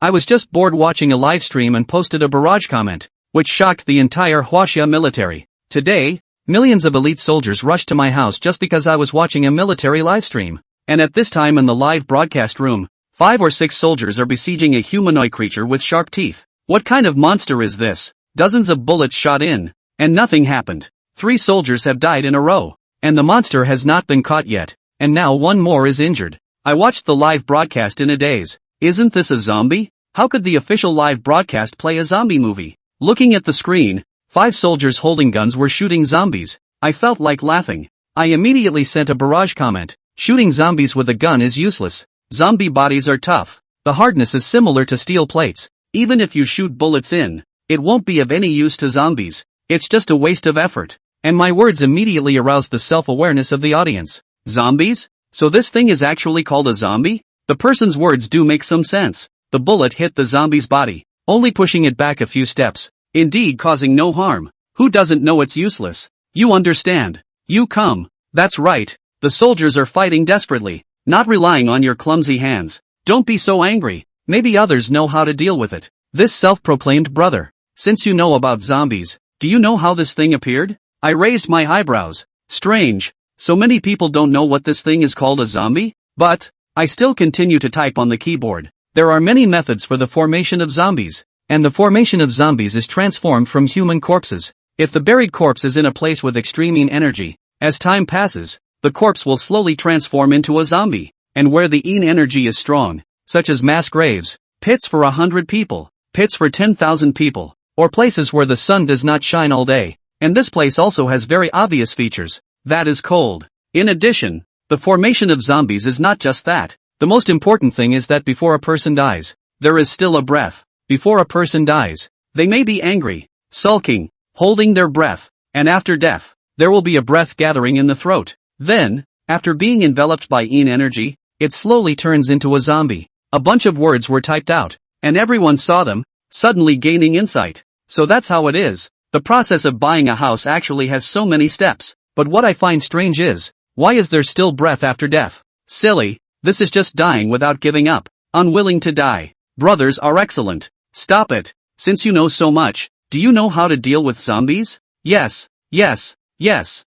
I was just bored watching a live stream and posted a barrage comment, which shocked the entire Huaxia military. Today, millions of elite soldiers rushed to my house just because I was watching a military livestream. And at this time in the live broadcast room, 5 or 6 soldiers are besieging a humanoid creature with sharp teeth. What kind of monster is this? Dozens of bullets shot in, and nothing happened. 3 soldiers have died in a row, and the monster has not been caught yet, and now 1 more is injured. I watched the live broadcast in a daze. Isn't this a zombie? How could the official live broadcast play a zombie movie? Looking at the screen, 5 soldiers holding guns were shooting zombies. I felt like laughing. I immediately sent a barrage comment. Shooting zombies with a gun is useless. Zombie bodies are tough. The hardness is similar to steel plates. Even if you shoot bullets in, it won't be of any use to zombies. It's just a waste of effort. And my words immediately aroused the self-awareness of the audience. Zombies? So this thing is actually called a zombie? The person's words do make some sense. The bullet hit the zombie's body, only pushing it back a few steps. Indeed, causing no harm. Who doesn't know it's useless? You understand. You come. That's right. The soldiers are fighting desperately, not relying on your clumsy hands. Don't be so angry. Maybe others know how to deal with it. This self-proclaimed brother. Since you know about zombies, do you know how this thing appeared? I raised my eyebrows. Strange. So many people don't know what this thing is called, a zombie? But I still continue to type on the keyboard. There are many methods for the formation of zombies. And the formation of zombies is transformed from human corpses. If the buried corpse is in a place with extreme yin energy, as time passes, the corpse will slowly transform into a zombie. And where the yin energy is strong, such as mass graves, pits for 100 people, pits for 10,000 people, or places where the sun does not shine all day. And this place also has very obvious features. That is cold. In addition, the formation of zombies is not just that. The most important thing is that before a person dies, there is still a breath. Before a person dies, they may be angry, sulking, holding their breath, and after death, there will be a breath gathering in the throat. Then, after being enveloped by yin energy, it slowly turns into a zombie. A bunch of words were typed out, and everyone saw them, suddenly gaining insight. So that's how it is. The process of buying a house actually has so many steps. But what I find strange is, why is there still breath after death? Silly. This is just dying without giving up. Unwilling to die. Brothers are excellent. Stop it. Since you know so much, do you know how to deal with zombies? Yes.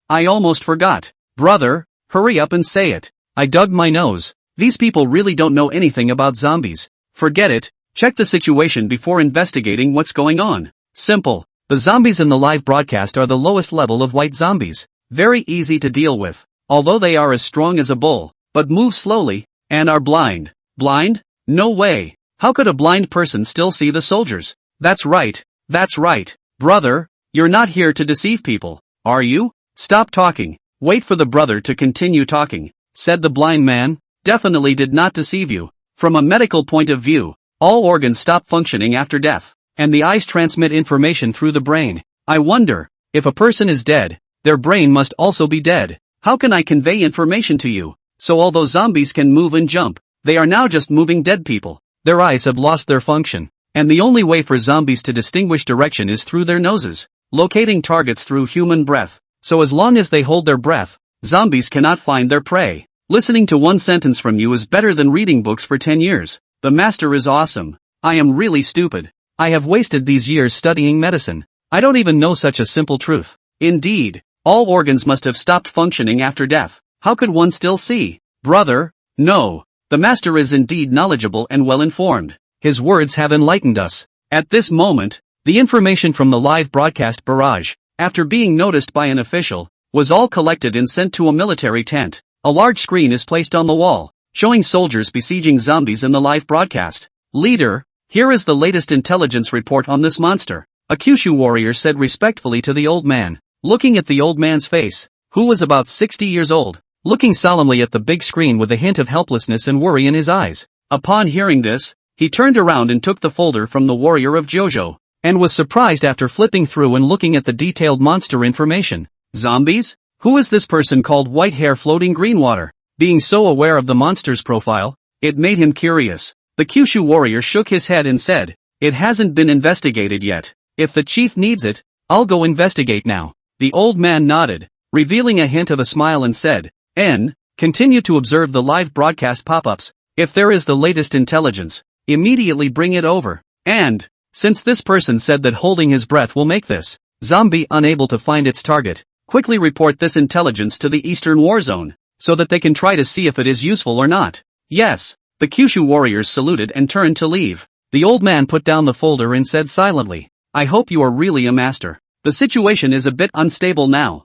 I almost forgot. Brother, hurry up and say it. I dug my nose. These people really don't know anything about zombies. Forget it. Check the situation before investigating what's going on. Simple. The zombies in the live broadcast are the lowest level of white zombies. Very easy to deal with, although they are as strong as a bull, but move slowly, and are blind. Blind? No way. How could a blind person still see the soldiers? That's right. Brother, you're not here to deceive people, are you? Stop talking. Wait for the brother to continue talking, said the blind man. Definitely did not deceive you. From a medical point of view, all organs stop functioning after death, and the eyes transmit information through the brain. I wonder, if a person is dead, their brain must also be dead. How can I convey information to you? So although zombies can move and jump, they are now just moving dead people. Their eyes have lost their function. And the only way for zombies to distinguish direction is through their noses, locating targets through human breath. So as long as they hold their breath, zombies cannot find their prey. Listening to one sentence from you is better than reading books for 10 years. The master is awesome. I am really stupid. I have wasted these years studying medicine. I don't even know such a simple truth. Indeed, all organs must have stopped functioning after death. How could one still see? Brother, no. The master is indeed knowledgeable and well-informed. His words have enlightened us. At this moment, the information from the live broadcast barrage, after being noticed by an official, was all collected and sent to a military tent. A large screen is placed on the wall, showing soldiers besieging zombies in the live broadcast. Leader, here is the latest intelligence report on this monster, a Kyushu warrior said respectfully to the old man. Looking at the old man's face, who was about 60 years old, looking solemnly at the big screen with a hint of helplessness and worry in his eyes. Upon hearing this, he turned around and took the folder from the warrior of Jojo, and was surprised after flipping through and looking at the detailed monster information. Zombies? Who is this person called White Hair Floating Green Water? Being so aware of the monster's profile, it made him curious. The Kyushu warrior shook his head and said, "It hasn't been investigated yet. If the chief needs it, I'll go investigate now." The old man nodded, revealing a hint of a smile and said, "Continue to observe the live broadcast pop-ups. If there is the latest intelligence, immediately bring it over. And, since this person said that holding his breath will make this zombie unable to find its target, quickly report this intelligence to the Eastern War Zone, so that they can try to see if it is useful or not. Yes, the Kyushu warriors saluted and turned to leave. The old man put down the folder and said silently, I hope you are really a master. The situation is a bit unstable now.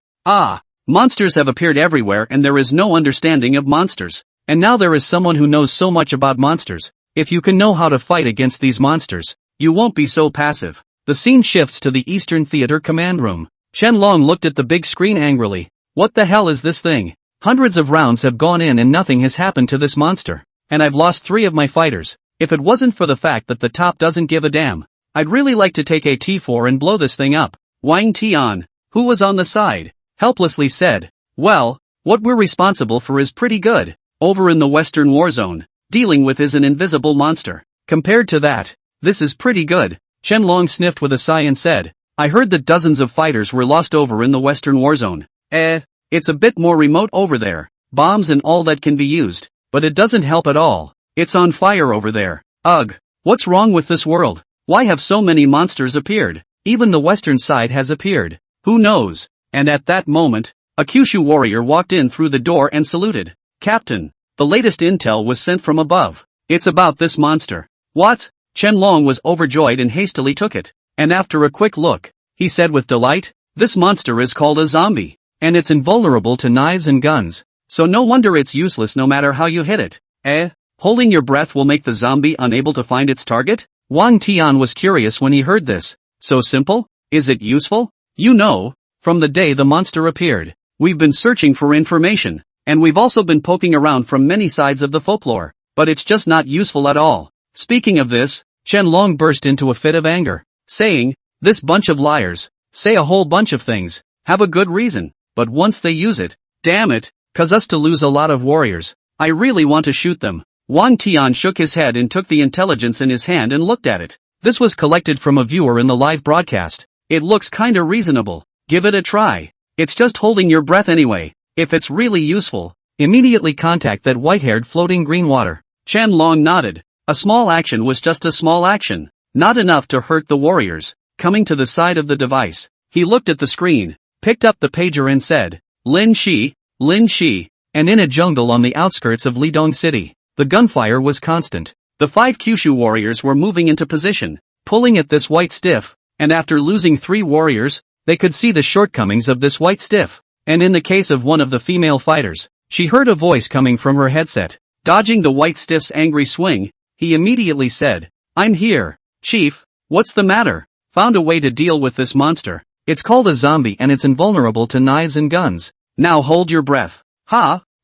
Monsters have appeared everywhere and there is no understanding of monsters. And now there is someone who knows so much about monsters. If you can know how to fight against these monsters, you won't be so passive. The scene shifts to the Eastern Theater command room. Qianlong looked at the big screen angrily. What the hell is this thing? Hundreds of rounds have gone in and nothing has happened to this monster. And I've lost 3 of my fighters. If it wasn't for the fact that the top doesn't give a damn, I'd really like to take a T4 and blow this thing up. Wang Tian, who was on the side, helplessly said, well, what we're responsible for is pretty good. Over in the Western War Zone, dealing with is an invisible monster. Compared to that, this is pretty good. Qianlong sniffed with a sigh and said, I heard that dozens of fighters were lost over in the Western War Zone. It's a bit more remote over there. Bombs and all that can be used, but it doesn't help at all. It's on fire over there. Ugh, what's wrong with this world? Why have so many monsters appeared? Even the western side has appeared. Who knows? And at that moment, a Kyushu warrior walked in through the door and saluted. Captain, the latest intel was sent from above. It's about this monster. What? Qianlong was overjoyed and hastily took it. And after a quick look, he said with delight, this monster is called a zombie. And it's invulnerable to knives and guns. So no wonder it's useless no matter how you hit it. Holding your breath will make the zombie unable to find its target? Wang Tian was curious when he heard this. So simple? Is it useful? You know, from the day the monster appeared, we've been searching for information, and we've also been poking around from many sides of the folklore, but it's just not useful at all. Speaking of this, Qianlong burst into a fit of anger, saying, this bunch of liars, say a whole bunch of things, have a good reason, but once they use it, damn it, cause us to lose a lot of warriors. I really want to shoot them. Wang Tian shook his head and took the intelligence in his hand and looked at it. This was collected from a viewer in the live broadcast. It looks kinda reasonable. Give it a try. It's just holding your breath anyway. If it's really useful, immediately contact that white-haired floating green water. Qianlong nodded. A small action was just a small action. Not enough to hurt the warriors. Coming to the side of the device, he looked at the screen, picked up the pager and said, Lin Shi, and in a jungle on the outskirts of Lidong City, the gunfire was constant. The 5 Kyushu warriors were moving into position, pulling at this white stiff, and after losing 3 warriors, they could see the shortcomings of this white stiff. And in the case of one of the female fighters, she heard a voice coming from her headset. Dodging the white stiff's angry swing, he immediately said, I'm here, Chief, what's the matter? Found a way to deal with this monster. It's called a zombie and it's invulnerable to knives and guns. Now hold your breath.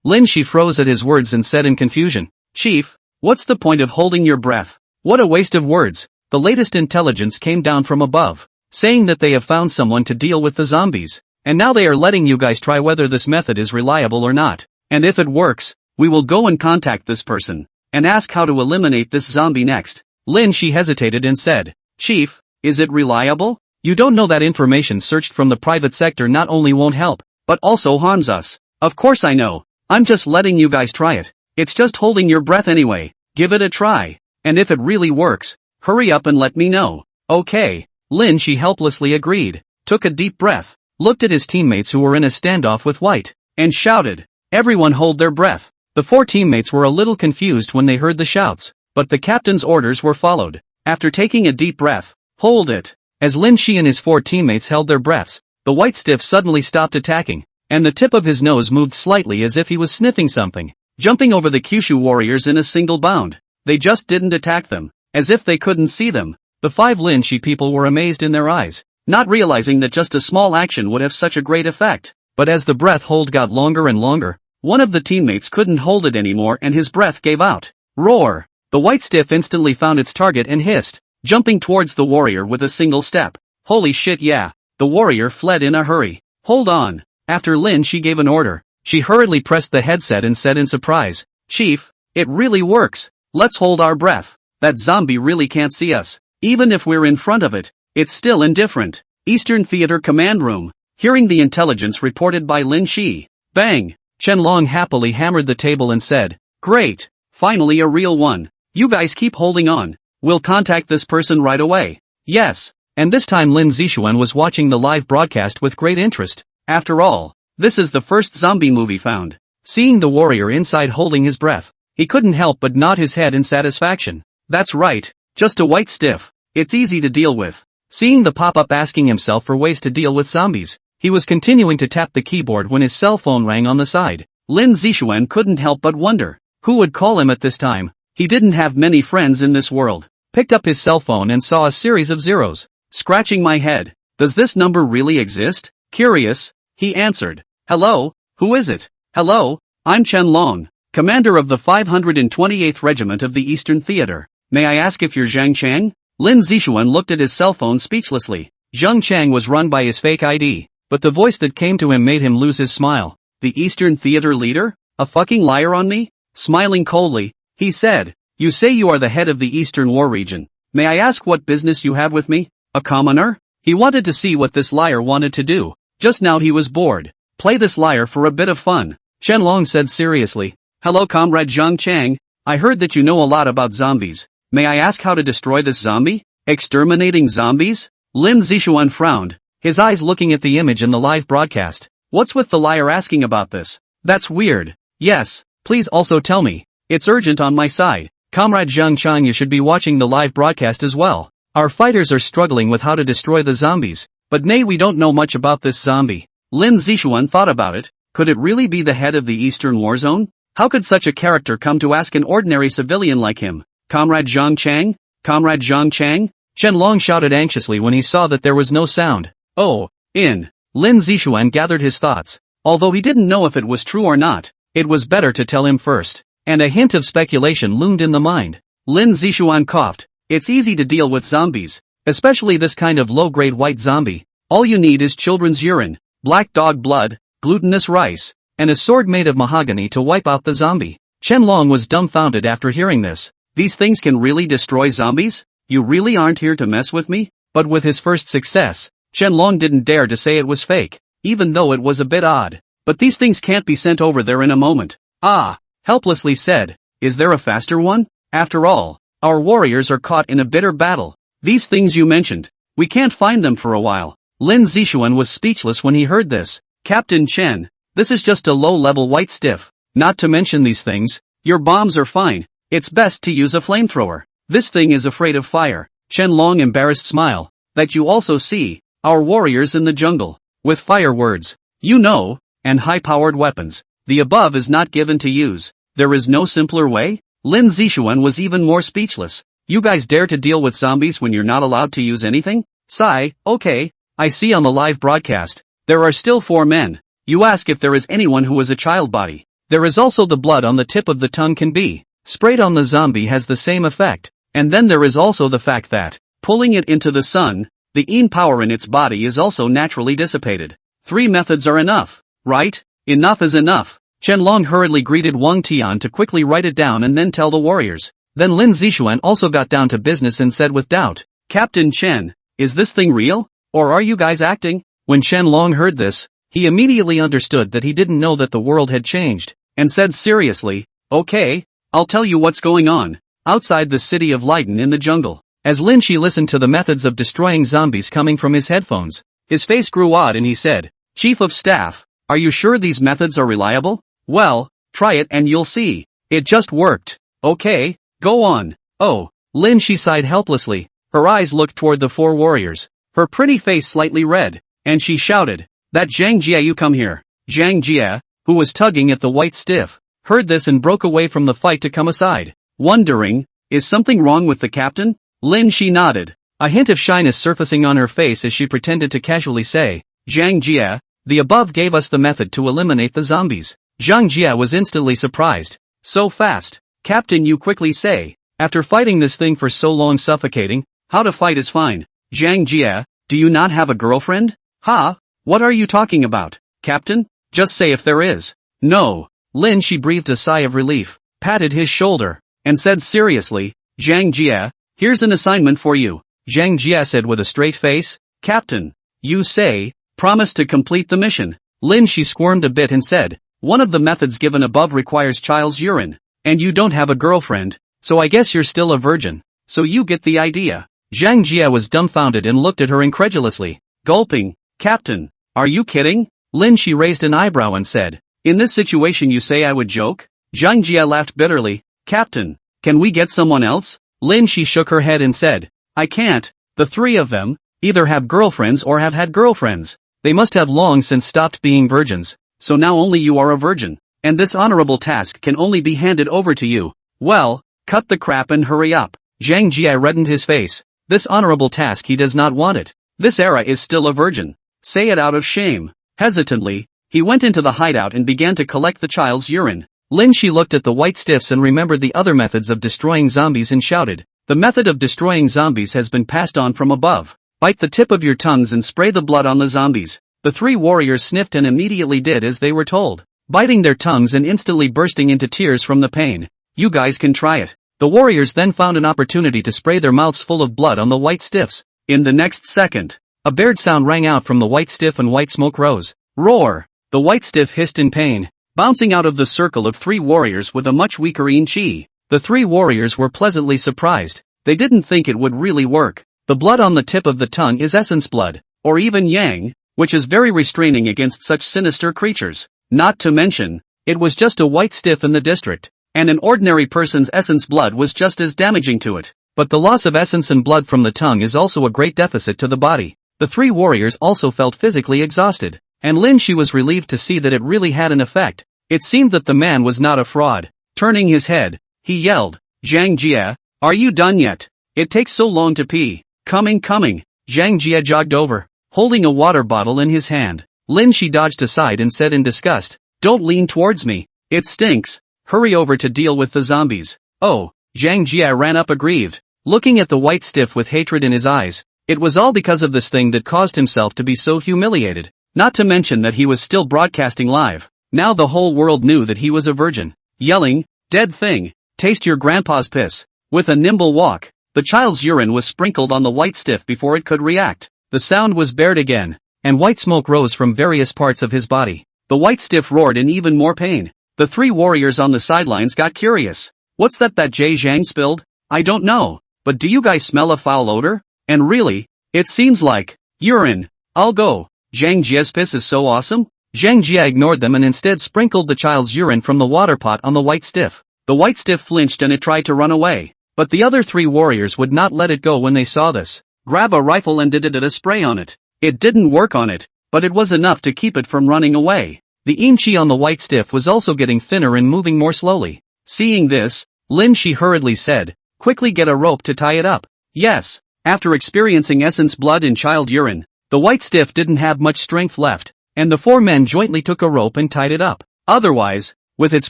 Lin Shi froze at his words and said in confusion, Chief, what's the point of holding your breath? What a waste of words. The latest intelligence came down from above, saying that they have found someone to deal with the zombies. And now they are letting you guys try whether this method is reliable or not. And if it works, we will go and contact this person, and ask how to eliminate this zombie next. Lin Shi hesitated and said, Chief, is it reliable? You don't know that information searched from the private sector not only won't help, but also harms us. Of course I know. I'm just letting you guys try it. It's just holding your breath anyway. Give it a try. And if it really works, hurry up and let me know. Okay. Lin Shi helplessly agreed, took a deep breath, looked at his teammates who were in a standoff with White, and shouted. Everyone hold their breath. The 4 teammates were a little confused when they heard the shouts, but the captain's orders were followed. After taking a deep breath, hold it. As Lin Shi and his 4 teammates held their breaths, the white stiff suddenly stopped attacking, and the tip of his nose moved slightly as if he was sniffing something, jumping over the Kyushu warriors in a single bound. They just didn't attack them, as if they couldn't see them. The 5 Lin Shi people were amazed in their eyes, not realizing that just a small action would have such a great effect. But as the breath hold got longer and longer, one of the teammates couldn't hold it anymore and his breath gave out. Roar! The white stiff instantly found its target and hissed, jumping towards the warrior with a single step. Holy shit, yeah! The warrior fled in a hurry. Hold on! After Lin Shi gave an order, she hurriedly pressed the headset and said in surprise, Chief, it really works. Let's hold our breath. That zombie really can't see us. Even if we're in front of it, it's still indifferent. Eastern Theater Command Room. Hearing the intelligence reported by Lin Shi, bang! Qianlong happily hammered the table and said, Great! Finally a real one. You guys keep holding on. We'll contact this person right away. Yes. And this time Lin Zixuan was watching the live broadcast with great interest. After all, this is the first zombie movie found. Seeing the warrior inside holding his breath, he couldn't help but nod his head in satisfaction. That's right, just a white stiff. It's easy to deal with. Seeing the pop-up asking himself for ways to deal with zombies, he was continuing to tap the keyboard when his cell phone rang on the side. Lin Zixuan couldn't help but wonder, who would call him at this time? He didn't have many friends in this world. Picked up his cell phone and saw a series of zeros. Scratching my head. Does this number really exist? Curious, he answered. Hello, who is it? Hello, I'm Chen Long, commander of the 528th Regiment of the Eastern Theater. May I ask if you're Zhang Chang? Lin Zixuan looked at his cell phone speechlessly. Zhang Chang was run by his fake ID, but the voice that came to him made him lose his smile. The Eastern Theater leader? A fucking liar on me? Smiling coldly, he said, you say you are the head of the Eastern War region. May I ask what business you have with me? A commoner? He wanted to see what this liar wanted to do. Just now he was bored. Play this liar for a bit of fun. Chen Long said seriously. Hello Comrade Zhang Chang, I heard that you know a lot about zombies. May I ask how to destroy this zombie? Exterminating zombies? Lin Zixuan frowned, his eyes looking at the image in the live broadcast. What's with the liar asking about this? That's weird. Yes, please also tell me. It's urgent on my side. Comrade Zhang Chang, you should be watching the live broadcast as well. Our fighters are struggling with how to destroy the zombies, but nay, we don't know much about this zombie. Lin Zixuan thought about it. Could it really be the head of the Eastern War Zone? How could such a character come to ask an ordinary civilian like him? Comrade Zhang Chang? Comrade Zhang Chang? Chen Long shouted anxiously when he saw that there was no sound. Oh, Lin Zixuan gathered his thoughts. Although he didn't know if it was true or not, it was better to tell him first. And a hint of speculation loomed in the mind. Lin Zixuan coughed. It's easy to deal with zombies, especially this kind of low-grade white zombie. All you need is children's urine, black dog blood, glutinous rice, and a sword made of mahogany to wipe out the zombie. Chen Long was dumbfounded after hearing this. These things can really destroy zombies? You really aren't here to mess with me? But with his first success, Chen Long didn't dare to say it was fake, even though it was a bit odd. But these things can't be sent over there in a moment. Ah, helplessly said. Is there a faster one? After all, our warriors are caught in a bitter battle. These things you mentioned, we can't find them for a while. Lin Zixuan was speechless when he heard this. Captain Chen, this is just a low-level white stiff. Not to mention these things, your bombs are fine. It's best to use a flamethrower. This thing is afraid of fire. Chen Long embarrassed smile. That you also see, our warriors in the jungle, with fire words, you know, and high-powered weapons. The above is not given to use. There is no simpler way? Lin Zixuan was even more speechless. You guys dare to deal with zombies when you're not allowed to use anything? Sigh, okay, I see on the live broadcast. There are still 4 men. You ask if there is anyone who is a child body. There is also the blood on the tip of the tongue can be sprayed on the zombie has the same effect. And then there is also the fact that, pulling it into the sun, the Yin power in its body is also naturally dissipated. 3 methods are enough, right? Enough is enough. Chen Long hurriedly greeted Wang Tian to quickly write it down and then tell the warriors. Then Lin Zixuan also got down to business and said with doubt, Captain Chen, is this thing real? Or are you guys acting? When Chen Long heard this, he immediately understood that he didn't know that the world had changed, and said seriously, okay, I'll tell you what's going on. Outside the city of Leiden in the jungle, as Lin Shi listened to the methods of destroying zombies coming from his headphones, his face grew odd and he said, Chief of Staff, are you sure these methods are reliable? Well, try it and you'll see. It just worked. Okay, go on. Oh, Lin Shi sighed helplessly. Her eyes looked toward the 4 warriors, her pretty face slightly red, and she shouted, that Zhang Jie, you come here. Zhang Jie, who was tugging at the white stiff, heard this and broke away from the fight to come aside. Wondering, is something wrong with the captain? Lin Shi nodded, a hint of shyness surfacing on her face as she pretended to casually say, Zhang Jie, the above gave us the method to eliminate the zombies. Zhang Jie was instantly surprised. So fast. Captain, you quickly say, after fighting this thing for so long suffocating, how to fight is fine. Zhang Jie, do you not have a girlfriend? Ha? What are you talking about, Captain? Just say if there is. No. Lin Shi breathed a sigh of relief, patted his shoulder, and said seriously, Zhang Jie, here's an assignment for you. Zhang Jie said with a straight face, Captain, you say, promise to complete the mission. Lin Shi squirmed a bit and said, one of the methods given above requires child's urine, and you don't have a girlfriend, so I guess you're still a virgin. so you get the idea. Zhang Jia was dumbfounded and looked at her incredulously. Gulping, Captain, are you kidding? Lin Shi raised an eyebrow and said, in this situation you say I would joke? Zhang Jia laughed bitterly. Captain, can we get someone else? Lin Shi shook her head and said, I can't. The three of them either have girlfriends or have had girlfriends. They must have long since stopped being virgins, so now only you are a virgin, and this honorable task can only be handed over to you. Well, cut the crap and hurry up. Zhang Jia reddened his face. This honorable task, he does not want it. This era is still a virgin. Say it out of shame. Hesitantly, he went into the hideout and began to collect the child's urine. Lin Shi looked at the white stiffs and remembered the other methods of destroying zombies and shouted, the method of destroying zombies has been passed on from above. Bite the tip of your tongues and spray the blood on the zombies. The three warriors sniffed and immediately did as they were told, biting their tongues and instantly bursting into tears from the pain. You guys can try it. The warriors then found an opportunity to spray their mouths full of blood on the white stiffs. In the next second, a bared sound rang out from the white stiff and white smoke rose. Roar! The white stiff hissed in pain, bouncing out of the circle of three warriors with a much weaker yin chi. The three warriors were pleasantly surprised. They didn't think it would really work. The blood on the tip of the tongue is essence blood, or even yang, which is very restraining against such sinister creatures. Not to mention, it was just a white stiff in the district, and an ordinary person's essence blood was just as damaging to it. But the loss of essence and blood from the tongue is also a great deficit to the body. The three warriors also felt physically exhausted, and Lin Shi was relieved to see that it really had an effect. It seemed that the man was not a fraud. Turning his head, he yelled, Zhang Jia, are you done yet? It takes so long to pee. Coming. Zhang Jia jogged over, holding a water bottle in his hand. Lin Shi dodged aside and said in disgust, don't lean towards me. It stinks. Hurry over to deal with the zombies. Oh, Zhang Jia ran up aggrieved, looking at the white stiff with hatred in his eyes. It was all because of this thing that caused himself to be so humiliated. Not to mention that he was still broadcasting live. Now the whole world knew that he was a virgin. Yelling, dead thing, taste your grandpa's piss. With a nimble walk, the child's urine was sprinkled on the white stiff before it could react. The sound was bared again, and white smoke rose from various parts of his body. The white stiff roared in even more pain. The three warriors on the sidelines got curious. What's that Jay Zhang spilled? I don't know, but do you guys smell a foul odor? And really, it seems like urine. I'll go. Zhang Jia's piss is so awesome. Zhang Jia ignored them and instead sprinkled the child's urine from the water pot on the white stiff. The white stiff flinched and it tried to run away. But the other three warriors would not let it go when they saw this. Grab a rifle and did a spray on it. It didn't work on it, but it was enough to keep it from running away. The yin chi on the white stiff was also getting thinner and moving more slowly. Seeing this, Lin Shi hurriedly said, quickly get a rope to tie it up. Yes. After experiencing essence blood in child urine, the white stiff didn't have much strength left, and the four men jointly took a rope and tied it up. Otherwise, with its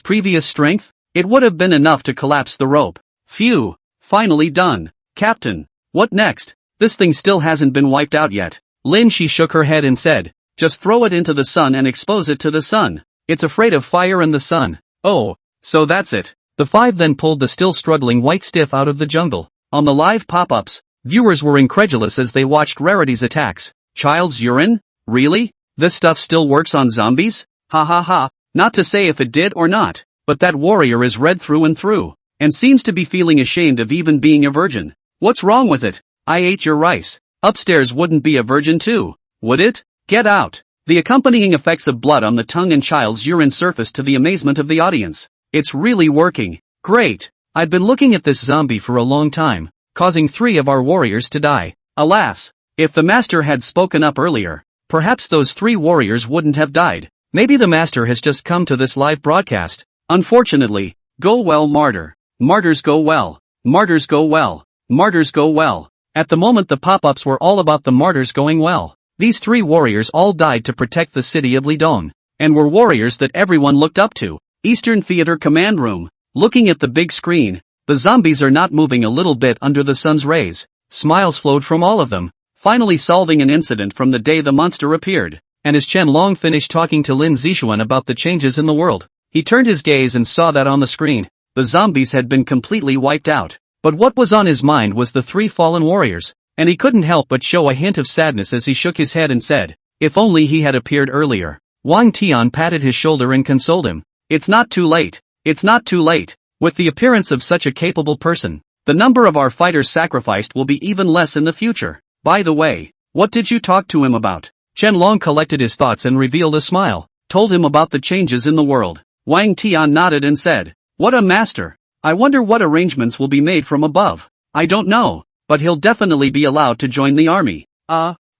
previous strength, it would have been enough to collapse the rope. Phew, finally done. Captain, what next? This thing still hasn't been wiped out yet. Lin Shi shook her head and said, just throw it into the sun and expose it to the sun. It's afraid of fire and the sun. Oh, so that's it. The five then pulled the still struggling white stiff out of the jungle. On the live pop-ups, viewers were incredulous as they watched Rarity's attacks. Child's urine? Really? This stuff still works on zombies? Ha ha ha. Not to say if it did or not, but that warrior is red through and through, and seems to be feeling ashamed of even being a virgin. What's wrong with it? I ate your rice. Upstairs wouldn't be a virgin too, would it? Get out. The accompanying effects of blood on the tongue and child's urine surfaced to the amazement of the audience. It's really working. Great. I've been looking at this zombie for a long time, causing 3 of our warriors to die. Alas, if the master had spoken up earlier, perhaps those 3 warriors wouldn't have died. Maybe the master has just come to this live broadcast. Unfortunately, go well martyr. Martyrs go well. Martyrs go well. Martyrs go well. At the moment the pop-ups were all about the martyrs going well. These 3 warriors all died to protect the city of Lidong, and were warriors that everyone looked up to. Eastern Theater Command Room. Looking at the big screen, the zombies are not moving a little bit under the sun's rays. Smiles flowed from all of them, finally solving an incident from the day the monster appeared. And as Chen Long finished talking to Lin Zixuan about the changes in the world, he turned his gaze and saw that on the screen, the zombies had been completely wiped out. But what was on his mind was the 3 fallen warriors, and he couldn't help but show a hint of sadness as he shook his head and said, if only he had appeared earlier. Wang Tian patted his shoulder and consoled him. It's not too late. It's not too late. With the appearance of such a capable person, The number of our fighters sacrificed will be even less in the future. By the way, what did you talk to him about? Chen Long collected his thoughts and revealed a smile, told him about the changes in the world. Wang Tian nodded and said, "What a master. I wonder what arrangements will be made from above. I don't know, but he'll definitely be allowed to join the army."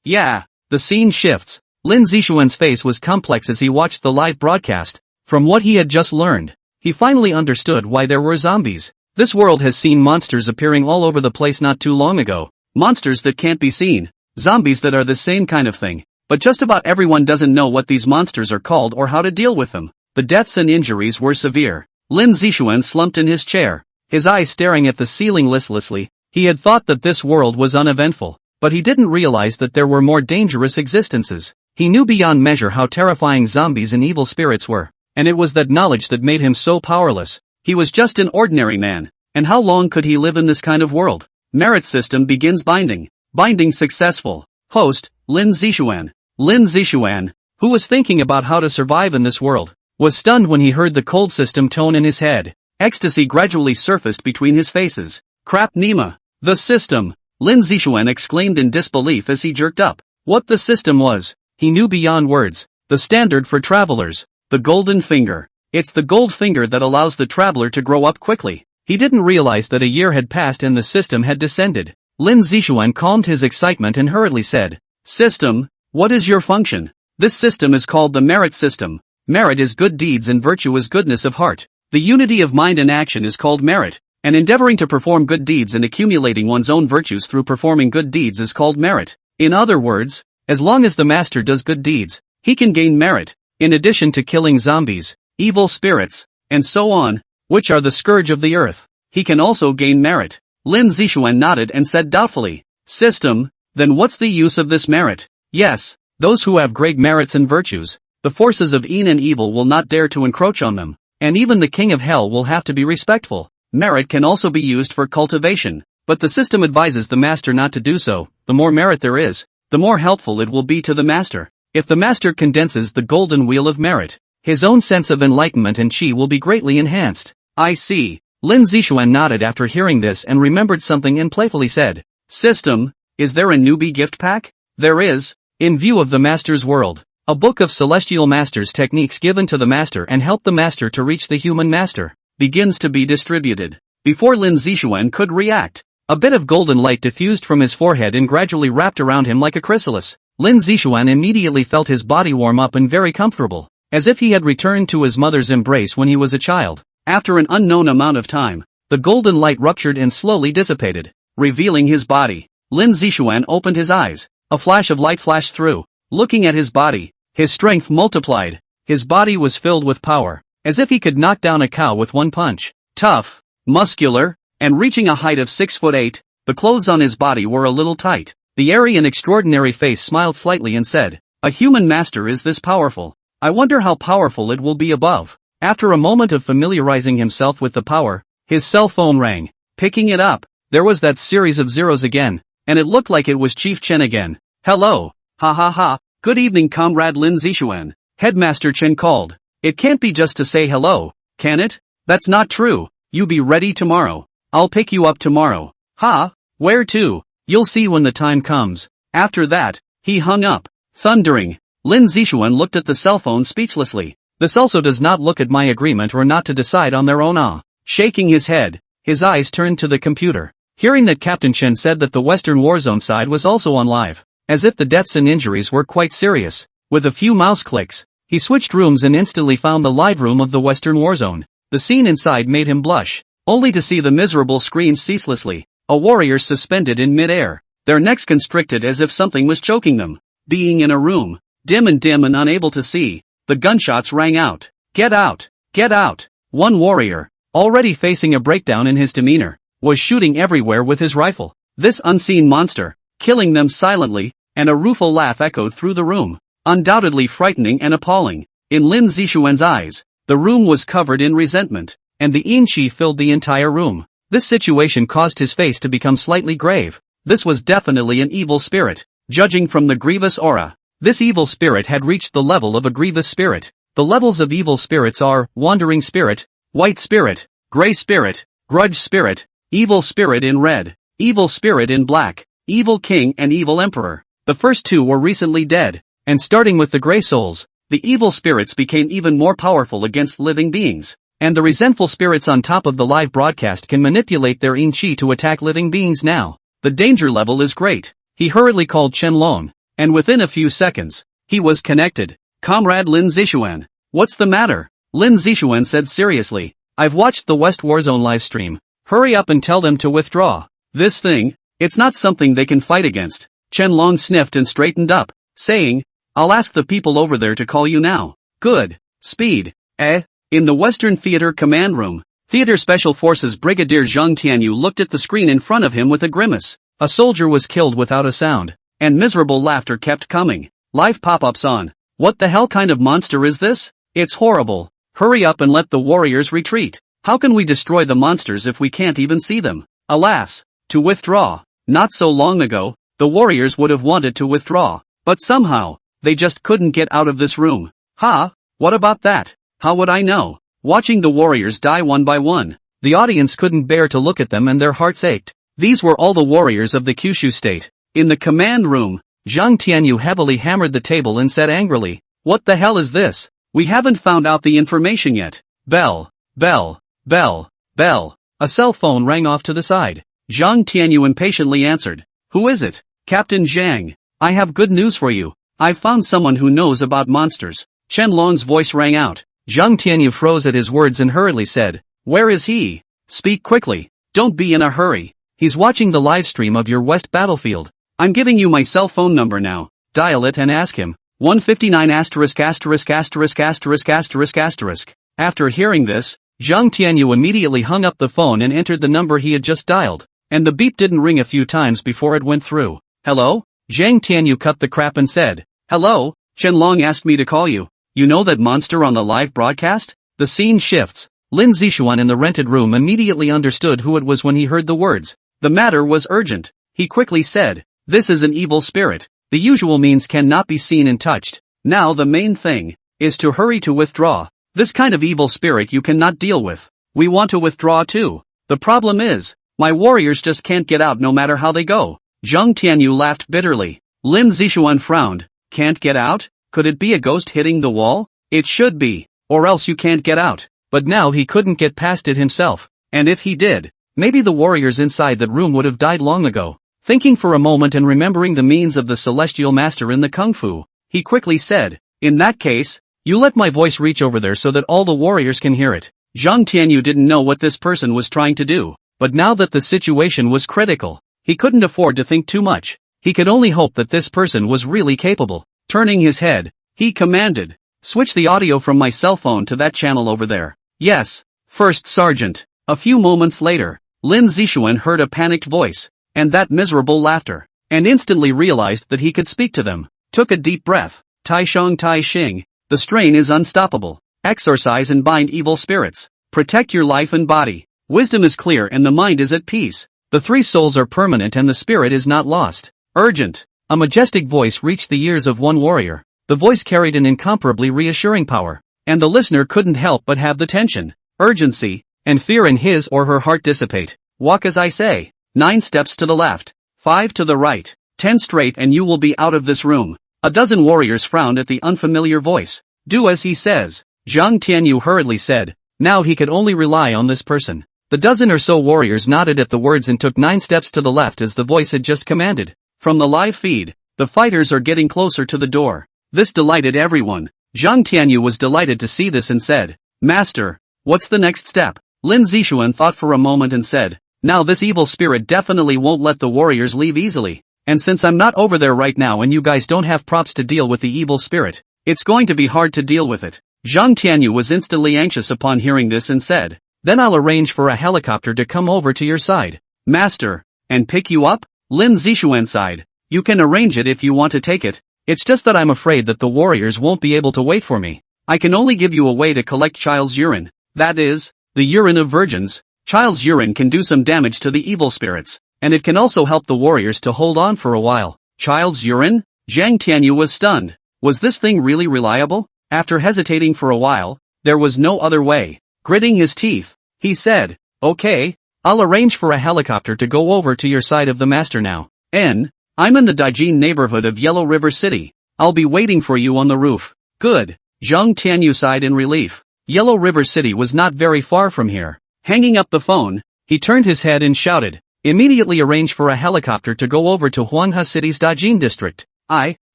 Yeah. The scene shifts. Lin Zixuan's face was complex as he watched the live broadcast. From what he had just learned, he finally understood why there were zombies. This world has seen monsters appearing all over the place not too long ago. Monsters that can't be seen. Zombies that are the same kind of thing. But just about everyone doesn't know what these monsters are called or how to deal with them. The deaths and injuries were severe. Lin Zixuan slumped in his chair, his eyes staring at the ceiling listlessly. He had thought that this world was uneventful, but he didn't realize that there were more dangerous existences. He knew beyond measure how terrifying zombies and evil spirits were, and it was that knowledge that made him so powerless. He was just an ordinary man, and how long could he live in this kind of world? Merit system begins binding. Binding successful. Host, Lin Zixuan. Lin Zixuan, who was thinking about how to survive in this world, was stunned when he heard the cold system tone in his head. Ecstasy gradually surfaced between his faces. Crap Nima. The system. Lin Zixuan exclaimed in disbelief as he jerked up. What the system was, he knew beyond words. The standard for travelers. The golden finger. It's the gold finger that allows the traveler to grow up quickly. He didn't realize that a year had passed and the system had descended. Lin Zixuan calmed his excitement and hurriedly said, "System, what is your function?" "This system is called the merit system. Merit is good deeds and virtue is goodness of heart. The unity of mind and action is called merit, and endeavoring to perform good deeds and accumulating one's own virtues through performing good deeds is called merit. In other words, as long as the master does good deeds, he can gain merit, in addition to killing zombies, evil spirits, and so on, which are the scourge of the earth. He can also gain merit." Lin Zixuan nodded and said doubtfully, "System, then what's the use of this merit?" "Yes, those who have great merits and virtues, the forces of Yin and evil will not dare to encroach on them, and even the king of hell will have to be respectful. Merit can also be used for cultivation, but the system advises the master not to do so. The more merit there is, the more helpful it will be to the master. If the master condenses the golden wheel of merit, his own sense of enlightenment and chi will be greatly enhanced." "I see." Lin Zixuan nodded after hearing this and remembered something and playfully said, "System, is there a newbie gift pack?" "There is. In view of the master's world, a book of celestial master's techniques given to the master and help the master to reach the human master, begins to be distributed." Before Lin Zixuan could react, a bit of golden light diffused from his forehead and gradually wrapped around him like a chrysalis. Lin Zixuan immediately felt his body warm up and very comfortable, as if he had returned to his mother's embrace when he was a child. After an unknown amount of time, the golden light ruptured and slowly dissipated, revealing his body. Lin Zixuan opened his eyes. A flash of light flashed through. Looking at his body, his strength multiplied. His body was filled with power, as if he could knock down a cow with one punch. Tough, muscular, and reaching a height of 6'8", the clothes on his body were a little tight. The airy and extraordinary face smiled slightly and said, "A human master is this powerful. I wonder how powerful it will be above." After a moment of familiarizing himself with the power, his cell phone rang. Picking it up, there was that series of zeros again, and it looked like it was Chief Chen again. "Hello, ha ha ha, good evening Comrade Lin Zixuan," Headmaster Chen called. "It can't be just to say hello, can it?" "That's not true, you be ready tomorrow. I'll pick you up tomorrow." "Ha, where to?" "You'll see when the time comes." After that, he hung up. Thundering, Lin Zixuan looked at the cell phone speechlessly. "This also does not look at my agreement or not to decide on their own." Shaking his head, his eyes turned to the computer. Hearing that Captain Chen said that the Western Warzone side was also on live, as if the deaths and injuries were quite serious. With a few mouse clicks, he switched rooms and instantly found the live room of the Western Warzone. The scene inside made him blush, only to see the miserable screams ceaselessly. A warrior suspended in mid-air, their necks constricted as if something was choking them. Being in a room, dim and unable to see, the gunshots rang out. "Get out! Get out!" One warrior, already facing a breakdown in his demeanor, was shooting everywhere with his rifle. This unseen monster, killing them silently, and a rueful laugh echoed through the room. Undoubtedly frightening and appalling. In Lin Zixuan's eyes, the room was covered in resentment, and the yin qi filled the entire room. This situation caused his face to become slightly grave. This was definitely an evil spirit, judging from the grievous aura. This evil spirit had reached the level of a grievous spirit. The levels of evil spirits are, wandering spirit, white spirit, gray spirit, grudge spirit, evil spirit in red, evil spirit in black, evil king and evil emperor. The first two were recently dead, and starting with the gray souls, the evil spirits became even more powerful against living beings. And the resentful spirits on top of the live broadcast can manipulate their yin chi to attack living beings now. The danger level is great. He hurriedly called Qianlong, and within a few seconds, he was connected. Comrade Lin Zixuan. What's the matter? Lin Zixuan said seriously. I've watched the West Warzone livestream. Hurry up and tell them to withdraw. This thing, it's not something they can fight against. Qianlong sniffed and straightened up, saying, I'll ask the people over there to call you now. Good. Speed. In the Western Theater Command Room, Theater Special Forces Brigadier Zhang Tianyu looked at the screen in front of him with a grimace. A soldier was killed without a sound, and miserable laughter kept coming. Live pop-ups on. What the hell kind of monster is this? It's horrible. Hurry up and let the warriors retreat. How can we destroy the monsters if we can't even see them? Alas, to withdraw. Not so long ago, the warriors would have wanted to withdraw, but somehow, they just couldn't get out of this room. What about that? How would I know? Watching the warriors die one by one, the audience couldn't bear to look at them and their hearts ached. These were all the warriors of the Kyushu state. In the command room, Zhang Tianyu heavily hammered the table and said angrily, What the hell is this? We haven't found out the information yet. Bell, bell, bell, bell. A cell phone rang off to the side. Zhang Tianyu impatiently answered. Who is it? Captain Zhang. I have good news for you. I've found someone who knows about monsters. Qianlong's voice rang out. Zhang Tianyu froze at his words and hurriedly said, Where is he? Speak quickly. Don't be in a hurry. He's watching the live stream of your West battlefield. I'm giving you my cell phone number now. Dial it and ask him. 159 asterisk asterisk asterisk asterisk asterisk asterisk. After hearing this, Zhang Tianyu immediately hung up the phone and entered the number he had just dialed, and the beep didn't ring a few times before it went through. Hello? Zhang Tianyu cut the crap and said, Hello, Qianlong asked me to call you. You know that monster on the live broadcast? The scene shifts. Lin Zixuan in the rented room immediately understood who it was when he heard the words. The matter was urgent. He quickly said, This is an evil spirit. The usual means cannot be seen and touched. Now the main thing is to hurry to withdraw. This kind of evil spirit you cannot deal with. We want to withdraw too. The problem is, my warriors just can't get out no matter how they go. Zhang Tianyu laughed bitterly. Lin Zixuan frowned. Can't get out? Could it be a ghost hitting the wall? It should be, or else you can't get out. But now he couldn't get past it himself, and if he did, maybe the warriors inside that room would have died long ago. Thinking for a moment and remembering the means of the celestial master in the kung fu, he quickly said, In that case, you let my voice reach over there so that all the warriors can hear it. Zhang Tianyu didn't know what this person was trying to do, but now that the situation was critical, he couldn't afford to think too much. He could only hope that this person was really capable. Turning his head, he commanded, Switch the audio from my cell phone to that channel over there. Yes, First Sergeant. A few moments later, Lin Zixuan heard a panicked voice, and that miserable laughter, and instantly realized that he could speak to them. Took a deep breath. Tai Shang Tai Xing. The strain is unstoppable. Exorcise and bind evil spirits. Protect your life and body. Wisdom is clear and the mind is at peace. The three souls are permanent and the spirit is not lost. Urgent. A majestic voice reached the ears of one warrior. The voice carried an incomparably reassuring power, and the listener couldn't help but have the tension, urgency, and fear in his or her heart dissipate. Walk as I say. 9 steps to the left, 5 to the right, 10 straight and you will be out of this room. A dozen warriors frowned at the unfamiliar voice. Do as he says, Zhang Tianyu hurriedly said. Now he could only rely on this person. The dozen or so warriors nodded at the words and took 9 steps to the left as the voice had just commanded. From the live feed, the fighters are getting closer to the door. This delighted everyone. Zhang Tianyu was delighted to see this and said, Master, what's the next step? Lin Zixuan thought for a moment and said, Now this evil spirit definitely won't let the warriors leave easily. And since I'm not over there right now and you guys don't have props to deal with the evil spirit, it's going to be hard to deal with it. Zhang Tianyu was instantly anxious upon hearing this and said, Then I'll arrange for a helicopter to come over to your side. Master, and pick you up? Lin Zixuan sighed. You can arrange it if you want to take it. It's just that I'm afraid that the warriors won't be able to wait for me. I can only give you a way to collect child's urine. That is, the urine of virgins. Child's urine can do some damage to the evil spirits, and it can also help the warriors to hold on for a while. Child's urine? Zhang Tianyu was stunned. Was this thing really reliable? After hesitating for a while, there was no other way. Gritting his teeth, he said, Okay, I'll arrange for a helicopter to go over to your side of the master now. I'm in the Daijin neighborhood of Yellow River City. I'll be waiting for you on the roof. Good. Zhang Tianyu sighed in relief. Yellow River City was not very far from here. Hanging up the phone, he turned his head and shouted, "Immediately arrange for a helicopter to go over to Huanghe City's Daijin district." "Aye,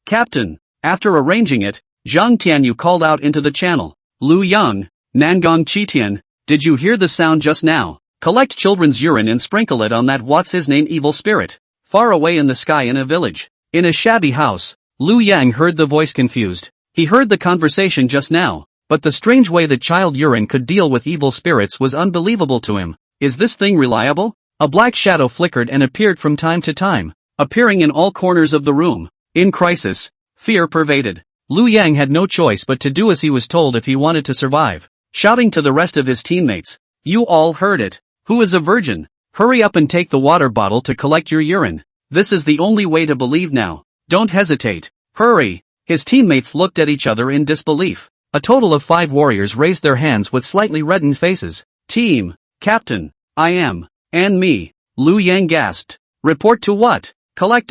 Captain." After arranging it, Zhang Tianyu called out into the channel. "Lu Yang, Nangong Qitian, did you hear the sound just now? Collect children's urine and sprinkle it on that what's-his-name evil spirit. Far away in the sky in a village." In a shabby house, Lu Yang heard the voice confused. He heard the conversation just now, but the strange way that child urine could deal with evil spirits was unbelievable to him. Is this thing reliable? A black shadow flickered and appeared from time to time, appearing in all corners of the room. In crisis, fear pervaded. Lu Yang had no choice but to do as he was told if he wanted to survive. Shouting to the rest of his teammates, "You all heard it. Who is a virgin? Hurry up and take the water bottle to collect your urine. This is the only way to believe now. Don't hesitate. Hurry." His teammates looked at each other in disbelief. A total of 5 warriors raised their hands with slightly reddened faces. "Team, Captain, I am, and me," Lu Yang gasped. "Report to what? Collect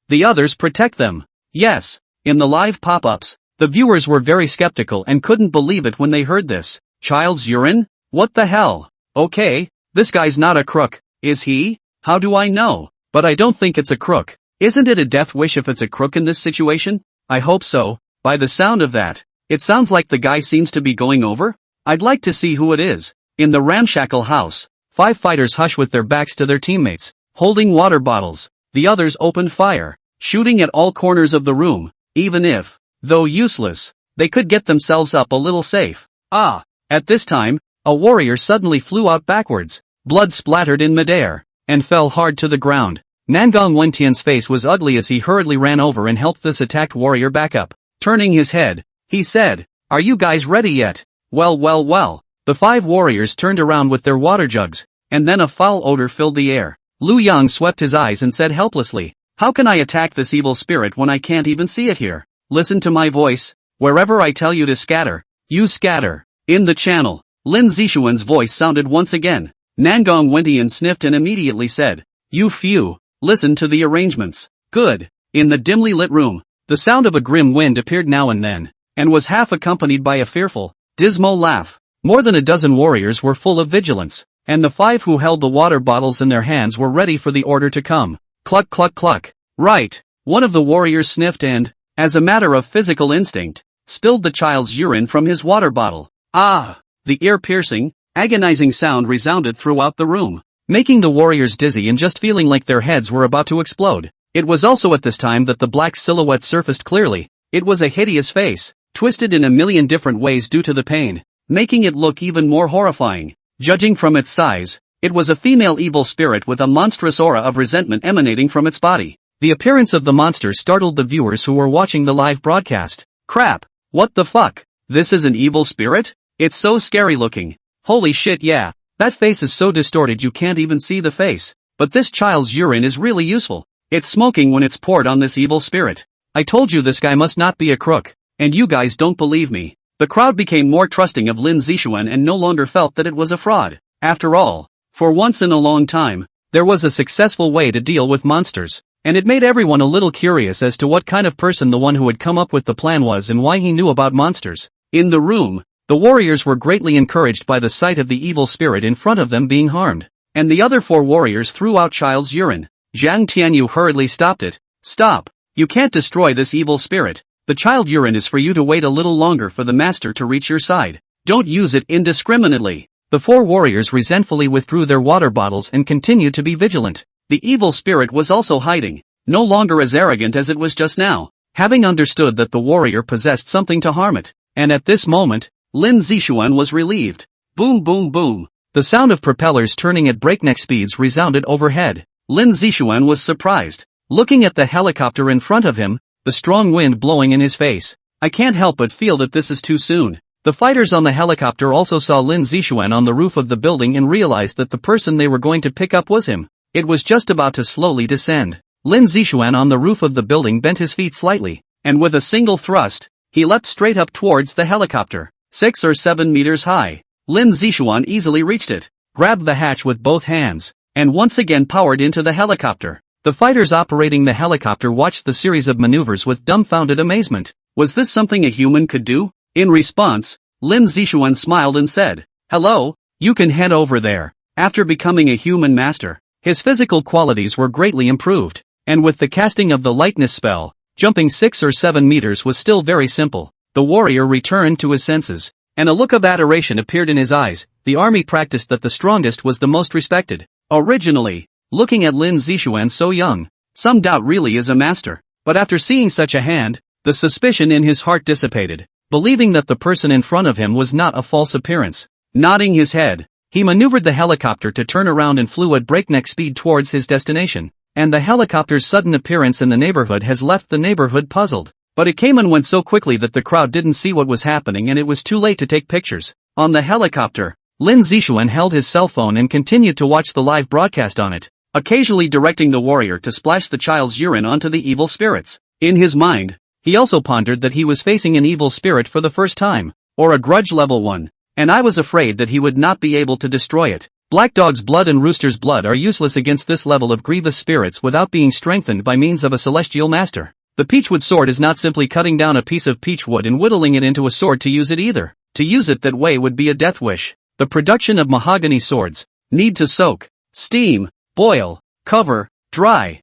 the others protect them." Yes. In the live pop-ups, the viewers were very skeptical and couldn't believe it when they heard this. Child's urine? What the hell? Okay, this guy's not a crook, is he? How do I know? But I don't think it's a crook. Isn't it a death wish if it's a crook in this situation? I hope so. By the sound of that, it sounds like the guy seems to be going over. I'd like to see who it is. In the ramshackle house, 5 fighters hush with their backs to their teammates, holding water bottles. The others opened fire, shooting at all corners of the room, even if, though useless, they could get themselves up a little safe. At this time, a warrior suddenly flew out backwards, blood splattered in midair, and fell hard to the ground. Nangong Wentian's face was ugly as he hurriedly ran over and helped this attacked warrior back up. Turning his head, he said, "Are you guys ready yet?" Well. The 5 warriors turned around with their water jugs, and then a foul odor filled the air. Lu Yang swept his eyes and said helplessly, "How can I attack this evil spirit when I can't even see it here? Listen to my voice. Wherever I tell you to scatter, you scatter." In the channel, Lin Zixuan's voice sounded once again. Nangong Wentian sniffed and immediately said, "You few, listen to the arrangements." Good. In the dimly lit room, the sound of a grim wind appeared now and then, and was half accompanied by a fearful, dismal laugh. More than a dozen warriors were full of vigilance, and the 5 who held the water bottles in their hands were ready for the order to come. Cluck cluck cluck. Right. One of the warriors sniffed and, as a matter of physical instinct, spilled the child's urine from his water bottle. The ear-piercing, agonizing sound resounded throughout the room, making the warriors dizzy and just feeling like their heads were about to explode. It was also at this time that the black silhouette surfaced clearly. It was a hideous face, twisted in a million different ways due to the pain, making it look even more horrifying. Judging from its size, it was a female evil spirit with a monstrous aura of resentment emanating from its body. The appearance of the monster startled the viewers who were watching the live broadcast. Crap! What the fuck? This is an evil spirit? It's so scary looking. Holy shit, yeah. That face is so distorted you can't even see the face. But this child's urine is really useful. It's smoking when it's poured on this evil spirit. I told you this guy must not be a crook. And you guys don't believe me. The crowd became more trusting of Lin Zixuan and no longer felt that it was a fraud. After all, for once in a long time, there was a successful way to deal with monsters. And it made everyone a little curious as to what kind of person the one who had come up with the plan was and why he knew about monsters. In the room, the warriors were greatly encouraged by the sight of the evil spirit in front of them being harmed. And the other 4 warriors threw out child's urine. Zhang Tianyu hurriedly stopped it. "Stop! You can't destroy this evil spirit. The child urine is for you to wait a little longer for the master to reach your side. Don't use it indiscriminately." The 4 warriors resentfully withdrew their water bottles and continued to be vigilant. The evil spirit was also hiding, no longer as arrogant as it was just now, having understood that the warrior possessed something to harm it. And at this moment, Lin Zixuan was relieved. Boom boom boom. The sound of propellers turning at breakneck speeds resounded overhead. Lin Zixuan was surprised, looking at the helicopter in front of him, the strong wind blowing in his face. "I can't help but feel that this is too soon." The fighters on the helicopter also saw Lin Zixuan on the roof of the building and realized that the person they were going to pick up was him. It was just about to slowly descend. Lin Zixuan on the roof of the building bent his feet slightly, and with a single thrust, he leapt straight up towards the helicopter. 6 or 7 meters high. Lin Zixuan easily reached it. grabbed the hatch with both hands, and once again powered into the helicopter. The fighters operating the helicopter watched the series of maneuvers with dumbfounded amazement. Was this something a human could do? In response, Lin Zixuan smiled and said, "Hello, you can head over there." After becoming a human master, his physical qualities were greatly improved, and with the casting of the lightness spell, jumping 6 or 7 meters was still very simple. The warrior returned to his senses, and a look of adoration appeared in his eyes. The army practiced that the strongest was the most respected. Originally, looking at Lin Zixuan so young, some doubt really is a master. But after seeing such a hand, the suspicion in his heart dissipated, believing that the person in front of him was not a false appearance. Nodding his head, he maneuvered the helicopter to turn around and flew at breakneck speed towards his destination. And the helicopter's sudden appearance in the neighborhood has left the neighborhood puzzled. But it came and went so quickly that the crowd didn't see what was happening and it was too late to take pictures. On the helicopter, Lin Zixuan held his cell phone and continued to watch the live broadcast on it, occasionally directing the warrior to splash the child's urine onto the evil spirits. In his mind, he also pondered that he was facing an evil spirit for the first time, or a grudge level 1, and I was afraid that he would not be able to destroy it. Black Dog's blood and Rooster's blood are useless against this level of grievous spirits without being strengthened by means of a celestial master. The peachwood sword is not simply cutting down a piece of peachwood and whittling it into a sword to use it either. To use it that way would be a death wish. The production of mahogany swords need to soak, steam, boil, cover, dry,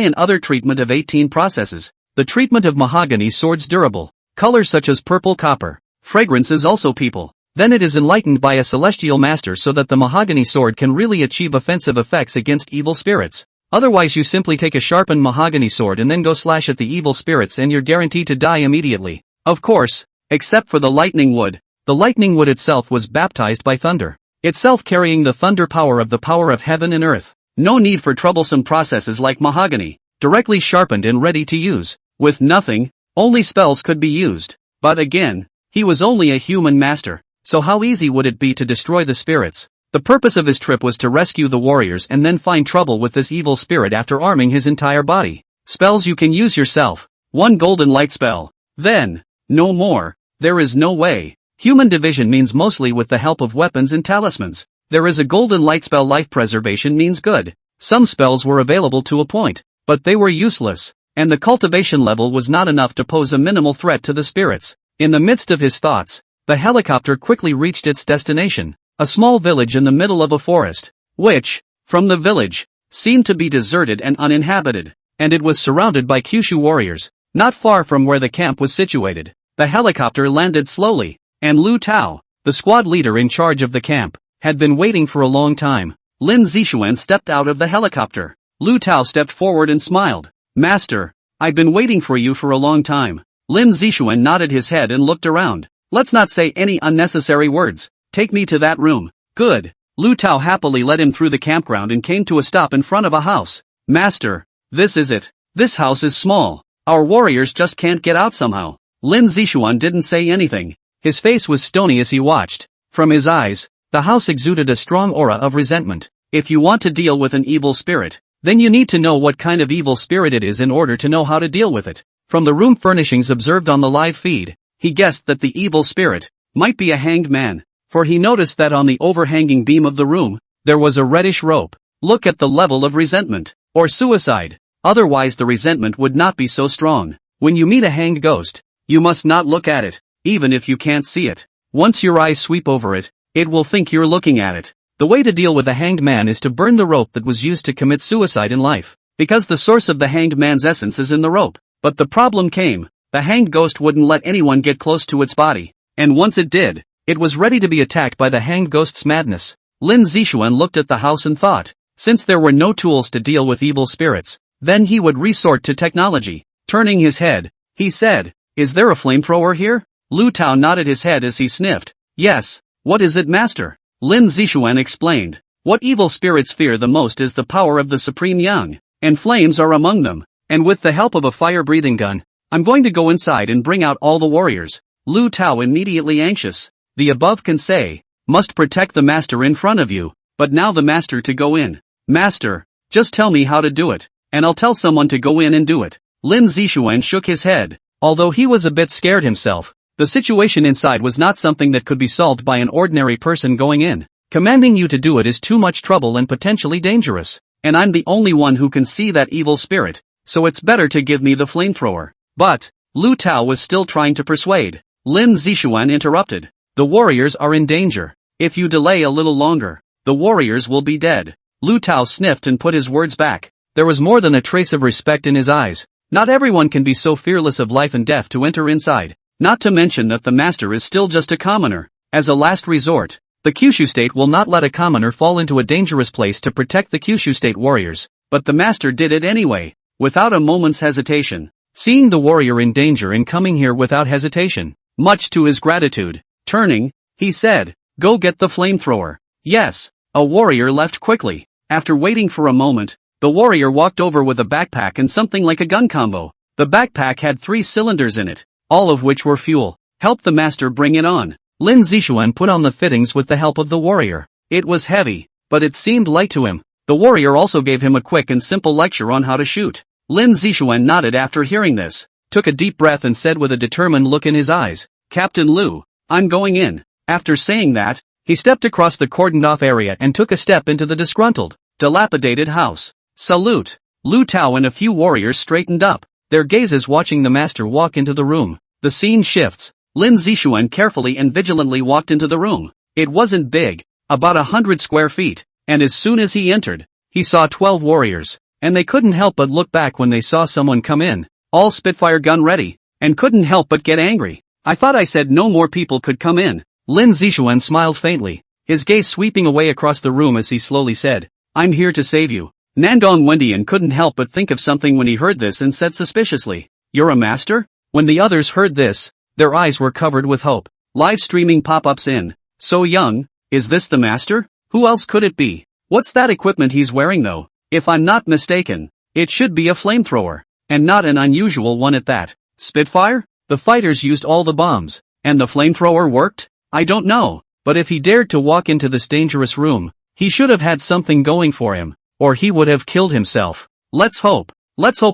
and other treatment of 18 processes. The treatment of mahogany swords durable, colors such as purple copper, fragrance is also people. Then it is enlightened by a celestial master so that the mahogany sword can really achieve offensive effects against evil spirits. Otherwise you simply take a sharpened mahogany sword and then go slash at the evil spirits and you're guaranteed to die immediately. Of course, except for the lightning wood. The lightning wood itself was baptized by thunder, itself carrying the thunder power of heaven and earth. No need for troublesome processes like mahogany, directly sharpened and ready to use. With nothing, only spells could be used. But again, he was only a human master, so how easy would it be to destroy the spirits? The purpose of his trip was to rescue the warriors and then find trouble with this evil spirit after arming his entire body. Spells you can use yourself. 1 golden light spell. Then, no more. There is no way. Human division means mostly with the help of weapons and talismans. There is a golden light spell. Life preservation means good. Some spells were available to a point, but they were useless, and the cultivation level was not enough to pose a minimal threat to the spirits. In the midst of his thoughts, the helicopter quickly reached its destination, a small village in the middle of a forest, which, from the village, seemed to be deserted and uninhabited, and it was surrounded by Kyushu warriors, not far from where the camp was situated. The helicopter landed slowly, and Lu Tao, the squad leader in charge of the camp, had been waiting for a long time. Lin Zixuan stepped out of the helicopter. Lu Tao stepped forward and smiled. "Master, I've been waiting for you for a long time." Lin Zixuan nodded his head and looked around. "Let's not say any unnecessary words. Take me to that room." "Good." Lu Tao happily led him through the campground and came to a stop in front of a house. "Master, this is it. This house is small. Our warriors just can't get out somehow." Lin Zixuan didn't say anything. His face was stony as he watched. From his eyes, the house exuded a strong aura of resentment. If you want to deal with an evil spirit, then you need to know what kind of evil spirit it is in order to know how to deal with it. From the room furnishings observed on the live feed, he guessed that the evil spirit might be a hanged man, for he noticed that on the overhanging beam of the room, there was a reddish rope. Look at the level of resentment, or suicide. Otherwise the resentment would not be so strong. When you meet a hanged ghost, you must not look at it, even if you can't see it. Once your eyes sweep over it, it will think you're looking at it. The way to deal with a hanged man is to burn the rope that was used to commit suicide in life, because the source of the hanged man's essence is in the rope. But the problem came, the hanged ghost wouldn't let anyone get close to its body, and once it did, it was ready to be attacked by the hanged ghost's madness. Lin Zixuan looked at the house and thought, since there were no tools to deal with evil spirits, then he would resort to technology. Turning his head, he said, "Is there a flamethrower here?" Lu Tao nodded his head as he sniffed. "Yes." "What is it, master?" Lin Zixuan explained. "What evil spirits fear the most is the power of the Supreme Yang, and flames are among them, and with the help of a fire-breathing gun, I'm going to go inside and bring out all the warriors." Lu Tao immediately anxious. The above can say, must protect the master in front of you, but now the master to go in. "Master, just tell me how to do it, and I'll tell someone to go in and do it." Lin Zixuan shook his head. Although he was a bit scared himself, the situation inside was not something that could be solved by an ordinary person going in. Commanding you to do it is too much trouble and potentially dangerous. And I'm the only one who can see that evil spirit, so it's better to give me the flamethrower. But Lu Tao was still trying to persuade. Lin Zixuan interrupted. The warriors are in danger. If you delay a little longer, the warriors will be dead. Lu Tao sniffed and put his words back. There was more than a trace of respect in his eyes. Not everyone can be so fearless of life and death to enter inside. Not to mention that the master is still just a commoner. As a last resort, the Kyushu state will not let a commoner fall into a dangerous place to protect the Kyushu state warriors, but the master did it anyway, without a moment's hesitation. Seeing the warrior in danger and coming here without hesitation, much to his gratitude, turning, he said, "Go get the flamethrower." Yes, a warrior left quickly. After waiting for a moment, the warrior walked over with a backpack and something like a gun combo. The backpack had 3 cylinders in it, all of which were fuel. Help the master bring it on. Lin Zixuan put on the fittings with the help of the warrior. It was heavy, but it seemed light to him. The warrior also gave him a quick and simple lecture on how to shoot. Lin Zixuan nodded after hearing this, took a deep breath and said with a determined look in his eyes, "Captain Lu, I'm going in." After saying that, he stepped across the cordoned-off area and took a step into the disgruntled, dilapidated house. Salute! Lu Tao and a few warriors straightened up, their gazes watching the master walk into the room. The scene shifts. Lin Zixuan carefully and vigilantly walked into the room. It wasn't big, about 100 square feet, and as soon as he entered, he saw 12 warriors, and they couldn't help but look back when they saw someone come in, all Spitfire gun ready, and couldn't help but get angry. "I thought I said no more people could come in." Lin Zixuan smiled faintly, his gaze sweeping away across the room as he slowly said, "I'm here to save you." Nandong Wendian couldn't help but think of something when he heard this and said suspiciously, "You're a master?" When the others heard this, their eyes were covered with hope. Live streaming pop-ups in. "So young, is this the master? Who else could it be? What's that equipment he's wearing though? If I'm not mistaken, it should be a flamethrower, and not an unusual one at that. Spitfire? The fighters used all the bombs, and the flamethrower worked? I don't know, but if he dared to walk into this dangerous room, he should have had something going for him, or he would have killed himself. Let's hope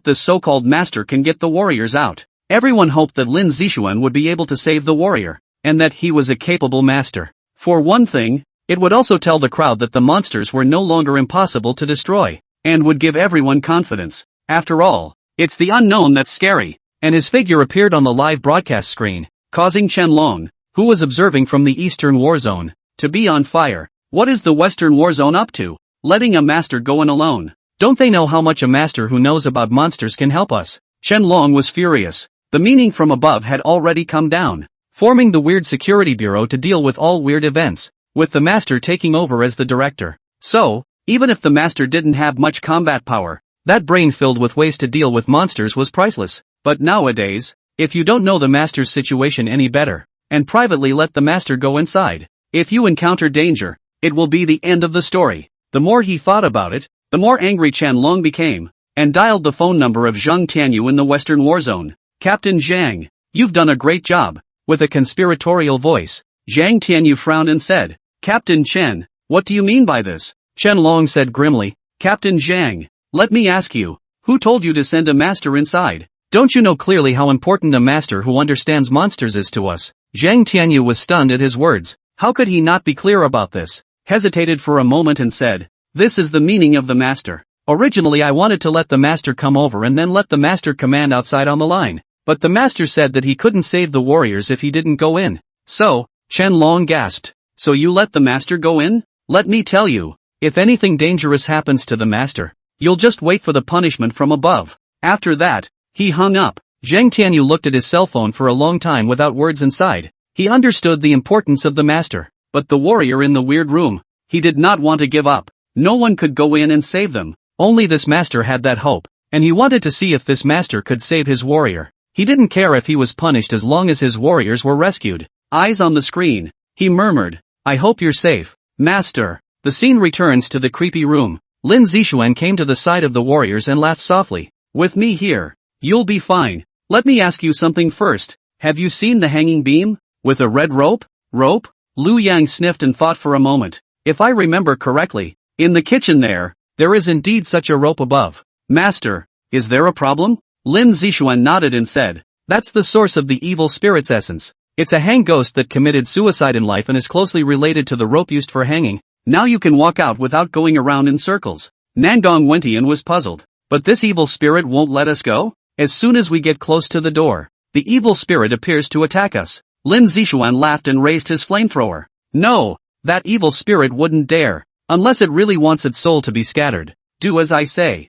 this so-called master can get the warriors out." Everyone hoped that Lin Zixuan would be able to save the warrior, and that he was a capable master. For one thing, it would also tell the crowd that the monsters were no longer impossible to destroy, and would give everyone confidence. After all, it's the unknown that's scary. And his figure appeared on the live broadcast screen, causing Qianlong, who was observing from the Eastern War Zone, to be on fire. What is the Western War Zone up to? Letting a master go in alone. Don't they know how much a master who knows about monsters can help us? Qianlong was furious. The meaning from above had already come down, forming the Weird Security Bureau to deal with all weird events, with the master taking over as the director. So, even if the master didn't have much combat power, that brain filled with ways to deal with monsters was priceless. But nowadays, if you don't know the master's situation any better, and privately let the master go inside, if you encounter danger, it will be the end of the story. The more he thought about it, the more angry Qianlong became, and dialed the phone number of Zhang Tianyu in the Western War Zone. "Captain Zhang, you've done a great job." With a conspiratorial voice, Zhang Tianyu frowned and said, "Captain Chen, what do you mean by this?" Qianlong said grimly, "Captain Zhang, let me ask you, who told you to send a master inside? Don't you know clearly how important a master who understands monsters is to us?" Zhang Tianyu was stunned at his words. How could he not be clear about this? Hesitated for a moment and said, "This is the meaning of the master. Originally I wanted to let the master come over and then let the master command outside on the line. But the master said that he couldn't save the warriors if he didn't go in. So," Qianlong gasped, "so you let the master go in? Let me tell you, if anything dangerous happens to the master, you'll just wait for the punishment from above." After that, he hung up. Zhang Tianyu looked at his cell phone for a long time without words inside. He understood the importance of the master, but the warrior in the weird room, he did not want to give up. No one could go in and save them. Only this master had that hope, and he wanted to see if this master could save his warrior. He didn't care if he was punished as long as his warriors were rescued. Eyes on the screen, he murmured, "I hope you're safe, master." The scene returns to the creepy room. Lin Zixuan came to the side of the warriors and laughed softly. "With me here, you'll be fine. Let me ask you something first. Have you seen the hanging beam? With a red rope? Rope?" Lu Yang sniffed and thought for a moment. "If I remember correctly, in the kitchen there is indeed such a rope above. Master, is there a problem?" Lin Zixuan nodded and said, "That's the source of the evil spirit's essence. It's a hang ghost that committed suicide in life and is closely related to the rope used for hanging. Now you can walk out without going around in circles. Nangong Wentian was puzzled. But this evil spirit won't let us go? As soon as we get close to the door, the evil spirit appears to attack us. Lin Zishuan laughed and raised his flamethrower. No, that evil spirit wouldn't dare, unless it really wants its soul to be scattered. Do as I say.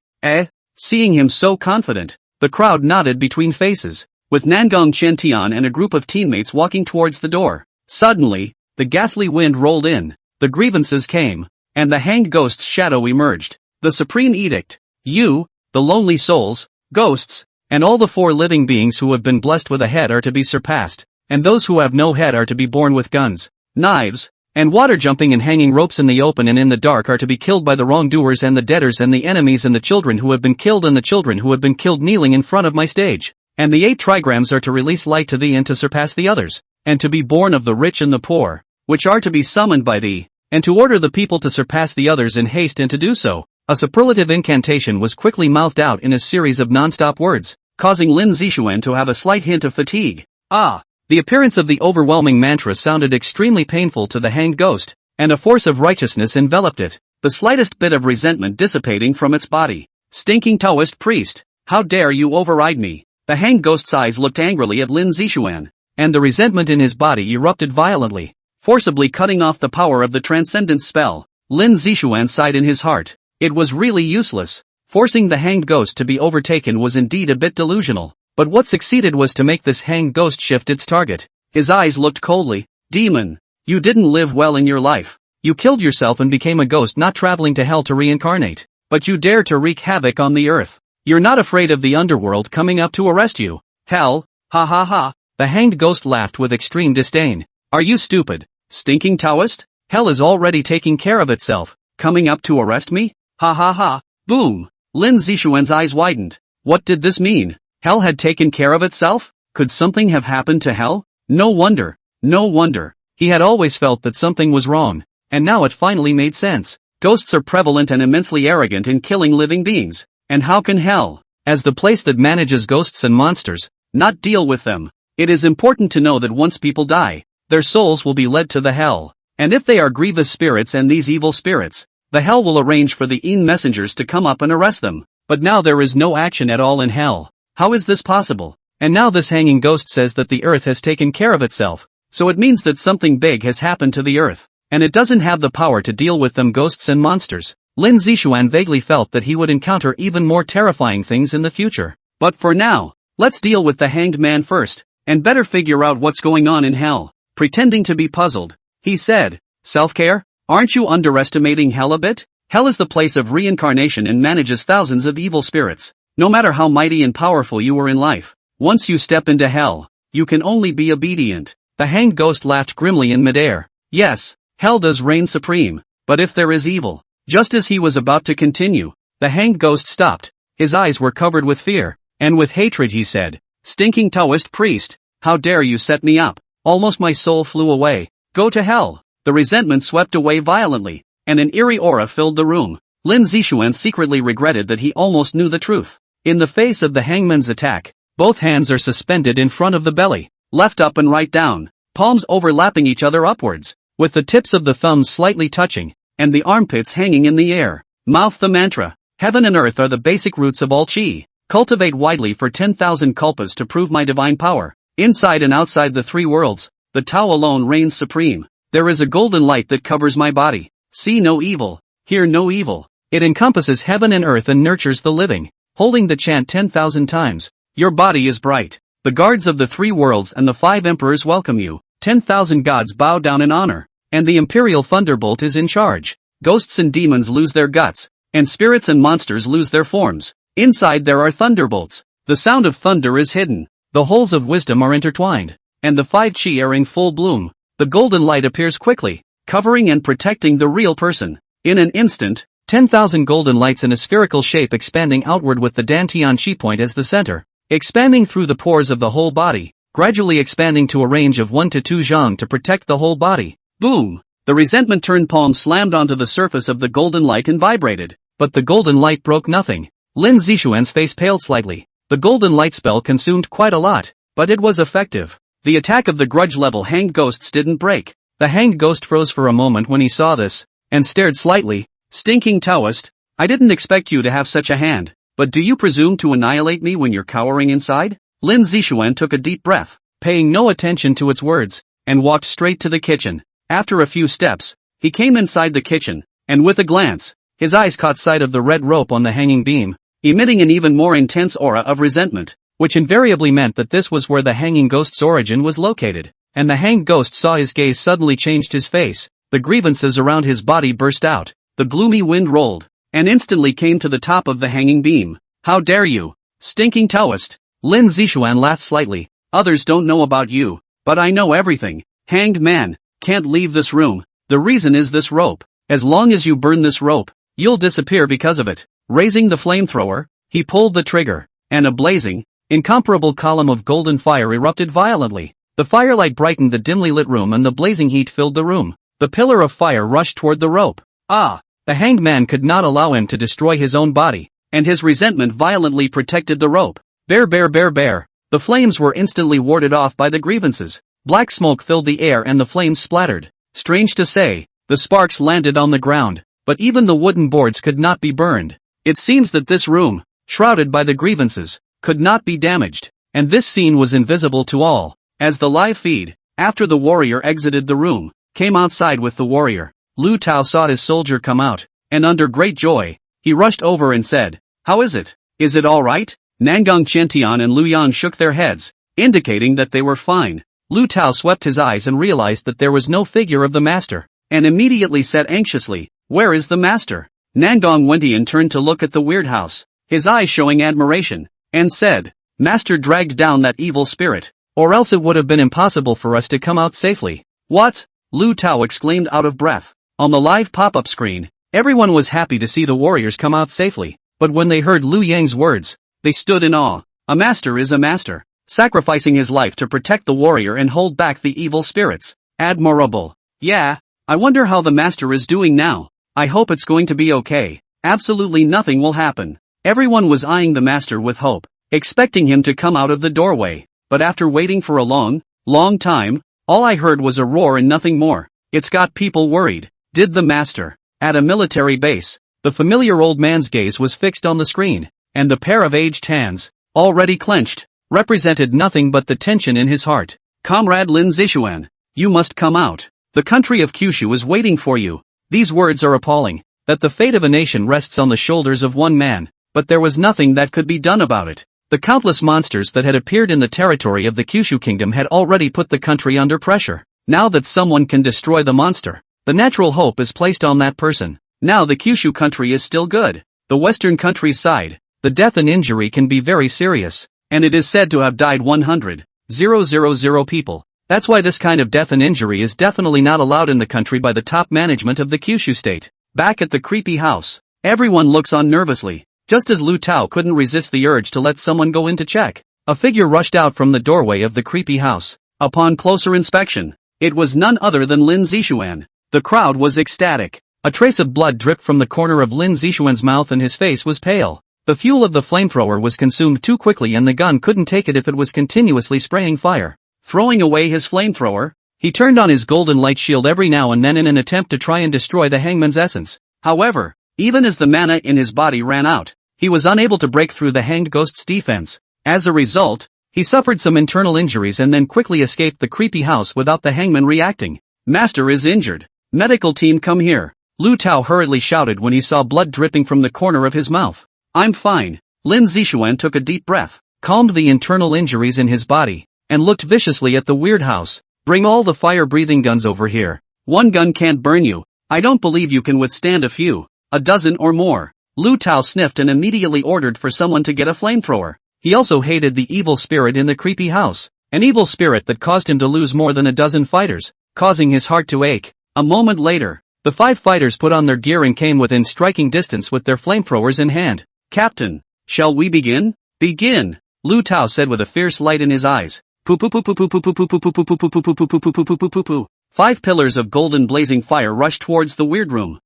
Seeing him so confident, the crowd nodded between faces, with Nangong Qiantian and a group of teammates walking towards the door. Suddenly, the ghastly wind rolled in, the grievances came, and the hanged ghost's shadow emerged. The supreme edict. You, the lonely souls, ghosts, and all the 4 living beings who have been blessed with a head are to be surpassed, and those who have no head are to be born with guns, knives, and water jumping and hanging ropes in the open and in the dark are to be killed by the wrongdoers and the debtors and the enemies and the children who have been killed and the children who have been killed kneeling in front of my stage. And the 8 trigrams are to release light to thee and to surpass the others, and to be born of the rich and the poor, which are to be summoned by thee, and to order the people to surpass the others in haste and to do so. A superlative incantation was quickly mouthed out in a series of non-stop words, causing Lin Zishuan to have a slight hint of fatigue. The appearance of the overwhelming mantra sounded extremely painful to the hanged ghost, and a force of righteousness enveloped it, the slightest bit of resentment dissipating from its body. Stinking Taoist priest, how dare you override me? The hanged ghost's eyes looked angrily at Lin Zishuan, and the resentment in his body erupted violently, forcibly cutting off the power of the transcendence spell. Lin Zishuan sighed in his heart. It was really useless. Forcing the hanged ghost to be overtaken was indeed a bit delusional, but what succeeded was to make this hanged ghost shift its target. His eyes looked coldly. Demon, you didn't live well in your life. You killed yourself and became a ghost, not traveling to hell to reincarnate. But you dare to wreak havoc on the earth. You're not afraid of the underworld coming up to arrest you. Hell, ha ha ha. The hanged ghost laughed with extreme disdain. Are you stupid, stinking Taoist? Hell is already taking care of itself. Coming up to arrest me? Ha ha ha. Boom. Lin Zishuan's eyes widened. What did this mean? Hell had taken care of itself? Could something have happened to hell? No wonder. No wonder. He had always felt that something was wrong, and now it finally made sense. Ghosts are prevalent and immensely arrogant in killing living beings. And how can hell, as the place that manages ghosts and monsters, not deal with them? It is important to know that once people die, their souls will be led to the hell. And if they are grievous spirits and these evil spirits, the hell will arrange for the messengers to come up and arrest them. But now there is no action at all in hell. How is this possible? And now this hanging ghost says that the earth has taken care of itself, so it means that something big has happened to the earth, and it doesn't have the power to deal with them ghosts and monsters. Lin Zishuan vaguely felt that he would encounter even more terrifying things in the future. But for now, let's deal with the hanged man first, and better figure out what's going on in hell. Pretending to be puzzled, he said, self-care? Aren't you underestimating hell a bit? Hell is the place of reincarnation and manages thousands of evil spirits. No matter how mighty and powerful you are in life, once you step into hell, you can only be obedient. The hanged ghost laughed grimly in midair. Yes, hell does reign supreme, but if there is evil. Just as he was about to continue, the hanged ghost stopped. His eyes were covered with fear, and with hatred he said, stinking Taoist priest, how dare you set me up? Almost my soul flew away. Go to hell. The resentment swept away violently, and an eerie aura filled the room. Lin Zishuan secretly regretted that he almost knew the truth. In the face of the hangman's attack, both hands are suspended in front of the belly, left up and right down, palms overlapping each other upwards, with the tips of the thumbs slightly touching, and the armpits hanging in the air. Mouth the mantra. Heaven and earth are the basic roots of all chi. Cultivate widely for 10,000 kalpas to prove my divine power. Inside and outside the 3 worlds, the Tao alone reigns supreme. There is a golden light that covers my body. See no evil, hear no evil. It encompasses heaven and earth and nurtures the living. Holding the chant 10,000 times, your body is bright. The guards of the 3 worlds and the 5 emperors welcome you. 10,000 gods bow down in honor, and the imperial thunderbolt is in charge. Ghosts and demons lose their guts, and spirits and monsters lose their forms. Inside there are thunderbolts. The sound of thunder is hidden. The holes of wisdom are intertwined, and the 5 chi are in full bloom. The golden light appears quickly, covering and protecting the real person. In an instant, 10,000 golden lights in a spherical shape expanding outward with the Dantian chi point as the center, expanding through the pores of the whole body, gradually expanding to a range of 1 to 2 zhang to protect the whole body. Boom! The resentment-turned palm slammed onto the surface of the golden light and vibrated, but the golden light broke nothing. Lin Zishuan's face paled slightly. The golden light spell consumed quite a lot, but it was effective. The attack of the grudge-level hanged ghosts didn't break. The hanged ghost froze for a moment when he saw this, and stared slightly. "Stinking Taoist, I didn't expect you to have such a hand, but do you presume to annihilate me when you're cowering inside?" Lin Zixuan took a deep breath, paying no attention to its words, and walked straight to the kitchen. After a few steps, he came inside the kitchen, and with a glance, his eyes caught sight of the red rope on the hanging beam, emitting an even more intense aura of resentment, which invariably meant that this was where the hanging ghost's origin was located. And the hanged ghost saw his gaze suddenly changed his face, the grievances around his body burst out, the gloomy wind rolled, and instantly came to the top of the hanging beam. "How dare you, stinking Taoist!" Lin Zixuan laughed slightly. "Others don't know about you, but I know everything. Hanged man, can't leave this room. The reason is this rope. As long as you burn this rope, you'll disappear because of it." Raising the flamethrower, he pulled the trigger, and a blazing, incomparable column of golden fire erupted violently. The firelight brightened the dimly lit room and the blazing heat filled the room. The pillar of fire rushed toward the rope. The hanged man could not allow him to destroy his own body, and his resentment violently protected the rope. Bear. The flames were instantly warded off by the grievances. Black smoke filled the air and the flames splattered. Strange to say, the sparks landed on the ground, but even the wooden boards could not be burned. It seems that this room, shrouded by the grievances, could not be damaged, and this scene was invisible to all. As the live feed, after the warrior exited the room, came outside with the warrior, Lu Tao saw his soldier come out, and under great joy, he rushed over and said, "How is it? Is it all right?" Nangang Qiantian and Lu Yang shook their heads, indicating that they were fine. Lu Tao swept his eyes and realized that there was no figure of the master, and immediately said anxiously, "Where is the master?" Nangang Wentian turned to look at the weird house, his eyes showing admiration, and said, "Master dragged down that evil spirit, or else it would have been impossible for us to come out safely." "What?" Lu Tao exclaimed out of breath. On the live pop-up screen, everyone was happy to see the warriors come out safely, but when they heard Lu Yang's words, they stood in awe. A master is a master, sacrificing his life to protect the warrior and hold back the evil spirits. Admirable. "Yeah, I wonder how the master is doing now. I hope it's going to be okay. Absolutely nothing will happen." Everyone was eyeing the master with hope, expecting him to come out of the doorway, but after waiting for a long time, all I heard was a roar and nothing more. It's got people worried. Did the master? At a military base, the familiar old man's gaze was fixed on the screen, and the pair of aged hands, already clenched, represented nothing but the tension in his heart. "Comrade Lin Zixuan, you must come out. The country of Kyushu is waiting for you." These words are appalling, that the fate of a nation rests on the shoulders of one man, but there was nothing that could be done about it. The countless monsters that had appeared in the territory of the Kyushu kingdom had already put the country under pressure. Now that someone can destroy the monster, the natural hope is placed on that person. Now the Kyushu country is still good. The western countryside, the death and injury can be very serious, and it is said to have died 100,000 people. That's why this kind of death and injury is definitely not allowed in the country by the top management of the Kyushu state. Back at the creepy house, everyone looks on nervously. Just as Lu Tao couldn't resist the urge to let someone go in to check, a figure rushed out from the doorway of the creepy house. Upon closer inspection, it was none other than Lin Zixuan. The crowd was ecstatic. A trace of blood dripped from the corner of Lin Zixuan's mouth and his face was pale. The fuel of the flamethrower was consumed too quickly and the gun couldn't take it if it was continuously spraying fire. Throwing away his flamethrower, he turned on his golden light shield every now and then in an attempt to try and destroy the hangman's essence. However, even as the mana in his body ran out, he was unable to break through the hanged ghost's defense. As a result, he suffered some internal injuries and then quickly escaped the creepy house without the hangman reacting. "Master is injured. Medical team, come here," Lu Tao hurriedly shouted when he saw blood dripping from the corner of his mouth. "I'm fine." Lin Zixuan took a deep breath, calmed the internal injuries in his body, and looked viciously at the weird house. "Bring all the fire-breathing guns over here. One gun can't burn you. I don't believe you can withstand a few, a dozen or more." Lu Tao sniffed and immediately ordered for someone to get a flamethrower. He also hated the evil spirit in the creepy house, an evil spirit that caused him to lose more than a dozen fighters, causing his heart to ache. A moment later, the 5 fighters put on their gear and came within striking distance with their flamethrowers in hand. "Captain, shall we begin?" "Begin," Lu Tao said with a fierce light in his eyes. Poo poo poo poo poo poo poo poo poo poo poo poo poo poo poo poo poo poo poo poo. 5 pillars of golden blazing fire rushed towards the weird room.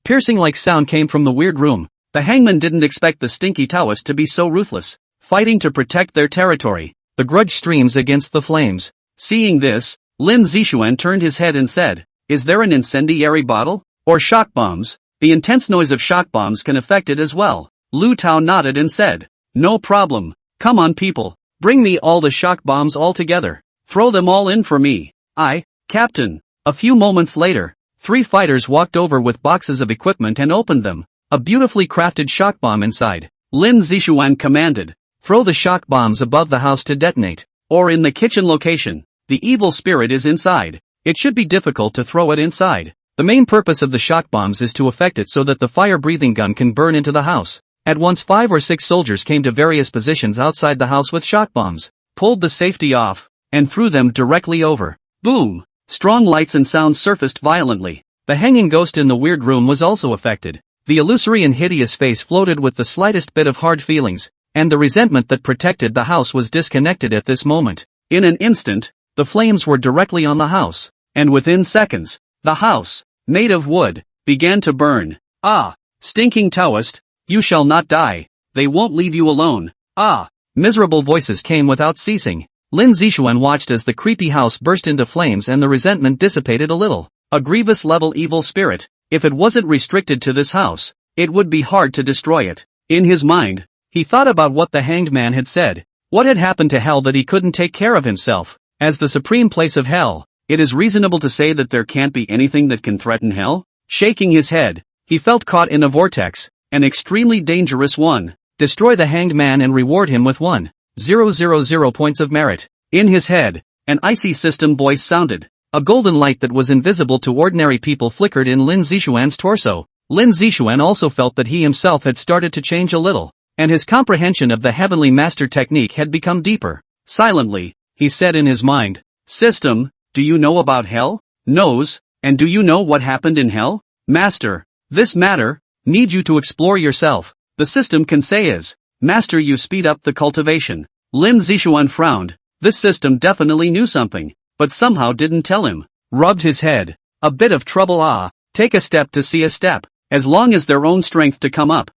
Piercing like sound came from the weird room. The hangman didn't expect the stinky Taoist to be so ruthless, fighting to protect their territory. The grudge streams against the flames. Seeing this, Lin Zixuan turned his head and said, "Is there an incendiary bottle? For shock bombs, the intense noise of shock bombs can affect it as well. Lu Tao nodded and said, "No problem. Come on people. Bring me all the shock bombs all together. Throw them all in for me." "Aye, Captain." A few moments later, 3 fighters walked over with boxes of equipment and opened them. A beautifully crafted shock bomb inside. Lin Zixuan commanded, "Throw the shock bombs above the house to detonate. Or in the kitchen location. The evil spirit is inside. It should be difficult to throw it inside. The main purpose of the shock bombs is to affect it so that the fire-breathing gun can burn into the house." At once 5 or 6 soldiers came to various positions outside the house with shock bombs, pulled the safety off, and threw them directly over. Boom! Strong lights and sounds surfaced violently. The hanging ghost in the weird room was also affected. The illusory and hideous face floated with the slightest bit of hard feelings, and the resentment that protected the house was disconnected at this moment. In an instant, the flames were directly on the house, and within seconds, the house, made of wood, began to burn. "Ah, stinking Taoist, you shall not die. They won't leave you alone. Ah!" Miserable voices came without ceasing. Lin Zixuan watched as the creepy house burst into flames and the resentment dissipated a little. A grievous level evil spirit. If it wasn't restricted to this house, it would be hard to destroy it. In his mind, he thought about what the hanged man had said. What had happened to hell that he couldn't take care of himself? As the supreme place of hell, it is reasonable to say that there can't be anything that can threaten hell? Shaking his head, he felt caught in a vortex, an extremely dangerous one. Destroy the hanged man and reward him with 1,000 points of merit. In his head, an icy system voice sounded. A golden light that was invisible to ordinary people flickered in Lin Zixuan's torso. Lin Zixuan also felt that he himself had started to change a little, and his comprehension of the heavenly master technique had become deeper. Silently, he said in his mind, "System, do you know about hell?" "Knows, and do you know what happened in hell?" "Master, this matter, need you to explore yourself." The system can say is, "Master, you speed up the cultivation." Lin Zixuan frowned. This system definitely knew something, but somehow didn't tell him. Rubbed his head. A bit of trouble. Take a step to see a step. As long as their own strength to come up,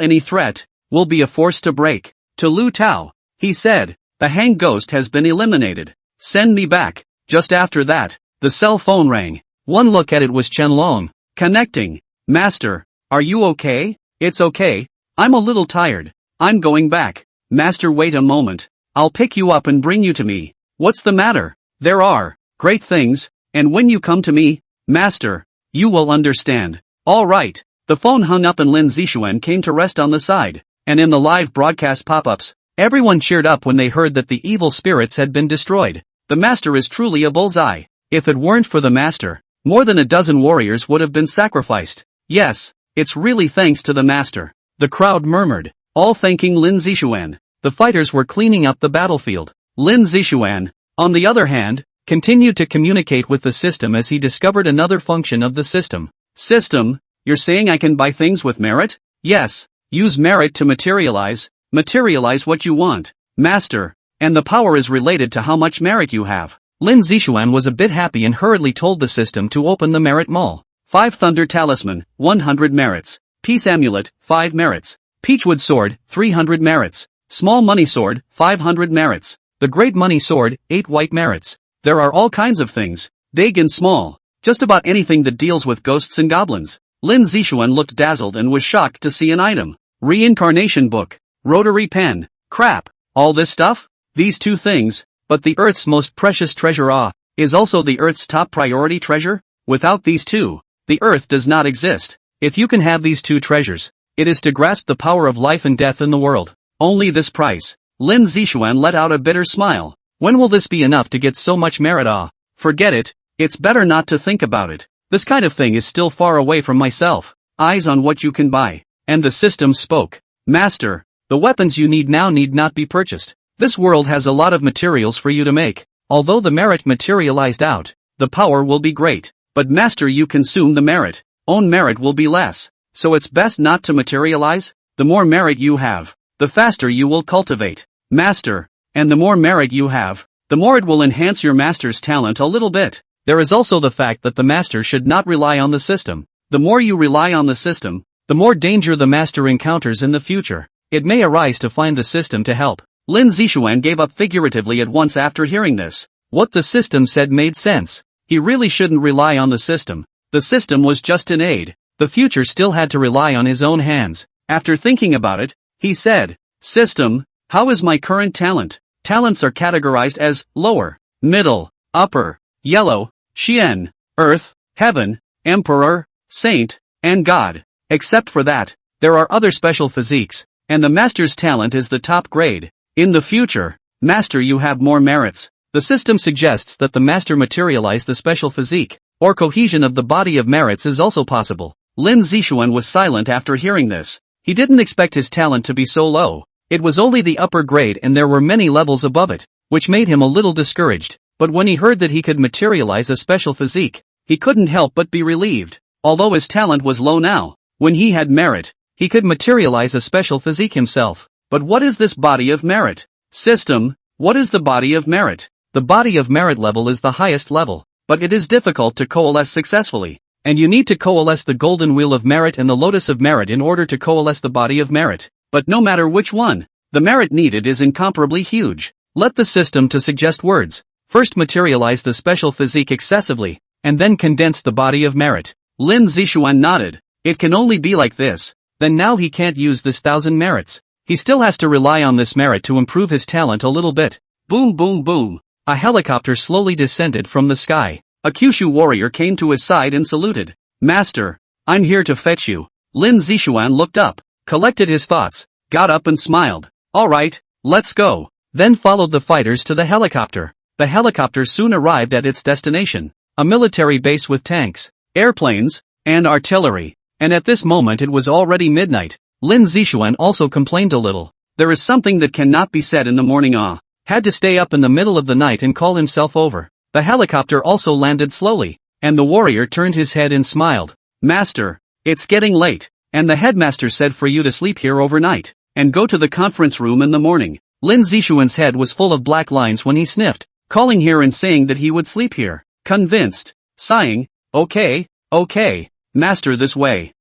any threat, will be a force to break. To Lu Tao, he said, "The hanged ghost has been eliminated. Send me back." Just after that, the cell phone rang. One look at it was Chen Long. Connecting. "Master, are you okay?" "It's okay. I'm a little tired. I'm going back." "Master, wait a moment. I'll pick you up and bring you to me." "What's the matter?" "There are great things, and when you come to me, Master, you will understand." "All right." The phone hung up and Lin Zixuan came to rest on the side, and in the live broadcast pop-ups, everyone cheered up when they heard that the evil spirits had been destroyed. The Master is truly a bullseye. If it weren't for the Master, more than a dozen warriors would have been sacrificed. Yes, it's really thanks to the Master. The crowd murmured, all thanking Lin Zixuan. The fighters were cleaning up the battlefield. Lin Zixuan, on the other hand, continued to communicate with the system as he discovered another function of the system. "System, you're saying I can buy things with merit?" "Yes, use merit to materialize what you want, Master, and the power is related to how much merit you have." Lin Zixuan was a bit happy and hurriedly told the system to open the merit mall. 5 Thunder Talisman, 100 merits. Peace Amulet, 5 merits. Peachwood Sword, 300 merits. Small Money Sword, 500 merits. The Great Money Sword, 8 white merits. There are all kinds of things, big and small, just about anything that deals with ghosts and goblins. Lin Zixuan looked dazzled and was shocked to see an item. Reincarnation book, rotary pen, crap, all this stuff? These 2 things, but the Earth's most precious treasure is also the Earth's top priority treasure? Without these 2, the Earth does not exist. If you can have these 2 treasures, it is to grasp the power of life and death in the world. Only this price. Lin Zixuan let out a bitter smile. When will this be enough to get so much merit? Forget it, it's better not to think about it. This kind of thing is still far away from myself. Eyes on what you can buy. And the system spoke. "Master, the weapons you need now need not be purchased. This world has a lot of materials for you to make. Although the merit materialized out, the power will be great. But Master, you consume the merit. Own merit will be less. So it's best not to materialize. The more merit you have, the faster you will cultivate, Master, and the more merit you have, the more it will enhance your Master's talent a little bit. There is also the fact that the Master should not rely on the system. The more you rely on the system, the more danger the Master encounters in the future. It may arise to find the system to help." Lin Zixuan gave up figuratively at once after hearing this. What the system said made sense. He really shouldn't rely on the system. The system was just an aid. The future still had to rely on his own hands. After thinking about it, he said, "System, how is my current talent?" Talents are categorized as lower, middle, upper, yellow, Xian, earth, heaven, emperor, saint, and god. Except for that, there are other special physiques, and the master's talent is the top grade. In the future, master, you have more merits. The system suggests that the master materialize the special physique, or cohesion of the body of merits is also possible. Lin Zixuan was silent after hearing this. He didn't expect his talent to be so low. It was only the upper grade and there were many levels above it, which made him a little discouraged. But when he heard that he could materialize a special physique, he couldn't help but be relieved. Although his talent was low now, when he had merit, he could materialize a special physique himself. But what is this body of merit? System, what is the body of merit? The body of merit level is the highest level, but it is difficult to coalesce successfully. And you need to coalesce the golden wheel of merit and the lotus of merit in order to coalesce the body of merit. But no matter which one, the merit needed is incomparably huge. Let the system to suggest words. First materialize the special physique excessively, and then condense the body of merit. Lin Zixuan nodded. It can only be like this. Then now he can't use this 1,000 merits. He still has to rely on this merit to improve his talent a little bit. Boom boom boom. A helicopter slowly descended from the sky. A Kyushu warrior came to his side and saluted. "Master, I'm here to fetch you." Lin Zixuan looked up, collected his thoughts, got up and smiled. "Alright, let's go." Then followed the fighters to the helicopter. The helicopter soon arrived at its destination, a military base with tanks, airplanes, and artillery. And at this moment it was already midnight. Lin Zixuan also complained a little. There is something that cannot be said in the morning. Had to stay up in the middle of the night and call himself over. The helicopter also landed slowly, and the warrior turned his head and smiled. "Master, it's getting late, and the headmaster said for you to sleep here overnight, and go to the conference room in the morning." Lin Zixuan's head was full of black lines when he sniffed, calling here and saying that he would sleep here. Convinced, sighing, okay, master, this way."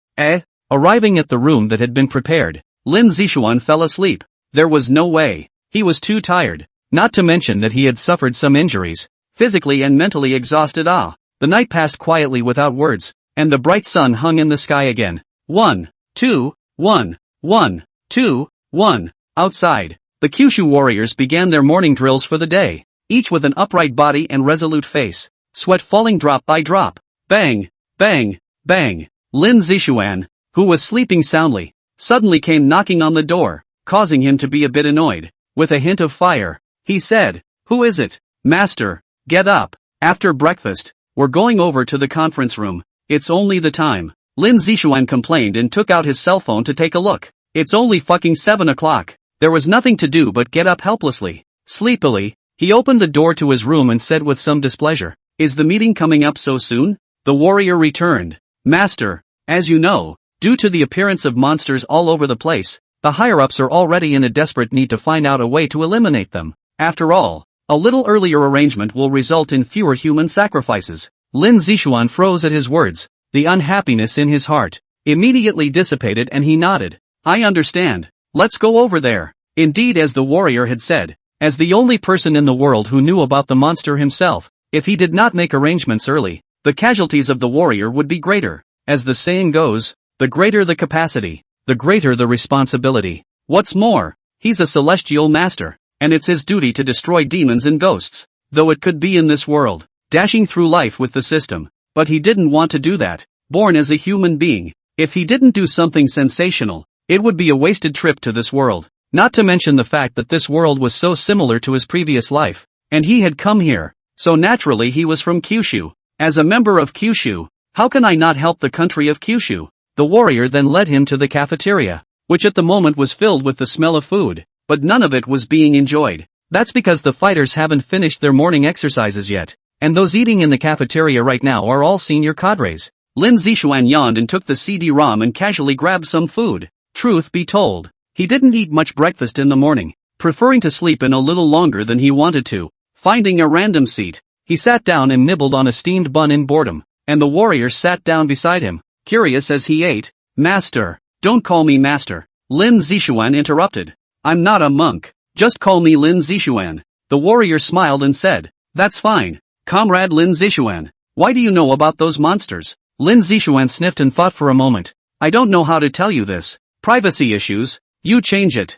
Arriving at the room that had been prepared, Lin Zixuan fell asleep. There was no way. He was too tired, not to mention that he had suffered some injuries. Physically and mentally exhausted. The night passed quietly without words, and the bright sun hung in the sky again. 1, 2, 1, 1, 2, 1. Outside, the Kyushu warriors began their morning drills for the day, each with an upright body and resolute face, sweat falling drop by drop. Bang, bang, bang. Lin Zixuan, who was sleeping soundly, suddenly came knocking on the door, causing him to be a bit annoyed. With a hint of fire, he said, "Who is it?" "Master, get up. After breakfast, we're going over to the conference room. It's only the time." Lin Zixuan complained and took out his cell phone to take a look. It's only fucking 7 o'clock. There was nothing to do but get up helplessly. Sleepily, he opened the door to his room and said with some displeasure, "Is the meeting coming up so soon?" The warrior returned. "Master, as you know, due to the appearance of monsters all over the place, the higher-ups are already in a desperate need to find out a way to eliminate them. After all, a little earlier arrangement will result in fewer human sacrifices." Lin Zixuan froze at his words. The unhappiness in his heart immediately dissipated and he nodded. "I understand. Let's go over there." Indeed, as the warrior had said, as the only person in the world who knew about the monster himself, if he did not make arrangements early, the casualties of the warrior would be greater. As the saying goes, the greater the capacity, the greater the responsibility. What's more, he's a celestial master, and it's his duty to destroy demons and ghosts, though it could be in this world, dashing through life with the system. But he didn't want to do that. Born as a human being, if he didn't do something sensational, it would be a wasted trip to this world. Not to mention the fact that this world was so similar to his previous life, and he had come here, so naturally he was from Kyushu. As a member of Kyushu, how can I not help the country of Kyushu? The warrior then led him to the cafeteria, which at the moment was filled with the smell of food, but none of it was being enjoyed. That's because the fighters haven't finished their morning exercises yet, and those eating in the cafeteria right now are all senior cadres. Lin Zixuan yawned and took the CD-ROM and casually grabbed some food. Truth be told, he didn't eat much breakfast in the morning, preferring to sleep in a little longer than he wanted to. Finding a random seat, he sat down and nibbled on a steamed bun in boredom, and the warrior sat down beside him, curious as he ate. "Master, don't call me master," Lin Zixuan interrupted. "I'm not a monk, just call me Lin Zixuan." The warrior smiled and said, "That's fine, Comrade Lin Zixuan. Why do you know about those monsters?" Lin Zixuan sniffed and thought for a moment. I don't know how to tell you this. Privacy issues. You change it.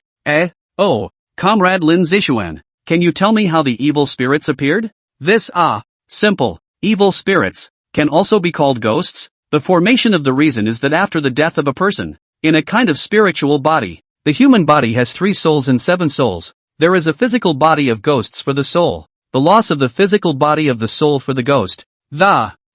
Oh, Comrade Lin Zixuan, can you tell me how the evil spirits appeared? Simple. Evil spirits can also be called ghosts. The formation of the reason is that after the death of a person, in a kind of spiritual body, the human body has 3 souls and 7 souls. There is a physical body of ghosts for the soul, the loss of the physical body of the soul for the ghost.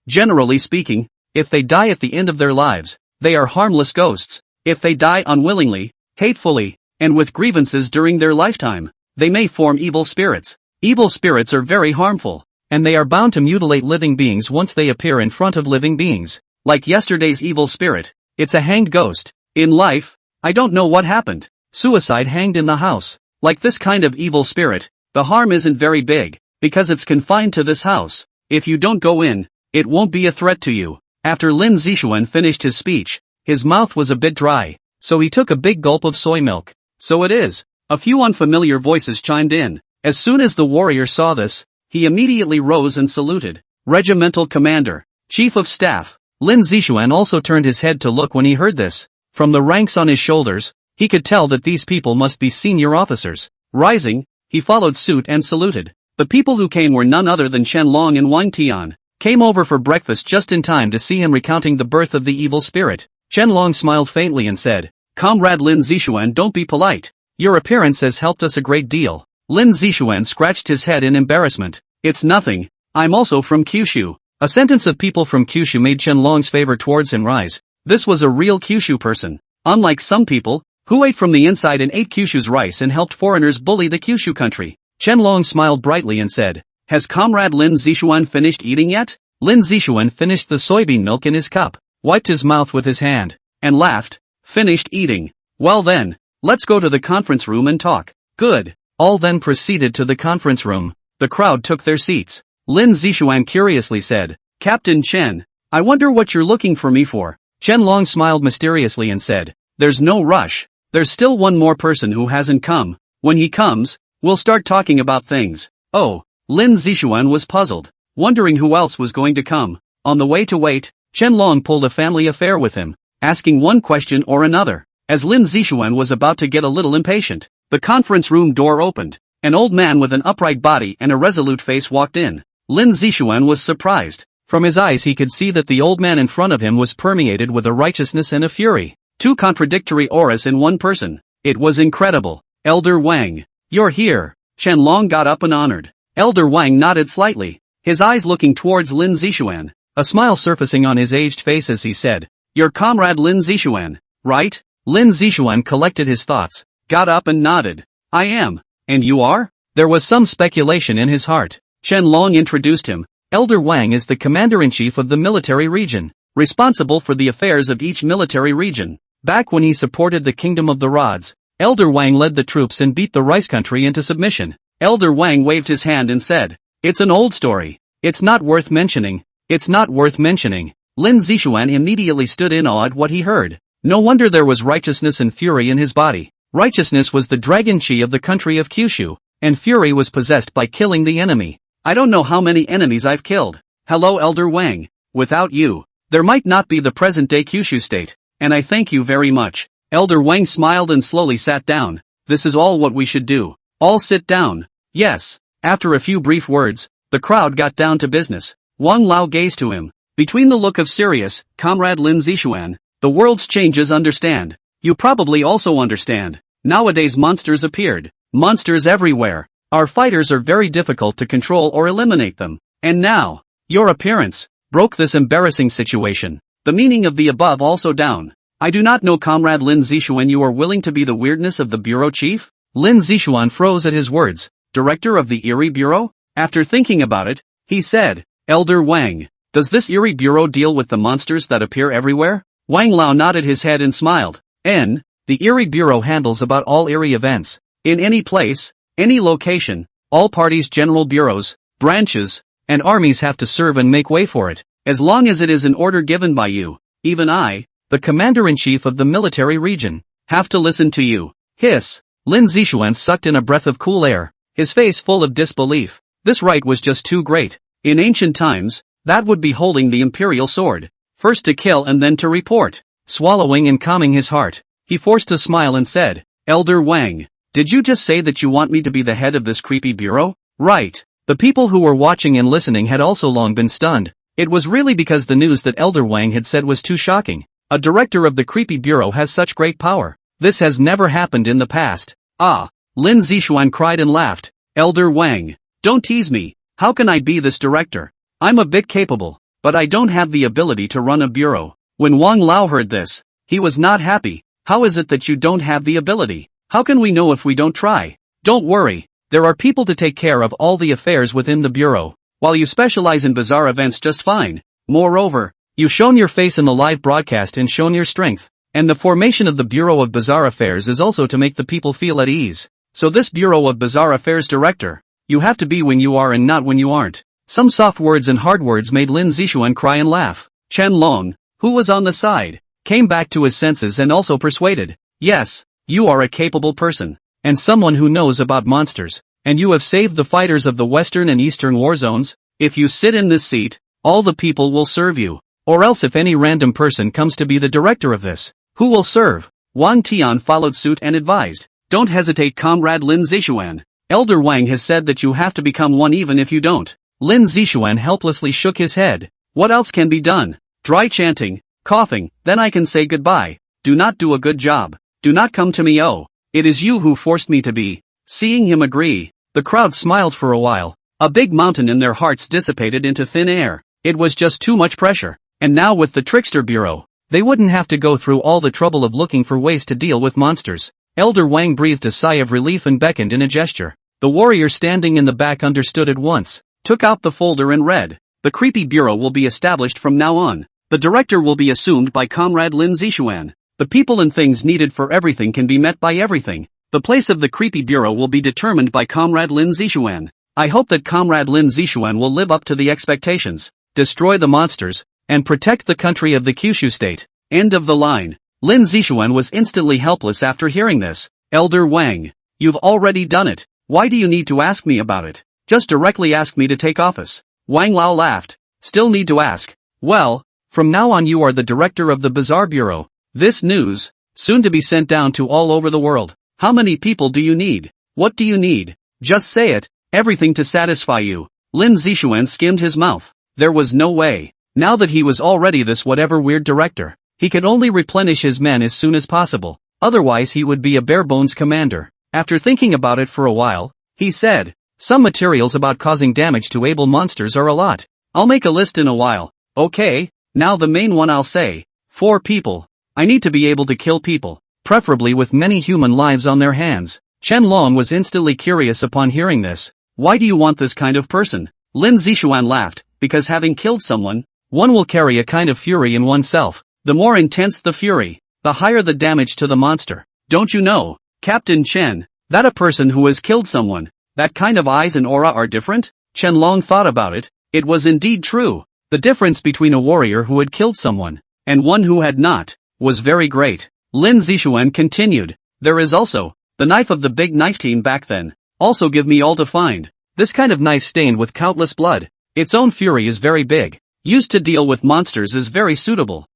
Generally speaking, if they die at the end of their lives, they are harmless ghosts. If they die unwillingly, hatefully, and with grievances during their lifetime, they may form evil spirits. Evil spirits are very harmful, and they are bound to mutilate living beings once they appear in front of living beings. Like yesterday's evil spirit, it's a hanged ghost. In life, I don't know what happened. Suicide hanged in the house. Like this kind of evil spirit, the harm isn't very big, because it's confined to this house. If you don't go in, it won't be a threat to you. After Lin Zixuan finished his speech, his mouth was a bit dry, so he took a big gulp of soy milk. So it is. A few unfamiliar voices chimed in. As soon as the warrior saw this, he immediately rose and saluted. Regimental Commander, Chief of Staff. Lin Zixuan also turned his head to look when he heard this. From the ranks on his shoulders, he could tell that these people must be senior officers. Rising, he followed suit and saluted. The people who came were none other than Qianlong and Wang Tian. Came over for breakfast just in time to see him recounting the birth of the evil spirit. Qianlong smiled faintly and said, Comrade Lin Zixuan, don't be polite. Your appearance has helped us a great deal. Lin Zixuan scratched his head in embarrassment. It's nothing. I'm also from Kyushu. A sentence of people from Kyushu made Qianlong's favor towards him rise. This was a real Kyushu person. Unlike some people, who ate from the inside and ate Kyushu's rice and helped foreigners bully the Kyushu country. Qianlong smiled brightly and said, Has Comrade Lin Zixuan finished eating yet? Lin Zixuan finished the soybean milk in his cup, wiped his mouth with his hand, and laughed. Finished eating. Well then, let's go to the conference room and talk. Good. All then proceeded to the conference room. The crowd took their seats. Lin Zixuan curiously said, Captain Chen, I wonder what you're looking for me for. Qianlong smiled mysteriously and said, There's no rush. There's still one more person who hasn't come. When he comes, we'll start talking about things. Oh, Lin Zixuan was puzzled, wondering who else was going to come. On the way to wait, Qianlong pulled a family affair with him, asking one question or another. As Lin Zixuan was about to get a little impatient, the conference room door opened. An old man with an upright body and a resolute face walked in. Lin Zixuan was surprised. From his eyes he could see that the old man in front of him was permeated with a righteousness and a fury. 2 contradictory auras in one person. It was incredible. Elder Wang. You're here. Qianlong got up and honored. Elder Wang nodded slightly, his eyes looking towards Lin Zixuan, a smile surfacing on his aged face as he said, Your comrade Lin Zixuan, right? Lin Zixuan collected his thoughts, got up and nodded. I am. And you are? There was some speculation in his heart. Qianlong introduced him. Elder Wang is the commander-in-chief of the military region, responsible for the affairs of each military region. Back when he supported the Kingdom of the Rods, Elder Wang led the troops and beat the rice country into submission. Elder Wang waved his hand and said, It's an old story. It's not worth mentioning. It's not worth mentioning. Lin Zixuan immediately stood in awe at what he heard. No wonder there was righteousness and fury in his body. Righteousness was the dragon chi of the country of Kyushu, and fury was possessed by killing the enemy. I don't know how many enemies I've killed. Hello Elder Wang. Without you, there might not be the present-day Kyushu state, and I thank you very much. Elder Wang smiled and slowly sat down. This is all what we should do. All sit down. Yes. After a few brief words, the crowd got down to business. Wang Lao gazed to him. Between the look of serious, Comrade Lin Zixuan, the world's changes understand. You probably also understand. Nowadays monsters appeared. Monsters everywhere. Our fighters are very difficult to control or eliminate them. And now, your appearance broke this embarrassing situation. The meaning of the above also down. I do not know Comrade Lin Zixuan, you are willing to be the weirdness of the bureau chief? Lin Zixuan froze at his words. Director of the Eerie Bureau? After thinking about it, he said, Elder Wang, does this Eerie Bureau deal with the monsters that appear everywhere? Wang Lao nodded his head and smiled. The Eerie Bureau handles about all eerie events. In any place, any location, all parties, general bureaus, branches, and armies have to serve and make way for it, as long as it is an order given by you. Even I, the commander-in-chief of the military region, have to listen to you. Hiss. Lin Zixuan sucked in a breath of cool air, his face full of disbelief. This right was just too great. In ancient times, that would be holding the imperial sword. First to kill and then to report. Swallowing and calming his heart, he forced a smile and said, Elder Wang, did you just say that you want me to be the head of this creepy bureau? Right. The people who were watching and listening had also long been stunned. It was really because the news that Elder Wang had said was too shocking. A director of the creepy bureau has such great power. This has never happened in the past. Ah. Lin Zixuan cried and laughed. Elder Wang, don't tease me. How can I be this director? I'm a bit capable, but I don't have the ability to run a bureau. When Wang Lao heard this, he was not happy. How is it that you don't have the ability? How can we know if we don't try? Don't worry, there are people to take care of all the affairs within the bureau, while you specialize in bizarre events just fine. Moreover, you've shown your face in the live broadcast and shown your strength, and the formation of the Bureau of Bizarre Affairs is also to make the people feel at ease. So this Bureau of Bizarre Affairs director, you have to be when you are and not when you aren't. Some soft words and hard words made Lin Zixuan cry and laugh. Chen Long, who was on the side, came back to his senses and also persuaded. Yes, you are a capable person, and someone who knows about monsters, and you have saved the fighters of the Western and Eastern war zones. If you sit in this seat, all the people will serve you. Or else if any random person comes to be the director of this, who will serve? Wang Tian followed suit and advised. Don't hesitate, Comrade Lin Zixuan. Elder Wang has said that you have to become one even if you don't. Lin Zixuan helplessly shook his head. What else can be done? Dry chanting, coughing, then I can say goodbye. Do not do a good job. Do not come to me, oh. It is you who forced me to be. Seeing him agree, the crowd smiled for a while. A big mountain in their hearts dissipated into thin air. It was just too much pressure. And now with the Trickster Bureau, they wouldn't have to go through all the trouble of looking for ways to deal with monsters. Elder Wang breathed a sigh of relief and beckoned in a gesture. The warrior standing in the back understood at once, took out the folder and read. The creepy bureau will be established from now on. The director will be assumed by Comrade Lin Zixuan. The people and things needed for everything can be met by everything. The place of the creepy bureau will be determined by Comrade Lin Zixuan. I hope that Comrade Lin Zixuan will live up to the expectations, destroy the monsters, and protect the country of the Kyushu state. End of the line. Lin Zixuan was instantly helpless after hearing this. Elder Wang, you've already done it. Why do you need to ask me about it? Just directly ask me to take office. Wang Lao laughed. Still need to ask. Well, from now on you are the director of the Bizarre Bureau. This news, soon to be sent down to all over the world. How many people do you need? What do you need? Just say it, everything to satisfy you. Lin Zixuan skimmed his mouth. There was no way. Now that he was already this whatever weird director, he could only replenish his men as soon as possible. Otherwise he would be a bare-bones commander. After thinking about it for a while, he said, some materials about causing damage to able monsters are a lot. I'll make a list in a while. Okay, now the main one I'll say. 4 people. I need to be able to kill people, preferably with many human lives on their hands. Chen Long was instantly curious upon hearing this. Why do you want this kind of person? Lin Zixuan laughed, because having killed someone, one will carry a kind of fury in oneself. The more intense the fury, the higher the damage to the monster. Don't you know, Captain Chen, that a person who has killed someone, that kind of eyes and aura are different? Chen Long thought about it. It was indeed true. The difference between a warrior who had killed someone, and one who had not, was very great. Lin Zixuan continued. There is also, the knife of the big knife team back then. Also give me all to find. This kind of knife stained with countless blood. Its own fury is very big. Used to deal with monsters is very suitable.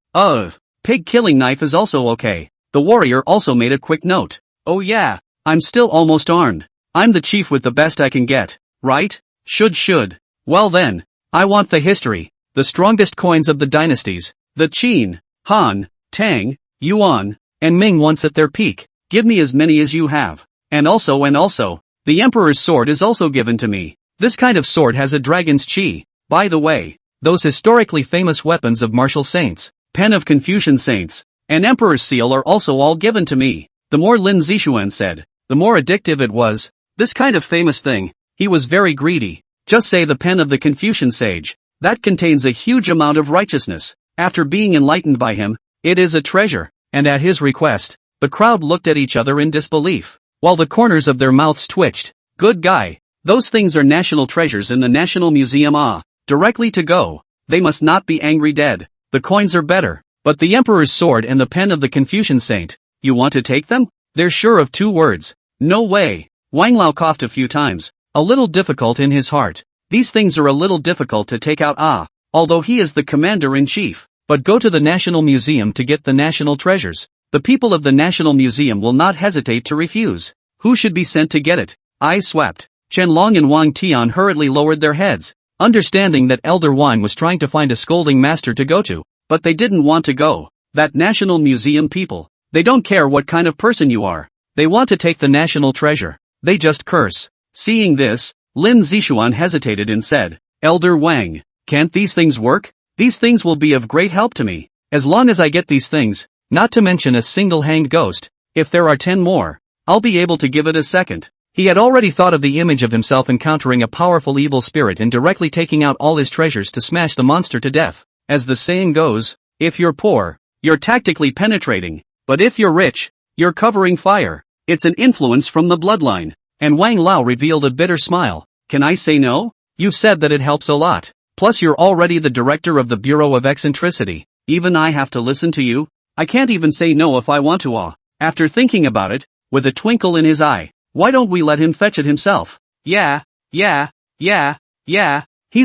Pig killing knife is also okay. The warrior also made a quick note. Oh yeah, I'm still almost armed. I'm the chief with the best I can get, right? Should. Well then, I want the history, the strongest coins of the dynasties, the Qin, Han, Tang, Yuan, and Ming once at their peak. Give me as many as you have. And also, the emperor's sword is also given to me. This kind of sword has a dragon's chi. By the way, those historically famous weapons of martial saints, pen of Confucian saints, and emperor's seal are also all given to me. The more Lin Zixuan said, the more addictive it was. This kind of famous thing, he was very greedy. Just say the pen of the Confucian sage. That contains a huge amount of righteousness. After being enlightened by him, it is a treasure. And at his request, the crowd looked at each other in disbelief, while the corners of their mouths twitched. Good guy. Those things are national treasures in the National Museum. Directly to go. They must not be angry dead. The coins are better. But the emperor's sword and the pen of the Confucian saint, you want to take them? They're sure of 2 words. No way. Wang Lao coughed a few times, a little difficult in his heart. These things are a little difficult to take out. Although he is the commander-in-chief, but go to the National Museum to get the national treasures. The people of the National Museum will not hesitate to refuse. Who should be sent to get it? Eyes swept. Qianlong and Wang Tian hurriedly lowered their heads, understanding that Elder Wang was trying to find a scolding master to go to, but they didn't want to go. That National Museum people, they don't care what kind of person you are. They want to take the national treasure. They just curse. Seeing this, Lin Zixuan hesitated and said, Elder Wang, can't these things work? These things will be of great help to me. As long as I get these things, not to mention a single hanged ghost, if there are 10 more, I'll be able to give it a second. He had already thought of the image of himself encountering a powerful evil spirit and directly taking out all his treasures to smash the monster to death. As the saying goes, if you're poor, you're tactically penetrating, but if you're rich, you're covering fire. It's an influence from the bloodline. And Wang Lao revealed a bitter smile. Can I say no? You've said that it helps a lot. Plus you're already the director of the Bureau of Eccentricity. Even I have to listen to you? I can't even say no if I want to. After thinking about it, with a twinkle in his eye, why don't we let him fetch it himself? Yeah. He's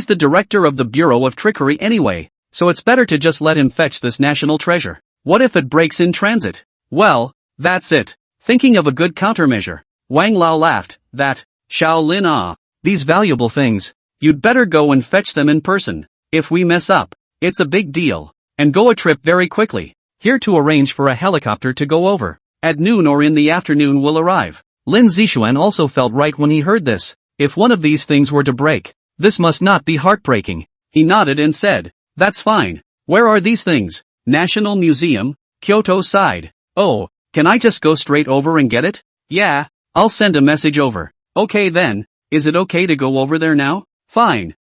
the director of the Bureau of Trickery anyway, so it's better to just let him fetch this national treasure. What if it breaks in transit? Well, that's it. Thinking of a good countermeasure, Wang Lao laughed. That, Shaolin these valuable things, you'd better go and fetch them in person. If we mess up, it's a big deal. And go a trip very quickly. Here to arrange for a helicopter to go over. At noon or in the afternoon will arrive. Lin Zixuan also felt right when he heard this. If one of these things were to break, this must not be heartbreaking. He nodded and said, that's fine. Where are these things? National Museum, Kyoto side. Oh, can I just go straight over and get it? Yeah, I'll send a message over. Okay then, is it okay to go over there now? Fine.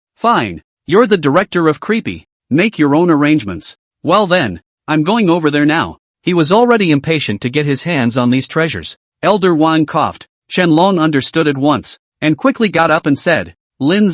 You're the director of Creepy. Make your own arrangements. Well then, I'm going over there now. He was already impatient to get his hands on these treasures. Elder Wang coughed. Qianlong understood at once, and quickly got up and said, Lin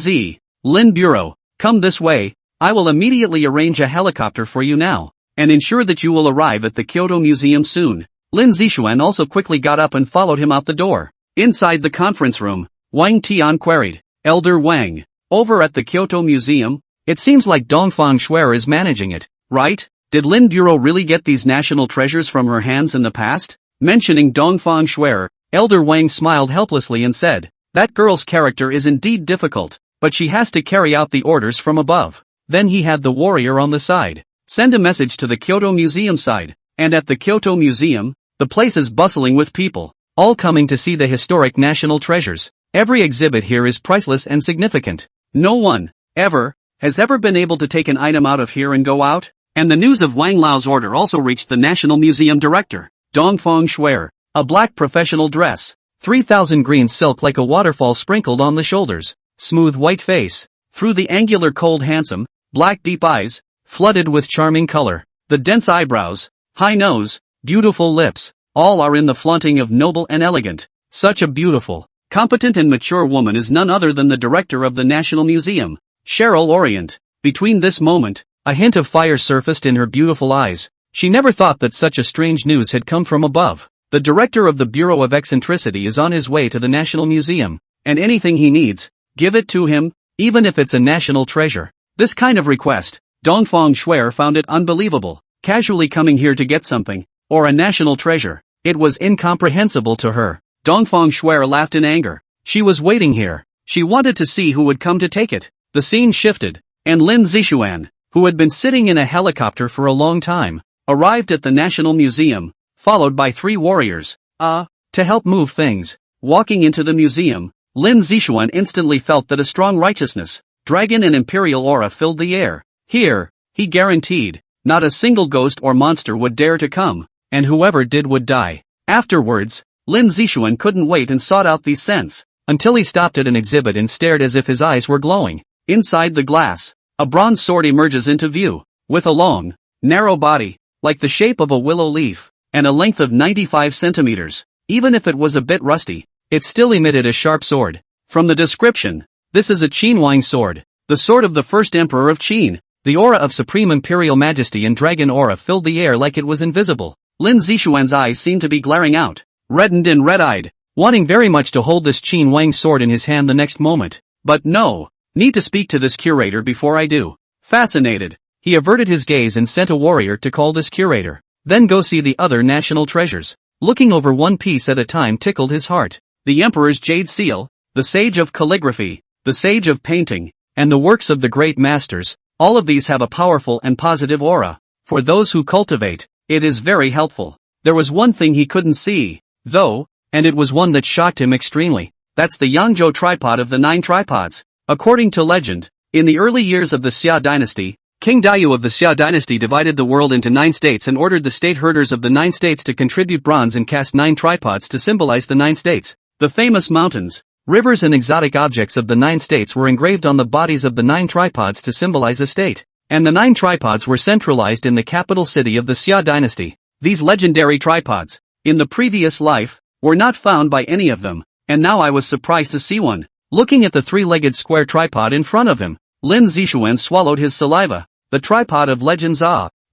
Bureau, come this way. I will immediately arrange a helicopter for you now, and ensure that you will arrive at the Kyoto Museum soon. Lin Zixuan also quickly got up and followed him out the door. Inside the conference room, Wang Tian queried, Elder Wang, over at the Kyoto Museum? It seems like Dongfang Shuer is managing it, right? Did Lin Bureau really get these national treasures from her hands in the past? Mentioning Dongfang Shuer, Elder Wang smiled helplessly and said, that girl's character is indeed difficult, but she has to carry out the orders from above. Then he had the warrior on the side. Send a message to the Kyoto Museum side, and at the Kyoto Museum, the place is bustling with people, all coming to see the historic national treasures. Every exhibit here is priceless and significant. No one, has ever been able to take an item out of here and go out. And the news of Wang Lao's order also reached the National Museum director, Dongfang Shuer, a black professional dress, 3,000 green silk like a waterfall sprinkled on the shoulders, smooth white face, through the angular cold handsome, black deep eyes, flooded with charming color, the dense eyebrows, high nose, beautiful lips, all are in the flaunting of noble and elegant. Such a beautiful, competent and mature woman is none other than the director of the National Museum, Cheryl Orient. Between this moment, a hint of fire surfaced in her beautiful eyes. She never thought that such a strange news had come from above. The director of the Bureau of Eccentricity is on his way to the National Museum, and anything he needs, give it to him, even if it's a national treasure. This kind of request, Dongfang Shuer found it unbelievable. Casually coming here to get something, or a national treasure, it was incomprehensible to her. Dongfang Shuer laughed in anger. She was waiting here. She wanted to see who would come to take it. The scene shifted, and Lin Zixuan, who had been sitting in a helicopter for a long time, arrived at the National Museum, followed by 3 warriors, to help move things. Walking into the museum, Lin Zixuan instantly felt that a strong righteousness, dragon and imperial aura filled the air. Here, he guaranteed, not a single ghost or monster would dare to come, and whoever did would die. Afterwards, Lin Zixuan couldn't wait and sought out these scents, until he stopped at an exhibit and stared as if his eyes were glowing. Inside the glass, a bronze sword emerges into view, with a long, narrow body, like the shape of a willow leaf, and a length of 95 centimeters. Even if it was a bit rusty, it still emitted a sharp sword. From the description, this is a Qin sword, the sword of the first emperor of Qin. The aura of supreme imperial majesty and dragon aura filled the air like it was invisible. Lin Zixuan's eyes seemed to be glaring out, reddened and red-eyed, wanting very much to hold this Qin sword in his hand the next moment. But no, need to speak to this curator before I do. Fascinated, He averted his gaze and sent a warrior to call this curator. Then go see the other national treasures. Looking over one piece at a time tickled his heart. The emperor's jade seal, the sage of calligraphy, the sage of painting, and the works of the great masters, all of these have a powerful and positive aura. For those who cultivate, it is very helpful. There was one thing he couldn't see, though, and it was one that shocked him extremely. That's the Yangzhou tripod of the 9 tripods. According to legend, in the early years of the Xia dynasty, King Daiyu of the Xia dynasty divided the world into 9 states and ordered the state herders of the 9 states to contribute bronze and cast 9 tripods to symbolize the 9 states. The famous mountains, rivers and exotic objects of the 9 states were engraved on the bodies of the 9 tripods to symbolize a state. And the 9 tripods were centralized in the capital city of the Xia dynasty. These legendary tripods, in the previous life, were not found by any of them, and now I was surprised to see one. Looking at the 3-legged square tripod in front of him, Lin Zixuan swallowed his saliva. The tripod of Legends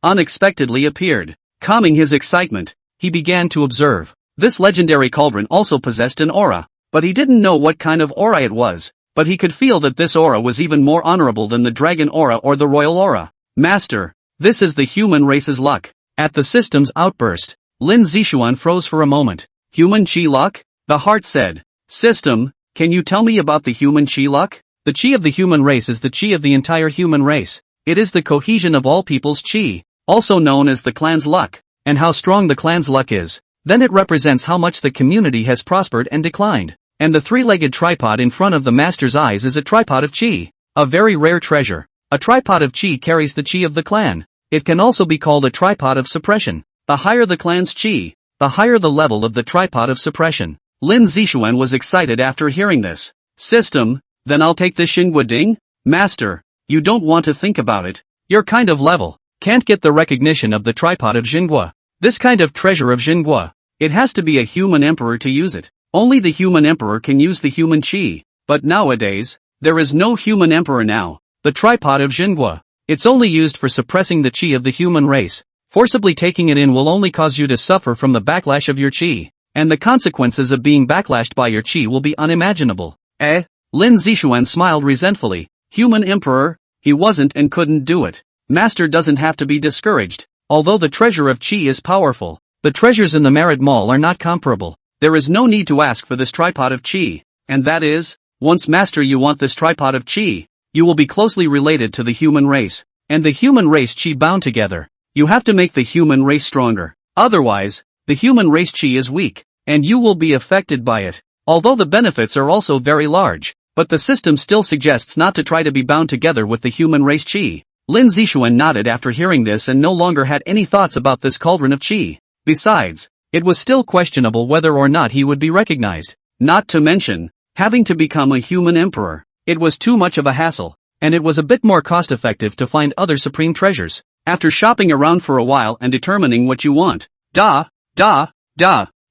unexpectedly appeared. Calming his excitement, he began to observe. This legendary cauldron also possessed an aura, but he didn't know what kind of aura it was. But he could feel that this aura was even more honorable than the dragon aura or the royal aura. Master, this is the human race's luck. At the system's outburst, Lin Zixuan froze for a moment. Human chi luck? The heart said. System, can you tell me about the human chi luck? The chi of the human race is the chi of the entire human race. It is the cohesion of all people's chi, also known as the clan's luck, and how strong the clan's luck is. Then it represents how much the community has prospered and declined. And the 3-legged tripod in front of the master's eyes is a tripod of chi, a very rare treasure. A tripod of chi carries the chi of the clan. It can also be called a tripod of suppression. The higher the clan's chi, the higher the level of the tripod of suppression. Lin Zixuan was excited after hearing this. System, then I'll take this Xinghua Ding? Master, you don't want to think about it. Your kind of level can't get the recognition of the tripod of Xinghua. This kind of treasure of Xinghua, it has to be a human emperor to use it. Only the human emperor can use the human chi. But nowadays, there is no human emperor now. The tripod of Xinghua, it's only used for suppressing the chi of the human race. Forcibly taking it in will only cause you to suffer from the backlash of your chi. And the consequences of being backlashed by your chi will be unimaginable. Lin Zixuan smiled resentfully. Human emperor? He wasn't and couldn't do it. Master doesn't have to be discouraged. Although the treasure of chi is powerful, the treasures in the Merit Mall are not comparable. There is no need to ask for this tripod of chi. And that is, once master you want this tripod of chi, you will be closely related to the human race. And the human race chi bound together. You have to make the human race stronger. Otherwise, the human race chi is weak, and you will be affected by it. Although the benefits are also very large, but the system still suggests not to try to be bound together with the human race chi. Lin Zixuan nodded after hearing this and no longer had any thoughts about this cauldron of chi. Besides, it was still questionable whether or not he would be recognized. Not to mention, having to become a human emperor. It was too much of a hassle, and it was a bit more cost-effective to find other supreme treasures. After shopping around for a while and determining what you want, a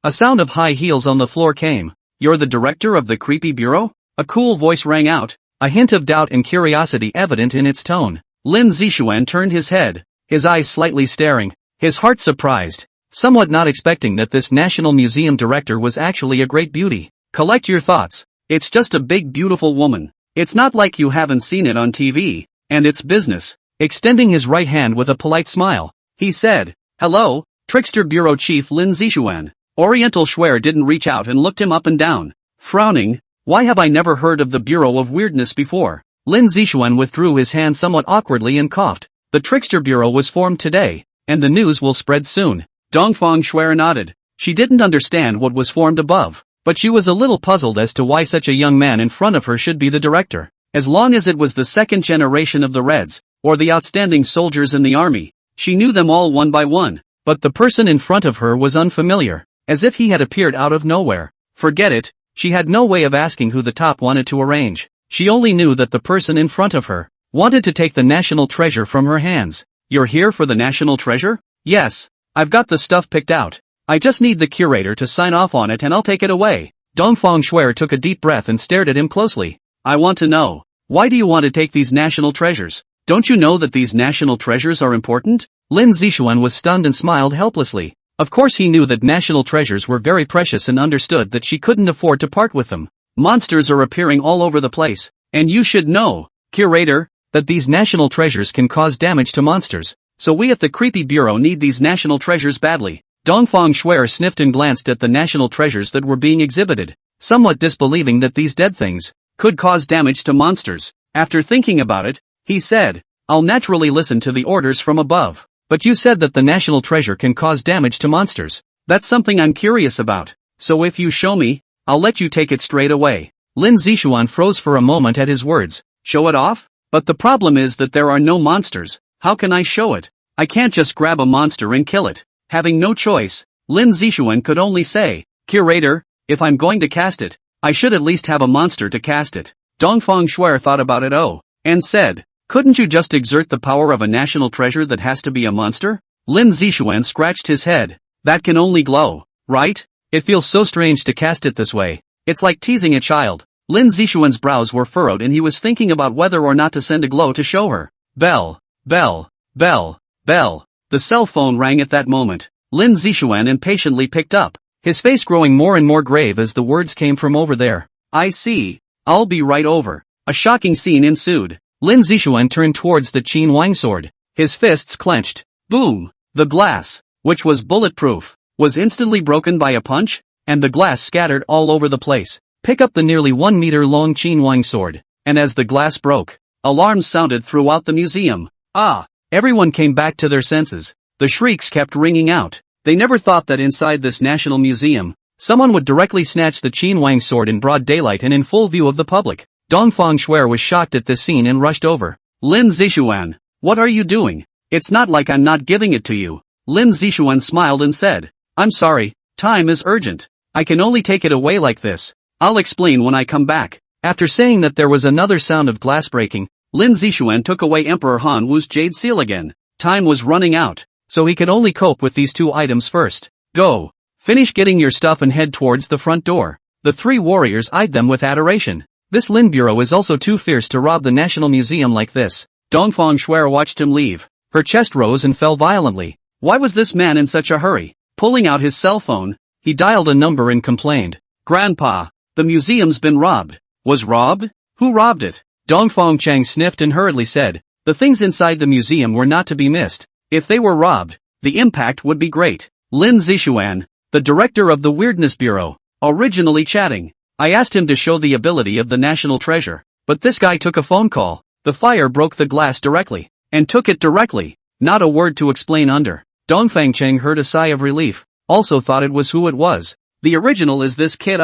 sound of high heels on the floor came. You're the director of the creepy bureau? A cool voice rang out, a hint of doubt and curiosity evident in its tone. Lin Zixuan turned his head, his eyes slightly staring, his heart surprised, somewhat not expecting that this National Museum director was actually a great beauty. Collect your thoughts. It's just a big beautiful woman. It's not like you haven't seen it on TV, and it's business. Extending his right hand with a polite smile, he said, Hello, Trickster Bureau Chief Lin Zixuan. Oriental Schwer didn't reach out and looked him up and down. Frowning, why have I never heard of the Bureau of Weirdness before? Lin Zixuan withdrew his hand somewhat awkwardly and coughed. The Trickster Bureau was formed today, and the news will spread soon. Dongfang Schwer nodded. She didn't understand what was formed above, but she was a little puzzled as to why such a young man in front of her should be the director. As long as it was the second generation of the Reds, or the outstanding soldiers in the army, she knew them all one by one, but the person in front of her was unfamiliar, as if he had appeared out of nowhere. Forget it, she had no way of asking who the top wanted to arrange. She only knew that the person in front of her wanted to take the national treasure from her hands. You're here for the national treasure? Yes, I've got the stuff picked out. I just need the curator to sign off on it and I'll take it away. Dongfang Schwer took a deep breath and stared at him closely. I want to know, why do you want to take these national treasures? Don't you know that these national treasures are important? Lin Zixuan was stunned and smiled helplessly. Of course he knew that national treasures were very precious and understood that she couldn't afford to part with them. Monsters are appearing all over the place, and you should know, curator, that these national treasures can cause damage to monsters, so we at the Creepy Bureau need these national treasures badly. Dongfang Shuer sniffed and glanced at the national treasures that were being exhibited, somewhat disbelieving that these dead things could cause damage to monsters. After thinking about it, he said, I'll naturally listen to the orders from above. But you said that the national treasure can cause damage to monsters. That's something I'm curious about. So if you show me, I'll let you take it straight away. Lin Zixuan froze for a moment at his words. Show it off? But the problem is that there are no monsters. How can I show it? I can't just grab a monster and kill it. Having no choice, Lin Zixuan could only say, Curator, if I'm going to cast it, I should at least have a monster to cast it. Dongfang Shuer thought about it and said, couldn't you just exert the power of a national treasure that has to be a monster? Lin Zixuan scratched his head. That can only glow, right? It feels so strange to cast it this way. It's like teasing a child. Lin Zixuan's brows were furrowed and he was thinking about whether or not to send a glow to show her. Bell, bell, bell, bell. The cell phone rang at that moment. Lin Zixuan impatiently picked up, his face growing more and more grave as the words came from over there. I see. I'll be right over. A shocking scene ensued. Lin Zixuan turned towards the Qin Wang sword, his fists clenched. Boom! The glass, which was bulletproof, was instantly broken by a punch, and the glass scattered all over the place. Pick up the nearly 1 meter long Qin Wang sword, and as the glass broke, alarms sounded throughout the museum. Ah! Everyone came back to their senses. The shrieks kept ringing out. They never thought that inside this national museum, someone would directly snatch the Qin Wang sword in broad daylight and in full view of the public. Dongfang Shuer was shocked at this scene and rushed over. Lin Zixuan, what are you doing? It's not like I'm not giving it to you. Lin Zixuan smiled and said, I'm sorry, time is urgent. I can only take it away like this. I'll explain when I come back. After saying that there was another sound of glass breaking, Lin Zixuan took away Emperor Han Wu's jade seal again. Time was running out, so he could only cope with these 2 items first. Go. Finish getting your stuff and head towards the front door. The 3 warriors eyed them with adoration. This Lin Bureau is also too fierce to rob the National Museum like this. Dongfang Shuer watched him leave. Her chest rose and fell violently. Why was this man in such a hurry? Pulling out his cell phone, he dialed a number and complained. Grandpa, the museum's been robbed. Was robbed? Who robbed it? Dongfang Chang sniffed and hurriedly said, the things inside the museum were not to be missed. If they were robbed, the impact would be great. Lin Zixuan, the director of the Weirdness Bureau, originally chatting. I asked him to show the ability of the national treasure, but this guy took a phone call. The fire broke the glass directly, and took it directly. Not a word to explain under. Dongfang Cheng heard a sigh of relief, also thought it was who it was. The original is this kid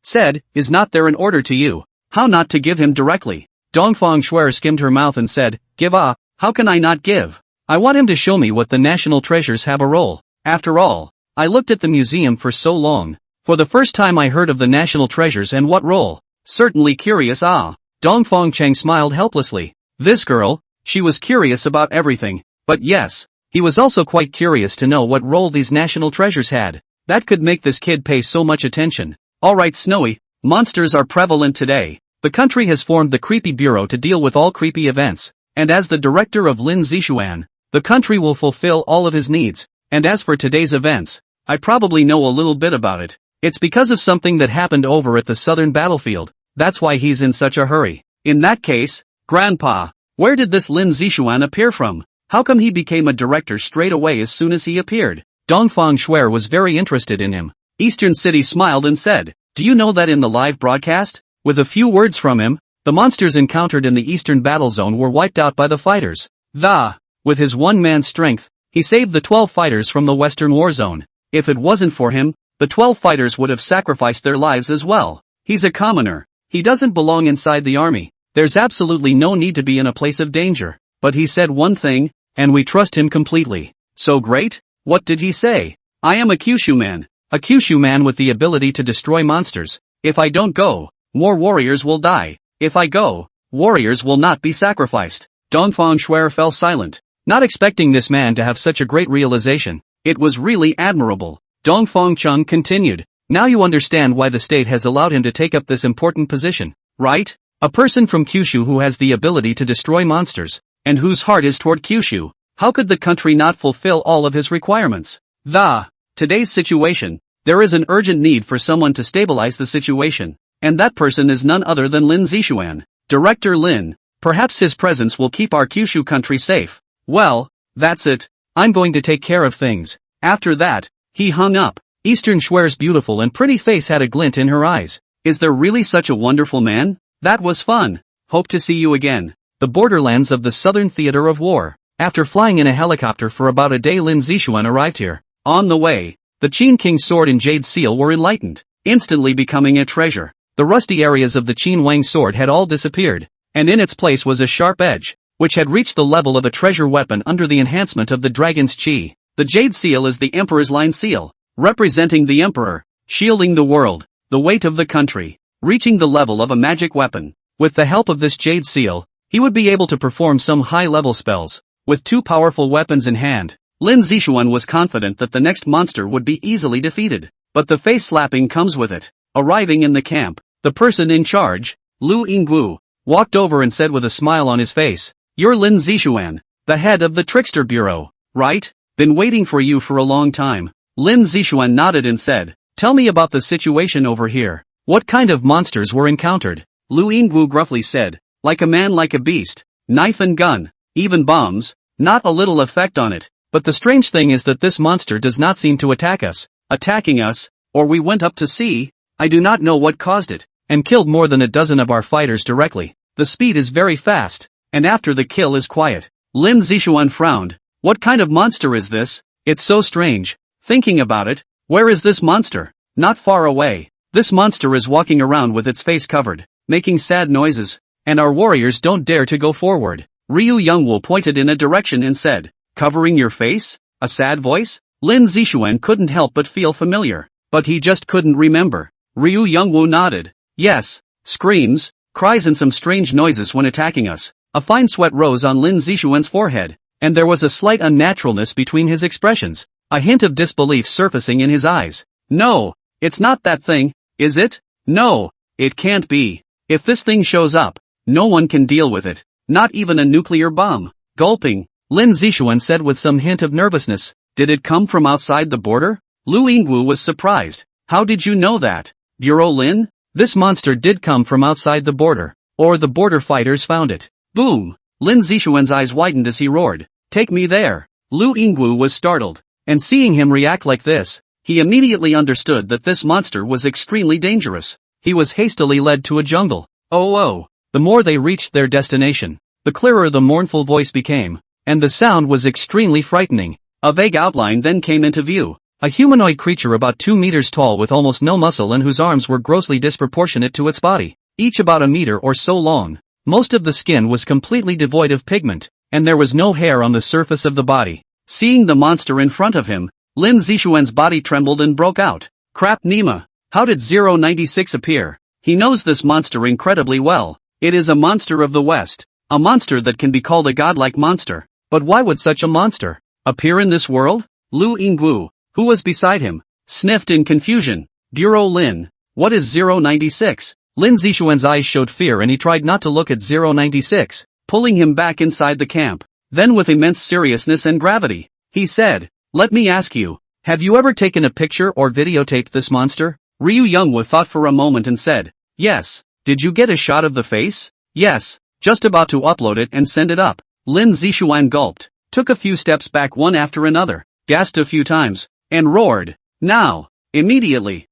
said, is not there an order to you? How not to give him directly? Dongfang Shuer skimmed her mouth and said, give how can I not give? I want him to show me what the national treasures have a role. After all, I looked at the museum for so long. For the first time I heard of the national treasures and what role. Certainly curious Dongfang Cheng smiled helplessly. This girl, she was curious about everything. But yes, he was also quite curious to know what role these national treasures had. That could make this kid pay so much attention. Alright Snowy, monsters are prevalent today. The country has formed the Creepy Bureau to deal with all creepy events. And as the director of Lin Zixuan, the country will fulfill all of his needs. And as for today's events, I probably know a little bit about it. It's because of something that happened over at the southern battlefield. That's why he's in such a hurry. In that case, Grandpa, where did this Lin Zixuan appear from? How come he became a director straight away as soon as he appeared? Dongfang Shuer was very interested in him. Eastern City smiled and said, do you know that in the live broadcast? With a few words from him, the monsters encountered in the Eastern Battle Zone were wiped out by the fighters. With his one-man strength, he saved the 12 fighters from the Western War Zone. If it wasn't for him, the 12 fighters would have sacrificed their lives as well. He's a commoner. He doesn't belong inside the army. There's absolutely no need to be in a place of danger. But he said one thing, and we trust him completely. So great? What did he say? I am a Kyushu man. A Kyushu man with the ability to destroy monsters. If I don't go, more warriors will die. If I go, warriors will not be sacrificed. Dongfang Shuer fell silent, not expecting this man to have such a great realization. It was really admirable. Dongfang Chung continued, now you understand why the state has allowed him to take up this important position, right? A person from Kyushu who has the ability to destroy monsters, and whose heart is toward Kyushu. How could the country not fulfill all of his requirements? Today's situation, there is an urgent need for someone to stabilize the situation, and that person is none other than Lin Zixuan. Director Lin, Perhaps his presence will keep our Kyushu country safe. Well, that's it. I'm going to take care of things. After that, he hung up. Eastern Schwer's beautiful and pretty face had a glint in her eyes. Is there really such a wonderful man? That was fun. Hope to see you again. The borderlands of the southern theater of war. After flying in a helicopter for about a day, Lin Zixuan arrived here. On the way, the Qin King's sword and jade seal were enlightened, instantly becoming a treasure. The rusty areas of the Qin Wang sword had all disappeared, and in its place was a sharp edge, which had reached the level of a treasure weapon under the enhancement of the dragon's qi. The jade seal is the emperor's line seal, representing the emperor, shielding the world, the weight of the country, reaching the level of a magic weapon. With the help of this jade seal, he would be able to perform some high-level spells. With two powerful weapons in hand, Lin Zixuan was confident that the next monster would be easily defeated. But the face slapping comes with it. Arriving in the camp, the person in charge, Lu Yingguo, walked over and said with a smile on his face, "You're Lin Zixuan, the head of the Trickster Bureau, right? Been waiting for you for a long time." Lin Zixuan nodded and said, "Tell me about the situation over here. What kind of monsters were encountered?" Lu Yingguo gruffly said, "Like a man, like a beast, knife and gun, even bombs, not a little effect on it. But the strange thing is that this monster does not seem to attack us. Attacking us, or we went up to see, I do not know what caused it, and killed more than a dozen of our fighters directly. The speed is very fast, and after the kill is quiet." Lin Zixuan frowned. "What kind of monster is this? It's so strange. Thinking about it, where is this monster? Not far away. This monster is walking around with its face covered, making sad noises, and our warriors don't dare to go forward." Ryu Youngwoo pointed in a direction and said, "Covering your face? A sad voice?" Lin Zixuan couldn't help but feel familiar, but he just couldn't remember. Ryu Youngwoo nodded. "Yes, screams, cries and some strange noises when attacking us." A fine sweat rose on Lin Zixuan's forehead, and there was a slight unnaturalness between his expressions, a hint of disbelief surfacing in his eyes. "No, it's not that thing, is it? No, it can't be. If this thing shows up, no one can deal with it, not even a nuclear bomb." Gulping, Lin Zixuan said with some hint of nervousness, "Did it come from outside the border?" Lu Yingguo was surprised. "How did you know that, Bureau Lin?" "This monster did come from outside the border, or the border fighters found it." Boom! Lin Zixuan's eyes widened as he roared, "Take me there!" Lu Yingguo was startled, and seeing him react like this, he immediately understood that this monster was extremely dangerous. He was hastily led to a jungle. Oh! The more they reached their destination, the clearer the mournful voice became, and the sound was extremely frightening. A vague outline then came into view. A humanoid creature about 2 meters tall with almost no muscle and whose arms were grossly disproportionate to its body, each about a meter or so long. Most of the skin was completely devoid of pigment, and there was no hair on the surface of the body. Seeing the monster in front of him, Lin Zixuan's body trembled and broke out. "Crap Nima! How did 096 appear?" He knows this monster incredibly well. It is a monster of the West, a monster that can be called a godlike monster. But why would such a monster appear in this world? Lu Yingguo, who was beside him, sniffed in confusion. "Bureau Lin, what is 096? Lin Zixuan's eyes showed fear and he tried not to look at 096, pulling him back inside the camp. Then with immense seriousness and gravity, he said, "Let me ask you, have you ever taken a picture or videotaped this monster?" Ryu Youngwoo thought for a moment and said, "Yes." "Did you get a shot of the face?" "Yes, just about to upload it and send it up." Lin Zixuan gulped, took a few steps back one after another, gasped a few times, and roared, "Now! Immediately!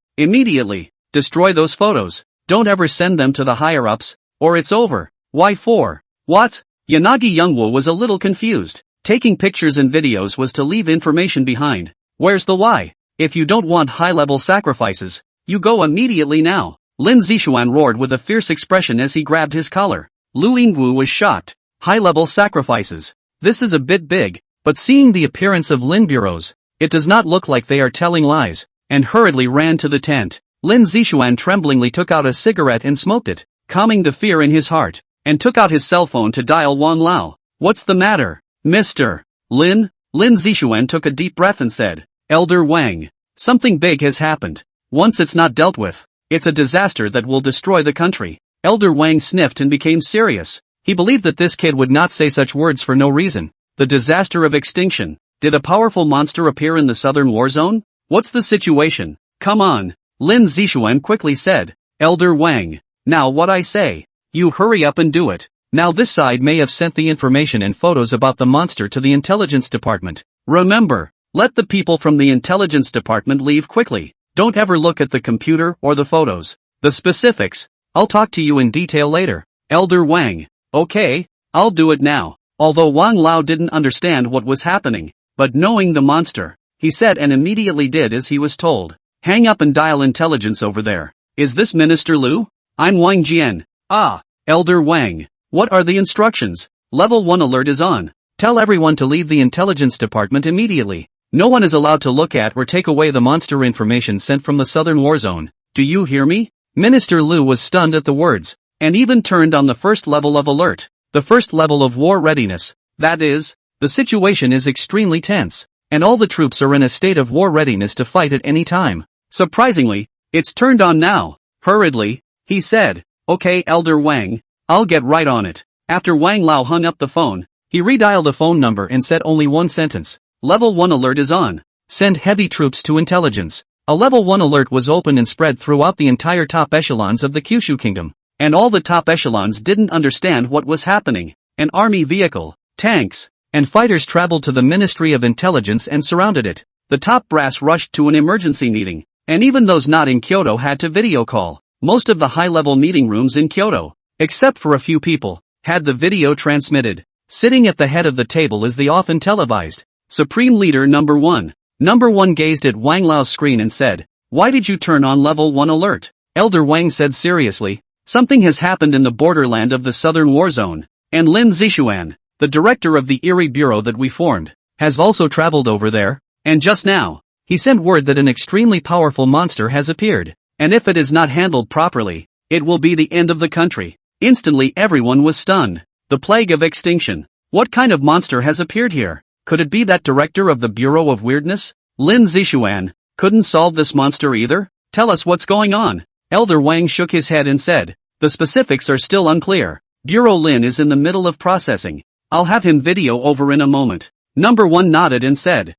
Destroy those photos! Don't ever send them to the higher-ups, or it's over." "Why for? What?" Yanagi Youngwoo was a little confused. Taking pictures and videos was to leave information behind. Where's the why? If you don't want high-level sacrifices, you go immediately now. Lin Zixuan roared with a fierce expression as he grabbed his collar. Lu Yingguo was shocked. High-level sacrifices. This is a bit big, but seeing the appearance of Lin bureaus, it does not look like they are telling lies, and hurriedly ran to the tent. Lin Zixuan tremblingly took out a cigarette and smoked it, calming the fear in his heart, and took out his cell phone to dial Wan Lao. "What's the matter, Mr. Lin?" Lin Zixuan took a deep breath and said, "Elder Wang, something big has happened. Once it's not dealt with, it's a disaster that will destroy the country." Elder Wang sniffed and became serious. He believed that this kid would not say such words for no reason. The disaster of extinction. Did a powerful monster appear in the southern war zone? What's the situation? Come on. Lin Zixuan quickly said, "Elder Wang, now what I say, you hurry up and do it." Now this side may have sent the information and photos about the monster to the intelligence department. Remember, let the people from the intelligence department leave quickly. Don't ever look at the computer or the photos. The specifics, I'll talk to you in detail later. Elder Wang. Okay, I'll do it now. Although Wang Lao didn't understand what was happening, but knowing the monster, he said and immediately did as he was told. Hang up and dial intelligence over there. Is this Minister Liu? I'm Wang Jian. Ah, Elder Wang. What are the instructions? Level 1 alert is on. Tell everyone to leave the intelligence department immediately. No one is allowed to look at or take away the monster information sent from the southern war zone. Do you hear me? Minister Liu was stunned at the words, and even turned on the first level of alert. The first level of war readiness. That is, the situation is extremely tense, and all the troops are in a state of war readiness to fight at any time. Surprisingly, it's turned on now. Hurriedly, he said, Okay, Elder Wang, I'll get right on it. After Wang Lao hung up the phone, he redialed the phone number and said only one sentence. Level 1 alert is on. Send heavy troops to intelligence. A level 1 alert was opened and spread throughout the entire top echelons of the Kyushu kingdom. And all the top echelons didn't understand what was happening. An army vehicle, tanks, and fighters traveled to the Ministry of Intelligence and surrounded it. The top brass rushed to an emergency meeting, and even those not in Kyoto had to video call. Most of the high-level meeting rooms in Kyoto, except for a few people, had the video transmitted. Sitting at the head of the table is the often televised Supreme Leader Number 1. Number 1 gazed at Wang Lao's screen and said, Why did you turn on level 1 alert? Elder Wang said seriously, Something has happened in the borderland of the southern war zone, and Lin Zixuan, the director of the Erie Bureau that we formed, has also traveled over there, and just now, he sent word that an extremely powerful monster has appeared, and if it is not handled properly, it will be the end of the country. Instantly everyone was stunned. The plague of extinction. What kind of monster has appeared here? Could it be that director of the Bureau of Weirdness? Lin Zixuan couldn't solve this monster either? Tell us what's going on. Elder Wang shook his head and said, The specifics are still unclear. Bureau Lin is in the middle of processing. I'll have him video over in a moment. Number 1 nodded and said,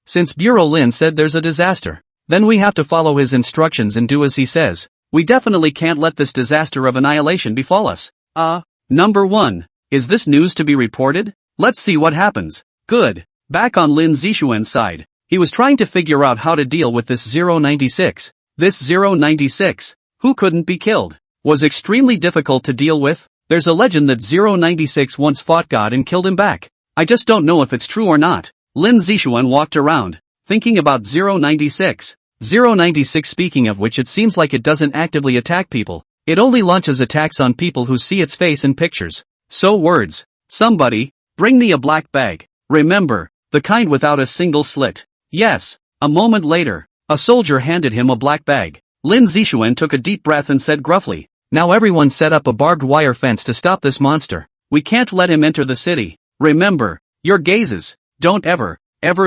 Since Bureau Lin said there's a disaster, then we have to follow his instructions and do as he says. We definitely can't let this disaster of annihilation befall us. Number 1. Is this news to be reported? Let's see what happens. Good. Back on Lin Zixuan's side, he was trying to figure out how to deal with this 096. This 096, who couldn't be killed, was extremely difficult to deal with. There's a legend that 096 once fought God and killed him back. I just don't know if it's true or not. Lin Zixuan walked around, thinking about 096. 096 speaking of which it seems like it doesn't actively attack people. It only launches attacks on people who see its face in pictures. So words. Somebody, bring me a black bag. Remember, the kind without a single slit. Yes. A moment later, a soldier handed him a black bag. Lin Zixuan took a deep breath and said gruffly, Now everyone set up a barbed wire fence to stop this monster. We can't let him enter the city. Remember, your gazes. Don't ever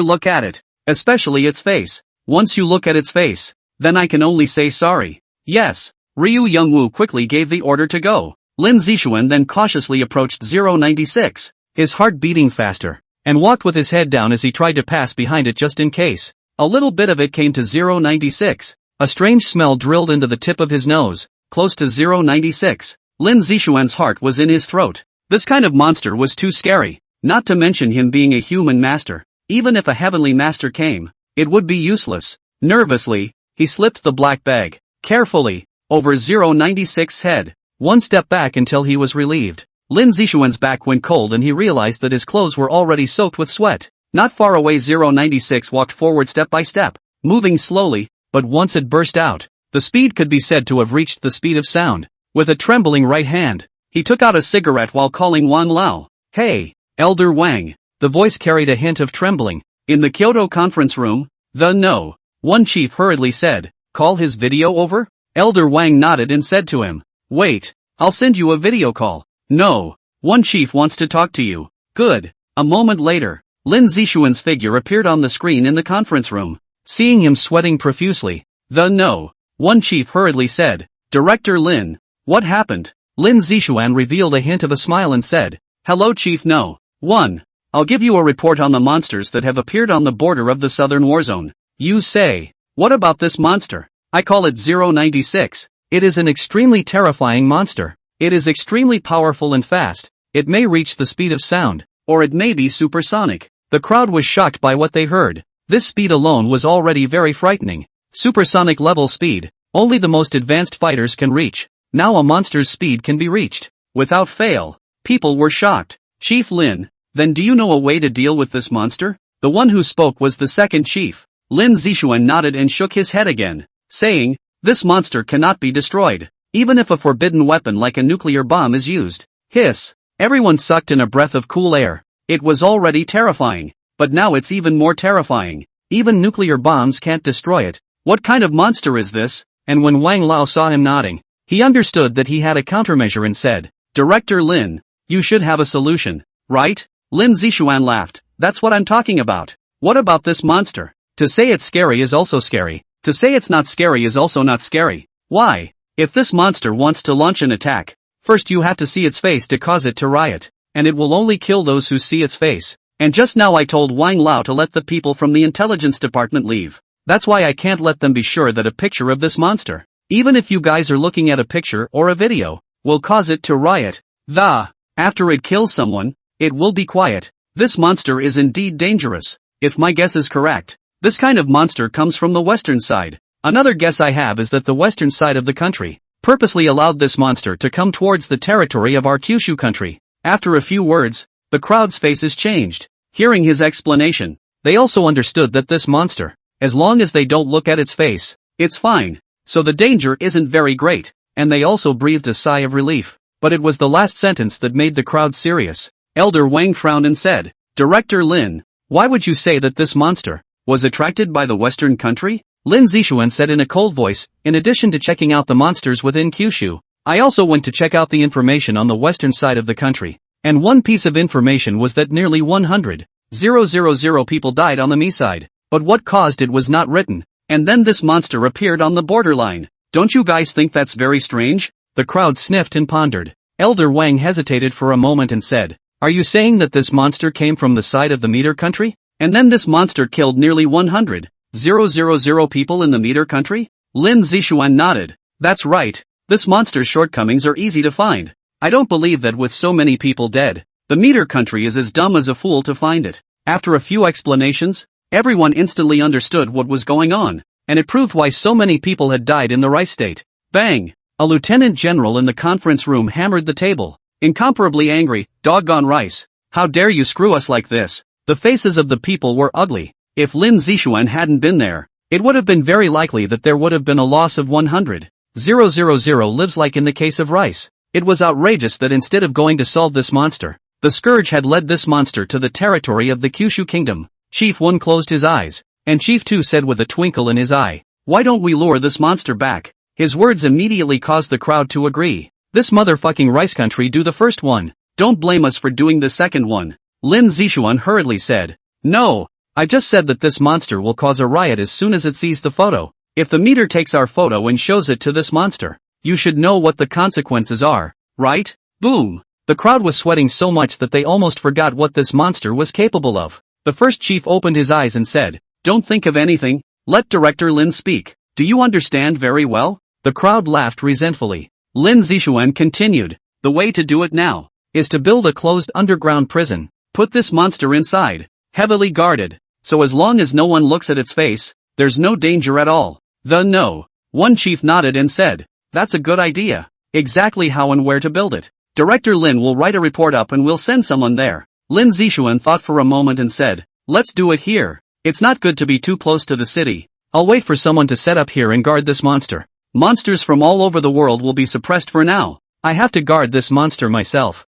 look at it. Especially its face. Once you look at its face, then I can only say sorry. Yes. Ryu Youngwoo quickly gave the order to go. Lin Zixuan then cautiously approached 096, his heart beating faster, and walked with his head down as he tried to pass behind it just in case. A little bit of it came to 096. A strange smell drilled into the tip of his nose, close to 096. Lin Zixuan's heart was in his throat. This kind of monster was too scary, not to mention him being a human master. Even if a heavenly master came, it would be useless. Nervously, he slipped the black bag, carefully, over 096's head. One step back until he was relieved. Lin Zixuan's back went cold and he realized that his clothes were already soaked with sweat. Not far away 096 walked forward step by step, moving slowly, but once it burst out, the speed could be said to have reached the speed of sound. With a trembling right hand, he took out a cigarette while calling Wang Lao. Hey, Elder Wang. The voice carried a hint of trembling. In the Kyoto conference room, one chief hurriedly said, Call his video over? Elder Wang nodded and said to him, Wait, I'll send you a video call. No, one chief wants to talk to you. Good. A moment later, Lin Zixuan's figure appeared on the screen in the conference room. Seeing him sweating profusely, one chief hurriedly said, Director Lin, what happened? Lin Zixuan revealed a hint of a smile and said, Hello Chief No. 1. I'll give you a report on the monsters that have appeared on the border of the southern war zone. You say, what about this monster? I call it 096. It is an extremely terrifying monster. It is extremely powerful and fast. It may reach the speed of sound, or it may be supersonic. The crowd was shocked by what they heard. This speed alone was already very frightening. Supersonic level speed, only the most advanced fighters can reach. Now a monster's speed can be reached, without fail. People were shocked. Chief Lin, then do you know a way to deal with this monster? The one who spoke was the second chief. Lin Zixuan nodded and shook his head again, saying, this monster cannot be destroyed, even if a forbidden weapon like a nuclear bomb is used. Hiss. Everyone sucked in a breath of cool air. It was already terrifying, but now it's even more terrifying. Even nuclear bombs can't destroy it. What kind of monster is this? And when Wang Lao saw him nodding, he understood that he had a countermeasure and said, Director Lin, you should have a solution, right? Lin Zixuan laughed. That's what I'm talking about. What about this monster? To say it's scary is also scary. To say it's not scary is also not scary. Why? If this monster wants to launch an attack, first you have to see its face to cause it to riot, and it will only kill those who see its face. And just now I told Wang Lao to let the people from the intelligence department leave. That's why I can't let them be sure that a picture of this monster, even if you guys are looking at a picture or a video, will cause it to riot. After it kills someone, it will be quiet. This monster is indeed dangerous. If my guess is correct, this kind of monster comes from the western side. Another guess I have is that the western side of the country purposely allowed this monster to come towards the territory of our Kyushu country. After a few words, the crowd's faces changed. Hearing his explanation, they also understood that this monster, as long as they don't look at its face, it's fine. So the danger isn't very great, and they also breathed a sigh of relief. But it was the last sentence that made the crowd serious. Elder Wang frowned and said, Director Lin, why would you say that this monster was attracted by the western country? Lin Zixuan said in a cold voice, in addition to checking out the monsters within Kyushu, I also went to check out the information on the western side of the country. And one piece of information was that nearly 100,000 people died on the Mi side. But what caused it was not written. And then this monster appeared on the borderline. Don't you guys think that's very strange? The crowd sniffed and pondered. Elder Wang hesitated for a moment and said, Are you saying that this monster came from the side of the meter country? And then this monster killed nearly 100,000 people in the meter country? Lin Zixuan nodded. That's right. This monster's shortcomings are easy to find. I don't believe that with so many people dead, the meter country is as dumb as a fool to find it. After a few explanations, everyone instantly understood what was going on, and it proved why so many people had died in the rice state. Bang! A lieutenant general in the conference room hammered the table, incomparably angry. Doggone rice! How dare you screw us like this? The faces of the people were ugly. If Lin Zixuan hadn't been there, it would have been very likely that there would have been a loss of 100,000 lives like in the case of rice. It was outrageous that instead of going to solve this monster, the scourge had led this monster to the territory of the Kyushu kingdom. Chief 1 closed his eyes, and Chief 2 said with a twinkle in his eye, Why don't we lure this monster back? His words immediately caused the crowd to agree. This motherfucking rice country do the first one. Don't blame us for doing the second one. Lin Zixuan hurriedly said. No, I just said that this monster will cause a riot as soon as it sees the photo. If the meter takes our photo and shows it to this monster, you should know what the consequences are, right? Boom! The crowd was sweating so much that they almost forgot what this monster was capable of. The first chief opened his eyes and said, Don't think of anything, let Director Lin speak. Do you understand very well? The crowd laughed resentfully. Lin Zixuan continued, The way to do it now is to build a closed underground prison. Put this monster inside, heavily guarded, so as long as no one looks at its face, there's no danger at all. One chief nodded and said, That's a good idea. Exactly how and where to build it. Director Lin will write a report up and we'll send someone there. Lin Zixuan thought for a moment and said, Let's do it here. It's not good to be too close to the city. I'll wait for someone to set up here and guard this monster. Monsters from all over the world will be suppressed for now. I have to guard this monster myself.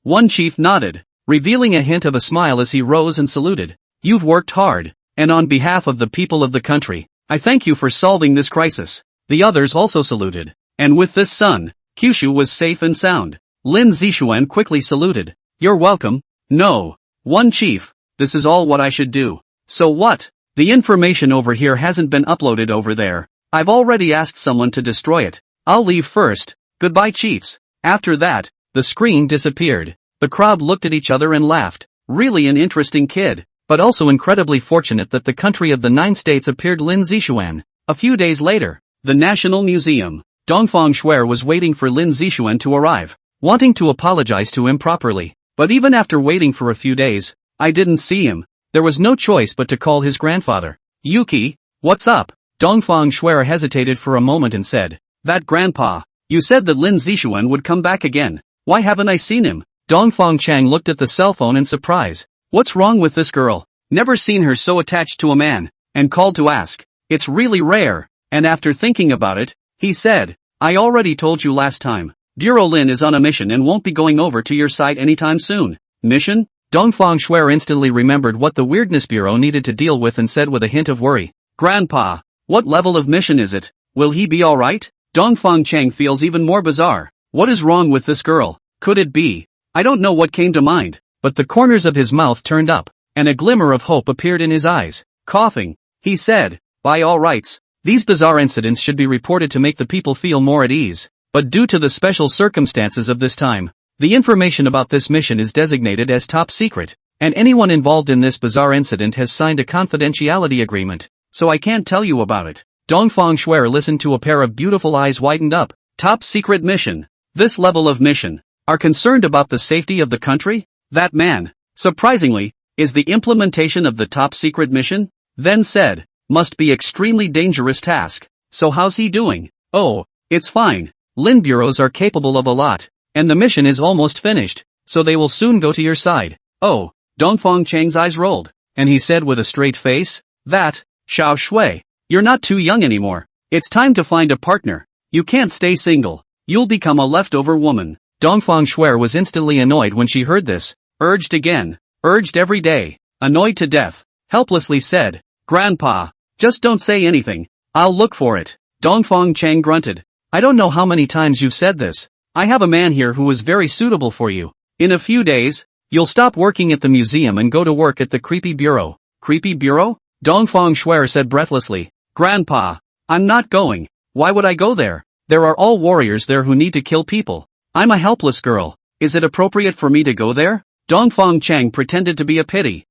One chief nodded, revealing a hint of a smile as he rose and saluted. You've worked hard, and on behalf of the people of the country, I thank you for solving this crisis. The others also saluted. And with this sun, Kyushu was safe and sound. Lin Zixuan quickly saluted. You're welcome. No. One chief, this is all what I should do. So what? The information over here hasn't been uploaded over there. I've already asked someone to destroy it. I'll leave first. Goodbye, chiefs. After that, the screen disappeared. The crowd looked at each other and laughed. Really an interesting kid, but also incredibly fortunate that the country of the 9 states appeared Lin Zixuan. A few days later, the National Museum. Dongfang Shuer was waiting for Lin Zixuan to arrive, wanting to apologize to him properly. But even after waiting for a few days, I didn't see him. There was no choice but to call his grandfather. Yuki, what's up? Dongfang Shuer hesitated for a moment and said, that grandpa, you said that Lin Zixuan would come back again. Why haven't I seen him? Dongfang Chang looked at the cell phone in surprise. What's wrong with this girl? Never seen her so attached to a man, and called to ask. It's really rare. And after thinking about it, he said, I already told you last time. Bureau Lin is on a mission and won't be going over to your side anytime soon. Mission? Dongfang Shuer instantly remembered what the Weirdness Bureau needed to deal with and said with a hint of worry. Grandpa, what level of mission is it? Will he be alright? Dongfang Chang feels even more bizarre. What is wrong with this girl? Could it be? I don't know what came to mind, but the corners of his mouth turned up, and a glimmer of hope appeared in his eyes. Coughing, he said, by all rights, these bizarre incidents should be reported to make the people feel more at ease, but due to the special circumstances of this time, the information about this mission is designated as top secret, and anyone involved in this bizarre incident has signed a confidentiality agreement, so I can't tell you about it. Dongfang Shuer listened to a pair of beautiful eyes widened up. Top secret mission. This level of mission. Are concerned about the safety of the country? That man, surprisingly, is the implementation of the top secret mission? Then said, must be extremely dangerous task. So how's he doing? Oh, it's fine. Lin bureaus are capable of a lot, and the mission is almost finished, so they will soon go to your side. Oh, Dongfang Chang's eyes rolled, and he said with a straight face, that, Xiao Shui, you're not too young anymore. It's time to find a partner. You can't stay single. You'll become a leftover woman. Dongfang Shuer was instantly annoyed when she heard this. Urged again. Urged every day. Annoyed to death. Helplessly said, Grandpa, just don't say anything. I'll look for it. Dongfang Chang grunted. I don't know how many times you've said this. I have a man here who is very suitable for you. In a few days, you'll stop working at the museum and go to work at the creepy bureau. Creepy bureau? Dongfang Shuer said breathlessly. Grandpa, I'm not going. Why would I go there? There are all warriors there who need to kill people. I'm a helpless girl. Is it appropriate for me to go there? Dongfang Chang pretended to be a pity.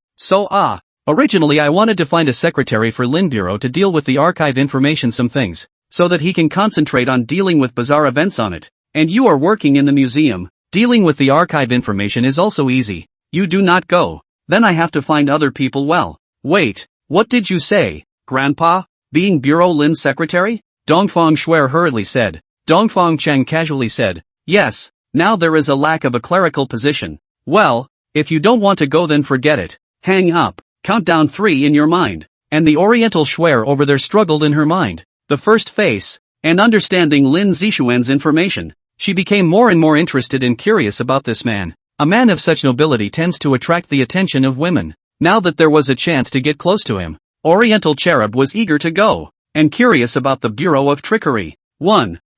Originally I wanted to find a secretary for Lin Bureau to deal with the archive information some things, so that he can concentrate on dealing with bizarre events on it. And you are working in the museum. Dealing with the archive information is also easy. You do not go. Then I have to find other people. Well, wait, what did you say, Grandpa? Being Bureau Lin's secretary? Dongfang Shuer hurriedly said. Dongfang Chang casually said, yes, now there is a lack of a clerical position. Well, if you don't want to go then forget it. Hang up. Count down 3 in your mind. And the Oriental Shuer over there struggled in her mind. The first face, and understanding Lin Zixuan's information, she became more and more interested and curious about this man. A man of such nobility tends to attract the attention of women. Now that there was a chance to get close to him, Oriental Cherub was eager to go, and curious about the Bureau of Trickery.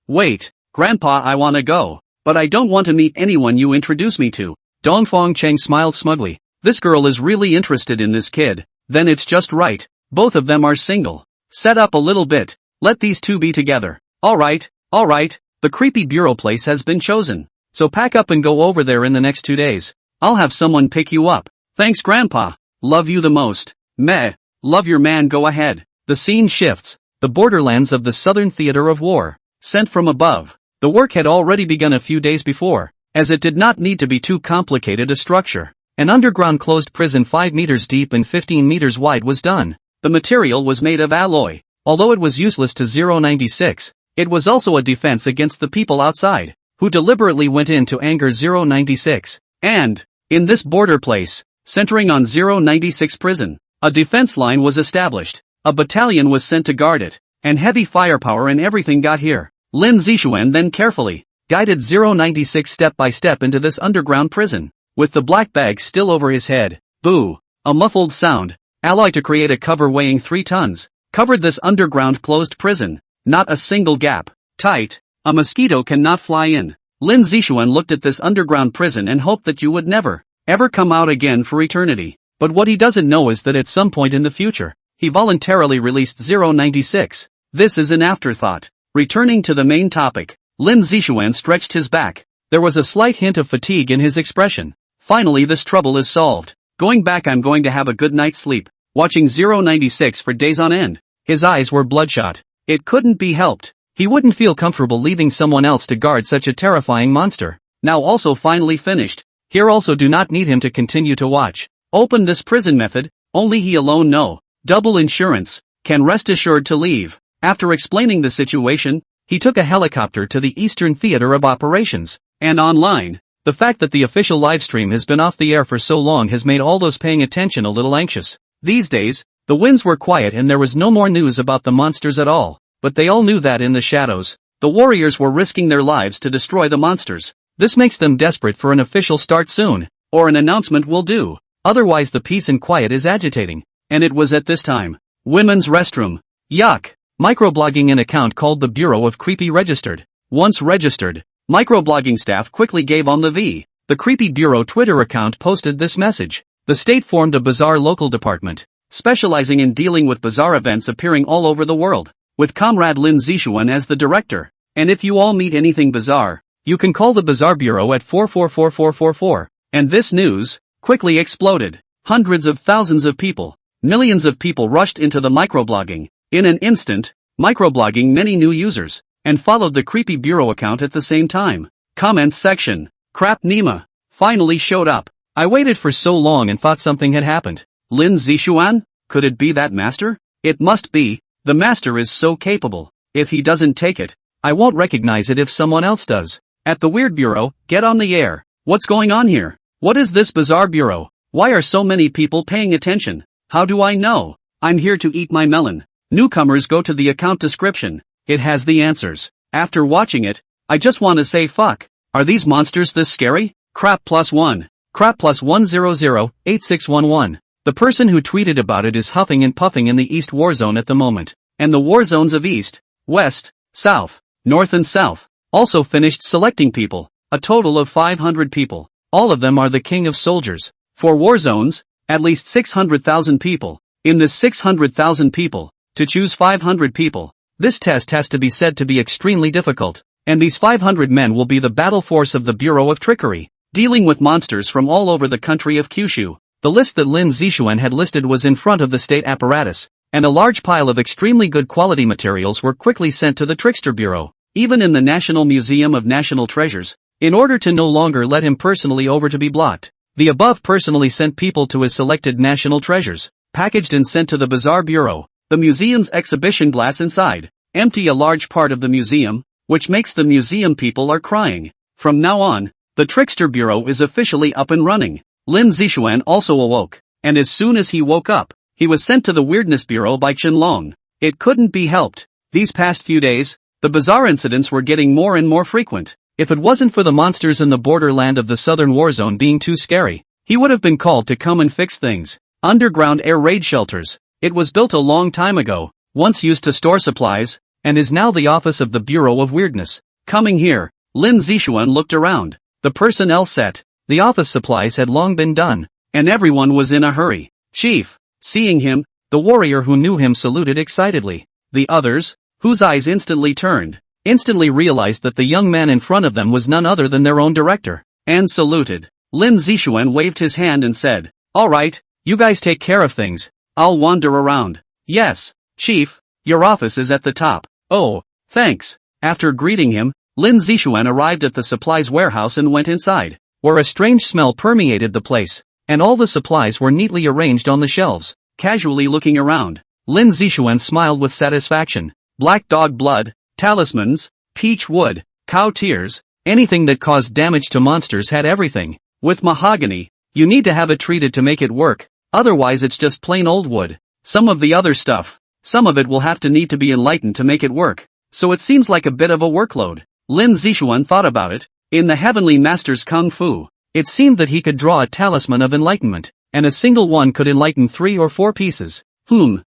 Wait, Grandpa, I wanna go, but I don't want to meet anyone you introduce me to. Dongfang Chang smiled smugly. This girl is really interested in this kid. Then it's just right. Both of them are single. Set up a little bit. Let these two be together. Alright. The creepy bureau place has been chosen. So pack up and go over there in the next 2 days. I'll have someone pick you up. Thanks, Grandpa. Love you the most. Meh. Love your man. Go ahead. The scene shifts. The borderlands of the Southern Theater of War. Sent from above. The work had already begun a few days before, as it did not need to be too complicated a structure. An underground closed prison 5 meters deep and 15 meters wide was done. The material was made of alloy. Although it was useless to 096, it was also a defense against the people outside, who deliberately went in to anger 096. And, in this border place, centering on 096 prison, a defense line was established. A battalion was sent to guard it, and heavy firepower and everything got here. Lin Zixuan then carefully guided 096 step by step into this underground prison, with the black bag still over his head. Boo! A muffled sound, alloy to create a cover weighing 3 tons, covered this underground closed prison. Not a single gap. Tight. A mosquito cannot fly in. Lin Zixuan looked at this underground prison and hoped that you would never, ever come out again for eternity. But what he doesn't know is that at some point in the future, he voluntarily released 096. This is an afterthought. Returning to the main topic, Lin Zixuan stretched his back. There was a slight hint of fatigue in his expression. Finally, this trouble is solved. Going back, I'm going to have a good night's sleep, watching 096 for days on end. His eyes were bloodshot. It couldn't be helped. He wouldn't feel comfortable leaving someone else to guard such a terrifying monster. Now also finally finished. Here also do not need him to continue to watch. Open this prison method, only he alone know. Double insurance, can rest assured to leave. After explaining the situation, he took a helicopter to the Eastern Theater of Operations. And online, the fact that the official livestream has been off the air for so long has made all those paying attention a little anxious. These days, the winds were quiet and there was no more news about the monsters at all. But they all knew that in the shadows, the warriors were risking their lives to destroy the monsters. This makes them desperate for an official start soon, or an announcement will do. Otherwise the peace and quiet is agitating. And it was at this time. Women's restroom. Yuck. Microblogging an account called the Bureau of Creepy registered. Once registered, microblogging staff quickly gave on the V. The Creepy Bureau Twitter account posted this message. The state formed a bizarre local department, specializing in dealing with bizarre events appearing all over the world, with Comrade Lin Zixuan as the director. And if you all meet anything bizarre, you can call the Bizarre Bureau at 444444. And this news quickly exploded. Hundreds of thousands of people, millions of people rushed into the microblogging. In an instant, microblogging many new users, and followed the Creepy Bureau account at the same time. Comments section. Crap, Nima finally showed up. I waited for so long and thought something had happened. Lin Zixuan? Could it be that master? It must be. The master is so capable. If he doesn't take it, I won't recognize it if someone else does. At the Weird Bureau, get on the air. What's going on here? What is this bizarre bureau? Why are so many people paying attention? How do I know? I'm here to eat my melon. Newcomers go to the account description. It has the answers. After watching it, I just want to say fuck. Are these monsters this scary? Crap +1. Crap +1008611. The person who tweeted about it is huffing and puffing in the East War Zone at the moment. And the war zones of East, West, South, North and South also finished selecting people. A total of 500 people. All of them are the king of soldiers. For war zones, at least 600,000 people. In this 600,000 people, to choose 500 people, this test has to be said to be extremely difficult. And these 500 men will be the battle force of the Bureau of Trickery, dealing with monsters from all over the country of Kyushu. The list that Lin Zixuan had listed was in front of the state apparatus, and a large pile of extremely good quality materials were quickly sent to the Trickster Bureau, even in the National Museum of National Treasures, in order to no longer let him personally over to be blocked. The above personally sent people to his selected national treasures, packaged and sent to the Bizarre Bureau. The museum's exhibition glass inside, empty, a large part of the museum, which makes the museum people are crying. From now on, the Trickster Bureau is officially up and running. Lin Zixuan also awoke, and as soon as he woke up, he was sent to the Weirdness Bureau by Qianlong. It couldn't be helped. These past few days, the bizarre incidents were getting more and more frequent. If it wasn't for the monsters in the borderland of the Southern War Zone being too scary, he would have been called to come and fix things. Underground air raid shelters. It was built a long time ago, once used to store supplies, and is now the office of the Bureau of Weirdness. Coming here, Lin Zixuan looked around. The personnel set, the office supplies had long been done, and everyone was in a hurry. Chief, seeing him, the warrior who knew him saluted excitedly. The others, whose eyes instantly realized that the young man in front of them was none other than their own director, and saluted. Lin Zixuan waved his hand and said, "All right, you guys take care of things. I'll wander around." "Yes, Chief, your office is at the top." "Oh, thanks." After greeting him, Lin Zixuan arrived at the supplies warehouse and went inside, where a strange smell permeated the place, and all the supplies were neatly arranged on the shelves. Casually looking around, Lin Zixuan smiled with satisfaction. Black dog blood, talismans, peach wood, cow tears, anything that caused damage to monsters had everything. With mahogany, you need to have it treated to make it work, otherwise it's just plain old wood. Some of the other stuff, some of it will have to need to be enlightened to make it work, so it seems like a bit of a workload. Lin Zixuan thought about it. In the Heavenly Master's Kung Fu, it seemed that he could draw a talisman of enlightenment, and a single one could enlighten 3 or 4 pieces.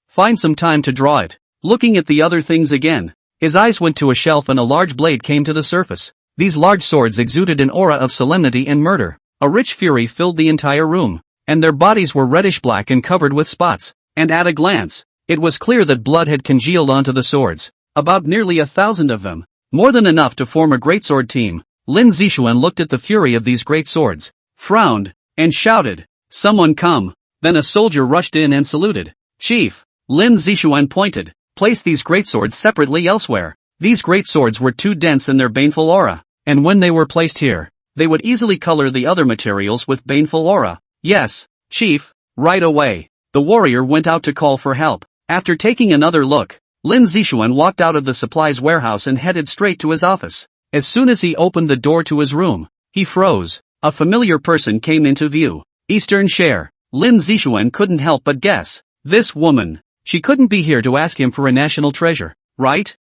Find some time to draw it. Looking at the other things again, his eyes went to a shelf and a large blade came to the surface. These large swords exuded an aura of solemnity and murder. A rich fury filled the entire room, and their bodies were reddish black and covered with spots, and at a glance, it was clear that blood had congealed onto the swords, about nearly 1,000 of them, more than enough to form a greatsword team. Lin Zixuan looked at the fury of these great swords, frowned, and shouted, "Someone come." Then a soldier rushed in and saluted. "Chief." Lin Zixuan pointed, "Place these greatswords separately elsewhere." These great swords were too dense in their baneful aura, and when they were placed here, they would easily color the other materials with baneful aura. Yes, Chief, right away. The warrior went out to call for help. After taking another look, Lin Zixuan walked out of the supplies warehouse and headed straight to his office. As soon as he opened the door to his room, he froze. A familiar person came into view. Eastern Share. Lin Zixuan couldn't help but guess. This woman. She couldn't be here to ask him for a national treasure, right?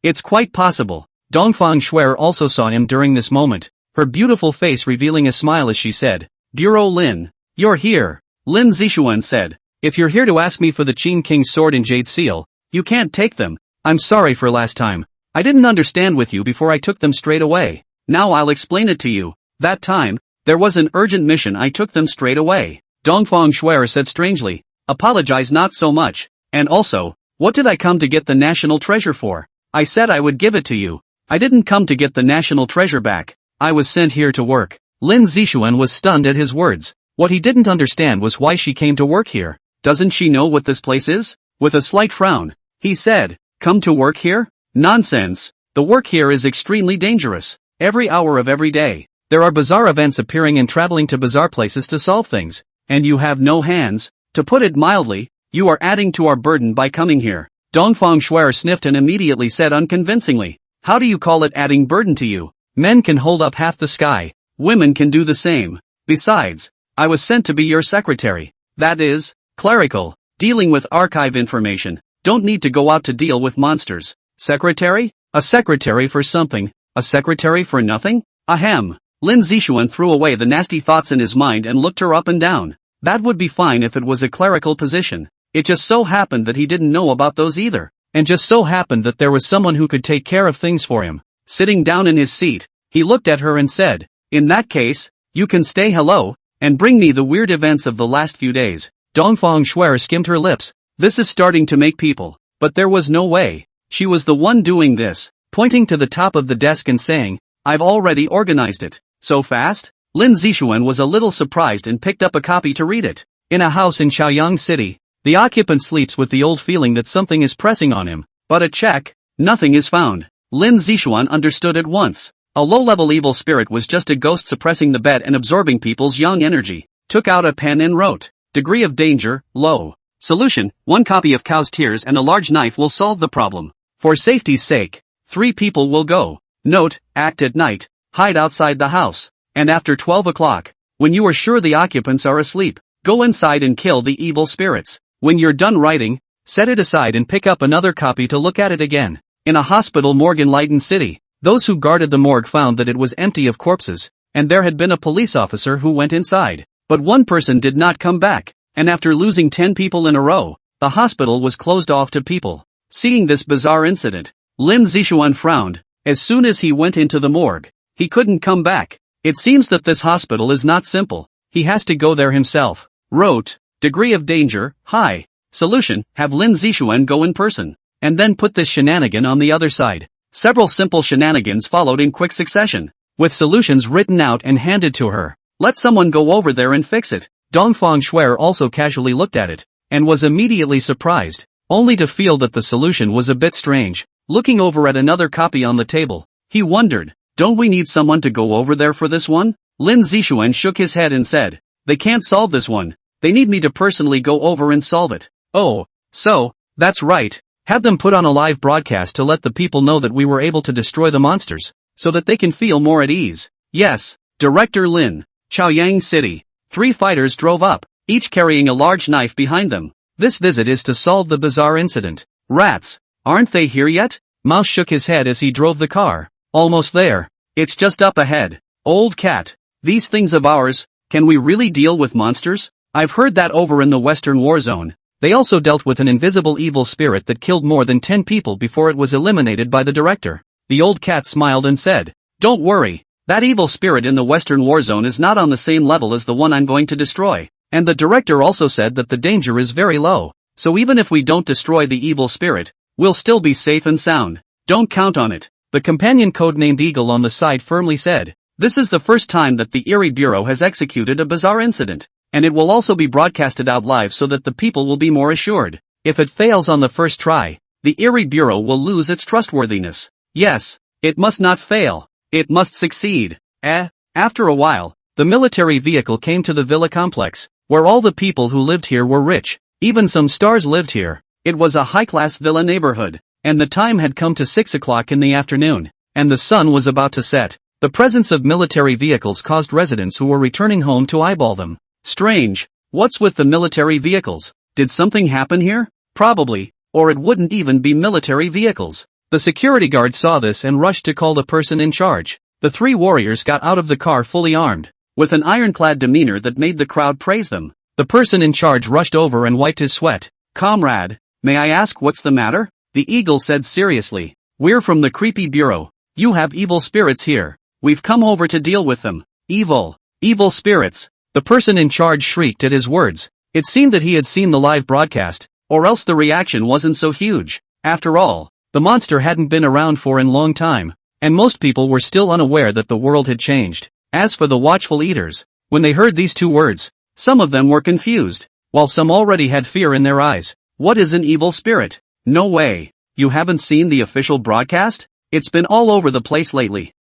It's quite possible. Dongfang Shuer also saw him during this moment, her beautiful face revealing a smile as she said, "Bureau Lin, you're here." Lin Zixuan said, "If you're here to ask me for the Qin King's sword and jade seal, you can't take them. I'm sorry for last time. I didn't understand with you before I took them straight away. Now I'll explain it to you. That time, there was an urgent mission, I took them straight away." Dongfang Shuer said strangely, "Apologize not so much. And also, what did I come to get the national treasure for? I said I would give it to you. I didn't come to get the national treasure back. I was sent here to work." Lin Zixuan was stunned at his words. What he didn't understand was why she came to work here. Doesn't she know what this place is? With a slight frown, he said, "Come to work here? Nonsense. The work here is extremely dangerous. Every hour of every day, there are bizarre events appearing and traveling to bizarre places to solve things. And you have no hands. To put it mildly, you are adding to our burden by coming here." Dongfang Shuer sniffed and immediately said unconvincingly, "How do you call it adding burden to you? Men can hold up half the sky. Women can do the same. Besides, I was sent to be your secretary. That is, clerical, dealing with archive information. Don't need to go out to deal with monsters. Secretary? A secretary for something, a secretary for nothing? Ahem." Lin Zixuan threw away the nasty thoughts in his mind and looked her up and down. That would be fine if it was a clerical position. It just so happened that he didn't know about those either. And just so happened that there was someone who could take care of things for him. Sitting down in his seat, he looked at her and said, "In that case, you can stay hello, and bring me the weird events of the last few days." Dongfang Shuer skimmed her lips. This is starting to make people. But there was no way. She was the one doing this, pointing to the top of the desk and saying, "I've already organized it." So fast? Lin Zixuan was a little surprised and picked up a copy to read it. In a house in Chaoyang City, the occupant sleeps with the old feeling that something is pressing on him. But a check, nothing is found. Lin Zixuan understood at once. A low-level evil spirit was just a ghost suppressing the bed and absorbing people's young energy. Took out a pen and wrote, "Degree of danger, low. Solution, 1 copy of cow's tears and a large knife will solve the problem. For safety's sake, 3 people will go. Note, act at night, hide outside the house. And after 12 o'clock, when you are sure the occupants are asleep, go inside and kill the evil spirits. When you're done writing, set it aside and pick up another copy to look at it again." In a hospital morgue in Leiden City, those who guarded the morgue found that it was empty of corpses, and there had been a police officer who went inside. But one person did not come back, and after losing 10 people in a row, the hospital was closed off to people. Seeing this bizarre incident, Lin Zixuan frowned. As soon as he went into the morgue, he couldn't come back. It seems that this hospital is not simple. He has to go there himself. Wrote, "Degree of danger, high. Solution, have Lin Zixuan go in person. And then put this shenanigan on the other side." Several simple shenanigans followed in quick succession, with solutions written out and handed to her. "Let someone go over there and fix it." Dongfang Shuer also casually looked at it, and was immediately surprised, only to feel that the solution was a bit strange. Looking over at another copy on the table, he wondered, "Don't we need someone to go over there for this one?" Lin Zixuan shook his head and said, "They can't solve this one. They need me to personally go over and solve it." "Oh, so, that's right. Have them put on a live broadcast to let the people know that we were able to destroy the monsters, so that they can feel more at ease." "Yes, Director Lin." Chaoyang City. 3 fighters drove up, each carrying a large knife behind them. This visit is to solve the bizarre incident. "Rats, aren't they here yet?" Mouse shook his head as he drove the car. "Almost there. It's just up ahead." "Old cat, these things of ours, can we really deal with monsters? I've heard that over in the Western War Zone, they also dealt with an invisible evil spirit that killed more than 10 people before it was eliminated by the director." The old cat smiled and said, "Don't worry, that evil spirit in the Western War Zone is not on the same level as the one I'm going to destroy. And the director also said that the danger is very low, so even if we don't destroy the evil spirit, we'll still be safe and sound. Don't count on it." The companion codenamed Eagle on the side firmly said, "This is the first time that the Erie Bureau has executed a bizarre incident, and it will also be broadcasted out live so that the people will be more assured. If it fails on the first try, the eerie bureau will lose its trustworthiness. Yes, it must not fail. It must succeed. After a while, the military vehicle came to the villa complex, where all the people who lived here were rich. Even some stars lived here. It was a high-class villa neighborhood, and the time had come to 6 o'clock in the afternoon, and the sun was about to set. The presence of military vehicles caused residents who were returning home to eyeball them. Strange. What's with the military vehicles? Did something happen here? Probably, or it wouldn't even be military vehicles. The security guard saw this and rushed to call the person in charge. The three warriors got out of the car fully armed, with an ironclad demeanor that made the crowd praise them. The person in charge rushed over and wiped his sweat. "Comrade, may I ask what's the matter?" The eagle said seriously. "We're from the creepy bureau. You have evil spirits here. We've come over to deal with them." Evil spirits. The person in charge shrieked at his words. It seemed that he had seen the live broadcast, or else the reaction wasn't so huge. After all, the monster hadn't been around for a long time, and most people were still unaware that the world had changed. As for the watchful eaters, when they heard these two words, some of them were confused, while some already had fear in their eyes. What is an evil spirit? No way. You haven't seen the official broadcast? It's been all over the place lately.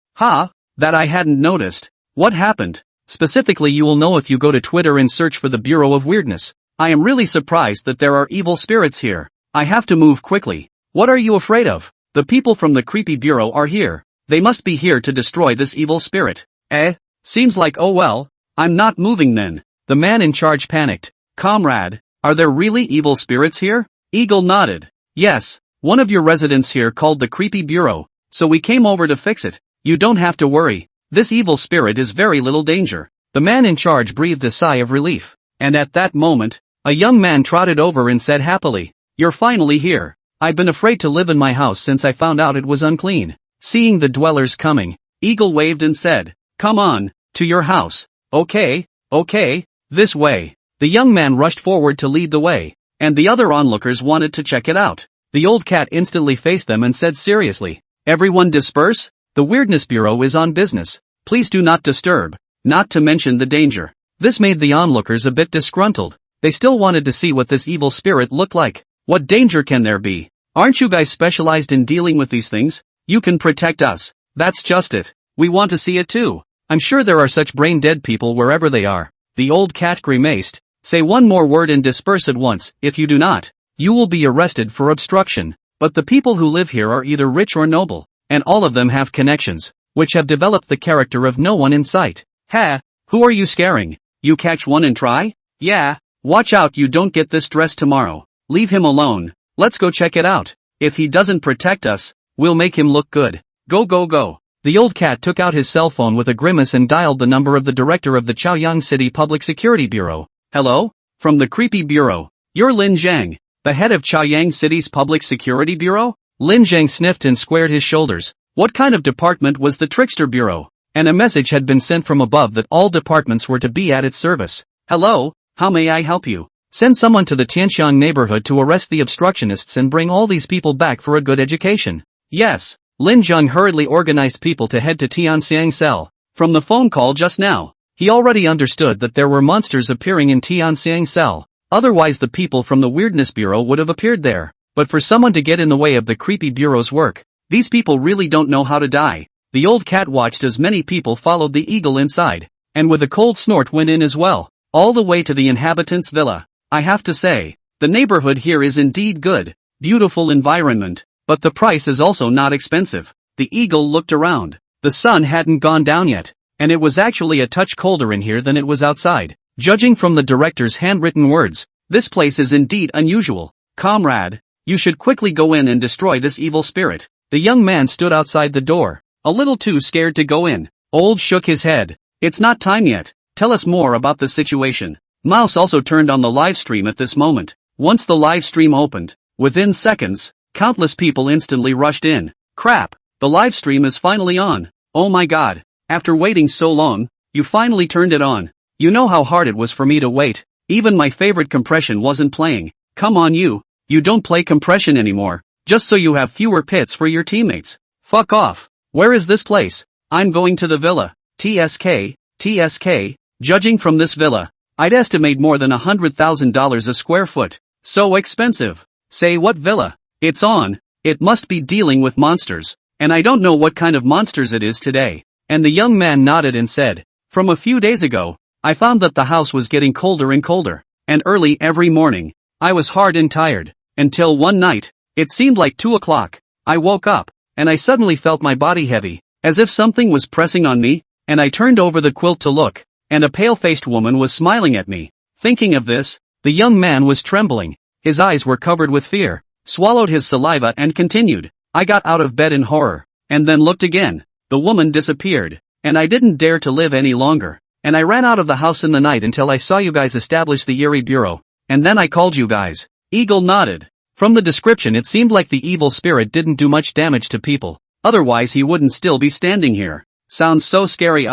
That I hadn't noticed. What happened? Specifically, you will know if you go to Twitter and search for the Bureau of Weirdness. I am really surprised that there are evil spirits here. I have to move quickly. What are you afraid of? The people from the creepy bureau are here. They must be here to destroy this evil spirit. Seems like oh well. I'm not moving then. The man in charge panicked. "Comrade, are there really evil spirits here?" Eagle nodded. "Yes, one of your residents here called the creepy bureau, so we came over to fix it. You don't have to worry. This evil spirit is very little danger." The man in charge breathed a sigh of relief. And at that moment, a young man trotted over and said happily, "You're finally here. I've been afraid to live in my house since I found out it was unclean." Seeing the dwellers coming, Eagle waved and said, "Come on, to your house." Okay, this way." The young man rushed forward to lead the way, and the other onlookers wanted to check it out. The old cat instantly faced them and said seriously, "Everyone disperse. The Weirdness Bureau is on business. Please do not disturb, not to mention the danger." This made the onlookers a bit disgruntled. They still wanted to see what this evil spirit looked like. What danger can there be? Aren't you guys specialized in dealing with these things? You can protect us. That's just it. We want to see it too. I'm sure there are such brain-dead people wherever they are. The old cat grimaced. "Say one more word and disperse at once. If you do not, you will be arrested for obstruction." But the people who live here are either rich or noble, and all of them have connections, which have developed the character of no one in sight. Who are you scaring? You catch one and try? Yeah, watch out you don't get this dress tomorrow. Leave him alone. Let's go check it out. If he doesn't protect us, we'll make him look good. Go. The old cat took out his cell phone with a grimace and dialed the number of the director of the Chaoyang City Public Security Bureau. "Hello? From the creepy bureau. You're Lin Zhang, the head of Chaoyang City's Public Security Bureau?" Lin Zhang sniffed and squared his shoulders. What kind of department was the Trickster Bureau? And a message had been sent from above that all departments were to be at its service. "Hello, how may I help you?" "Send someone to the Tianxiang neighborhood to arrest the obstructionists and bring all these people back for a good education." "Yes." Lin Zhang hurriedly organized people to head to Tianxiang cell. From the phone call just now, he already understood that there were monsters appearing in Tianxiang cell. Otherwise the people from the Weirdness Bureau would have appeared there. But for someone to get in the way of the creepy bureau's work, these people really don't know how to die. The old cat watched as many people followed the eagle inside, and with a cold snort went in as well, all the way to the inhabitants' villa. I have to say, the neighborhood here is indeed good, beautiful environment, but the price is also not expensive. The eagle looked around. The sun hadn't gone down yet, and it was actually a touch colder in here than it was outside. Judging from the director's handwritten words, this place is indeed unusual. "Comrade, you should quickly go in and destroy this evil spirit." The young man stood outside the door, a little too scared to go in. Old shook his head. "It's not time yet. Tell us more about the situation." Mouse also turned on the live stream at this moment. Once the live stream opened, within seconds, countless people instantly rushed in. "Crap, the live stream is finally on. Oh my god, after waiting so long, you finally turned it on. You know how hard it was for me to wait. Even my favorite compression wasn't playing." "Come on you don't play compression anymore, just so you have fewer pits for your teammates. Fuck off. Where is this place?" "I'm going to the villa. TSK. Judging from this villa, I'd estimate more than $100,000 a square foot. So expensive." "Say what villa?" It's on. It must be dealing with monsters. And I don't know what kind of monsters it is today. And the young man nodded and said, from a few days ago, I found that the house was getting colder and colder. And early every morning, I was hard and tired. Until one night, it seemed like 2 o'clock. I woke up, and I suddenly felt my body heavy, as if something was pressing on me, and I turned over the quilt to look, and a pale-faced woman was smiling at me. Thinking of this, the young man was trembling. His eyes were covered with fear, swallowed his saliva and continued. I got out of bed in horror, and then looked again. The woman disappeared, and I didn't dare to live any longer. And I ran out of the house in the night until I saw you guys establish the Eerie Bureau, and then I called you guys. Eagle nodded. From the description it seemed like the evil spirit didn't do much damage to people, otherwise he wouldn't still be standing here. Sounds so scary.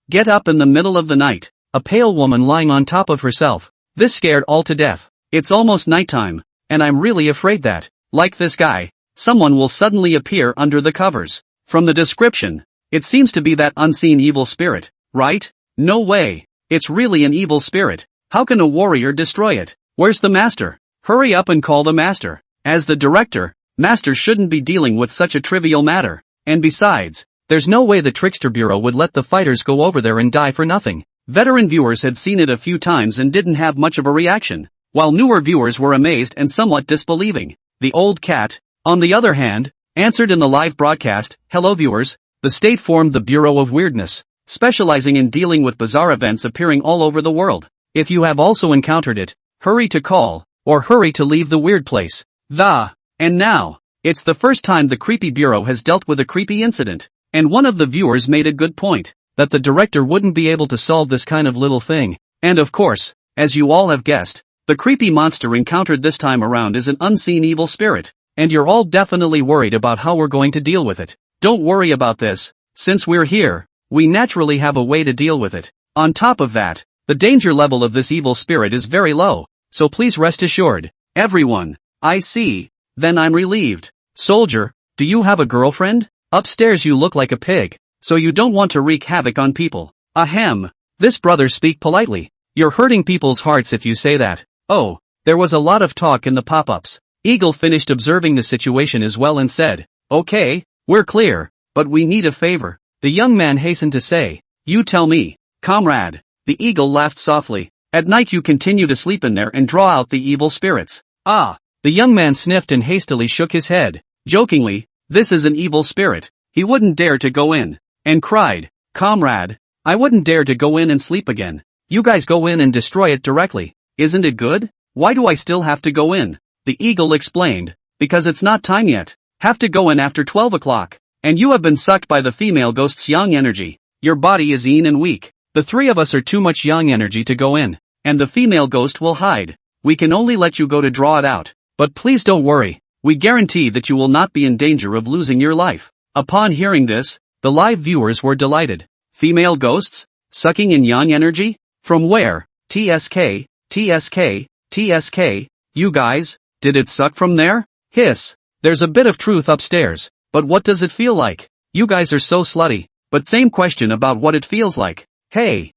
Get up in the middle of the night. A pale woman lying on top of herself. This scared all to death. It's almost nighttime, and I'm really afraid that, like this guy, someone will suddenly appear under the covers. From the description, it seems to be that unseen evil spirit, right? No way. It's really an evil spirit. How can a warrior destroy it? Where's the master? Hurry up and call the master. As the director, master shouldn't be dealing with such a trivial matter. And besides, there's no way the Trickster Bureau would let the fighters go over there and die for nothing. Veteran viewers had seen it a few times and didn't have much of a reaction, while newer viewers were amazed and somewhat disbelieving. The old cat, on the other hand, answered in the live broadcast, hello viewers, the state formed the Bureau of Weirdness, specializing in dealing with bizarre events appearing all over the world. If you have also encountered it, hurry to call, or hurry to leave the weird place. And now, it's the first time the Creepy Bureau has dealt with a creepy incident, and one of the viewers made a good point, that the director wouldn't be able to solve this kind of little thing. And of course, as you all have guessed, the creepy monster encountered this time around is an unseen evil spirit, and you're all definitely worried about how we're going to deal with it. Don't worry about this, since we're here, we naturally have a way to deal with it. On top of that, the danger level of this evil spirit is very low, so please rest assured. Everyone, I see, then I'm relieved. Soldier, do you have a girlfriend? Upstairs you look like a pig, so you don't want to wreak havoc on people. Ahem. This brother speak politely. You're hurting people's hearts if you say that. Oh, there was a lot of talk in the pop-ups. Eagle finished observing the situation as well and said, okay, we're clear, but we need a favor. The young man hastened to say, you tell me, comrade. The eagle laughed softly. At night you continue to sleep in there and draw out the evil spirits. The young man sniffed and hastily shook his head. Jokingly, this is an evil spirit. He wouldn't dare to go in. And cried, comrade, I wouldn't dare to go in and sleep again. You guys go in and destroy it directly. Isn't it good? Why do I still have to go in? The eagle explained, because it's not time yet. Have to go in after 12 o'clock. And you have been sucked by the female ghost's yang energy. Your body is lean and weak. The three of us are too much yang energy to go in. And the female ghost will hide. We can only let you go to draw it out. But please don't worry. We guarantee that you will not be in danger of losing your life. Upon hearing this, the live viewers were delighted. Female ghosts? Sucking in yang energy? From where? TSK, TSK, TSK, you guys, did it suck from there? Hiss. There's a bit of truth upstairs, but what does it feel like? You guys are so slutty. But same question about what it feels like. Hey,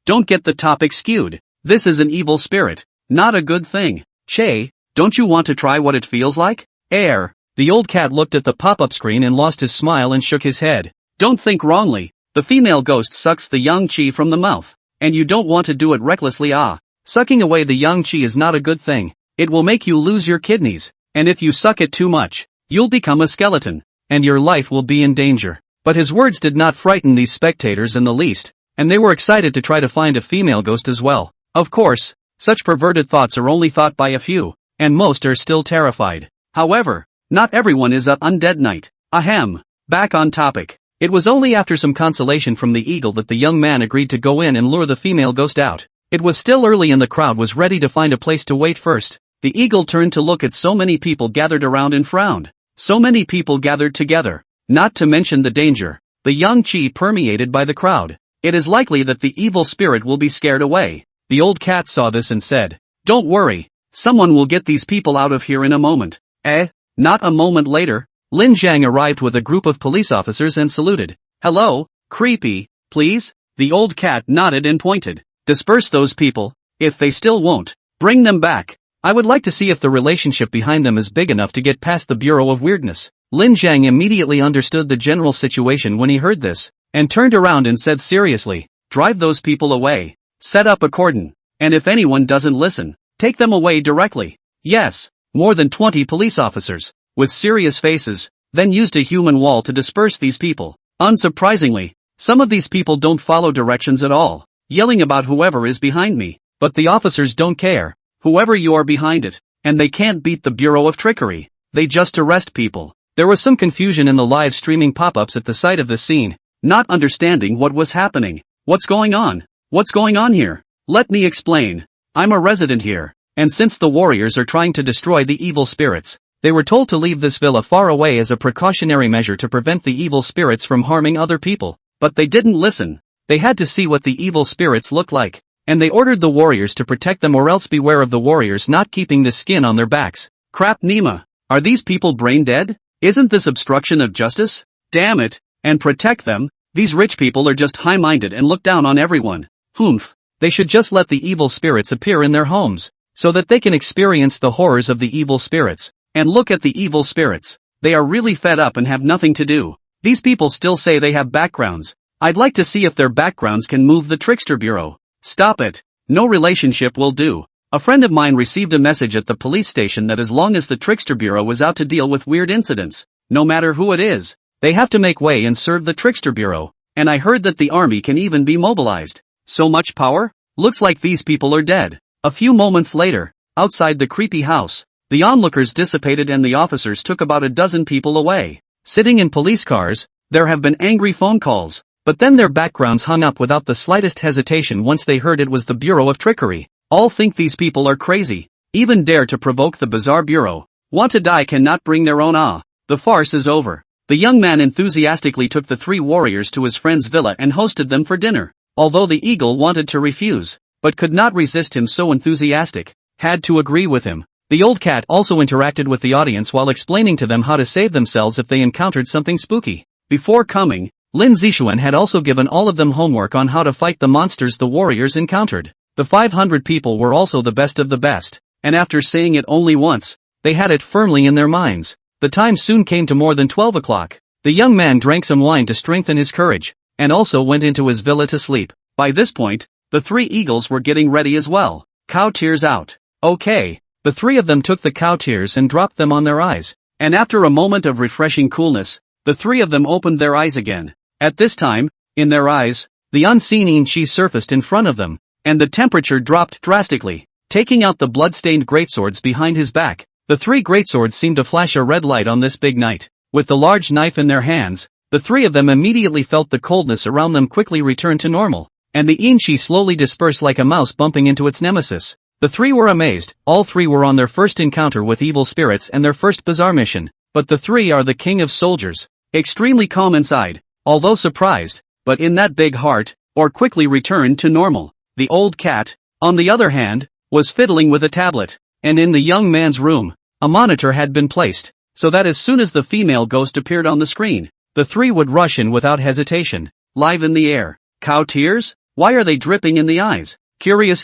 don't get the topic skewed. This is an evil spirit, not a good thing. Che, don't you want to try what it feels like? Air. The old cat looked at the pop-up screen and lost his smile and shook his head. Don't think wrongly. The female ghost sucks the yang qi from the mouth. And you don't want to do it recklessly. Sucking away the yang qi is not a good thing. It will make you lose your kidneys. And if you suck it too much, you'll become a skeleton. And your life will be in danger. But his words did not frighten these spectators in the least. And they were excited to try to find a female ghost as well. Of course, such perverted thoughts are only thought by a few. And most are still terrified. However, not everyone is an undead knight. Ahem. Back on topic. It was only after some consolation from the eagle that the young man agreed to go in and lure the female ghost out. It was still early and the crowd was ready to find a place to wait first. The eagle turned to look at so many people gathered around and frowned. So many people gathered together. Not to mention the danger. The yang qi permeated by the crowd. It is likely that the evil spirit will be scared away. The old cat saw this and said, don't worry. Someone will get these people out of here in a moment. Not a moment later, Lin Zhang arrived with a group of police officers and saluted. Hello, creepy, please? The old cat nodded and pointed. Disperse those people, if they still won't. Bring them back. I would like to see if the relationship behind them is big enough to get past the Bureau of Weirdness. Lin Zhang immediately understood the general situation when he heard this, and turned around and said seriously, drive those people away. Set up a cordon. And if anyone doesn't listen, take them away directly. Yes, more than 20 police officers, with serious faces, then used a human wall to disperse these people. Unsurprisingly, some of these people don't follow directions at all, yelling about whoever is behind me, but the officers don't care, whoever you are behind it, and they can't beat the Bureau of Trickery, they just arrest people. There was some confusion in the live streaming pop-ups at the sight of this scene, not understanding what was happening. What's going on? What's going on here? Let me explain. I'm a resident here, and since the warriors are trying to destroy the evil spirits, they were told to leave this villa far away as a precautionary measure to prevent the evil spirits from harming other people. But they didn't listen. They had to see what the evil spirits look like, and they ordered the warriors to protect them or else beware of the warriors not keeping the skin on their backs. Crap Nima. Are these people brain dead? Isn't this obstruction of justice? Damn it. And protect them? These rich people are just high-minded and look down on everyone. Humph. They should just let the evil spirits appear in their homes, so that they can experience the horrors of the evil spirits. And look at the evil spirits. They are really fed up and have nothing to do. These people still say they have backgrounds. I'd like to see if their backgrounds can move the Trickster Bureau. Stop it. No relationship will do. A friend of mine received a message at the police station that as long as the Trickster Bureau was out to deal with weird incidents, no matter who it is, they have to make way and serve the Trickster Bureau. And I heard that the army can even be mobilized. So much power? Looks like these people are dead. A few moments later, outside the creepy house, the onlookers dissipated and the officers took about a dozen people away. Sitting in police cars, there have been angry phone calls, but then their backgrounds hung up without the slightest hesitation once they heard it was the Bureau of Trickery. All think these people are crazy, even dare to provoke the bizarre Bureau. Want to die cannot bring their own The farce is over. The young man enthusiastically took the three warriors to his friend's villa and hosted them for dinner. Although the eagle wanted to refuse, but could not resist him so enthusiastic, had to agree with him. The old cat also interacted with the audience while explaining to them how to save themselves if they encountered something spooky. Before coming, Lin Zixuan had also given all of them homework on how to fight the monsters the warriors encountered. The 500 people were also the best of the best, and after saying it only once, they had it firmly in their minds. The time soon came to more than 12 o'clock. The young man drank some wine to strengthen his courage, and also went into his villa to sleep. By this point, the three eagles were getting ready as well. Cow tears out. Okay. The three of them took the cow tears and dropped them on their eyes, and after a moment of refreshing coolness, the three of them opened their eyes again. At this time, in their eyes, the unseen Inchi surfaced in front of them, and the temperature dropped drastically, taking out the blood-stained greatswords behind his back. The three greatswords seemed to flash a red light on this big night. With the large knife in their hands, the three of them immediately felt the coldness around them quickly return to normal, and the Inchi slowly dispersed like a mouse bumping into its nemesis. The three were amazed. All three were on their first encounter with evil spirits and their first bizarre mission, but the three are the king of soldiers. Extremely calm inside, although surprised, but in that big heart, or quickly returned to normal. The old cat, on the other hand, was fiddling with a tablet, and in the young man's room, a monitor had been placed, so that as soon as the female ghost appeared on the screen, the three would rush in without hesitation. Live in the air. Cow tears? Why are they dripping in the eyes? Curious.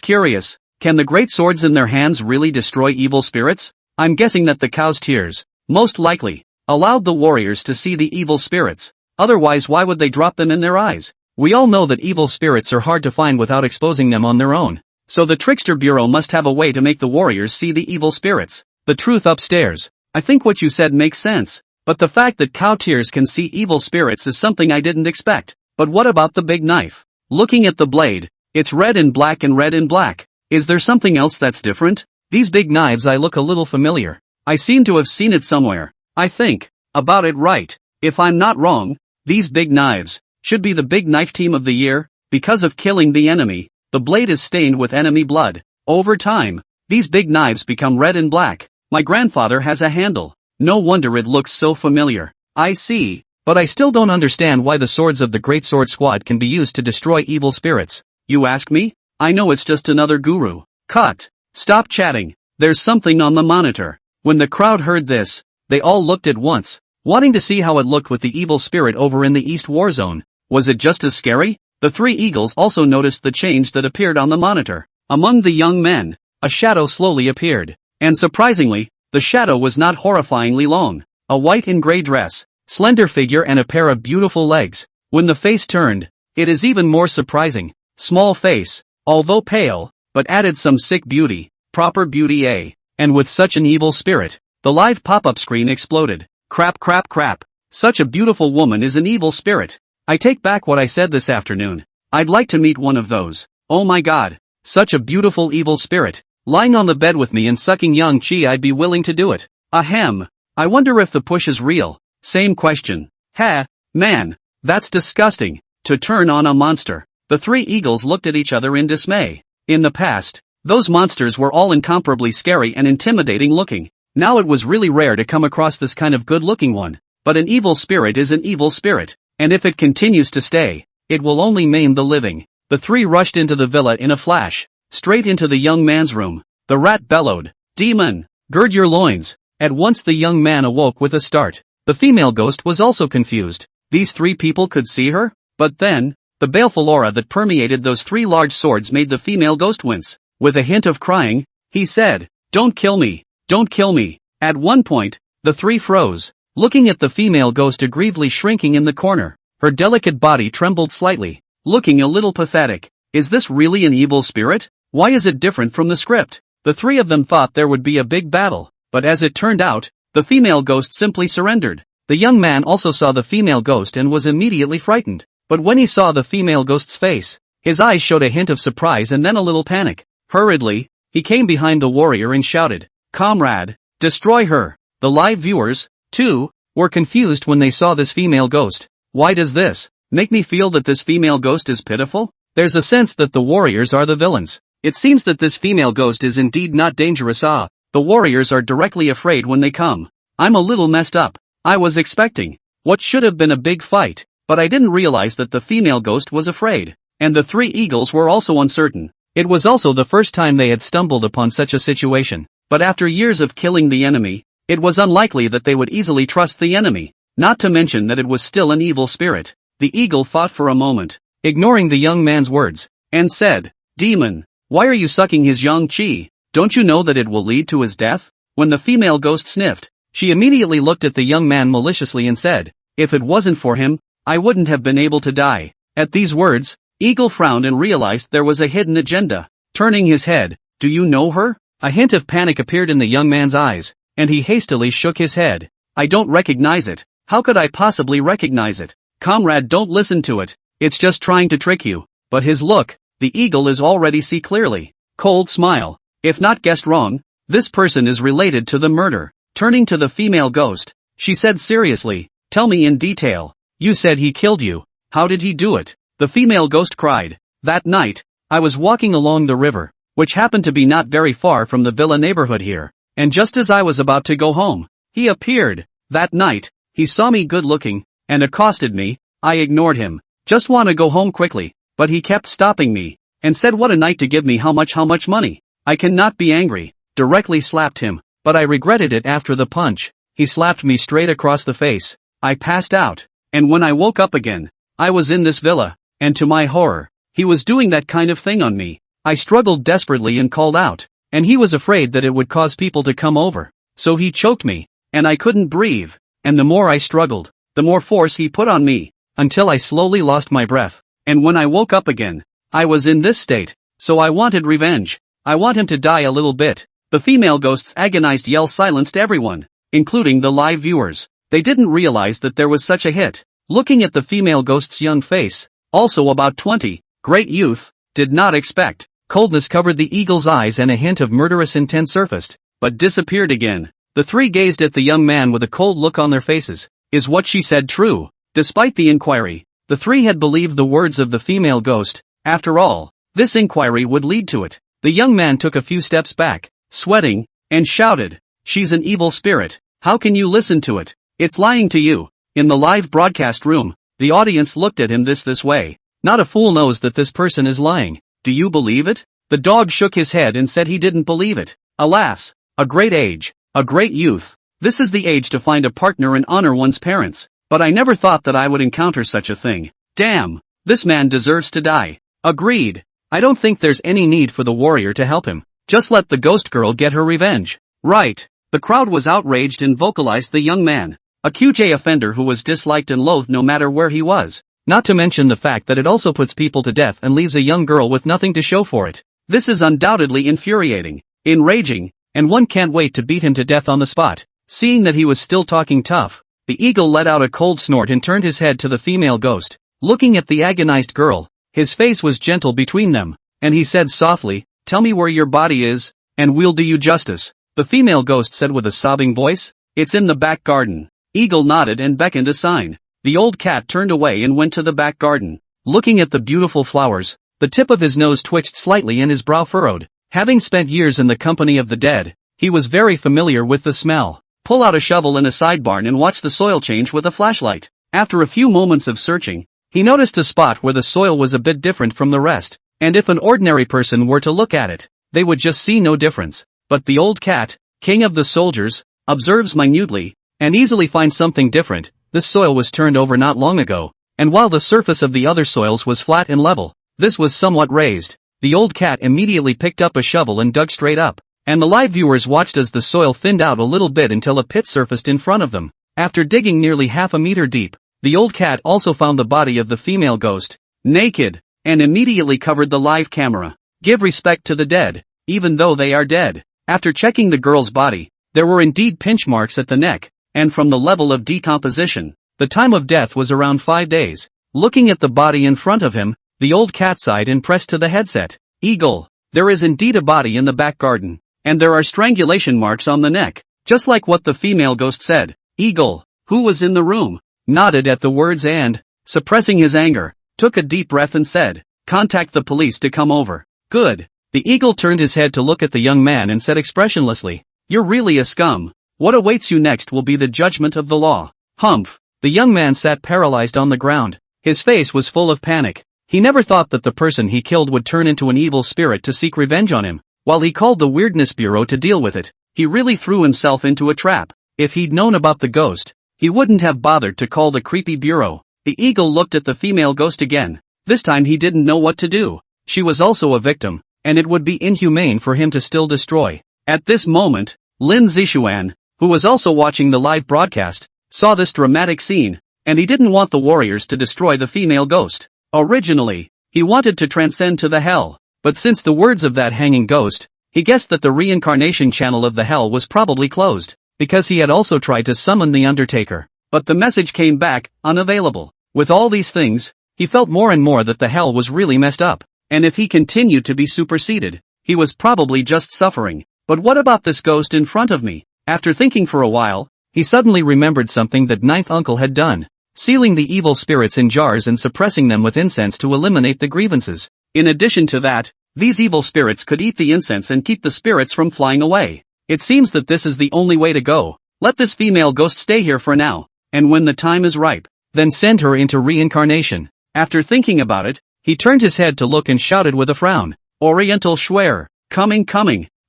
Can the great swords in their hands really destroy evil spirits? I'm guessing that the cow's tears, most likely, allowed the warriors to see the evil spirits. Otherwise why would they drop them in their eyes? We all know that evil spirits are hard to find without exposing them on their own. So the Trickster Bureau must have a way to make the warriors see the evil spirits. The truth upstairs. I think what you said makes sense. But the fact that cow tears can see evil spirits is something I didn't expect. But what about the big knife? Looking at the blade, it's red and black and red and black. Is there something else that's different? These big knives look a little familiar. I seem to have seen it somewhere. I think about it right. If I'm not wrong, these big knives should be the big knife team of the year. Because of killing the enemy, the blade is stained with enemy blood. Over time, these big knives become red and black. My grandfather has a handle. No wonder it looks so familiar. I see. But I still don't understand why the swords of the Great Sword Squad can be used to destroy evil spirits. You ask me? I know it's just another guru. Cut. Stop chatting. There's something on the monitor. When the crowd heard this, they all looked at once, wanting to see how it looked with the evil spirit over in the East War Zone. Was it just as scary? The three eagles also noticed the change that appeared on the monitor. Among the young men, a shadow slowly appeared. And surprisingly, the shadow was not horrifyingly long. A white and gray dress, slender figure and a pair of beautiful legs. When the face turned, it is even more surprising. Small face, although pale, but added some sick beauty, proper beauty and with such an evil spirit. The live pop-up screen exploded. Crap crap crap. Such a beautiful woman is an evil spirit. I take back what I said this afternoon. I'd like to meet one of those. Oh my god. Such a beautiful evil spirit. Lying on the bed with me and sucking young chi, I'd be willing to do it. Ahem. I wonder if the push is real. Same question. Ha, man. That's disgusting. To turn on a monster. The three eagles looked at each other in dismay. In the past, those monsters were all incomparably scary and intimidating looking. Now it was really rare to come across this kind of good-looking one. But an evil spirit is an evil spirit, and if it continues to stay, it will only maim the living. The three rushed into the villa in a flash, straight into the young man's room. The rat bellowed, "Demon, gird your loins." At once the young man awoke with a start. The female ghost was also confused. These three people could see her? But then, the baleful aura that permeated those three large swords made the female ghost wince. With a hint of crying, he said, "Don't kill me, don't kill me." At one point, the three froze, looking at the female ghost aggrievedly shrinking in the corner. Her delicate body trembled slightly, looking a little pathetic. Is this really an evil spirit? Why is it different from the script? The three of them thought there would be a big battle, but as it turned out, the female ghost simply surrendered. The young man also saw the female ghost and was immediately frightened. But when he saw the female ghost's face, his eyes showed a hint of surprise and then a little panic. Hurriedly, he came behind the warrior and shouted, "Comrade, destroy her." The live viewers, too, were confused when they saw this female ghost. Why does this make me feel that this female ghost is pitiful? There's a sense that the warriors are the villains. It seems that this female ghost is indeed not dangerous. The warriors are directly afraid when they come. I'm a little messed up. I was expecting what should have been a big fight, but I didn't realize that the female ghost was afraid. And the three eagles were also uncertain. It was also the first time they had stumbled upon such a situation. But after years of killing the enemy, it was unlikely that they would easily trust the enemy, not to mention that it was still an evil spirit. The eagle thought for a moment, ignoring the young man's words, and said, "Demon, why are you sucking his young chi? Don't you know that it will lead to his death?" When the female ghost sniffed, she immediately looked at the young man maliciously and said, "If it wasn't for him, I wouldn't have been able to die." At these words, Eagle frowned and realized there was a hidden agenda. Turning his head, "Do you know her?" A hint of panic appeared in the young man's eyes, and he hastily shook his head. "I don't recognize it. How could I possibly recognize it? Comrade, don't listen to it. It's just trying to trick you." But his look, the eagle is already see clearly. Cold smile. If not guessed wrong, this person is related to the murder. Turning to the female ghost, she said seriously, "Tell me in detail. You said he killed you. How did he do it?" The female ghost cried, "That night, I was walking along the river, which happened to be not very far from the villa neighborhood here, and just as I was about to go home, he appeared. That night, he saw me good looking, and accosted me. I ignored him. Just want to go home quickly, but he kept stopping me, and said what a night to give me how much money. I cannot be angry. Directly slapped him, but I regretted it after the punch. He slapped me straight across the face. I passed out, and when I woke up again, I was in this villa, and to my horror, he was doing that kind of thing on me. I struggled desperately and called out, and he was afraid that it would cause people to come over. So he choked me, and I couldn't breathe, and the more I struggled, the more force he put on me, until I slowly lost my breath. And when I woke up again, I was in this state, so I wanted revenge. I want him to die a little bit." The female ghost's agonized yell silenced everyone, including the live viewers. They didn't realize that there was such a hit. Looking at the female ghost's young face, also about 20, great youth, did not expect. Coldness covered the eagle's eyes and a hint of murderous intent surfaced, but disappeared again. The three gazed at the young man with a cold look on their faces. Is what she said true? Despite the inquiry, the three had believed the words of the female ghost. After all, this inquiry would lead to it. The young man took a few steps back, sweating, and shouted, "She's an evil spirit. How can you listen to it? It's lying to you." In the live broadcast room, the audience looked at him this way. Not a fool knows that this person is lying. Do you believe it? The dog shook his head and said he didn't believe it. Alas, a great age, a great youth. This is the age to find a partner and honor one's parents. But I never thought that I would encounter such a thing. Damn, this man deserves to die. Agreed. I don't think there's any need for the warrior to help him. Just let the ghost girl get her revenge. Right. The crowd was outraged and vocalized the young man, a QJ offender who was disliked and loathed no matter where he was. Not to mention the fact that it also puts people to death and leaves a young girl with nothing to show for it. This is undoubtedly infuriating, enraging, and one can't wait to beat him to death on the spot. Seeing that he was still talking tough, the eagle let out a cold snort and turned his head to the female ghost. Looking at the agonized girl, his face was gentle between them, and he said softly, "Tell me where your body is, and we'll do you justice." The female ghost said with a sobbing voice, "It's in the back garden." Eagle nodded and beckoned a sign. The old cat turned away and went to the back garden. Looking at the beautiful flowers, the tip of his nose twitched slightly and his brow furrowed. Having spent years in the company of the dead, he was very familiar with the smell. Pull out a shovel in a side barn and watch the soil change with a flashlight. After a few moments of searching, he noticed a spot where the soil was a bit different from the rest, and if an ordinary person were to look at it, they would just see no difference. But the old cat, king of the soldiers, observes minutely, and easily finds something different. This soil was turned over not long ago, and while the surface of the other soils was flat and level, this was somewhat raised. The old cat immediately picked up a shovel and dug straight up, and the live viewers watched as the soil thinned out a little bit until a pit surfaced in front of them. After digging nearly half a meter deep, the old cat also found the body of the female ghost, naked, and immediately covered the live camera. Give respect to the dead, even though they are dead. After checking the girl's body, there were indeed pinch marks at the neck, and from the level of decomposition, the time of death was around 5 days. Looking at the body in front of him, the old cat sighed and pressed to the headset. "Eagle, there is indeed a body in the back garden, and there are strangulation marks on the neck, just like what the female ghost said." Eagle, who was in the room, nodded at the words and, suppressing his anger, took a deep breath and said, "Contact the police to come over." "Good." The eagle turned his head to look at the young man and said expressionlessly, "You're really a scum. What awaits you next will be the judgment of the law." Humph. The young man sat paralyzed on the ground. His face was full of panic. He never thought that the person he killed would turn into an evil spirit to seek revenge on him. While he called the Weirdness Bureau to deal with it, he really threw himself into a trap. If he'd known about the ghost, he wouldn't have bothered to call the creepy bureau. The eagle looked at the female ghost again. This time he didn't know what to do. She was also a victim, and it would be inhumane for him to still destroy. At this moment, Lin Zixuan, who was also watching the live broadcast, saw this dramatic scene, and he didn't want the warriors to destroy the female ghost. Originally, he wanted to transcend to the hell, but since the words of that hanging ghost, he guessed that the reincarnation channel of the hell was probably closed, because he had also tried to summon the Undertaker, but the message came back, unavailable. With all these things, he felt more and more that the hell was really messed up, and if he continued to be superseded, he was probably just suffering. But what about this ghost in front of me? After thinking for a while, he suddenly remembered something that Ninth Uncle had done, sealing the evil spirits in jars and suppressing them with incense to eliminate the grievances. In addition to that, these evil spirits could eat the incense and keep the spirits from flying away. It seems that this is the only way to go. Let this female ghost stay here for now, and when the time is ripe, then send her into reincarnation. After thinking about it, he turned his head to look and shouted with a frown, "Oriental Schwer, coming.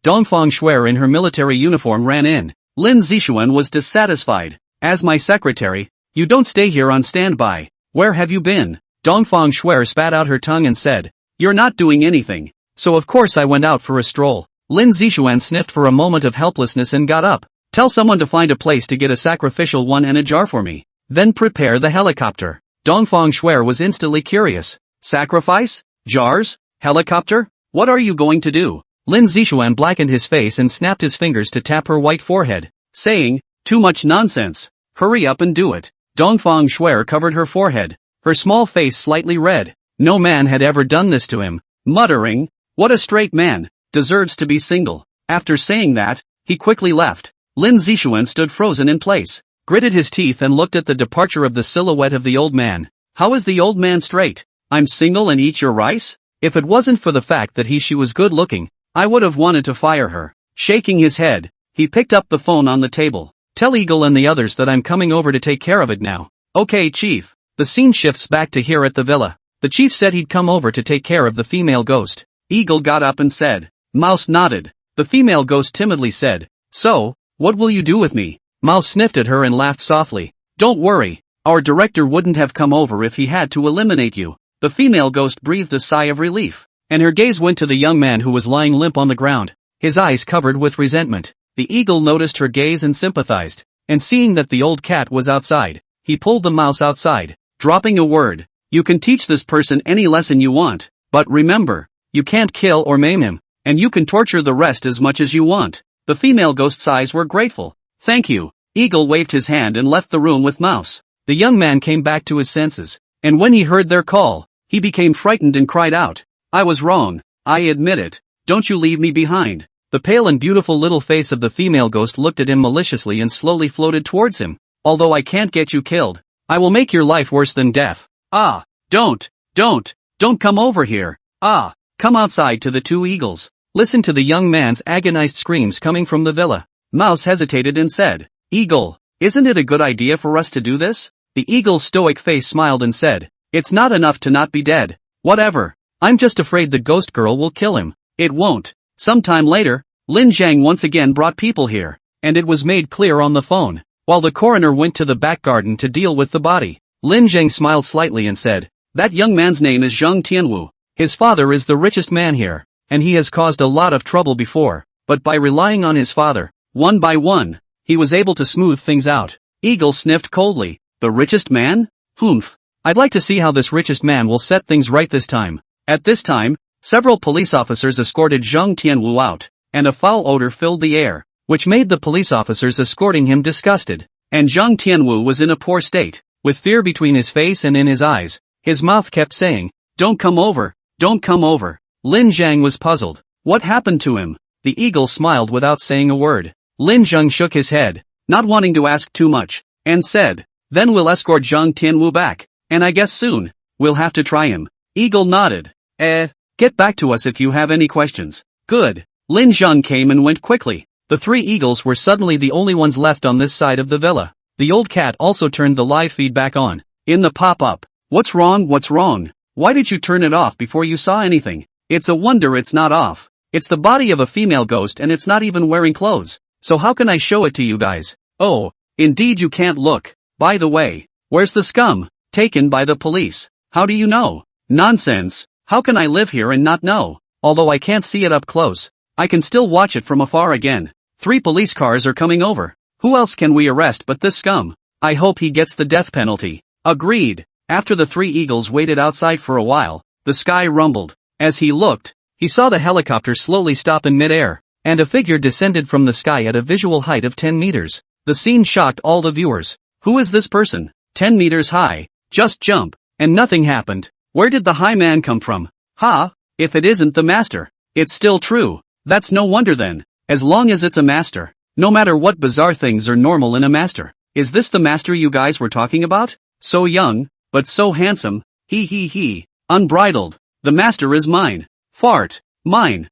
Dongfang Schwer in her military uniform ran in. Lin Zixuan was dissatisfied. "As my secretary, you don't stay here on standby. Where have you been?" Dongfang Schwer spat out her tongue and said, "You're not doing anything. So of course I went out for a stroll." Lin Zixuan sniffed for a moment of helplessness and got up. "Tell someone to find a place to get a sacrificial one and a jar for me. Then prepare the helicopter." Dongfang Schwer was instantly curious. "Sacrifice? Jars? Helicopter? What are you going to do?" Lin Zixuan blackened his face and snapped his fingers to tap her white forehead, saying, "Too much nonsense. Hurry up and do it." Dongfang Schwer covered her forehead, her small face slightly red. No man had ever done this to him, muttering, "What a straight man, deserves to be single." After saying that, he quickly left. Lin Zixuan stood frozen in place, gritted his teeth and looked at the departure of the silhouette of the old man. How is the old man straight? "I'm single and eat your rice?" If it wasn't for the fact that she was good looking, I would have wanted to fire her. Shaking his head, he picked up the phone on the table. "Tell Eagle and the others that I'm coming over to take care of it now." "Okay, Chief." The scene shifts back to here at the villa. The chief said he'd come over to take care of the female ghost. Eagle got up and said. Mouse nodded. The female ghost timidly said, "So, what will you do with me?" Mouse sniffed at her and laughed softly. "Don't worry, our director wouldn't have come over if he had to eliminate you." The female ghost breathed a sigh of relief, and her gaze went to the young man who was lying limp on the ground, his eyes covered with resentment. The eagle noticed her gaze and sympathized, and seeing that the old cat was outside, he pulled the mouse outside, dropping a word. You can teach this person any lesson you want, but remember, you can't kill or maim him, and you can torture the rest as much as you want. The female ghost's eyes were grateful. Thank you. Eagle waved his hand and left the room with mouse. The young man came back to his senses, and when he heard their call, he became frightened and cried out, I was wrong, I admit it, don't you leave me behind. The pale and beautiful little face of the female ghost looked at him maliciously and slowly floated towards him. Although I can't get you killed, I will make your life worse than death. Ah, don't come over here. Ah, come outside. To the two eagles. Listen to the young man's agonized screams coming from the villa. Mouse hesitated and said, Eagle, isn't it a good idea for us to do this? The eagle's stoic face smiled and said, it's not enough to not be dead. Whatever. I'm just afraid the ghost girl will kill him. It won't. Sometime later, Lin Zhang once again brought people here, and it was made clear on the phone. While the coroner went to the back garden to deal with the body, Lin Zhang smiled slightly and said, that young man's name is Zhang Tianwu. His father is the richest man here, and he has caused a lot of trouble before, but by relying on his father, one by one, he was able to smooth things out. Eagle sniffed coldly. The richest man? Humph. I'd like to see how this richest man will set things right this time. At this time, several police officers escorted Zhang Tianwu out, and a foul odor filled the air, which made the police officers escorting him disgusted. And Zhang Tianwu was in a poor state, with fear between his face and in his eyes. His mouth kept saying, don't come over, don't come over. Lin Zhang was puzzled. What happened to him? The eagle smiled without saying a word. Lin Zhang shook his head, not wanting to ask too much, and said, then we'll escort Zhang Tianwu back, and I guess soon, we'll have to try him. Eagle nodded. Get back to us if you have any questions. Good. Lin Zhang came and went quickly. The three eagles were suddenly the only ones left on this side of the villa. The old cat also turned the live feed back on. In the pop-up. What's wrong? What's wrong? Why did you turn it off before you saw anything? It's a wonder it's not off. It's the body of a female ghost and it's not even wearing clothes. So how can I show it to you guys? Oh, indeed you can't look. By the way, where's the scum? Taken by the police. How do you know? Nonsense. How can I live here and not know? Although I can't see it up close, I can still watch it from afar again. 3 police cars are coming over. Who else can we arrest but this scum? I hope he gets the death penalty. Agreed. After the 3 eagles waited outside for a while, the sky rumbled. As he looked, he saw the helicopter slowly stop in midair, and a figure descended from the sky at a visual height of 10 meters. The scene shocked all the viewers. Who is this person? 10 meters high. Just jump. And nothing happened. Where did the high man come from? Ha! If it isn't the master. It's still true. That's no wonder then. As long as it's a master. No matter what bizarre things are normal in a master. Is this the master you guys were talking about? So young, but so handsome. He. Unbridled. The master is mine. Fart. Mine.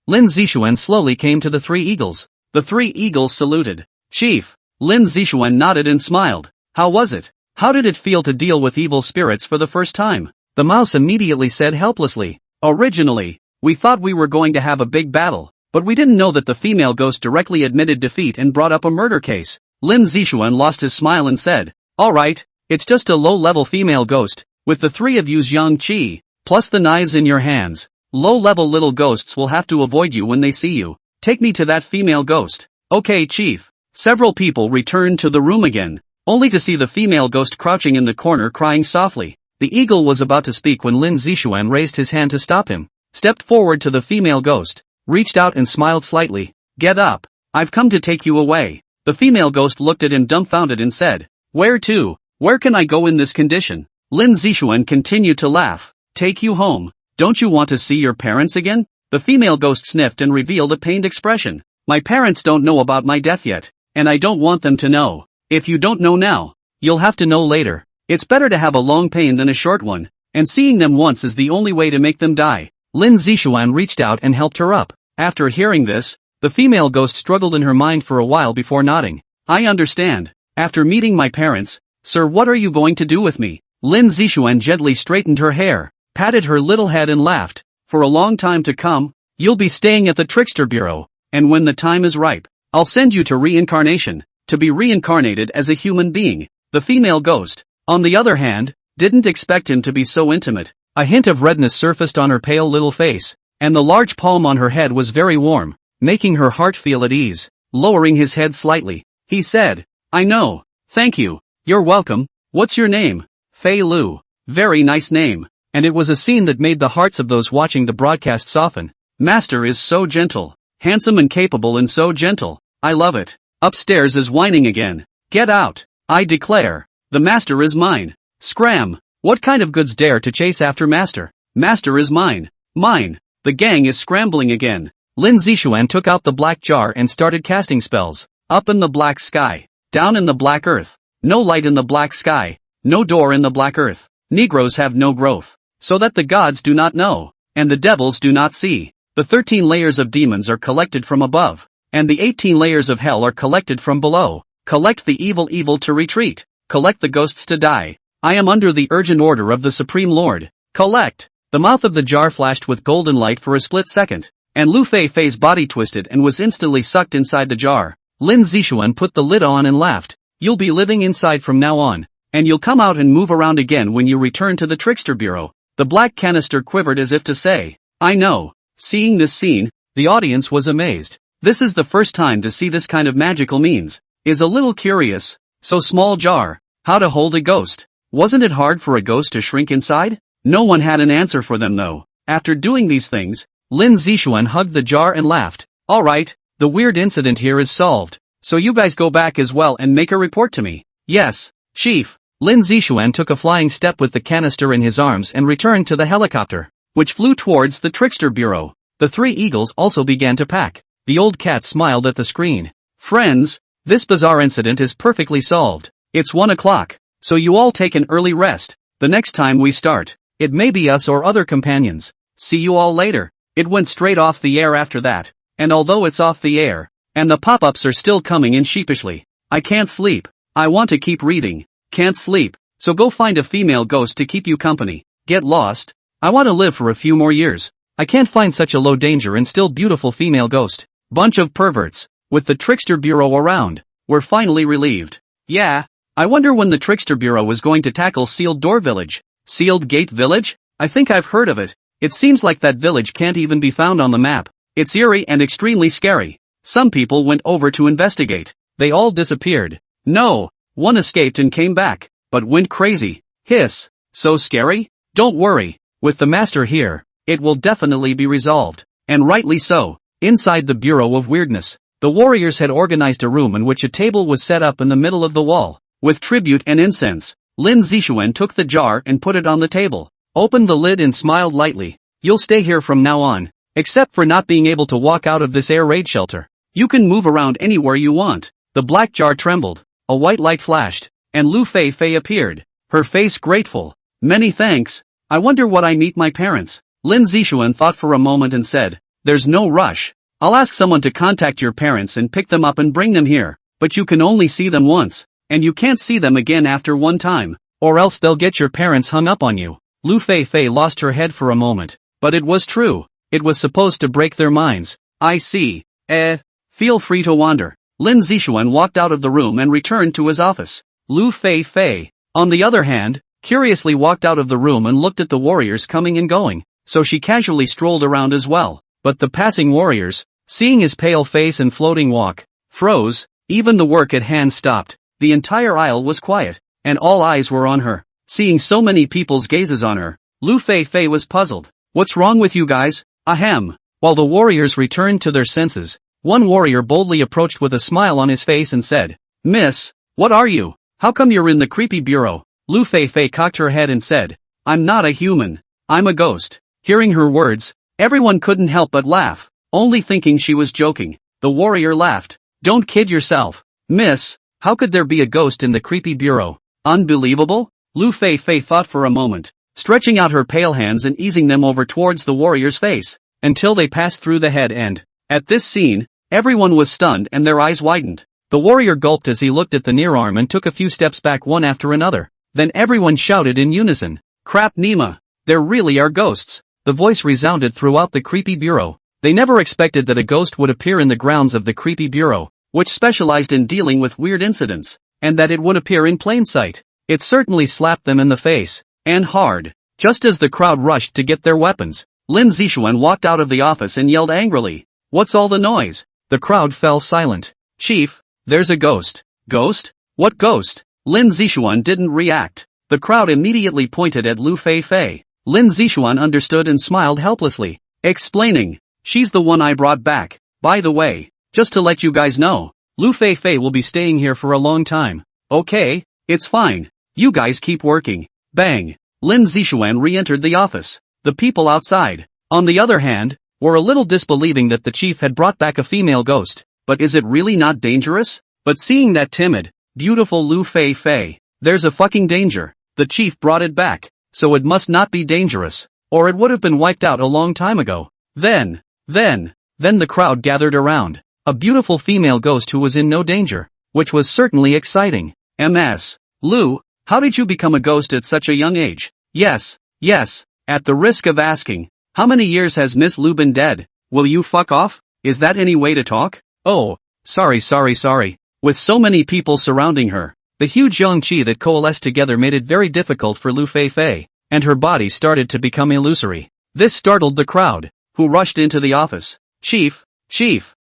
Lin Zixuan slowly came to the 3 eagles. The 3 eagles saluted. Chief. Lin Zixuan nodded and smiled. How was it? How did it feel to deal with evil spirits for the first time? The mouse immediately said helplessly. Originally, we thought we were going to have a big battle, but we didn't know that the female ghost directly admitted defeat and brought up a murder case. Lin Zixuan lost his smile and said, alright, it's just a low-level female ghost, with the 3 of you's yang qi, plus the knives in your hands. Low-level little ghosts will have to avoid you when they see you. Take me to that female ghost. Okay, chief. Several people returned to the room again, only to see the female ghost crouching in the corner crying softly. The eagle was about to speak when Lin Zixuan raised his hand to stop him, stepped forward to the female ghost, reached out and smiled slightly. Get up. I've come to take you away. The female ghost looked at him dumbfounded and said, where to? Where can I go in this condition? Lin Zixuan continued to laugh. Take you home. Don't you want to see your parents again? The female ghost sniffed and revealed a pained expression. My parents don't know about my death yet, and I don't want them to know. If you don't know now, you'll have to know later. It's better to have a long pain than a short one, and seeing them once is the only way to make them die. Lin Zixuan reached out and helped her up. After hearing this, the female ghost struggled in her mind for a while before nodding. I understand. After meeting my parents, sir, what are you going to do with me? Lin Zixuan gently straightened her hair, patted her little head and laughed. For a long time to come, you'll be staying at the Trickster Bureau, and when the time is ripe, I'll send you to reincarnation, to be reincarnated as a human being. The female ghost, on the other hand, didn't expect him to be so intimate. A hint of redness surfaced on her pale little face, and the large palm on her head was very warm. making her heart feel at ease. Lowering his head slightly, he said, I know. Thank you. You're welcome. What's your name? Fei Lu. Very nice name. And it was a scene that made the hearts of those watching the broadcast soften. Master is so gentle. Handsome and capable and so gentle. I love it. Upstairs is whining again. Get out. I declare. The master is mine. Scram. What kind of goods dare to chase after master? Master is mine. Mine. The gang is scrambling again. Lin Zixuan took out the black jar and started casting spells. Up in the black sky. Down in the black earth. No light in the black sky. No door in the black earth. Negroes have no growth. So that the gods do not know. And the devils do not see. The 13 layers of demons are collected from above. And the 18 layers of hell are collected from below. Collect the evil to retreat. Collect the ghosts to die. I am under the urgent order of the Supreme Lord. Collect. The mouth of the jar flashed with golden light for a split second. And Lu Fei's body twisted and was instantly sucked inside the jar. Lin Zixuan put the lid on and laughed. You'll be living inside from now on. And you'll come out and move around again when you return to the Trickster Bureau. The black canister quivered as if to say, I know. Seeing this scene, the audience was amazed. This is the first time to see this kind of magical means. Is a little curious. So small jar. How to hold a ghost. Wasn't it hard for a ghost to shrink inside? No one had an answer for them though. After doing these things, Lin Zixuan hugged the jar and laughed. Alright, the weird incident here is solved. So you guys go back as well and make a report to me. Yes, Chief. Lin Zixuan took a flying step with the canister in his arms and returned to the helicopter, which flew towards the Trickster Bureau. The 3 eagles also began to pack. The old cat smiled at the screen. Friends, this bizarre incident is perfectly solved. It's 1 o'clock, so you all take an early rest. The next time we start, it may be us or other companions. See you all later. It went straight off the air after that. And although it's off the air, and the pop-ups are still coming in sheepishly, I can't sleep. I want to keep reading. Can't sleep, so go find a female ghost to keep you company. Get lost. I want to live for a few more years. I can't find such a low danger and still beautiful female ghost. Bunch of perverts. With the Trickster Bureau around, we're finally relieved. Yeah, I wonder when the Trickster Bureau was going to tackle Sealed Door Village. Sealed Gate Village? I think I've heard of it. It seems like that village can't even be found on the map. It's eerie and extremely scary. Some people went over to investigate. They all disappeared. No. One escaped and came back, but went crazy. Hiss. So scary? Don't worry. With the master here, it will definitely be resolved. And rightly so. Inside the Bureau of Weirdness, the warriors had organized a room in which a table was set up in the middle of the wall. With tribute and incense, Lin Zixuan took the jar and put it on the table, opened the lid and smiled lightly. You'll stay here from now on, except for not being able to walk out of this air raid shelter. You can move around anywhere you want. The black jar trembled. A white light flashed, and Lu Fei appeared, her face grateful. Many thanks. I wonder what I meet my parents. Lin Zixuan thought for a moment and said, there's no rush. I'll ask someone to contact your parents and pick them up and bring them here, but you can only see them once, and you can't see them again after one time, or else they'll get your parents hung up on you. Lu Fei lost her head for a moment, but it was true. It was supposed to break their minds. I see. Feel free to wander. Lin Zixuan walked out of the room and returned to his office. Lu Fei, on the other hand, curiously walked out of the room and looked at the warriors coming and going, so she casually strolled around as well. But the passing warriors, seeing his pale face and floating walk, froze. Even the work at hand stopped. The entire aisle was quiet, and all eyes were on her. Seeing so many people's gazes on her, Lu Fei was puzzled. What's wrong with you guys? Ahem. While the warriors returned to their senses, one warrior boldly approached with a smile on his face and said, Miss, what are you? How come you're in the creepy bureau? Lu Fei cocked her head and said, I'm not a human. I'm a ghost. Hearing her words, everyone couldn't help but laugh, only thinking she was joking. The warrior laughed. Don't kid yourself. Miss, how could there be a ghost in the creepy bureau? Unbelievable? Lu Fei thought for a moment, stretching out her pale hands and easing them over towards the warrior's face, until they passed through the head and, at this scene, everyone was stunned and their eyes widened. The warrior gulped as he looked at the near arm and took a few steps back one after another. Then everyone shouted in unison, Crap Nima! There really are ghosts! The voice resounded throughout the creepy bureau. They never expected that a ghost would appear in the grounds of the creepy bureau, which specialized in dealing with weird incidents, and that it would appear in plain sight. It certainly slapped them in the face, and hard. Just as the crowd rushed to get their weapons, Lin Zixuan walked out of the office and yelled angrily, What's all the noise? The crowd fell silent. Chief, there's a ghost. Ghost? What ghost? Lin Zixuan didn't react. The crowd immediately pointed at Lu Feifei. Lin Zixuan understood and smiled helplessly, explaining, she's the one I brought back. By the way, just to let you guys know, Lu Feifei will be staying here for a long time. Okay, it's fine. You guys keep working. Bang. Lin Zixuan re-entered the office. The people outside, on the other hand, were a little disbelieving that the chief had brought back a female ghost. But is it really not dangerous? But seeing that timid, beautiful Lu Feifei, there's a fucking danger. The chief brought it back, so it must not be dangerous, or it would have been wiped out a long time ago. Then the crowd gathered around. A beautiful female ghost who was in no danger, which was certainly exciting. Ms. Lu, how did you become a ghost at such a young age? Yes. At the risk of asking, how many years has Miss Lu been dead? Will you fuck off? Is that any way to talk? Oh, sorry. With so many people surrounding her, the huge yang qi that coalesced together made it very difficult for Lu Feifei, and her body started to become illusory. This startled the crowd, who rushed into the office. Chief,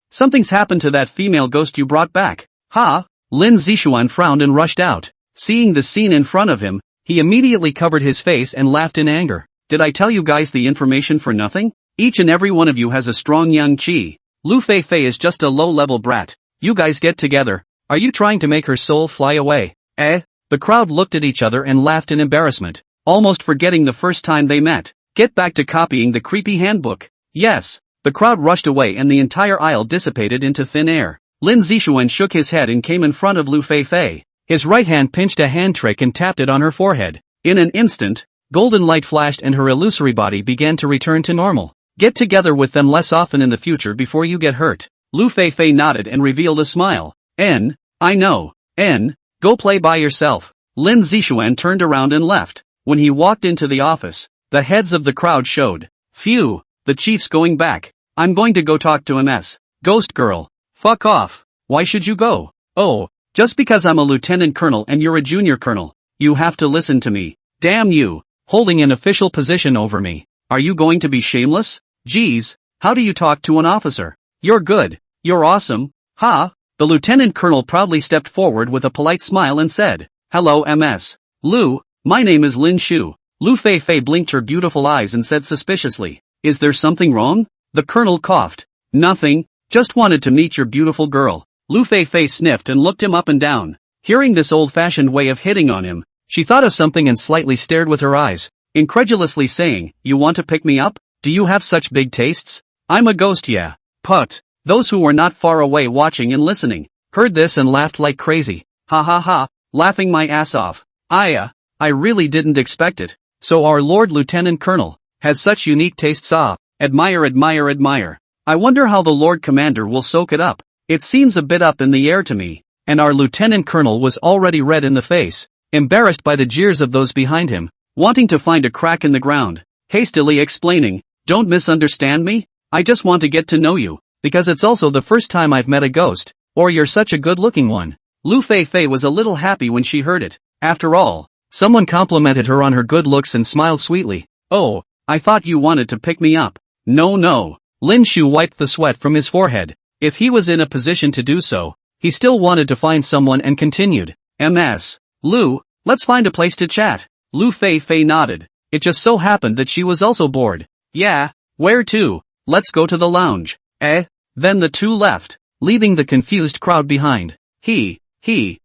something's happened to that female ghost you brought back. Ha! Lin Zixuan frowned and rushed out. Seeing the scene in front of him, he immediately covered his face and laughed in anger. Did I tell you guys the information for nothing? Each and every one of you has a strong yang qi. Lu Feifei is just a low-level brat. You guys get together. Are you trying to make her soul fly away? The crowd looked at each other and laughed in embarrassment, almost forgetting the first time they met. Get back to copying the creepy handbook. Yes. The crowd rushed away and the entire aisle dissipated into thin air. Lin Zixuan shook his head and came in front of Lu Feifei. His right hand pinched a hand trick and tapped it on her forehead. In an instant, golden light flashed and her illusory body began to return to normal. Get together with them less often in the future before you get hurt. Lu Feifei nodded and revealed a smile. I know. Go play by yourself. Lin Zixuan turned around and left. When he walked into the office, the heads of the crowd showed. Phew, the chief's going back. I'm going to go talk to Ms. Ghost Girl. Fuck off. Why should you go? Oh, just because I'm a lieutenant colonel and you're a junior colonel. You have to listen to me. Damn you, holding an official position over me. Are you going to be shameless? Geez, how do you talk to an officer? You're good. You're awesome. Ha! The lieutenant colonel proudly stepped forward with a polite smile and said, Hello Ms. Lu, my name is Lin Shu. Lu Feifei blinked her beautiful eyes and said suspiciously, Is there something wrong? The colonel coughed. Nothing, just wanted to meet your beautiful girl. Lu Feifei sniffed and looked him up and down. Hearing this old-fashioned way of hitting on him, she thought of something and slightly stared with her eyes, incredulously saying, You want to pick me up? Do you have such big tastes? I'm a ghost, yeah. Put. Those who were not far away watching and listening, heard this and laughed like crazy. Ha, laughing my ass off. I really didn't expect it. So our Lord Lieutenant Colonel has such unique tastes. Admire. I wonder how the Lord Commander will soak it up. It seems a bit up in the air to me. And our Lieutenant Colonel was already red in the face, embarrassed by the jeers of those behind him, wanting to find a crack in the ground, hastily explaining, Don't misunderstand me, I just want to get to know you, because it's also the first time I've met a ghost, or you're such a good-looking one. Lu Feifei was a little happy when she heard it. After all, someone complimented her on her good looks and smiled sweetly. Oh, I thought you wanted to pick me up. No. Lin Shu wiped the sweat from his forehead. If he was in a position to do so, he still wanted to find someone and continued. Ms. Lu, let's find a place to chat. Lu Feifei nodded. It just so happened that she was also bored. Yeah, where to? Let's go to the lounge. Then the two left, leaving the confused crowd behind. I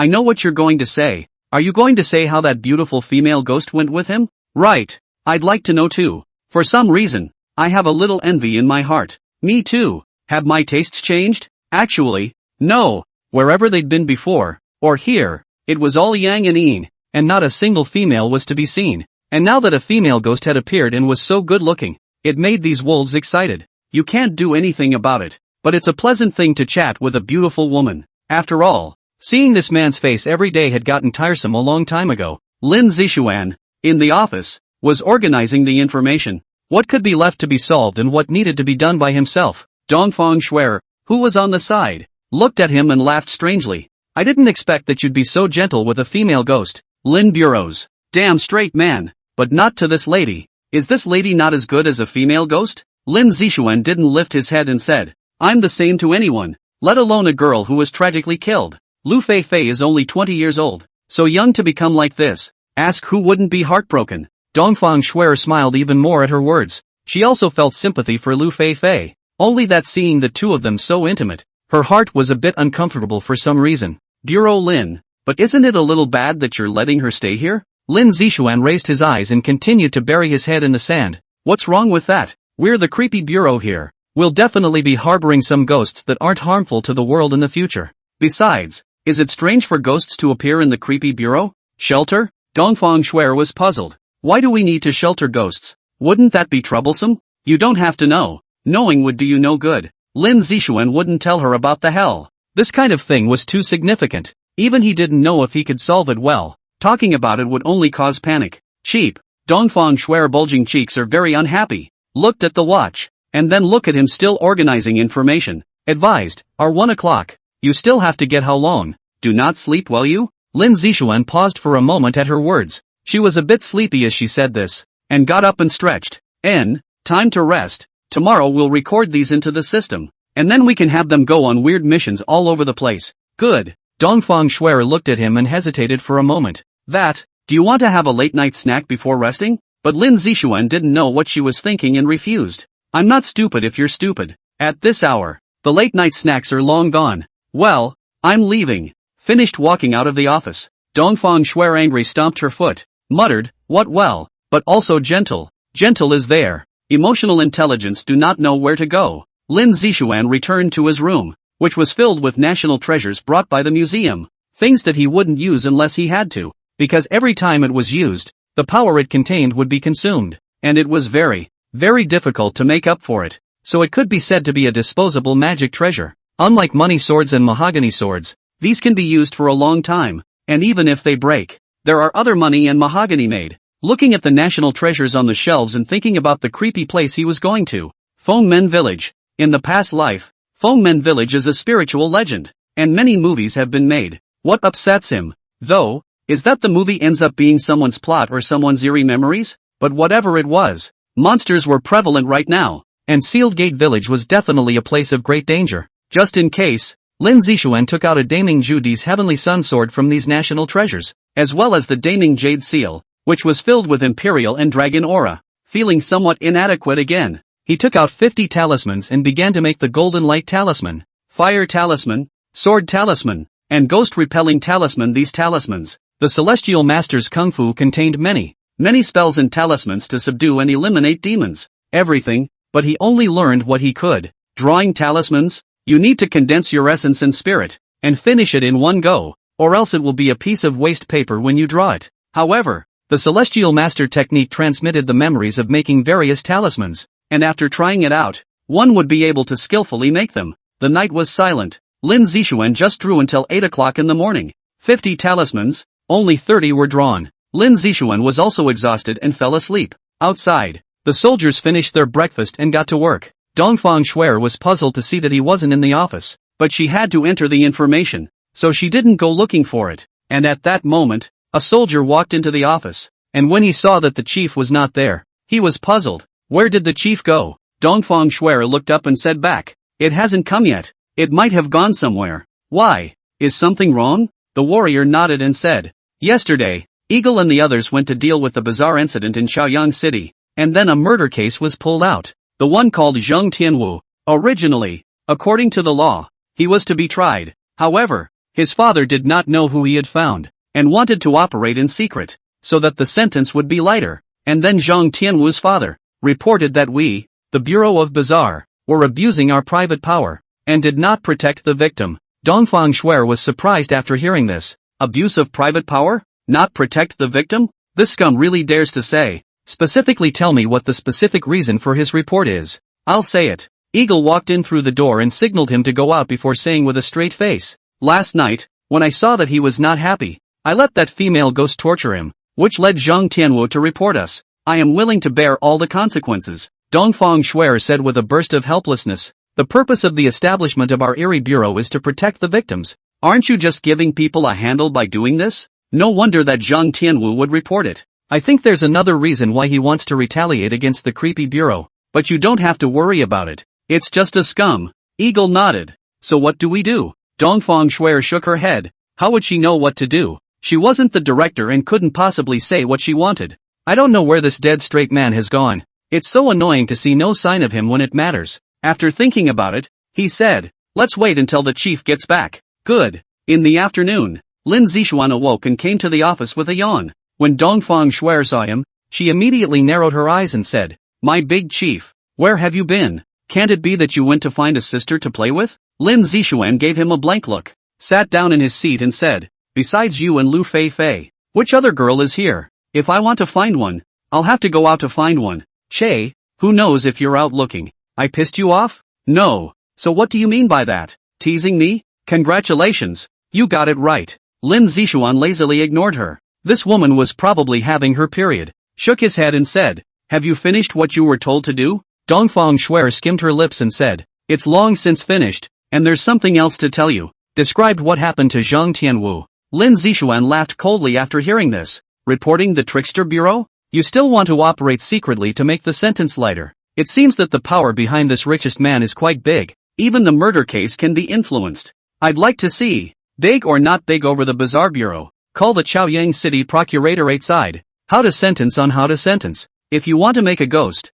know what you're going to say. Are you going to say how that beautiful female ghost went with him? Right. I'd like to know too. For some reason, I have a little envy in my heart. Me too. Have my tastes changed? Actually, no. Wherever they'd been before, or here, it was all yang and yin, and not a single female was to be seen. And now that a female ghost had appeared and was so good looking, it made these wolves excited. You can't do anything about it, but it's a pleasant thing to chat with a beautiful woman. After all, seeing this man's face every day had gotten tiresome a long time ago. Lin Zixuan, in the office, was organizing the information. What could be left to be solved and what needed to be done by himself. Dongfang Shuer, who was on the side, looked at him and laughed strangely. I didn't expect that you'd be so gentle with a female ghost. Lin Bureaus. Damn straight man, but not to this lady. Is this lady not as good as a female ghost? Lin Zixuan didn't lift his head and said, I'm the same to anyone, let alone a girl who was tragically killed. Lu Feifei is only 20 years old, so young to become like this. Ask who wouldn't be heartbroken. Dongfang Shuer smiled even more at her words. She also felt sympathy for Lu Feifei, only that seeing the two of them so intimate, her heart was a bit uncomfortable for some reason. Bureau Lin, but isn't it a little bad that you're letting her stay here? Lin Zixuan raised his eyes and continued to bury his head in the sand. What's wrong with that? We're the creepy bureau here. We'll definitely be harboring some ghosts that aren't harmful to the world in the future. Besides, is it strange for ghosts to appear in the creepy bureau? Shelter? Dongfang Shuer was puzzled. Why do we need to shelter ghosts? Wouldn't that be troublesome? You don't have to know. Knowing would do you no good. Lin Zixuan wouldn't tell her about the hell. This kind of thing was too significant. Even he didn't know if he could solve it well. Talking about it would only cause panic. Cheap. Dongfang Shuer bulging cheeks are very unhappy. Looked at the watch. And then look at him still organizing information. Advised, are 1 o'clock. You still have to get how long? Do not sleep will you? Lin Zixuan paused for a moment at her words. She was a bit sleepy as she said this. And got up and stretched. Time to rest. Tomorrow we'll record these into the system. And then we can have them go on weird missions all over the place. Good. Dongfang Shuer looked at him and hesitated for a moment. Do you want to have a late night snack before resting? But Lin Zixuan didn't know what she was thinking and refused. I'm not stupid if you're stupid. At this hour, the late night snacks are long gone. Well, I'm leaving. Finished walking out of the office. Dongfang Shuer angry stomped her foot, muttered, what well, but also gentle. Gentle is there. Emotional intelligence do not know where to go. Lin Zixuan returned to his room, which was filled with national treasures brought by the museum. Things that he wouldn't use unless he had to, because every time it was used, the power it contained would be consumed, and it was very, very difficult to make up for it, so it could be said to be a disposable magic treasure. Unlike money swords and mahogany swords, these can be used for a long time, and even if they break, there are other money and mahogany made. Looking at the national treasures on the shelves and thinking about the creepy place he was going to, Fengmen Village. In the past life, Fengmen Village is a spiritual legend, and many movies have been made. What upsets him, though, is that the movie ends up being someone's plot or someone's eerie memories, but whatever it was, monsters were prevalent right now, and Sealed Gate Village was definitely a place of great danger. Just in case, Lin Zixuan took out a Daming Judi's Heavenly Sun sword from these national treasures, as well as the Daming Jade Seal, which was filled with Imperial and Dragon Aura. Feeling somewhat inadequate again, he took out 50 talismans and began to make the Golden Light Talisman, Fire Talisman, Sword Talisman, and Ghost Repelling Talisman. These talismans, the Celestial Master's Kung Fu contained many spells and talismans to subdue and eliminate demons. Everything, but he only learned what he could. Drawing talismans? You need to condense your essence and spirit, and finish it in one go, or else it will be a piece of waste paper when you draw it. However, the Celestial Master technique transmitted the memories of making various talismans, and after trying it out, one would be able to skillfully make them. The night was silent. Lin Zixuan just drew until 8 o'clock in the morning. 50 talismans, only 30 were drawn. Lin Zixuan was also exhausted and fell asleep. Outside, the soldiers finished their breakfast and got to work. Dongfang Shuer was puzzled to see that he wasn't in the office, but she had to enter the information, so she didn't go looking for it. And at that moment, a soldier walked into the office, and when he saw that the chief was not there, he was puzzled. Where did the chief go? Dongfang Shuer looked up and said back, it hasn't come yet. It might have gone somewhere. Why? Is something wrong? The warrior nodded and said, yesterday, Eagle and the others went to deal with the bizarre incident in Shaoyang City, and then a murder case was pulled out. The one called Zheng Tianwu. Originally, according to the law, he was to be tried. However, his father did not know who he had found, and wanted to operate in secret, so that the sentence would be lighter. And then Zheng Tianwu's father reported that we, the Bureau of Bazaar, were abusing our private power, and did not protect the victim. Dongfang Shuer was surprised after hearing this. Abuse of private power? Not protect the victim? This scum really dares to say. Specifically tell me what the specific reason for his report is. I'll say it. Eagle walked in through the door and signaled him to go out before saying with a straight face, last night, when I saw that he was not happy, I let that female ghost torture him, which led Zheng Tianwu to report us. I am willing to bear all the consequences. Dongfang Shuer said with a burst of helplessness. The purpose of the establishment of our eerie bureau is to protect the victims. Aren't you just giving people a handle by doing this? No wonder that Zheng Tianwu would report it. I think there's another reason why he wants to retaliate against the creepy bureau. but you don't have to worry about it. It's just a scum. Eagle nodded. So what do we do? Dongfang Shuer shook her head. How would she know what to do? She wasn't the director and couldn't possibly say what she wanted. I don't know where this dead straight man has gone. It's so annoying to see no sign of him when it matters. After thinking about it, he said, let's wait until the chief gets back. Good. In the afternoon, Lin Zixuan awoke and came to the office with a yawn. When Dongfang Shuer saw him, she immediately narrowed her eyes and said, my big chief, where have you been? Can't it be that you went to find a sister to play with? Lin Zixuan gave him a blank look, sat down in his seat and said, besides you and Lu Fei Fei, which other girl is here? If I want to find one, I'll have to go out to find one. Che, who knows if you're out looking? I pissed you off? No. So what do you mean by that? Teasing me? Congratulations. You got it right. Lin Zixuan lazily ignored her. This woman was probably having her period. Shook his head and said, have you finished what you were told to do? Dongfang Shuer skimmed her lips and said, it's long since finished, and there's something else to tell you. Described what happened to Zhang Tianwu. Lin Zixuan laughed coldly after hearing this. Reporting the trickster bureau? You still want to operate secretly to make the sentence lighter. It seems that the power behind this richest man is quite big. Even the murder case can be influenced. I'd like to see, big or not big over the Bazaar Bureau. Call the Chaoyang City Procuratorate side. How to sentence on how to sentence. If you want to make a ghost.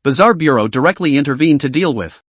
Bazaar Bureau directly intervene to deal with.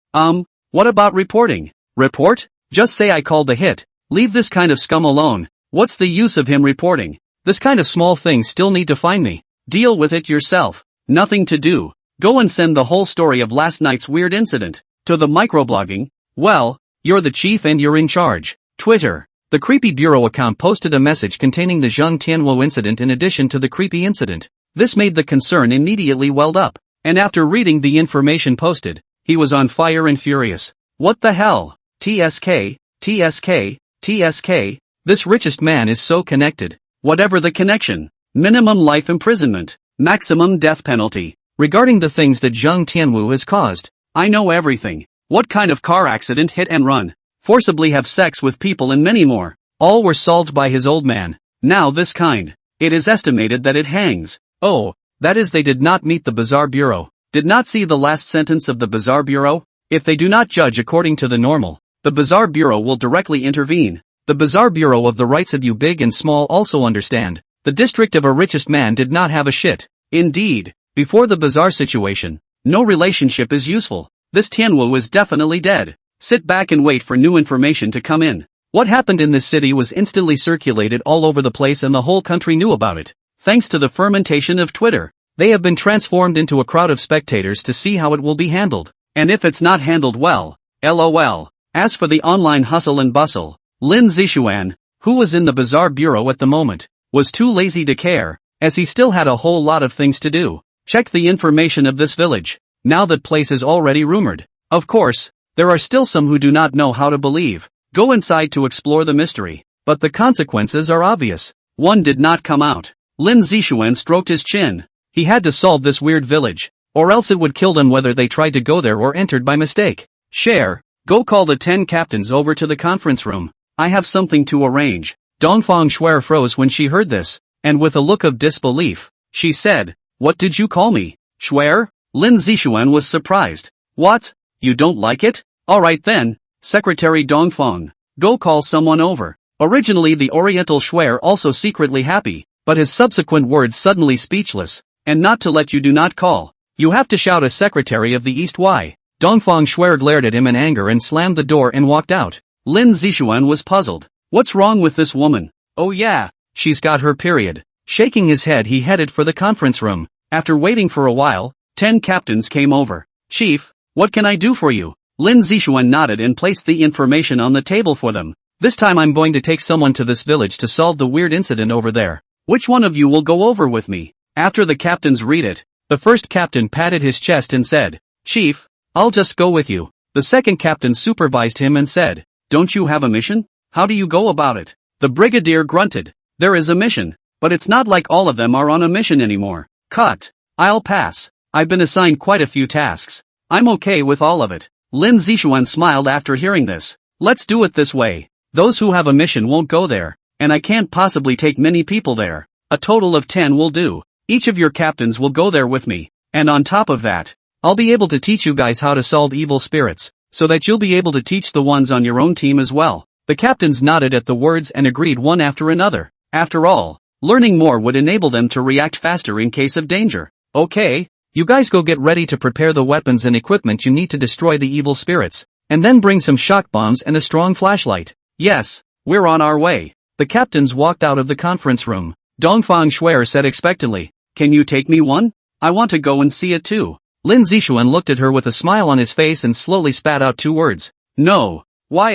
What about reporting? Report? Just say I called the hit. Leave this kind of scum alone. What's the use of him reporting? This kind of small things still need to find me. Deal with it yourself. Nothing to do. Go and send the whole story of last night's weird incident to the microblogging. Well, you're the chief and you're in charge. Twitter. The creepy bureau account posted a message containing the Zhang Tianwu incident in addition to the creepy incident. This made the concern immediately welled up. And after reading the information posted, he was on fire and furious. What the hell? TSK, TSK, TSK. This richest man is so connected. Whatever the connection. Minimum life imprisonment. Maximum death penalty. Regarding the things that Zhang Tianwu has caused, I know everything. What kind of car accident, hit and run, forcibly have sex with people and many more. All were solved by his old man. Now this kind. It is estimated that it hangs. Oh, that is they did not meet the Bazaar Bureau. Did not see the last sentence of the Bazaar Bureau? If they do not judge according to the normal, the Bazaar Bureau will directly intervene. The Bazaar Bureau of the rights of you big and small also understand. The district of a richest man did not have a shit. Indeed, before the Bazaar situation, no relationship is useful. This Tianwu is definitely dead. Sit back and wait for new information to come in. What happened in this city was instantly circulated all over the place and the whole country knew about it. Thanks to the fermentation of Twitter, they have been transformed into a crowd of spectators to see how it will be handled. And if it's not handled well, LOL. As for the online hustle and bustle, Lin Zixuan, who was in the Bazaar Bureau at the moment, was too lazy to care, as he still had a whole lot of things to do. Check the information of this village. Now that place is already rumored. Of course, there are still some who do not know how to believe. Go inside to explore the mystery. But the consequences are obvious. One did not come out. Lin Zixuan stroked his chin. He had to solve this weird village, or else it would kill them whether they tried to go there or entered by mistake. Share, go call the 10 captains over to the conference room. I have something to arrange. Dongfang Shuer froze when she heard this, and with a look of disbelief, she said, what did you call me? Shuer? Lin Zixuan was surprised. What? You don't like it? Alright then, Secretary Dongfang. Go call someone over. Originally the Oriental Shuer also secretly happy, but his subsequent words suddenly speechless, and not to let you do not call. You have to shout as Secretary of the East. Why? Dongfang Shuer glared at him in anger and slammed the door and walked out. Lin Zixuan was puzzled. What's wrong with this woman? Oh yeah, she's got her period. Shaking his head he headed for the conference room. After waiting for a while, 10 captains came over. Chief, what can I do for you? Lin Zixuan nodded and placed the information on the table for them. This time I'm going to take someone to this village to solve the weird incident over there. Which one of you will go over with me? After the captains read it, the first captain patted his chest and said, Chief, I'll just go with you. The second captain supervised him and said, don't you have a mission? How do you go about it? The brigadier grunted. There is a mission, but it's not like all of them are on a mission anymore. Cut. I'll pass. I've been assigned quite a few tasks. I'm okay with all of it. Lin Zixuan smiled after hearing this. Let's do it this way. Those who have a mission won't go there, and I can't possibly take many people there. A total of 10 will do. Each of your captains will go there with me, and on top of that, I'll be able to teach you guys how to solve evil spirits, so that you'll be able to teach the ones on your own team as well. The captains nodded at the words and agreed one after another. After all, learning more would enable them to react faster in case of danger. Okay, you guys go get ready to prepare the weapons and equipment you need to destroy the evil spirits, and then bring some shock bombs and a strong flashlight. Yes, we're on our way. The captains walked out of the conference room. Dongfang Shuer said expectantly, "Can you take me one? I want to go and see it too." Lin Zixuan looked at her with a smile on his face and slowly spat out 2 words. "No." "Why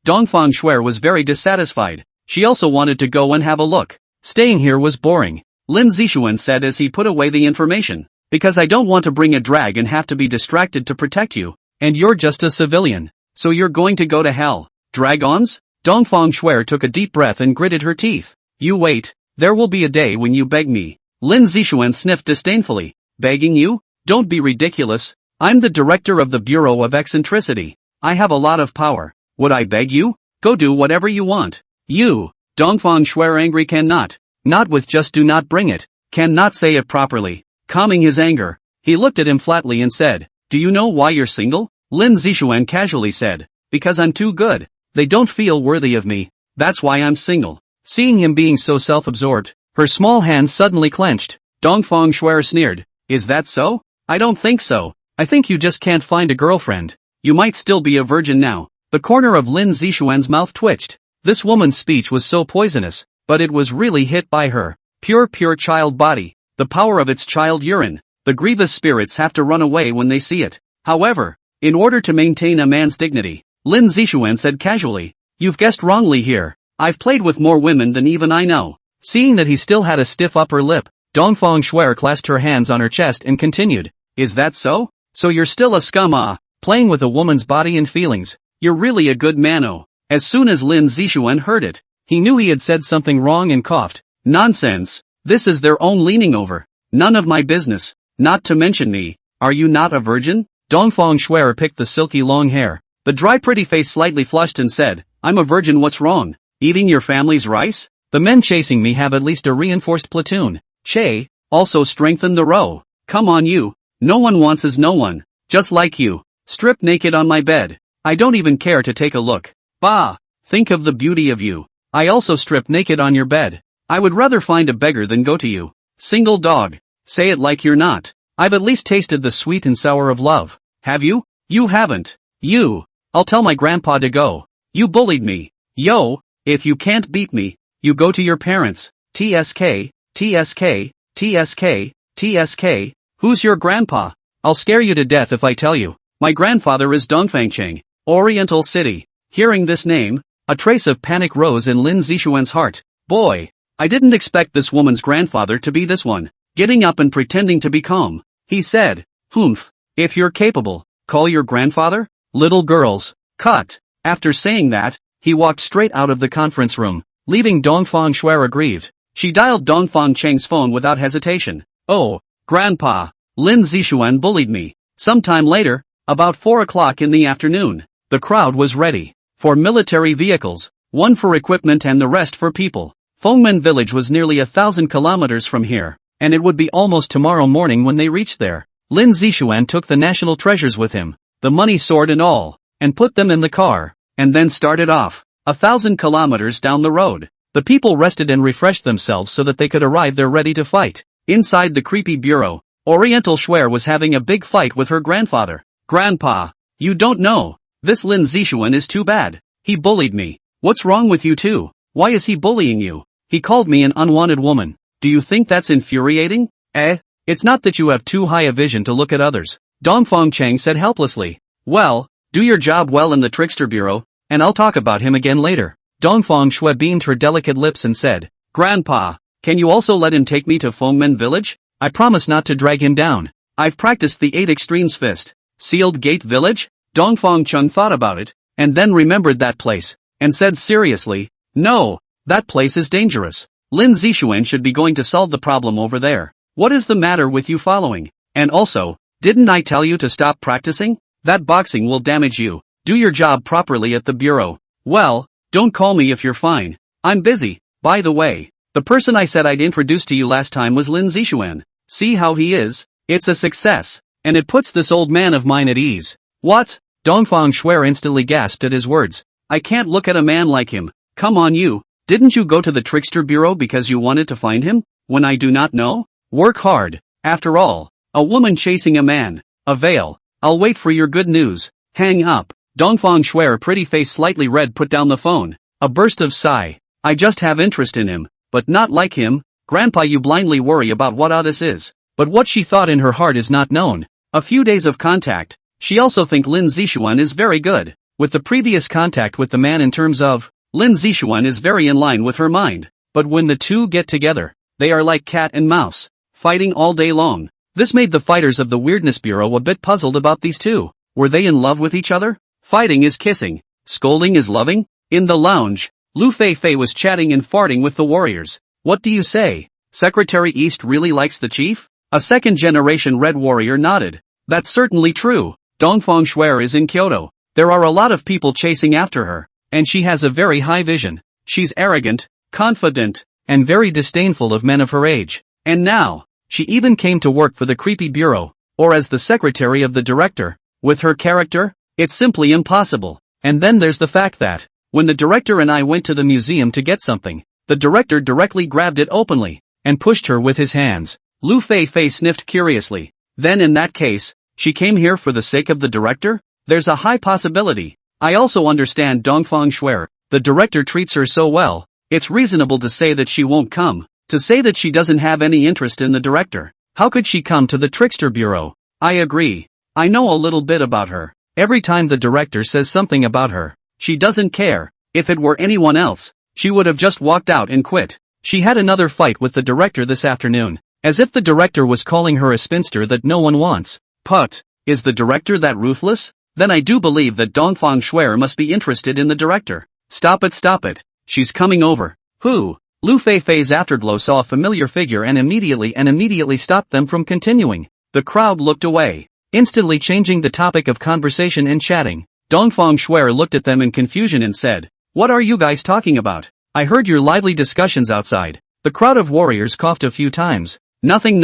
Dongfang Shuer was very dissatisfied. She also wanted to go and have a look. Staying here was boring. Lin Zixuan said as he put away the information. "Because I don't want to bring a drag and have to be distracted to protect you, and you're just a civilian. So you're going to go to hell. Dragons?" Dongfang Shuer took a deep breath and gritted her teeth. "You wait, there will be a day when you beg me." Lin Zixuan sniffed disdainfully. "Begging you? Don't be ridiculous. I'm the director of the Bureau of Eccentricity. I have a lot of power. Would I beg you? Go do whatever you want." "You." Dongfang Shuer angry cannot. Not with just do not bring it. Cannot say it properly. Calming his anger, he looked at him flatly and said, "Do you know why you're single?" Lin Zixuan casually said, "Because I'm too good. They don't feel worthy of me. That's why I'm single." Seeing him being so self-absorbed, her small hands suddenly clenched. Dongfang Shuer sneered, "Is that so? I don't think so. I think you just can't find a girlfriend. You might still be a virgin now." The corner of Lin Zixuan's mouth twitched. This woman's speech was so poisonous, but it was really hit by her. Pure child body. The power of its child urine. The grievous spirits have to run away when they see it. However, in order to maintain a man's dignity, Lin Zixuan said casually, "You've guessed wrongly here. I've played with more women than even I know." Seeing that he still had a stiff upper lip, Dongfang Shuer clasped her hands on her chest and continued, "Is that so? So you're still a scum playing with a woman's body and feelings. You're really a good man As soon as Lin Zixuan heard it, he knew he had said something wrong and coughed. "Nonsense. This is their own leaning over. None of my business. Not to mention me. Are you not a virgin?" Dongfang Shuer picked the silky long hair. The dry pretty face slightly flushed and said, "I'm a virgin, what's wrong? Eating your family's rice? The men chasing me have at least a reinforced platoon. Che, also strengthen the row. Come on you. No one wants as no one. Just like you. Stripped naked on my bed. I don't even care to take a look. Bah! Think of the beauty of you. I also stripped naked on your bed. I would rather find a beggar than go to you. Single dog. Say it like you're not. I've at least tasted the sweet and sour of love. Have you? You haven't. You. I'll tell my grandpa to go. You bullied me. Yo, if you can't beat me, you go to your parents. TSK, TSK, TSK, TSK. Who's your grandpa? I'll scare you to death if I tell you. My grandfather is Dongfangcheng, Oriental City. Hearing this name, a trace of panic rose in Lin Zixuan's heart. Boy, I didn't expect this woman's grandfather to be this one. Getting up and pretending to be calm, he said, "Humph, if you're capable, call your grandfather? Little girls, cut." After saying that, he walked straight out of the conference room, leaving Dongfang Shuer aggrieved. She dialed Dongfang Cheng's phone without hesitation. "Oh, Grandpa, Lin Zixuan bullied me." Sometime later, about 4 o'clock in the afternoon, the crowd was ready. 4 military vehicles, 1 for equipment and the rest for people. Fengmen village was nearly 1,000 kilometers from here, and it would be almost tomorrow morning when they reached there. Lin Zixuan took the national treasures with him, the money, sword and all, and put them in the car, and then started off. 1,000 kilometers down the road, the people rested and refreshed themselves so that they could arrive there ready to fight. Inside the creepy bureau, Oriental Shuer was having a big fight with her grandfather. "Grandpa, you don't know. This Lin Zixuan is too bad. He bullied me." "What's wrong with you too? Why is he bullying you?" "He called me an unwanted woman." "Do you think that's infuriating?" It's not that you have too high a vision to look at others," Dongfang Cheng said helplessly. "Well, do your job well in the trickster bureau, and I'll talk about him again later." Dongfang Shuer beamed her delicate lips and said, "Grandpa, can you also let him take me to Fengmen village? I promise not to drag him down. I've practiced the 8 extremes fist." "Sealed Gate Village?" Dongfang Cheng thought about it, and then remembered that place, and said seriously, "No, that place is dangerous. Lin Zixuan should be going to solve the problem over there. What is the matter with you following? And also, didn't I tell you to stop practicing? That boxing will damage you. Do your job properly at the bureau." "Well, don't call me if you're fine. I'm busy. By the way, the person I said I'd introduce to you last time was Lin Zixuan. See how he is? It's a success." and it puts this old man of mine at ease. What? Dongfang Shuer instantly gasped at his words. I can't look at a man like him. Come on you, didn't you go to the trickster bureau because you wanted to find him? When I do not know? Work hard. After all, a woman chasing a man. A veil. I'll wait for your good news. Hang up. Dongfang Shuer, pretty face slightly red, put down the phone. A burst of sigh. I just have interest in him, but not like him. Grandpa, you blindly worry about what others is. But what she thought in her heart is not known. A few days of contact. She also think Lin Zixuan is very good. With the previous contact with the man in terms of, Lin Zixuan is very in line with her mind. But when the two get together, they are like cat and mouse, fighting all day long. This made the fighters of the Weirdness Bureau a bit puzzled about these two. Were they in love with each other? Fighting is kissing. Scolding is loving? In the lounge, Lu Fei was chatting and farting with the warriors. What do you say? Secretary East really likes the chief? A second-generation Red Warrior nodded. That's certainly true. Dongfang Shuer is in Kyoto. There are a lot of people chasing after her, and she has a very high vision. She's arrogant, confident, and very disdainful of men of her age. And now, she even came to work for the creepy bureau, or as the secretary of the director. With her character, it's simply impossible. And then there's the fact that, when the director and I went to the museum to get something, the director directly grabbed it openly, and pushed her with his hands. Lu Fei sniffed curiously. Then in that case, she came here for the sake of the director? There's a high possibility. I also understand Dongfang Shuer. The director treats her so well, it's reasonable to say that she won't come. To say that she doesn't have any interest in the director. How could she come to the trickster bureau? I agree. I know a little bit about her. Every time the director says something about her, she doesn't care. If it were anyone else, she would have just walked out and quit. She had another fight with the director this afternoon, as if the director was calling her a spinster that no one wants. But, is the director that ruthless? Then I do believe that Dongfang Shuer must be interested in the director. Stop it. She's coming over. Who? Lu Fei's afterglow saw a familiar figure and immediately stopped them from continuing. The crowd looked away, instantly changing the topic of conversation and chatting. Dongfang Shuer looked at them in confusion and said, "What are you guys talking about? I heard your lively discussions outside." The crowd of warriors coughed a few times. Nothing.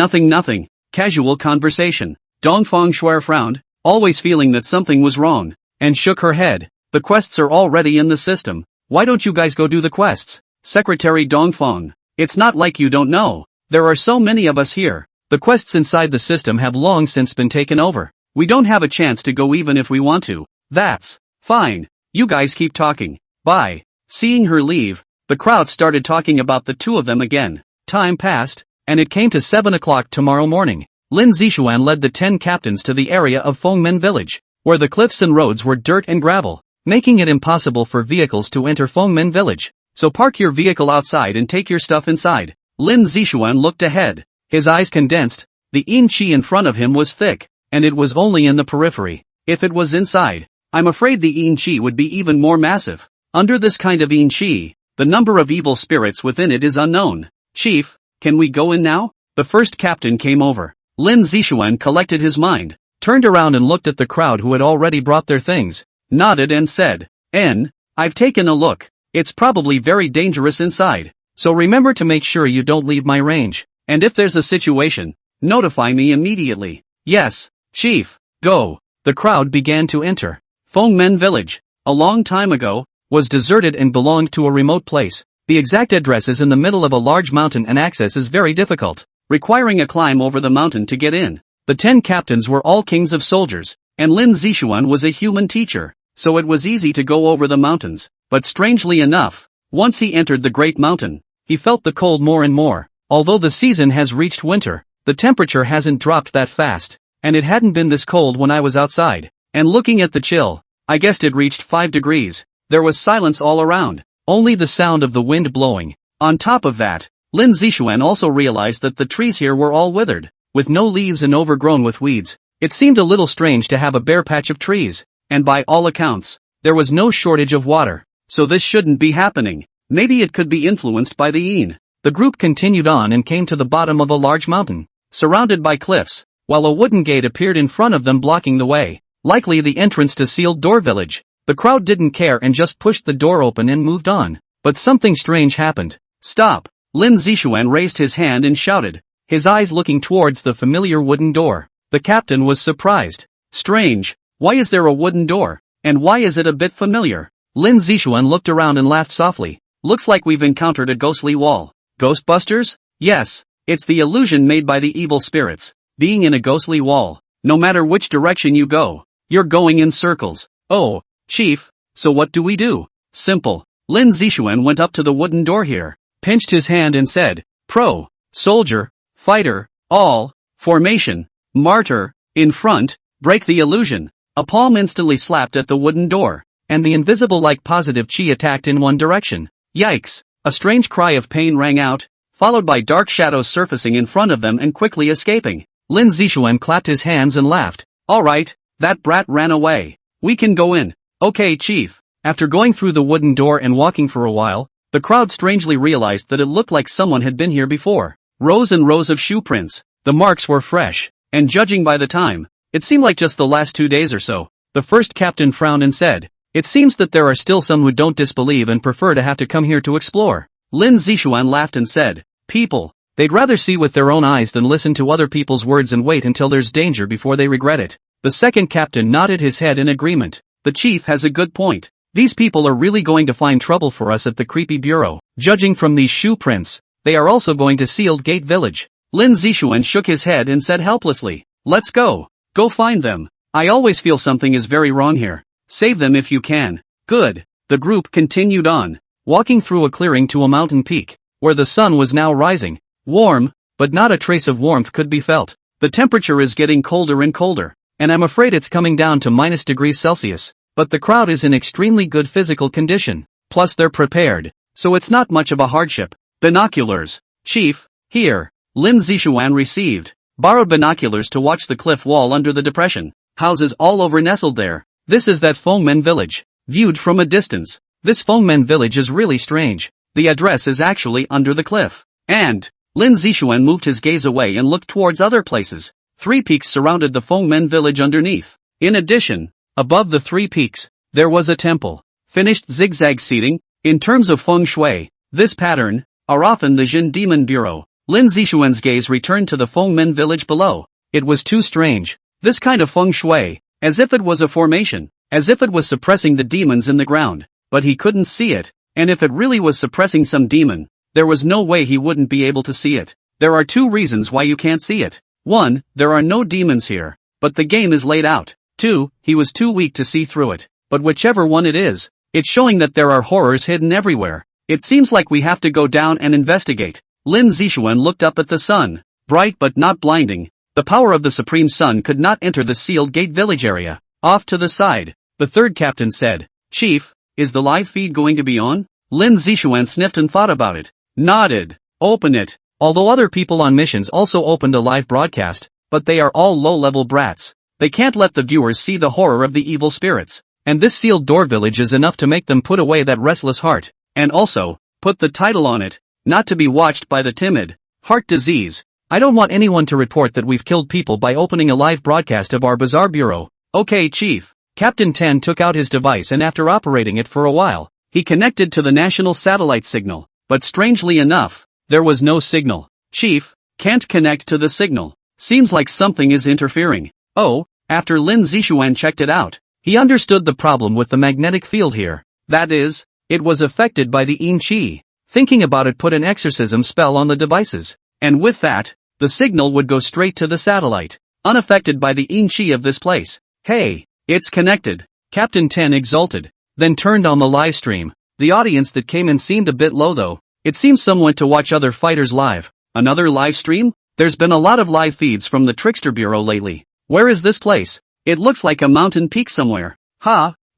Casual conversation. Dongfang Shuer frowned, always feeling that something was wrong, and shook her head. The quests are already in the system. Why don't you guys go do the quests? Secretary Dongfang, it's not like you don't know. There are so many of us here. The quests inside the system have long since been taken over. We don't have a chance to go even if we want to. That's fine. You guys keep talking. Bye. Seeing her leave, the crowd started talking about the two of them again. Time passed, and it came to 7 o'clock tomorrow morning. Lin Zixuan led the 10 captains to the area of Fengmen village, where the cliffs and roads were dirt and gravel, making it impossible for vehicles to enter Fengmen village. So park your vehicle outside and take your stuff inside. Lin Zixuan looked ahead, his eyes condensed. The yin qi in front of him was thick, and it was only in the periphery. If it was inside, I'm afraid the yin qi would be even more massive. Under this kind of yin qi, the number of evil spirits within it is unknown. Chief, can we go in now? The first captain came over. Lin Zixuan collected his mind, turned around and looked at the crowd who had already brought their things, nodded and said, I've taken a look. It's probably very dangerous inside, so remember to make sure you don't leave my range, and if there's a situation, notify me immediately. Yes, Chief, go. The crowd began to enter. Fengmen village, a long time ago, was deserted and belonged to a remote place. The exact address is in the middle of a large mountain and access is very difficult, requiring a climb over the mountain to get in. The 10 captains were all kings of soldiers, and Lin Zixuan was a human teacher, so it was easy to go over the mountains. But strangely enough, once he entered the great mountain, he felt the cold more and more. Although the season has reached winter, the temperature hasn't dropped that fast, and it hadn't been this cold when I was outside. And looking at the chill, I guessed it reached 5 degrees. There was silence all around, only the sound of the wind blowing. On top of that, Lin Zixuan also realized that the trees here were all withered, with no leaves and overgrown with weeds. It seemed a little strange to have a bare patch of trees, and by all accounts, there was no shortage of water. So this shouldn't be happening. Maybe it could be influenced by the yin. The group continued on and came to the bottom of a large mountain, surrounded by cliffs, while a wooden gate appeared in front of them blocking the way, likely the entrance to Sealed Door Village. The crowd didn't care and just pushed the door open and moved on. But something strange happened. Stop! Lin Zixuan raised his hand and shouted, his eyes looking towards the familiar wooden door. The captain was surprised. Strange, why is there a wooden door? And why is it a bit familiar? Lin Zixuan looked around and laughed softly. Looks like we've encountered a ghostly wall. Ghostbusters? Yes, it's the illusion made by the evil spirits. Being in a ghostly wall, no matter which direction you go, you're going in circles. Oh, Chief, so what do we do? Simple. Lin Zixuan went up to the wooden door here, pinched his hand and said, Pro, soldier, fighter, all, formation, martyr, in front, break the illusion. A palm instantly slapped at the wooden door, and the invisible-like positive chi attacked in one direction. Yikes! A strange cry of pain rang out, followed by dark shadows surfacing in front of them and quickly escaping. Lin Zixuan clapped his hands and laughed. Alright, that brat ran away. We can go in. Okay, Chief. After going through the wooden door and walking for a while, the crowd strangely realized that it looked like someone had been here before. Rows and rows of shoe prints. The marks were fresh, and judging by the time, it seemed like just the last 2 days or so. The first captain frowned and said, It seems that there are still some who don't disbelieve and prefer to have to come here to explore. Lin Zixuan laughed and said, People, they'd rather see with their own eyes than listen to other people's words and wait until there's danger before they regret it. The second captain nodded his head in agreement. The chief has a good point. These people are really going to find trouble for us at the creepy bureau. Judging from these shoe prints, they are also going to Sealed Gate Village. Lin Zixuan shook his head and said helplessly, Let's go. Go find them. I always feel something is very wrong here. Save them if you can. Good. The group continued on, walking through a clearing to a mountain peak, where the sun was now rising. Warm, but not a trace of warmth could be felt. The temperature is getting colder and colder, and I'm afraid it's coming down to -°C. But the crowd is in extremely good physical condition. Plus they're prepared, so it's not much of a hardship. Binoculars. Chief, here. Lin Zixuan received borrowed binoculars to watch the cliff wall under the depression. Houses all over nestled there. This is that Fengmen village. Viewed from a distance, this Fengmen village is really strange. The address is actually under the cliff. And Lin Zixuan moved his gaze away and looked towards other places. 3 peaks surrounded the Fengmen village underneath. In addition, above the 3 peaks, there was a temple. Finished zigzag seating. In terms of feng shui, this pattern are often the Jin Demon Bureau. Lin Zixuan's gaze returned to the Fengmen village below. It was too strange. This kind of feng shui, as if it was a formation, as if it was suppressing the demons in the ground. But he couldn't see it, and if it really was suppressing some demon, there was no way he wouldn't be able to see it. There are 2 reasons why you can't see it. 1, there are no demons here, but the game is laid out. 2, he was too weak to see through it. But whichever one it is, it's showing that there are horrors hidden everywhere. It seems like we have to go down and investigate. Lin Zixuan looked up at the sun, bright but not blinding. The power of the Supreme Sun could not enter the Sealed Gate Village area. Off to the side, the third captain said, Chief, is the live feed going to be on? Lin Zixuan sniffed and thought about it. Nodded. Open it. Although other people on missions also opened a live broadcast, but they are all low-level brats. They can't let the viewers see the horror of the evil spirits. And this sealed door village is enough to make them put away that restless heart. And also, put the title on it. Not to be watched by the timid. Heart disease. I don't want anyone to report that we've killed people by opening a live broadcast of our bizarre bureau. Okay, Chief. Captain 10 took out his device and after operating it for a while, he connected to the national satellite signal. But strangely enough, there was no signal. Chief, can't connect to the signal. Seems like something is interfering. Oh, after Lin Zixuan checked it out, he understood the problem with the magnetic field here. That is, it was affected by the yin qi. Thinking about it put an exorcism spell on the devices. And with that, the signal would go straight to the satellite, unaffected by the yin qi of this place. Hey, it's connected. Captain 10 exulted, then turned on the live stream. The audience that came in seemed a bit low though. It seems some went to watch other fighters live. Another live stream? There's been a lot of live feeds from the Trickster Bureau lately. Where is this place? It looks like a mountain peak somewhere.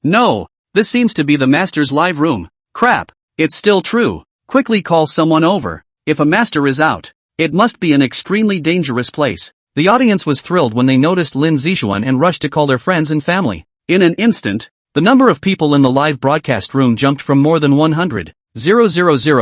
No, this seems to be the master's live room. Crap, it's still true. Quickly call someone over. If a master is out, it must be an extremely dangerous place. The audience was thrilled when they noticed Lin Zixuan and rushed to call their friends and family. In an instant, the number of people in the live broadcast room jumped from more than 100,000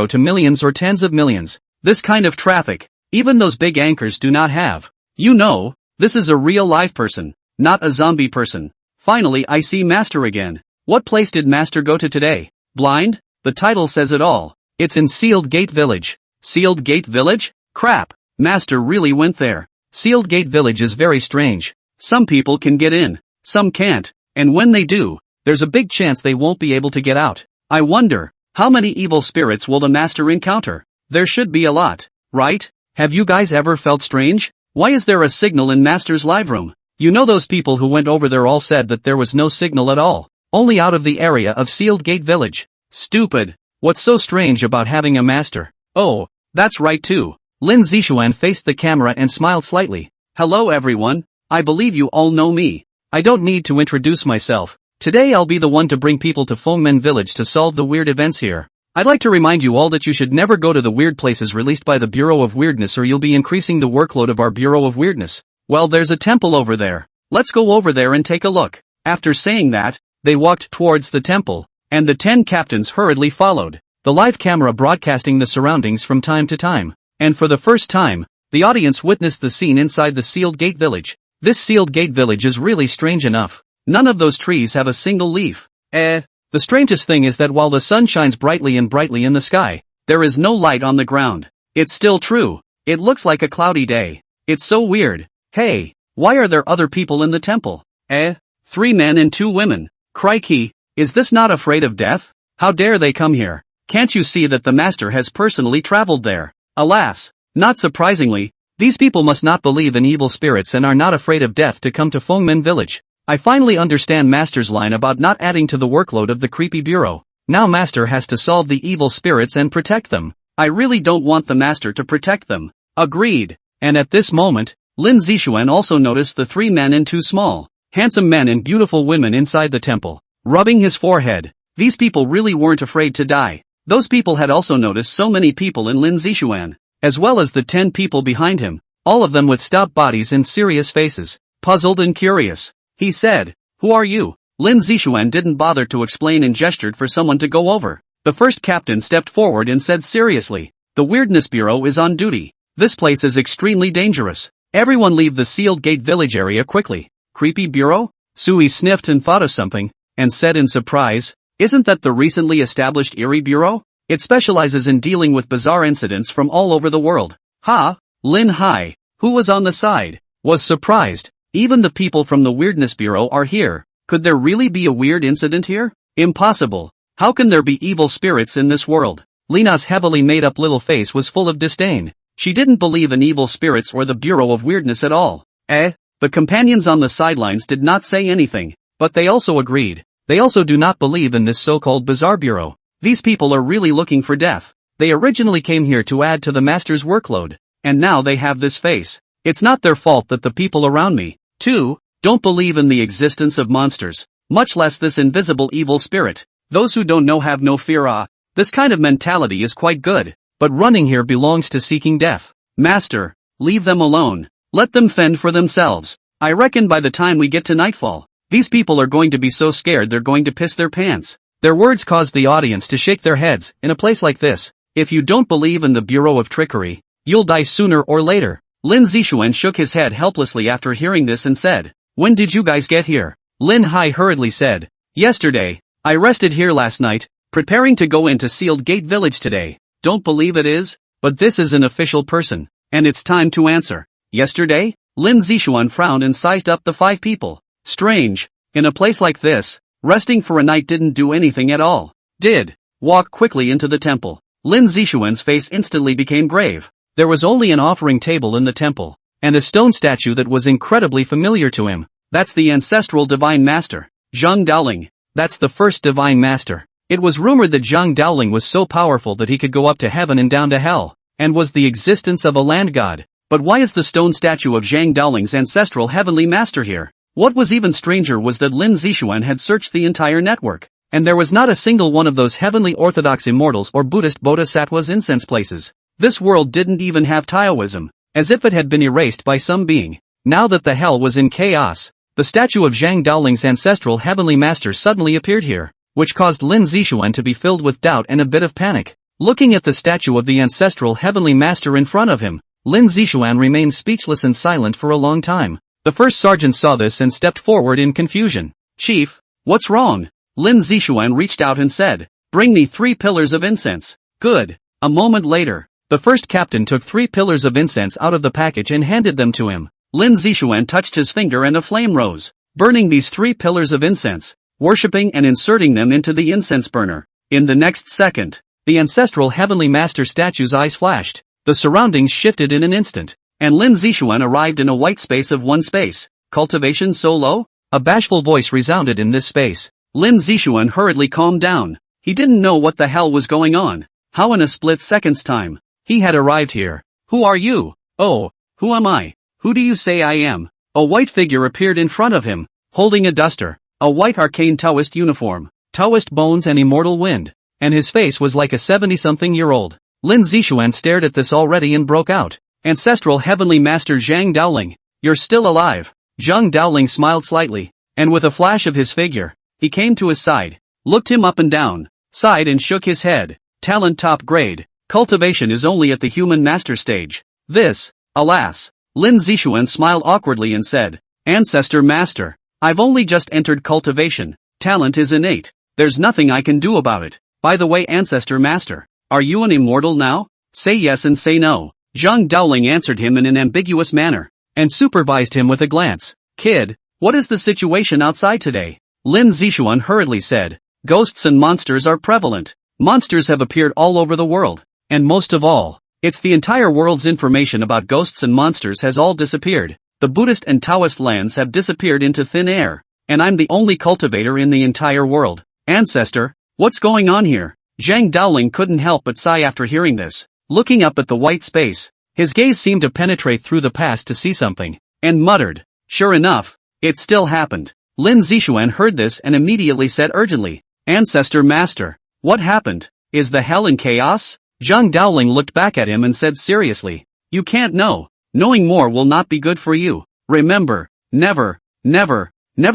to millions or tens of millions. This kind of traffic, even those big anchors do not have. You know, this is a real live person, not a zombie person. Finally I see Master again. What place did Master go to today? Blind? The title says it all. It's in Sealed Gate Village. Sealed Gate Village? Crap, Master really went there. Sealed Gate Village is very strange. Some people can get in, some can't, and when they do, there's a big chance they won't be able to get out. I wonder, how many evil spirits will the master encounter? There should be a lot, right? Have you guys ever felt strange? Why is there a signal in Master's live room? You know those people who went over there all said that there was no signal at all, only out of the area of Sealed Gate Village. Stupid. What's so strange about having a master? Oh, that's right too. Lin Zixuan faced the camera and smiled slightly. Hello everyone, I believe you all know me. I don't need to introduce myself. Today I'll be the one to bring people to Fengmen Village to solve the weird events here. I'd like to remind you all that you should never go to the weird places released by the Bureau of Weirdness or you'll be increasing the workload of our Bureau of Weirdness. Well, there's a temple over there. Let's go over there and take a look. After saying that, they walked towards the temple, and the 10 captains hurriedly followed, the live camera broadcasting the surroundings from time to time. And for the first time, the audience witnessed the scene inside the Sealed Gate Village. This Sealed Gate Village is really strange enough. None of those trees have a single leaf. The strangest thing is that while the sun shines brightly in the sky, there is no light on the ground. It's still true. It looks like a cloudy day. It's so weird. Hey, why are there other people in the temple? 3 men and 2 women. Crikey, is this not afraid of death? How dare they come here? Can't you see that the master has personally traveled there? Alas, not surprisingly, these people must not believe in evil spirits and are not afraid of death to come to Fengmen Village. I finally understand Master's line about not adding to the workload of the creepy bureau. Now Master has to solve the evil spirits and protect them. I really don't want the Master to protect them. Agreed. And at this moment, Lin Zixuan also noticed the 3 men and 2 small, handsome men and beautiful women inside the temple, rubbing his forehead. These people really weren't afraid to die. Those people had also noticed so many people in Lin Zixuan, as well as the 10 people behind him, all of them with stout bodies and serious faces, puzzled and curious. He said, "Who are you?" Lin Zixuan didn't bother to explain and gestured for someone to go over. The first captain stepped forward and said seriously, "The Weirdness Bureau is on duty. This place is extremely dangerous. Everyone leave the Sealed Gate Village area quickly." Creepy bureau? Sui sniffed and thought of something, and said in surprise, "Isn't that the recently established Eerie Bureau? It specializes in dealing with bizarre incidents from all over the world." Ha! Lin Hai, who was on the side, was surprised. Even the people from the Weirdness Bureau are here. Could there really be a weird incident here? Impossible. How can there be evil spirits in this world? Lena's heavily made-up little face was full of disdain. She didn't believe in evil spirits or the Bureau of Weirdness at all. The companions on the sidelines did not say anything, but they also agreed. They also do not believe in this so-called bizarre bureau. These people are really looking for death. They originally came here to add to the master's workload, and now they have this face. It's not their fault that the people around me, too, don't believe in the existence of monsters, much less this invisible evil spirit. Those who don't know have no fear. This kind of mentality is quite good, but running here belongs to seeking death. Master, leave them alone. Let them fend for themselves. I reckon by the time we get to nightfall, these people are going to be so scared they're going to piss their pants. Their words caused the audience to shake their heads. In a place like this, if you don't believe in the Bureau of Trickery, you'll die sooner or later. Lin Zixuan shook his head helplessly after hearing this and said, "When did you guys get here?" Lin Hai hurriedly said, "Yesterday. I rested here last night, preparing to go into Sealed Gate Village today. Don't believe it is? But this is an official person, and it's time to answer." Yesterday? Lin Zixuan frowned and sized up the 5 people. Strange. In a place like this, resting for a night didn't do anything at all. Did. Walk quickly into the temple. Lin Zixuan's face instantly became grave. There was only an offering table in the temple, and a stone statue that was incredibly familiar to him. That's the ancestral divine master, Zhang Daoling. That's the first divine master. It was rumored that Zhang Daoling was so powerful that he could go up to heaven and down to hell, and was the existence of a land god. But why is the stone statue of Zhang Daoling's ancestral heavenly master here? What was even stranger was that Lin Zixuan had searched the entire network, and there was not a single one of those heavenly orthodox immortals or Buddhist bodhisattvas incense places. This world didn't even have Taoism, as if it had been erased by some being. Now that the hell was in chaos, the statue of Zhang Daoling's ancestral heavenly master suddenly appeared here, which caused Lin Zixuan to be filled with doubt and a bit of panic. Looking at the statue of the ancestral heavenly master in front of him, Lin Zixuan remained speechless and silent for a long time. The first sergeant saw this and stepped forward in confusion. "Chief, what's wrong?" Lin Zixuan reached out and said, "Bring me 3 pillars of incense." Good. A moment later, The first captain took 3 pillars of incense out of the package and handed them to him. Lin Zixuan touched his finger and a flame rose, burning these 3 pillars of incense, worshipping and inserting them into the incense burner. In the next second, the ancestral heavenly master statue's eyes flashed. The surroundings shifted in an instant, and Lin Zixuan arrived in a white space of 1 space. Cultivation so low? A bashful voice resounded in this space. Lin Zixuan hurriedly calmed down. He didn't know what the hell was going on. How in a split second's time he had arrived here. Who are you? Oh, who am I? Who do you say I am? A white figure appeared in front of him, holding a duster, a white arcane Taoist uniform, Taoist bones and immortal wind, and his face was like a 70-something-year-old. Lin Zixuan stared at this already and broke out. Ancestral Heavenly Master Zhang Daoling, you're still alive. Zhang Daoling smiled slightly, and with a flash of his figure, he came to his side, looked him up and down, sighed and shook his head. Talent top grade. Cultivation is only at the human master stage. This, alas. Lin Zixuan smiled awkwardly and said, Ancestor Master, I've only just entered cultivation. Talent is innate. There's nothing I can do about it. By the way, Ancestor Master, are you an immortal now? Say yes and say no. Zhang Daoling answered him in an ambiguous manner, and supervised him with a glance. Kid, what is the situation outside today? Lin Zixuan hurriedly said, Ghosts and monsters are prevalent. Monsters have appeared all over the world, and most of all, it's the entire world's information about ghosts and monsters has all disappeared. The Buddhist and Taoist lands have disappeared into thin air, and I'm the only cultivator in the entire world. Ancestor, what's going on here? Zhang Daoling couldn't help but sigh after hearing this. Looking up at the white space, his gaze seemed to penetrate through the past to see something, and muttered, Sure enough, it still happened. Lin Zixuan heard this and immediately said urgently, Ancestor Master, what happened? Is the hell in chaos? Zhang Daoling looked back at him and said seriously, You can't know. Knowing more will not be good for you. Remember, never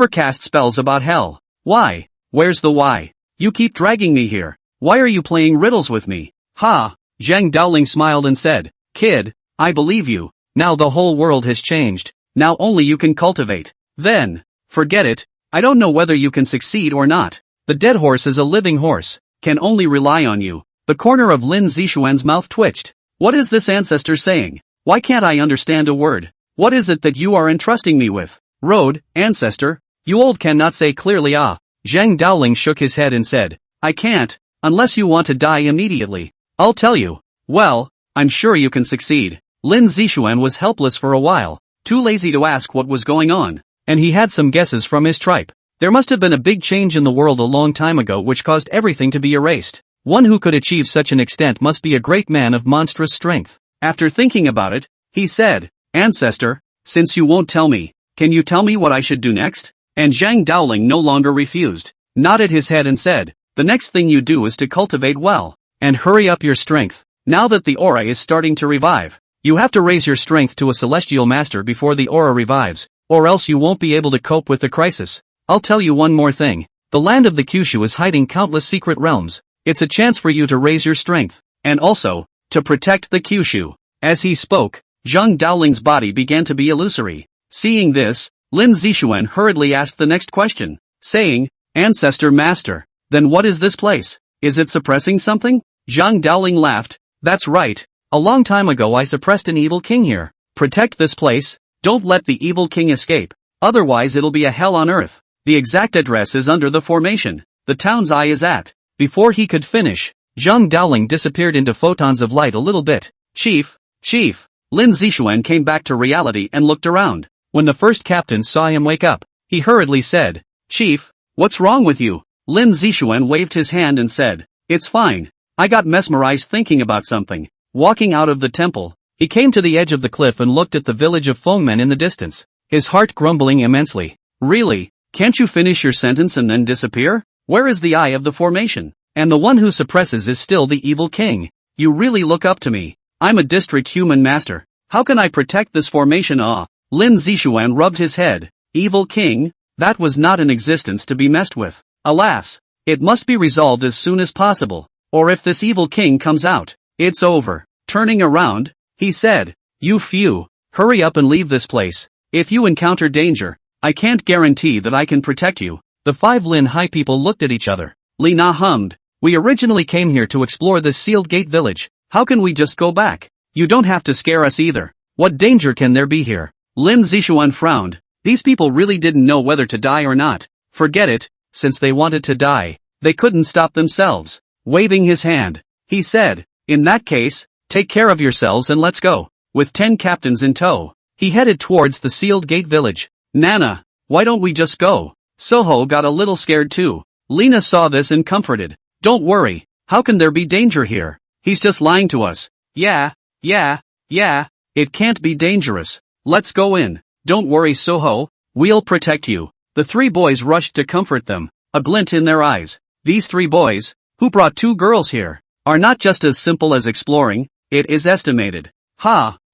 cast spells about hell. Why? Where's the why? You keep dragging me here. Why are you playing riddles with me? Ha! Zhang Daoling smiled and said, Kid, I believe you. Now the whole world has changed. Now only you can cultivate. Then, forget it. I don't know whether you can succeed or not. The dead horse is a living horse. Can only rely on you. The corner of Lin Zixuan's mouth twitched. What is this ancestor saying? Why can't I understand a word? What is it that you are entrusting me with? Road, ancestor, you old cannot say clearly ah. Zhang Daoling shook his head and said, I can't, unless you want to die immediately. I'll tell you. Well, I'm sure you can succeed. Lin Zixuan was helpless for a while, too lazy to ask what was going on, and he had some guesses from his tribe. There must have been a big change in the world a long time ago which caused everything to be erased. One who could achieve such an extent must be a great man of monstrous strength. After thinking about it, he said, Ancestor, since you won't tell me, can you tell me what I should do next? And Zhang Daoling no longer refused, nodded his head and said, The next thing you do is to cultivate well, and hurry up your strength. Now that the aura is starting to revive, you have to raise your strength to a celestial master before the aura revives, or else you won't be able to cope with the crisis. I'll tell you one more thing. The land of the Kyushu is hiding countless secret realms. It's a chance for you to raise your strength, and also, to protect the Kyushu. As he spoke, Zhang Daoling's body began to be illusory. Seeing this, Lin Zixuan hurriedly asked the next question, saying, Ancestor Master, then what is this place? Is it suppressing something? Zhang Daoling laughed. That's right. A long time ago I suppressed an evil king here. Protect this place. Don't let the evil king escape. Otherwise it'll be a hell on earth. The exact address is under the formation. The town's eye is at. Before he could finish, Zhang Daoling disappeared into photons of light a little bit. Chief. Lin Zixuan came back to reality and looked around. When the first captain saw him wake up, he hurriedly said, Chief, what's wrong with you? Lin Zixuan waved his hand and said, It's fine. I got mesmerized thinking about something. Walking out of the temple, he came to the edge of the cliff and looked at the village of Fengmen in the distance, his heart grumbling immensely. Really? Can't you finish your sentence and then disappear? Where is the eye of the formation? And the one who suppresses is still the evil king. You really look up to me. I'm a district human master. How can I protect this formation? Ah. Lin Zixuan rubbed his head. Evil king? That was not in existence to be messed with. Alas. It must be resolved as soon as possible. Or if this evil king comes out, it's over. Turning around, he said, You few, hurry up and leave this place. If you encounter danger, I can't guarantee that I can protect you. The 5 Lin Hai people looked at each other. Li Na hummed. We originally came here to explore this sealed gate village. How can we just go back? You don't have to scare us either. What danger can there be here? Lin Zishuan frowned. These people really didn't know whether to die or not. Forget it, since they wanted to die, they couldn't stop themselves. Waving his hand, he said, in that case, take care of yourselves and let's go. With 10 captains in tow, he headed towards the sealed gate village. Nana, why don't we just go? Soho got a little scared too. Lena saw this and comforted. Don't worry, how can there be danger here? He's just lying to us. Yeah, it can't be dangerous. Let's go in. Don't worry Soho, we'll protect you. The 3 boys rushed to comfort them, a glint in their eyes. These 3 boys, who brought 2 girls here, are not just as simple as exploring, it is estimated.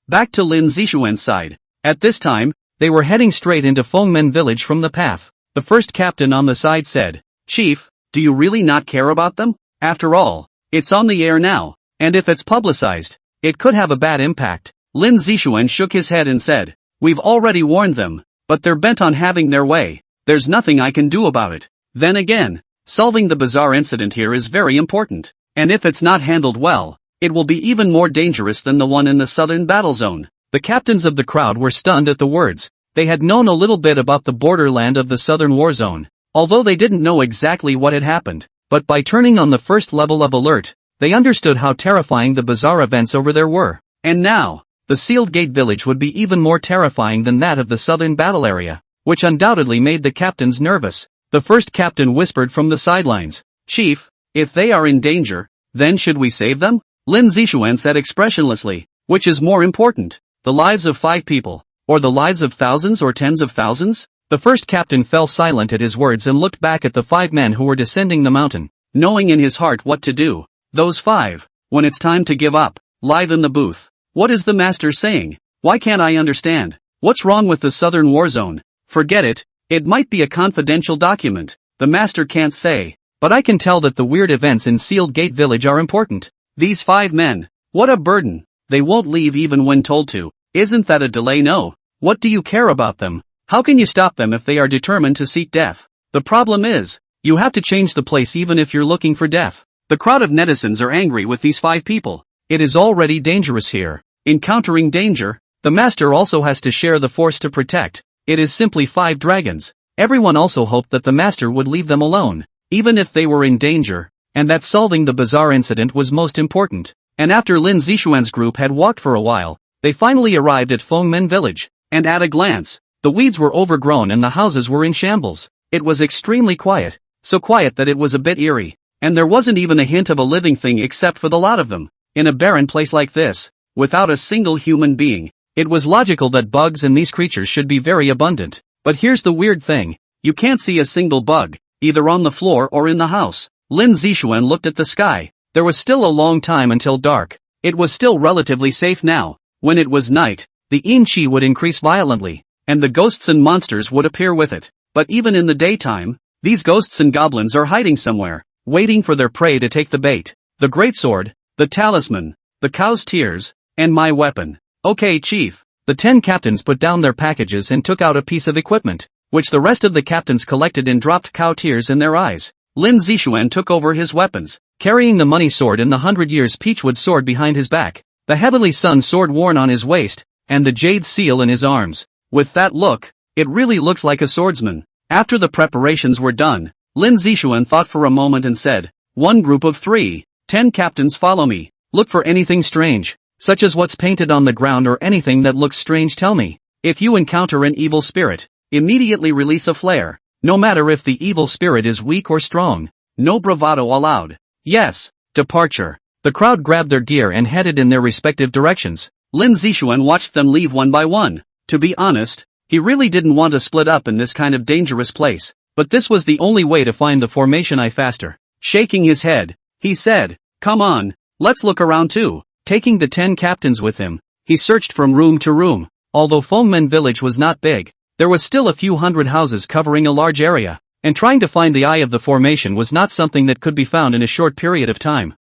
Back to Lin Zishuan's side. At this time, they were heading straight into Fengmen village from the path. The first captain on the side said, Chief, do you really not care about them? After all, it's on the air now, and if it's publicized, it could have a bad impact. Lin Zishuan shook his head and said, we've already warned them, but they're bent on having their way. There's nothing I can do about it. Then again, solving the bizarre incident here is very important, and if it's not handled well, it will be even more dangerous than the one in the southern battle zone. The captains of the crowd were stunned at the words. They had known a little bit about the borderland of the southern war zone, although they didn't know exactly what had happened, but by turning on the first level of alert, they understood how terrifying the bizarre events over there were. And now, the sealed gate village would be even more terrifying than that of the southern battle area, which undoubtedly made the captains nervous. The first captain whispered from the sidelines, Chief, if they are in danger, then should we save them? Lin Zishuan said expressionlessly, which is more important, the lives of 5 people, or the lives of thousands or tens of thousands? The first captain fell silent at his words and looked back at the 5 men who were descending the mountain, knowing in his heart what to do. Those 5, when it's time to give up, live in the booth. What is the master saying? Why can't I understand? What's wrong with the southern war zone? Forget it, it might be a confidential document, the master can't say, but I can tell that the weird events in Sealed Gate Village are important. These 5 men, what a burden, they won't leave even when told to. Isn't that a delay? No. What do you care about them? How can you stop them if they are determined to seek death? The problem is, you have to change the place even if you're looking for death. The crowd of netizens are angry with these 5 people. It is already dangerous here. Encountering danger, the master also has to share the force to protect. It is simply 5 dragons. Everyone also hoped that the master would leave them alone, even if they were in danger, and that solving the bizarre incident was most important. And after Lin Zishuan's group had walked for a while, they finally arrived at Fengmen village, and at a glance, the weeds were overgrown and the houses were in shambles. It was extremely quiet, so quiet that it was a bit eerie, and there wasn't even a hint of a living thing except for the lot of them. In a barren place like this, without a single human being, it was logical that bugs and these creatures should be very abundant. But here's the weird thing, you can't see a single bug, either on the floor or in the house. Lin Zishuan looked at the sky. There was still a long time until dark. It was still relatively safe now. When it was night, the Yin-Chi would increase violently, and the ghosts and monsters would appear with it. But even in the daytime, these ghosts and goblins are hiding somewhere, waiting for their prey to take the bait. The greatsword, the talisman, the cow's tears, and my weapon. Okay, Chief. The 10 captains put down their packages and took out a piece of equipment, which the rest of the captains collected and dropped cow tears in their eyes. Lin Zishuan took over his weapons, carrying the money sword and the 100 years peachwood sword behind his back, the heavenly sun sword worn on his waist, and the jade seal in his arms. With that look, it really looks like a swordsman. After the preparations were done, Lin Zishuan thought for a moment and said, one group of 3, 10 captains follow me. Look for anything strange, such as what's painted on the ground or anything that looks strange. Tell me. If you encounter an evil spirit, immediately release a flare, no matter if the evil spirit is weak or strong. No bravado allowed. Yes. Departure. The crowd grabbed their gear and headed in their respective directions. Lin Zishuan watched them leave one by one. To be honest, he really didn't want to split up in this kind of dangerous place, but this was the only way to find the formation faster. Shaking his head, he said, come on, let's look around too. Taking the 10 captains with him, he searched from room to room. Although Fengmen village was not big, there was still a few hundred houses covering a large area, and trying to find the eye of the formation was not something that could be found in a short period of time.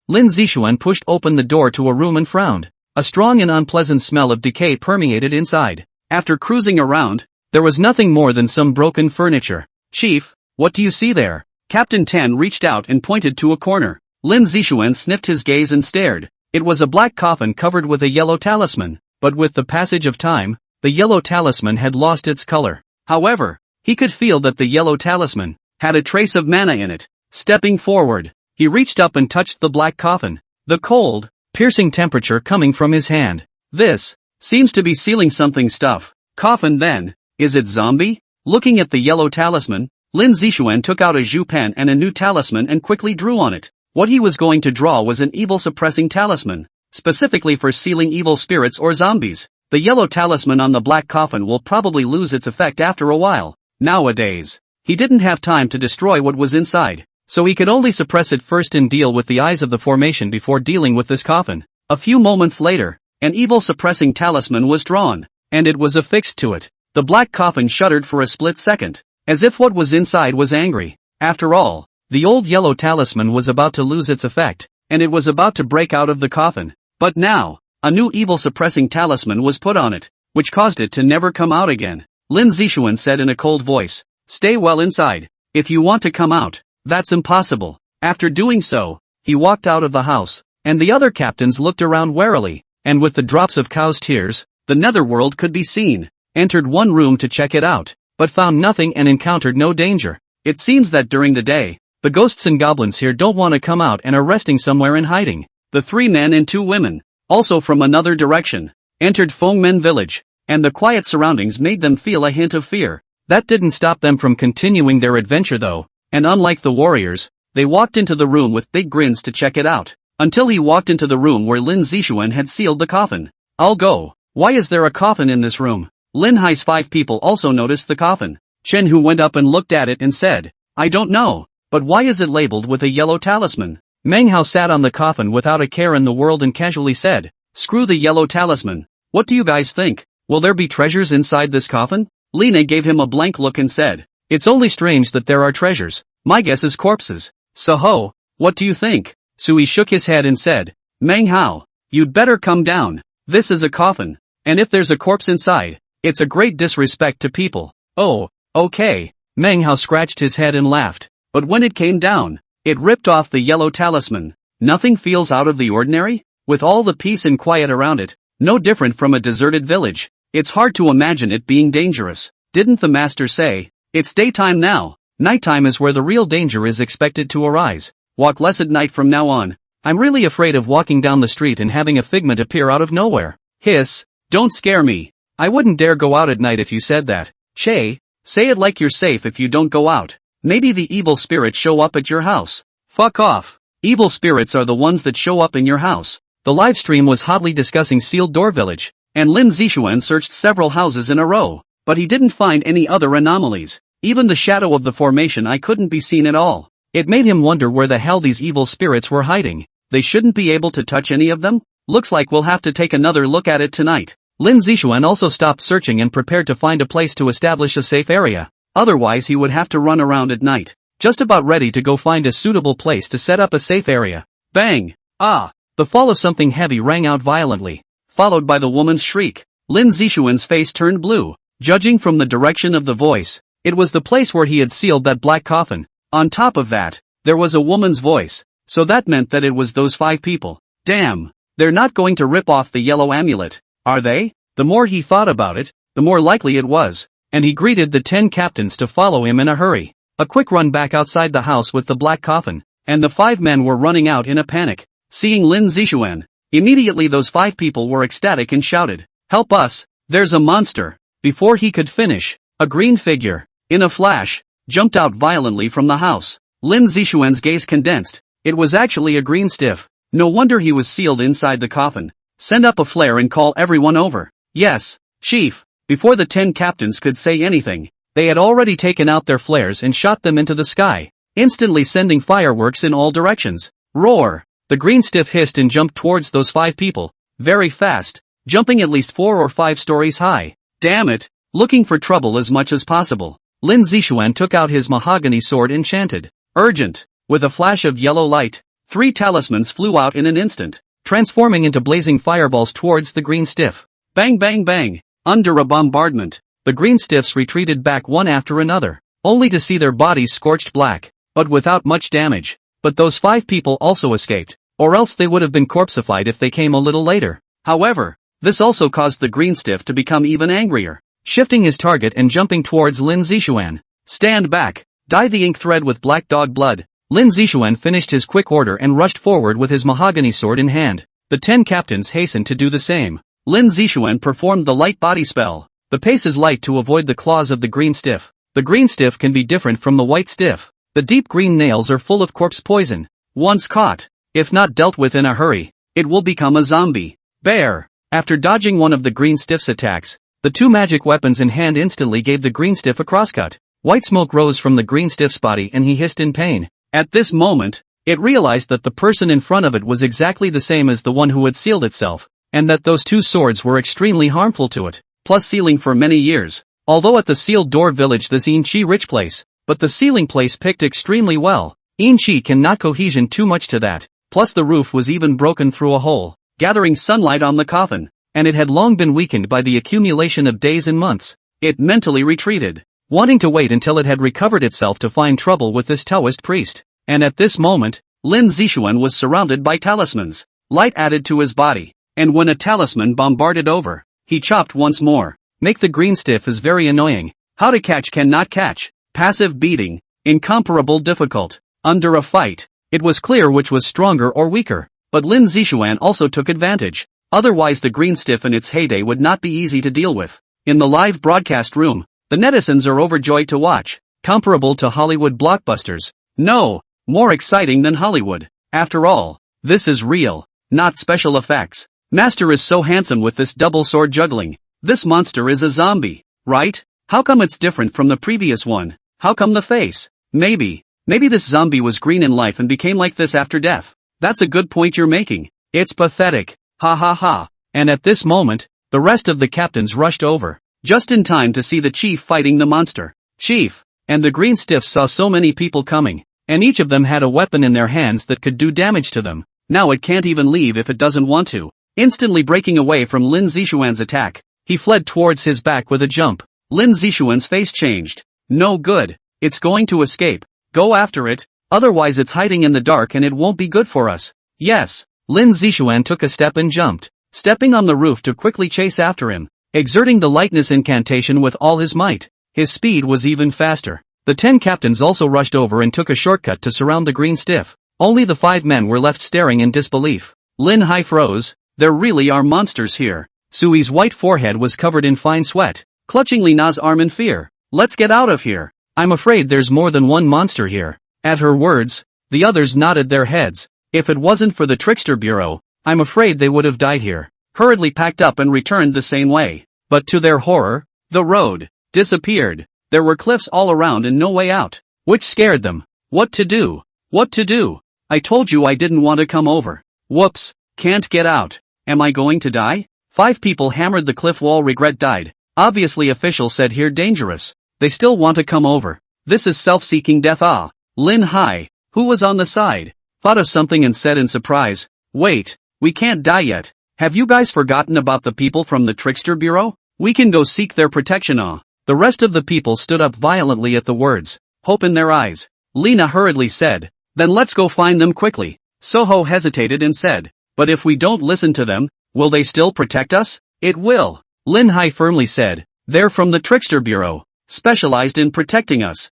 Lin Zishuan pushed open the door to a room and frowned. A strong and unpleasant smell of decay permeated inside. After cruising around, there was nothing more than some broken furniture. Chief, what do you see there? Captain 10 reached out and pointed to a corner. Lin Zixuan sniffed his gaze and stared. It was a black coffin covered with a yellow talisman, but with the passage of time, the yellow talisman had lost its color. However, he could feel that the yellow talisman had a trace of mana in it. Stepping forward, he reached up and touched the black coffin. The cold, piercing temperature coming from his hand. This seems to be sealing something stuff. Coffin then, is it zombie? Looking at the yellow talisman, Lin Zixuan took out a Zhu pen and a new talisman and quickly drew on it. What he was going to draw was an evil-suppressing talisman, specifically for sealing evil spirits or zombies. The yellow talisman on the black coffin will probably lose its effect after a while. Nowadays, he didn't have time to destroy what was inside, so he could only suppress it first and deal with the eyes of the formation before dealing with this coffin. A few moments later, an evil-suppressing talisman was drawn, and it was affixed to it. The black coffin shuddered for a split second, as if what was inside was angry. After all, the old yellow talisman was about to lose its effect, and it was about to break out of the coffin. But now, a new evil-suppressing talisman was put on it, which caused it to never come out again. Lin Zixuan said in a cold voice, "Stay well inside. If you want to come out, that's impossible." After doing so, he walked out of the house, and the other captains looked around warily, and with the drops of cow's tears, the netherworld could be seen. Entered one room to check it out, but found nothing and encountered no danger. It seems that during the day, the ghosts and goblins here don't want to come out and are resting somewhere in hiding. The 3 men and 2 women, also from another direction, entered Fengmen village, and the quiet surroundings made them feel a hint of fear. That didn't stop them from continuing their adventure though, and unlike the warriors, they walked into the room with big grins to check it out, until he walked into the room where Lin Zixuan had sealed the coffin. "I'll go. Why is there a coffin in this room?" Lin Hai's 5 people also noticed the coffin. Chen Hu went up and looked at it and said, "I don't know, but why is it labeled with a yellow talisman?" Meng Hao sat on the coffin without a care in the world and casually said, "Screw the yellow talisman. What do you guys think? Will there be treasures inside this coffin?" Lina gave him a blank look and said, "It's only strange that there are treasures. My guess is corpses. So what do you think?" Sui shook his head and said, "Meng Hao, you'd better come down. This is a coffin, and if there's a corpse inside, it's a great disrespect to people." "Oh, okay." Meng Hao scratched his head and laughed, but when it came down, it ripped off the yellow talisman. Nothing feels out of the ordinary? With all the peace and quiet around it, no different from a deserted village. It's hard to imagine it being dangerous. Didn't the master say, "It's daytime now, nighttime is where the real danger is expected to arise. Walk less at night from now on." I'm really afraid of walking down the street and having a figment appear out of nowhere. Hiss, don't scare me. I wouldn't dare go out at night if you said that. Che, say it like you're safe if you don't go out. Maybe the evil spirits show up at your house. Fuck off. Evil spirits are the ones that show up in your house. The live stream was hotly discussing Sealed Door Village, and Lin Zixuan searched several houses in a row, but he didn't find any other anomalies. Even the shadow of the formation I couldn't be seen at all. It made him wonder where the hell these evil spirits were hiding. They shouldn't be able to touch any of them? Looks like we'll have to take another look at it tonight. Lin Zixuan also stopped searching and prepared to find a place to establish a safe area. Otherwise he would have to run around at night. Just about ready to go find a suitable place to set up a safe area. Bang! Ah! The fall of something heavy rang out violently, followed by the woman's shriek. Lin Zixuan's face turned blue. Judging from the direction of the voice, it was the place where he had sealed that black coffin. On top of that, there was a woman's voice, so that meant that it was those 5 people. Damn! They're not going to rip off the yellow amulet, are they? The more he thought about it, the more likely it was, and he greeted the 10 captains to follow him in a hurry. A quick run back outside the house with the black coffin, and the 5 men were running out in a panic. Seeing Lin Zixuan, immediately those 5 people were ecstatic and shouted, "Help us, there's a monster!" Before he could finish, a green figure, in a flash, jumped out violently from the house. Lin Zixuan's gaze condensed. It was actually a green stiff. No wonder he was sealed inside the coffin. Send up a flare and call everyone over. Yes, Chief. Before the 10 captains could say anything, they had already taken out their flares and shot them into the sky, instantly sending fireworks in all directions. Roar! The green stiff hissed and jumped towards those 5 people, very fast, jumping at least 4 or 5 stories high. Damn it! Looking for trouble as much as possible. Lin Zixuan took out his mahogany sword enchanted. Urgent! With a flash of yellow light, 3 talismans flew out in an instant, transforming into blazing fireballs towards the green stiff. Bang bang bang! Under a bombardment, the green stiffs retreated back one after another, only to see their bodies scorched black, but without much damage. but those 5 people also escaped, or else they would have been corpseified if they came a little later. However, this also caused the green stiff to become even angrier, shifting his target and jumping towards Lin Zixuan. Stand back, dye the ink thread with black dog blood. Lin Zixuan finished his quick order and rushed forward with his mahogany sword in hand. The 10 captains hastened to do the same. Lin Zixuan performed the light body spell. The pace is light to avoid the claws of the green stiff. The green stiff can be different from the white stiff. The deep green nails are full of corpse poison. Once caught, if not dealt with in a hurry, it will become a zombie. Bear. After dodging one of the green stiff's attacks, the 2 magic weapons in hand instantly gave the green stiff a crosscut. White smoke rose from the green stiff's body and he hissed in pain. At this moment, it realized that the person in front of it was exactly the same as the one who had sealed itself, and that those 2 swords were extremely harmful to it, plus sealing for many years. Although at the sealed door village this Inchi rich place, but the sealing place picked extremely well. Inchi can not cohesion too much to that, plus the roof was even broken through a hole, gathering sunlight on the coffin, and it had long been weakened by the accumulation of days and months. It mentally retreated, wanting to wait until it had recovered itself to find trouble with this Taoist priest. And at this moment, Lin Zixuan was surrounded by talismans. Light added to his body, and when a talisman bombarded over, he chopped once more. Make the green stiff is very annoying. How to catch cannot catch. Passive beating. Incomparable difficult. Under a fight, it was clear which was stronger or weaker, but Lin Zixuan also took advantage. Otherwise the green stiff in its heyday would not be easy to deal with. In the live broadcast room, the netizens are overjoyed to watch. Comparable to Hollywood blockbusters. No, more exciting than Hollywood. After all, this is real, not special effects. Master is so handsome with this double sword juggling. This monster is a zombie, right? How come it's different from the previous one? How come the face? Maybe this zombie was green in life and became like this after death. That's a good point you're making. It's pathetic. Ha ha ha. And at this moment, the rest of the captains rushed over, just in time to see the chief fighting the monster. Chief, and the green stiffs saw so many people coming, and each of them had a weapon in their hands that could do damage to them. Now it can't even leave if it doesn't want to. Instantly breaking away from Lin Zixuan's attack, he fled towards his back with a jump. Lin Zixuan's face changed. No good. It's going to escape. Go after it, otherwise it's hiding in the dark and it won't be good for us. Yes. Lin Zixuan took a step and jumped, stepping on the roof to quickly chase after him, exerting the lightness incantation with all his might. His speed was even faster. The 10 captains also rushed over and took a shortcut to surround the green stiff. Only the 5 men were left staring in disbelief. Lin Hai froze. There really are monsters here. Sui's white forehead was covered in fine sweat, clutching Lina's arm in fear. Let's get out of here. I'm afraid there's more than one monster here. At her words, the others nodded their heads. If it wasn't for the Trickster Bureau, I'm afraid they would have died here. Hurriedly packed up and returned the same way. But to their horror, the road disappeared. There were cliffs all around and no way out, which scared them. What to do? What to do? I told you I didn't want to come over. Whoops, can't get out. Am I going to die? 5 people hammered the cliff wall. Regret died. Obviously official said here dangerous. They still want to come over. This is self-seeking death. Ah. Lin Hai, who was on the side, thought of something and said in surprise, wait, we can't die yet. Have you guys forgotten about the people from the Trickster Bureau? We can go seek their protection. Ah. The rest of the people stood up violently at the words, hope in their eyes. Lina hurriedly said, then let's go find them quickly. Soho hesitated and said, but if we don't listen to them, will they still protect us? It will. Lin Hai firmly said, they're from the Trickster Bureau, specialized in protecting us.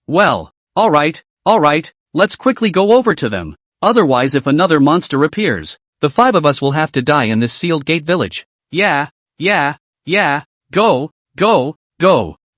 Well, alright, let's quickly go over to them. Otherwise if another monster appears, the 5 of us will have to die in this sealed gate village. Yeah, go.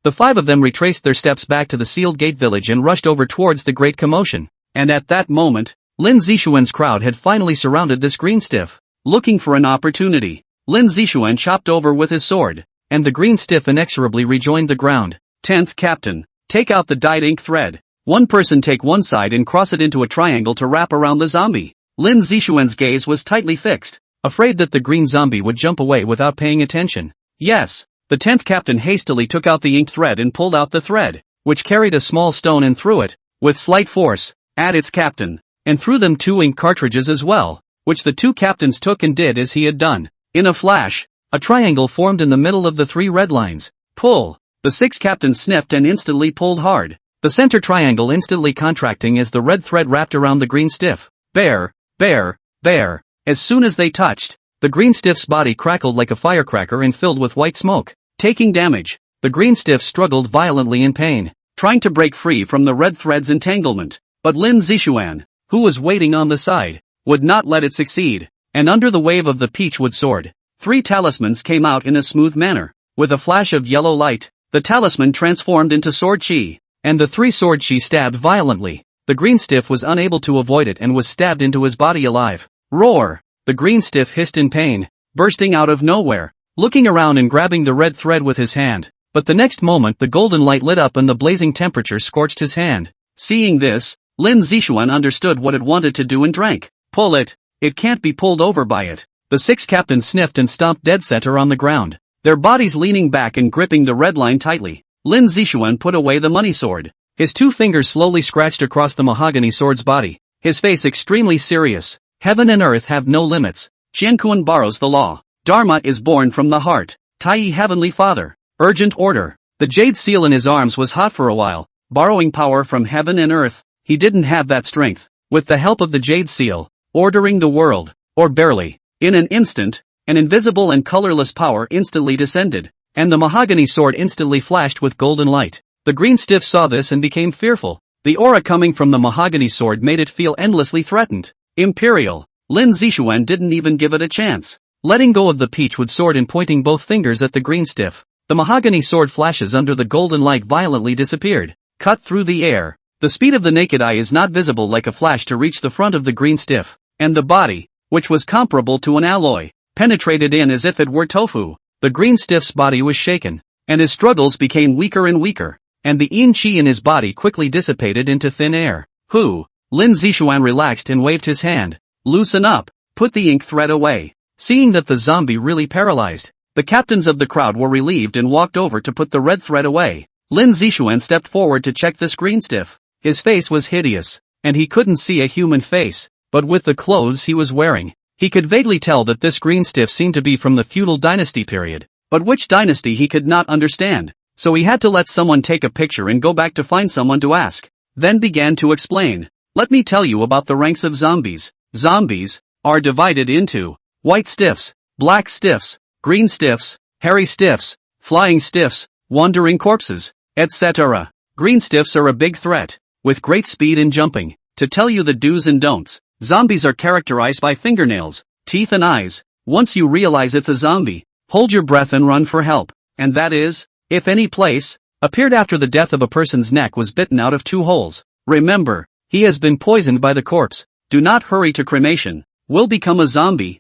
The 5 of them retraced their steps back to the sealed gate village and rushed over towards the great commotion. And at that moment, Lin Zixuan's crowd had finally surrounded this green stiff. Looking for an opportunity, Lin Zixuan chopped over with his sword, and the green stiff inexorably rejoined the ground. 10th Captain, take out the dyed ink thread. One person take one side and cross it into a triangle to wrap around the zombie. Lin Zixuan's gaze was tightly fixed, afraid that the green zombie would jump away without paying attention. Yes. The 10th Captain hastily took out the ink thread and pulled out the thread, which carried a small stone, and threw it, with slight force, at its captain, and threw them 2 ink cartridges as well, which the 2 captains took and did as he had done. In a flash, a triangle formed in the middle of the 3 red lines. Pull! The 6 captains sniffed and instantly pulled hard. the center triangle instantly contracting as the red thread wrapped around the green stiff. Bear, bear, bear. As soon as they touched, the green stiff's body crackled like a firecracker and filled with white smoke. Taking damage, the green stiff struggled violently in pain, trying to break free from the red thread's entanglement. But Lin Zixuan, who was waiting on the side, would not let it succeed, and under the wave of the peachwood sword, 3 talismans came out in a smooth manner. With a flash of yellow light, the talisman transformed into sword chi, and the 3 sword chi stabbed violently. The green stiff was unable to avoid it and was stabbed into his body alive. Roar! The green stiff hissed in pain, bursting out of nowhere, looking around and grabbing the red thread with his hand. But the next moment the golden light lit up and the blazing temperature scorched his hand. Seeing this, Lin Zixuan understood what it wanted to do and drank. Pull it. It can't be pulled over by it. The 6 captains sniffed and stomped dead center on the ground, their bodies leaning back and gripping the red line tightly. Lin Zixuan put away the money sword. His 2 fingers slowly scratched across the mahogany sword's body, his face extremely serious. Heaven and earth have no limits. Qianquan borrows the law. Dharma is born from the heart. Tai Heavenly Father. Urgent order. The jade seal in his arms was hot for a while, borrowing power from heaven and earth. He didn't have that strength. With the help of the jade seal, ordering the world, or barely. In an instant, an invisible and colorless power instantly descended, and the mahogany sword instantly flashed with golden light. The green stiff saw this and became fearful. The aura coming from the mahogany sword made it feel endlessly threatened. Imperial. Lin Zixuan didn't even give it a chance. Letting go of the peachwood sword and pointing both fingers at the green stiff, the mahogany sword flashes under the golden light violently disappeared, cut through the air. The speed of the naked eye is not visible like a flash to reach the front of the green stiff, and the body, which was comparable to an alloy, penetrated in as if it were tofu. The green stiff's body was shaken, and his struggles became weaker and weaker, and the yin chi in his body quickly dissipated into thin air. Who? Lin Zixuan relaxed and waved his hand. Loosen up, put the ink thread away. Seeing that the zombie really paralyzed, the captains of the crowd were relieved and walked over to put the red thread away. Lin Zixuan stepped forward to check this green stiff. His face was hideous, and he couldn't see a human face, but with the clothes he was wearing, he could vaguely tell that this green stiff seemed to be from the feudal dynasty period, but which dynasty he could not understand, so he had to let someone take a picture and go back to find someone to ask, then began to explain. Let me tell you about the ranks of zombies. Zombies are divided into white stiffs, black stiffs, green stiffs, hairy stiffs, flying stiffs, wandering corpses, etc. Green stiffs are a big threat, with great speed and jumping. To tell you the do's and don'ts, zombies are characterized by fingernails, teeth and eyes. Once you realize it's a zombie, hold your breath and run for help. And that is, if any place, appeared after the death of a person's neck was bitten out of 2 holes. Remember, he has been poisoned by the corpse. Do not hurry to cremation. Will become a zombie.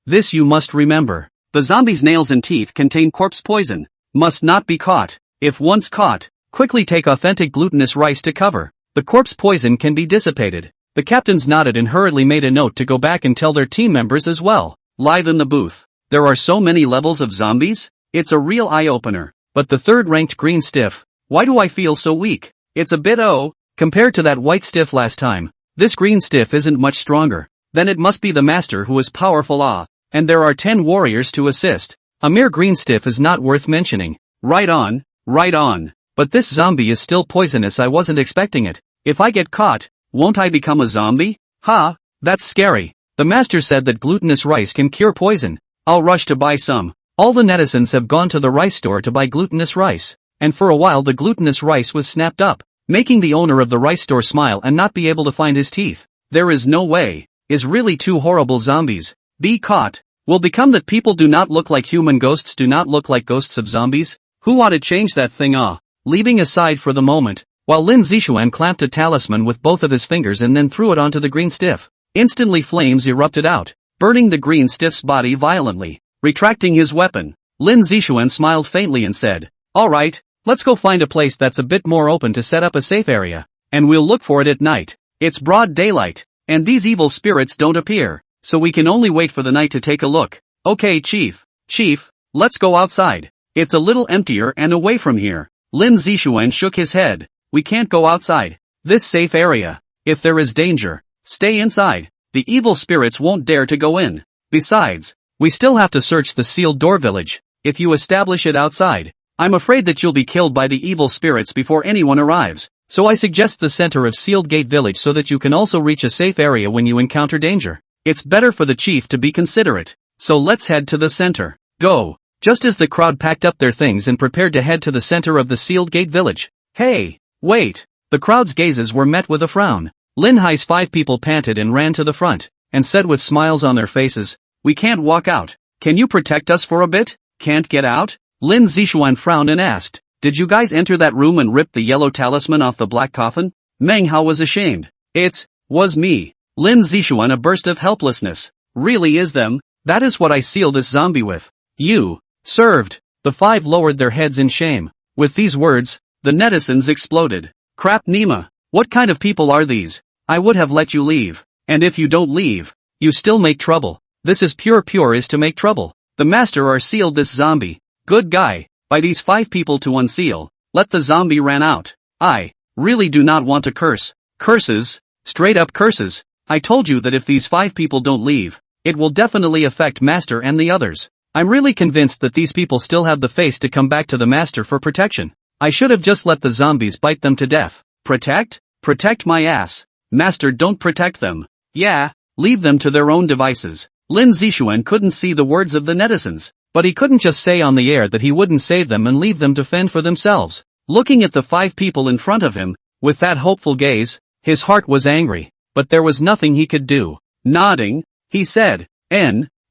This you must remember. The zombie's nails and teeth contain corpse poison. Must not be caught. If once caught, quickly take authentic glutinous rice to cover. The corpse poison can be dissipated. The captains nodded and hurriedly made a note to go back and tell their team members as well. Live in the booth. There are so many levels of zombies? It's a real eye-opener. But the 3rd-ranked green stiff, why do I feel so weak? It's a bit compared to that white stiff last time. This green stiff isn't much stronger. Then it must be the master who is powerful and there are 10 warriors to assist. A mere green stiff is not worth mentioning. Right on. But this zombie is still poisonous. I wasn't expecting it. If I get caught, won't I become a zombie? That's scary. The master said that glutinous rice can cure poison. I'll rush to buy some. All the netizens have gone to the rice store to buy glutinous rice, and for a while the glutinous rice was snapped up, making the owner of the rice store smile and not be able to find his teeth. There is no way. Is really 2 horrible zombies. Be caught. Will become that people do not look like human ghosts, do not look like ghosts of zombies. Who ought to change that thing? Leaving aside for the moment, while Lin Zixuan clamped a talisman with both of his fingers and then threw it onto the green stiff. Instantly flames erupted out, burning the green stiff's body violently. Retracting his weapon, Lin Zixuan smiled faintly and said, "Alright, let's go find a place that's a bit more open to set up a safe area, and we'll look for it at night. It's broad daylight, and these evil spirits don't appear, so we can only wait for the night to take a look." "Okay, Chief, let's go outside. It's a little emptier and away from here." Lin Zixuan shook his head. "We can't go outside this safe area. If there is danger, stay inside. The evil spirits won't dare to go in. Besides, we still have to search the sealed door village. If you establish it outside, I'm afraid that you'll be killed by the evil spirits before anyone arrives, so I suggest the center of Sealed Gate Village so that you can also reach a safe area when you encounter danger. It's better for the chief to be considerate. So let's head to the center. Go. Just as the crowd packed up their things and prepared to head to the center of the Sealed Gate Village. Hey, wait. The crowd's gazes were met with a frown. Lin Hai's 5 people panted and ran to the front, and said with smiles on their faces, "We can't walk out. Can you protect us for a bit? Can't get out?" Lin Zixuan frowned and asked, "Did you guys enter that room and rip the yellow talisman off the black coffin?" Manhwa was ashamed. "It was me." Lin Zixuan, a burst of helplessness. "Really is them? That is what I seal this zombie with. You served." The 5 lowered their heads in shame. With these words, the netizens exploded. "Crap, Nima. What kind of people are these? I would have let you leave. And if you don't leave, you still make trouble. This is pure is to make trouble. The master are sealed this zombie. Good guy. By these 5 people to unseal. Let the zombie ran out. I really do not want to curse. Curses? Straight up curses. I told you that if these 5 people don't leave, it will definitely affect master and the others. I'm really convinced that these people still have the face to come back to the master for protection. I should have just let the zombies bite them to death. Protect? Protect my ass. Master, don't protect them. Yeah, leave them to their own devices." Lin Zixuan couldn't see the words of the netizens, but he couldn't just say on the air that he wouldn't save them and leave them to fend for themselves. Looking at the 5 people in front of him, with that hopeful gaze, his heart was angry, but there was nothing he could do. Nodding, he said,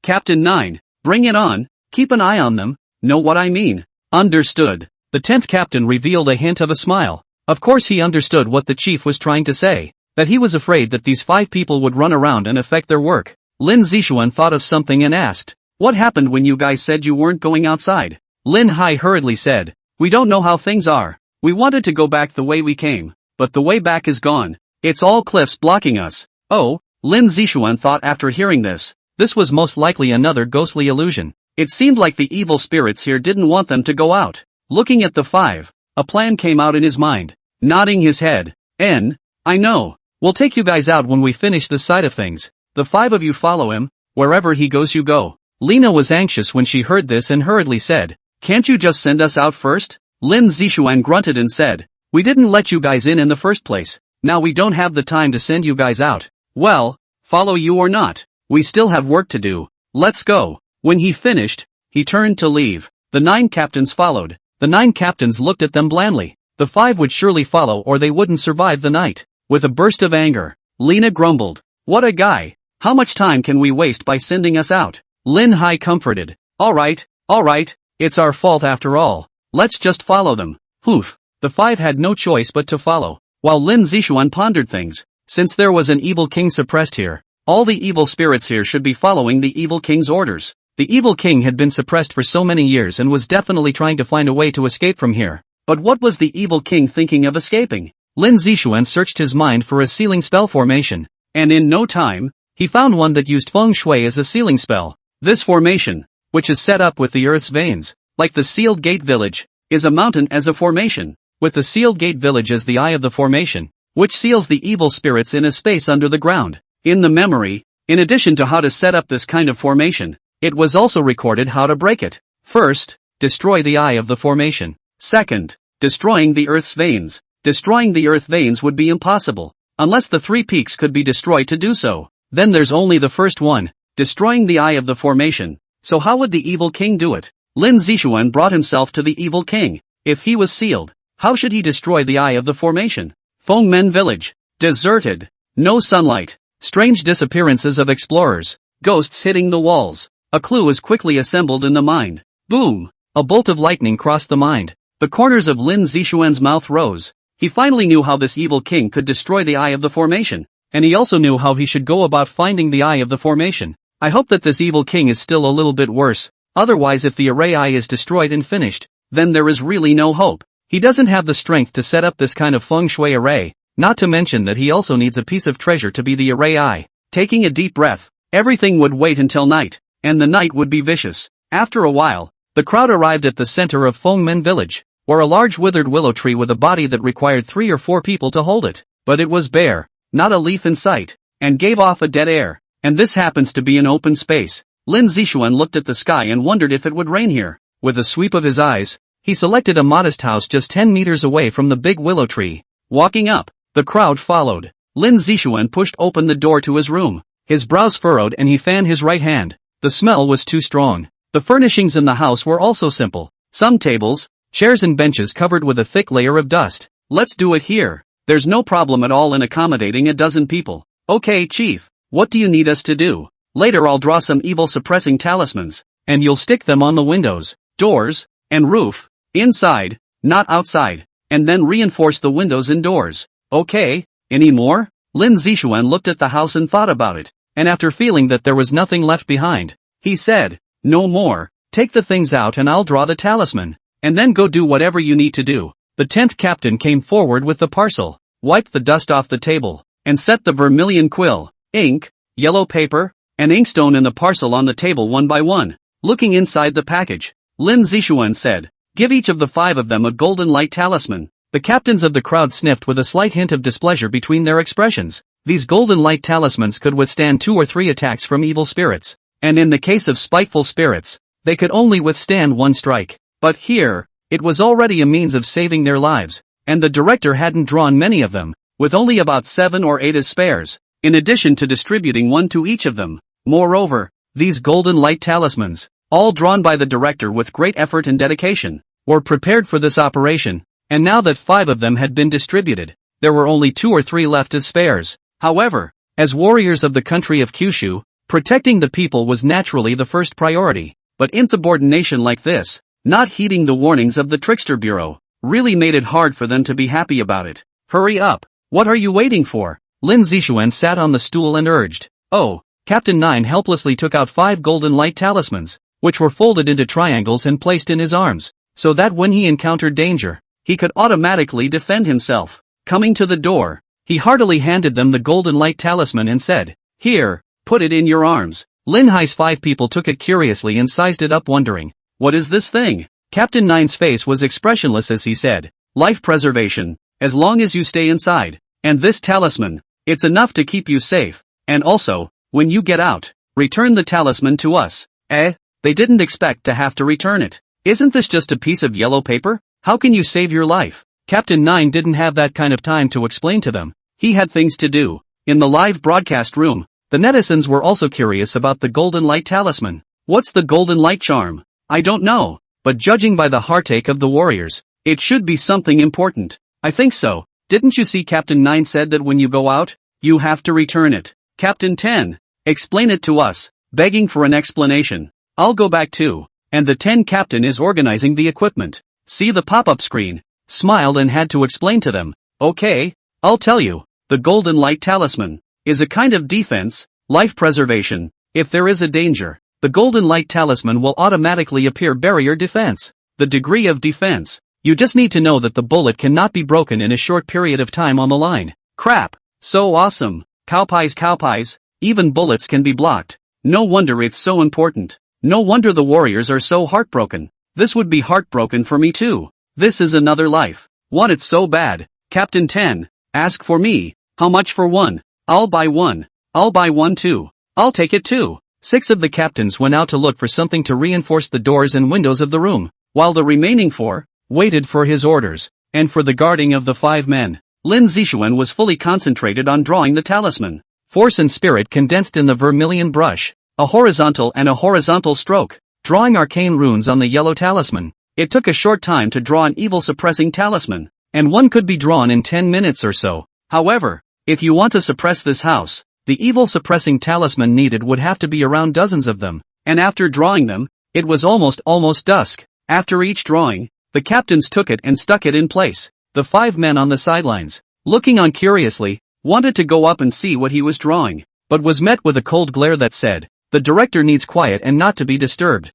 Captain 9, bring it on, keep an eye on them, know what I mean." Understood. The 10th captain revealed a hint of a smile. Of course he understood what the chief was trying to say, that he was afraid that these 5 people would run around and affect their work. Lin Zixuan thought of something and asked, "What happened when you guys said you weren't going outside?" Lin Hai hurriedly said, "We don't know how things are. We wanted to go back the way we came, but the way back is gone. It's all cliffs blocking us." Oh, Lin Zixuan thought after hearing this. This was most likely another ghostly illusion. It seemed like the evil spirits here didn't want them to go out. Looking at the 5, a plan came out in his mind. Nodding his head, I know. We'll take you guys out when we finish this side of things. The 5 of you follow him, wherever he goes you go." Lena was anxious when she heard this and hurriedly said, "Can't you just send us out first?" Lin Zixuan grunted and said, "We didn't let you guys in the first place. Now we don't have the time to send you guys out. Well, follow you or not, we still have work to do. Let's go." When he finished, he turned to leave. The 9 captains followed. The 9 captains looked at them blandly. The 5 would surely follow or they wouldn't survive the night. With a burst of anger, Lena grumbled, "What a guy. How much time can we waste by sending us out?" Lin Hai comforted, All right, it's our fault after all. Let's just follow them." Poof. The 5 had no choice but to follow. While Lin Zixuan pondered things, since there was an evil king suppressed here, all the evil spirits here should be following the evil king's orders. The evil king had been suppressed for so many years and was definitely trying to find a way to escape from here. But what was the evil king thinking of escaping? Lin Zixuan searched his mind for a sealing spell formation, and in no time, he found one that used feng shui as a sealing spell. This formation, which is set up with the earth's veins, like the Sealed Gate Village, is a mountain as a formation, with the Sealed Gate Village as the eye of the formation, which seals the evil spirits in a space under the ground. In the memory, in addition to how to set up this kind of formation, it was also recorded how to break it. First, destroy the eye of the formation. Second, destroying the earth's veins. Destroying the earth veins would be impossible, unless the 3 peaks could be destroyed to do so. Then there's only the first one, destroying the eye of the formation. So how would the evil king do it? Lin Zixuan brought himself to the evil king. If he was sealed, how should he destroy the eye of the formation? Fengmen Village. Deserted. No sunlight. Strange disappearances of explorers. Ghosts hitting the walls. A clue is quickly assembled in the mind. Boom! A bolt of lightning crossed the mind. The corners of Lin Zixuan's mouth rose. He finally knew how this evil king could destroy the eye of the formation, and he also knew how he should go about finding the eye of the formation. I hope that this evil king is still a little bit worse, otherwise if the array eye is destroyed and finished, then there is really no hope. He doesn't have the strength to set up this kind of feng shui array, not to mention that he also needs a piece of treasure to be the array eye. Taking a deep breath, everything would wait until night, and the night would be vicious. After a while, the crowd arrived at the center of Fengmen Village, where a large withered willow tree with a body that required 3 or 4 people to hold it, but it was bare, not a leaf in sight, and gave off a dead air, and this happens to be an open space. Lin Zixuan looked at the sky and wondered if it would rain here. With a sweep of his eyes, He selected a modest house just 10 meters away from the big willow tree. Walking up, the crowd followed. Lin Zixuan pushed open the door to his room. His brows furrowed and he fanned his right hand. The smell was too strong. The furnishings in the house were also simple. Some tables, chairs and benches covered with a thick layer of dust. Let's do it here. There's no problem at all in accommodating a dozen people. Okay, Chief. What do you need us to do? Later I'll draw some evil-suppressing talismans, and you'll stick them on the windows, doors, and roof, inside, not outside, and then reinforce the windows and doors. Okay, any more? Lin Zixuan looked at the house and thought about it, and after feeling that there was nothing left behind, he said, no more. Take the things out and I'll draw the talisman, and then go do whatever you need to do. The 10th captain came forward with the parcel, wiped the dust off the table, and set the vermilion quill, ink, yellow paper, and inkstone in the parcel on the table one by one. Looking inside the package, Lin Zixuan said, give each of the 5 of them a golden light talisman. The captains of the crowd sniffed with a slight hint of displeasure between their expressions. These golden light talismans could withstand 2 or 3 attacks from evil spirits, and in the case of spiteful spirits, they could only withstand 1 strike. But here, it was already a means of saving their lives, and the director hadn't drawn many of them, with only about 7 or 8 as spares, in addition to distributing 1 to each of them. Moreover, these golden light talismans, all drawn by the director with great effort and dedication, were prepared for this operation, and now that 5 of them had been distributed, there were only 2 or 3 left as spares. However, as warriors of the country of Kyushu, protecting the people was naturally the first priority, but insubordination like this, not heeding the warnings of the Trickster Bureau, really made it hard for them to be happy about it. Hurry up! What are you waiting for? Lin Zixuan sat on the stool and urged. Oh, Captain 9 helplessly took out 5 golden light talismans, which were folded into triangles and placed in his arms, so that when he encountered danger, he could automatically defend himself. Coming to the door, he heartily handed them the golden light talisman and said, here, put it in your arms. Lin Hai's 5 people took it curiously and sized it up wondering, what is this thing? Captain 9's face was expressionless as he said, life preservation, as long as you stay inside, and this talisman, it's enough to keep you safe, and also, when you get out, return the talisman to us. They didn't expect to have to return it. Isn't this just a piece of yellow paper? How can you save your life? Captain 9 didn't have that kind of time to explain to them. He had things to do. In the live broadcast room, the netizens were also curious about the golden light talisman. What's the golden light charm? I don't know, but judging by the heartache of the warriors, it should be something important. I think so. Didn't you see Captain 9 said that when you go out, you have to return it? Captain 10, explain it to us, begging for an explanation. I'll go back too. And the 10 captain is organizing the equipment. See the pop-up screen, smiled and had to explain to them. Okay, I'll tell you. The golden light talisman is a kind of defense, life preservation. If there is a danger, the golden light talisman will automatically appear barrier defense. The degree of defense. You just need to know that the bullet cannot be broken in a short period of time on the line. Crap. So awesome. Cowpies. Even bullets can be blocked. No wonder it's so important. No wonder the warriors are so heartbroken. This would be heartbroken for me too. This is another life. Want it so bad. Captain 10, ask for me. How much for 1? I'll buy 1. I'll buy 1 too. I'll take it too. 6 of the captains went out to look for something to reinforce the doors and windows of the room, while the remaining 4 waited for his orders, and for the guarding of the 5 men. Lin Zixuan was fully concentrated on drawing the talisman. Force and spirit condensed in the vermilion brush. A horizontal and a horizontal stroke, drawing arcane runes on the yellow talisman. It took a short time to draw an evil-suppressing talisman, and one could be drawn in 10 minutes or so. However, if you want to suppress this house, the evil-suppressing talisman needed would have to be around dozens of them, and after drawing them, it was almost dusk. After each drawing, the captains took it and stuck it in place. The 5 men on the sidelines, looking on curiously, wanted to go up and see what he was drawing, but was met with a cold glare that said, the director needs quiet and not to be disturbed.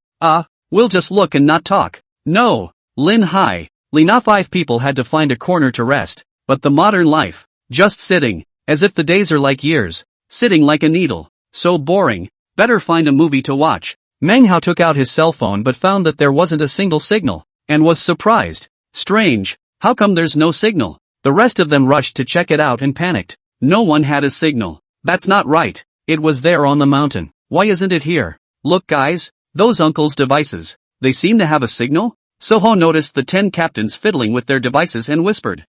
We'll just look and not talk. No, Lin Hai, Lina 5 people had to find a corner to rest, but the modern life, just sitting, as if the days are like years, sitting like a needle, so boring, better find a movie to watch. Manhwa took out his cell phone but found that there wasn't a single signal, and was surprised. Strange, how come there's no signal? The rest of them rushed to check it out and panicked. No one had a signal. That's not right. It was there on the mountain. Why isn't it here? Look guys, those uncle's devices. They seem to have a signal? Soho noticed the 10 captains fiddling with their devices and whispered,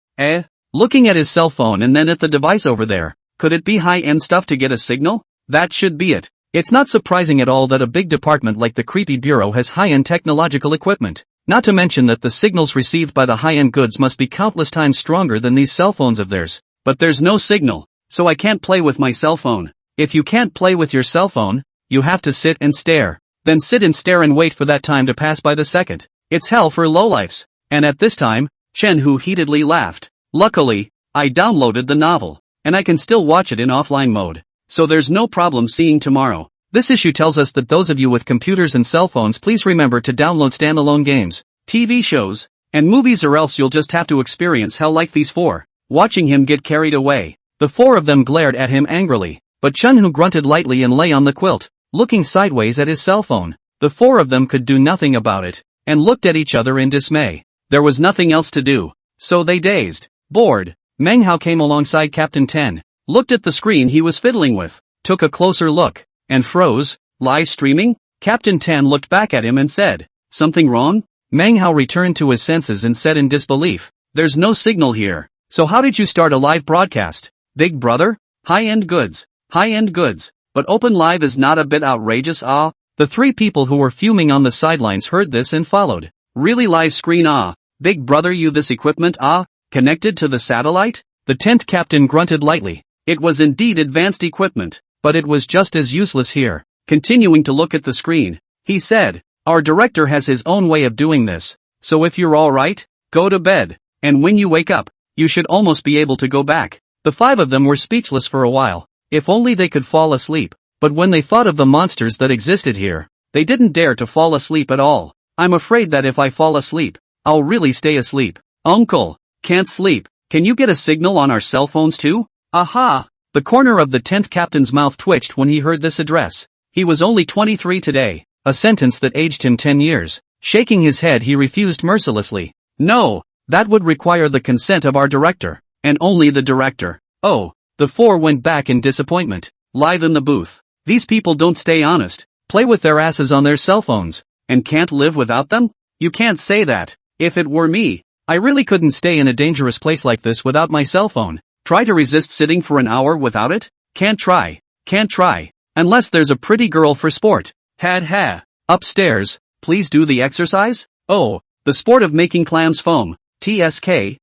looking at his cell phone and then at the device over there. Could it be high-end stuff to get a signal? That should be it. It's not surprising at all that a big department like the creepy bureau has high-end technological equipment. Not to mention that the signals received by the high-end goods must be countless times stronger than these cell phones of theirs. But there's no signal, so I can't play with my cell phone. If you can't play with your cell phone, you have to sit and stare. Then sit and stare and wait for that time to pass by the second. It's hell for lowlifes. And at this time, Chen-Hu heatedly laughed. Luckily, I downloaded the novel, and I can still watch it in offline mode. So there's no problem seeing tomorrow. This issue tells us that those of you with computers and cell phones, please remember to download standalone games, TV shows, and movies, or else you'll just have to experience hell like these four. Watching him get carried away, the four of them glared at him angrily, but Chen-Hu grunted lightly and lay on the quilt, looking sideways at his cell phone. The four of them could do nothing about it, and looked at each other in dismay. There was nothing else to do, so they dazed, bored. Manhwa came alongside Captain 10, looked at the screen he was fiddling with, took a closer look, and froze. Live streaming? Captain 10 looked back at him and said, something wrong? Manhwa returned to his senses and said in disbelief, there's no signal here. So how did you start a live broadcast? Big brother? High-end goods. High-end goods. But open live is not a bit outrageous, ah? The three people who were fuming on the sidelines heard this and followed. Really, live screen, ah? Big brother, you this equipment, ah? Connected to the satellite? The 10th captain grunted lightly. It was indeed advanced equipment, but it was just as useless here. Continuing to look at the screen, he said, our director has his own way of doing this, so if you're alright, go to bed, and when you wake up, you should almost be able to go back. The five of them were speechless for a while. If only they could fall asleep. But when they thought of the monsters that existed here, they didn't dare to fall asleep at all. I'm afraid that if I fall asleep, I'll really stay asleep. Uncle, can't sleep. Can you get a signal on our cell phones too? Aha! The corner of the 10th captain's mouth twitched when he heard this address. He was only 23 today, a sentence that aged him 10 years. Shaking his head, he refused mercilessly. No, that would require the consent of our director, and only the director. Oh, the four went back in disappointment. Live in the booth. These people don't stay honest, play with their asses on their cell phones, and can't live without them? You can't say that. If it were me, I really couldn't stay in a dangerous place like this without my cell phone. Try to resist sitting for an hour without it? Can't try. Can't try. Unless there's a pretty girl for sport. Ha. Upstairs, please do the exercise? Oh, the sport of making clams foam. TSK.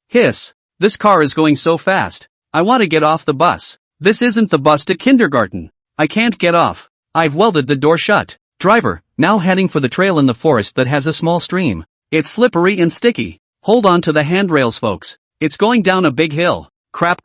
Hiss. This car is going so fast. I want to get off the bus. This isn't the bus to kindergarten. I can't get off. I've welded the door shut. Driver, now heading for the trail in the forest that has a small stream. It's slippery and sticky. Hold on to the handrails, folks. It's going down a big hill. Crap.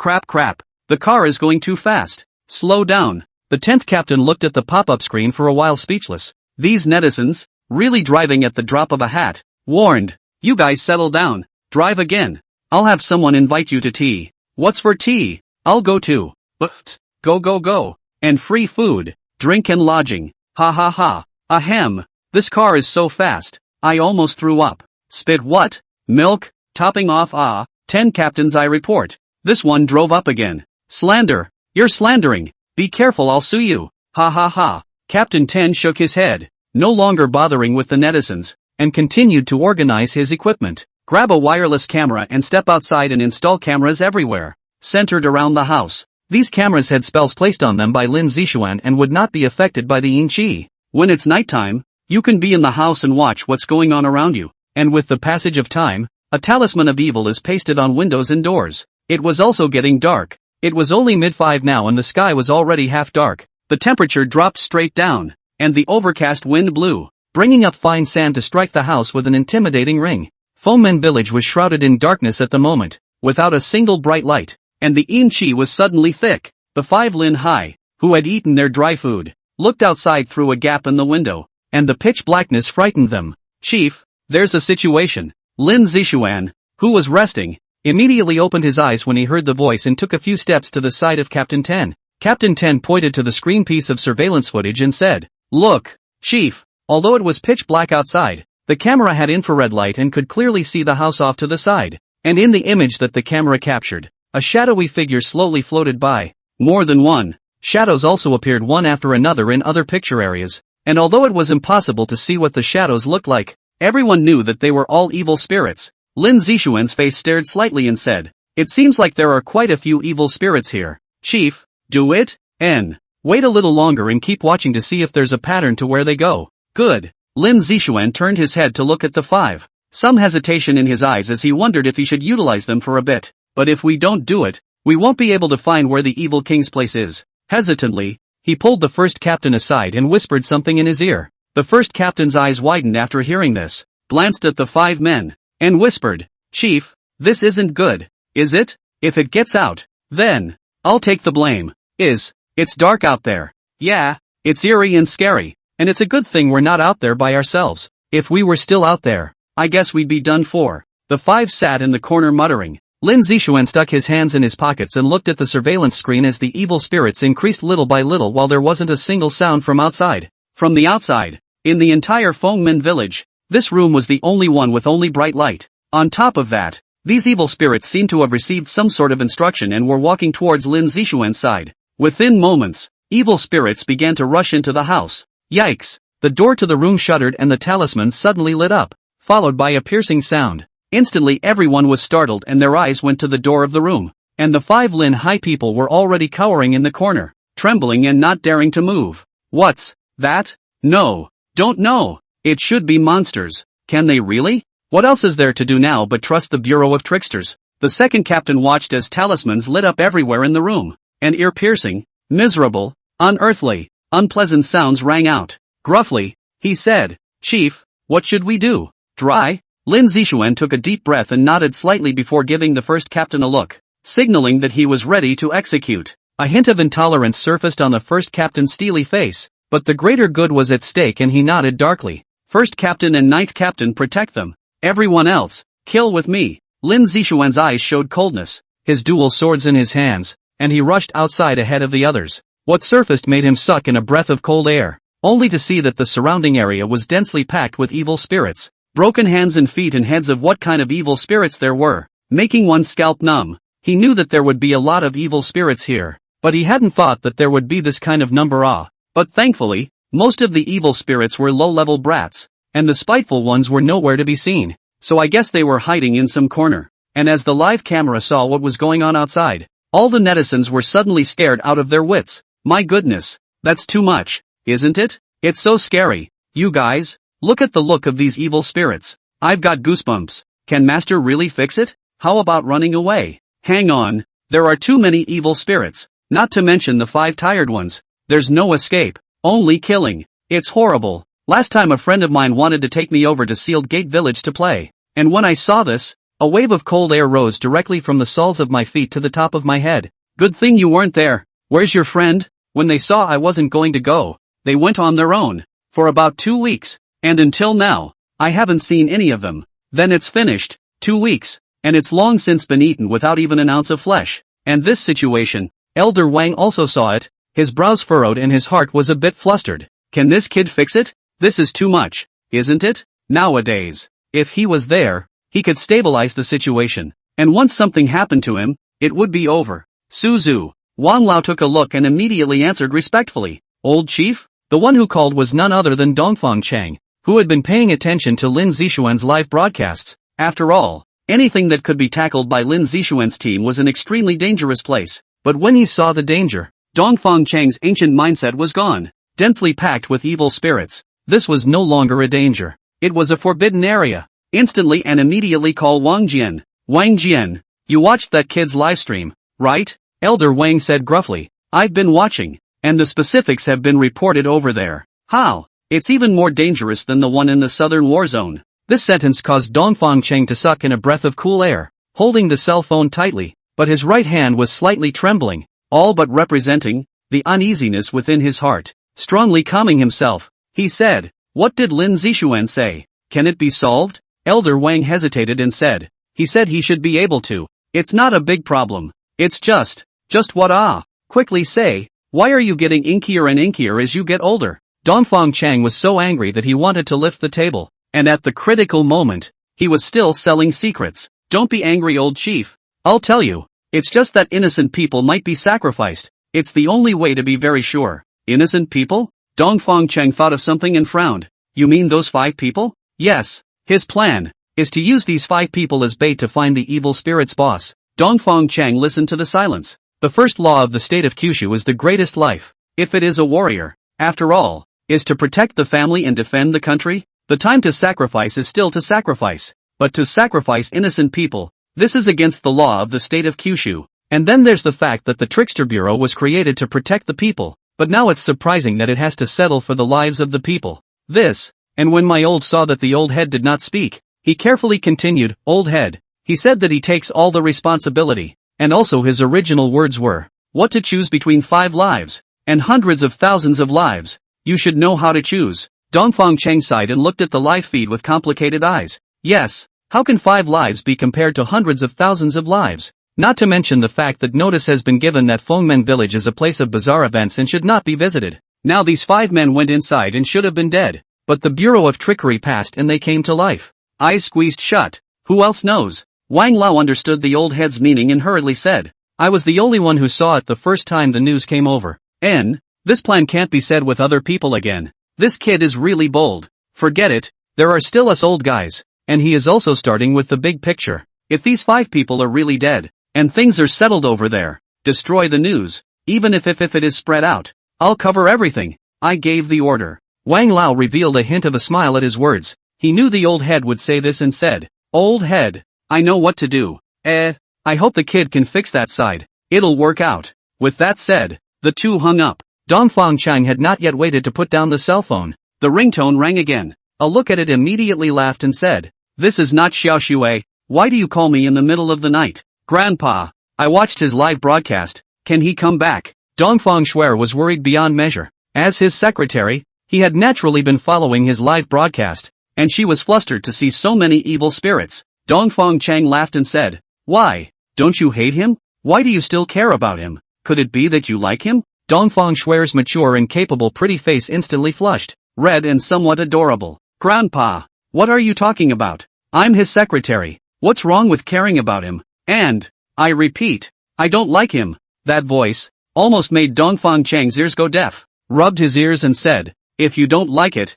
The car is going too fast. Slow down. The 10th captain looked at the pop-up screen for a while, speechless. These netizens, really driving at the drop of a hat. Warned. You guys settle down. Drive again. I'll have someone invite you to tea. What's for tea? I'll go too. But, go. And free food, drink and lodging. Ha. Ahem. This car is so fast, I almost threw up. Spit what? Milk? Topping off 10 captains I report. This one drove up again. Slander. You're slandering. Be careful, I'll sue you. Ha. Captain 10 shook his head, no longer bothering with the netizens, and continued to organize his equipment. Grab a wireless camera and step outside and install cameras everywhere, centered around the house. These cameras had spells placed on them by Lin Zixuan and would not be affected by the yin qi. When it's nighttime, you can be in the house and watch what's going on around you. And with the passage of time, a talisman of evil is pasted on windows and doors. It was also getting dark. It was only mid-5 now and the sky was already half dark. The temperature dropped straight down, and the overcast wind blew, bringing up fine sand to strike the house with an intimidating ring. Fomen village was shrouded in darkness at the moment, without a single bright light, and the yin qi was suddenly thick. The 5 Lin Hai, who had eaten their dry food, looked outside through a gap in the window, and the pitch blackness frightened them. Chief, there's a situation. Lin Zixuan, who was resting, immediately opened his eyes when he heard the voice and took a few steps to the side of Captain 10. Captain 10 pointed to the screen piece of surveillance footage and said, "Look, Chief." Although it was pitch black outside, the camera had infrared light and could clearly see the house off to the side. And in the image that the camera captured, a shadowy figure slowly floated by. More than one. Shadows also appeared one after another in other picture areas, and although it was impossible to see what the shadows looked like, everyone knew that they were all evil spirits. Lin Zixuan's face stared slightly and said, "It seems like there are quite a few evil spirits here. Chief, do it, and wait a little longer and keep watching to see if there's a pattern to where they go." Good. Lin Zixuan turned his head to look at the five, some hesitation in his eyes as he wondered if he should utilize them for a bit. "But if we don't do it, we won't be able to find where the evil king's place is." Hesitantly, he pulled the first captain aside and whispered something in his ear. The first captain's eyes widened after hearing this, glanced at the five men, and whispered, "Chief, this isn't good, is it? If it gets out, then I'll take the blame. It's dark out there. Yeah, it's eerie and scary, and it's a good thing we're not out there by ourselves. If we were still out there, I guess we'd be done for." The five sat in the corner muttering. Lin Zixuan stuck his hands in his pockets and looked at the surveillance screen as the evil spirits increased little by little while there wasn't a single sound from outside. From the outside, in the entire Fengmen village, this room was the only one with only bright light. On top of that, these evil spirits seemed to have received some sort of instruction and were walking towards Lin Zixuan's side. Within moments, evil spirits began to rush into the house. Yikes! The door to the room shuddered and the talisman suddenly lit up, followed by a piercing sound. Instantly everyone was startled and their eyes went to the door of the room. And the five Lin Hai people were already cowering in the corner, trembling and not daring to move. "What's that? No, don't know. It should be monsters. Can they really? What else is there to do now but trust the Bureau of Tricksters?" The second captain watched as talismans lit up everywhere in the room, and ear-piercing, miserable, unearthly, unpleasant sounds rang out. Gruffly, he said, "Chief, what should we do? Try?" Lin Zixuan took a deep breath and nodded slightly before giving the first captain a look, signaling that he was ready to execute. A hint of intolerance surfaced on the first captain's steely face, but the greater good was at stake and he nodded darkly. "First captain and ninth captain, protect them. Everyone else, kill with me." Lin Zixuan's eyes showed coldness, his dual swords in his hands, and he rushed outside ahead of the others. What surfaced made him suck in a breath of cold air, only to see that the surrounding area was densely packed with evil spirits. Broken hands and feet and heads of what kind of evil spirits there were, making one's scalp numb. He knew that there would be a lot of evil spirits here, but he hadn't thought that there would be this kind of number. But thankfully, most of the evil spirits were low-level brats, and the spiteful ones were nowhere to be seen, so I guess they were hiding in some corner. And as the live camera saw what was going on outside, all the netizens were suddenly scared out of their wits. "My goodness, that's too much, isn't it? It's so scary. You guys, look at the look of these evil spirits. I've got goosebumps. Can Master really fix it? How about running away?" "Hang on, there are too many evil spirits, not to mention the five tired ones. There's no escape, only killing. It's horrible. Last time a friend of mine wanted to take me over to Sealed Gate Village to play, and when I saw this, a wave of cold air rose directly from the soles of my feet to the top of my head. Good thing you weren't there. Where's your friend?" "When they saw I wasn't going to go, they went on their own. For about 2 weeks. And until now, I haven't seen any of them." "Then it's finished. 2 weeks, and it's long since been eaten without even an ounce of flesh. And this situation." Elder Wang also saw it, his brows furrowed and his heart was a bit flustered. "Can this kid fix it? This is too much, isn't it? Nowadays, if he was there, he could stabilize the situation, and once something happened to him, it would be over." "Suzu." Wang Lao took a look and immediately answered respectfully, "Old chief?" The one who called was none other than Dongfang Chang, who had been paying attention to Lin Zixuan's live broadcasts. After all, anything that could be tackled by Lin Zixuan's team was an extremely dangerous place. But when he saw the danger, Dongfang Chang's ancient mindset was gone. Densely packed with evil spirits, this was no longer a danger. It was a forbidden area. Instantly and immediately call Wang Jian. "Wang Jian, you watched that kid's livestream, right?" Elder Wang said gruffly. "I've been watching, and the specifics have been reported over there." "How? It's even more dangerous than the one in the southern war zone." This sentence caused Dongfang Cheng to suck in a breath of cool air, holding the cell phone tightly, but his right hand was slightly trembling, all but representing the uneasiness within his heart. Strongly calming himself, he said, "What did Lin Zixuan say? Can it be solved?" Elder Wang hesitated and said, "He said he should be able to. It's not a big problem. It's just what quickly say, why are you getting inkier and inkier as you get older?" Dongfang Chang was so angry that he wanted to lift the table, and at the critical moment, he was still selling secrets. "Don't be angry, old chief. I'll tell you, it's just that innocent people might be sacrificed. It's the only way to be very sure." "Innocent people? Dongfang Cheng thought of something and frowned. You mean those 5 people? Yes. His plan is to use these 5 people as bait to find the evil spirit's boss. Dongfang Cheng listened to the silence. The first law of the state of Kyushu is the greatest life. If it is a warrior, after all, is to protect the family and defend the country, the time to sacrifice is still to sacrifice. But to sacrifice innocent people, this is against the law of the state of Kyushu. And then there's the fact that the Trickster Bureau was created to protect the people, but now it's surprising that it has to settle for the lives of the people. This, and when my old saw that the old head did not speak, he carefully continued, Old head. He said that he takes all the responsibility, and also his original words were, what to choose between 5 lives, and hundreds of thousands of lives. You should know how to choose. Dongfang Cheng sighed and looked at the live feed with complicated eyes. Yes, how can 5 lives be compared to hundreds of thousands of lives? Not to mention the fact that notice has been given that Fengmen village is a place of bizarre events and should not be visited. Now these 5 men went inside and should have been dead, but the Bureau of Trickery passed and they came to life. Eyes squeezed shut. Who else knows? Wang Lao understood the old head's meaning and hurriedly said, I was the only one who saw it the first time the news came over. This plan can't be said with other people again. This kid is really bold. Forget it, there are still us old guys, and he is also starting with the big picture. If these 5 people are really dead, and things are settled over there, destroy the news, even if it is spread out. I'll cover everything. I gave the order. Wang Lao revealed a hint of a smile at his words. He knew the old head would say this and said, Old head, I know what to do. I hope the kid can fix that side. It'll work out. With that said, the two hung up. Dongfang Cheng had not yet waited to put down the cell phone. The ringtone rang again. A look at it immediately laughed and said, This is not Xiao Shui. Why do you call me in the middle of the night? Grandpa, I watched his live broadcast. Can he come back? Dongfang Shui was worried beyond measure. As his secretary, he had naturally been following his live broadcast, and she was flustered to see so many evil spirits. Dongfang Cheng laughed and said, Why? Don't you hate him? Why do you still care about him? Could it be that you like him? Dongfang Shui's mature and capable pretty face instantly flushed, red and somewhat adorable. Grandpa, what are you talking about? I'm his secretary. What's wrong with caring about him? And, I repeat, I don't like him. That voice almost made Dongfang Cheng's ears go deaf. Rubbed his ears and said, If you don't like it,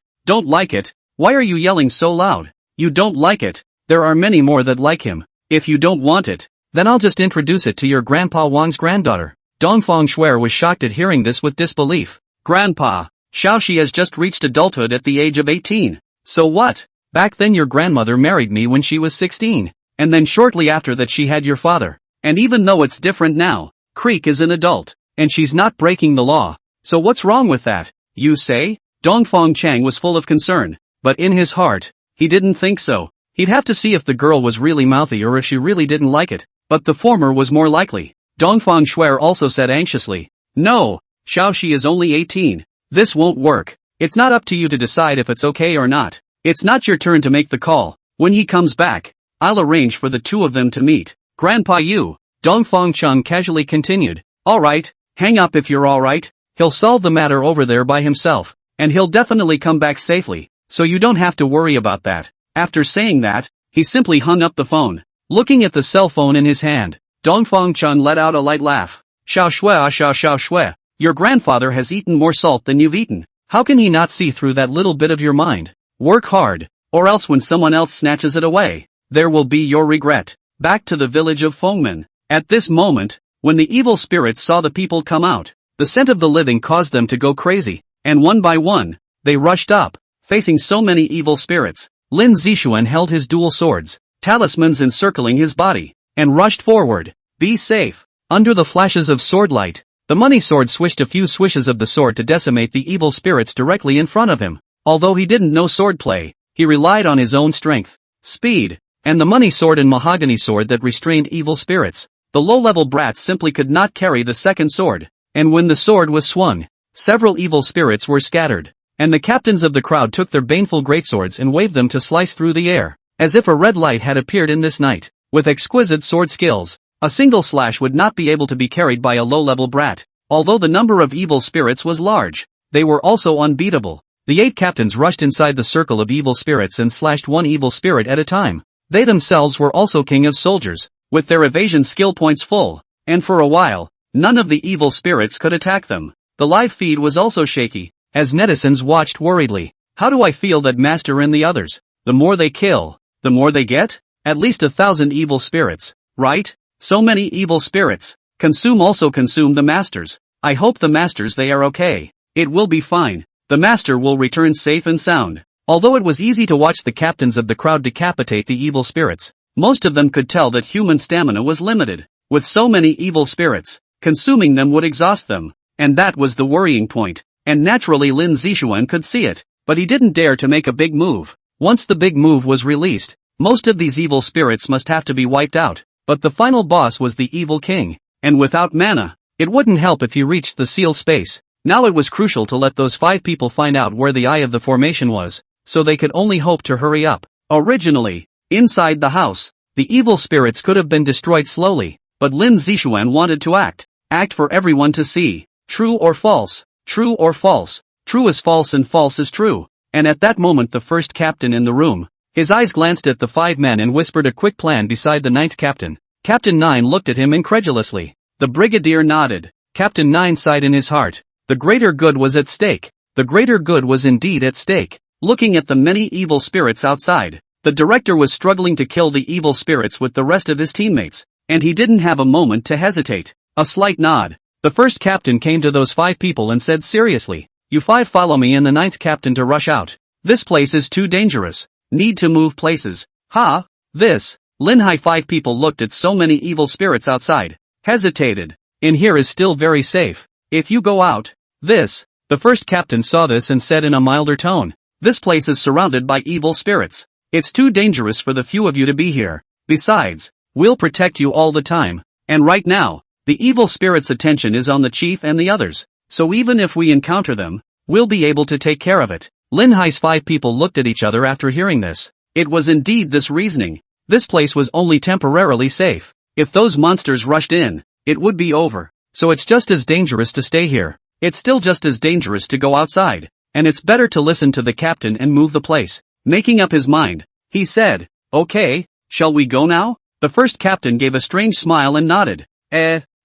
why are you yelling so loud? You don't like it, there are many more that like him. If you don't want it, then I'll just introduce it to your Grandpa Wang's granddaughter. Dongfang Shui was shocked at hearing this with disbelief. Grandpa, Xiaoxi has just reached adulthood at the age of 18. So what? Back then your grandmother married me when she was 16, and then shortly after that she had your father. And even though it's different now, Creek is an adult, and she's not breaking the law. So what's wrong with that, you say? Dongfang Cheng was full of concern, but in his heart, he didn't think so. He'd have to see if the girl was really mouthy or if she really didn't like it, but the former was more likely. Dongfang Shui also said anxiously, No, Xiaoxi is only 18. This won't work. It's not up to you to decide if it's okay or not. It's not your turn to make the call. When he comes back, I'll arrange for the two of them to meet. Grandpa you, Dongfang Cheng casually continued. Alright, hang up if you're alright. He'll solve the matter over there by himself, and he'll definitely come back safely, so you don't have to worry about that. After saying that, he simply hung up the phone. Looking at the cell phone in his hand, Dongfang Cheng let out a light laugh. Xiao Shui, your grandfather has eaten more salt than you've eaten. How can he not see through that little bit of your mind? Work hard, or else when someone else snatches it away, there will be your regret. Back to the village of Fengmen. At this moment, when the evil spirits saw the people come out, the scent of the living caused them to go crazy, and one by one, they rushed up, facing so many evil spirits. Lin Zixuan held his dual swords, talismans encircling his body, and rushed forward. Be safe. Under the flashes of sword light, the money sword swished a few swishes of the sword to decimate the evil spirits directly in front of him. Although he didn't know swordplay, he relied on his own strength, speed, and the money sword and mahogany sword that restrained evil spirits. The low-level brats simply could not carry the second sword, and when the sword was swung, several evil spirits were scattered, and the captains of the crowd took their baneful greatswords and waved them to slice through the air, as if a red light had appeared in this night. With exquisite sword skills, a single slash would not be able to be carried by a low-level brat. Although the number of evil spirits was large, they were also unbeatable. The 8 captains rushed inside the circle of evil spirits and slashed one evil spirit at a time. They themselves were also king of soldiers, with their evasion skill points full, and for a while, none of the evil spirits could attack them. The live feed was also shaky. as netizens watched worriedly. How do I feel that Master and the others? The more they kill, the more they get? At least 1,000 evil spirits, right? So many evil spirits. Also consume the Masters. I hope the Masters they are okay. It will be fine. The Master will return safe and sound. Although it was easy to watch the captains of the crowd decapitate the evil spirits, most of them could tell that human stamina was limited. With so many evil spirits, consuming them would exhaust them. And that was the worrying point. And naturally Lin Zixuan could see it, but he didn't dare to make a big move. Once the big move was released, most of these evil spirits must have to be wiped out. But the final boss was the evil king. And without mana, it wouldn't help if he reached the seal space. Now it was crucial to let those 5 people find out where the eye of the formation was, so they could only hope to hurry up. Originally, inside the house, the evil spirits could have been destroyed slowly, but Lin Zixuan wanted to act for everyone to see. True or false? True or false? True is false and false is true. And at that moment the first captain in the room, his eyes glanced at the 5 men and whispered a quick plan beside the 9th captain. Captain 9 looked at him incredulously. The brigadier nodded. Captain 9 sighed in his heart. The greater good was at stake. The greater good was indeed at stake. Looking at the many evil spirits outside, the director was struggling to kill the evil spirits with the rest of his teammates, and he didn't have a moment to hesitate. A slight nod. The first captain came to those 5 people and said seriously, "You 5 follow me and the 9th captain to rush out. This place is too dangerous. Need to move places." Ha! This. Linhai 5 people looked at so many evil spirits outside, hesitated. In here is still very safe. If you go out. This. The first captain saw this and said in a milder tone, "This place is surrounded by evil spirits. It's too dangerous for the few of you to be here. Besides, we'll protect you all the time. And right now, the evil spirits' attention is on the chief and the others. So even if we encounter them, we'll be able to take care of it." Linhai's 5 people looked at each other after hearing this. It was indeed this reasoning. This place was only temporarily safe. If those monsters rushed in, it would be over. So it's just as dangerous to stay here. It's still just as dangerous to go outside. And it's better to listen to the captain and move the place. Making up his mind, he said, "Okay, shall we go now?" The first captain gave a strange smile and nodded.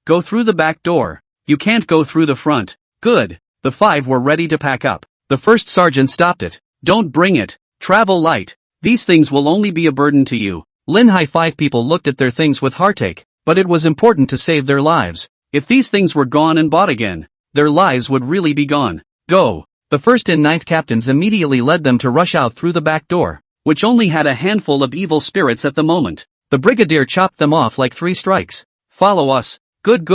Go through the back door. You can't go through the front. Good. The 5 were ready to pack up. The first sergeant stopped it. "Don't bring it. Travel light. These things will only be a burden to you." Linhai 5 people looked at their things with heartache, but it was important to save their lives. If these things were gone and bought again, their lives would really be gone. Go. The first and 9th captains immediately led them to rush out through the back door, which only had a handful of evil spirits at the moment. The brigadier chopped them off like 3 strikes. "Follow us." Good.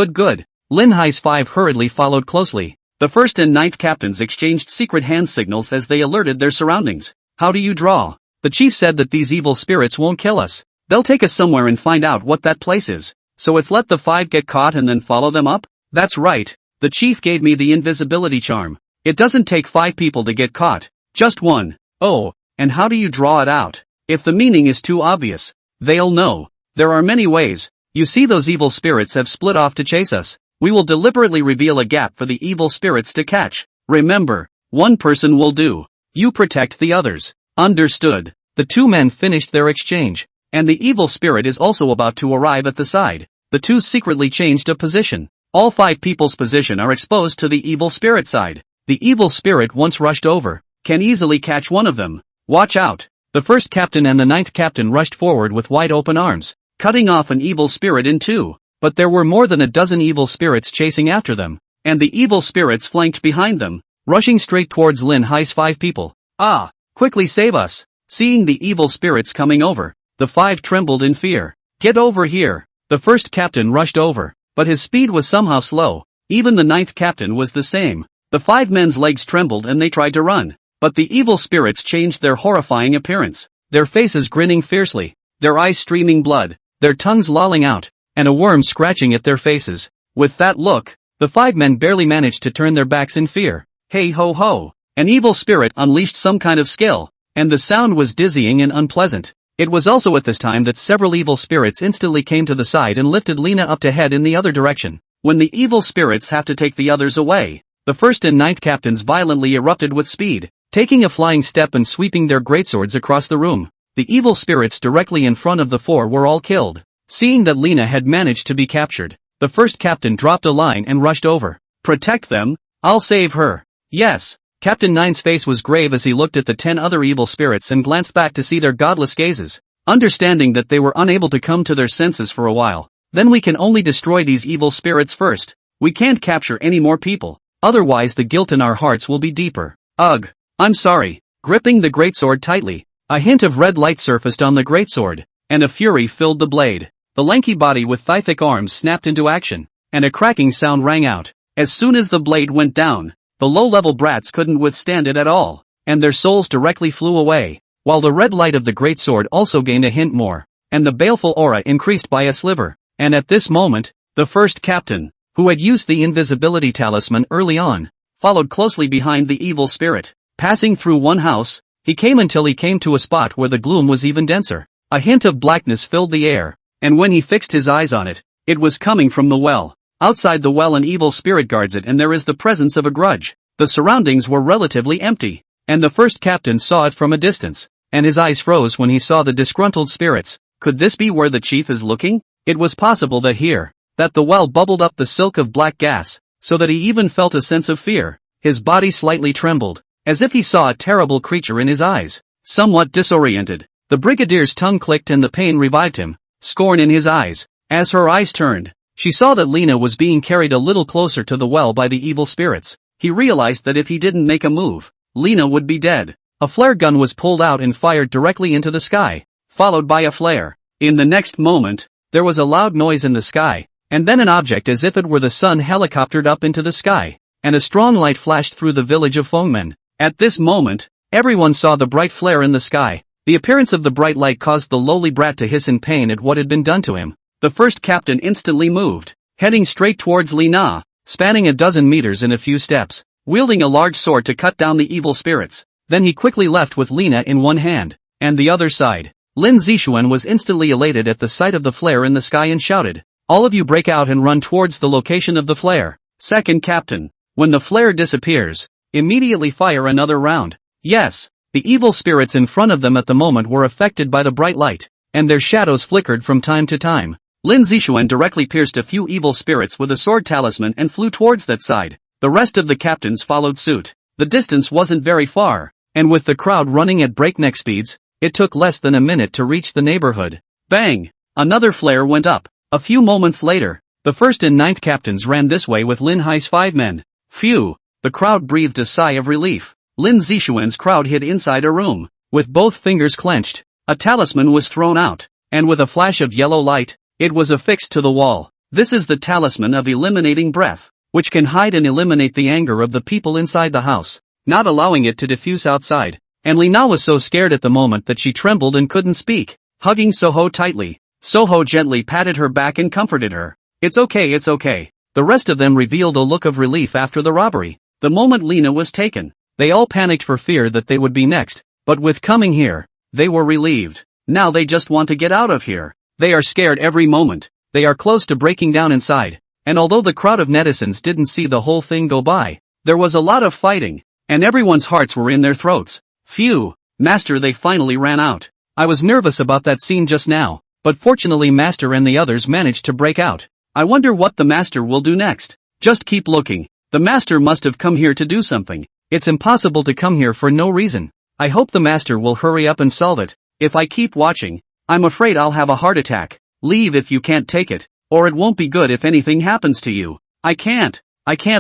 Linhai's 5 hurriedly followed closely. The first and 9th captains exchanged secret hand signals as they alerted their surroundings. "How do you draw?" "The chief said that these evil spirits won't kill us. They'll take us somewhere and find out what that place is. So it's let the 5 get caught and then follow them up?" "That's right. The chief gave me the invisibility charm. It doesn't take 5 people to get caught. Just 1. Oh, and how do you draw it out? If the meaning is too obvious, they'll know. There are many ways. You see, those evil spirits have split off to chase us. We will deliberately reveal a gap for the evil spirits to catch. Remember, 1 person will do. You protect the others." "Understood." The 2 men finished their exchange. And the evil spirit is also about to arrive at the side. The 2 secretly changed a position. All 5 people's position are exposed to the evil spirit side. The evil spirit once rushed over, can easily catch one of them. Watch out. The first captain and the 9th captain rushed forward with wide open arms, cutting off an evil spirit in 2. But there were more than a dozen evil spirits chasing after them, and the evil spirits flanked behind them, rushing straight towards Lin Hai's 5 people. "Ah! Quickly save us!" Seeing the evil spirits coming over, the 5 trembled in fear. "Get over here!" The first captain rushed over, but his speed was somehow slow. Even the 9th captain was the same. The 5 men's legs trembled and they tried to run. But the evil spirits changed their horrifying appearance, their faces grinning fiercely, their eyes streaming blood, their tongues lolling out, and a worm scratching at their faces. With that look, the 5 men barely managed to turn their backs in fear. Hey ho ho! An evil spirit unleashed some kind of skill, and the sound was dizzying and unpleasant. It was also at this time that several evil spirits instantly came to the side and lifted Lena up to head in the other direction. When the evil spirits have to take the others away, the first and 9th captains violently erupted with speed, taking a flying step and sweeping their greatswords across the room. The evil spirits directly in front of the 4 were all killed. Seeing that Lena had managed to be captured, the first captain dropped a line and rushed over. "Protect them, I'll save her." "Yes." Captain Nine's face was grave as he looked at the 10 other evil spirits and glanced back to see their godless gazes. Understanding that they were unable to come to their senses for a while. Then we can only destroy these evil spirits first. We can't capture any more people. Otherwise the guilt in our hearts will be deeper. Ugh. I'm sorry. Gripping the greatsword tightly, a hint of red light surfaced on the greatsword, and a fury filled the blade. The lanky body with thigh-thick arms snapped into action, and a cracking sound rang out. As soon as the blade went down, the low-level brats couldn't withstand it at all, and their souls directly flew away, while the red light of the greatsword also gained a hint more, and the baleful aura increased by a sliver. And at this moment, the first captain, who had used the invisibility talisman early on, followed closely behind the evil spirit. Passing through one house, he came until he came to a spot where the gloom was even denser. A hint of blackness filled the air, and when he fixed his eyes on it, it was coming from the well. Outside the well an evil spirit guards it and there is the presence of a grudge. The surroundings were relatively empty, and the first captain saw it from a distance, and his eyes froze when he saw the disgruntled spirits. Could this be where the chief is looking? It was possible that the well bubbled up the silk of black gas, so that he even felt a sense of fear. His body slightly trembled, as if he saw a terrible creature in his eyes. Somewhat disoriented, the brigadier's tongue clicked and the pain revived him, scorn in his eyes. As her eyes turned, she saw that Lena was being carried a little closer to the well by the evil spirits. He realized that if he didn't make a move, Lena would be dead. A flare gun was pulled out and fired directly into the sky, followed by a flare. In the next moment, there was a loud noise in the sky, and then an object as if it were the sun helicoptered up into the sky, and a strong light flashed through the village of Fengmen. At this moment, everyone saw the bright flare in the sky. The appearance of the bright light caused the lowly brat to hiss in pain at what had been done to him. The first captain instantly moved, heading straight towards Li Na, spanning a dozen meters in a few steps, wielding a large sword to cut down the evil spirits. Then he quickly left with Lena in one hand, and the other side. Lin Zixuan was instantly elated at the sight of the flare in the sky and shouted, "All of you break out and run towards the location of the flare." Second captain, when the flare disappears, immediately fire another round. Yes, the evil spirits in front of them at the moment were affected by the bright light, and their shadows flickered from time to time. Lin Zixuan directly pierced a few evil spirits with a sword talisman and flew towards that side. The rest of the captains followed suit. The distance wasn't very far, and with the crowd running at breakneck speeds, it took less than a minute to reach the neighborhood. Bang! Another flare went up. A few moments later, the first and ninth captains ran this way with Lin Hai's 5 men. Phew! The crowd breathed a sigh of relief. Lin Zixuan's crowd hid inside a room, with both fingers clenched. A talisman was thrown out, and with a flash of yellow light, it was affixed to the wall. This is the talisman of eliminating breath, which can hide and eliminate the anger of the people inside the house, not allowing it to diffuse outside. And Li Na was so scared at the moment that she trembled and couldn't speak. Hugging Soho tightly, Soho gently patted her back and comforted her. It's okay, it's okay. The rest of them revealed a look of relief after the robbery. The moment Lena was taken, they all panicked for fear that they would be next, but with coming here, they were relieved. Now they just want to get out of here. They are scared every moment. They are close to breaking down inside. And although the crowd of netizens didn't see the whole thing go by, there was a lot of fighting, and everyone's hearts were in their throats. Phew, Master, they finally ran out. I was nervous about that scene just now, but fortunately Master and the others managed to break out. I wonder what the Master will do next. Just keep looking. The Master must have come here to do something. It's impossible to come here for no reason. I hope the Master will hurry up and solve it. If I keep watching, I'm afraid I'll have a heart attack. Leave if you can't take it, or it won't be good if anything happens to you. I can't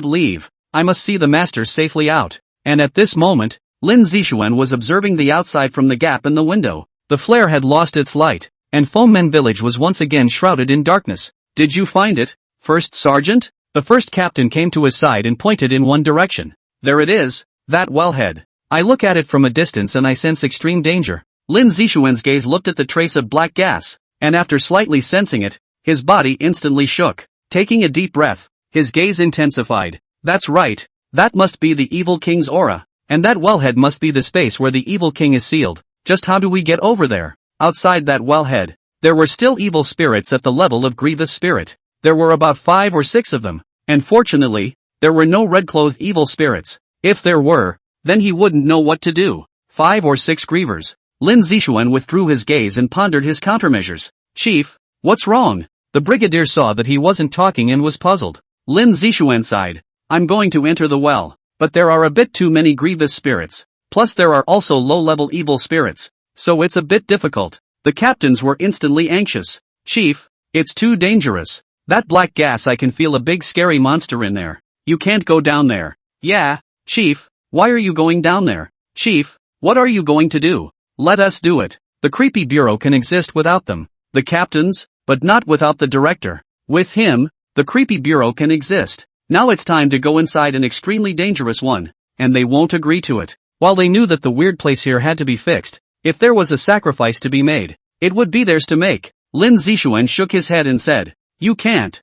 leave. I must see the Master safely out. And at this moment, Lin Zixuan was observing the outside from the gap in the window. The flare had lost its light, and Fengmen village was once again shrouded in darkness. Did you find it, First Sergeant? The first captain came to his side and pointed in one direction. There it is, that wellhead. I look at it from a distance and I sense extreme danger. Lin Zixuan's gaze looked at the trace of black gas, and after slightly sensing it, his body instantly shook. Taking a deep breath, his gaze intensified. That's right, that must be the evil king's aura, and that wellhead must be the space where the evil king is sealed. Just how do we get over there? Outside that wellhead, there were still evil spirits at the level of grievous spirit. There were about 5 or 6 of them, and fortunately, there were no red-clothed evil spirits. If there were, then he wouldn't know what to do. 5 or 6 grievers. Lin Zixuan withdrew his gaze and pondered his countermeasures. Chief, what's wrong? The brigadier saw that he wasn't talking and was puzzled. Lin Zixuan sighed. I'm going to enter the well. but there are a bit too many grievous spirits. Plus there are also low-level evil spirits, so it's a bit difficult. The captains were instantly anxious. Chief, it's too dangerous. That black gas, I can feel a big scary monster in there. You can't go down there. Yeah, Chief, why are you going down there? Chief, what are you going to do? Let us do it. The creepy bureau can exist without them. The captains, but not without the director. With him, the creepy bureau can exist. Now it's time to go inside an extremely dangerous one, and they won't agree to it. While they knew that the weird place here had to be fixed, if there was a sacrifice to be made, it would be theirs to make. Lin Zixuan shook his head and said, You can't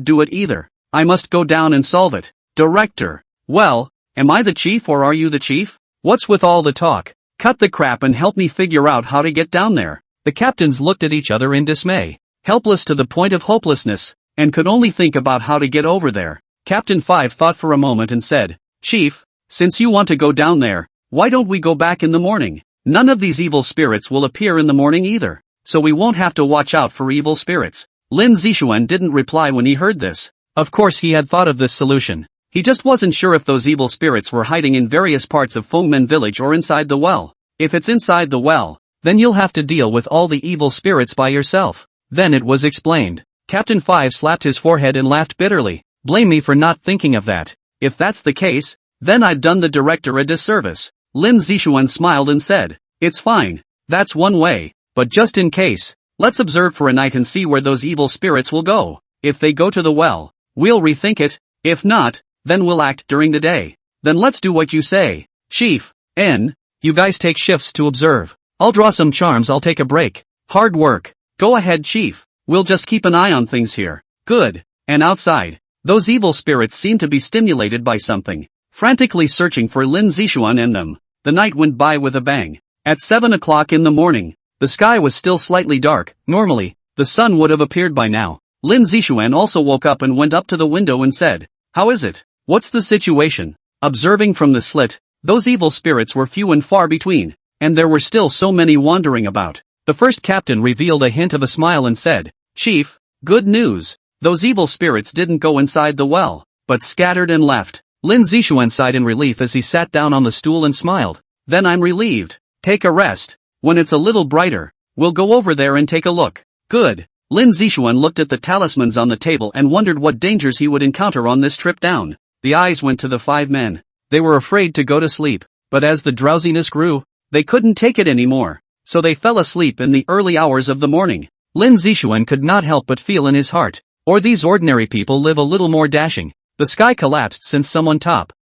do it either. I must go down and solve it. Director. Well, am I the chief or are you the chief? What's with all the talk? Cut the crap and help me figure out how to get down there. The captains looked at each other in dismay, helpless to the point of hopelessness, and could only think about how to get over there. Captain 5 thought for a moment and said, Chief, since you want to go down there, why don't we go back in the morning? None of these evil spirits will appear in the morning either, so we won't have to watch out for evil spirits. Lin Zixuan didn't reply when he heard this. Of course he had thought of this solution. He just wasn't sure if those evil spirits were hiding in various parts of Fengmen village or inside the well. If it's inside the well, then you'll have to deal with all the evil spirits by yourself. Then it was explained. Captain 5 slapped his forehead and laughed bitterly. Blame me for not thinking of that. If that's the case, then I've done the director a disservice. Lin Zixuan smiled and said, It's fine. That's one way, but just in case, let's observe for a night and see where those evil spirits will go. If they go to the well, we'll rethink it. If not, then we'll act during the day. Then let's do what you say. Chief, you guys take shifts to observe. I'll draw some charms, I'll take a break. Hard work. Go ahead, Chief. We'll just keep an eye on things here. Good. And outside, those evil spirits seem to be stimulated by something, frantically searching for Lin Zixuan and them. The night went by with a bang. At 7 o'clock in the morning, the sky was still slightly dark. Normally, the sun would have appeared by now. Lin Zixuan also woke up and went up to the window and said, How is it? What's the situation? Observing from the slit, those evil spirits were few and far between, and there were still so many wandering about. The first captain revealed a hint of a smile and said, Chief, good news. Those evil spirits didn't go inside the well, but scattered and left. Lin Zixuan sighed in relief as he sat down on the stool and smiled. Then I'm relieved. Take a rest. When it's a little brighter, we'll go over there and take a look. Good. Lin Zixuan looked at the talismans on the table and wondered what dangers he would encounter on this trip down. The eyes went to the 5 men. They were afraid to go to sleep, but as the drowsiness grew, they couldn't take it anymore, so they fell asleep in the early hours of the morning. Lin Zixuan could not help but feel in his heart, or these ordinary people live a little more dashing. The sky collapsed since someone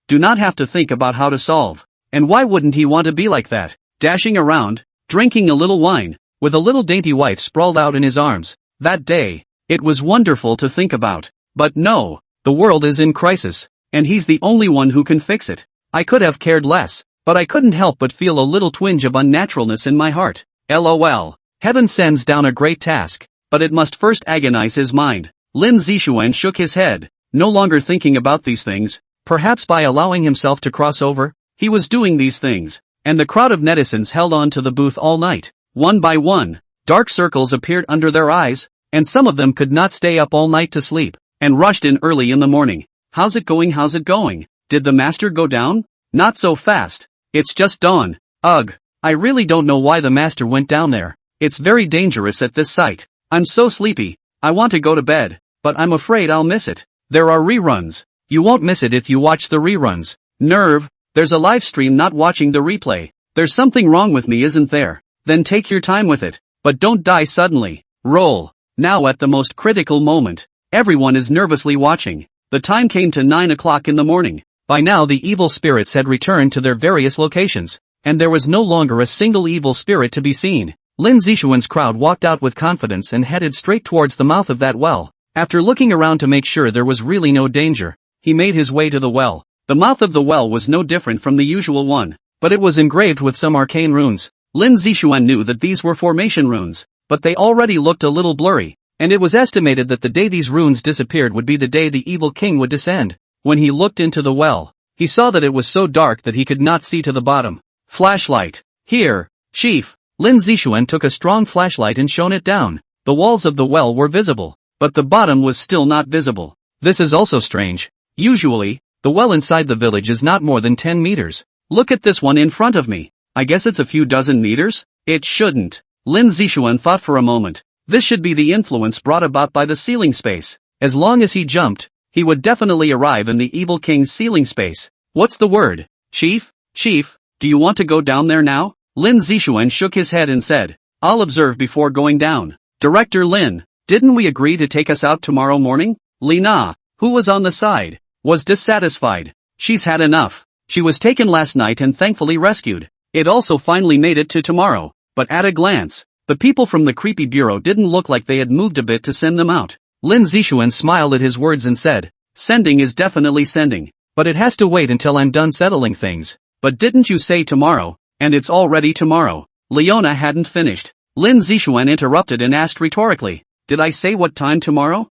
do not have to think about how to solve. And why wouldn't he want to be like that? Dashing around, drinking a little wine, with a little dainty wife sprawled out in his arms. That day, it was wonderful to think about. But no, the world is in crisis, and he's the only one who can fix it. I could have cared less, but I couldn't help but feel a little twinge of unnaturalness in my heart. LOL. Heaven sends down a great task, but it must first agonize his mind. Lin Zixuan shook his head, no longer thinking about these things. Perhaps by allowing himself to cross over, he was doing these things, and the crowd of netizens held on to the booth all night. One by one, dark circles appeared under their eyes, and some of them could not stay up all night to sleep, and rushed in early in the morning. How's it going? How's it going? Did the master go down? Not so fast. It's just dawn. Ugh. I really don't know why the master went down there. It's very dangerous at this site. I'm so sleepy. I want to go to bed, but I'm afraid I'll miss it. There are reruns. You won't miss it if you watch the reruns. Nerve. There's a live stream, not watching the replay. There's something wrong with me, isn't there? Then take your time with it, but don't die suddenly. Roll. Now at the most critical moment, everyone is nervously watching. The time came to 9 o'clock in the morning. By now the evil spirits had returned to their various locations, and there was no longer a single evil spirit to be seen. Lin Zixuan's crowd walked out with confidence and headed straight towards the mouth of that well. After looking around to make sure there was really no danger, he made his way to the well. The mouth of the well was no different from the usual one, but it was engraved with some arcane runes. Lin Zixuan knew that these were formation runes, but they already looked a little blurry, and it was estimated that the day these runes disappeared would be the day the evil king would descend. When he looked into the well, he saw that it was so dark that he could not see to the bottom. Flashlight. Here, chief. Lin Zixuan took a strong flashlight and shone it down. The walls of the well were visible, but the bottom was still not visible. This is also strange. Usually, The well inside the village is not more than 10 meters. Look at this one in front of me. I guess it's a few dozen meters? It shouldn't. Lin Zixuan thought for a moment. This should be the influence brought about by the ceiling space. As long as he jumped, he would definitely arrive in the evil king's ceiling space. What's the word? Chief? Chief, do you want to go down there now? Lin Zixuan shook his head and said, I'll observe before going down. Director Lin, didn't we agree to take us out tomorrow morning? Li Na, who was on the side, was dissatisfied. She's had enough. She was taken last night and thankfully rescued. It also finally made it to tomorrow. But at a glance, the people from the creepy bureau didn't look like they had moved a bit to send them out. Lin Zixuan smiled at his words and said, sending is definitely sending. But it has to wait until I'm done settling things. But didn't you say tomorrow? And it's already tomorrow. Leona hadn't finished. Lin Zixuan interrupted and asked rhetorically, did I say what time tomorrow?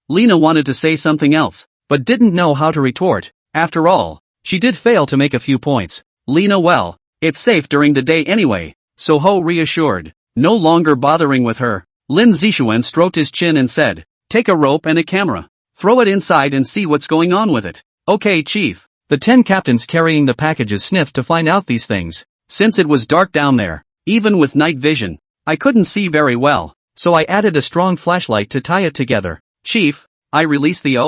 Lena wanted to say something else, but didn't know how to retort. After all, she did fail to make a few points. Lena, well, it's safe during the day anyway, so Ho reassured. No longer bothering with her, Lin Zixuan stroked his chin and said, take a rope and a camera. Throw it inside and see what's going on with it. Okay, Chief. The 10 captains carrying the packages sniffed to find out these things. Since it was dark down there, even with night vision, I couldn't see very well, so I added a strong flashlight to tie it together. Chief, I release the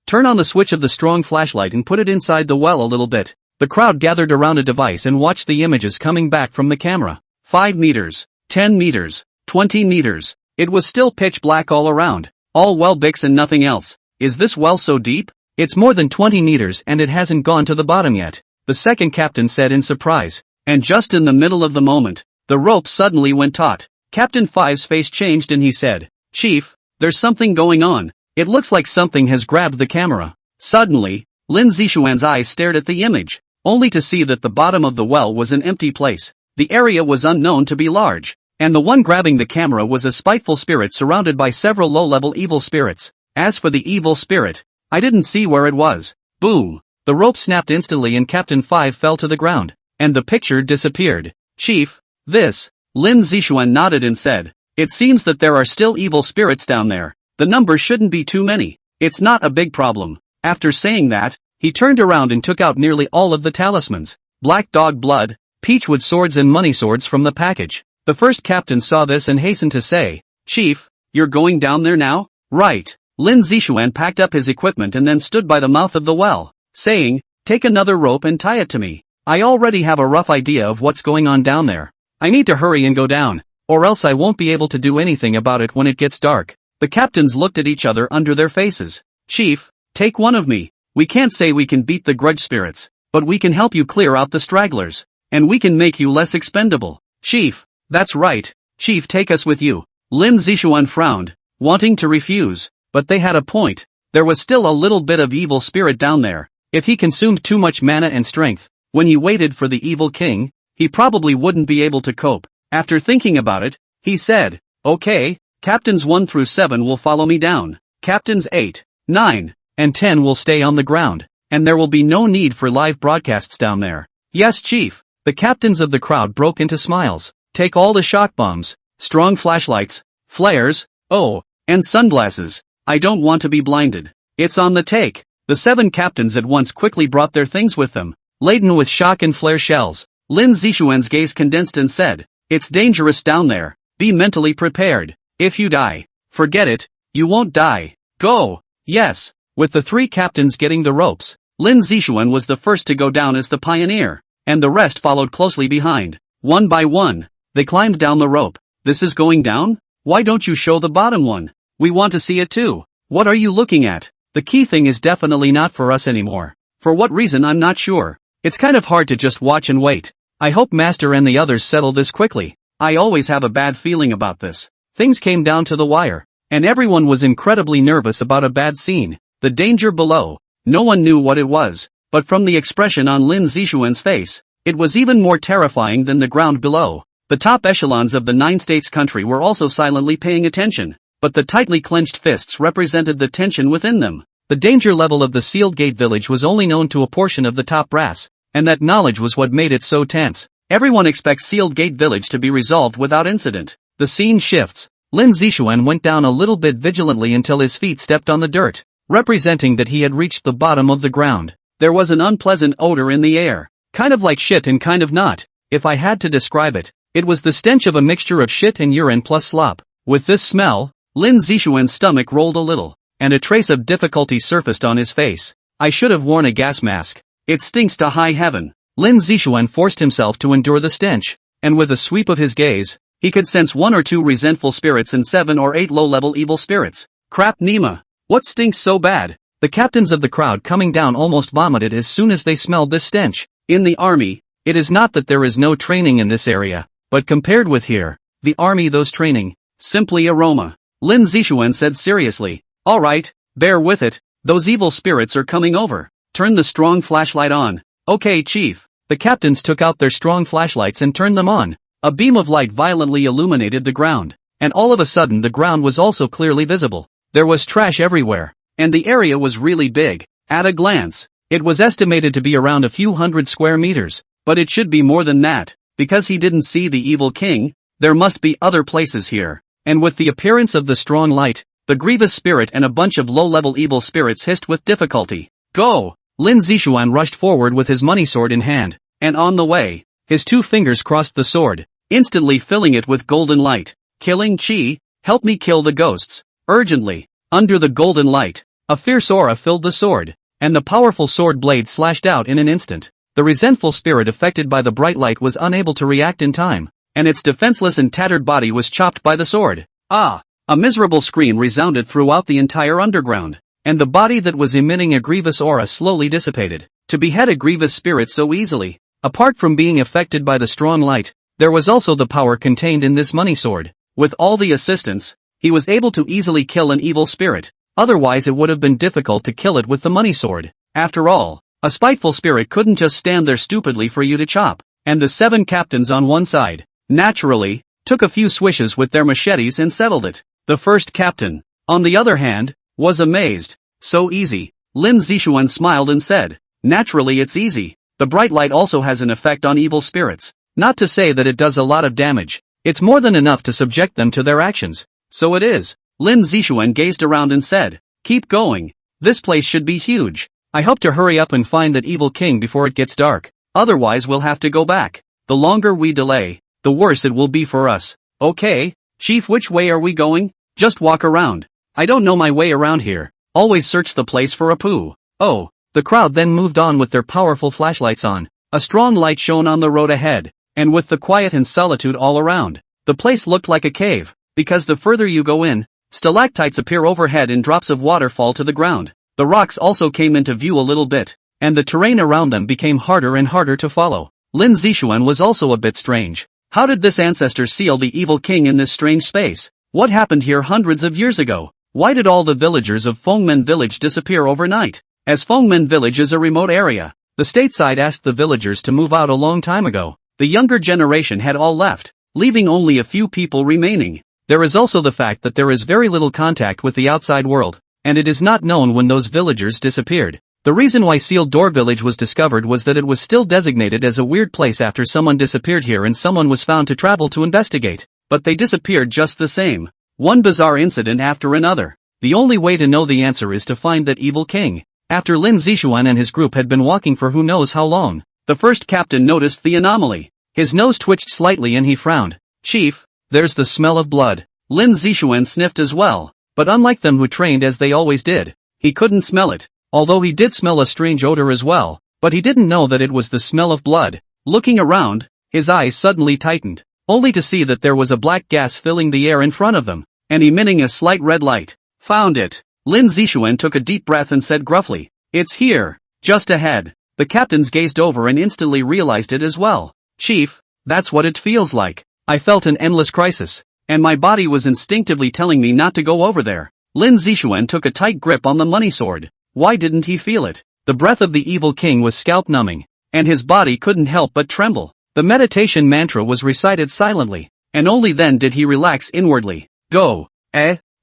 turn on the switch of the strong flashlight and put it inside the well a little bit. The crowd gathered around a device and watched the images coming back from the camera. 5 meters, 10 meters, 20 meters. It was still pitch black all around. All well bix and nothing else. Is this well so deep? It's more than 20 meters and it hasn't gone to the bottom yet, the second captain said in surprise. And just in the middle of the moment, the rope suddenly went taut. Captain Five's face changed and he said, Chief, there's something going on. It looks like something has grabbed the camera. Suddenly, Lin Zixuan's eyes stared at the image, only to see that the bottom of the well was an empty place. The area was unknown to be large, and the one grabbing the camera was a spiteful spirit surrounded by several low-level evil spirits. As for the evil spirit, I didn't see where it was. Boom! The rope snapped instantly and Captain Five fell to the ground, and the picture disappeared. Chief, this, Lin Zixuan nodded and said, it seems that there are still evil spirits down there. The number shouldn't be too many. It's not a big problem. After saying that, he turned around and took out nearly all of the talismans, black dog blood, peachwood swords and money swords from the package. The first captain saw this and hastened to say, Chief, you're going down there now? Right. Lin Zixuan packed up his equipment and then stood by the mouth of the well, saying, take another rope and tie it to me. I already have a rough idea of what's going on down there. I need to hurry and go down, or else I won't be able to do anything about it when it gets dark. The captains looked at each other under their faces. Chief, take one of me. We can't say we can beat the grudge spirits, but we can help you clear out the stragglers, and we can make you less expendable. Chief, that's right. Chief, take us with you. Lin Zixuan frowned, wanting to refuse. But they had a point. There was still a little bit of evil spirit down there. If he consumed too much mana and strength, when he waited for the evil king, he probably wouldn't be able to cope. After thinking about it, he said, okay, Captains 1 through 7 will follow me down. Captains 8, 9, and 10 will stay on the ground, and there will be no need for live broadcasts down there. Yes, Chief. The captains of the crowd broke into smiles. Take all the shock bombs, strong flashlights, flares, and sunglasses. I don't want to be blinded. It's on the take. The 7 captains at once quickly brought their things with them, laden with shock and flare shells. Lin Zixuan's gaze condensed and said, it's dangerous down there. Be mentally prepared. If you die, forget it. You won't die. Go. Yes. With the 3 captains getting the ropes, Lin Zixuan was the first to go down as the pioneer, and the rest followed closely behind. One by one, they climbed down the rope. This is going down? Why don't you show the bottom one? We want to see it too. What are you looking at? The key thing is definitely not for us anymore. For what reason I'm not sure. It's kind of hard to just watch and wait. I hope Master and the others settle this quickly. I always have a bad feeling about this. Things came down to the wire, and everyone was incredibly nervous about a bad scene. The danger below. No one knew what it was, but from the expression on Lin Zixuan's face, it was even more terrifying than the ground below. The top echelons of the 9 states country were also silently paying attention. But the tightly clenched fists represented the tension within them. The danger level of the sealed gate village was only known to a portion of the top brass, and that knowledge was what made it so tense. Everyone expects sealed gate village to be resolved without incident. The scene shifts. Lin Zixuan went down a little bit vigilantly until his feet stepped on the dirt. representing that he had reached the bottom of the ground. There was an unpleasant odor in the air, kind of like shit and kind of not. If I had to describe it, it was the stench of a mixture of shit and urine plus slop. With this smell, Lin Zixuan's stomach rolled a little, and a trace of difficulty surfaced on his face. I should have worn a gas mask. It stinks to high heaven. Lin Zixuan forced himself to endure the stench, and with a sweep of his gaze, he could sense 1 or 2 resentful spirits and 7 or 8 low-level evil spirits. Crap Nima. What stinks so bad? The captains of the crowd coming down almost vomited as soon as they smelled this stench. In the army, it is not that there is no training in this area, but compared with here, the army those training, simply aroma. Lin Zixuan said seriously, alright, bear with it, those evil spirits are coming over. Turn the strong flashlight on. Okay chief. The captains took out their strong flashlights and turned them on. A beam of light violently illuminated the ground, and all of a sudden the ground was also clearly visible. There was trash everywhere, and the area was really big. At a glance, it was estimated to be around a few hundred square meters, but it should be more than that, because he didn't see the evil king. There must be other places here. And with the appearance of the strong light, the grievous spirit and a bunch of low-level evil spirits hissed with difficulty. Go! Lin Zixuan rushed forward with his money sword in hand, and on the way, his 2 fingers crossed the sword, instantly filling it with golden light. Killing Chi, help me kill the ghosts. Urgently. Under the golden light, a fierce aura filled the sword, and the powerful sword blade slashed out in an instant. The resentful spirit affected by the bright light was unable to react in time, and its defenseless and tattered body was chopped by the sword. Ah! A miserable scream resounded throughout the entire underground, and the body that was emitting a grievous aura slowly dissipated. To behead a grievous spirit so easily, apart from being affected by the strong light, there was also the power contained in this money sword. With all the assistance, he was able to easily kill an evil spirit, otherwise it would have been difficult to kill it with the money sword. After all, a spiteful spirit couldn't just stand there stupidly for you to chop. And the 7 captains on one side, naturally, took a few swishes with their machetes and settled it. The first captain, on the other hand, was amazed. So easy. Lin Zixuan smiled and said, naturally it's easy. The bright light also has an effect on evil spirits. Not to say that it does a lot of damage. It's more than enough to subject them to their actions. So it is. Lin Zixuan gazed around and said, keep going. This place should be huge. I hope to hurry up and find that evil king before it gets dark. Otherwise we'll have to go back. The longer we delay, the worse it will be for us. Okay, chief, which way are we going? Just walk around. I don't know my way around here. Always search the place for a poo. Oh, the crowd then moved on with their powerful flashlights on. A strong light shone on the road ahead, and with the quiet and solitude all around, the place looked like a cave, because the further you go in, stalactites appear overhead and drops of water fall to the ground. The rocks also came into view a little bit, and the terrain around them became harder and harder to follow. Lin Zixuan was also a bit strange. How did this ancestor seal the evil king in this strange space? What happened here hundreds of years ago? Why did all the villagers of Fengmen village disappear overnight? As Fengmen village is a remote area, the stateside asked the villagers to move out a long time ago. The younger generation had all left, leaving only a few people remaining. There is also the fact that there is very little contact with the outside world, and it is not known when those villagers disappeared. The reason why Sealed Door Village was discovered was that it was still designated as a weird place after someone disappeared here and someone was found to travel to investigate. But they disappeared just the same. One bizarre incident after another. The only way to know the answer is to find that evil king. After Lin Zixuan and his group had been walking for who knows how long, the first captain noticed the anomaly. His nose twitched slightly and he frowned. Chief, there's the smell of blood. Lin Zixuan sniffed as well, but unlike them who trained as they always did, he couldn't smell it. Although he did smell a strange odor as well, but he didn't know that it was the smell of blood. Looking around, his eyes suddenly tightened, only to see that there was a black gas filling the air in front of them, and emitting a slight red light. Found it. Lin Zixuan took a deep breath and said gruffly, it's here, just ahead. The captains gazed over and instantly realized it as well. Chief, that's what it feels like. I felt an endless crisis, and my body was instinctively telling me not to go over there. Lin Zixuan took a tight grip on the money sword. Why didn't he feel it? The breath of the evil king was scalp-numbing, and his body couldn't help but tremble. The meditation mantra was recited silently, and only then did he relax inwardly. Go.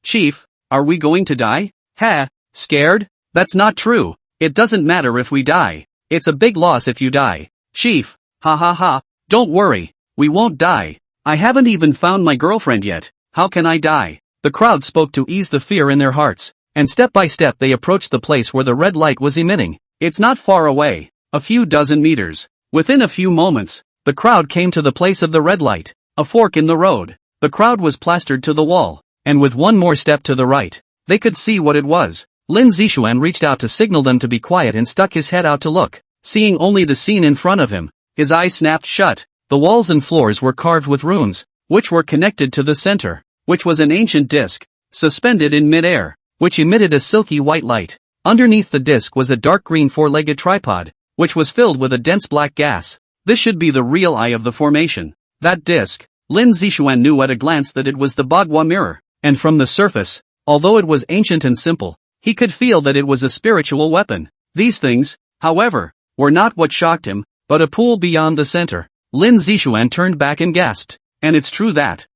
Chief, are we going to die? Ha, scared? That's not true. It doesn't matter if we die. It's a big loss if you die. Chief, ha ha ha, don't worry, we won't die. I haven't even found my girlfriend yet. How can I die? The crowd spoke to ease the fear in their hearts. and step by step they approached the place where the red light was emitting. It's not far away, a few dozen meters. Within a few moments, the crowd came to the place of the red light, a fork in the road. The crowd was plastered to the wall, and with one more step to the right, they could see what it was. Lin Zixuan reached out to signal them to be quiet and stuck his head out to look. Seeing only the scene in front of him, his eyes snapped shut. The walls and floors were carved with runes, which were connected to the center, which was an ancient disc, suspended in mid-air, which emitted a silky white light. Underneath the disc was a dark green four-legged tripod, which was filled with a dense black gas. This should be the real eye of the formation. That disc, Lin Zixuan knew at a glance that it was the Bagua mirror, and from the surface, although it was ancient and simple, he could feel that it was a spiritual weapon. These things, however, were not what shocked him, but a pool beyond the center. Lin Zixuan turned back and gasped. And it's true that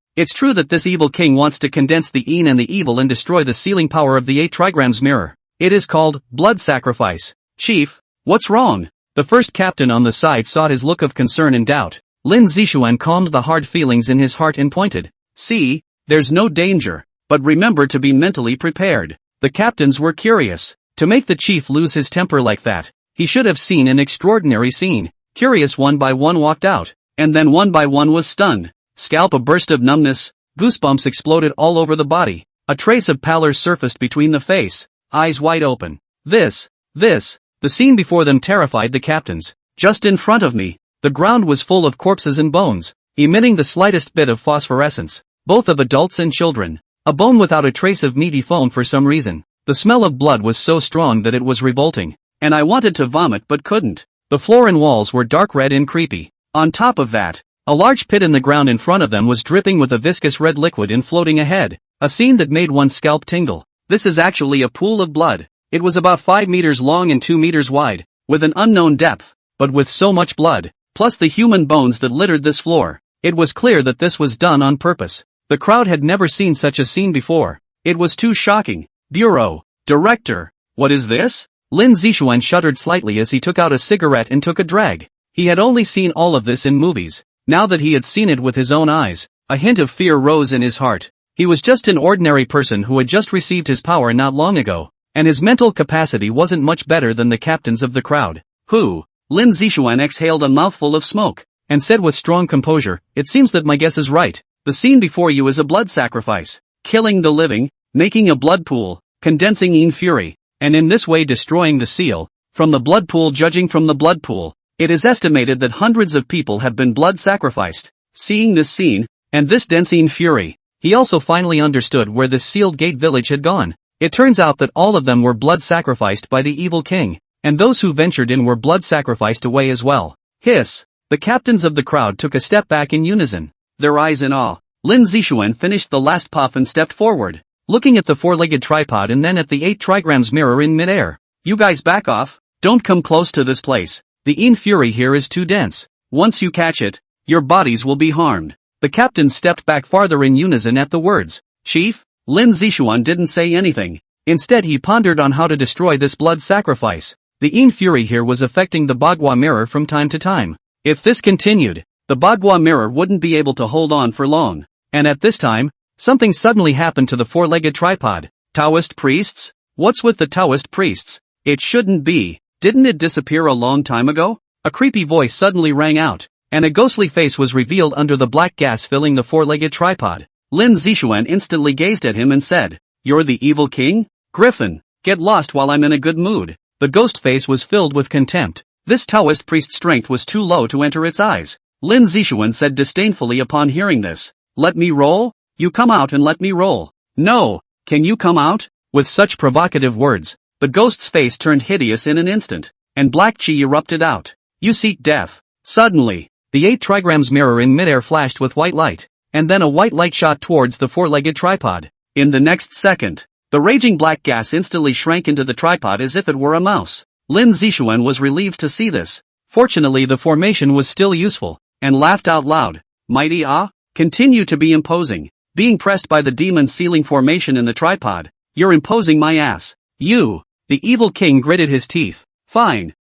this evil king wants to condense the yin and the evil and destroy the sealing power of the 8 trigrams mirror. It is called blood sacrifice. Chief, what's wrong? The first captain on the side saw his look of concern and doubt. Lin Zixuan calmed the hard feelings in his heart and pointed. See, there's no danger, but remember to be mentally prepared. The captains were curious. To make the chief lose his temper like that, he should have seen an extraordinary scene. Curious, one by one walked out, and then one by one was stunned. Scalp a burst of numbness, goosebumps exploded all over the body. A trace of pallor surfaced between the face, eyes wide open. The scene before them terrified the captains. Just in front of me, the ground was full of corpses and bones, emitting the slightest bit of phosphorescence, both of adults and children. A bone without a trace of meaty bone for some reason. The smell of blood was so strong that it was revolting, and I wanted to vomit but couldn't. The floor and walls were dark red and creepy. On top of that, a large pit in the ground in front of them was dripping with a viscous red liquid and floating ahead. A scene that made one's scalp tingle. This is actually a pool of blood. It was about 5 meters long and 2 meters wide, with an unknown depth, but with so much blood, plus the human bones that littered this floor, it was clear that this was done on purpose. The crowd had never seen such a scene before. It was too shocking. Bureau, Director, what is this? Lin Zixuan shuddered slightly as he took out a cigarette and took a drag. He had only seen all of this in movies. Now that he had seen it with his own eyes, a hint of fear rose in his heart. He was just an ordinary person who had just received his power not long ago, and his mental capacity wasn't much better than the captains of the crowd. Who? Lin Zixuan exhaled a mouthful of smoke, and said with strong composure, it seems that my guess is right. The scene before you is a blood sacrifice. Killing the living, making a blood pool, condensing yin fury, and in this way destroying the seal, from the blood pool. Judging from the blood pool, it is estimated that hundreds of people have been blood sacrificed. Seeing this scene, and this dense yin fury, he also finally understood where this sealed gate village had gone. It turns out that all of them were blood sacrificed by the evil king, and those who ventured in were blood sacrificed away as well. Hiss! The captains of the crowd took a step back in unison, their eyes in awe. Lin Zixuan finished the last puff and stepped forward, looking at the four-legged tripod and then at the 8 trigrams mirror in midair. You guys back off, don't come close to this place. The yin fury here is too dense. Once you catch it, your bodies will be harmed. The captains stepped back farther in unison at the words. Chief? Lin Zixuan didn't say anything. Instead he pondered on how to destroy this blood sacrifice. The yin fury here was affecting the Bagua mirror from time to time. If this continued, the Bagua mirror wouldn't be able to hold on for long. And at this time, something suddenly happened to the four-legged tripod. Taoist priests? What's with the Taoist priests? It shouldn't be. Didn't it disappear a long time ago? A creepy voice suddenly rang out, and a ghostly face was revealed under the black gas filling the four-legged tripod. Lin Zixuan instantly gazed at him and said, You're the evil king? Griffin, get lost while I'm in a good mood. The ghost face was filled with contempt. This Taoist priest's strength was too low to enter its eyes. Lin Zixuan said disdainfully upon hearing this. Let me roll? You come out and let me roll. No, can you come out? With such provocative words, the ghost's face turned hideous in an instant, and black chi erupted out. You seek death. Suddenly, the 8 trigrams mirror in midair flashed with white light, and then a white light shot towards the four-legged tripod. In the next second, the raging black gas instantly shrank into the tripod as if it were a mouse. Lin Zixuan was relieved to see this. Fortunately the formation was still useful, and laughed out loud. Mighty Ah? Continue to be imposing. Being pressed by the demon sealing formation in the tripod. You're imposing my ass. You. The evil king gritted his teeth. Fine.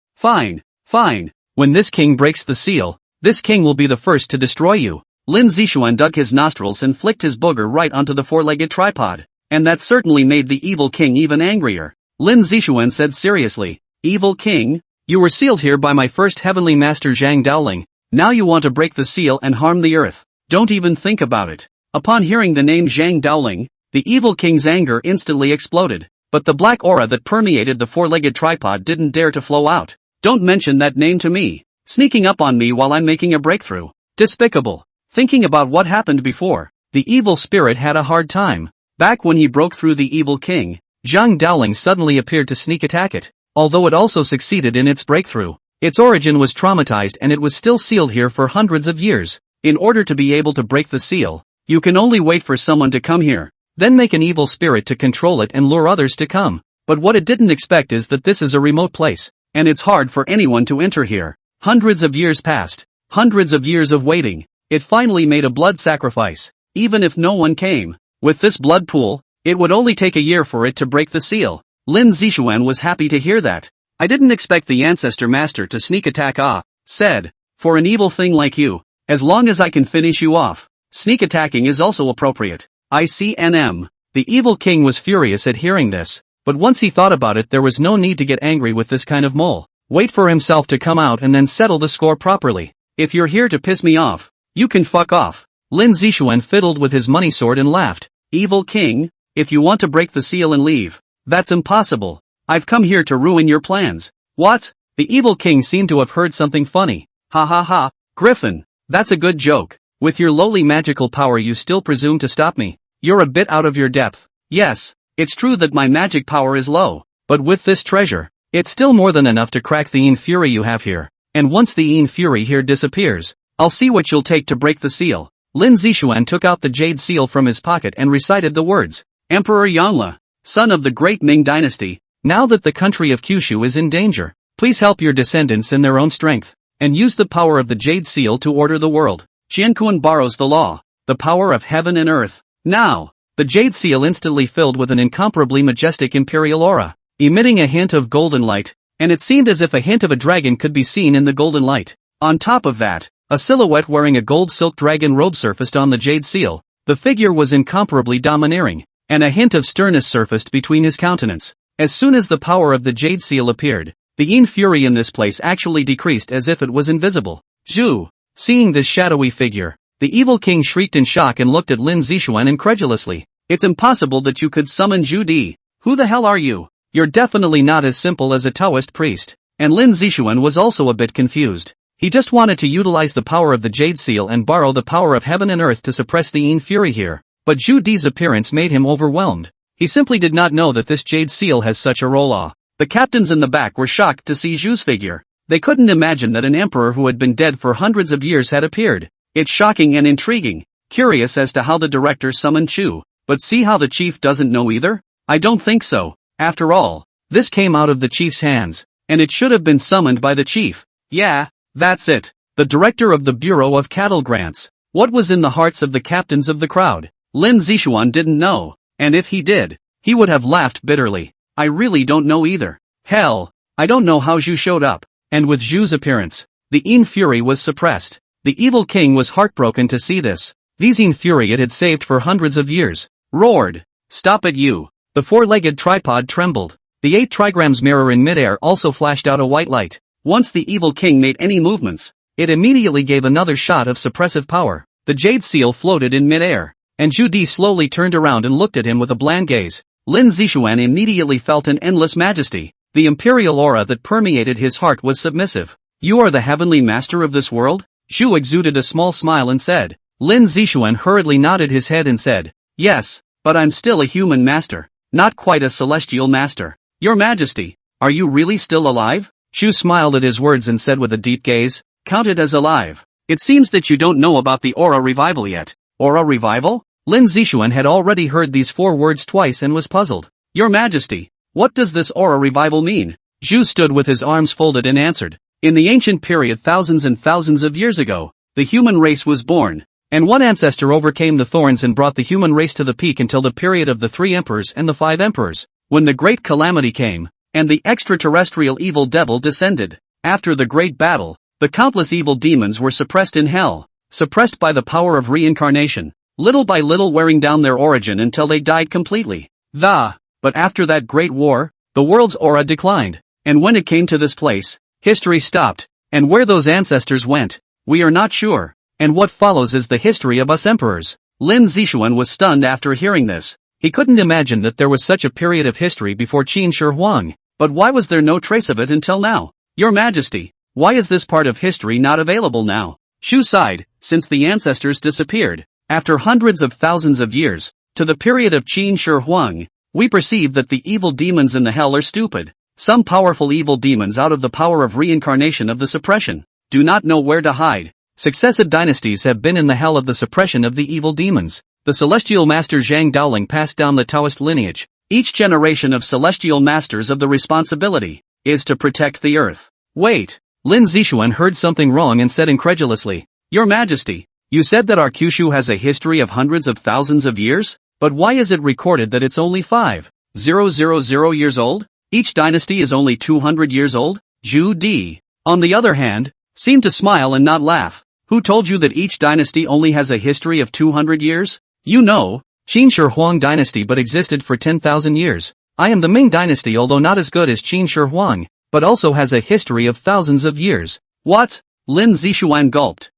When this king breaks the seal, this king will be the first to destroy you. Lin Zixuan dug his nostrils and flicked his booger right onto the four-legged tripod. and that certainly made the evil king even angrier. Lin Zixuan said seriously, "Evil king? You were sealed here by my first heavenly master Zhang Daoling. Now you want to break the seal and harm the earth. Don't even think about it." Upon hearing the name Zhang Daoling, the evil king's anger instantly exploded. But the black aura that permeated the four-legged tripod didn't dare to flow out. "Don't mention that name to me. Sneaking up on me while I'm making a breakthrough. Despicable." Thinking about what happened before, the evil spirit had a hard time. Back when he broke through the evil king, Zhang Daoling suddenly appeared to sneak attack it. Although it also succeeded in its breakthrough, its origin was traumatized and it was still sealed here for hundreds of years. In order to be able to break the seal, you can only wait for someone to come here, then make an evil spirit to control it and lure others to come. But what it didn't expect is that this is a remote place, and it's hard for anyone to enter here. Hundreds of years passed, hundreds of years of waiting. It finally made a blood sacrifice, even if no one came. With this blood pool, it would only take a year for it to break the seal. Lin Zixuan was happy to hear that. "I didn't expect the ancestor master to sneak attack said. "For an evil thing like you, as long as I can finish you off, sneak attacking is also appropriate." ICNM. The evil king was furious at hearing this, but once he thought about it there was no need to get angry with this kind of mole. Wait for himself to come out and then settle the score properly. "If you're here to piss me off, you can fuck off." Lin Zixuan fiddled with his money sword and laughed. "Evil king, if you want to break the seal and leave, that's impossible. I've come here to ruin your plans." "What?" The evil king seemed to have heard something funny. "Ha ha ha, Griffin, that's a good joke. With your lowly magical power you still presume to stop me. You're a bit out of your depth." "Yes, it's true that my magic power is low, but with this treasure, it's still more than enough to crack the Yin Fury you have here. And once the Yin Fury here disappears, I'll see what you'll take to break the seal." Lin Zixuan took out the jade seal from his pocket and recited the words. "Emperor Yangla, son of the great Ming dynasty, now that the country of Kyushu is in danger, please help your descendants in their own strength, and use the power of the jade seal to order the world. Qianquan borrows the law, the power of heaven and earth." Now, the jade seal instantly filled with an incomparably majestic imperial aura, emitting a hint of golden light, and it seemed as if a hint of a dragon could be seen in the golden light. On top of that, a silhouette wearing a gold silk dragon robe surfaced on the jade seal. The figure was incomparably domineering, and a hint of sternness surfaced between his countenance. As soon as the power of the jade seal appeared, the Yin Fury in this place actually decreased as if it was invisible. Zhu. Seeing this shadowy figure, the evil king shrieked in shock and looked at Lin Zixuan incredulously. "It's impossible that you could summon Zhu Di. Who the hell are you? You're definitely not as simple as a Taoist priest." And Lin Zixuan was also a bit confused. He just wanted to utilize the power of the jade seal and borrow the power of heaven and earth to suppress the Yin Fury here. But Zhu Di's appearance made him overwhelmed. He simply did not know that this jade seal has such a role. The captains in the back were shocked to see Zhu's figure. They couldn't imagine that an emperor who had been dead for hundreds of years had appeared. It's shocking and intriguing. Curious as to how the director summoned Zhu. But see how the chief doesn't know either? I don't think so. After all, this came out of the chief's hands, and it should have been summoned by the chief. Yeah, that's it. The director of the Bureau of Cattle Grants. What was in the hearts of the captains of the crowd? Lin Zixuan didn't know, and if he did, he would have laughed bitterly. I really don't know either. Hell, I don't know how Zhu showed up. And with Zhu's appearance, the Yin Fury was suppressed. The evil king was heartbroken to see this. These Yin Fury it had saved for hundreds of years. Roared. "Stop it you." The four-legged tripod trembled. The 8 trigrams mirror in midair also flashed out a white light. Once the evil king made any movements, it immediately gave another shot of suppressive power. The jade seal floated in midair, and Zhu Di slowly turned around and looked at him with a bland gaze. Lin Zixuan immediately felt an endless majesty. The imperial aura that permeated his heart was submissive. "You are the heavenly master of this world?" Zhu exuded a small smile and said. Lin Zixuan hurriedly nodded his head and said, "Yes, but I'm still a human master, not quite a celestial master." "Your Majesty, are you really still alive?" Zhu smiled at his words and said with a deep gaze, "Counted as alive. It seems that you don't know about the aura revival yet." "Aura revival?" Lin Zixuan had already heard these 4 words twice and was puzzled. "Your Majesty, what does this aura revival mean?" Zhu stood with his arms folded and answered. "In the ancient period thousands and thousands of years ago, the human race was born, and one ancestor overcame the thorns and brought the human race to the peak until the period of the 3 emperors and the 5 emperors, when the great calamity came, and the extraterrestrial evil devil descended. After the great battle, the countless evil demons were suppressed in hell, suppressed by the power of reincarnation. little by little wearing down their origin until they died completely. But after that great war, the world's aura declined, and when it came to this place, history stopped, and where those ancestors went, we are not sure, and what follows is the history of us emperors. Lin Zixuan was stunned after hearing this. He couldn't imagine that there was such a period of history before Qin Shi Huang, but why was there no trace of it until now? Your Majesty, why is this part of history not available now? Shu sighed, since the ancestors disappeared, after hundreds of thousands of years, to the period of Qin Shi Huang, we perceive that the evil demons in the hell are stupid. Some powerful evil demons out of the power of reincarnation of the suppression, do not know where to hide. Successive dynasties have been in the hell of the suppression of the evil demons. The celestial master Zhang Daoling passed down the Taoist lineage. Each generation of celestial masters of the responsibility is to protect the earth. Wait, Lin Zixuan heard something wrong and said incredulously, Your Majesty, you said that our Kyushu has a history of hundreds of thousands of years? But why is it recorded that it's only 5,000 years old? Each dynasty is only 200 years old? Zhu Di, on the other hand, seemed to smile and not laugh. Who told you that each dynasty only has a history of 200 years? You know, Qin Shi Huang dynasty but existed for 10,000 years. I am the Ming dynasty, although not as good as Qin Shi Huang, but also has a history of thousands of years. What? Lin Zixuan gulped.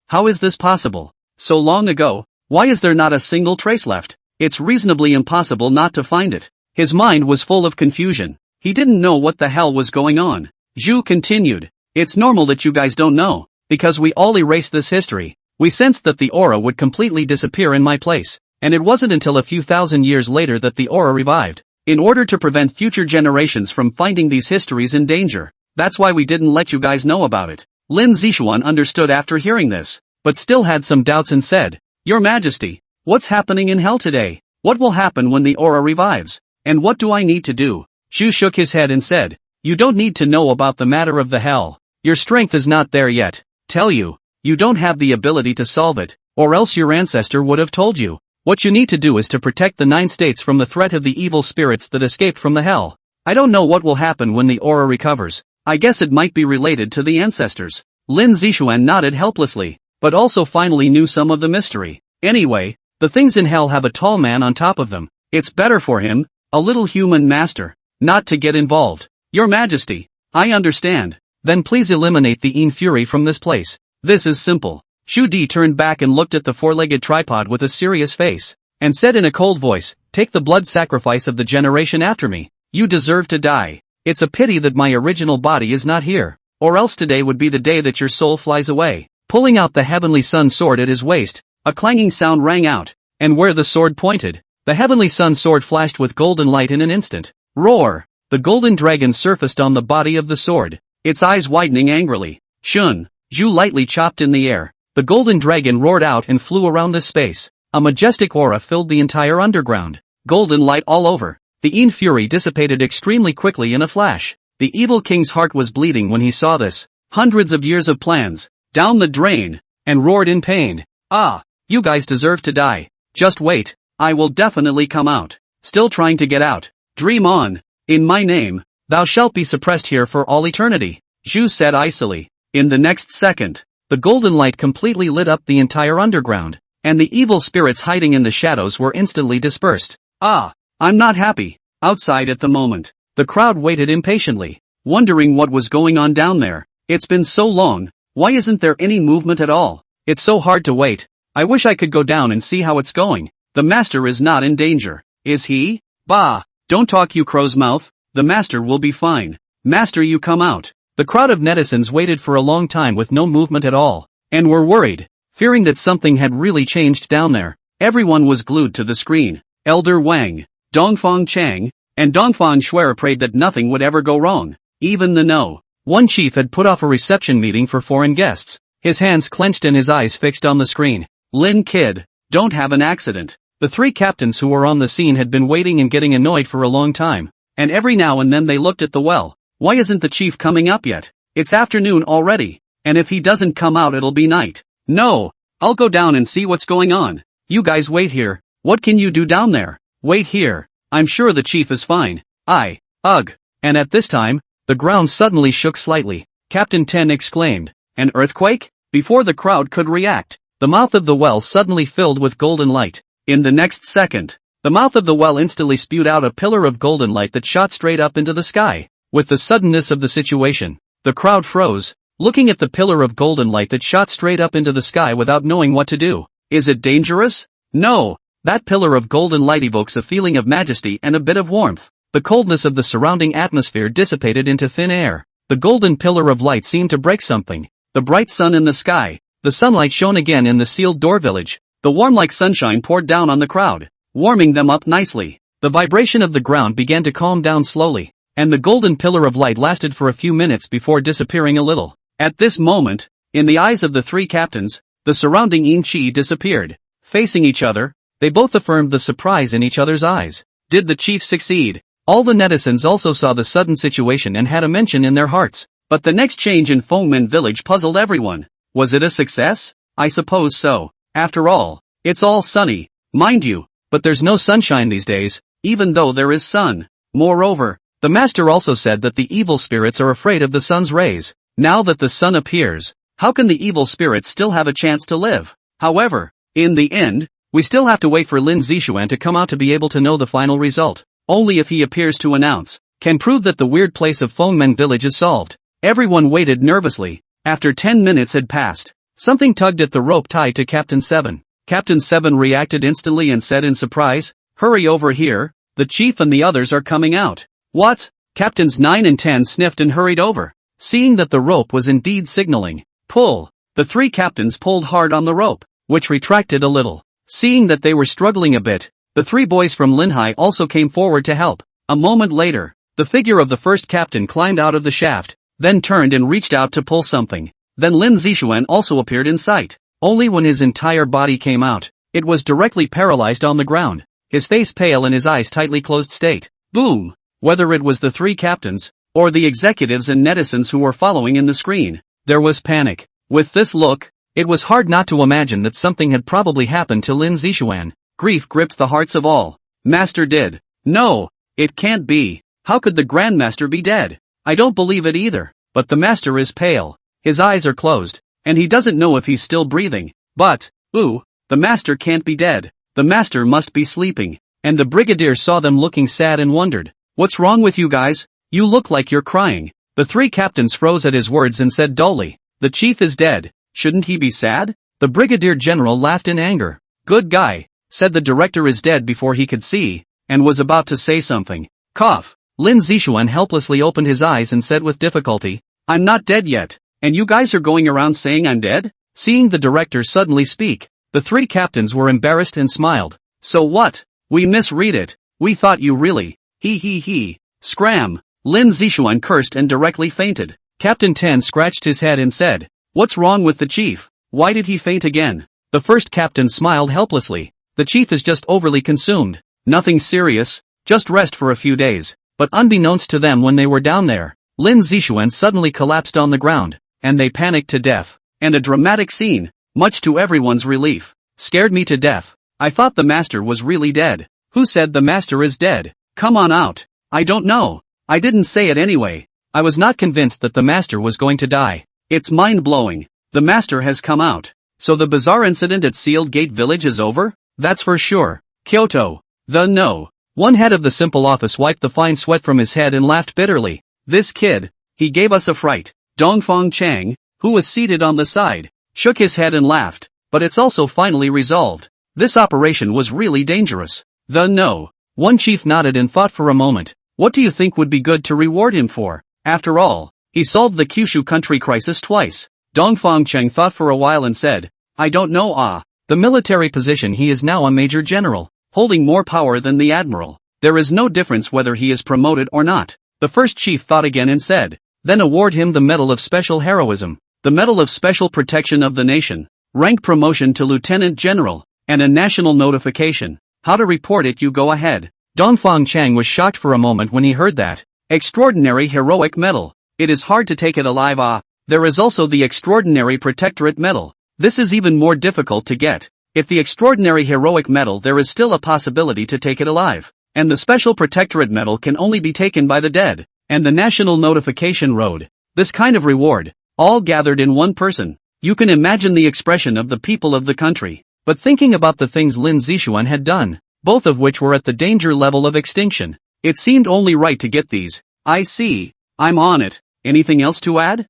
How is this possible? So long ago, why is there not a single trace left? It's reasonably impossible not to find it. His mind was full of confusion. He didn't know what the hell was going on. Zhu continued. It's normal that you guys don't know, because we all erased this history. We sensed that the aura would completely disappear in my place, and it wasn't until a few thousand years later that the aura revived. In order to prevent future generations from finding these histories in danger. That's why we didn't let you guys know about it. Lin Zixuan understood after hearing this, but still had some doubts and said, Your Majesty, what's happening in hell today? What will happen when the aura revives? And what do I need to do? Shu shook his head and said, You don't need to know about the matter of the hell. Your strength is not there yet. Tell you, you don't have the ability to solve it, or else your ancestor would have told you. What you need to do is to protect the 9 states from the threat of the evil spirits that escaped from the hell. I don't know what will happen when the aura recovers. I guess it might be related to the ancestors. Lin Zixuan nodded helplessly, but also finally knew some of the mystery. Anyway, the things in hell have a tall man on top of them. It's better for him, a little human master, not to get involved. Your Majesty, I understand. Then please eliminate the Yin Fury from this place. This is simple. Shu Di turned back and looked at the 4-legged tripod with a serious face, and said in a cold voice, Take the blood sacrifice of the generation after me. You deserve to die. It's a pity that my original body is not here, or else today would be the day that your soul flies away. Pulling out the Heavenly Sun sword at his waist, a clanging sound rang out, and where the sword pointed, the Heavenly Sun sword flashed with golden light in an instant. Roar! The golden dragon surfaced on the body of the sword, its eyes widening angrily. Shun! Zhu lightly chopped in the air. The golden dragon roared out and flew around this space. A majestic aura filled the entire underground. Golden light all over. The Yin Fury dissipated extremely quickly in a flash. The evil king's heart was bleeding when he saw this. Hundreds of years of plans, down the drain, and roared in pain. You guys deserve to die. Just wait, I will definitely come out. Still trying to get out. Dream on. In my name, thou shalt be suppressed here for all eternity. Zhu said icily. In the next second, the golden light completely lit up the entire underground, and the evil spirits hiding in the shadows were instantly dispersed. I'm not happy. Outside at the moment, the crowd waited impatiently, wondering what was going on down there. It's been so long, why isn't there any movement at all? It's so hard to wait. I wish I could go down and see how it's going. The master is not in danger, is he? Don't talk, you crow's mouth. The master will be fine. Master, you come out. The crowd of netizens waited for a long time with no movement at all, and were worried, fearing that something had really changed down there. Everyone was glued to the screen. Elder Wang, Dongfang Chang, and Dongfang Shuer prayed that nothing would ever go wrong. Even the One chief had put off a reception meeting for foreign guests, his hands clenched and his eyes fixed on the screen. Lin kid, don't have an accident. The 3 captains who were on the scene had been waiting and getting annoyed for a long time, and every now and then they looked at the well. Why isn't the chief coming up yet? It's afternoon already, and if he doesn't come out it'll be night. No, I'll go down and see what's going on. You guys wait here. What can you do down there? Wait here. I'm sure the chief is fine. Ugh. And at this time, the ground suddenly shook slightly. Captain Ten exclaimed, An earthquake? Before the crowd could react, the mouth of the well suddenly filled with golden light. In the next second, the mouth of the well instantly spewed out a pillar of golden light that shot straight up into the sky. With the suddenness of the situation, the crowd froze, looking at the pillar of golden light that shot straight up into the sky without knowing what to do. Is it dangerous? No. That pillar of golden light evokes a feeling of majesty and a bit of warmth. The coldness of the surrounding atmosphere dissipated into thin air. The golden pillar of light seemed to break something. The bright sun in the sky. The sunlight shone again in the sealed door village. The warm like sunshine poured down on the crowd, warming them up nicely. The vibration of the ground began to calm down slowly, and the golden pillar of light lasted for a few minutes before disappearing a little. At this moment, in the eyes of the three captains, the surrounding yin-chi disappeared. Facing each other, they both affirmed the surprise in each other's eyes. Did the chief succeed? All the netizens also saw the sudden situation and had a mention in their hearts. But the next change in Fengmen village puzzled everyone. Was it a success? I suppose so. After all, it's all sunny, mind you, but there's no sunshine these days, even though there is sun. Moreover, the master also said that the evil spirits are afraid of the sun's rays. Now that the sun appears, how can the evil spirits still have a chance to live? However, in the end, we still have to wait for Lin Zixuan to come out to be able to know the final result. Only if he appears to announce, can prove that the weird place of Fengmen village is solved. Everyone waited nervously. After 10 minutes had passed, something tugged at the rope tied to Captain 7. Captain 7 reacted instantly and said in surprise, "Hurry over here, the chief and the others are coming out." What? Captains 9 and 10 sniffed and hurried over. Seeing that the rope was indeed signaling, pull. The three captains pulled hard on the rope, which retracted a little. Seeing that they were struggling a bit, the three boys from Linhai also came forward to help. A moment later, the figure of the first captain climbed out of the shaft, then turned and reached out to pull something. Then Lin Zixuan also appeared in sight. Only when his entire body came out, it was directly paralyzed on the ground, his face pale and his eyes tightly closed state. Boom! Whether it was the three captains, or the executives and netizens who were following in the screen, there was panic. With this look, it was hard not to imagine that something had probably happened to Lin Zixuan. Grief gripped the hearts of all. Master dead. No, it can't be. How could the Grandmaster be dead? I don't believe it either. But the master is pale. His eyes are closed, and he doesn't know if he's still breathing. But, the master can't be dead. The master must be sleeping. And the brigadier saw them looking sad and wondered, "What's wrong with you guys? You look like you're crying." The three captains froze at his words and said dully, "The chief is dead. Shouldn't he be sad?" The brigadier general laughed in anger. "Good guy," said the director is dead before he could see, and was about to say something. Cough. Lin Zixuan helplessly opened his eyes and said with difficulty, "I'm not dead yet, and you guys are going around saying I'm dead?" Seeing the director suddenly speak, the three captains were embarrassed and smiled. "So what? We misread it. We thought you really, he. Scram." Lin Zixuan cursed and directly fainted. Captain 10 scratched his head and said, "What's wrong with the chief? Why did he faint again?" The first captain smiled helplessly. "The chief is just overly consumed. Nothing serious, just rest for a few days." But unbeknownst to them when they were down there, Lin Zixuan suddenly collapsed on the ground, and they panicked to death. And a dramatic scene, much to everyone's relief, scared me to death. I thought the master was really dead. Who said the master is dead? Come on out. I don't know. I didn't say it anyway. I was not convinced that the master was going to die. It's mind-blowing. The master has come out. So the bizarre incident at Sealed Gate Village is over? That's for sure. Kyoto. No. One head of the simple office wiped the fine sweat from his head and laughed bitterly. This kid, he gave us a fright. Dongfang Chang, who was seated on the side, shook his head and laughed. But it's also finally resolved. This operation was really dangerous. No. One chief nodded and thought for a moment. What do you think would be good to reward him for? After all, he solved the Kyushu country crisis twice. Dongfang Cheng thought for a while and said, "I don't know. The military position he is now a major general, holding more power than the admiral. There is no difference whether he is promoted or not." The first chief thought again and said, "Then award him the Medal of Special Heroism, the Medal of Special Protection of the Nation, rank promotion to Lieutenant General, and a national notification. How to report it? You go ahead." Dongfang Chang was shocked for a moment when he heard that. Extraordinary Heroic Medal. It is hard to take it alive. There is also the Extraordinary Protectorate Medal. This is even more difficult to get. If the Extraordinary Heroic Medal, there is still a possibility to take it alive. And the Special Protectorate Medal can only be taken by the dead. And the National Notification Road. This kind of reward, all gathered in one person. You can imagine the expression of the people of the country. But thinking about the things Lin Zixuan had done, both of which were at the danger level of extinction, it seemed only right to get these. I see. I'm on it. Anything else to add?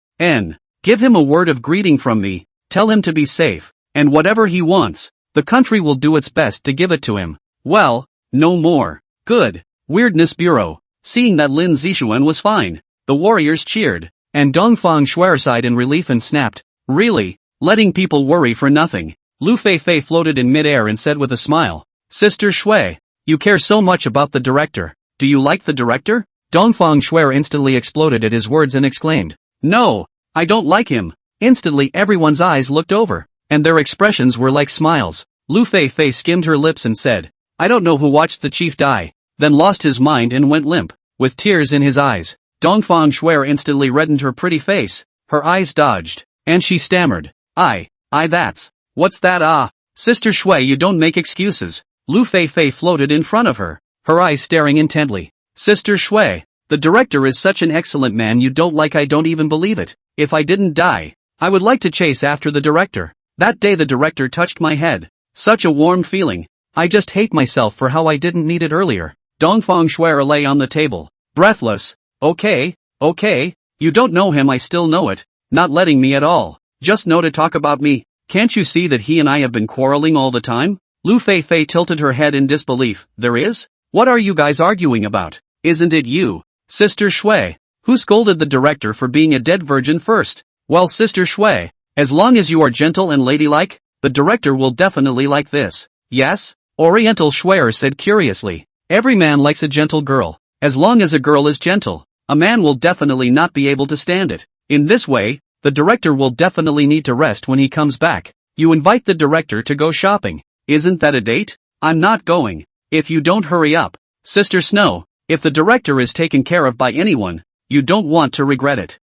Give him a word of greeting from me. Tell him to be safe. And whatever he wants, the country will do its best to give it to him. Well, no more. Good. Weirdness Bureau. Seeing that Lin Zixuan was fine, the warriors cheered, and Dongfang Shuai sighed in relief and snapped. Really? Letting people worry for nothing. Lu Feifei floated in midair and said with a smile, Sister Shui, you care so much about the director. Do you like the director? Dongfang Shuai instantly exploded at his words and exclaimed, No, I don't like him. Instantly everyone's eyes looked over, and their expressions were like smiles. Lu Feifei skimmed her lips and said, I don't know who watched the chief die, then lost his mind and went limp, with tears in his eyes. Dongfang Shuai instantly reddened her pretty face, her eyes dodged, and she stammered, what's that? Sister Shui, you don't make excuses. Lu Feifei floated in front of her, her eyes staring intently. Sister Shui, the director is such an excellent man you don't like. I don't even believe it. If I didn't die, I would like to chase after the director. That day the director touched my head. Such a warm feeling. I just hate myself for how I didn't need it earlier. Dongfang Shuai lay on the table, breathless. Okay, you don't know him. I still know it. Not letting me at all. Just know to talk about me. Can't you see that he and I have been quarreling all the time? Lu Feifei tilted her head in disbelief. There is? What are you guys arguing about? Isn't it you, Sister Shui, who scolded the director for being a dead virgin first? Well, Sister Shui, as long as you are gentle and ladylike, the director will definitely like this. Yes? Oriental Shuai said curiously. Every man likes a gentle girl. As long as a girl is gentle, a man will definitely not be able to stand it. In this way, the director will definitely need to rest when he comes back. You invite the director to go shopping. Isn't that a date? I'm not going. If you don't hurry up. Sister Snow, if the director is taken care of by anyone, you don't want to regret it.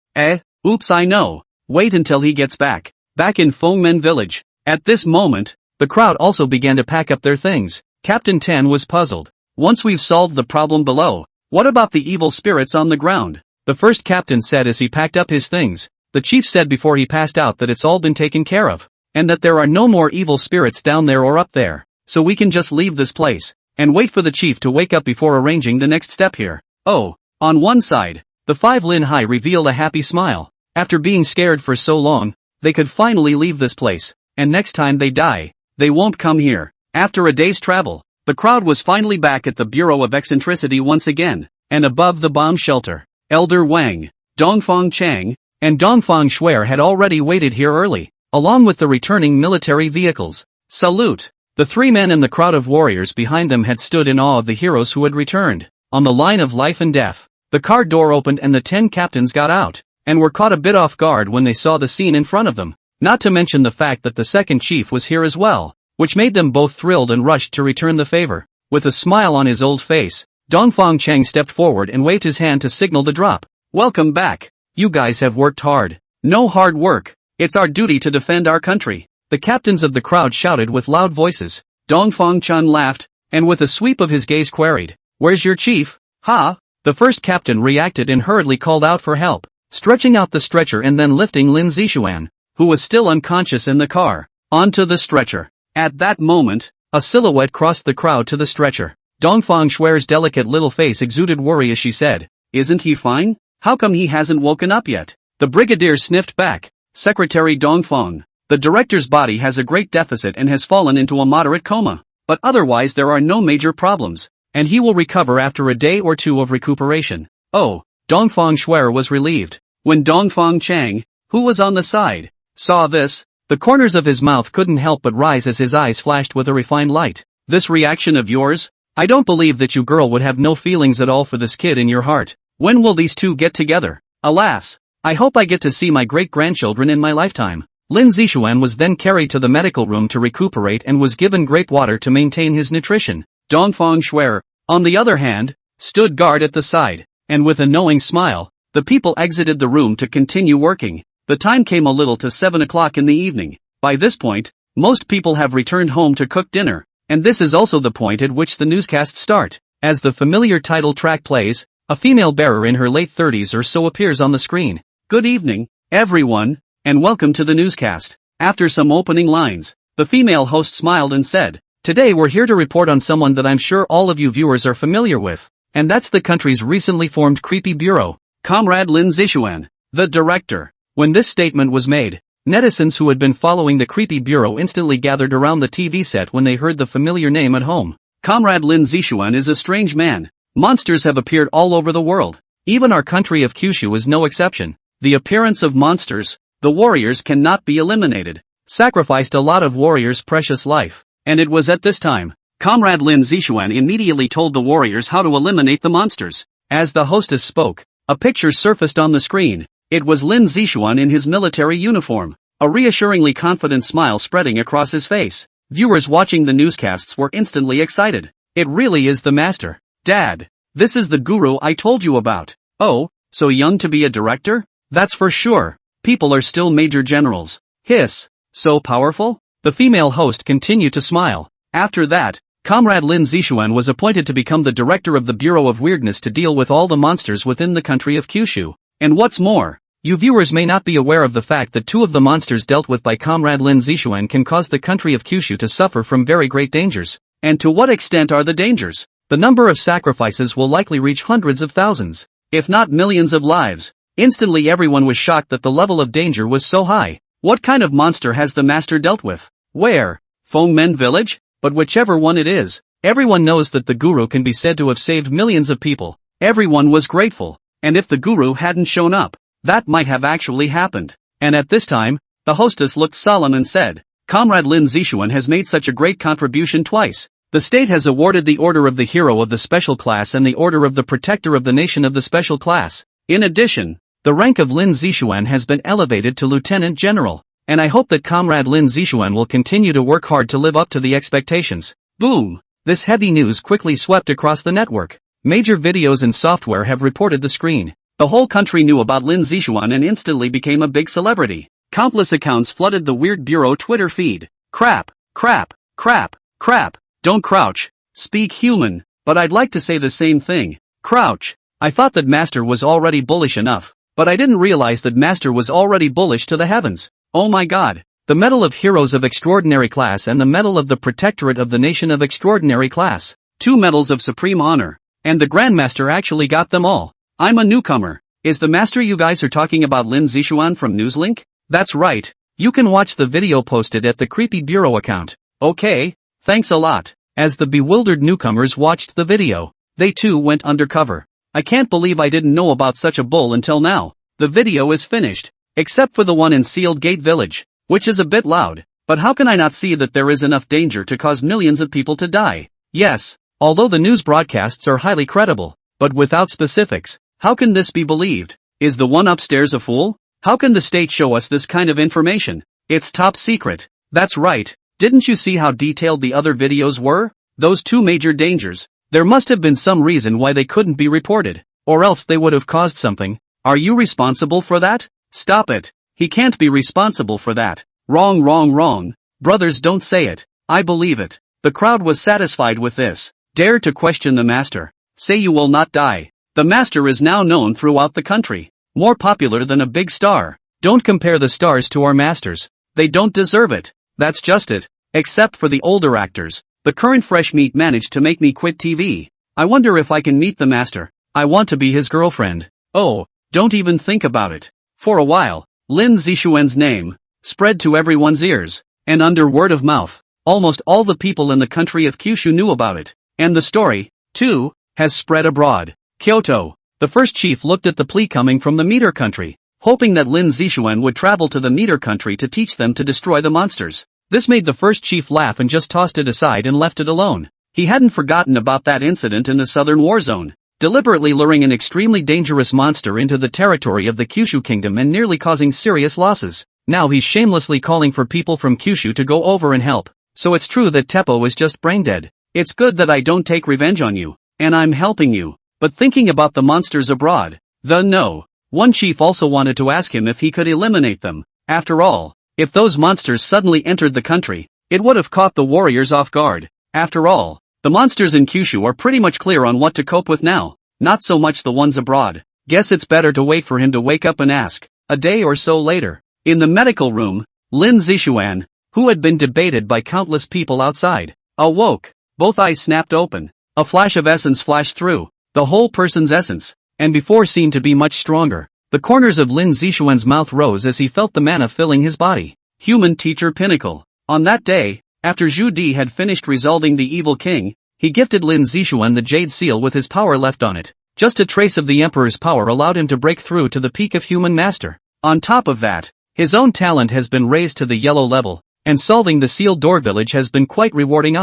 Oops, I know. Wait until he gets back. Back in Fengmen village. At this moment, the crowd also began to pack up their things. Captain Tan was puzzled. Once we've solved the problem below, what about the evil spirits on the ground? The first captain said as he packed up his things. The chief said before he passed out that it's all been taken care of, and that there are no more evil spirits down there or up there, so we can just leave this place, and wait for the chief to wake up before arranging the next step here. Oh, on one side, the five Lin Hai revealed a happy smile. After being scared for so long, they could finally leave this place, and next time they die, they won't come here. After a day's travel, the crowd was finally back at the Bureau of Eccentricity once again, and above the bomb shelter, Elder Wang, Dongfang Chang, and Dongfang Shuai had already waited here early, along with the returning military vehicles. Salute! The three men and the crowd of warriors behind them had stood in awe of the heroes who had returned, on the line of life and death. The car door opened and the 10 captains got out, and were caught a bit off guard when they saw the scene in front of them, not to mention the fact that the second chief was here as well, which made them both thrilled and rushed to return the favor. With a smile on his old face, Dongfang Chang stepped forward and waved his hand to signal the drop. Welcome back. You guys have worked hard. No hard work. It's our duty to defend our country. The captains of the crowd shouted with loud voices. Dongfang Chun laughed, and with a sweep of his gaze queried, Where's your chief? Ha! The first captain reacted and hurriedly called out for help, stretching out the stretcher and then lifting Lin Zixuan, who was still unconscious in the car, onto the stretcher. At that moment, a silhouette crossed the crowd to the stretcher. Dongfang Shuai's delicate little face exuded worry as she said, Isn't he fine? How come he hasn't woken up yet? The brigadier sniffed back. Secretary Dongfang, the director's body has a great deficit and has fallen into a moderate coma, but otherwise there are no major problems, and he will recover after a day or two of recuperation. Oh, Dongfang Shuai was relieved. When Dongfang Chang, who was on the side, saw this, the corners of his mouth couldn't help but rise as his eyes flashed with a refined light. This reaction of yours? I don't believe that you girl would have no feelings at all for this kid in your heart. When will these two get together? Alas, I hope I get to see my great-grandchildren in my lifetime. Lin Zixuan was then carried to the medical room to recuperate and was given grape water to maintain his nutrition. Dongfang Shuai, on the other hand, stood guard at the side, and with a knowing smile, the people exited the room to continue working. The time came a little to 7 o'clock in the evening. By this point, most people have returned home to cook dinner, and this is also the point at which the newscasts start. As the familiar title track plays, a female bearer in her late 30s or so appears on the screen. Good evening, everyone, and welcome to the newscast. After some opening lines, the female host smiled and said, "Today we're here to report on someone that I'm sure all of you viewers are familiar with, and that's the country's recently formed creepy bureau, Comrade Lin Zixuan, the director." When this statement was made, netizens who had been following the creepy bureau instantly gathered around the TV set when they heard the familiar name at home. Comrade Lin Zixuan is a strange man. Monsters have appeared all over the world. Even our country of Kyushu is no exception. The appearance of monsters, the warriors cannot be eliminated, sacrificed a lot of warriors' precious life. And it was at this time, Comrade Lin Zixuan immediately told the warriors how to eliminate the monsters. As the hostess spoke, a picture surfaced on the screen. It was Lin Zixuan in his military uniform, a reassuringly confident smile spreading across his face. Viewers watching the newscasts were instantly excited. It really is the master. Dad, this is the guru I told you about. Oh, so young to be a director? That's for sure. People are still major generals. Hiss. So powerful? The female host continued to smile. After that, Comrade Lin Zixuan was appointed to become the director of the Bureau of Weirdness to deal with all the monsters within the country of Kyushu. And what's more, you viewers may not be aware of the fact that two of the monsters dealt with by Comrade Lin Zixuan can cause the country of Kyushu to suffer from very great dangers. And to what extent are the dangers? The number of sacrifices will likely reach hundreds of thousands, if not millions of lives. Instantly everyone was shocked that the level of danger was so high. What kind of monster has the master dealt with? Where? Fengmen Village? But whichever one it is, everyone knows that the guru can be said to have saved millions of people. Everyone was grateful. And if the guru hadn't shown up, that might have actually happened. And at this time, the hostess looked solemn and said, "Comrade Lin Zixuan has made such a great contribution twice. The state has awarded the Order of the Hero of the Special Class and the Order of the Protector of the Nation of the Special Class. In addition, the rank of Lin Zixuan has been elevated to Lieutenant General. And I hope that Comrade Lin Zixuan will continue to work hard to live up to the expectations." Boom! This heavy news quickly swept across the network. Major videos and software have reported the screen. The whole country knew about Lin Zixuan and instantly became a big celebrity. Countless accounts flooded the Weird Bureau Twitter feed. Crap, crap, crap, crap. Don't crouch. Speak human. But I'd like to say the same thing. Crouch. I thought that Master was already bullish enough, but I didn't realize that Master was already bullish to the heavens. Oh my god. The Medal of Heroes of Extraordinary Class and the Medal of the Protectorate of the Nation of Extraordinary Class. 2 medals of supreme honor. And the Grandmaster actually got them all. I'm a newcomer. Is the master you guys are talking about Lin Zixuan from Newslink? That's right. You can watch the video posted at the Creepy Bureau account. Okay, thanks a lot. As the bewildered newcomers watched the video, they too went undercover. I can't believe I didn't know about such a bull until now. The video is finished, except for the one in Sealed Gate Village, which is a bit loud. But how can I not see that there is enough danger to cause millions of people to die? Yes, although the news broadcasts are highly credible, but without specifics. How can this be believed? Is the one upstairs a fool? How can the state show us this kind of information? It's top secret. That's right. Didn't you see how detailed the other videos were? Those 2 major dangers. There must have been some reason why they couldn't be reported. Or else they would have caused something. Are you responsible for that? Stop it. He can't be responsible for that. Wrong, wrong, wrong. Brothers, don't say it. I believe it. The crowd was satisfied with this. Dare to question the master. Say you will not die. The master is now known throughout the country. More popular than a big star. Don't compare the stars to our masters. They don't deserve it. That's just it. Except for the older actors. The current fresh meat managed to make me quit TV. I wonder if I can meet the master. I want to be his girlfriend. Oh, don't even think about it. For a while, Lin Zixuan's name spread to everyone's ears. And under word of mouth, almost all the people in the country of Kyushu knew about it. And the story, too, has spread abroad. Kyoto. The first chief looked at the plea coming from the meter country, hoping that Lin Zixuan would travel to the meter country to teach them to destroy the monsters. This made the first chief laugh and just tossed it aside and left it alone. He hadn't forgotten about that incident in the southern war zone, deliberately luring an extremely dangerous monster into the territory of the Kyushu kingdom and nearly causing serious losses. Now he's shamelessly calling for people from Kyushu to go over and help. So it's true that Teppo is just brain dead. It's good that I don't take revenge on you, and I'm helping you. But thinking about the monsters abroad, one chief also wanted to ask him if he could eliminate them. After all, if those monsters suddenly entered the country, it would have caught the warriors off guard. After all, the monsters in Kyushu are pretty much clear on what to cope with now, not so much the ones abroad. Guess it's better to wait for him to wake up and ask. A day or so later, In the medical room, Lin Zixuan, who had been debated by countless people outside, awoke. Both eyes snapped open. A flash of essence flashed through the whole person's essence, and before seemed to be much stronger. The corners of Lin Zixuan's mouth rose as he felt the mana filling his body. Human Teacher Pinnacle. On that day, after Zhu Di had finished resolving the evil king, he gifted Lin Zixuan the jade seal with his power left on it. Just a trace of the emperor's power allowed him to break through to the peak of human master. On top of that, his own talent has been raised to the yellow level, and solving the sealed door village has been quite rewarding.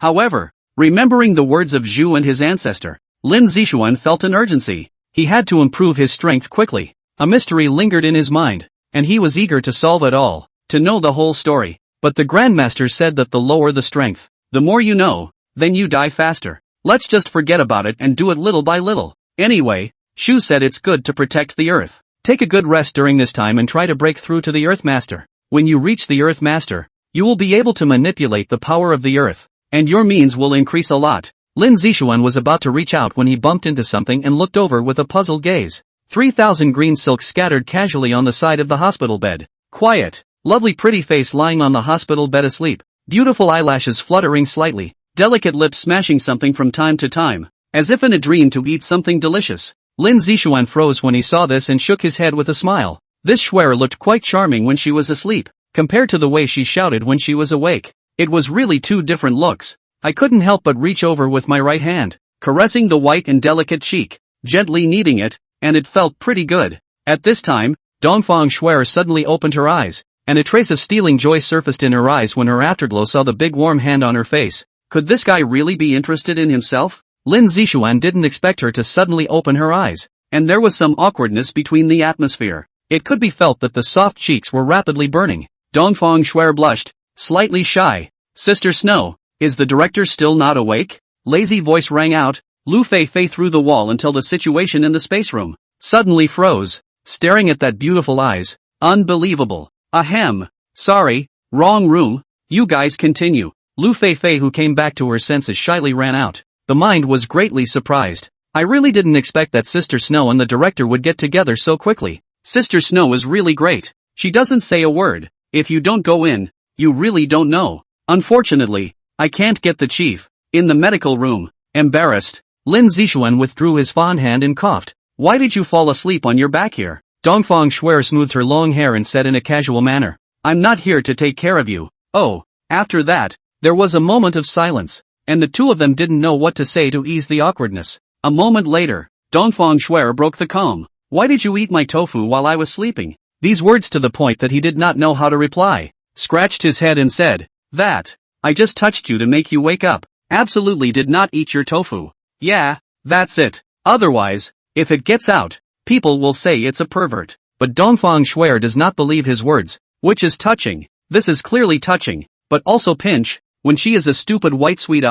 However, remembering the words of Zhu and his ancestor, Lin Zixuan felt an urgency. He had to improve his strength quickly. A mystery lingered in his mind, and he was eager to solve it all, to know the whole story. But the Grandmaster said that the lower the strength, the more you know, then you die faster. Let's just forget about it and do it little by little. Anyway, Shu said it's good to protect the earth. Take a good rest during this time and try to break through to the Earth Master. When you reach the Earth Master, you will be able to manipulate the power of the earth, and your means will increase a lot. Lin Zixuan was about to reach out when he bumped into something and looked over with a puzzled gaze. 3,000 green silks scattered casually on the side of the hospital bed. Quiet, lovely pretty face lying on the hospital bed asleep. Beautiful eyelashes fluttering slightly. Delicate lips smashing something from time to time, as if in a dream to eat something delicious. Lin Zixuan froze when he saw this and shook his head with a smile. This Schwer looked quite charming when she was asleep, compared to the way she shouted when she was awake. It was really two different looks. I couldn't help but reach over with my right hand, caressing the white and delicate cheek, gently kneading it, and it felt pretty good. At this time, Dongfang Schwer suddenly opened her eyes, and a trace of stealing joy surfaced in her eyes when her afterglow saw the big warm hand on her face. Could this guy really be interested in himself? Lin Zixuan didn't expect her to suddenly open her eyes, and there was some awkwardness between the atmosphere. It could be felt that the soft cheeks were rapidly burning. Dongfang Schwer blushed, slightly shy. Sister Snow, is the director still not awake? Lazy voice rang out. Lu Fei through the wall until the situation in the space room suddenly froze, staring at that beautiful eyes. Unbelievable. Ahem. Sorry, wrong room. You guys continue. Lu Fei, who came back to her senses, shyly ran out. The mind was greatly surprised. I really didn't expect that Sister Snow and the director would get together so quickly. Sister Snow is really great. She doesn't say a word. If you don't go in, you really don't know. Unfortunately, I can't get the chief. In the medical room, embarrassed, Lin Zixuan withdrew his fond hand and coughed. Why did you fall asleep on your back here? Dongfang Schwer smoothed her long hair and said in a casual manner, I'm not here to take care of you. Oh, after that, there was a moment of silence, and the two of them didn't know what to say to ease the awkwardness. A moment later, Dongfang Schwer broke the calm. Why did you eat my tofu while I was sleeping? These words to the point that he did not know how to reply. Scratched his head and said, That, I just touched you to make you wake up. Absolutely did not eat your tofu. Yeah, that's it. Otherwise, if it gets out, people will say it's a pervert. But Dongfang Schwer does not believe his words, which is touching. This is clearly touching, but also pinch, when she is a stupid white sweet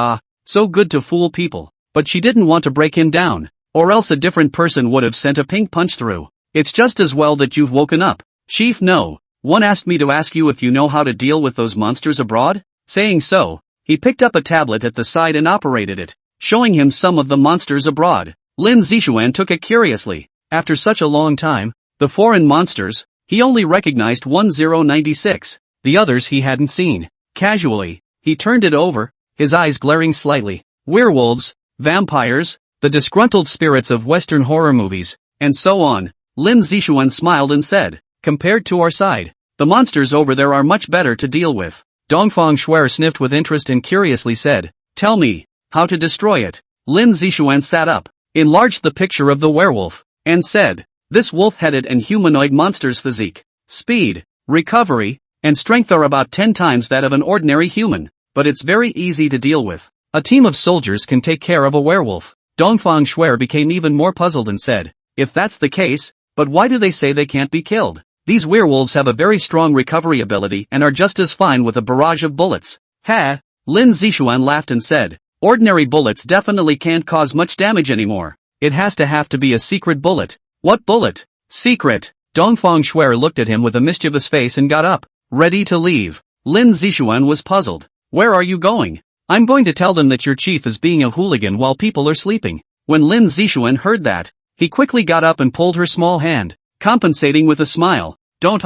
so good to fool people. But she didn't want to break him down, or else a different person would have sent a pink punch through. It's just as well that you've woken up. Chief, no. One asked me to ask you if you know how to deal with those monsters abroad? Saying so, he picked up a tablet at the side and operated it, showing him some of the monsters abroad. Lin Zixuan took it curiously. After such a long time, the foreign monsters, he only recognized 1096. The others he hadn't seen. Casually, he turned it over, his eyes glaring slightly. Werewolves, vampires, the disgruntled spirits of Western horror movies, and so on. Lin Zixuan smiled and said, compared to our side, the monsters over there are much better to deal with. Dongfang Schwer sniffed with interest and curiously said, tell me, how to destroy it. Lin Zixuan sat up, enlarged the picture of the werewolf, and said, this wolf-headed and humanoid monster's physique, speed, recovery, and strength are about 10 times that of an ordinary human, but it's very easy to deal with. A team of soldiers can take care of a werewolf. Dongfang Schwer became even more puzzled and said, if that's the case, but why do they say they can't be killed? These werewolves have a very strong recovery ability and are just as fine with a barrage of bullets. Ha! Lin Zixuan laughed and said, ordinary bullets definitely can't cause much damage anymore. It has to be a secret bullet. What bullet? Secret. Dongfang Schwer looked at him with a mischievous face and got up, ready to leave. Lin Zixuan was puzzled. Where are you going? I'm going to tell them that your chief is being a hooligan while people are sleeping. When Lin Zixuan heard that, he quickly got up and pulled her small hand, compensating with a smile. Don't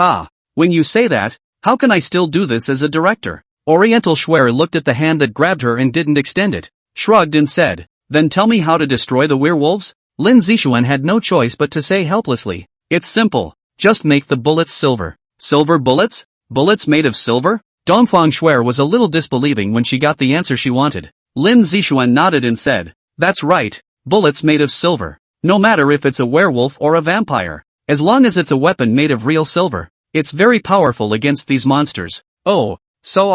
When you say that, how can I still do this as a director? Oriental Schwer looked at the hand that grabbed her and didn't extend it, shrugged and said, then tell me how to destroy the werewolves? Lin Zixuan had no choice but to say helplessly, it's simple, just make the bullets silver. Silver bullets? Bullets made of silver? Dongfang Schwer was a little disbelieving when she got the answer she wanted. Lin Zixuan nodded and said, that's right, bullets made of silver. No matter if it's a werewolf or a vampire, as long as it's a weapon made of real silver, it's very powerful against these monsters. Oh, so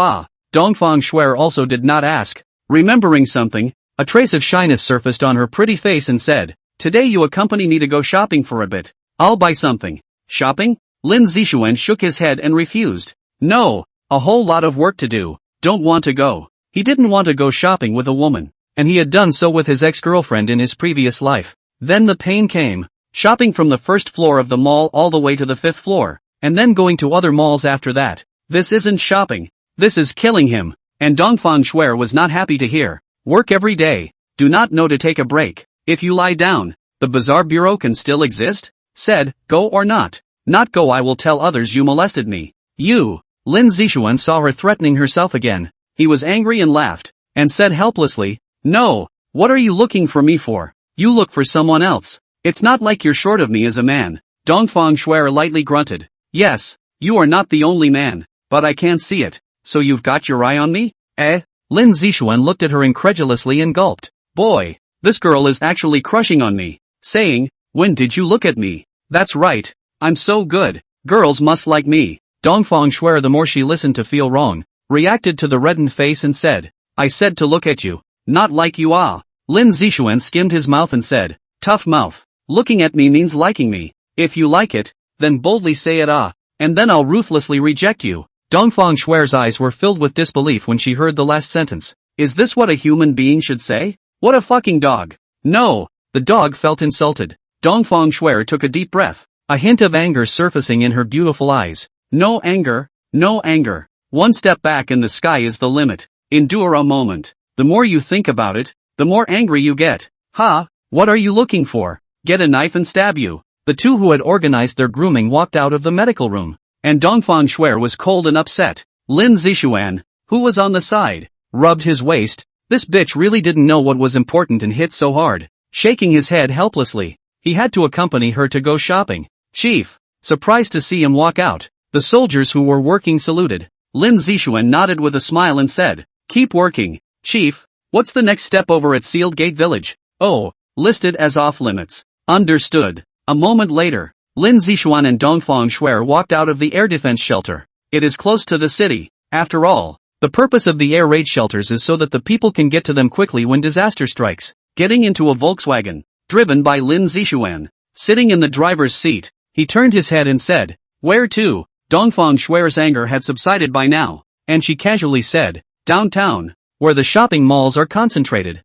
Dongfang Schwer also did not ask. Remembering something, a trace of shyness surfaced on her pretty face and said, today you accompany me to go shopping for a bit. I'll buy something. Shopping? Lin Zixuan shook his head and refused. No, a whole lot of work to do, don't want to go. He didn't want to go shopping with a woman, and he had done so with his ex-girlfriend in his previous life. Then the pain came, shopping from the first floor of the mall all the way to the 5th floor, and then going to other malls after that. This isn't shopping. This is killing him, and Dongfang Schwer was not happy to hear. Work every day, do not know to take a break. If you lie down, the bazaar bureau can still exist? Said, go or not. Not go, I will tell others you molested me. You. Lin Zixuan saw her threatening herself again. He was angry and laughed, and said helplessly, no, what are you looking for me for? You look for someone else. It's not like you're short of me as a man. Dongfang Schwer lightly grunted. Yes, you are not the only man, but I can't see it. So you've got your eye on me? Lin Zixuan looked at her incredulously and gulped. Boy, this girl is actually crushing on me. Saying, when did you look at me? That's right, I'm so good. Girls must like me. Dongfang Schwer, the more she listened to feel wrong, reacted to the reddened face and said, I said to look at you, not like you. Lin Zixuan skimmed his mouth and said, tough mouth. Looking at me means liking me. If you like it, then boldly say it and then I'll ruthlessly reject you. Dongfang Schwer's eyes were filled with disbelief when she heard the last sentence. Is this what a human being should say? What a fucking dog. No. The dog felt insulted. Dongfang Schwer took a deep breath, a hint of anger surfacing in her beautiful eyes. No anger, no anger. One step back and the sky is the limit. Endure a moment. The more you think about it, the more angry you get. What are you looking for? Get a knife and stab you. The two who had organized their grooming walked out of the medical room, and Dongfang Schwer was cold and upset. Lin Zixuan, who was on the side, rubbed his waist. This bitch really didn't know what was important and hit so hard. Shaking his head helplessly, he had to accompany her to go shopping. Chief, surprised to see him walk out. The soldiers who were working saluted. Lin Zixuan nodded with a smile and said, keep working. Chief, what's the next step over at Sealed Gate Village? Oh, listed as off limits. Understood. A moment later, Lin Zixuan and Dongfang Schwer walked out of the air defense shelter. It is close to the city. After all, the purpose of the air raid shelters is so that the people can get to them quickly when disaster strikes. Getting into a Volkswagen, driven by Lin Zixuan, sitting in the driver's seat, he turned his head and said, where to? Dongfang Schwer's anger had subsided by now, and she casually said, downtown, where the shopping malls are concentrated.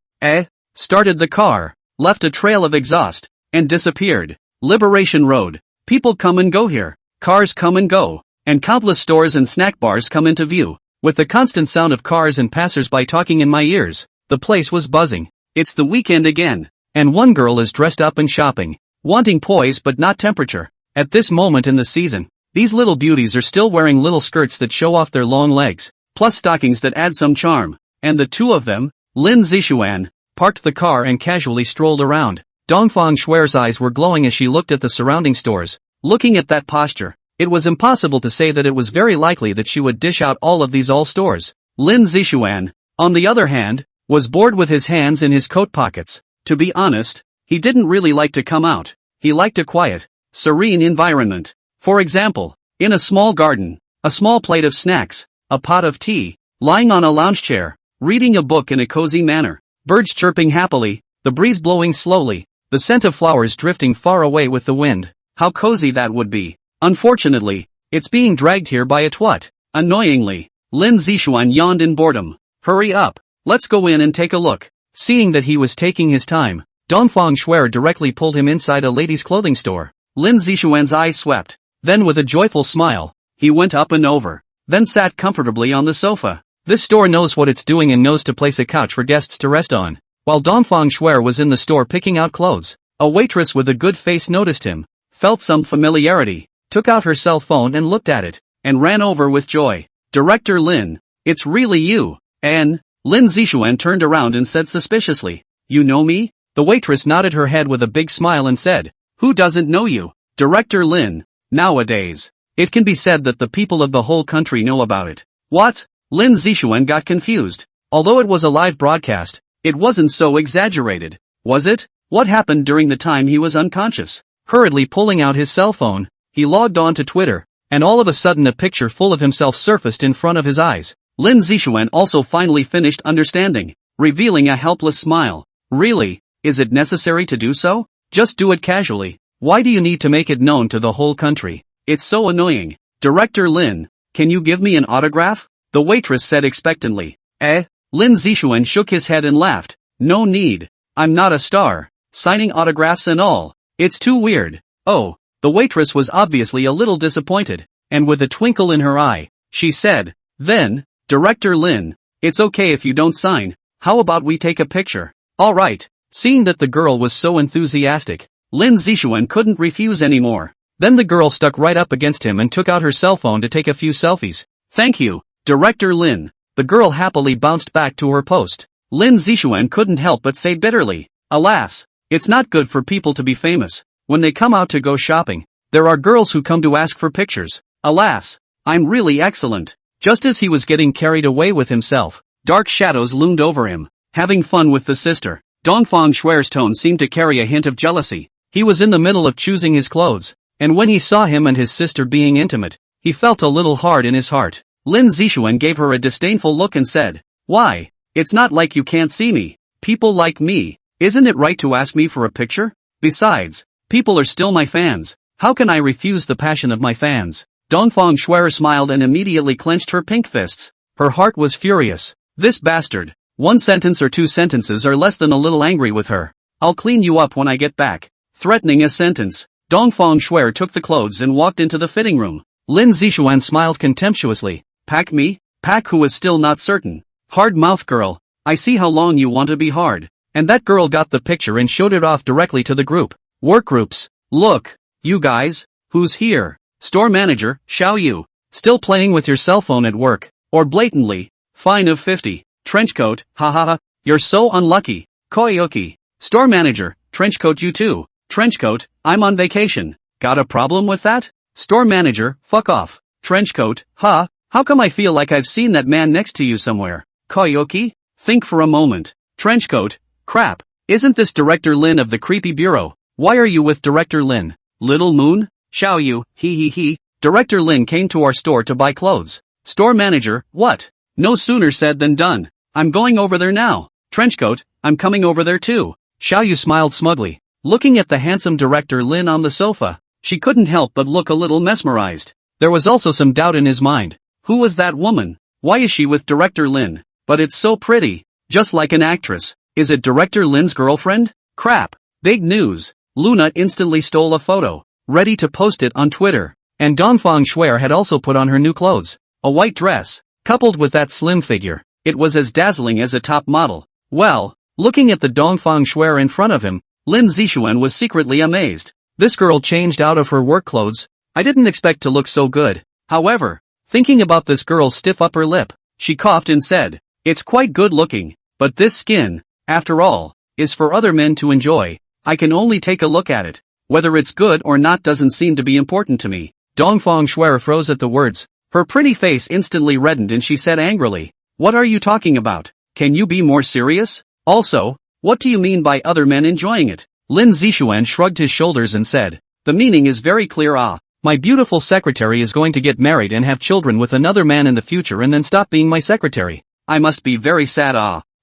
Started the car, left a trail of exhaust, and disappeared. Liberation Road. People come and go here. Cars come and go, and countless stores and snack bars come into view. With the constant sound of cars and passers-by talking in my ears, the place was buzzing. It's the weekend again, and one girl is dressed up and shopping, wanting poise but not temperature. At this moment in the season, these little beauties are still wearing little skirts that show off their long legs, plus stockings that add some charm, and the two of them, Lin Zixuan, parked the car and casually strolled around. Dongfang Schwer's eyes were glowing as she looked at the surrounding stores. Looking at that posture, it was impossible to say that it was very likely that she would dish out all of these all stores. Lin Zixuan, on the other hand, was bored with his hands in his coat pockets. To be honest, he didn't really like to come out. He liked a quiet, serene environment. For example, in a small garden, a small plate of snacks, a pot of tea, lying on a lounge chair, reading a book in a cozy manner, birds chirping happily, the breeze blowing slowly, the scent of flowers drifting far away with the wind. How cozy that would be. Unfortunately, it's being dragged here by a twat. Annoyingly, Lin Zixuan yawned in boredom. Hurry up, let's go in and take a look. Seeing that he was taking his time, Dongfang Schwer directly pulled him inside a ladies' clothing store. Lin Zixuan's eyes swept. Then with a joyful smile, he went up and over, then sat comfortably on the sofa. This store knows what it's doing and knows to place a couch for guests to rest on. While Dongfang Schwer was in the store picking out clothes, a waitress with a good face noticed him, felt some familiarity, took out her cell phone and looked at it. and ran over with joy. Director Lin, it's really you. And Lin Zixuan turned around and said suspiciously, you know me? The waitress nodded her head with a big smile and said, who doesn't know you? Director Lin, nowadays, it can be said that the people of the whole country know about it. What? Lin Zixuan got confused. Although it was a live broadcast, it wasn't so exaggerated, was it? What happened during the time he was unconscious? Hurriedly pulling out his cell phone, he logged on to Twitter, and all of a sudden a picture full of himself surfaced in front of his eyes. Lin Zixuan also finally finished understanding, revealing a helpless smile. Really? Is it necessary to do so? Just do it casually. Why do you need to make it known to the whole country? It's so annoying. Director Lin, can you give me an autograph? The waitress said expectantly. Lin Zixuan shook his head and laughed. No need. I'm not a star. Signing autographs and all. It's too weird. Oh, the waitress was obviously a little disappointed, and with a twinkle in her eye, she said, then, Director Lin, it's okay if you don't sign, how about we take a picture? Alright. Seeing that the girl was so enthusiastic, Lin Zixuan couldn't refuse anymore. Then the girl stuck right up against him and took out her cell phone to take a few selfies. Thank you, Director Lin. The girl happily bounced back to her post. Lin Zixuan couldn't help but say bitterly, alas, it's not good for people to be famous. When they come out to go shopping, there are girls who come to ask for pictures. Alas, I'm really excellent. Just as he was getting carried away with himself, dark shadows loomed over him. Having fun with the sister, Dongfang Shui's tone seemed to carry a hint of jealousy. He was in the middle of choosing his clothes, and when he saw him and his sister being intimate, he felt a little hard in his heart. Lin Zixuan gave her a disdainful look and said, why? It's not like you can't see me. People like me. Isn't it right to ask me for a picture? Besides, people are still my fans. How can I refuse the passion of my fans? Dongfang Shui smiled and immediately clenched her pink fists. Her heart was furious. This bastard. One sentence or two sentences are less than a little angry with her. I'll clean you up when I get back. Threatening a sentence. Dongfang Shui took the clothes and walked into the fitting room. Lin Zixuan smiled contemptuously. Pack me? Pack who was still not certain. Hard mouth girl. I see how long you want to be hard. And that girl got the picture and showed it off directly to the group. Work groups. Look. You guys. Who's here? Store manager, Xiao Yu. Still playing with your cell phone at work. Or blatantly. Fine of 50. Trenchcoat, hahaha. You're so unlucky. Koyuki. Store manager, trenchcoat you too. Trenchcoat, I'm on vacation. Got a problem with that? Store manager, fuck off. Trenchcoat, huh? How come I feel like I've seen that man next to you somewhere? Koyuki? Think for a moment. Trenchcoat, crap. Isn't this Director Lin of the Creepy Bureau? Why are you with Director Lin? Little Moon? Xiao Yu, he. Director Lin came to our store to buy clothes. Store manager, what? No sooner said than done. I'm going over there now. Trenchcoat, I'm coming over there too. Xiao Yu smiled smugly. Looking at the handsome Director Lin on the sofa, she couldn't help but look a little mesmerized. There was also some doubt in his mind. Who was that woman? Why is she with Director Lin? But it's so pretty. Just like an actress. Is it Director Lin's girlfriend? Crap. Big news. Luna instantly stole a photo, ready to post it on Twitter. And Dongfang Shui had also put on her new clothes. A white dress. Coupled with that slim figure, it was as dazzling as a top model. Well, looking at the Dongfang Shui in front of him, Lin Zixuan was secretly amazed. This girl changed out of her work clothes. I didn't expect to look so good. However, thinking about this girl's stiff upper lip, she coughed and said, it's quite good looking, but this skin, after all, is for other men to enjoy. I can only take a look at it. Whether it's good or not doesn't seem to be important to me. Dongfang Shui froze at the words. Her pretty face instantly reddened and she said angrily, what are you talking about? Can you be more serious? Also, what do you mean by other men enjoying it? Lin Zixuan shrugged his shoulders and said, the meaning is very clear. My beautiful secretary is going to get married and have children with another man in the future and then stop being my secretary. I must be very sad.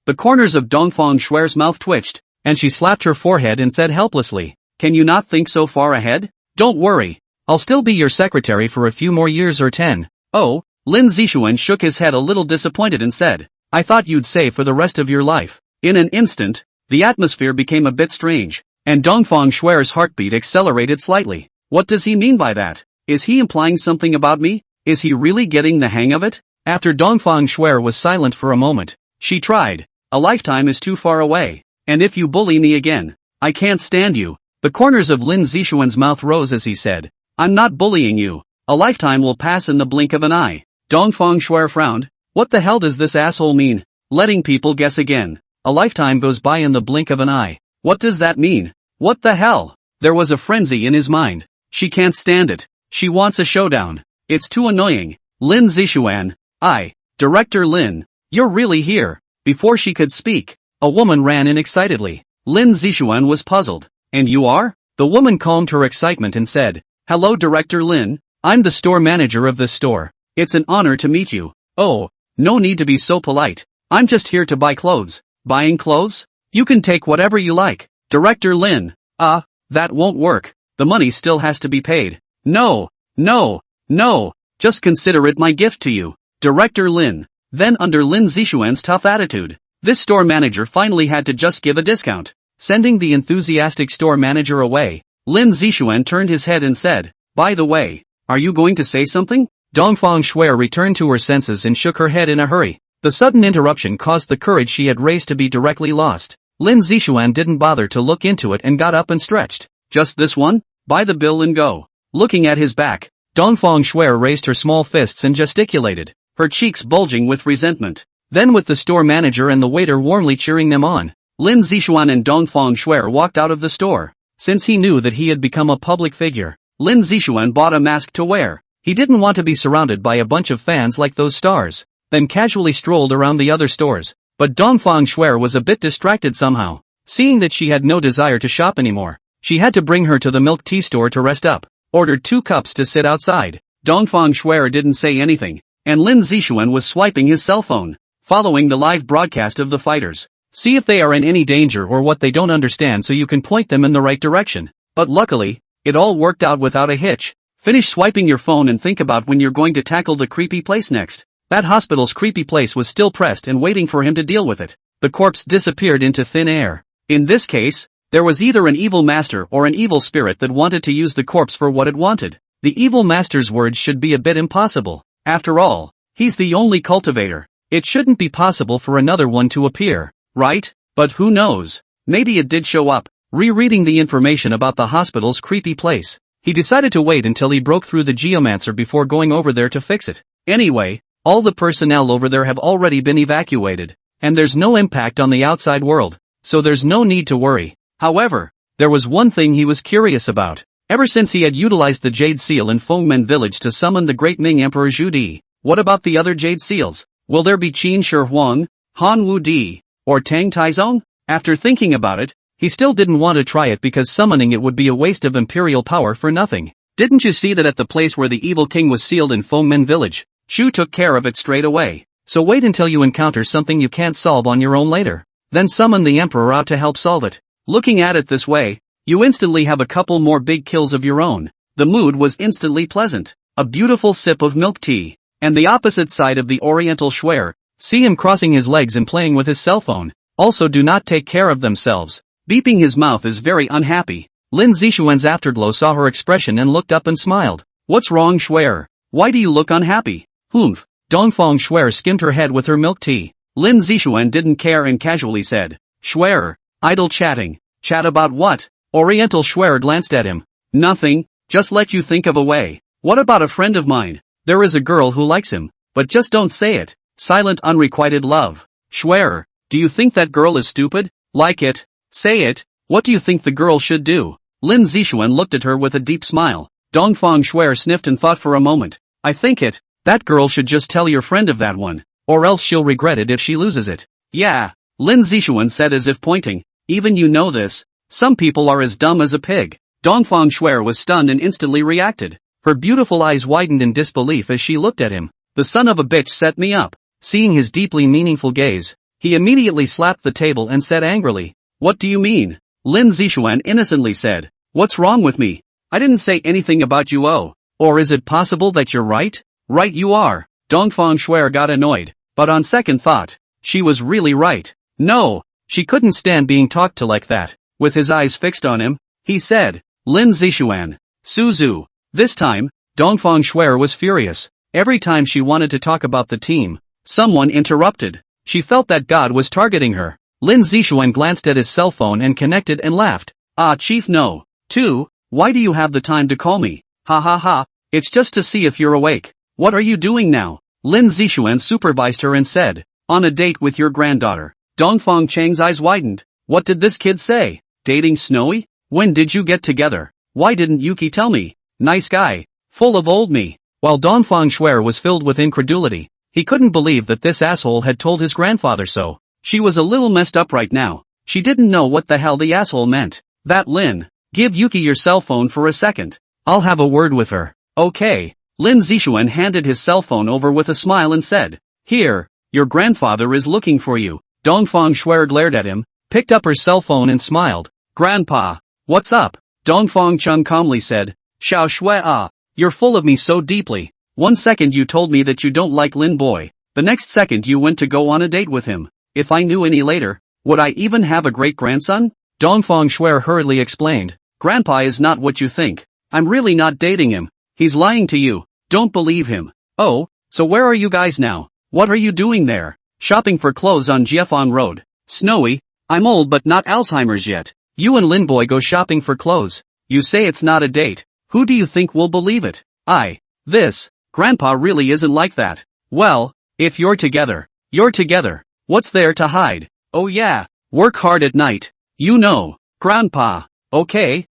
The corners of Dongfang Shui's mouth twitched, and she slapped her forehead and said helplessly, can you not think so far ahead? Don't worry. I'll still be your secretary for a few more years or 10. Oh, Lin Zixuan shook his head a little disappointed and said, I thought you'd say for the rest of your life. In an instant, the atmosphere became a bit strange, and Dongfang Shui's heartbeat accelerated slightly. What does he mean by that? Is he implying something about me? Is he really getting the hang of it? After Dongfang Shui was silent for a moment, she tried. A lifetime is too far away. And if you bully me again, I can't stand you. The corners of Lin Zixuan's mouth rose as he said, I'm not bullying you. A lifetime will pass in the blink of an eye. Dongfang Shuai frowned. What the hell does this asshole mean? Letting people guess again. A lifetime goes by in the blink of an eye. What does that mean? What the hell? There was a frenzy in his mind. She can't stand it. She wants a showdown. It's too annoying. Lin Zixuan. Director Lin. You're really here. Before she could speak, a woman ran in excitedly. Lin Zixuan was puzzled. And you are? The woman calmed her excitement and said, Hello Director Lin. I'm the store manager of this store. It's an honor to meet you. Oh, no need to be so polite. I'm just here to buy clothes. Buying clothes? You can take whatever you like. Director Lin. That won't work. The money still has to be paid. No. Just consider it my gift to you. Director Lin. Then under Lin Zixuan's tough attitude, this store manager finally had to just give a discount. Sending the enthusiastic store manager away, Lin Zixuan turned his head and said, By the way, are you going to say something? Dongfang Shuai returned to her senses and shook her head in a hurry. The sudden interruption caused the courage she had raised to be directly lost. Lin Zixuan didn't bother to look into it and got up and stretched. Just this one? Buy the bill and go. Looking at his back, Dongfang Shuai raised her small fists and gesticulated, her cheeks bulging with resentment. Then with the store manager and the waiter warmly cheering them on, Lin Zixuan and Dongfang Shuai walked out of the store. Since he knew that he had become a public figure, Lin Zixuan bought a mask to wear. He didn't want to be surrounded by a bunch of fans like those stars, then casually strolled around the other stores. But Dongfang Shuai was a bit distracted somehow. Seeing that she had no desire to shop anymore, she had to bring her to the milk tea store to rest up, ordered 2 cups to sit outside. Dongfang Shuai didn't say anything, and Lin Zixuan was swiping his cell phone, following the live broadcast of the fighters. See if they are in any danger or what they don't understand so you can point them in the right direction. But luckily, it all worked out without a hitch. Finish swiping your phone and think about when you're going to tackle the creepy place next. That hospital's creepy place was still pressed and waiting for him to deal with it. The corpse disappeared into thin air. In this case, there was either an evil master or an evil spirit that wanted to use the corpse for what it wanted. The evil master's words should be a bit impossible. After all, he's the only cultivator. It shouldn't be possible for another one to appear, right? But who knows? Maybe it did show up. Rereading the information about the hospital's creepy place, he decided to wait until he broke through the geomancer before going over there to fix it. Anyway, all the personnel over there have already been evacuated, and there's no impact on the outside world, so there's no need to worry. However, there was one thing he was curious about. Ever since he had utilized the Jade Seal in Fengmen village to summon the great Ming Emperor Zhu Di, what about the other Jade Seals? Will there be Qin Shi Huang, Han Wu Di, or Tang Taizong? After thinking about it, he still didn't want to try it because summoning it would be a waste of imperial power for nothing. Didn't you see that at the place where the evil king was sealed in Fengmen village, Shu took care of it straight away? So wait until you encounter something you can't solve on your own later. Then summon the emperor out to help solve it. Looking at it this way, you instantly have a couple more big kills of your own. The mood was instantly pleasant. A beautiful sip of milk tea. And the opposite side of the Oriental Shuai, see him crossing his legs and playing with his cell phone. Also do not take care of themselves. Beeping his mouth is very unhappy. Lin Zixuan's afterglow saw her expression and looked up and smiled. What's wrong Shuai? Why do you look unhappy? Humph. Dongfang Shuai skimmed her head with her milk tea. Lin Zixuan didn't care and casually said, Shuai, idle chatting. Chat about what? Oriental Shuai glanced at him. Nothing, just let you think of a way. What about a friend of mine? There is a girl who likes him, but just don't say it. Silent unrequited love. Shuai, do you think that girl is stupid? Like it? Say it. What do you think the girl should do? Lin Zixuan looked at her with a deep smile. Dongfang Shuai sniffed and thought for a moment. I think that girl should just tell your friend of that one, or else she'll regret it if she loses it. Yeah, Lin Zixuan said as if pointing. Even you know this. Some people are as dumb as a pig. Dongfang Shuai was stunned and instantly reacted. Her beautiful eyes widened in disbelief as she looked at him. The son of a bitch set me up. Seeing his deeply meaningful gaze, he immediately slapped the table and said angrily, What do you mean? Lin Zixuan innocently said, What's wrong with me? I didn't say anything about you. Oh, or is it possible that you're right? Right you are. Dongfang Shuai got annoyed, but on second thought, she was really right. No, she couldn't stand being talked to like that. With his eyes fixed on him, he said, Lin Zixuan, Suzu. This time, Dongfang Shuai was furious. Every time she wanted to talk about the team, someone interrupted. She felt that God was targeting her. Lin Zixuan glanced at his cell phone and connected and laughed. Ah Chief no. 2, why do you have the time to call me? Ha ha ha. It's just to see if you're awake. What are you doing now? Lin Zixuan supervised her and said, on a date with your granddaughter. Dongfang Chang's eyes widened. What did this kid say? Dating Snowy? When did you get together? Why didn't Yuki tell me? Nice guy. Full of old me. While Dongfang Shuer was filled with incredulity, he couldn't believe that this asshole had told his grandfather so. She was a little messed up right now. She didn't know what the hell the asshole meant. That Lin. Give Yuki your cell phone for a second. I'll have a word with her. Okay. Lin Zixuan handed his cell phone over with a smile and said, here, your grandfather is looking for you. Dongfang Shuer glared at him, picked up her cell phone and smiled. Grandpa. What's up? Dongfang Chung calmly said, Xiao Shui ah. You're full of me so deeply. One second you told me that you don't like Lin Boy. The next second you went to go on a date with him. If I knew any later, would I even have a great-grandson? Dongfang Shuer hurriedly explained. Grandpa is not what you think. I'm really not dating him. He's lying to you. Don't believe him. Oh, so where are you guys now? What are you doing there? Shopping for clothes on Jiefan Road. Snowy, I'm old but not Alzheimer's yet. You and Lin Boy go shopping for clothes. You say it's not a date. Who do you think will believe it? Grandpa really isn't like that. Well, if you're together. What's there to hide? Oh yeah, work hard at night. You know, Grandpa. Okay,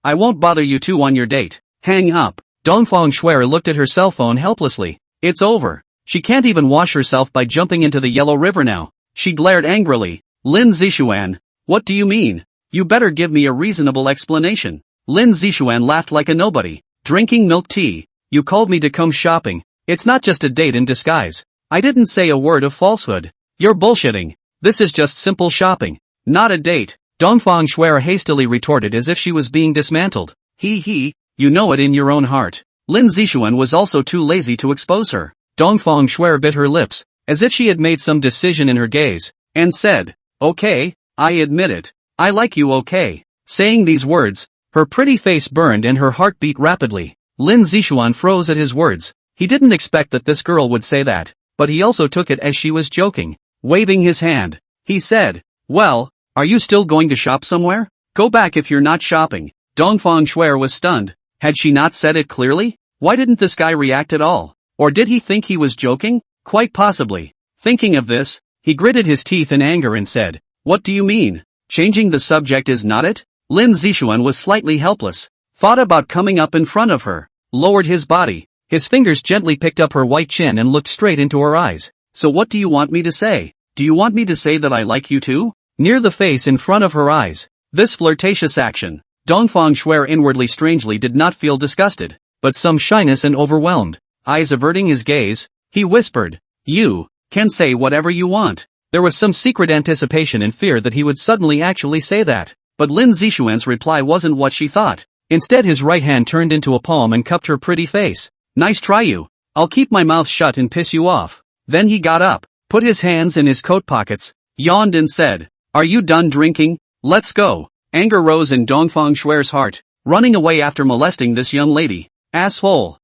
I won't bother you two on your date. Hang up. Dongfang Shuer looked at her cell phone helplessly. It's over. She can't even wash herself by jumping into the Yellow River now. She glared angrily. Lin Zixuan. What do you mean? You better give me a reasonable explanation. Lin Zixuan laughed like a nobody. Drinking milk tea. You called me to come shopping. It's not just a date in disguise. I didn't say a word of falsehood. You're bullshitting. This is just simple shopping. Not a date. Dongfang Shuer hastily retorted as if she was being dismantled. He, you know it in your own heart. Lin Zixuan was also too lazy to expose her. Dongfang Shuer bit her lips, as if she had made some decision in her gaze, and said, okay, I admit it. I like you okay. Saying these words, her pretty face burned and her heart beat rapidly. Lin Zixuan froze at his words. He didn't expect that this girl would say that, but he also took it as she was joking. Waving his hand, he said, well, are you still going to shop somewhere? Go back if you're not shopping. Dongfang Shuer was stunned. Had she not said it clearly? Why didn't this guy react at all? Or did he think he was joking? Quite possibly. Thinking of this, he gritted his teeth in anger and said, what do you mean? Changing the subject is not it? Lin Zixuan was slightly helpless. Thought about coming up in front of her. Lowered his body. His fingers gently picked up her white chin and looked straight into her eyes. So what do you want me to say? Do you want me to say that I like you too? Near the face in front of her eyes. This flirtatious action. Dongfang Shuer inwardly strangely did not feel disgusted, but some shyness and overwhelmed. Eyes averting his gaze, he whispered, you can say whatever you want. There was some secret anticipation and fear that he would suddenly actually say that. But Lin Zixuan's reply wasn't what she thought. Instead his right hand turned into a palm and cupped her pretty face. Nice try you. I'll keep my mouth shut and piss you off. Then he got up, put his hands in his coat pockets, yawned and said, are you done drinking? Let's go. Anger rose in Dongfang Shuer's heart. Running away after molesting this young lady. Asshole.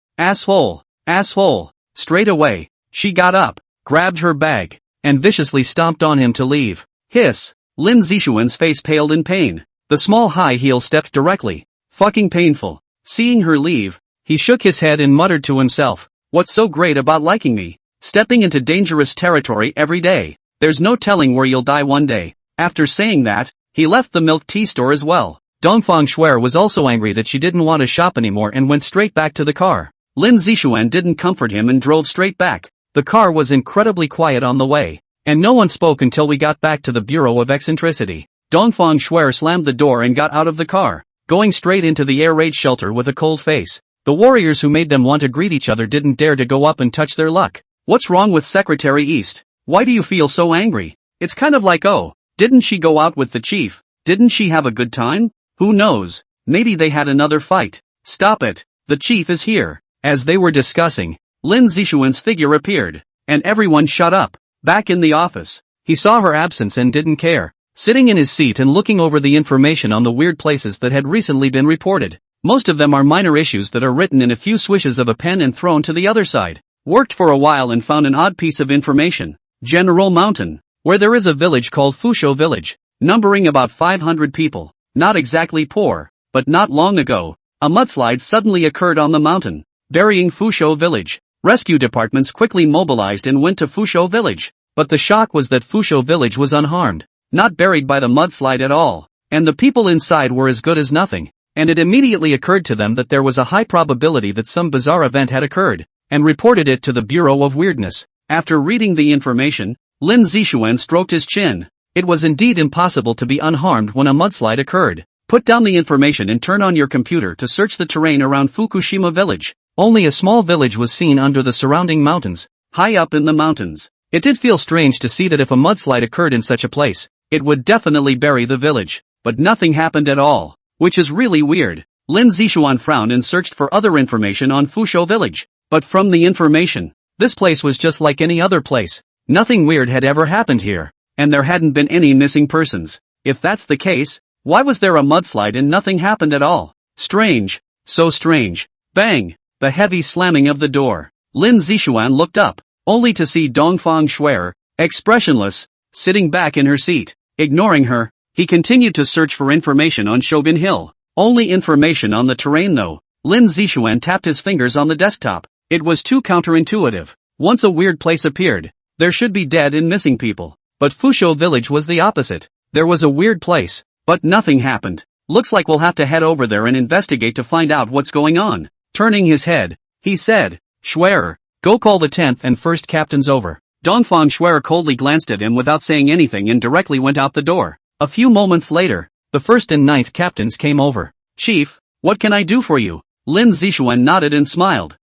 Straight away, she got up, grabbed her bag, and viciously stomped on him to leave. Hiss. Lin Zixuan's face paled in pain. The small high heel stepped directly. Fucking painful. Seeing her leave, he shook his head and muttered to himself, what's so great about liking me? Stepping into dangerous territory every day. There's no telling where you'll die one day. After saying that, he left the milk tea store as well. Dongfang Shuer was also angry that she didn't want to shop anymore and went straight back to the car. Lin Zixuan didn't comfort him and drove straight back. The car was incredibly quiet on the way, and no one spoke until we got back to the Bureau of Eccentricity. Dongfang Shuer slammed the door and got out of the car, going straight into the air raid shelter with a cold face. The warriors who made them want to greet each other didn't dare to go up and touch their luck. What's wrong with Secretary East? Why do you feel so angry? It's kind of like, oh, didn't she go out with the chief? Didn't she have a good time? Who knows? Maybe they had another fight. Stop it. The chief is here. As they were discussing, Lin Zixuan's figure appeared, and everyone shut up. Back in the office, he saw her absence and didn't care, sitting in his seat and looking over the information on the weird places that had recently been reported. Most of them are minor issues that are written in a few swishes of a pen and thrown to the other side. Worked for a while and found an odd piece of information. General Mountain, where there is a village called Fusho Village, numbering about 500 people. Not exactly poor, but not long ago, A mudslide suddenly occurred on the mountain, burying Fusho village. Rescue departments quickly mobilized and went to Fusho village. But the shock was that Fusho village was unharmed, not buried by the mudslide at all, and the people inside were as good as nothing. And it immediately occurred to them that there was a high probability that some bizarre event had occurred, and reported it to the Bureau of Weirdness. After reading the information, Lin Zixuan stroked his chin. It was indeed impossible to be unharmed when a mudslide occurred. Put down the information and turn on your computer to search the terrain around Fukushima village. Only a small village was seen under the surrounding mountains, high up in the mountains. It did feel strange to see that if a mudslide occurred in such a place, it would definitely bury the village. But nothing happened at all, which is really weird. Lin Zixuan frowned and searched for other information on Fusho village. But from the information, this place was just like any other place. Nothing weird had ever happened here, and there hadn't been any missing persons. If that's the case, why was there a mudslide and nothing happened at all? Strange. So strange. Bang! The heavy slamming of the door. Lin Zixuan looked up, only to see Dongfang Shuer, expressionless, sitting back in her seat. Ignoring her, he continued to search for information on Shogun Hill. Only information on the terrain though. Lin Zixuan tapped his fingers on the desktop. It was too counterintuitive. Once a weird place appeared, there should be dead and missing people. But Fusho village was the opposite. There was a weird place, but nothing happened. Looks like we'll have to head over there and investigate to find out what's going on. Turning his head, he said, Shuer, go call the 10th and 1st captains over. Dongfang Shuer coldly glanced at him without saying anything and directly went out the door. A few moments later, the 1st and 9th captains came over. Chief, what can I do for you? Lin Zixuan nodded and smiled.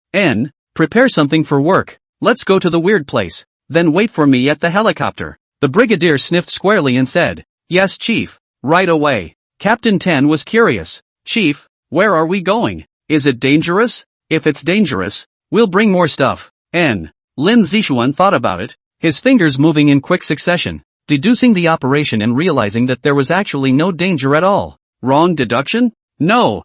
Prepare something for work. Let's go to the weird place. Then wait for me at the helicopter. The brigadier sniffed squarely and said, Yes, Chief, right away. Captain 10 was curious. Chief, where are we going? Is it dangerous? If it's dangerous, we'll bring more stuff. Lin Zixuan thought about it, his fingers moving in quick succession, deducing the operation and realizing that there was actually no danger at all. Wrong deduction? No.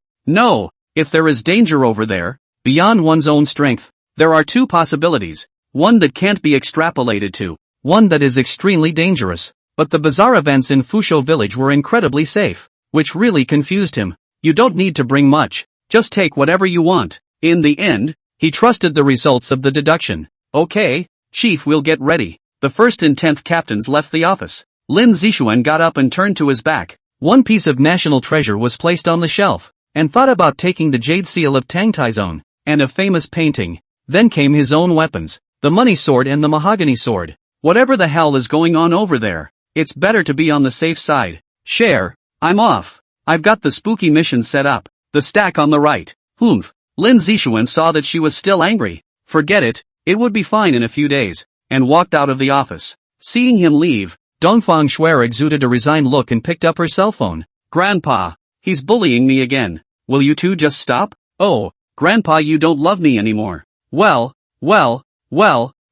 If there is danger over there, beyond one's own strength, there are two possibilities. One that can't be extrapolated to, one that is extremely dangerous. But the bizarre events in Fusho village were incredibly safe, which really confused him. You don't need to bring much. Just take whatever you want. In the end, he trusted the results of the deduction. Okay, Chief, we'll get ready. The 1st and 10th captains left the office. Lin Zixuan got up and turned to his back. One piece of national treasure was placed on the shelf, and thought about taking the jade seal of Tangtaizone, and a famous painting. Then came his own weapons, the money sword and the mahogany sword. Whatever the hell is going on over there, it's better to be on the safe side. Share, I'm off. I've got the spooky mission set up. The stack on the right. Humph. Lin Zixuan saw that she was still angry. Forget it, it would be fine in a few days, and walked out of the office. Seeing him leave, Dongfang Shuer exuded a resigned look and picked up her cell phone. Grandpa, he's bullying me again. Will you two just stop? Oh, Grandpa, you don't love me anymore. Well,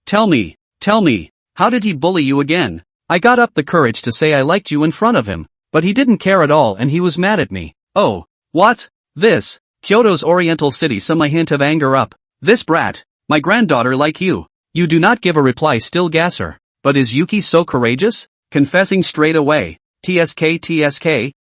tell me, how did he bully you again? I got up the courage to say I liked you in front of him, but he didn't care at all and he was mad at me. Oh, what? This, Kyoto's oriental city saw my hint of anger up. This brat, my granddaughter like you. You do not give a reply, still gasser. But is Yuki so courageous? Confessing straight away. TSK,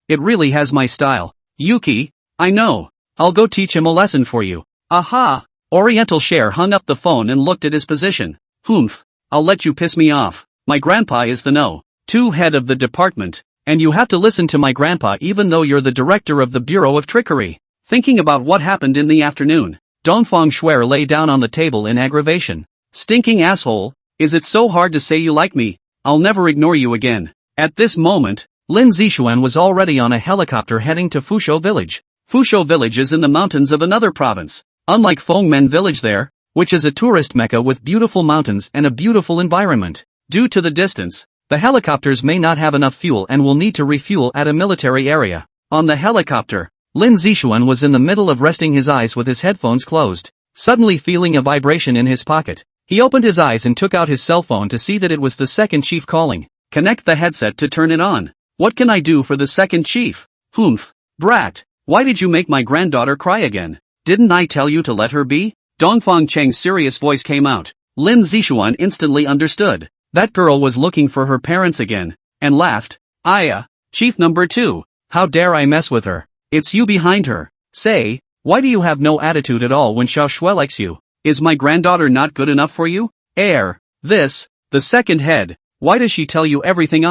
it really has my style. Yuki, I know. I'll go teach him a lesson for you. Aha! Oriental Share hung up the phone and looked at his position. Humph, I'll let you piss me off. My grandpa is the No. 2 head of the department, and you have to listen to my grandpa even though you're the director of the Bureau of Trickery. Thinking about what happened in the afternoon, Dongfang Shuer lay down on the table in aggravation. Stinking asshole, is it so hard to say you like me? I'll never ignore you again. At this moment, Lin Zixuan was already on a helicopter heading to Fusho village. Fusho village is in the mountains of another province. Unlike Fengmen village there, which is a tourist mecca with beautiful mountains and a beautiful environment. Due to the distance, the helicopters may not have enough fuel and will need to refuel at a military area. On the helicopter, Lin Zixuan was in the middle of resting his eyes with his headphones closed, suddenly feeling a vibration in his pocket. He opened his eyes and took out his cell phone to see that it was the second chief calling. Connect the headset to turn it on. What can I do for the second chief? Humph. Brat, why did you make my granddaughter cry again? Didn't I tell you to let her be? Dongfang Cheng's serious voice came out. Lin Zixuan instantly understood. That girl was looking for her parents again, and laughed. Chief number 2, how dare I mess with her? It's you behind her. Say, Why do you have no attitude at all when Xiao Shui likes you? Is my granddaughter not good enough for you? The second head. Why does she tell you everything?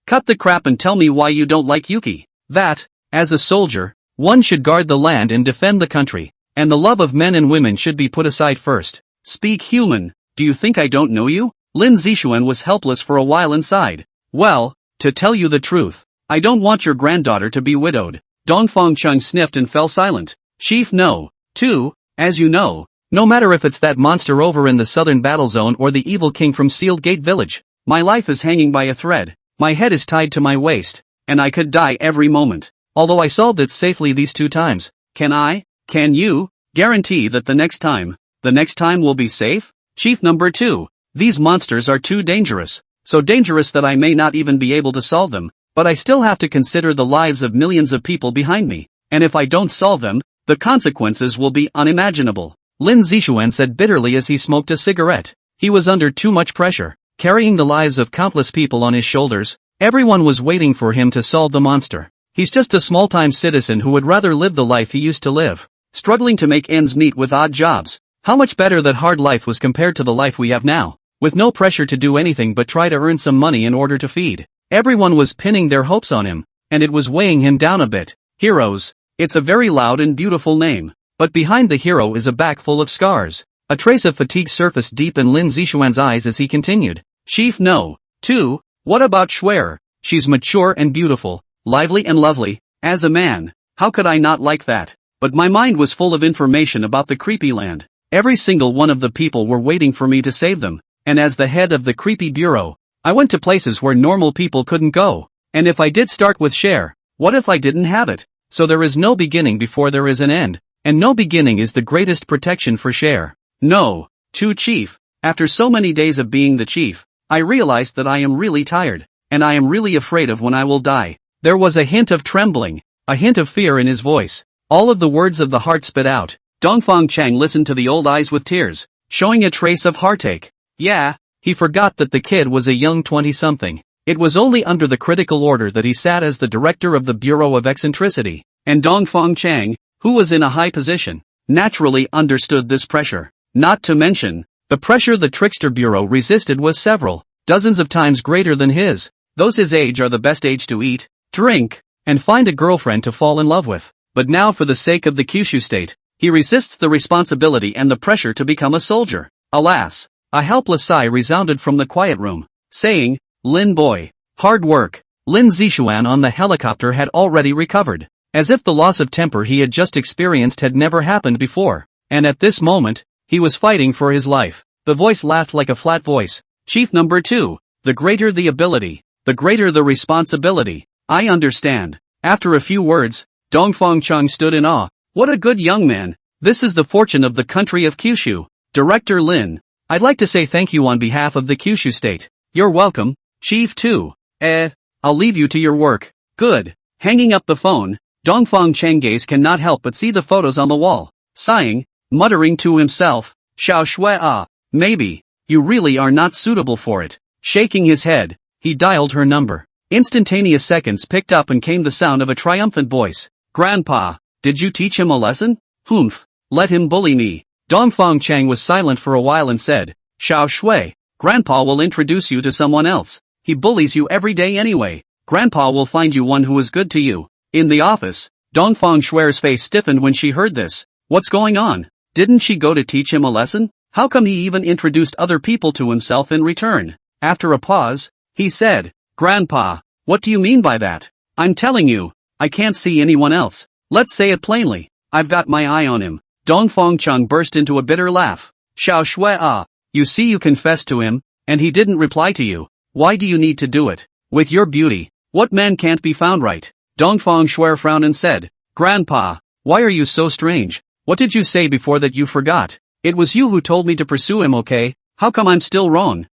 Cut the crap and tell me why you don't like Yuki. That, as a soldier, one should guard the land and defend the country, and the love of men and women should be put aside first. Speak human, do you think I don't know you? Lin Zixuan was helpless for a while and sighed. Well, to tell you the truth, I don't want your granddaughter to be widowed. Dong Fangcheng sniffed and fell silent. Chief, no. Too, as you know, no matter if it's that monster over in the southern battle zone or the evil king from Sealed Gate Village, my life is hanging by a thread, my head is tied to my waist, and I could die every moment. Although I solved it safely these 2 times, can you, guarantee that the next time will be safe? Chief number 2, these monsters are too dangerous, so dangerous that I may not even be able to solve them, but I still have to consider the lives of millions of people behind me, and if I don't solve them, the consequences will be unimaginable. Lin Zixuan said bitterly as he smoked a cigarette. He was under too much pressure, carrying the lives of countless people on his shoulders. Everyone was waiting for him to solve the monster. He's just a small-time citizen who would rather live the life he used to live, struggling to make ends meet with odd jobs. How much better that hard life was compared to the life we have now, with no pressure to do anything but try to earn some money in order to feed. Everyone was pinning their hopes on him, and it was weighing him down a bit. Heroes. It's a very loud and beautiful name, but behind the hero is a back full of scars. A trace of fatigue surfaced deep in Lin Zixuan's eyes as he continued. Chief, no. 2, what about Schwer? She's mature and beautiful, lively and lovely. As a man, how could I not like that? But my mind was full of information about the creepy land. Every single one of the people were waiting for me to save them, and as the head of the creepy bureau, I went to places where normal people couldn't go. And if I did start with Cher, what if I didn't have it? So there is no beginning before there is an end, and no beginning is the greatest protection for Cher. No. 2 Chief, after so many days of being the chief, I realized that I am really tired, and I am really afraid of when I will die. There was a hint of trembling, a hint of fear in his voice. All of the words of the heart spit out. Dongfang Chang listened to the old eyes with tears, showing a trace of heartache. Yeah, he forgot that the kid was a young 20-something. It was only under the critical order that he sat as the director of the Bureau of Eccentricity, and Dongfang Chang, who was in a high position, naturally understood this pressure. Not to mention, the pressure the Trickster Bureau resisted was several dozens of times greater than his. Those his age are the best age to eat, drink, and find a girlfriend to fall in love with. But now for the sake of the Kyushu state, he resists the responsibility and the pressure to become a soldier. Alas, a helpless sigh resounded from the quiet room, saying, Lin boy, hard work. Lin Zixuan on the helicopter had already recovered, as if the loss of temper he had just experienced had never happened before, and at this moment, he was fighting for his life. The voice laughed like a flat voice. Chief number 2, the greater the ability, the greater the responsibility. I understand. After a few words, Dongfang Chung stood in awe. What a good young man. This is the fortune of the country of Kyushu. Director Lin, I'd like to say thank you on behalf of the Kyushu state. You're welcome. Chief 2. I'll leave you to your work. Good. Hanging up the phone, Dongfang Chang's cannot help but see the photos on the wall. Sighing, muttering to himself, Xiao Shui maybe, you really are not suitable for it. Shaking his head, he dialed her number. Instantaneous seconds picked up and came the sound of a triumphant voice. Grandpa, did you teach him a lesson? Humph, let him bully me. Dongfang Chang was silent for a while and said, Xiao Shui, Grandpa will introduce you to someone else. He bullies you every day anyway. Grandpa will find you one who is good to you. In the office, Dongfang Shui's face stiffened when she heard this. What's going on? Didn't she go to teach him a lesson? How come he even introduced other people to himself in return? After a pause, he said, Grandpa, what do you mean by that? I'm telling you, I can't see anyone else. Let's say it plainly. I've got my eye on him. Dongfang Chung burst into a bitter laugh. Xiao Shui you see you confessed to him, and he didn't reply to you. Why do you need to do it? With your beauty, what man can't be found right? Dongfang Shui frowned and said, Grandpa, why are you so strange? What did you say before that you forgot? It was you who told me to pursue him, okay? How come I'm still wrong?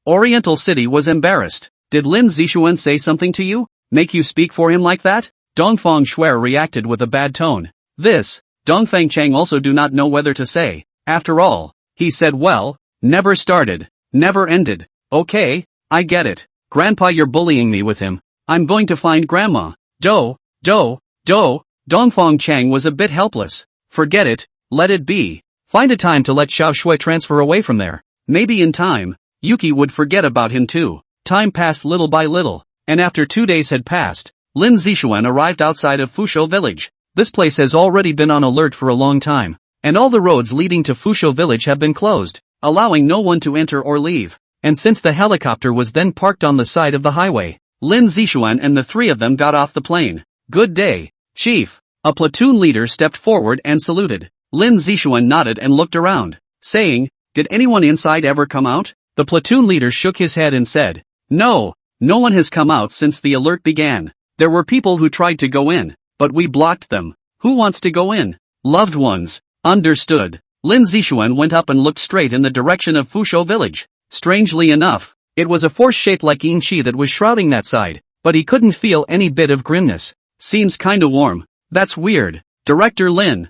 Oriental City was embarrassed. Did Lin Zixuan say something to you? Make you speak for him like that? Dongfang Shui reacted with a bad tone. This, Dongfang Chang also do not know whether to say. After all, he said well, never started, never ended. Okay, I get it. Grandpa, you're bullying me with him. I'm going to find Grandma. Dongfang Chang was a bit helpless. Forget it, let it be. Find a time to let Xiao Shui transfer away from there. Maybe in time, Yuki would forget about him too. Time passed little by little, and after 2 days had passed, Lin Zixuan arrived outside of Fusho village. This place has already been on alert for a long time, and all the roads leading to Fusho village have been closed, allowing no one to enter or leave. And since the helicopter was then parked on the side of the highway, Lin Zixuan and the three of them got off the plane. Good day, Chief. A platoon leader stepped forward and saluted. Lin Zixuan nodded and looked around, saying, "Did anyone inside ever come out?" The platoon leader shook his head and said, "No, no one has come out since the alert began. There were people who tried to go in, but we blocked them. Who wants to go in?" "Loved ones." Understood. Lin Zixuan went up and looked straight in the direction of Fusho village. Strangely enough, it was a force shaped like yin chi that was shrouding that side, but he couldn't feel any bit of grimness. "Seems kinda warm. That's weird. Director Lin,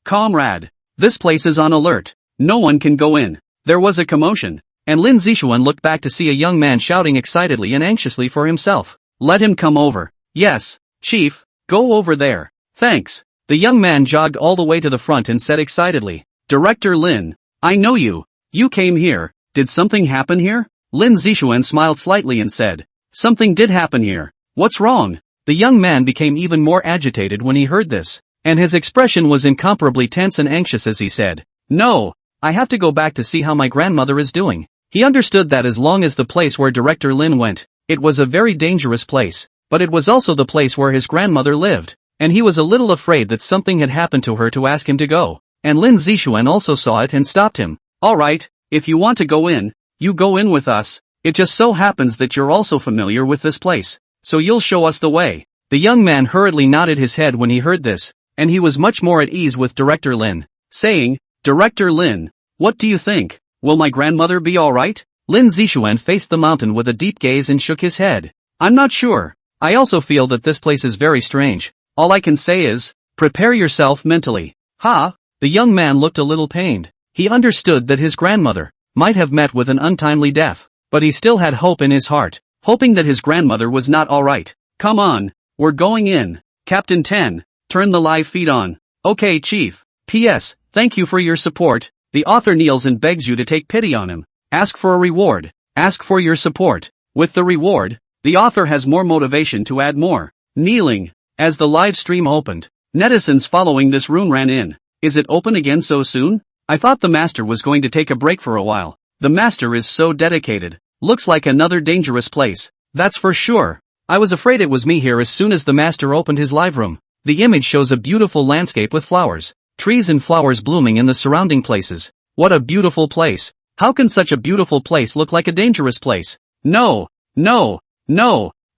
comrade. This place is on alert. No one can go in." There was a commotion, and Lin Zixuan looked back to see a young man shouting excitedly and anxiously for himself. "Let him come over." "Yes, Chief, go over there." "Thanks." The young man jogged all the way to the front and said excitedly, "Director Lin, I know you. You came here. Did something happen here?" Lin Zixuan smiled slightly and said, "Something did happen here. What's wrong?" The young man became even more agitated when he heard this, and his expression was incomparably tense and anxious as he said, "No, I have to go back to see how my grandmother is doing." He understood that as long as the place where Director Lin went, it was a very dangerous place, but it was also the place where his grandmother lived, and he was a little afraid that something had happened to her to ask him to go, and Lin Zixuan also saw it and stopped him. "Alright, if you want to go in, you go in with us. It just so happens that you're also familiar with this place, so you'll show us the way." The young man hurriedly nodded his head when he heard this, and he was much more at ease with Director Lin, saying, "Director Lin, what do you think? Will my grandmother be alright?" Lin Zixuan faced the mountain with a deep gaze and shook his head. "I'm not sure. I also feel that this place is very strange. All I can say is, prepare yourself mentally." "Ha?" The young man looked a little pained. He understood that his grandmother might have met with an untimely death, but he still had hope in his heart, hoping that his grandmother was not alright. "Come on, we're going in. Captain 10, turn the live feed on." "Okay, Chief. P.S. Thank you for your support. The author kneels and begs you to take pity on him. Ask for a reward. Ask for your support. With the reward, the author has more motivation to add more." Kneeling. As the live stream opened, netizens following this rune ran in. "Is it open again so soon? I thought the master was going to take a break for a while. The master is so dedicated. Looks like another dangerous place. That's for sure. I was afraid it was me here as soon as the master opened his live room." The image shows a beautiful landscape with flowers, trees and flowers blooming in the surrounding places. What a beautiful place. How can such a beautiful place look like a dangerous place? No.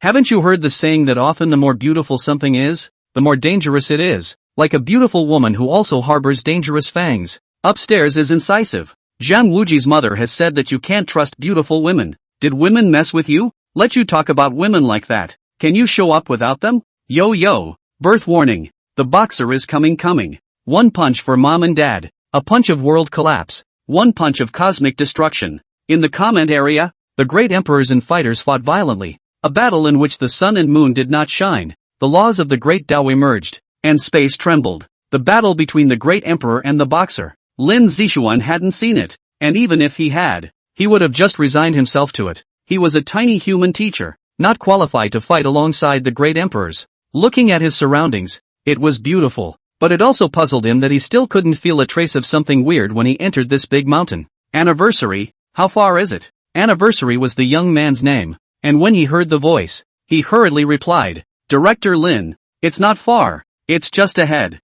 Haven't you heard the saying that often the more beautiful something is, the more dangerous it is? Like a beautiful woman who also harbors dangerous fangs. Upstairs is incisive. Jiang Wuji's mother has said that you can't trust beautiful women. Did women mess with you? Let you talk about women like that. Can you show up without them? Yo. Birth warning. The boxer is coming. 1 punch for mom and dad. A punch of world collapse. 1 punch of cosmic destruction. In the comment area, the great emperors and fighters fought violently. A battle in which the sun and moon did not shine. The laws of the great Tao emerged, and space trembled. The battle between the great emperor and the boxer. Lin Zixuan hadn't seen it, and even if he had, he would have just resigned himself to it. He was a tiny human teacher, not qualified to fight alongside the great emperors. Looking at his surroundings, it was beautiful, but it also puzzled him that he still couldn't feel a trace of something weird when he entered this big mountain. Anniversary, how far is it? Anniversary was the young man's name, and when he heard the voice, he hurriedly replied, "Director Lin, it's not far, it's just ahead."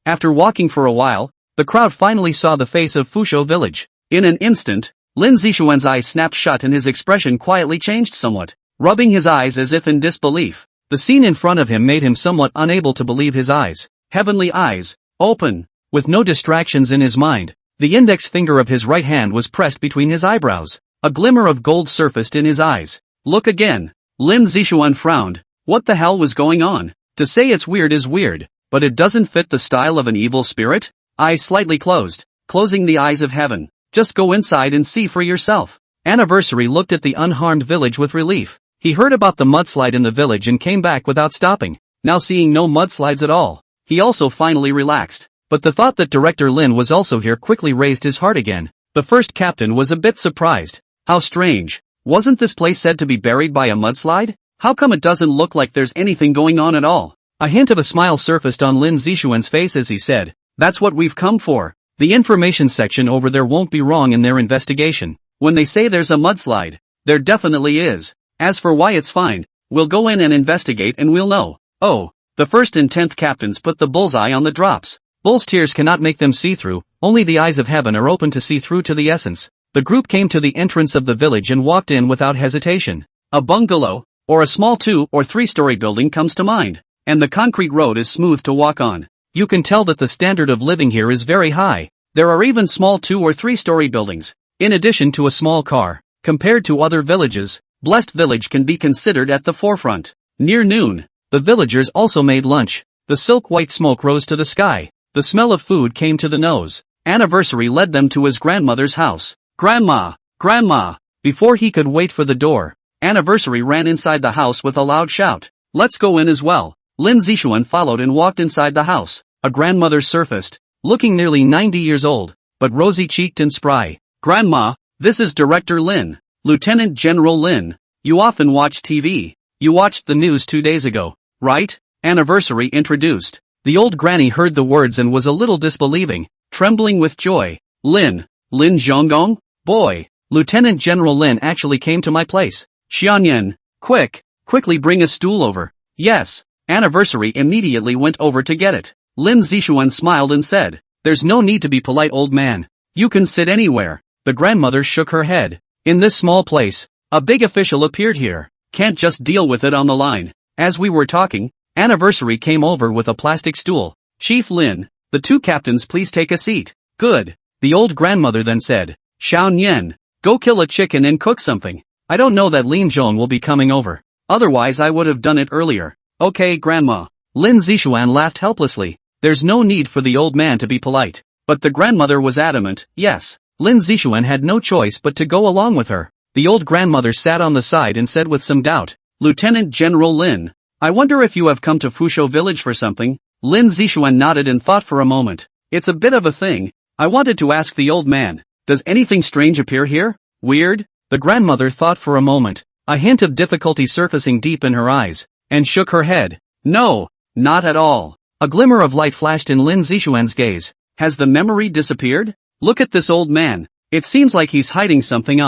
After walking for a while, the crowd finally saw the face of Fusho village. In an instant, Lin Zixuan's eyes snapped shut and his expression quietly changed somewhat, rubbing his eyes as if in disbelief. The scene in front of him made him somewhat unable to believe his eyes. Heavenly eyes, open, with no distractions in his mind. The index finger of his right hand was pressed between his eyebrows. A glimmer of gold surfaced in his eyes. "Look again." Lin Zixuan frowned. What the hell was going on? To say it's weird is weird, but it doesn't fit the style of an evil spirit? Eyes slightly closed, closing the eyes of heaven. Just go inside and see for yourself. Anniversary looked at the unharmed village with relief. He heard about the mudslide in the village and came back without stopping, now seeing no mudslides at all. he also finally relaxed. But the thought that Director Lin was also here quickly raised his heart again. The first captain was a bit surprised. How strange. Wasn't this place said to be buried by a mudslide? How come it doesn't look like there's anything going on at all? A hint of a smile surfaced on Lin Zixuan's face as he said, "That's what we've come for. The information section over there won't be wrong in their investigation. When they say there's a mudslide, there definitely is. As for why it's fine, we'll go in and investigate and we'll know." Oh, the 1st and 10th captains put the bullseye on the drops. Bull's tears cannot make them see through, only the eyes of heaven are open to see through to the essence. The group came to the entrance of the village and walked in without hesitation. A bungalow, or a small 2- or 3-story building comes to mind, and the concrete road is smooth to walk on. You can tell that the standard of living here is very high. There are even small 2- or 3-story buildings, in addition to a small car. Compared to other villages, Blessed Village can be considered at the forefront. Near noon, the villagers also made lunch. The silk-white smoke rose to the sky. The smell of food came to the nose. Anniversary led them to his grandmother's house. "Grandma! Grandma!" Before he could wait for the door, Anniversary ran inside the house with a loud shout. "Let's go in as well." Lin Zixuan followed and walked inside the house. A grandmother surfaced, looking nearly 90 years old, but rosy-cheeked and spry. "Grandma, this is Director Lin, Lieutenant General Lin. You often watch TV. You watched the news 2 days ago, right?" Anniversary introduced. The old granny heard the words and was a little disbelieving, trembling with joy. Lin Zhonggong? Boy, Lieutenant General Lin actually came to my place. Xianyan, quickly bring a stool over." "Yes." Anniversary immediately went over to get it. Lin Zixuan smiled and said, "There's no need to be polite, old man. You can sit anywhere." The grandmother shook her head. "In this small place, a big official appeared here. Can't just deal with it on the line." As we were talking, Anniversary came over with a plastic stool. "Chief Lin, the 2 captains please take a seat." "Good." The old grandmother then said, "Xiaoyan, go kill a chicken and cook something. I don't know that Lin Zhong will be coming over. Otherwise I would have done it earlier." "Okay, Grandma." Lin Zixuan laughed helplessly. There's no need for the old man to be polite. But the grandmother was adamant, yes. Lin Zixuan had no choice but to go along with her. The old grandmother sat on the side and said with some doubt, "Lieutenant General Lin, I wonder if you have come to Fusho village for something?" Lin Zixuan nodded and thought for a moment. "It's a bit of a thing. I wanted to ask the old man, does anything strange appear here? Weird?" The grandmother thought for a moment, a hint of difficulty surfacing deep in her eyes, and shook her head. "No, not at all." A glimmer of light flashed in Lin Zixuan's gaze. "Has the memory disappeared? Look at this old man. It seems like he's hiding something."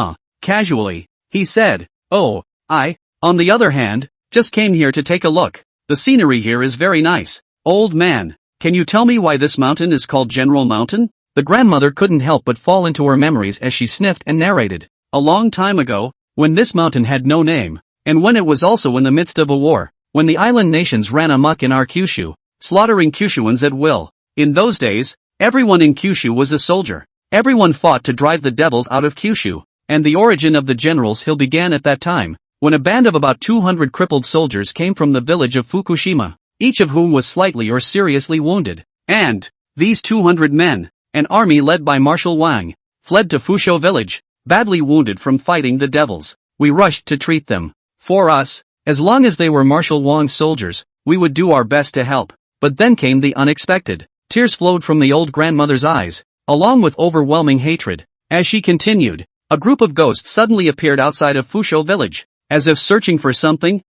Casually, he said, "Oh, I, on the other hand, just came here to take a look. The scenery here is very nice." "Old man, can you tell me why this mountain is called General Mountain?" The grandmother couldn't help but fall into her memories as she sniffed and narrated. "A long time ago, when this mountain had no name, and when it was also in the midst of a war, when the island nations ran amok in our Kyushu, slaughtering Kyushuans at will. In those days, everyone in Kyushu was a soldier. Everyone fought to drive the devils out of Kyushu, and the origin of the General's Hill began at that time, when a band of about 200 crippled soldiers came from the village of Fukushima, each of whom was slightly or seriously wounded. And these 200 men, an army led by Marshal Wang, fled to Fusho village, badly wounded from fighting the devils. We rushed to treat them. For us, as long as they were Marshal Wang's soldiers, we would do our best to help. But then came the unexpected." Tears flowed from the old grandmother's eyes, along with overwhelming hatred. As she continued, a group of ghosts suddenly appeared outside of Fusho village, as if searching for something.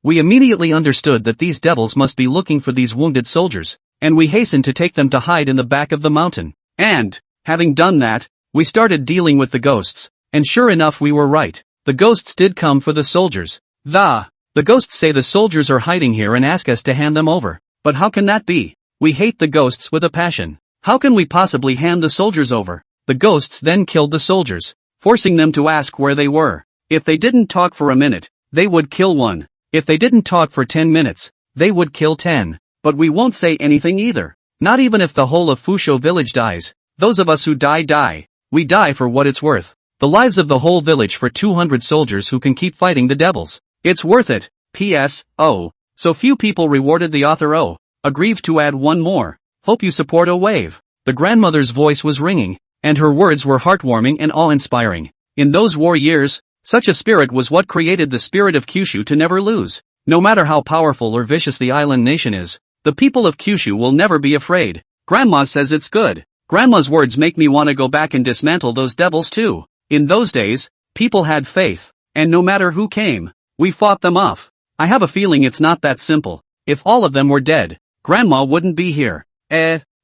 We immediately understood that these devils must be looking for these wounded soldiers, and we hastened to take them to hide in the back of the mountain. And, having done that, we started dealing with the ghosts, and sure enough we were right. The ghosts did come for the soldiers. The ghosts say the soldiers are hiding here and ask us to hand them over. But how can that be? We hate the ghosts with a passion. How can we possibly hand the soldiers over? The ghosts then killed the soldiers, forcing them to ask where they were. If they didn't talk for a minute, they would kill one. If they didn't talk for 10 minutes, they would kill 10. But we won't say anything either. Not even if the whole of Fusho village dies. Those of us who die. We die for what it's worth. The lives of the whole village for 200 soldiers who can keep fighting the devils. It's worth it. P.S. Oh, so few people rewarded the author. Aggrieved to add one more. Hope you support a wave. The grandmother's voice was ringing, and her words were heartwarming and awe-inspiring. In those war years, such a spirit was what created the spirit of Kyushu to never lose. No matter how powerful or vicious the island nation is, The people of Kyushu will never be afraid. Grandma says it's good. Grandma's words make me want to go back and dismantle those devils too. In those days, people had faith, and no matter who came, we fought them off. I have a feeling it's not that simple. If all of them were dead, Grandma wouldn't be here.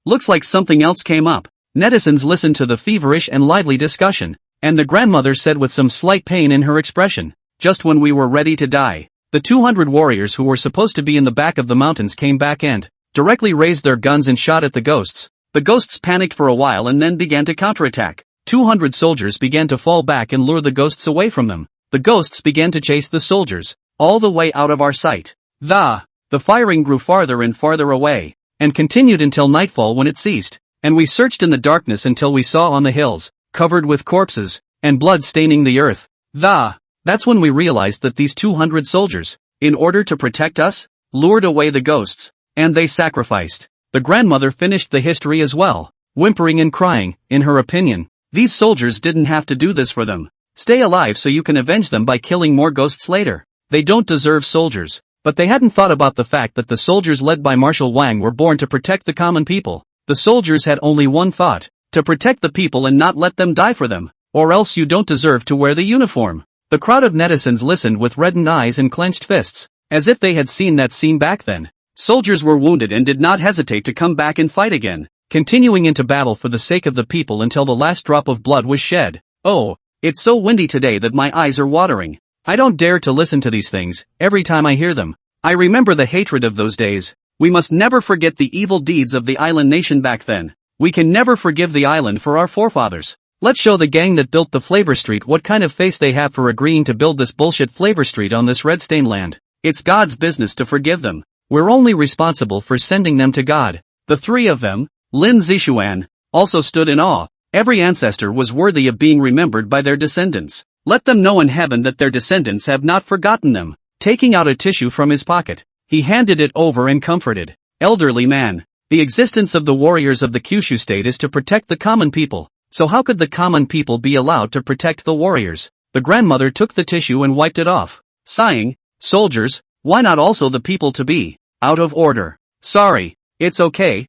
Looks like something else came up. Netizens listened to the feverish and lively discussion, and the grandmother said with some slight pain in her expression, "Just when we were ready to die, the 200 warriors who were supposed to be in the back of the mountains came back and directly raised their guns and shot at the ghosts. The ghosts panicked for a while and then began to counterattack. 200 soldiers began to fall back and lure the ghosts away from them. The ghosts began to chase the soldiers, all the way out of our sight. The firing grew farther and farther away, and continued until nightfall when it ceased, and we searched in the darkness until we saw on the hills, covered with corpses, and blood staining the earth. That's when we realized that these 200 soldiers, in order to protect us, lured away the ghosts, and they sacrificed." The grandmother finished the history as well, whimpering and crying. In her opinion, these soldiers didn't have to do this for them. Stay alive so you can avenge them by killing more ghosts later. They don't deserve soldiers. But they hadn't thought about the fact that the soldiers led by Marshal Wang were born to protect the common people. The soldiers had only one thought: to protect the people and not let them die for them, or else you don't deserve to wear the uniform. The crowd of netizens listened with reddened eyes and clenched fists, as if they had seen that scene back then. Soldiers were wounded and did not hesitate to come back and fight again, continuing into battle for the sake of the people until the last drop of blood was shed. Oh, it's so windy today that my eyes are watering. I don't dare to listen to these things. Every time I hear them, I remember the hatred of those days. We must never forget the evil deeds of the island nation back then. We can never forgive the island for our forefathers. Let's show the gang that built the Flavor Street what kind of face they have for agreeing to build this bullshit Flavor Street on this red stain land. It's God's business to forgive them. We're only responsible for sending them to God. The three of them, Lin Zixuan, also stood in awe. Every ancestor was worthy of being remembered by their descendants. Let them know in heaven that their descendants have not forgotten them. Taking out a tissue from his pocket, he handed it over and comforted. "Elderly man, the existence of the warriors of the Kyushu state is to protect the common people. So how could the common people be allowed to protect the warriors?" The grandmother took the tissue and wiped it off, sighing, "Soldiers, why not also the people to be out of order? Sorry, it's okay,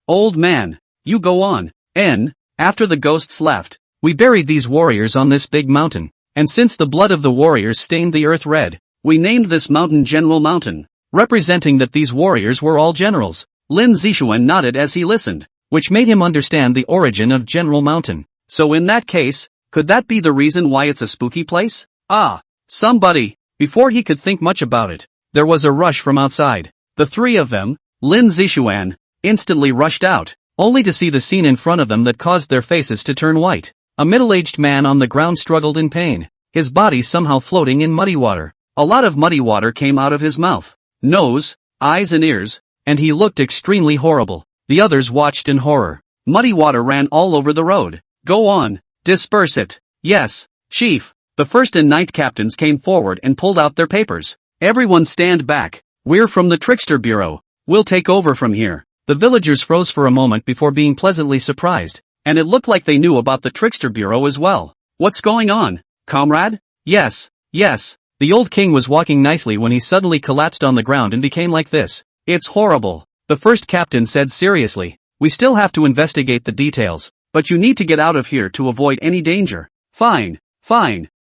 old man, you go on." After the ghosts left, we buried these warriors on this big mountain, and since the blood of the warriors stained the earth red, we named this mountain General Mountain, representing that these warriors were all generals. Lin Zixuan nodded as he listened, which made him understand the origin of General Mountain. So in that case, could that be the reason why it's a spooky place? Somebody. Before he could think much about it, there was a rush from outside. The three of them, Lin Zixuan, instantly rushed out, only to see the scene in front of them that caused their faces to turn white. A middle-aged man on the ground struggled in pain, his body somehow floating in muddy water. A lot of muddy water came out of his mouth, nose, eyes and ears, and he looked extremely horrible. The others watched in horror. Muddy water ran all over the road. "Go on, disperse it." "Yes, chief." The first and ninth captains came forward and pulled out their papers. "Everyone stand back. We're from the Trickster Bureau. We'll take over from here." The villagers froze for a moment before being pleasantly surprised, and it looked like they knew about the Trickster Bureau as well. "What's going on, comrade?" Yes. The old king was walking nicely when he suddenly collapsed on the ground and became like this. "It's horrible," the first captain said seriously. "We still have to investigate the details, but you need to get out of here to avoid any danger." Fine.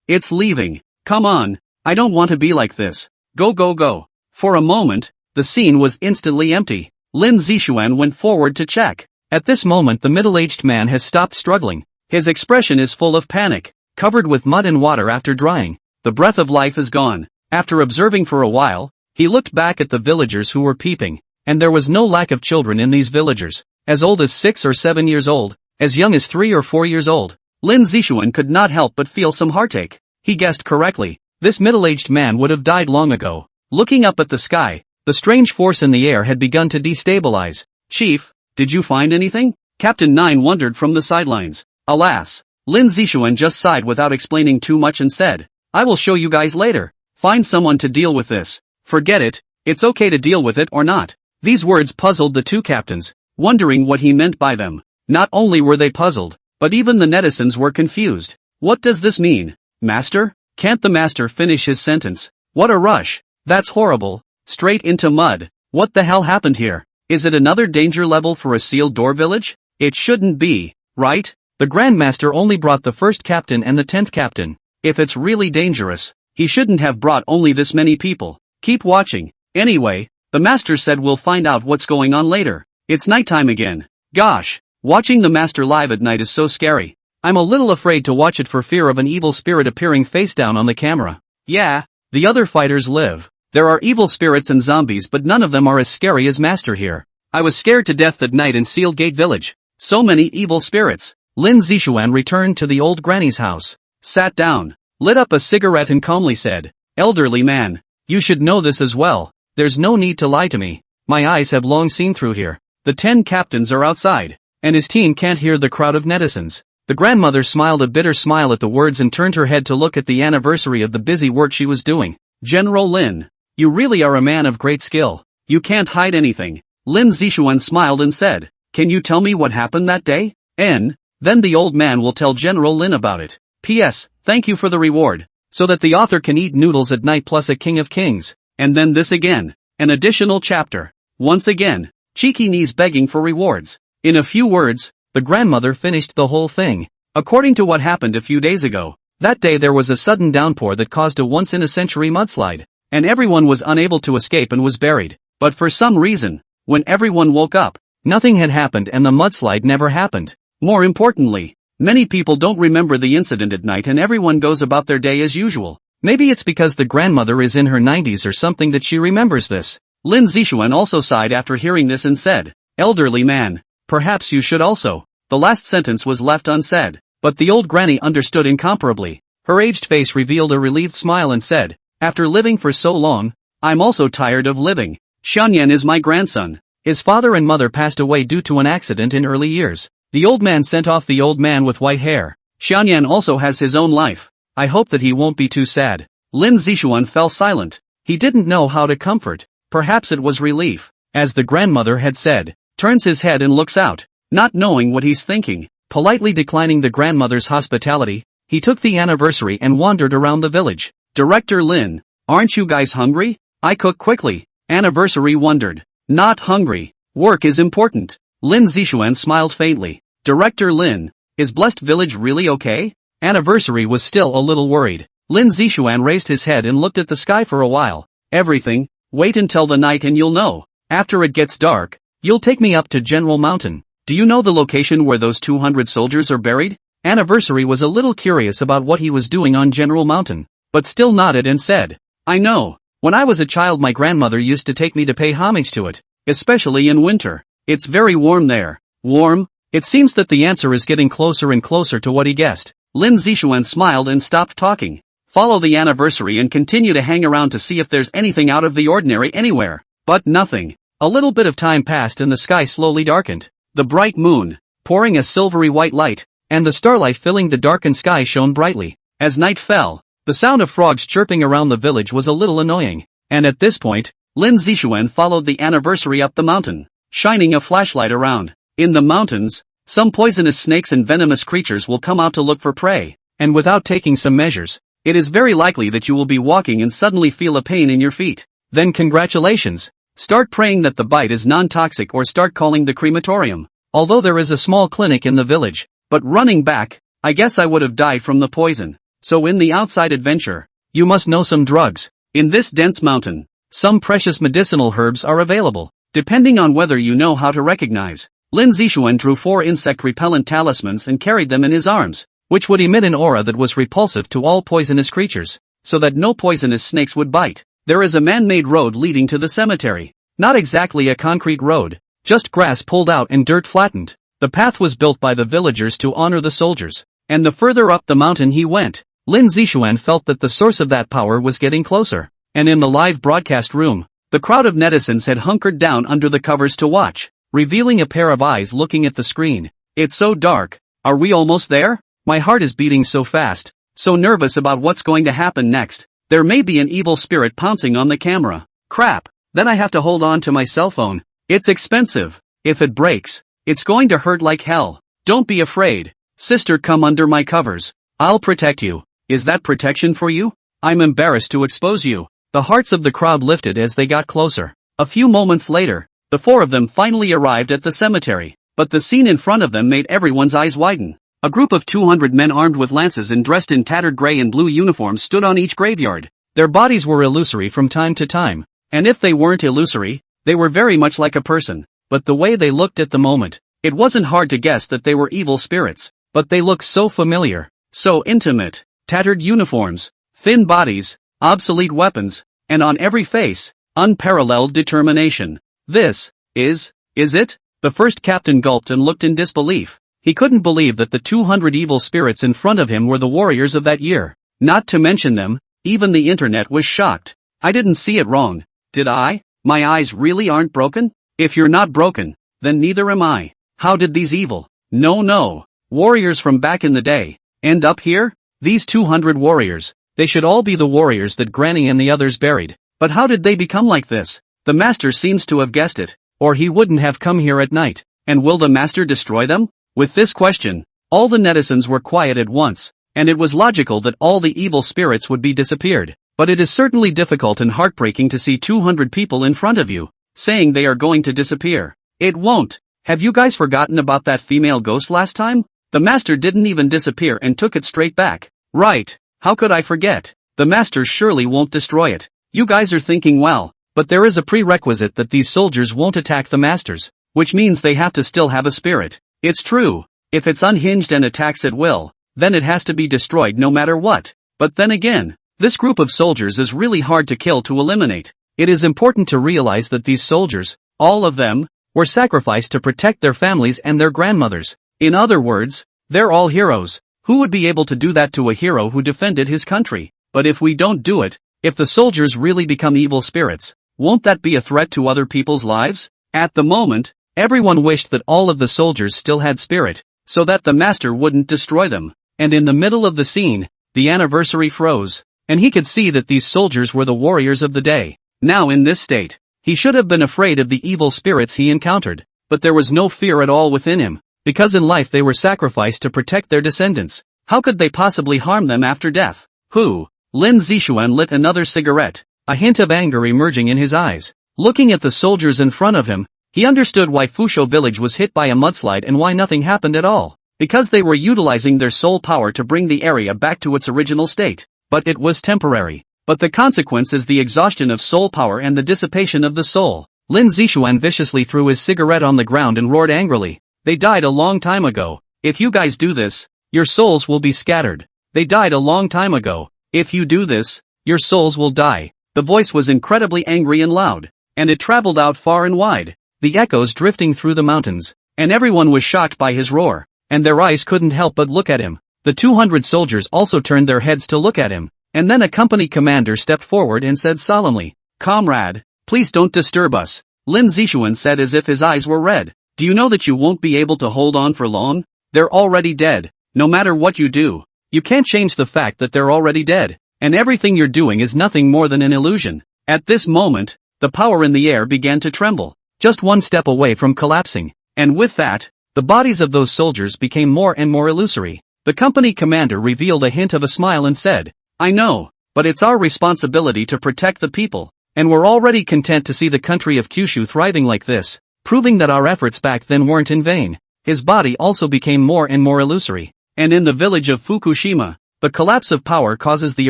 It's leaving. Come on. I don't want to be like this. Go. For a moment, the scene was instantly empty. Lin Zixuan went forward to check. At this moment the middle-aged man has stopped struggling. His expression is full of panic, covered with mud and water after drying. The breath of life is gone. After observing for a while, he looked back at the villagers who were peeping, and there was no lack of children in these villagers, as old as 6 or 7 years old, as young as 3 or 4 years old. Lin Zixuan could not help but feel some heartache. He guessed correctly. This middle-aged man would have died long ago. Looking up at the sky, the strange force in the air had begun to destabilize. "Chief, did you find anything?" Captain 9 wondered from the sidelines. Alas, Lin Zixuan just sighed without explaining too much and said, "I will show you guys later. Find someone to deal with this." "Forget it, it's okay to deal with it or not." These words puzzled the two captains, wondering what he meant by them. Not only were they puzzled, but even the netizens were confused. What does this mean? Master? Can't the master finish his sentence? What a rush. That's horrible. Straight into mud. What the hell happened here? Is it another danger level for a sealed door village? It shouldn't be, right? The Grandmaster only brought the first captain and the 10th captain. If it's really dangerous, he shouldn't have brought only this many people. Keep watching. Anyway, the master said we'll find out what's going on later. It's nighttime again. Gosh, watching the master live at night is so scary. I'm a little afraid to watch it for fear of an evil spirit appearing face down on the camera. Yeah, the other fighters live. There are evil spirits and zombies, but none of them are as scary as Master here. I was scared to death that night in Sealed Gate Village. So many evil spirits. Lin Zishuan returned to the old granny's house, sat down, lit up a cigarette and calmly said, "Elderly man, you should know this as well. There's no need to lie to me. My eyes have long seen through here. The 10 captains are outside, and his team can't hear the crowd of netizens." The grandmother smiled a bitter smile at the words and turned her head to look at the anniversary of the busy work she was doing. "General Lin, you really are a man of great skill. You can't hide anything." Lin Zishuan smiled and said, "Can you tell me what happened that day?" Then the old man will tell General Lin about it. P.S. Thank you for the reward, so that the author can eat noodles at night plus a king of kings. And then this again. An additional chapter. Once again, cheeky knees begging for rewards. In a few words, the grandmother finished the whole thing. According to what happened a few days ago, that day there was a sudden downpour that caused a once-in-a-century mudslide, and everyone was unable to escape and was buried. But for some reason, when everyone woke up, nothing had happened and the mudslide never happened. More importantly, many people don't remember the incident at night and everyone goes about their day as usual. Maybe it's because the grandmother is in her 90s or something that she remembers this. Lin Zishuan also sighed after hearing this and said, "Elderly man, perhaps you should also." The last sentence was left unsaid, but the old granny understood incomparably. Her aged face revealed a relieved smile and said, "After living for so long, I'm also tired of living. Xianyan is my grandson. His father and mother passed away due to an accident in early years." The old man sent off the old man with white hair. "Xianyan also has his own life. I hope that he won't be too sad." Lin Zishuan fell silent. He didn't know how to comfort. Perhaps it was relief, as the grandmother had said. Turns his head and looks out, not knowing what he's thinking. Politely declining the grandmother's hospitality, he took the anniversary and wandered around the village. "Director Lin, aren't you guys hungry? I cook quickly." Anniversary wondered. "Not hungry. Work is important." Lin Zishuan smiled faintly. "Director Lin, is Blessed Village really okay?" Anniversary was still a little worried. Lin Zishuan raised his head and looked at the sky for a while. "Everything, wait until the night and you'll know. After it gets dark, you'll take me up to General Mountain. Do you know the location where those 200 soldiers are buried?" Anniversary was a little curious about what he was doing on General Mountain, but still nodded and said, "I know. When I was a child my grandmother used to take me to pay homage to it, especially in winter. It's very warm there." Warm? It seems that the answer is getting closer and closer to what he guessed. Lin Zishuan smiled and stopped talking. Follow the anniversary and continue to hang around to see if there's anything out of the ordinary anywhere. But nothing. A little bit of time passed and the sky slowly darkened. The bright moon, pouring a silvery white light, and the starlight filling the darkened sky shone brightly. As night fell, the sound of frogs chirping around the village was a little annoying. And at this point, Lin Zishuan followed the anniversary up the mountain, shining a flashlight around. In the mountains, some poisonous snakes and venomous creatures will come out to look for prey, and without taking some measures, it is very likely that you will be walking and suddenly feel a pain in your feet. Then congratulations. Start praying that the bite is non-toxic or start calling the crematorium. Although there is a small clinic in the village, but running back, I guess I would have died from the poison. So in the outside adventure, you must know some drugs. In this dense mountain, some precious medicinal herbs are available, depending on whether you know how to recognize. Lin Zishuan drew 4 insect-repellent talismans and carried them in his arms, which would emit an aura that was repulsive to all poisonous creatures, so that no poisonous snakes would bite. There is a man-made road leading to the cemetery. Not exactly a concrete road, just grass pulled out and dirt flattened. The path was built by the villagers to honor the soldiers, and the further up the mountain he went, Lin Zishuan felt that the source of that power was getting closer. And in the live broadcast room, the crowd of netizens had hunkered down under the covers to watch, revealing a pair of eyes looking at the screen. "It's so dark. Are we almost there? My heart is beating so fast, so nervous about what's going to happen next. There may be an evil spirit pouncing on the camera. Crap, then I have to hold on to my cell phone. It's expensive. If it breaks, it's going to hurt like hell. Don't be afraid. Sister, come under my covers. I'll protect you." "Is that protection for you? I'm embarrassed to expose you." The hearts of the crowd lifted as they got closer. A few moments later, the four of them finally arrived at the cemetery, but the scene in front of them made everyone's eyes widen. A group of 200 men armed with lances and dressed in tattered gray and blue uniforms stood on each graveyard. Their bodies were illusory from time to time, and if they weren't illusory, they were very much like a person, but the way they looked at the moment, it wasn't hard to guess that they were evil spirits, but they looked so familiar, so intimate. Tattered uniforms, thin bodies, obsolete weapons, and on every face, unparalleled determination. This is it? The first captain gulped and looked in disbelief. He couldn't believe that the 200 evil spirits in front of him were the warriors of that year. Not to mention them, even the internet was shocked. I didn't see it wrong, did I? My eyes really aren't broken? If you're not broken, then neither am I. How did these evil, no, warriors from back in the day, end up here? These 200 warriors, they should all be the warriors that Granny and the others buried. But how did they become like this? The master seems to have guessed it, or he wouldn't have come here at night. And will the master destroy them? With this question, all the netizens were quiet at once, and it was logical that all the evil spirits would be disappeared. But it is certainly difficult and heartbreaking to see 200 people in front of you, saying they are going to disappear. It won't. Have you guys forgotten about that female ghost last time? The master didn't even disappear and took it straight back. Right, how could I forget? The master surely won't destroy it. You guys are thinking well, but there is a prerequisite that these soldiers won't attack the masters, which means they have to still have a spirit. It's true, if it's unhinged and attacks at will, then it has to be destroyed no matter what. But then again, this group of soldiers is really hard to kill to eliminate. It is important to realize that these soldiers, all of them, were sacrificed to protect their families and their grandmothers. In other words, they're all heroes. Who would be able to do that to a hero who defended his country? But if we don't do it, if the soldiers really become evil spirits, won't that be a threat to other people's lives? At the moment, everyone wished that all of the soldiers still had spirit, so that the master wouldn't destroy them. And in the middle of the scene, the anniversary froze, and he could see that these soldiers were the warriors of the day. Now in this state, he should have been afraid of the evil spirits he encountered, but there was no fear at all within him, because in life they were sacrificed to protect their descendants. How could they possibly harm them after death? Who? Lin Zixuan lit another cigarette, a hint of anger emerging in his eyes. Looking at the soldiers in front of him, he understood why Fusho village was hit by a mudslide and why nothing happened at all. Because they were utilizing their soul power to bring the area back to its original state. But it was temporary. But the consequence is the exhaustion of soul power and the dissipation of the soul. Lin Zixuan viciously threw his cigarette on the ground and roared angrily. They died a long time ago. If you guys do this, your souls will be scattered. They died a long time ago. If you do this, your souls will die. The voice was incredibly angry and loud, and it traveled out far and wide, the echoes drifting through the mountains, and everyone was shocked by his roar, and their eyes couldn't help but look at him. The 200 soldiers also turned their heads to look at him, and then a company commander stepped forward and said solemnly, "Comrade, please don't disturb us." Lin Zixuan said as if his eyes were red. "Do you know that you won't be able to hold on for long? They're already dead. No matter what you do, you can't change the fact that they're already dead, and everything you're doing is nothing more than an illusion." At this moment, the power in the air began to tremble, just one step away from collapsing, and with that, the bodies of those soldiers became more and more illusory. The company commander revealed a hint of a smile and said, "I know, but it's our responsibility to protect the people, and we're already content to see the country of Kyushu thriving like this, proving that our efforts back then weren't in vain." His body also became more and more illusory, and in the village of Fukushima, the collapse of power causes the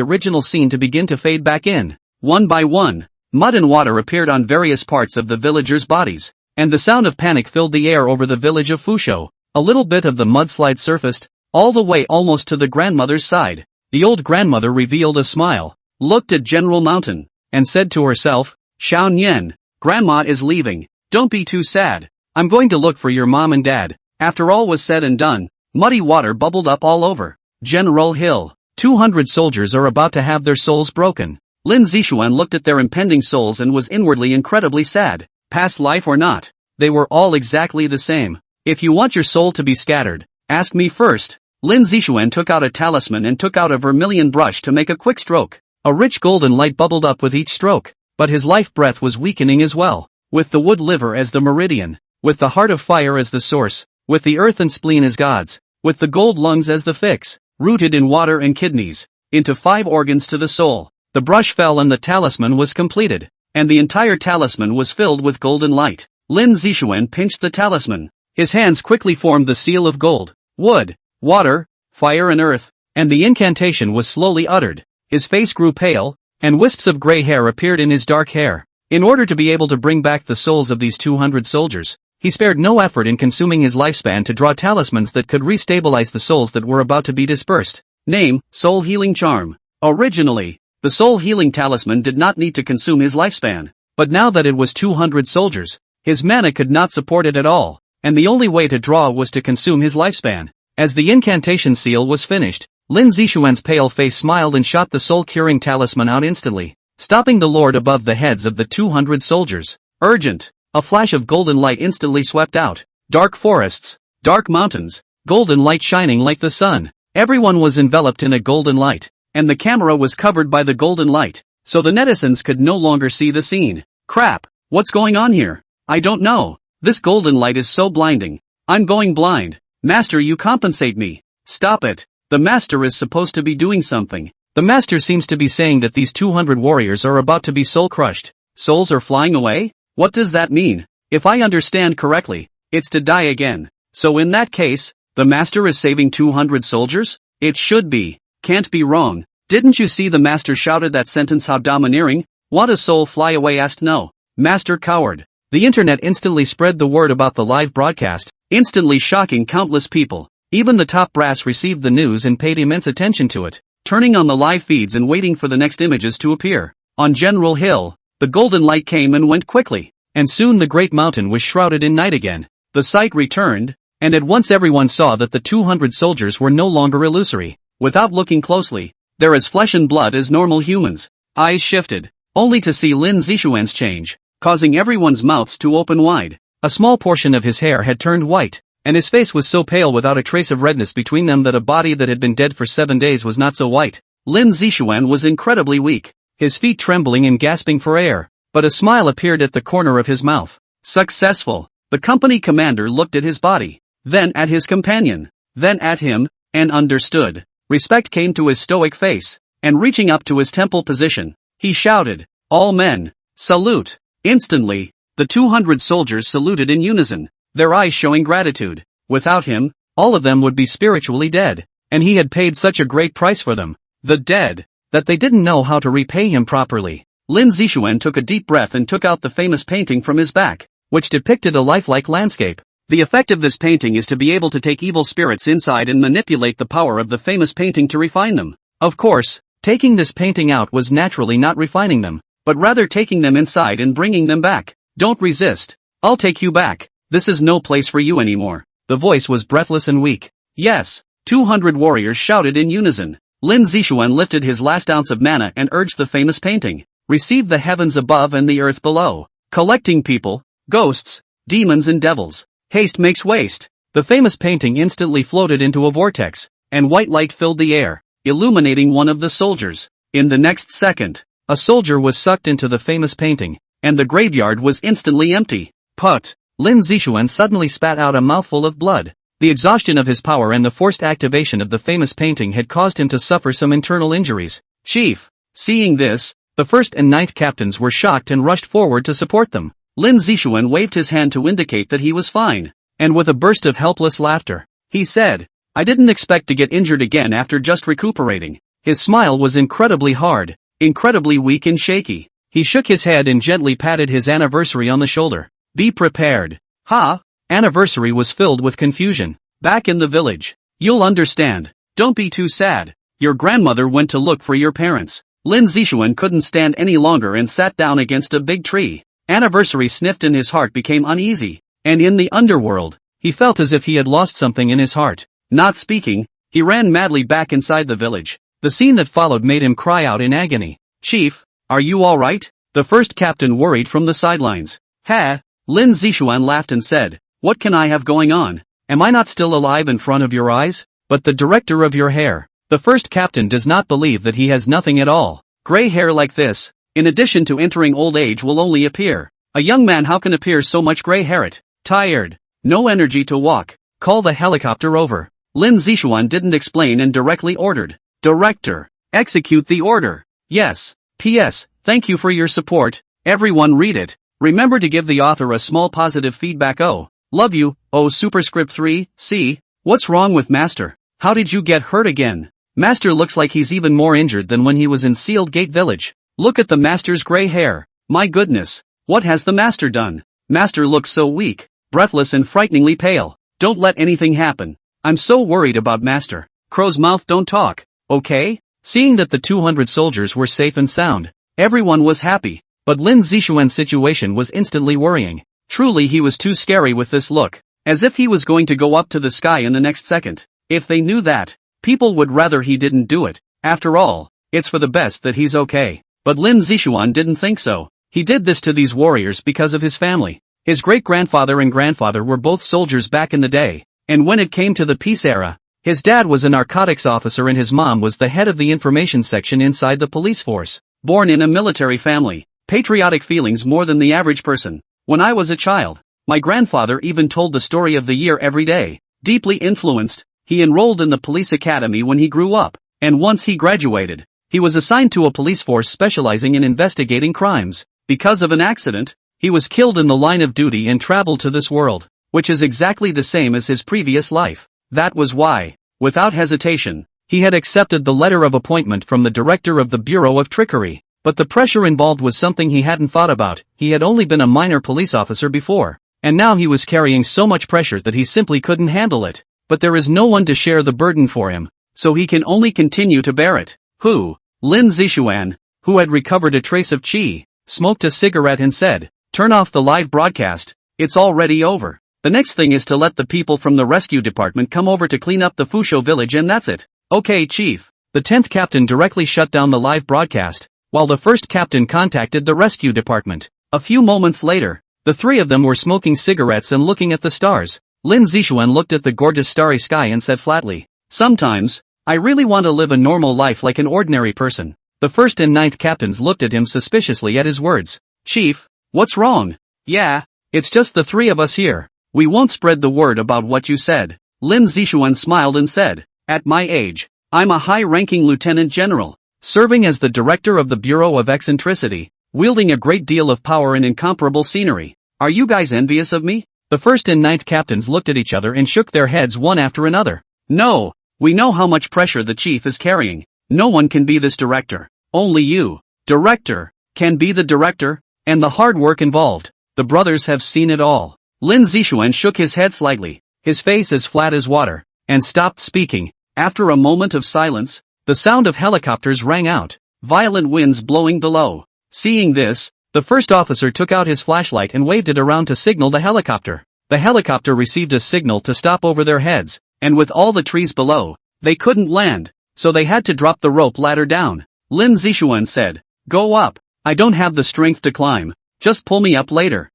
original scene to begin to fade back in. One by one, mud and water appeared on various parts of the villagers' bodies, and the sound of panic filled the air over the village of Fusho. A little bit of the mudslide surfaced, all the way almost to the grandmother's side. The old grandmother revealed a smile, looked at General Mountain, and said to herself, "Xiao Nian, Grandma is leaving. Don't be too sad. I'm going to look for your mom and dad." After all was said and done, muddy water bubbled up all over General Hill. 200 soldiers are about to have their souls broken. Lin Zixuan looked at their impending souls and was inwardly incredibly sad. Past life or not, they were all exactly the same. "If you want your soul to be scattered, ask me first." Lin Zixuan took out a talisman and took out a vermilion brush to make a quick stroke. A rich golden light bubbled up with each stroke, but his life breath was weakening as well. With the wood liver as the meridian, with the heart of fire as the source, with the earth and spleen as gods, with the gold lungs as the fix, rooted in water and kidneys, into 5 organs to the soul. The brush fell and the talisman was completed, and the entire talisman was filled with golden light. Lin Zixuan pinched the talisman. His hands quickly formed the seal of gold, wood, water, fire and earth, and the incantation was slowly uttered. His face grew pale, and wisps of gray hair appeared in his dark hair. In order to be able to bring back the souls of these 200 soldiers, he spared no effort in consuming his lifespan to draw talismans that could restabilize the souls that were about to be dispersed. Name, Soul Healing Charm. Originally, the Soul Healing Talisman did not need to consume his lifespan, but now that it was 200 soldiers, his mana could not support it at all, and the only way to draw was to consume his lifespan. As the incantation seal was finished, Lin Zixuan's pale face smiled and shot the soul-curing talisman out instantly, stopping the lord above the heads of the 200 soldiers. Urgent! A flash of golden light instantly swept out. Dark forests, dark mountains, golden light shining like the sun. Everyone was enveloped in a golden light, and the camera was covered by the golden light, so the netizens could no longer see the scene. Crap! What's going on here? I don't know. This golden light is so blinding. I'm going blind. Master, you compensate me. Stop it. The master is supposed to be doing something. The master seems to be saying that these 200 warriors are about to be soul-crushed. Souls are flying away? What does that mean? If I understand correctly, it's to die again. So in that case, the master is saving 200 soldiers? It should be. Can't be wrong. Didn't you see the master shouted that sentence? How domineering? Want a soul fly away? Asked no. Master coward. The internet instantly spread the word about the live broadcast, instantly shocking countless people. Even the top brass received the news and paid immense attention to it, turning on the live feeds and waiting for the next images to appear. On General Hill, the golden light came and went quickly, and soon the great mountain was shrouded in night again. The sight returned, and at once everyone saw that the 200 soldiers were no longer illusory. Without looking closely, they're as flesh and blood as normal humans. Eyes shifted, only to see Lin Zixuan's change, causing everyone's mouths to open wide. A small portion of his hair had turned white, and his face was so pale without a trace of redness between them that a body that had been dead for 7 days was not so white. Lin Zixuan was incredibly weak, his feet trembling and gasping for air, but a smile appeared at the corner of his mouth. Successful. The company commander looked at his body, then at his companion, then at him, and understood. Respect came to his stoic face, and reaching up to his temple position, he shouted, "All men, salute!" Instantly, the 200 soldiers saluted in unison, their eyes showing gratitude. Without him, all of them would be spiritually dead, and he had paid such a great price for them, the dead, that they didn't know how to repay him properly. Lin Zixuan took a deep breath and took out the famous painting from his back, which depicted a lifelike landscape. The effect of this painting is to be able to take evil spirits inside and manipulate the power of the famous painting to refine them. Of course, taking this painting out was naturally not refining them, but rather taking them inside and bringing them back. Don't resist. I'll take you back. This is no place for you anymore. The voice was breathless and weak. Yes, 200 warriors shouted in unison. Lin Zixuan lifted his last ounce of mana and urged the famous painting. Receive the heavens above and the earth below. Collecting people, ghosts, demons and devils. Haste makes waste. The famous painting instantly floated into a vortex, and white light filled the air, illuminating one of the soldiers. In the next second, a soldier was sucked into the famous painting, and the graveyard was instantly empty. Put! Lin Zixuan suddenly spat out a mouthful of blood. The exhaustion of his power and the forced activation of the famous painting had caused him to suffer some internal injuries. Chief! Seeing this, the 1st and 9th captains were shocked and rushed forward to support them. Lin Zixuan waved his hand to indicate that he was fine, and with a burst of helpless laughter, he said, "I didn't expect to get injured again after just recuperating." His smile was incredibly hard, incredibly weak and shaky. He shook his head and gently patted his anniversary on the shoulder. "Be prepared." Ha! Anniversary was filled with confusion. Back in the village. "You'll understand. Don't be too sad. Your grandmother went to look for your parents." Lin Zixuan couldn't stand any longer and sat down against a big tree. Anniversary sniffed and his heart became uneasy, and in the underworld, he felt as if he had lost something in his heart. Not speaking, he ran madly back inside the village. The scene that followed made him cry out in agony. "Chief, are you alright?" The 1st captain worried from the sidelines. "Ha!" Lin Zixuan laughed and said, "What can I have going on? Am I not still alive in front of your eyes? But the director of your hair." The 1st captain does not believe that he has nothing at all. Gray hair like this, in addition to entering old age, will only appear. A young man how can appear so much gray hair? Tired. No energy to walk. Call the helicopter over. Lin Zixuan didn't explain and directly ordered. Director, execute the order. Yes. P.S. Thank you for your support, Everyone read it. Remember to give the author a small positive feedback. Oh, love you. Oh, superscript 3, see? What's wrong with Master? How did you get hurt again? Master looks like he's even more injured than when he was in Sealed Gate Village. Look at the Master's gray hair. My goodness. What has the Master done? Master looks so weak, breathless and frighteningly pale. Don't let anything happen. I'm so worried about Master. Crow's mouth, don't talk. Okay? Seeing that the 200 soldiers were safe and sound, everyone was happy. But Lin Zixuan's situation was instantly worrying. Truly he was too scary with this look, as if he was going to go up to the sky in the next second. If they knew that, people would rather he didn't do it. After all, it's for the best that he's okay. But Lin Zixuan didn't think so. He did this to these warriors because of his family. His great-grandfather and grandfather were both soldiers back in the day, and when it came to the peace era, his dad was a narcotics officer and his mom was the head of the information section inside the police force. Born in a military family, patriotic feelings more than the average person. When I was a child, my grandfather even told the story of the year every day. Deeply influenced, he enrolled in the police academy when he grew up, and once he graduated, he was assigned to a police force specializing in investigating crimes. Because of an accident, he was killed in the line of duty and traveled to this world, which is exactly the same as his previous life. That was why, without hesitation, he had accepted the letter of appointment from the director of the Bureau of Trickery. But the pressure involved was something he hadn't thought about. He had only been a minor police officer before, and now he was carrying so much pressure that he simply couldn't handle it. But there is no one to share the burden for him, so he can only continue to bear it. Who? Lin Zixuan, who had recovered a trace of qi, smoked a cigarette and said, "Turn off the live broadcast, it's already over. The next thing is to let the people from the rescue department come over to clean up the Fusho village and that's it." "Okay, Chief." The 10th captain directly shut down the live broadcast, while the first captain contacted the rescue department. A few moments later, the three of them were smoking cigarettes and looking at the stars. Lin Zixuan looked at the gorgeous starry sky and said flatly, "Sometimes, I really want to live a normal life like an ordinary person." The first and 9th captains looked at him suspiciously at his words. "Chief, what's wrong?" "Yeah, it's just the three of us here. We won't spread the word about what you said." Lin Zixuan smiled and said, "At my age, I'm a high-ranking lieutenant general, serving as the director of the Bureau of Eccentricity, wielding a great deal of power and incomparable scenery. Are you guys envious of me?" The first and 9th captains looked at each other and shook their heads one after another. "No, we know how much pressure the chief is carrying. No one can be this director. Only you, director, can be the director, and the hard work involved. The brothers have seen it all." Lin Zixuan shook his head slightly, his face as flat as water, and stopped speaking. After a moment of silence, the sound of helicopters rang out, violent winds blowing below. Seeing this, the first officer took out his flashlight and waved it around to signal the helicopter. The helicopter received a signal to stop over their heads, and with all the trees below, they couldn't land, so they had to drop the rope ladder down. Lin Zixuan said, "Go up. I don't have the strength to climb. Just pull me up later."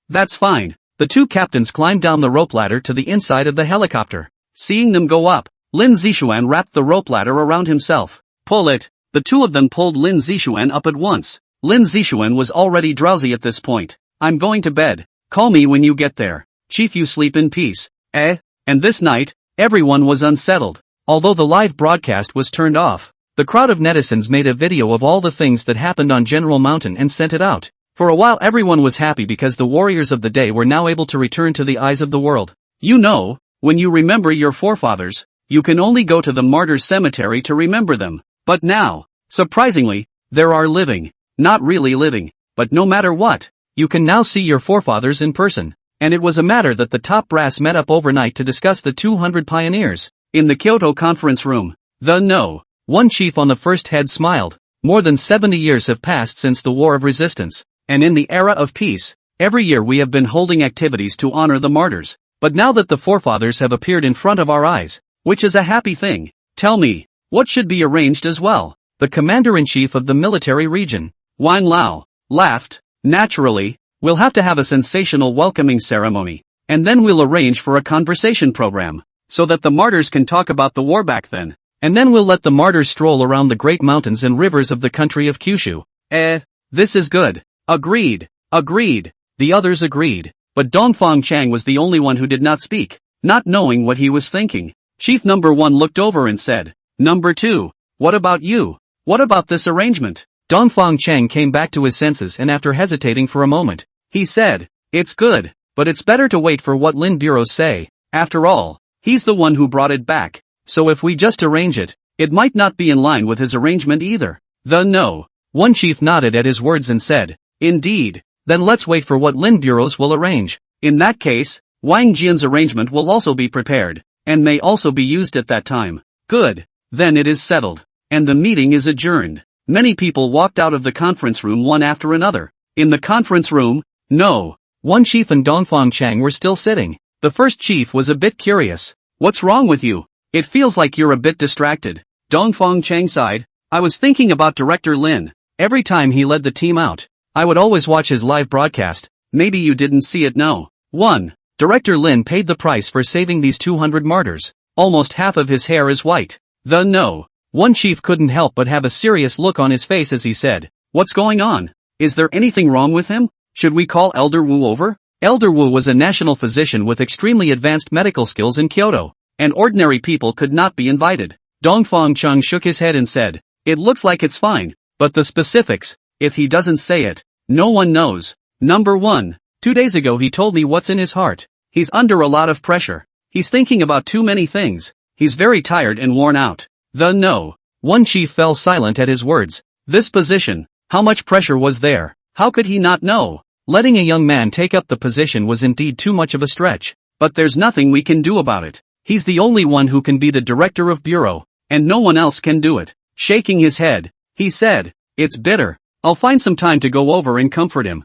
That's fine." The two captains climbed down the rope ladder to the inside of the helicopter. Seeing them go up, Lin Zixuan wrapped the rope ladder around himself. "Pull it." The two of them pulled Lin Zixuan up at once. Lin Zixuan was already drowsy at this point. "I'm going to bed. Call me when you get there. Chief, you sleep in peace." And this night, everyone was unsettled. Although the live broadcast was turned off, the crowd of netizens made a video of all the things that happened on General Mountain and sent it out. For a while everyone was happy because the warriors of the day were now able to return to the eyes of the world. You know, when you remember your forefathers, you can only go to the martyrs' cemetery to remember them. But now, surprisingly, there are living, not really living, but no matter what, you can now see your forefathers in person. And it was a matter that the top brass met up overnight to discuss the 200 pioneers. In the Kyoto conference room, one chief on the first head smiled. More than 70 years have passed since the War of Resistance, and in the era of peace, every year we have been holding activities to honor the martyrs. But now that the forefathers have appeared in front of our eyes, which is a happy thing, tell me, what should be arranged as well? The commander-in-chief of the military region, Wang Lao, laughed. "Naturally, we'll have to have a sensational welcoming ceremony, and then we'll arrange for a conversation program, so that the martyrs can talk about the war back then. And then we'll let the martyrs stroll around the great mountains and rivers of the country of Kyushu." This is good. Agreed. The others agreed. But Dongfang Chang was the only one who did not speak, not knowing what he was thinking. Chief number 1 looked over and said, "Number 2, what about you? What about this arrangement?" Dongfang Cheng came back to his senses, and after hesitating for a moment, he said, "It's good, but it's better to wait for what Lin Bureaus say. After all, he's the one who brought it back. So if we just arrange it, it might not be in line with his arrangement either." No. One chief nodded at his words and said, "Indeed. Then let's wait for what Lin Bureaus will arrange. In that case, Wang Jian's arrangement will also be prepared, and may also be used at that time." Good. Then it is settled. And the meeting is adjourned. Many people walked out of the conference room one after another. In the conference room, one chief and Dongfang Cheng were still sitting. The first chief was a bit curious. "What's wrong with you? It feels like you're a bit distracted." Dongfang Cheng sighed. "I was thinking about Director Lin. Every time he led the team out, I would always watch his live broadcast. Maybe you didn't see it. No. 1. Director Lin paid the price for saving these 200 martyrs. Almost half of his hair is white." One chief couldn't help but have a serious look on his face as he said, "What's going on? Is there anything wrong with him? Should we call Elder Wu over?" Elder Wu was a national physician with extremely advanced medical skills in Kyoto, and ordinary people could not be invited. Dongfang Cheng shook his head and said, "It looks like it's fine, but the specifics, if he doesn't say it, no one knows. Number 1, 2 days ago he told me what's in his heart. He's under a lot of pressure. He's thinking about too many things. He's very tired and worn out." One chief fell silent at his words. This position, how much pressure was there? How could he not know? Letting a young man take up the position was indeed too much of a stretch. But there's nothing we can do about it. He's the only one who can be the director of bureau, and no one else can do it. Shaking his head, he said, "It's bitter. I'll find some time to go over and comfort him."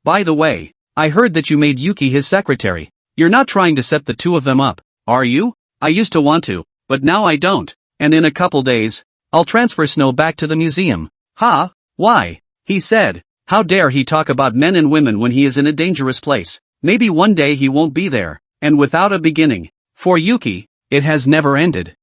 By the way, I heard that you made Yuki his secretary. You're not trying to set the two of them up, are you? I used to want to, but now I don't. And in a couple days, I'll transfer Snow back to the museum. Ha? Why? He said. How dare he talk about men and women when he is in a dangerous place? Maybe one day he won't be there, and without a beginning. For Yuki, it has never ended.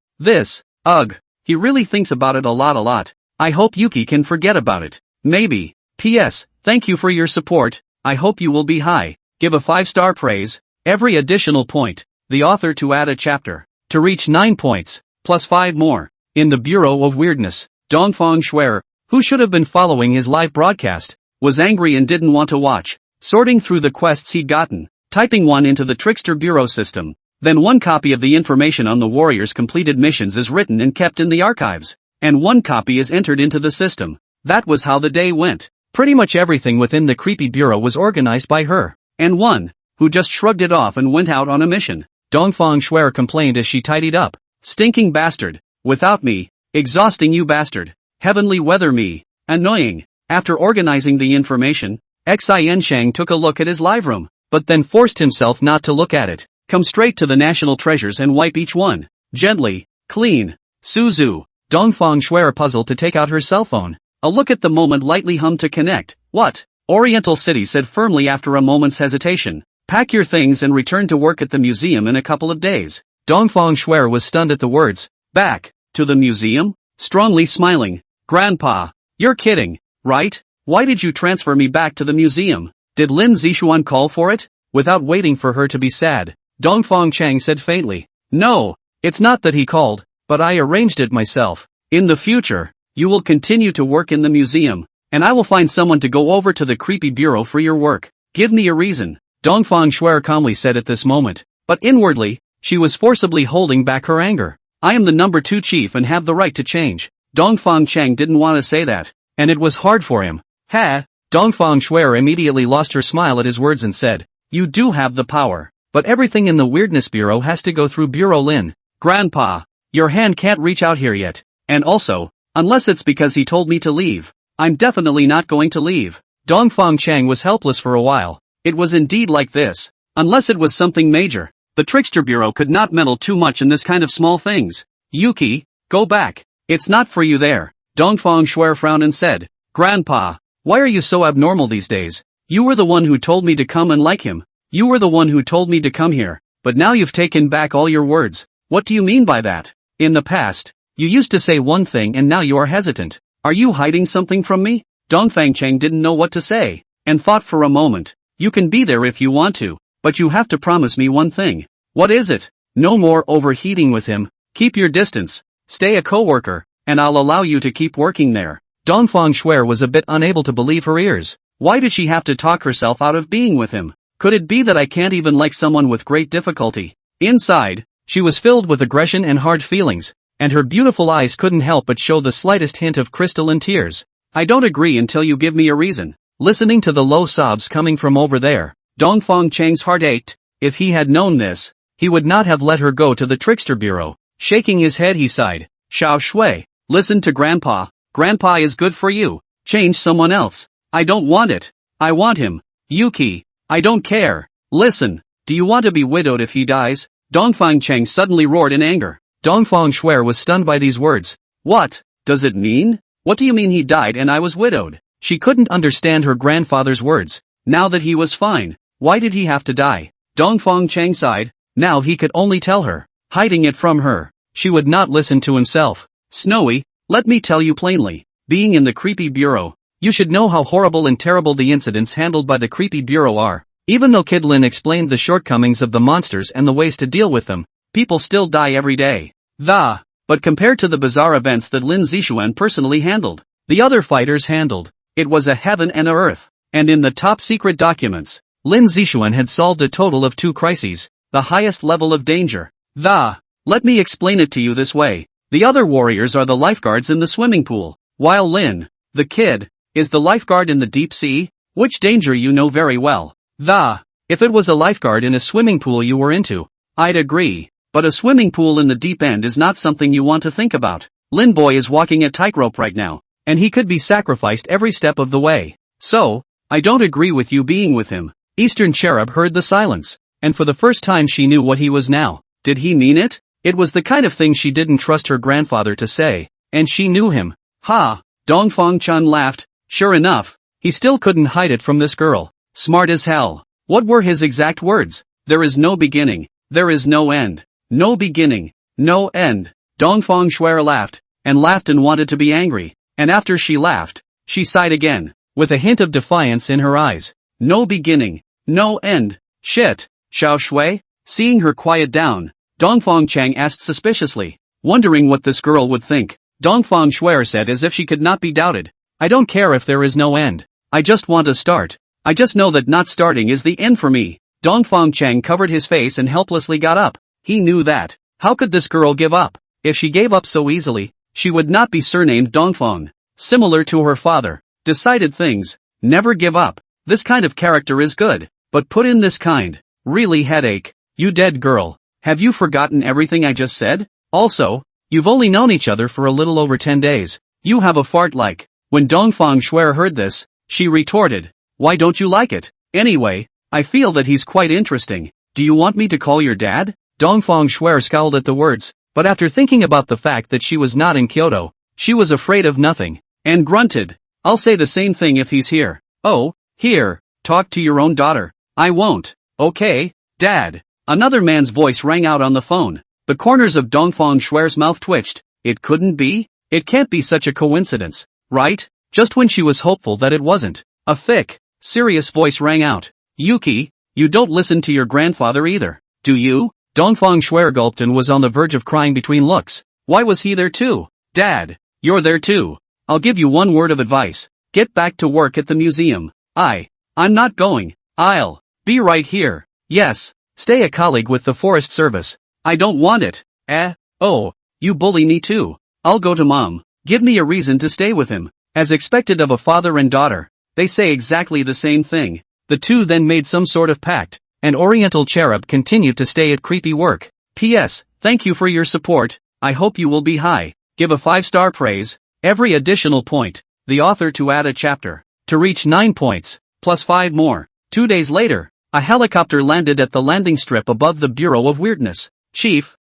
He really thinks about it a lot. I hope Yuki can forget about it. Maybe. P.S. Thank you for your support. I hope you will be high. Give a 5-star praise. Every additional point, the author to add a chapter. To reach 9 points, plus 5 more. In the Bureau of Weirdness, Dongfang Schwer, who should have been following his live broadcast, was angry and didn't want to watch. Sorting through the quests he'd gotten, typing one into the Trickster Bureau system. Then one copy of the information on the warriors' completed missions is written and kept in the archives. And one copy is entered into the system. That was how the day went. Pretty much everything within the creepy bureau was organized by her. And one, who just shrugged it off and went out on a mission. Dongfang Schwer complained as she tidied up. Stinking bastard. Without me. Exhausting you bastard. Heavenly weather me. Annoying. After organizing the information, Xin Shang took a look at his live room, but then forced himself not to look at it. Come straight to the national treasures and wipe each one. Gently. Clean. Suzu. Dongfang Schwer puzzled to take out her cell phone. A look at the moment lightly hummed to connect. What? Oriental City said firmly after a moment's hesitation. Pack your things and return to work at the museum in a couple of days. Dongfang Schwer was stunned at the words. Back? To the museum? Strongly smiling. Grandpa. You're kidding, right? Why did you transfer me back to the museum? Did Lin Zixuan call for it? Without waiting for her to be sad, Dongfang Cheng said faintly. No, it's not that he called, but I arranged it myself. In the future, you will continue to work in the museum, and I will find someone to go over to the creepy bureau for your work. Give me a reason, Dongfang Schwer calmly said at this moment, but inwardly, she was forcibly holding back her anger. I am the number 2 chief and have the right to change. Dongfang Cheng didn't want to say that, and it was hard for him. Dongfang Schwer immediately lost her smile at his words and said, you do have the power, but everything in the Weirdness Bureau has to go through Bureau Lin. Grandpa, your hand can't reach out here yet, and also, unless it's because he told me to leave, I'm definitely not going to leave. Dongfang Cheng was helpless for a while. It was indeed like this. Unless it was something major, the Trickster Bureau could not meddle too much in this kind of small things. Yuki, go back. It's not for you there. Dongfang Schwer frowned and said, Grandpa, why are you so abnormal these days? You were the one who told me to come and like him. You were the one who told me to come here, but now you've taken back all your words. What do you mean by that? In the past, you used to say one thing and now you are hesitant. Are you hiding something from me? Dongfang Cheng didn't know what to say, and thought for a moment. You can be there if you want to, but you have to promise me one thing. What is it? No more overheating with him. Keep your distance. Stay a coworker, and I'll allow you to keep working there. Dongfang Shuer was a bit unable to believe her ears. Why did she have to talk herself out of being with him? Could it be that I can't even like someone with great difficulty? Inside, she was filled with aggression and hard feelings, and her beautiful eyes couldn't help but show the slightest hint of crystalline tears. I don't agree until you give me a reason. Listening to the low sobs coming from over there, Dongfang Chang's heart ached. If he had known this, he would not have let her go to the trickster bureau. Shaking his head he sighed. Xiao Shui, listen to Grandpa. Grandpa is good for you. Change someone else. I don't want it. I want him. Yuki, I don't care. Listen, do you want to be widowed if he dies? Dongfang Chang suddenly roared in anger. Dongfang Shuer was stunned by these words. What does it mean? What do you mean he died and I was widowed? She couldn't understand her grandfather's words. Now that he was fine, why did he have to die? Dongfang Chang sighed. Now he could only tell her. Hiding it from her, she would not listen to himself. Snowy, let me tell you plainly. Being in the creepy bureau, you should know how horrible and terrible the incidents handled by the creepy bureau are. Even though Kid Lin explained the shortcomings of the monsters and the ways to deal with them, people still die every day. But compared to the bizarre events that Lin Zixuan personally handled, the other fighters handled, it was a heaven and a earth. And in the top secret documents, Lin Zixuan had solved a total of 2 crises, the highest level of danger. Let me explain it to you this way. The other warriors are the lifeguards in the swimming pool, while Lin, the kid, is the lifeguard in the deep sea, which danger you know very well. If it was a lifeguard in a swimming pool you were into, I'd agree, but a swimming pool in the deep end is not something you want to think about. Lin Boy is walking a tightrope right now, and he could be sacrificed every step of the way. So, I don't agree with you being with him. Eastern Cherub heard the silence, and for the first time she knew what he was now. Did he mean it? It was the kind of thing she didn't trust her grandfather to say, and she knew him. Dongfang Chun laughed. Sure enough, he still couldn't hide it from this girl. Smart as hell. What were his exact words? There is no beginning. There is no end. No beginning. No end. Dongfang Shuer laughed and wanted to be angry, and after she laughed, she sighed again, with a hint of defiance in her eyes. No beginning. No end. Shit. Xiao Shui? Seeing her quiet down, Dongfang Chang asked suspiciously, wondering what this girl would think. Dongfang Shuer said as if she could not be doubted. I don't care if there is no end. I just want to start. I just know that not starting is the end for me. Dongfang Chang covered his face and helplessly got up. He knew that. How could this girl give up? If she gave up so easily, she would not be surnamed Dongfang. Similar to her father. Decided things. Never give up. This kind of character is good. But put in this kind. Really headache. You dead girl. Have you forgotten everything I just said? Also, you've only known each other for a little over 10 days. You have a fart like. When Dongfang Shuer heard this, she retorted. Why don't you like it? Anyway, I feel that he's quite interesting. Do you want me to call your dad? Dongfang Shuer scowled at the words, but after thinking about the fact that she was not in Kyoto, she was afraid of nothing, and grunted. I'll say the same thing if he's here. Oh, here, talk to your own daughter. I won't. Okay, Dad. Another man's voice rang out on the phone. The corners of Dongfang Shuer's mouth twitched. It couldn't be? It can't be such a coincidence, right? Just when she was hopeful that it wasn't, a thick, serious voice rang out. Yuki, you don't listen to your grandfather either, do you? Dongfang Shuer gulped and was on the verge of crying between looks. Why was he there too? Dad, you're there too. I'll give you one word of advice. Get back to work at the museum. I'm not going. I'll be right here. Yes, stay a colleague with the Forest Service. I don't want it. Oh, you bully me too. I'll go to Mom. Give me a reason to stay with him. As expected of a father and daughter, they say exactly the same thing. The two then made some sort of pact, and Oriental Cherub continued to stay at creepy work. P.S. Thank you for your support. I hope you will be high. Give a 5-star praise. Every additional point, the author to add a chapter, to reach 9 points, plus 5 more. 2 days later, a helicopter landed at the landing strip above the Bureau of Weirdness. Chief,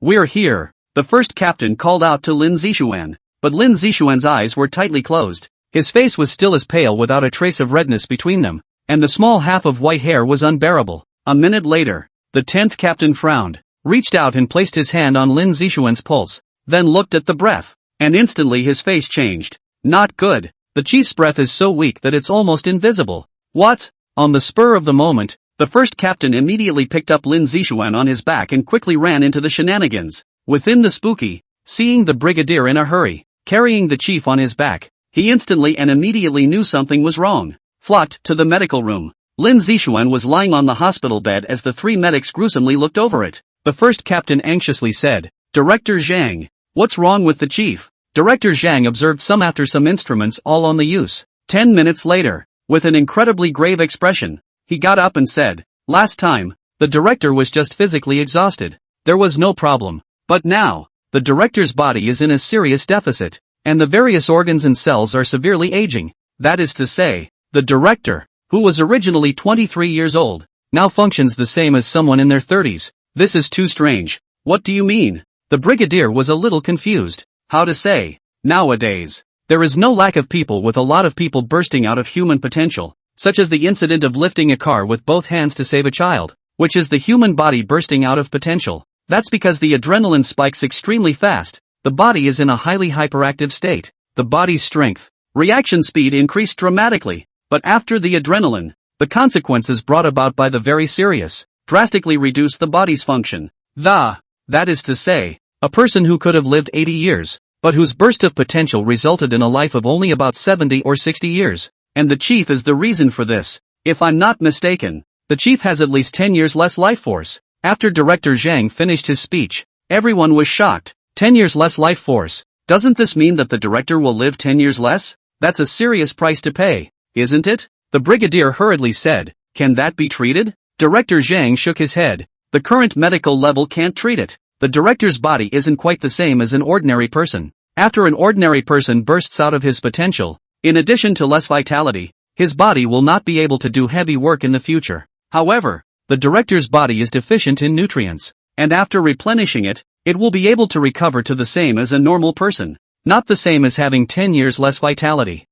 we're here. The first captain called out to Lin Zixuan, but Lin Zixuan's eyes were tightly closed. His face was still as pale without a trace of redness between them, and the small half of white hair was unbearable. A minute later, the 10th captain frowned, reached out and placed his hand on Lin Zixuan's pulse, then looked at the breath, and instantly his face changed. Not good. The chief's breath is so weak that it's almost invisible. What? On the spur of the moment, the first captain immediately picked up Lin Zixuan on his back and quickly ran into the shenanigans. Within the spooky, seeing the brigadier in a hurry, carrying the chief on his back, He instantly and immediately knew something was wrong. Flocked to the medical room. Lin Zixuan was lying on the hospital bed as the three medics gruesomely looked over it. The first captain anxiously said, "Director Zhang, what's wrong with the chief?" Director Zhang observed some after some instruments all on the use. 10 minutes later, with an incredibly grave expression, he got up and said, "Last time, the director was just physically exhausted. There was no problem. But now, the director's body is in a serious deficit, and the various organs and cells are severely aging. That is to say, the director, who was originally 23 years old, now functions the same as someone in their 30s. This is too strange. What do you mean?" The brigadier was a little confused. How to say? Nowadays, there is no lack of people with a lot of people bursting out of human potential, such as the incident of lifting a car with both hands to save a child, which is the human body bursting out of potential. That's because the adrenaline spikes extremely fast. The body is in a highly hyperactive state. The body's strength, reaction speed increased dramatically, but after the adrenaline, the consequences brought about by the very serious, drastically reduce the body's function. That is to say, a person who could have lived 80 years, but whose burst of potential resulted in a life of only about 70 or 60 years. And the chief is the reason for this. If I'm not mistaken, the chief has at least 10 years less life force. After Director Zhang finished his speech, everyone was shocked. 10 years less life force. Doesn't this mean that the director will live 10 years less? That's a serious price to pay, isn't it? The brigadier hurriedly said, "Can that be treated?" Director Zhang shook his head. The current medical level can't treat it. The director's body isn't quite the same as an ordinary person. After an ordinary person bursts out of his potential, in addition to less vitality, his body will not be able to do heavy work in the future. However, the director's body is deficient in nutrients, and after replenishing it, it will be able to recover to the same as a normal person, not the same as having 10 years less vitality.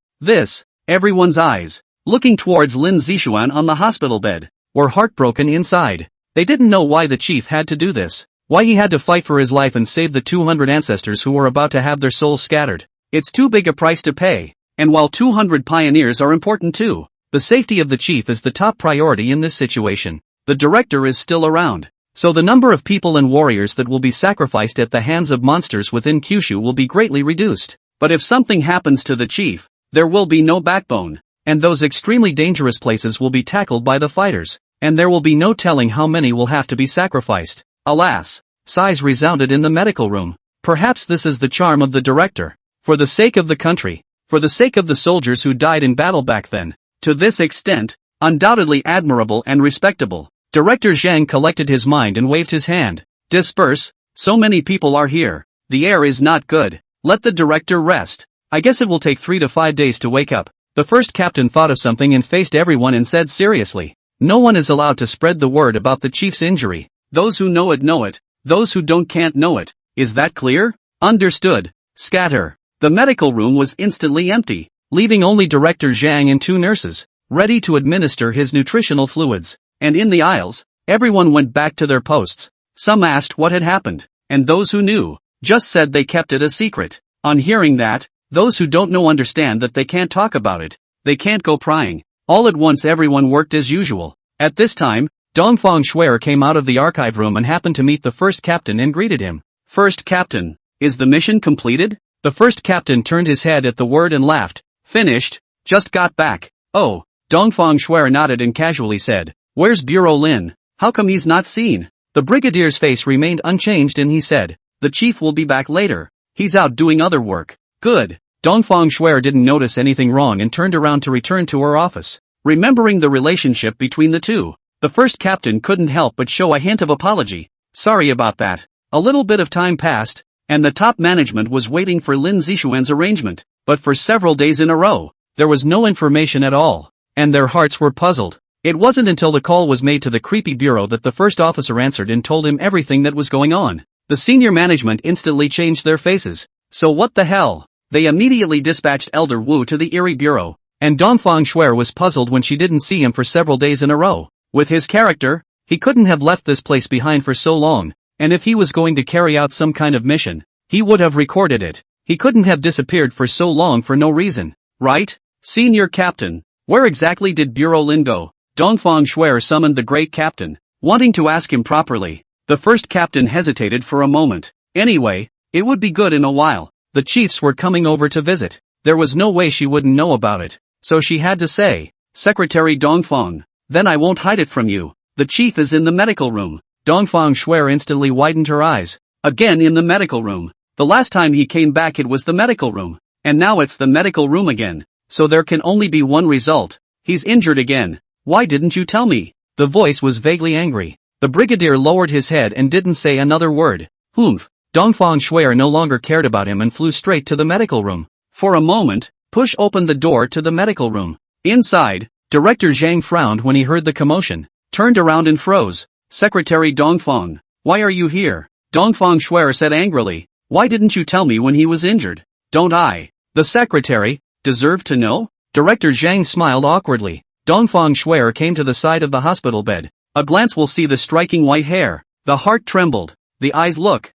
Everyone's eyes, looking towards Lin Zixuan on the hospital bed, were heartbroken inside. They didn't know why the chief had to do this. Why he had to fight for his life and save the 200 ancestors who were about to have their souls scattered. It's too big a price to pay, and while 200 pioneers are important too, the safety of the chief is the top priority in this situation. The director is still around, so the number of people and warriors that will be sacrificed at the hands of monsters within Kyushu will be greatly reduced. But if something happens to the chief, there will be no backbone, and those extremely dangerous places will be tackled by the fighters, and there will be no telling how many will have to be sacrificed. Alas, sighs resounded in the medical room. Perhaps this is the charm of the director. For the sake of the country, for the sake of the soldiers who died in battle back then, to this extent, undoubtedly admirable and respectable. Director Zhang collected his mind and waved his hand. Disperse, so many people are here. The air is not good. Let the director rest. I guess it will take 3 to 5 days to wake up. The first captain thought of something and faced everyone and said seriously, "No one is allowed to spread the word about the chief's injury. Those who know it. Those who don't can't know it. Is that clear?" "Understood." Scatter. The medical room was instantly empty, leaving only Director Zhang and 2 nurses, ready to administer his nutritional fluids. And in the aisles, everyone went back to their posts. Some asked what had happened, and those who knew, just said they kept it a secret. On hearing that, those who don't know understand that they can't talk about it. They can't go prying. All at once everyone worked as usual. At this time, Dongfang Shuer came out of the archive room and happened to meet the first captain and greeted him. "First captain, is the mission completed?" The first captain turned his head at the word and laughed. "Finished, just got back." "Oh," Dongfang Shuer nodded and casually said, "Where's Bureau Lin? How come he's not seen?" The brigadier's face remained unchanged and he said, "The chief will be back later. He's out doing other work." "Good." Dongfang Shuer didn't notice anything wrong and turned around to return to her office. Remembering the relationship between the two, the first captain couldn't help but show a hint of apology. "Sorry about that." A little bit of time passed, and the top management was waiting for Lin Zixuan's arrangement, but for several days in a row, there was no information at all, and their hearts were puzzled. It wasn't until the call was made to the creepy bureau that the first officer answered and told him everything that was going on. The senior management instantly changed their faces. So what the hell? They immediately dispatched Elder Wu to the Erie bureau, and Dongfang Shuer was puzzled when she didn't see him for several days in a row. With his character, he couldn't have left this place behind for so long, and if he was going to carry out some kind of mission, he would have recorded it. He couldn't have disappeared for so long for no reason, right? "Senior Captain, where exactly did Bureau Lin go?" Dongfang Shuer summoned the great captain, wanting to ask him properly. The first captain hesitated for a moment. "Anyway, it would be good in a while. The chiefs were coming over to visit. There was no way she wouldn't know about it. So she had to say, "Secretary Dongfang, then I won't hide it from you. The chief is in the medical room." Dongfang Shuer instantly widened her eyes. Again in the medical room. The last time he came back it was the medical room. And now it's the medical room again. So there can only be one result. He's injured again. Why didn't you tell me? The voice was vaguely angry. The brigadier lowered his head and didn't say another word. Humph. Dongfang Shuer no longer cared about him and flew straight to the medical room. For a moment, Push opened the door to the medical room. Inside, Director Zhang frowned when he heard the commotion, turned around and froze. "Secretary Dongfang, why are you here?" Dongfang Shuer said angrily. "Why didn't you tell me when he was injured? Don't I, the secretary, deserve to know?" Director Zhang smiled awkwardly. Dongfang Shuer came to the side of the hospital bed. A glance will see the striking white hair. The heart trembled. The eyes look.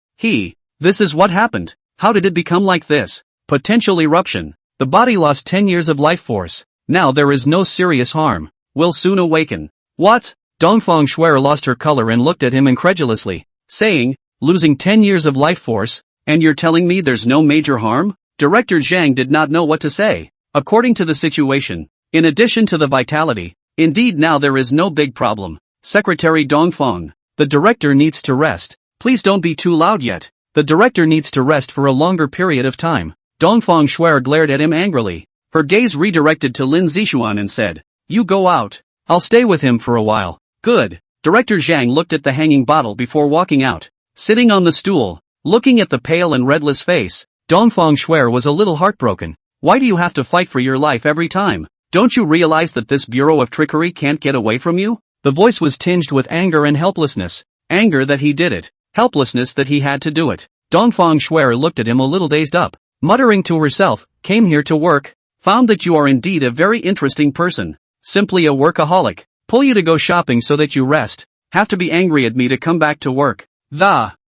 This is what happened. How did it become like this? Potential eruption. The body lost 10 years of life force. Now there is no serious harm. Will soon awaken. What? Dongfang Shuer lost her color and looked at him incredulously, saying, "Losing 10 years of life force, and you're telling me there's no major harm?" Director Zhang did not know what to say. According to the situation, in addition to the vitality, indeed now there is no big problem. "Secretary Dongfang, the director needs to rest. Please don't be too loud yet. The director needs to rest for a longer period of time." Dongfang Shuer glared at him angrily. Her gaze redirected to Lin Zixuan and said, "You go out. I'll stay with him for a while." "Good." Director Zhang looked at the hanging bottle before walking out. Sitting on the stool, looking at the pale and redless face, Dongfang Shuer was a little heartbroken. "Why do you have to fight for your life every time? Don't you realize that this bureau of trickery can't get away from you?" The voice was tinged with anger and helplessness. Anger that he did it. Helplessness that he had to do it. Dongfang Shuer looked at him a little dazed up, muttering to herself, "Came here to work. Found that you are indeed a very interesting person. Simply a workaholic. Pull you to go shopping so that you rest. Have to be angry at me to come back to work.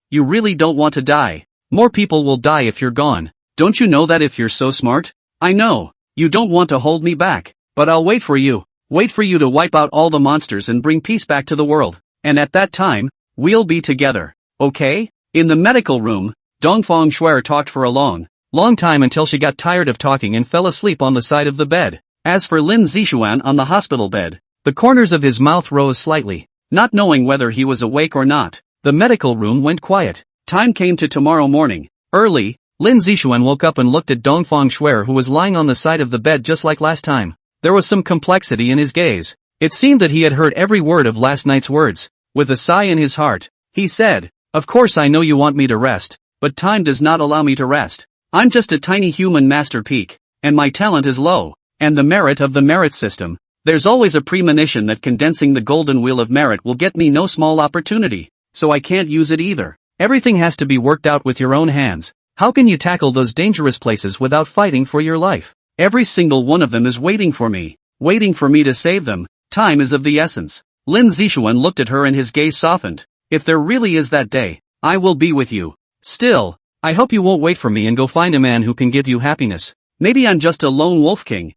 You really don't want to die. More people will die if you're gone. Don't you know that if you're so smart? I know. You don't want to hold me back. But I'll wait for you. Wait for you to wipe out all the monsters and bring peace back to the world. And at that time, we'll be together. Okay?" In the medical room, Dongfang Shuer talked for a long time until she got tired of talking and fell asleep on the side of the bed. As for Lin Zixuan on the hospital bed, the corners of his mouth rose slightly, not knowing whether he was awake or not. The medical room went quiet. Time came to tomorrow morning. Early, Lin Zixuan woke up and looked at Dongfang Shuer who was lying on the side of the bed just like last time. There was some complexity in his gaze. It seemed that he had heard every word of last night's words. With a sigh in his heart, he said, "Of course I know you want me to rest, but time does not allow me to rest. I'm just a tiny human master peak, and my talent is low. And the merit of the merit system, there's always a premonition that condensing the golden wheel of merit will get me no small opportunity, so I can't use it either. Everything has to be worked out with your own hands. How can you tackle those dangerous places without fighting for your life? Every single one of them is waiting for me to save them. Time is of the essence." Lin Zixuan looked at her and his gaze softened. "If there really is that day, I will be with you. Still, I hope you won't wait for me and go find a man who can give you happiness. Maybe I'm just a lone wolf king."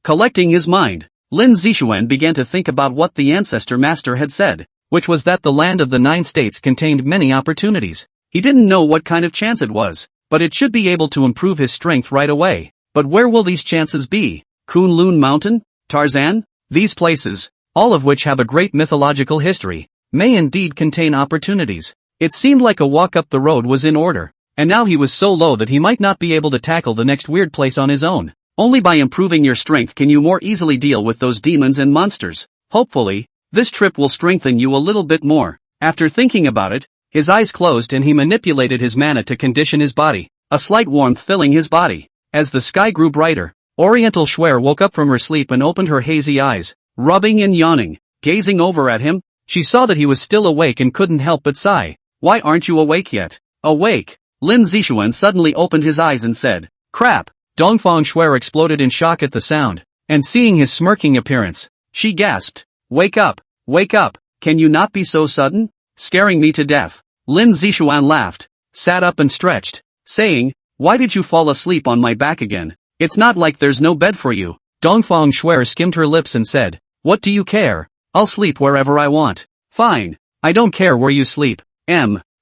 Collecting his mind, Lin Zixuan began to think about what the ancestor master had said, which was that the land of the 9 states contained many opportunities. He didn't know what kind of chance it was, but it should be able to improve his strength right away. But where will these chances be? Kunlun Mountain? Tarzan? These places, all of which have a great mythological history, may indeed contain opportunities. It seemed like a walk up the road was in order, and now he was so low that he might not be able to tackle the next weird place on his own. Only by improving your strength can you more easily deal with those demons and monsters. Hopefully, this trip will strengthen you a little bit more. After thinking about it, his eyes closed and he manipulated his mana to condition his body, a slight warmth filling his body. As the sky grew brighter, Oriental Shuer woke up from her sleep and opened her hazy eyes, rubbing and yawning. Gazing over at him, she saw that he was still awake and couldn't help but sigh. "Why aren't you awake yet?" "Awake?" Lin Zixuan suddenly opened his eyes and said, "Crap!" Dongfang Shuer exploded in shock at the sound, and seeing his smirking appearance, she gasped, "Wake up! Wake up! Can you not be so sudden? Scaring me to death." Lin Zixuan laughed, sat up and stretched, saying, "Why did you fall asleep on my back again? It's not like there's no bed for you." Dongfang Shuer skimmed her lips and said, "What do you care? I'll sleep wherever I want." "Fine. I don't care where you sleep.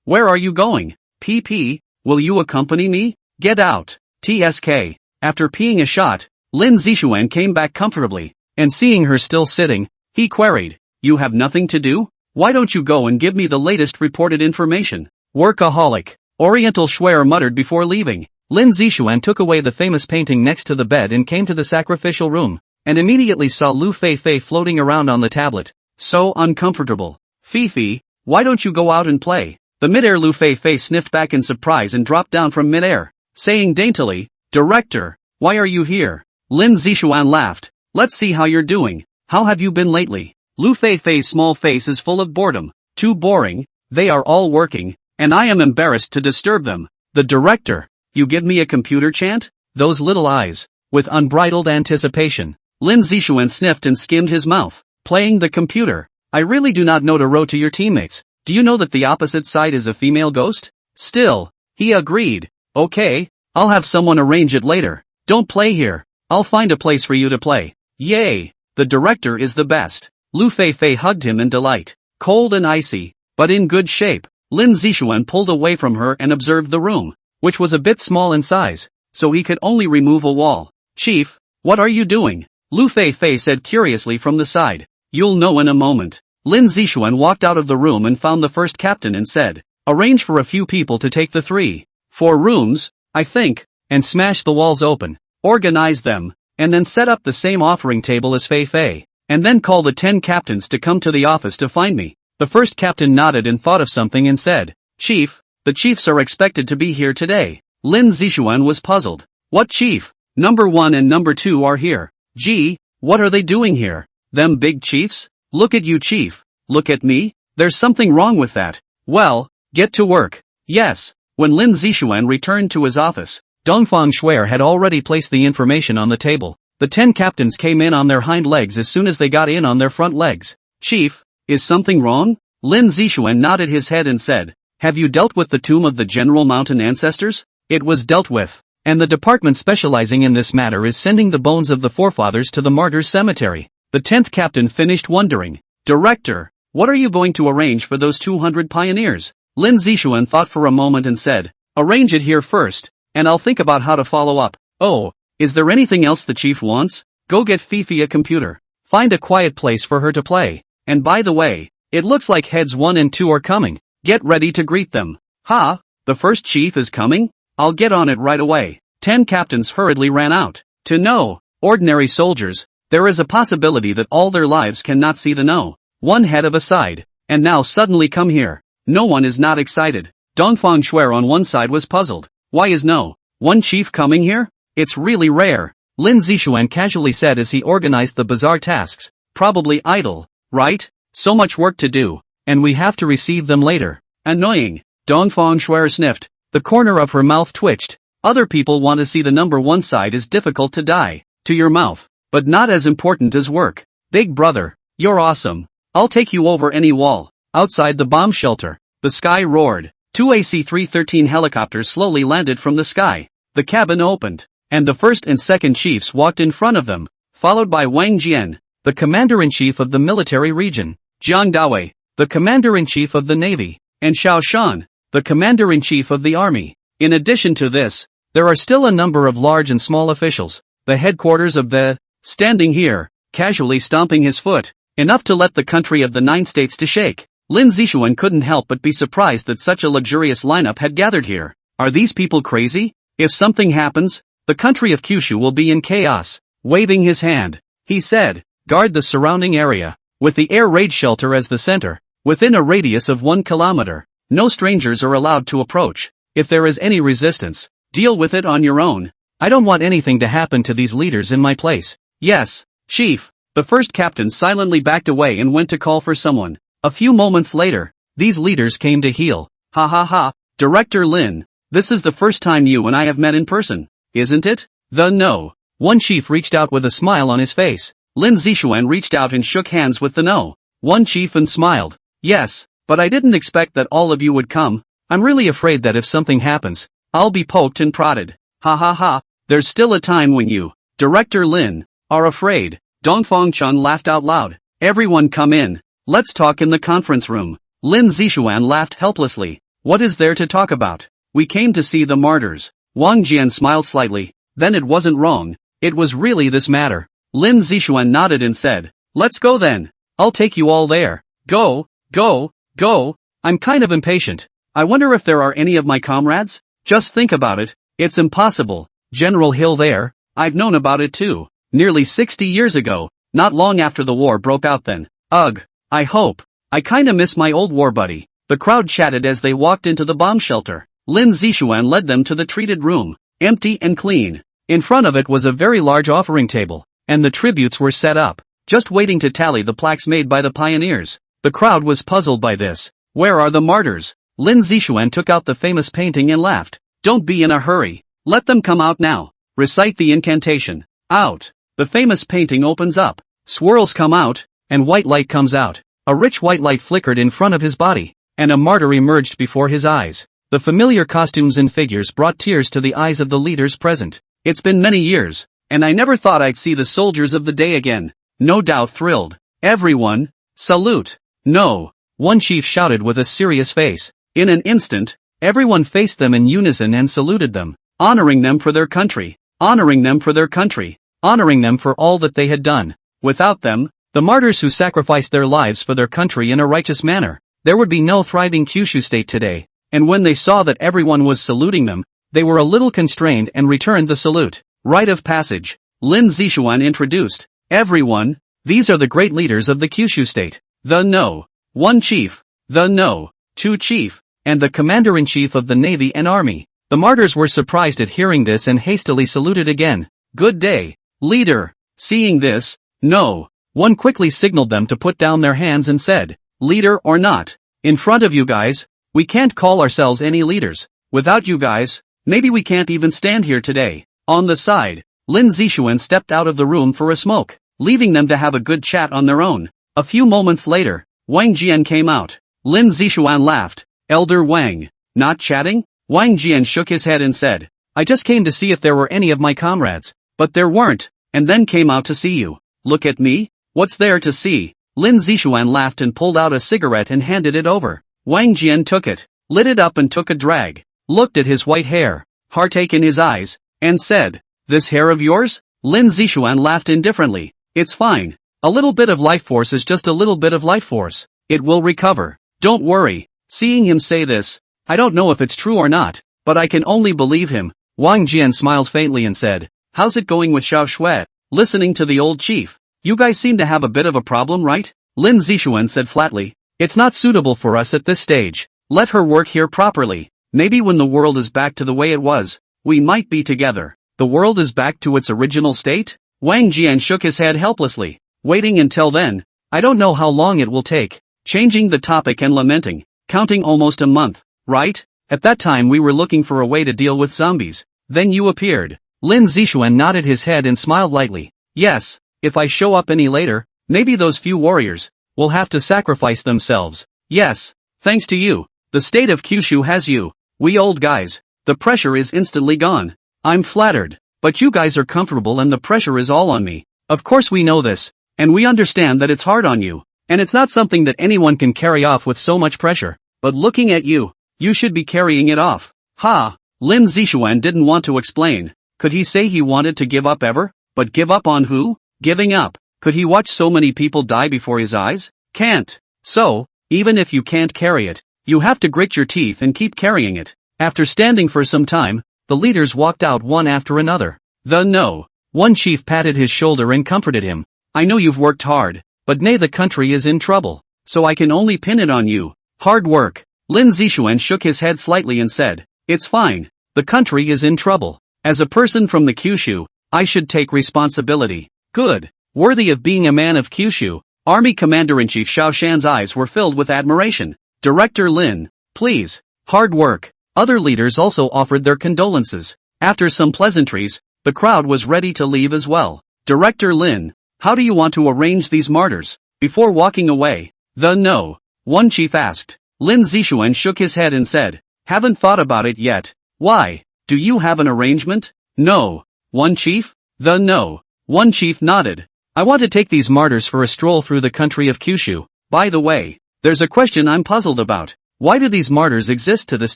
Where are you going? PP, will you accompany me? Get out. TSK. After peeing a shot, Lin Zixuan came back comfortably, and seeing her still sitting, he queried, "You have nothing to do? Why don't you go and give me the latest reported information?" "Workaholic," Oriental Schwer muttered before leaving. Lin Zixuan took away the famous painting next to the bed and came to the sacrificial room, and immediately saw Lu Feifei floating around on the tablet. So uncomfortable. "Fifi, why don't you go out and play?" The midair Lu Feifei sniffed back in surprise and dropped down from midair, saying daintily, "Director, why are you here?" Lin Zixuan laughed. "Let's see how you're doing. How have you been lately?" Lu Feifei's small face is full of boredom. "Too boring, they are all working, and I am embarrassed to disturb them." The director, "You give me a computer chant?" Those little eyes, with unbridled anticipation. Lin Zixuan sniffed and skimmed his mouth. "Playing the computer? I really do not know to row to your teammates. Do you know that the opposite side is a female ghost?" Still, he agreed. "Okay, I'll have someone arrange it later. Don't play here. I'll find a place for you to play." "Yay, the director is the best." Lu Feifei hugged him in delight. Cold and icy, but in good shape, Lin Zixuan pulled away from her and observed the room, which was a bit small in size, so he could only remove a wall. "Chief, what are you doing?" Lu Feifei said curiously from the side. "You'll know in a moment." Lin Zixuan walked out of the room and found the first captain and said, "Arrange for a few people to take the 3-4 rooms, I think, and smash the walls open, organize them, and then set up the same offering table as Feifei, and then call the 10 captains to come to the office to find me." The first captain nodded and thought of something and said, "Chief, the chiefs are expected to be here today." Lin Zixuan was puzzled. "What chief? Number 1 and number 2 are here. Gee, what are they doing here? Them big chiefs? Look at you, chief. Look at me. There's something wrong with that. Well, get to work." Yes. When Lin Zixuan returned to his office, Dongfang Schwer had already placed the information on the table. The 10 captains came in on their hind legs as soon as they got in on their front legs. "Chief, is something wrong?" Lin Zixuan nodded his head and said, "Have you dealt with the tomb of the General Mountain ancestors?" "It was dealt with, and the department specializing in this matter is sending the bones of the forefathers to the martyrs' cemetery." The 10th captain finished wondering, "Director, what are you going to arrange for those 200 pioneers?" Lin Zixuan thought for a moment and said, "Arrange it here first, and I'll think about how to follow up. Oh, is there anything else the chief wants? Go get Fifi a computer. Find a quiet place for her to play. And by the way, it looks like heads 1 and 2 are coming. Get ready to greet them." "Ha, the first chief is coming? I'll get on it right away." 10 captains hurriedly ran out. To know, ordinary soldiers, there is a possibility that all their lives cannot see the no. One head of a side, and now suddenly come here. No one is not excited. Dongfang Schwer on one side was puzzled. Why is no one chief coming here? It's really rare. Lin Zixuan casually said as he organized the bizarre tasks. Probably idle, right? So much work to do, and we have to receive them later. Annoying. Dongfang Schwer sniffed. The corner of her mouth twitched. Other people want to see the number 1 side is difficult to die, to your mouth, but not as important as work. Big brother, you're awesome. I'll take you over any wall. Outside the bomb shelter, the sky roared. 2 AC-313 helicopters slowly landed from the sky. The cabin opened, and the first and second chiefs walked in front of them, followed by Wang Jian, the commander-in-chief of the military region, Jiang Dawei, the commander-in-chief of the navy, and Xiao Shan, the commander-in-chief of the army. In addition to this, there are still a number of large and small officials, the headquarters of the, standing here, casually stomping his foot, enough to let the country of the 9 states to shake. Lin Zixuan couldn't help but be surprised that such a luxurious lineup had gathered here. Are these people crazy? If something happens, the country of Kyushu will be in chaos. Waving his hand, he said, "Guard the surrounding area, with the air raid shelter as the center, within a radius of 1 kilometer. No strangers are allowed to approach. If there is any resistance, deal with it on your own. I don't want anything to happen to these leaders in my place." "Yes, chief." The first captain silently backed away and went to call for someone. A few moments later, these leaders came to heel. "Ha ha ha, Director Lin, this is the first time you and I have met in person, isn't it?" No. One chief reached out with a smile on his face. Lin Zixuan reached out and shook hands with the no. One chief and smiled. "Yes, but I didn't expect that all of you would come. I'm really afraid that if something happens, I'll be poked and prodded. Ha ha ha, there's still a time when you, Director Lin, are afraid." Dongfang Chun laughed out loud. "Everyone come in. Let's talk in the conference room." Lin Zixuan laughed helplessly. "What is there to talk about? We came to see the martyrs." Wang Jian smiled slightly. then it wasn't wrong. It was really this matter. Lin Zixuan nodded and said, "Let's go then. I'll take you all there. Go, go, go." I'm kind of impatient. I wonder if there are any of my comrades? Just think about it. It's impossible. General Hill there, I've known about it too. Nearly 60 years ago, not long after the war broke out then. Ugh, I hope. I kinda miss my old war buddy. The crowd chatted as they walked into the bomb shelter. Lin Zixuan led them to the treated room, empty and clean. In front of it was a very large offering table, and the tributes were set up, just waiting to tally the plaques made by the pioneers. The crowd was puzzled by this. Where are the martyrs? Lin Zixuan took out the famous painting and laughed. Don't be in a hurry. Let them come out now. Recite the incantation. Out. The famous painting opens up. Swirls come out, and white light comes out. A rich white light flickered in front of his body, and a martyr emerged before his eyes. The familiar costumes and figures brought tears to the eyes of the leaders present. It's been many years, and I never thought I'd see the soldiers of the day again. No doubt thrilled. Everyone, salute. No. One chief shouted with a serious face. In an instant, everyone faced them in unison and saluted them, honoring them for their country, honoring them for their country, honoring them for all that they had done. Without them, the martyrs who sacrificed their lives for their country in a righteous manner, there would be no thriving Kyushu state today. And when they saw that everyone was saluting them, they were a little constrained and returned the salute. Rite of passage. Lin Zixuan introduced. Everyone, these are the great leaders of the Kyushu state. The No. 1 Chief. The No. 2 Chief. And the Commander-in-Chief of the Navy and Army. The martyrs were surprised at hearing this and hastily saluted again. Good day, leader. Seeing this, No. 1 quickly signaled them to put down their hands and said, leader or not, in front of you guys, we can't call ourselves any leaders. Without you guys, maybe we can't even stand here today. On the side, Lin Zixuan stepped out of the room for a smoke, leaving them to have a good chat on their own. A few moments later, Wang Jian came out. Lin Zixuan laughed. Elder Wang, not chatting? Wang Jian shook his head and said, I just came to see if there were any of my comrades, but there weren't, and then came out to see you. Look at me? What's there to see? Lin Zixuan laughed and pulled out a cigarette and handed it over. Wang Jian took it, lit it up and took a drag, looked at his white hair, heartache in his eyes, and said, this hair of yours? Lin Zixuan laughed indifferently. It's fine. A little bit of life force is just a little bit of life force. It will recover. Don't worry. Seeing him say this, I don't know if it's true or not, but I can only believe him. Wang Jian smiled faintly and said, how's it going with Xiao Shui? Listening to the old chief, you guys seem to have a bit of a problem, right? Lin Zixuan said flatly, it's not suitable for us at this stage. Let her work here properly. Maybe when the world is back to the way it was, we might be together. The world is back to its original state? Wang Jian shook his head helplessly. Waiting until then, I don't know how long it will take. Changing the topic and lamenting, counting almost a month, right? At that time we were looking for a way to deal with zombies. Then you appeared. Lin Zixuan nodded his head and smiled lightly. Yes, if I show up any later, maybe those few warriors will have to sacrifice themselves. Yes, thanks to you, the state of Kyushu has you. We old guys, the pressure is instantly gone. I'm flattered, but you guys are comfortable and the pressure is all on me. Of course we know this, and we understand that it's hard on you, and it's not something that anyone can carry off with so much pressure. But looking at you, you should be carrying it off. Ha! Lin Zixuan didn't want to explain. Could he say he wanted to give up ever? But give up on who? Giving up. Could he watch so many people die before his eyes? Can't. So, even if you can't carry it, you have to grit your teeth and keep carrying it. After standing for some time, the leaders walked out one after another. The No. 1 Chief patted his shoulder and comforted him. I know you've worked hard, but nay, the country is in trouble, so I can only pin it on you. Hard work. Lin Zixuan shook his head slightly and said, it's fine. The country is in trouble. As a person from the Kyushu, I should take responsibility. Good. Worthy of being a man of Kyushu. Army Commander-in-Chief Xiao Shan's eyes were filled with admiration. Director Lin, please. Hard work. Other leaders also offered their condolences. After some pleasantries, the crowd was ready to leave as well. Director Lin, how do you want to arrange these martyrs? Before walking away, the No. 1 Chief asked. Lin Zixuan shook his head and said, haven't thought about it yet. Why? Do you have an arrangement? No. 1 Chief? The No. 1 Chief nodded. I want to take these martyrs for a stroll through the country of Kyushu. By the way, there's a question I'm puzzled about. Why do these martyrs exist to this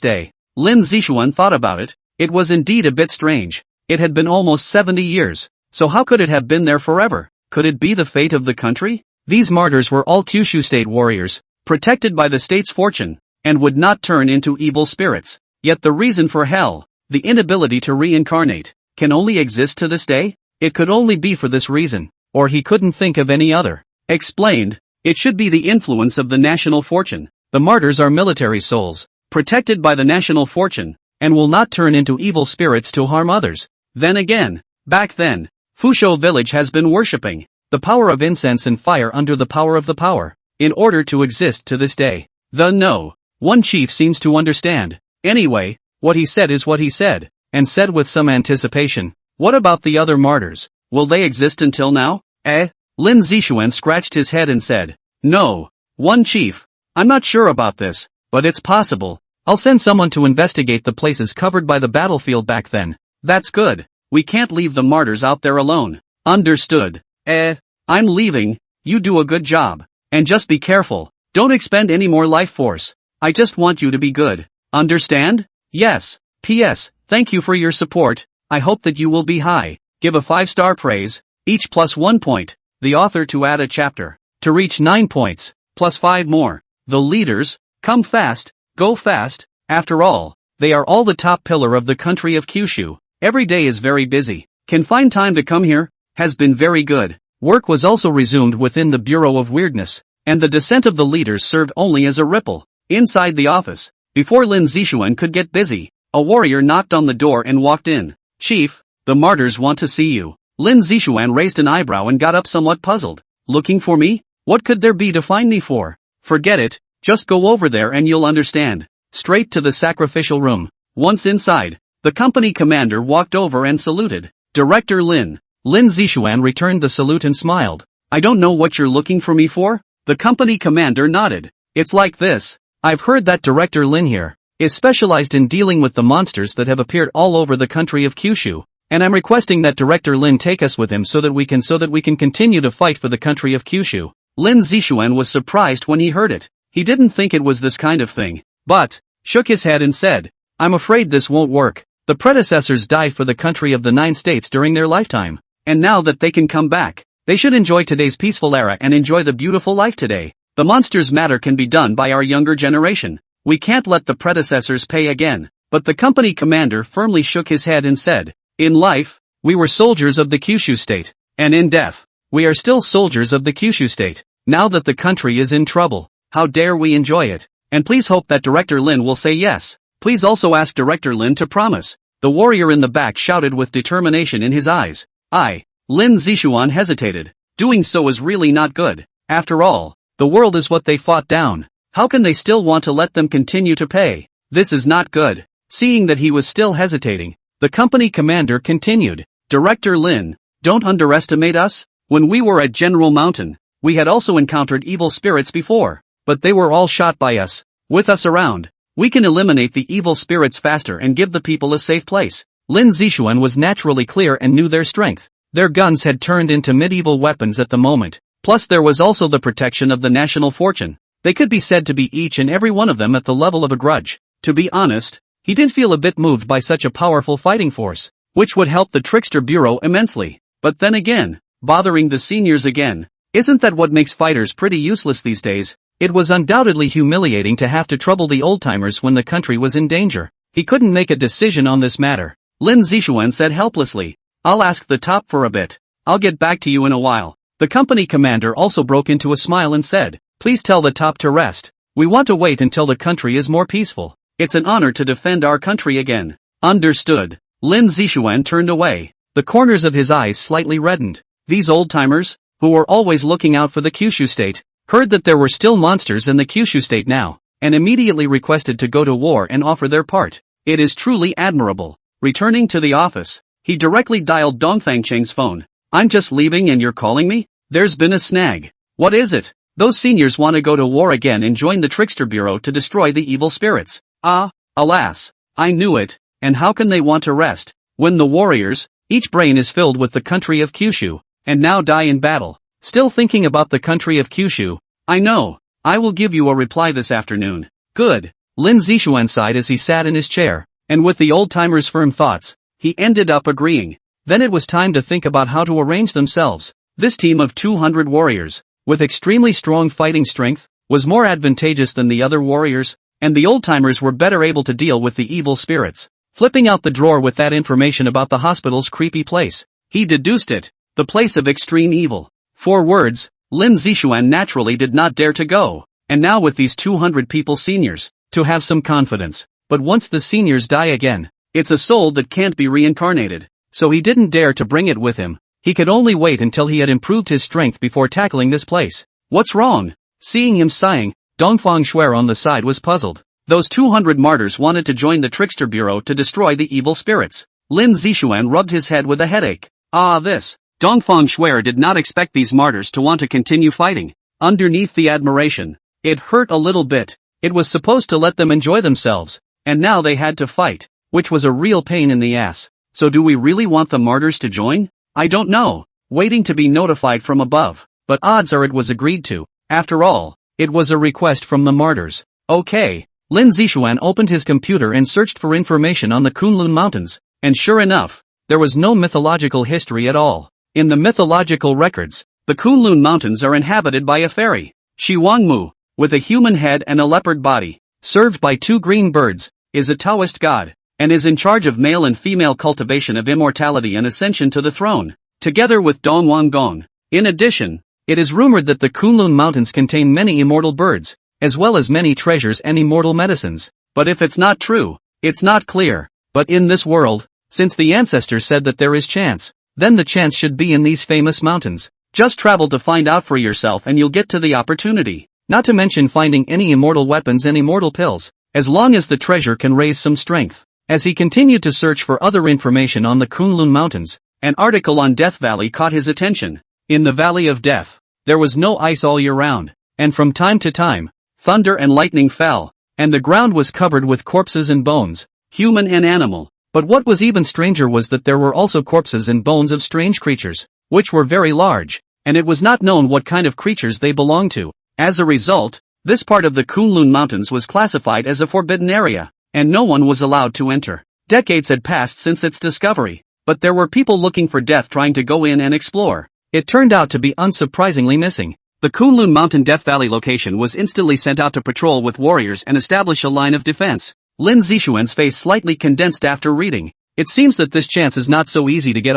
day? Lin Zixuan thought about it. It was indeed a bit strange. It had been almost 70 years, so how could it have been there forever? Could it be the fate of the country? These martyrs were all Kyushu state warriors, protected by the state's fortune, and would not turn into evil spirits. Yet the reason for hell, the inability to reincarnate, can only exist to this day? It could only be for this reason, or he couldn't think of any other. Explained, it should be the influence of the national fortune. The martyrs are military souls, protected by the national fortune, and will not turn into evil spirits to harm others. Then again, back then, Fusho village has been worshipping the power of incense and fire under the power of the power, in order to exist to this day. One chief seems to understand. Anyway, what he said is what he said, and said with some anticipation. What about the other martyrs? Will they exist until now? Lin Zixuan scratched his head and said, no. One chief, I'm not sure about this, but it's possible. I'll send someone to investigate the places covered by the battlefield back then. That's good. We can't leave the martyrs out there alone. Understood. I'm leaving. You do a good job. And just be careful. Don't expend any more life force. I just want you to be good. Understand? Yes. P.S. Thank you for your support. I hope that you will be high. Give a 5-star praise, each plus 1 point. The author to add a chapter. To reach 9 points, plus 5 more. The leaders, come fast, go fast. After all, they are all the top pillar of the country of Kyushu. Every day is very busy. Can find time to come here. Has been very good. Work was also resumed within the Bureau of Weirdness, and the descent of the leaders served only as a ripple. Inside the office, before Lin Zixuan could get busy, a warrior knocked on the door and walked in. Chief, the martyrs want to see you. Lin Zixuan raised an eyebrow and got up somewhat puzzled. Looking for me? What could there be to find me for? Forget it, just go over there and you'll understand. Straight to the sacrificial room. Once inside, the company commander walked over and saluted. Director Lin. Lin Zixuan returned the salute and smiled. I don't know what you're looking for me for? The company commander nodded. It's like this. I've heard that Director Lin here is specialized in dealing with the monsters that have appeared all over the country of Kyushu, and I'm requesting that Director Lin take us with him so that we can continue to fight for the country of Kyushu. Lin Zixuan was surprised when he heard it. He didn't think it was this kind of thing, but shook his head and said, I'm afraid this won't work. The predecessors died for the country of the 9 states during their lifetime, and now that they can come back, they should enjoy today's peaceful era and enjoy the beautiful life today. The monsters matter can be done by our younger generation. We can't let the predecessors pay again. But the company commander firmly shook his head and said, in life, we were soldiers of the Kyushu state, and in death, we are still soldiers of the Kyushu state. Now that the country is in trouble, how dare we enjoy it? And please hope that Director Lin will say yes. Please also ask Director Lin to promise. The warrior in the back shouted with determination in his eyes. Lin Zixuan hesitated. Doing so is really not good. After all, the world is what they fought down. How can they still want to let them continue to pay? This is not good. Seeing that he was still hesitating, the company commander continued. Director Lin, don't underestimate us. When we were at General Mountain, we had also encountered evil spirits before, but they were all shot by us. With us around, we can eliminate the evil spirits faster and give the people a safe place. Lin Zixuan was naturally clear and knew their strength. Their guns had turned into medieval weapons at the moment. Plus there was also the protection of the national fortune. They could be said to be each and every one of them at the level of a grudge. To be honest, he did feel a bit moved by such a powerful fighting force, which would help the Trickster Bureau immensely. But then again, bothering the seniors again, isn't that what makes fighters pretty useless these days? It was undoubtedly humiliating to have to trouble the old-timers when the country was in danger. He couldn't make a decision on this matter. Lin Zixuan said helplessly, I'll ask the top for a bit. I'll get back to you in a while. The company commander also broke into a smile and said, please tell the top to rest. We want to wait until the country is more peaceful. It's an honor to defend our country again. Understood. Lin Zixuan turned away. The corners of his eyes slightly reddened. These old-timers, who were always looking out for the Kyushu state, heard that there were still monsters in the Kyushu state now, and immediately requested to go to war and offer their part. It is truly admirable. Returning to the office, he directly dialed Dongfang Cheng's phone. I'm just leaving and you're calling me? There's been a snag. What is it? Those seniors want to go to war again and join the Trickster Bureau to destroy the evil spirits. Alas. I knew it, and how can they want to rest, when the warriors, each brain is filled with the country of Kyushu, and now die in battle? Still thinking about the country of Kyushu? I know. I will give you a reply this afternoon. Good. Lin Zixuan sighed as he sat in his chair, and with the old-timer's firm thoughts, he ended up agreeing. Then it was time to think about how to arrange themselves. This team of 200 warriors, with extremely strong fighting strength, was more advantageous than the other warriors, and the old-timers were better able to deal with the evil spirits. Flipping out the drawer with that information about the hospital's creepy place, he deduced it, the place of extreme evil. 4 words, Lin Zixuan naturally did not dare to go, and now with these 200 people seniors, to have some confidence. But once the seniors die again, it's a soul that can't be reincarnated, so he didn't dare to bring it with him. He could only wait until he had improved his strength before tackling this place. What's wrong? Seeing him sighing, Dongfang Shuer on the side was puzzled. Those 200 martyrs wanted to join the Trickster Bureau to destroy the evil spirits. Lin Zixuan rubbed his head with a headache. This. Dongfang Shuer did not expect these martyrs to want to continue fighting. Underneath the admiration, it hurt a little bit. It was supposed to let them enjoy themselves, and now they had to fight, which was a real pain in the ass. So do we really want the martyrs to join? I don't know. Waiting to be notified from above, but odds are it was agreed to. After all, it was a request from the martyrs. Okay. Lin Zixuan opened his computer and searched for information on the Kunlun Mountains, and sure enough, there was no mythological history at all. In the mythological records, the Kunlun Mountains are inhabited by a fairy, Shi Wangmu, with a human head and a leopard body, served by 2 green birds, is a Taoist god, and is in charge of male and female cultivation of immortality and ascension to the throne, together with Dongwang Gong. In addition, it is rumored that the Kunlun Mountains contain many immortal birds, as well as many treasures and immortal medicines. But if it's not true, it's not clear. But in this world, since the ancestors said that there is chance, then the chance should be in these famous mountains. Just travel to find out for yourself and you'll get to the opportunity. Not to mention finding any immortal weapons and immortal pills, as long as the treasure can raise some strength. As he continued to search for other information on the Kunlun Mountains, an article on Death Valley caught his attention. In the Valley of Death, there was no ice all year round, and from time to time, thunder and lightning fell, and the ground was covered with corpses and bones, human and animal. But what was even stranger was that there were also corpses and bones of strange creatures, which were very large, and it was not known what kind of creatures they belonged to. As a result, this part of the Kunlun Mountains was classified as a forbidden area, and no one was allowed to enter. Decades had passed since its discovery, but there were people looking for death trying to go in and explore. It turned out to be unsurprisingly missing. The Kunlun Mountain Death Valley location was instantly sent out to patrol with warriors and establish a line of defense. Lin Zixuan's face slightly condensed after reading. It seems that this chance is not so easy to get.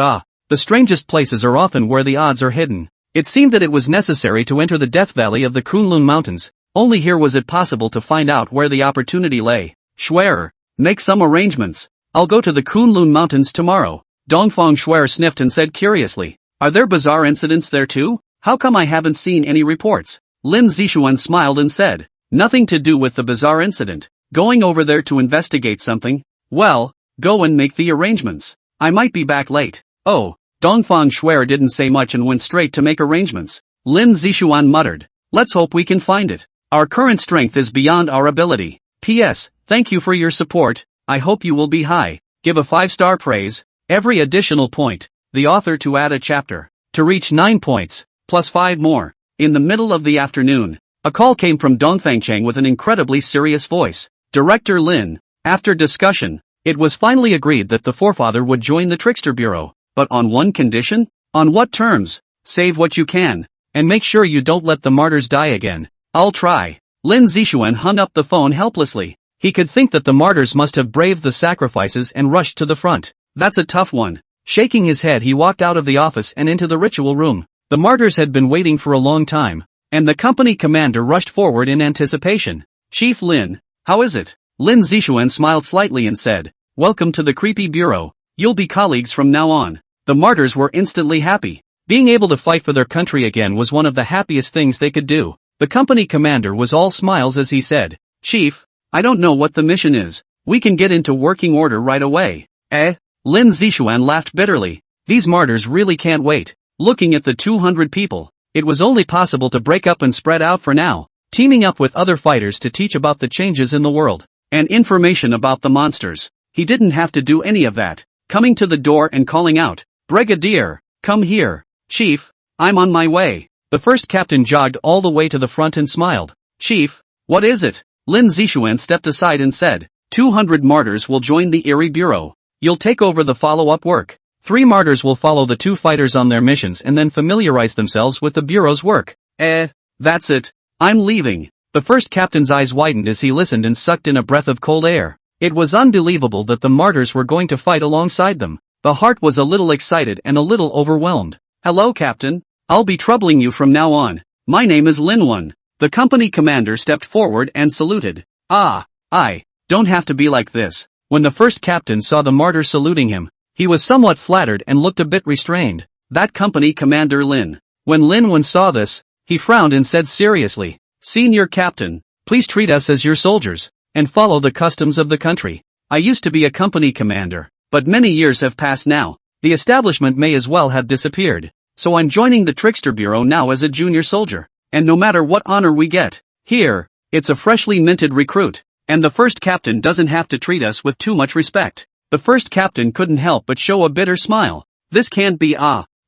The strangest places are often where the odds are hidden. It seemed that it was necessary to enter the Death Valley of the Kunlun Mountains. Only here was it possible to find out where the opportunity lay. Shuer, make some arrangements. I'll go to the Kunlun Mountains tomorrow. Dongfang Shuer sniffed and said curiously, are there bizarre incidents there too? How come I haven't seen any reports? Lin Zixuan smiled and said, nothing to do with the bizarre incident. Going over there to investigate something? Well, go and make the arrangements. I might be back late. Oh, Dongfang Shuer didn't say much and went straight to make arrangements. Lin Zixuan muttered, let's hope we can find it. Our current strength is beyond our ability. P.S. Thank you for your support. I hope you will be high. Give a 5-star praise. Every additional point, the author to add a chapter. To reach 9 points, plus 5 more. In the middle of the afternoon, a call came from Dongfang Chang with an incredibly serious voice. Director Lin, after discussion, it was finally agreed that the forefather would join the Trickster Bureau, but on one condition? On what terms? Save what you can, and make sure you don't let the martyrs die again. I'll try. Lin Zixuan hung up the phone helplessly. He could think that the martyrs must have braved the sacrifices and rushed to the front. That's a tough one. Shaking his head, he walked out of the office and into the ritual room. The martyrs had been waiting for a long time, and the company commander rushed forward in anticipation. Chief Lin, how is it? Lin Zixuan smiled slightly and said, welcome to the creepy bureau. You'll be colleagues from now on. The martyrs were instantly happy. Being able to fight for their country again was one of the happiest things they could do. The company commander was all smiles as he said, Chief, I don't know what the mission is. We can get into working order right away. Lin Zixuan laughed bitterly. These martyrs really can't wait. Looking at the 200 people, it was only possible to break up and spread out for now, teaming up with other fighters to teach about the changes in the world, and information about the monsters. He didn't have to do any of that, coming to the door and calling out, Brigadier, come here. Chief, I'm on my way. The first captain jogged all the way to the front and smiled. Chief, what is it? Lin Zixuan stepped aside and said, 200 martyrs will join the Eerie Bureau. You'll take over the follow-up work. 3 martyrs will follow the 2 fighters on their missions and then familiarize themselves with the Bureau's work. That's it. I'm leaving. The first captain's eyes widened as he listened and sucked in a breath of cold air. It was unbelievable that the martyrs were going to fight alongside them. The heart was a little excited and a little overwhelmed. Hello, Captain. I'll be troubling you from now on. My name is Lin One. The company commander stepped forward and saluted. I don't have to be like this. When the first captain saw the martyr saluting him, he was somewhat flattered and looked a bit restrained. That company commander Lin. When Lin One saw this, he frowned and said seriously, Senior Captain, please treat us as your soldiers, and follow the customs of the country. I used to be a company commander, but many years have passed now. The establishment may as well have disappeared. So I'm joining the Trickster Bureau now as a junior soldier. And no matter what honor we get, here, it's a freshly minted recruit. And the first captain doesn't have to treat us with too much respect. The first captain couldn't help but show a bitter smile. This can't be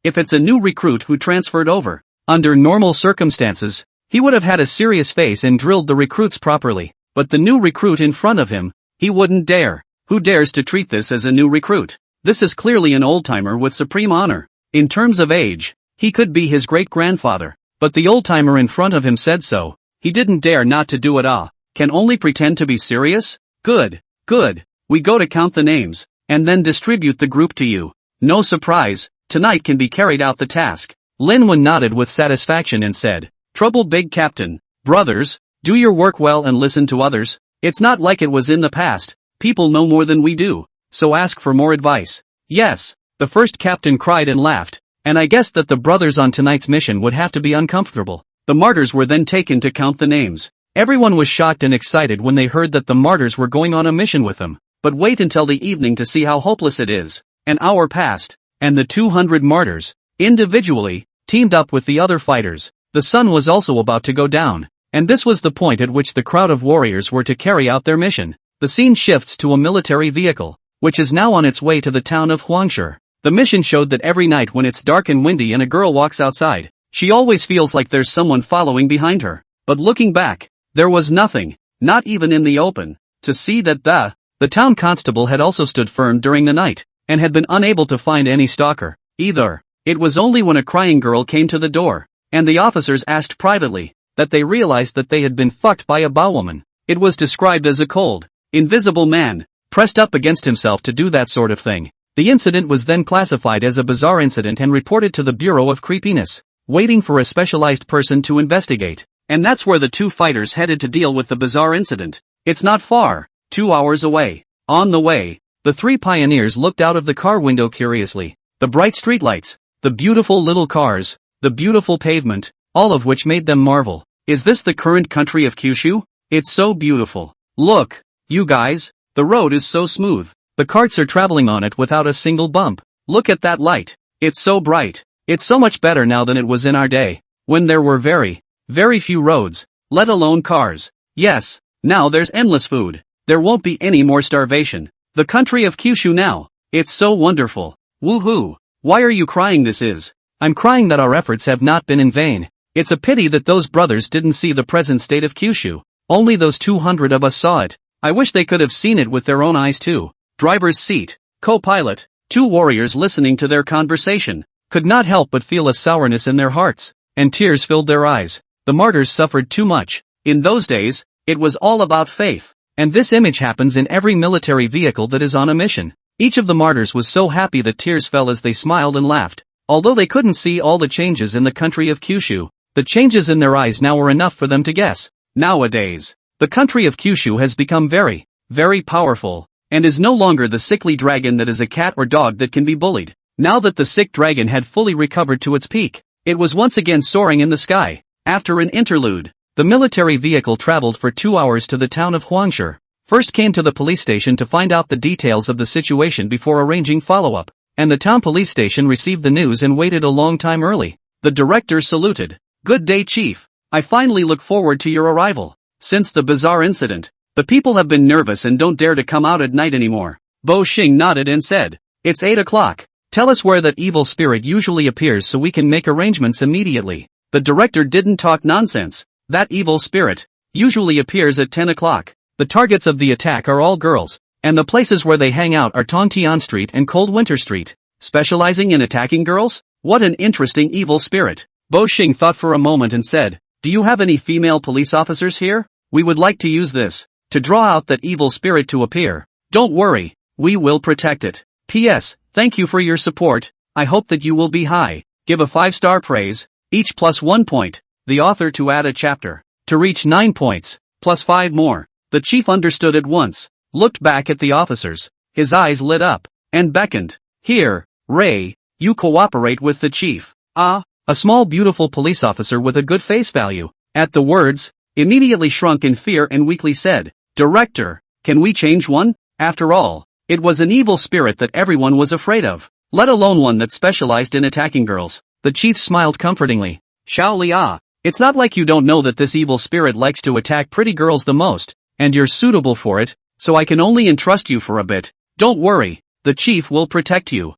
if it's a new recruit who transferred over. Under normal circumstances, he would have had a serious face and drilled the recruits properly. But the new recruit in front of him, he wouldn't dare. Who dares to treat this as a new recruit? This is clearly an old-timer with supreme honor. In terms of age, he could be his great-grandfather. But the old-timer in front of him said so. He didn't dare not to do it. Can only pretend to be serious? Good. We go to count the names, and then distribute the group to you. No surprise, tonight can be carried out the task. Lin Wen nodded with satisfaction and said, Trouble big captain. Brothers, do your work well and listen to others. It's not like it was in the past. People know more than we do, so ask for more advice. Yes, the first captain cried and laughed, and I guessed that the brothers on tonight's mission would have to be uncomfortable. The martyrs were then taken to count the names. Everyone was shocked and excited when they heard that the martyrs were going on a mission with them. But wait until the evening to see how hopeless it is. An hour passed, and the 200 martyrs, individually, teamed up with the other fighters. The sun was also about to go down, and this was the point at which the crowd of warriors were to carry out their mission. The scene shifts to a military vehicle, which is now on its way to the town of Huangshe. The mission showed that every night when it's dark and windy and a girl walks outside, she always feels like there's someone following behind her. But looking back, there was nothing, not even in the open, to see that the town constable had also stood firm during the night, and had been unable to find any stalker, either. It was only when a crying girl came to the door, and the officers asked privately, that they realized that they had been fucked by a bowwoman. It was described as a cold, invisible man, pressed up against himself to do that sort of thing. The incident was then classified as a bizarre incident and reported to the Bureau of Creepiness, waiting for a specialized person to investigate. And that's where the 2 fighters headed to deal with the bizarre incident. It's not far, 2 hours away. On the way, the 3 pioneers looked out of the car window curiously. The bright streetlights, the beautiful little cars, the beautiful pavement, all of which made them marvel. Is this the current country of Kyushu? It's so beautiful. Look, you guys, the road is so smooth. The carts are traveling on it without a single bump. Look at that light. It's so bright. It's so much better now than it was in our day, when there were very few roads, let alone cars. Yes, now there's endless food. There won't be any more starvation. The country of Kyushu now. It's so wonderful. Woohoo! Why are you crying? I'm crying that our efforts have not been in vain. It's a pity that those brothers didn't see the present state of Kyushu. Only those 200 of us saw it. I wish they could have seen it with their own eyes too. Driver's seat, co-pilot, 2 warriors listening to their conversation, could not help but feel a sourness in their hearts, and tears filled their eyes. The martyrs suffered too much. In those days, it was all about faith. And this image happens in every military vehicle that is on a mission. Each of the martyrs was so happy that tears fell as they smiled and laughed. Although they couldn't see all the changes in the country of Kyushu, the changes in their eyes now were enough for them to guess. Nowadays, the country of Kyushu has become very powerful, and is no longer the sickly dragon that is a cat or dog that can be bullied. Now that the sick dragon had fully recovered to its peak, it was once again soaring in the sky. After an interlude, the military vehicle traveled for 2 hours to the town of Huangshe. First came to the police station to find out the details of the situation before arranging follow-up, and the town police station received the news and waited a long time early. The director saluted. Good day, Chief. I finally look forward to your arrival. Since the bizarre incident, the people have been nervous and don't dare to come out at night anymore. Bo Xing nodded and said, It's 8 o'clock. Tell us where that evil spirit usually appears so we can make arrangements immediately. The director didn't talk nonsense. That evil spirit usually appears at 10 o'clock. The targets of the attack are all girls. And the places where they hang out are Tongtian Street and Cold Winter Street. Specializing in attacking girls? What an interesting evil spirit. Bo Xing thought for a moment and said, "Do you have any female police officers here? We would like to use this to draw out that evil spirit to appear. Don't worry, we will protect it. P.S. Thank you for your support. I hope that you will be high. Give a 5-star praise, each plus 1 point. The author to add a chapter. To reach 9 points, plus 5 more." The chief understood at once, looked back at the officers, his eyes lit up, and beckoned. "Here, Ray, you cooperate with the chief." A small beautiful police officer with a good face value, at the words, immediately shrunk in fear and weakly said, "Director, can we change one?" After all, it was an evil spirit that everyone was afraid of, let alone one that specialized in attacking girls. The chief smiled comfortingly. "Xiao Li, it's not like you don't know that this evil spirit likes to attack pretty girls the most, and you're suitable for it, so I can only entrust you for a bit. Don't worry, the chief will protect you."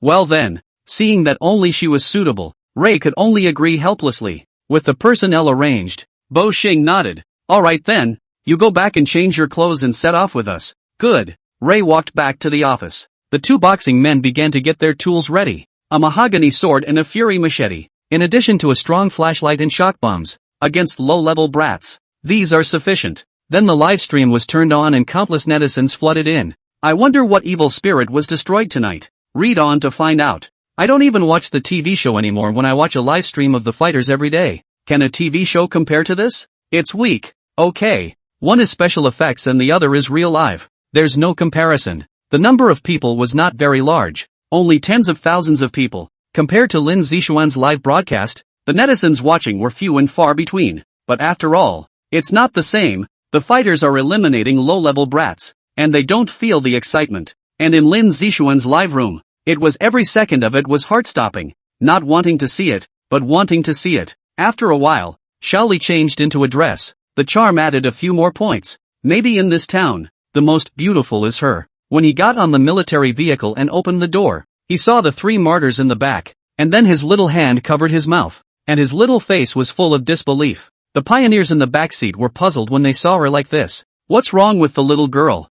Well then, seeing that only she was suitable, Ray could only agree helplessly. With the personnel arranged, Bo Xing nodded. "Alright then, you go back and change your clothes and set off with us." "Good." Ray walked back to the office. The two boxing men began to get their tools ready. A mahogany sword and a fury machete, in addition to a strong flashlight and shock bombs, against low-level brats. These are sufficient. Then the live stream was turned on and countless netizens flooded in. I wonder what evil spirit was destroyed tonight. Read on to find out. I don't even watch the TV show anymore when I watch a live stream of the fighters every day. Can a TV show compare to this? It's weak. Okay. One is special effects and the other is real live. There's no comparison. The number of people was not very large. Only tens of thousands of people. Compared to Lin Zixuan's live broadcast, the netizens watching were few and far between. But after all, it's not the same. The fighters are eliminating low-level brats, and they don't feel the excitement. And in Lin Zixuan's live room, it was every second of it was heart-stopping. Not wanting to see it, but wanting to see it. After a while, Shaoli changed into a dress. The charm added a few more points. Maybe in this town, the most beautiful is her. When he got on the military vehicle and opened the door, he saw the 3 martyrs in the back, and then his little hand covered his mouth, and his little face was full of disbelief. The pioneers in the backseat were puzzled when they saw her like this. What's wrong with the little girl?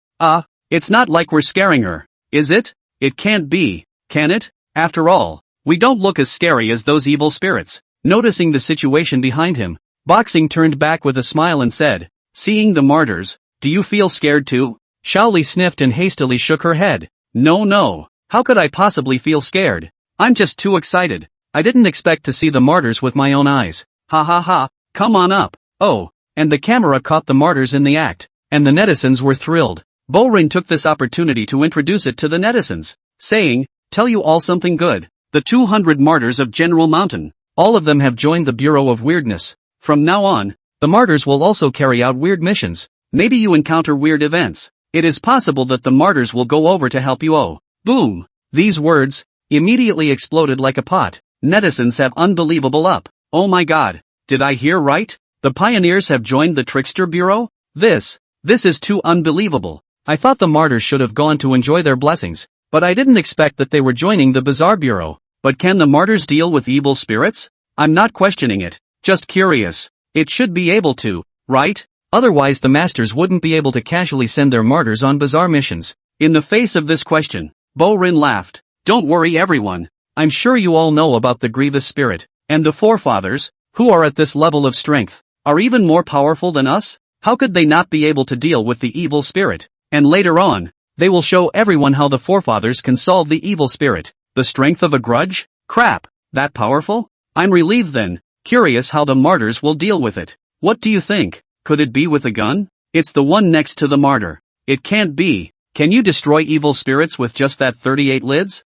It's not like we're scaring her, is it? It can't be, can it? After all, we don't look as scary as those evil spirits. Noticing the situation behind him, Boxing turned back with a smile and said, "Seeing the martyrs, do you feel scared too?" Shaoli sniffed and hastily shook her head. No, how could I possibly feel scared? I'm just too excited. I didn't expect to see the martyrs with my own eyes. Ha, come on up. Oh, and the camera caught the martyrs in the act, and the netizens were thrilled. Bo Ring took this opportunity to introduce it to the netizens, saying, "Tell you all something good. The 200 martyrs of General Mountain, all of them have joined the Bureau of Weirdness. From now on, the martyrs will also carry out weird missions. Maybe you encounter weird events. It is possible that the martyrs will go over to help you." Oh, boom! These words immediately exploded like a pot. Netizens have unbelievable up. Oh my god, did I hear right? The pioneers have joined the Trickster Bureau? This is too unbelievable. I thought the martyrs should have gone to enjoy their blessings, but I didn't expect that they were joining the Bizarre Bureau. But can the martyrs deal with evil spirits? I'm not questioning it, just curious. It should be able to, right? Otherwise the masters wouldn't be able to casually send their martyrs on bizarre missions. In the face of this question, Bo Rin laughed. Don't worry everyone. I'm sure you all know about the grievous spirit, and the forefathers, who are at this level of strength, are even more powerful than us. How could they not be able to deal with the evil spirit? And later on, they will show everyone how the forefathers can solve the evil spirit. The strength of a grudge? Crap, that powerful? I'm relieved then, curious how the martyrs will deal with it. What do you think? Could it be with a gun? It's the one next to the martyr. It can't be. Can you destroy evil spirits with just that 38 lids?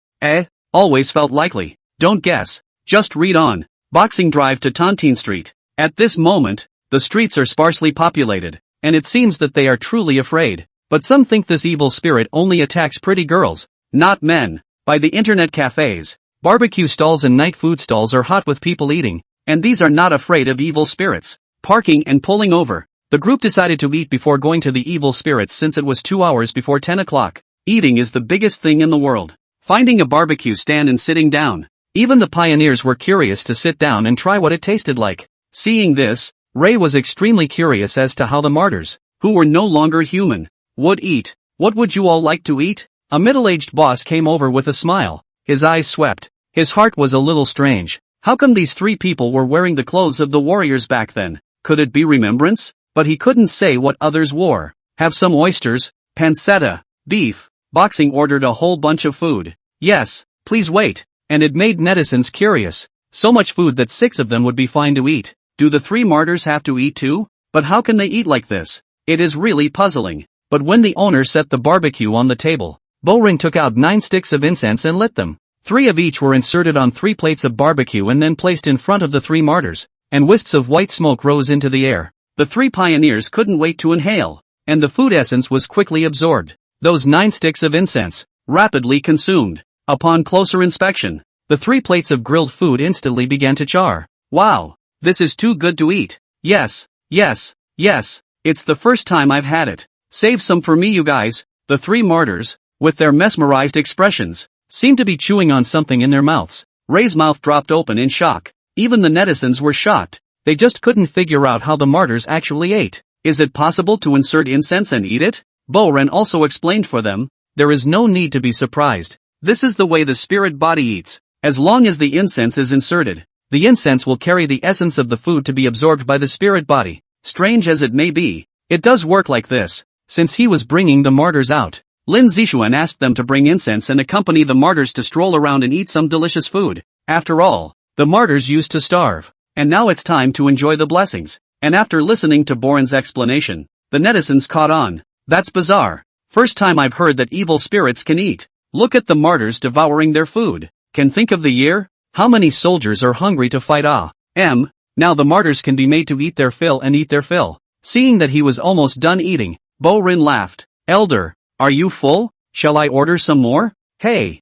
Always felt likely. Don't guess. Just read on. Boxing drive to Tontine Street. At this moment, the streets are sparsely populated, and it seems that they are truly afraid. But some think this evil spirit only attacks pretty girls, not men. By the internet cafes, barbecue stalls and night food stalls are hot with people eating, and these are not afraid of evil spirits. Parking and pulling over. The group decided to eat before going to the evil spirits since it was 2 hours before 10 o'clock. Eating is the biggest thing in the world. Finding a barbecue stand and sitting down. Even the pioneers were curious to sit down and try what it tasted like. Seeing this, Ray was extremely curious as to how the martyrs, who were no longer human, would eat. What would you all like to eat? A middle-aged boss came over with a smile. His eyes swept. His heart was a little strange. How come these three people were wearing the clothes of the warriors back then? Could it be remembrance? But he couldn't say what others wore. Have some oysters, pancetta, beef. Boxing ordered a whole bunch of food. Yes, please wait. And it made netizens curious. So much food that 6 of them would be fine to eat. Do the 3 martyrs have to eat too? But how can they eat like this? It is really puzzling. But when the owner set the barbecue on the table, Borin took out 9 sticks of incense and lit them. 3 of each were inserted on 3 plates of barbecue and then placed in front of the 3 martyrs, and wisps of white smoke rose into the air. The 3 pioneers couldn't wait to inhale, and the food essence was quickly absorbed. Those 9 sticks of incense, rapidly consumed. Upon closer inspection, the 3 plates of grilled food instantly began to char. Wow! This is too good to eat. Yes, yes, yes, it's the first time I've had it. Save some for me, you guys. The 3 martyrs, with their mesmerized expressions, seemed to be chewing on something in their mouths. Ray's mouth dropped open in shock. Even the netizens were shocked. They just couldn't figure out how the martyrs actually ate. Is it possible to insert incense and eat it? Boren also explained for them. There is no need to be surprised. This is the way the spirit body eats. As long as the incense is inserted, the incense will carry the essence of the food to be absorbed by the spirit body. Strange as it may be, it does work like this. Since he was bringing the martyrs out, Lin Zixuan asked them to bring incense and accompany the martyrs to stroll around and eat some delicious food. After all, the martyrs used to starve. And now it's time to enjoy the blessings. And after listening to Boren's explanation, the netizens caught on. That's bizarre. First time I've heard that evil spirits can eat. Look at the martyrs devouring their food. Can think of the year? How many soldiers are hungry to fight? Now the martyrs can be made to eat their fill and eat their fill. Seeing that he was almost done eating, Borin laughed. Elder, are you full? Shall I order some more? Hey,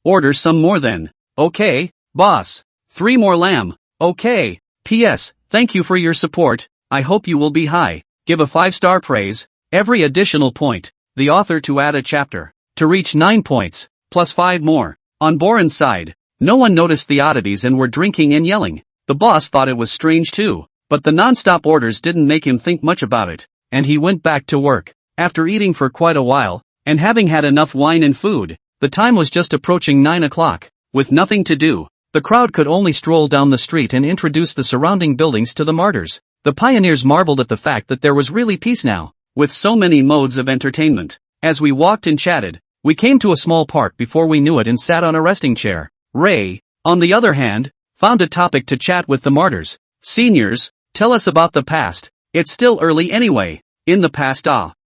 order some more then. Okay, boss. 3 more lamb. Okay. P.S. Thank you for your support. I hope you will be high. Give a 5-star praise. Every additional point. The author to add a chapter. To reach 9 points. Plus 5 more. On Boren's side, no one noticed the oddities and were drinking and yelling. The boss thought it was strange too. But the non-stop orders didn't make him think much about it. And he went back to work. After eating for quite a while, and having had enough wine and food, the time was just approaching 9 o'clock. With nothing to do, the crowd could only stroll down the street and introduce the surrounding buildings to the martyrs. The pioneers marveled at the fact that there was really peace now, with so many modes of entertainment. As we walked and chatted, we came to a small park before we knew it and sat on a resting chair. Ray, on the other hand, found a topic to chat with the martyrs. Seniors, tell us about the past. It's still early anyway. In the past,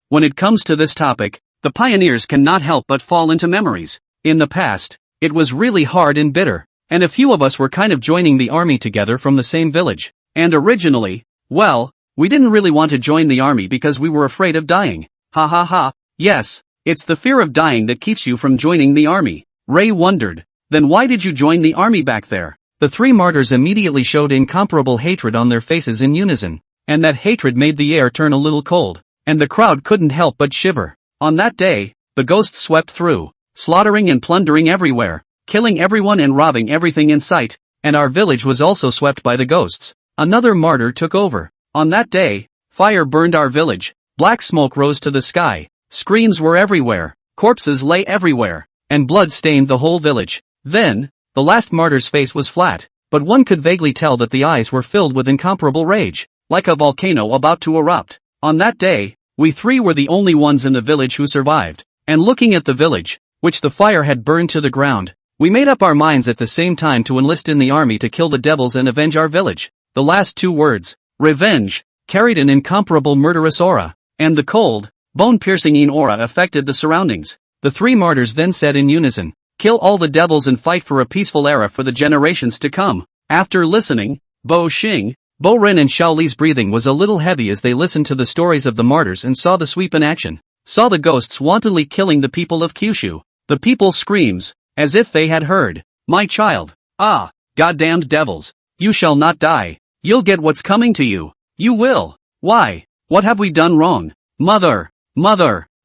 when it comes to this topic, the pioneers cannot help but fall into memories. In the past, it was really hard and bitter, and a few of us were kind of joining the army together from the same village. And originally, well, we didn't really want to join the army because we were afraid of dying. Ha ha ha, yes, it's the fear of dying that keeps you from joining the army. Ray wondered, then why did you join the army back there? The 3 martyrs immediately showed incomparable hatred on their faces in unison, and that hatred made the air turn a little cold. And the crowd couldn't help but shiver. On that day, the ghosts swept through, slaughtering and plundering everywhere, killing everyone and robbing everything in sight, and our village was also swept by the ghosts. Another martyr took over. On that day, fire burned our village, black smoke rose to the sky, screams were everywhere, corpses lay everywhere, and blood stained the whole village. Then, the last martyr's face was flat, but one could vaguely tell that the eyes were filled with incomparable rage, like a volcano about to erupt. On that day, we 3 were the only ones in the village who survived, and looking at the village, which the fire had burned to the ground, we made up our minds at the same time to enlist in the army to kill the devils and avenge our village. The last 2 words, revenge, carried an incomparable murderous aura, and the cold, bone-piercing aura affected the surroundings. The 3 martyrs then said in unison, kill all the devils and fight for a peaceful era for the generations to come. After listening, Bo Xing, Bo Ren and Xiao Li's breathing was a little heavy as they listened to the stories of the martyrs and saw the sweep in action, saw the ghosts wantonly killing the people of Kyushu. The people screams, as if they had heard, my child, goddamned devils, you shall not die, you'll get what's coming to you, you will. Why? What have we done wrong? Mother,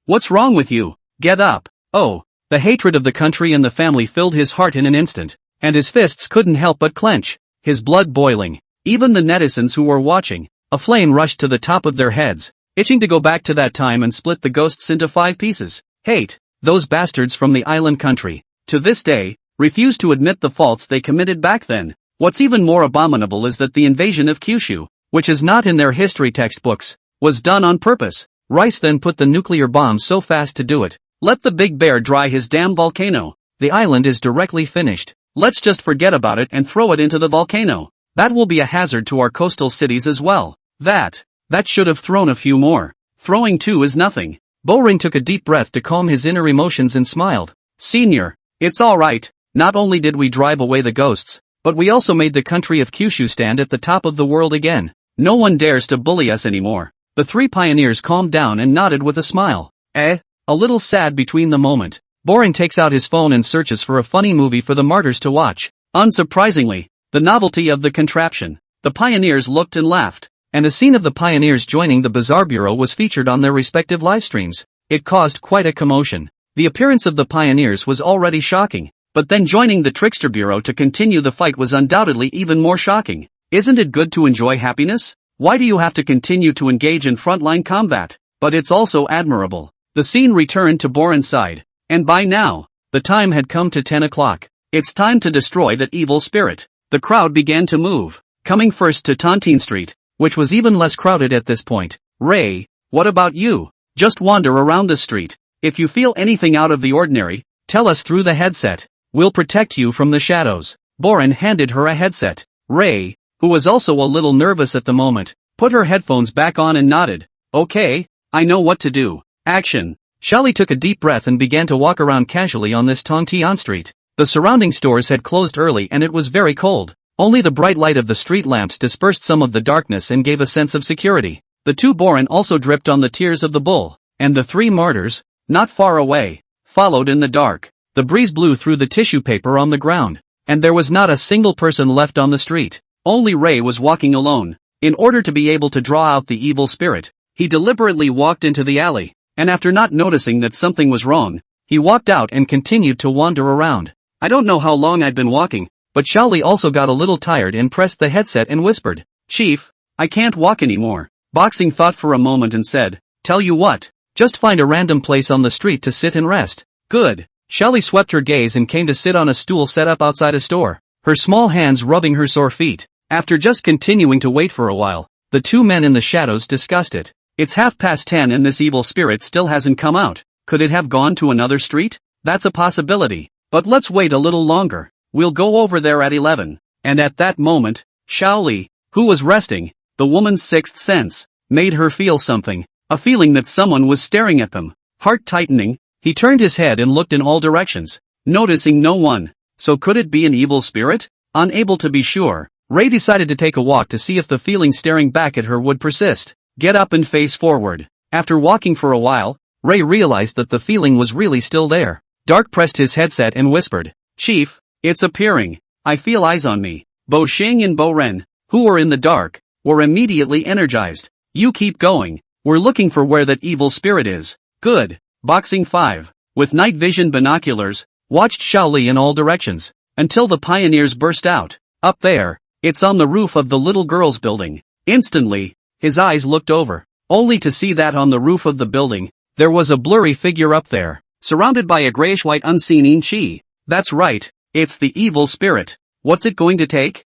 what's wrong with you? Get up. Oh, the hatred of the country and the family filled his heart in an instant, and his fists couldn't help but clench, his blood boiling. Even the netizens who were watching, a flame rushed to the top of their heads. itching to go back to that time and split the ghosts into 5 pieces. Hate those bastards from the island country. To this day, refuse to admit the faults they committed back then. What's even more abominable is that the invasion of Kyushu, which is not in their history textbooks, was done on purpose. Rice then put the nuclear bomb so fast to do it. Let the big bear dry his damn volcano. The island is directly finished. Let's just forget about it and throw it into the volcano. That will be a hazard to our coastal cities as well. That should have thrown a few more. Throwing 2 is nothing. Bo-ring took a deep breath to calm his inner emotions and smiled. Senior, it's alright. Not only did we drive away the ghosts, but we also made the country of Kyushu stand at the top of the world again. No one dares to bully us anymore. The 3 pioneers calmed down and nodded with a smile. A little sad between the moment. Bo-ring takes out his phone and searches for a funny movie for the martyrs to watch. Unsurprisingly, the novelty of the contraption. The pioneers looked and laughed, and a scene of the pioneers joining the Bazaar Bureau was featured on their respective live streams. It caused quite a commotion. The appearance of the pioneers was already shocking, but then joining the Trickster Bureau to continue the fight was undoubtedly even more shocking. Isn't it good to enjoy happiness? Why do you have to continue to engage in frontline combat? But it's also admirable. The scene returned to Boren's side, and by now, the time had come to 10 o'clock. It's time to destroy that evil spirit. The crowd began to move, coming first to Tontine Street, which was even less crowded at this point. Ray, what about you? Just wander around the street. If you feel anything out of the ordinary, tell us through the headset. We'll protect you from the shadows. Boren handed her a headset. Ray, who was also a little nervous at the moment, put her headphones back on and nodded. Okay, I know what to do. Action. Shali took a deep breath and began to walk around casually on this Tontine Street. The surrounding stores had closed early and it was very cold. Only the bright light of the street lamps dispersed some of the darkness and gave a sense of security. The 2 Boren also dripped on the tears of the bull, and the 3 martyrs, not far away, followed in the dark. The breeze blew through the tissue paper on the ground, and there was not a single person left on the street. Only Ray was walking alone. In order to be able to draw out the evil spirit, he deliberately walked into the alley, and after not noticing that something was wrong, he walked out and continued to wander around. I don't know how long I'd been walking, but Shali also got a little tired and pressed the headset and whispered, Chief, I can't walk anymore. Boxing thought for a moment and said, tell you what, just find a random place on the street to sit and rest. Good. Shali swept her gaze and came to sit on a stool set up outside a store, her small hands rubbing her sore feet. After just continuing to wait for a while, the 2 men in the shadows discussed it. It's 10:30 and this evil spirit still hasn't come out. Could it have gone to another street? That's a possibility. But let's wait a little longer. We'll go over there at 11. And at that moment, Shaoli, who was resting, the woman's 6th sense, made her feel something. A feeling that someone was staring at them. Heart tightening, he turned his head and looked in all directions, noticing no one. So could it be an evil spirit? Unable to be sure, Ray decided to take a walk to see if the feeling staring back at her would persist. Get up and face forward. After walking for a while, Ray realized that the feeling was really still there. Dark pressed his headset and whispered, Chief, it's appearing. I feel eyes on me. Bo Xing and Bo Ren, who were in the dark, were immediately energized. You keep going. We're looking for where that evil spirit is. Good. Boxing 5, with night vision binoculars, watched Shaoli in all directions, until the pioneers burst out. Up there, it's on the roof of the little girl's building. Instantly, his eyes looked over, only to see that on the roof of the building, there was a blurry figure up there, surrounded by a grayish-white unseen chi. That's right, it's the evil spirit. What's it going to take?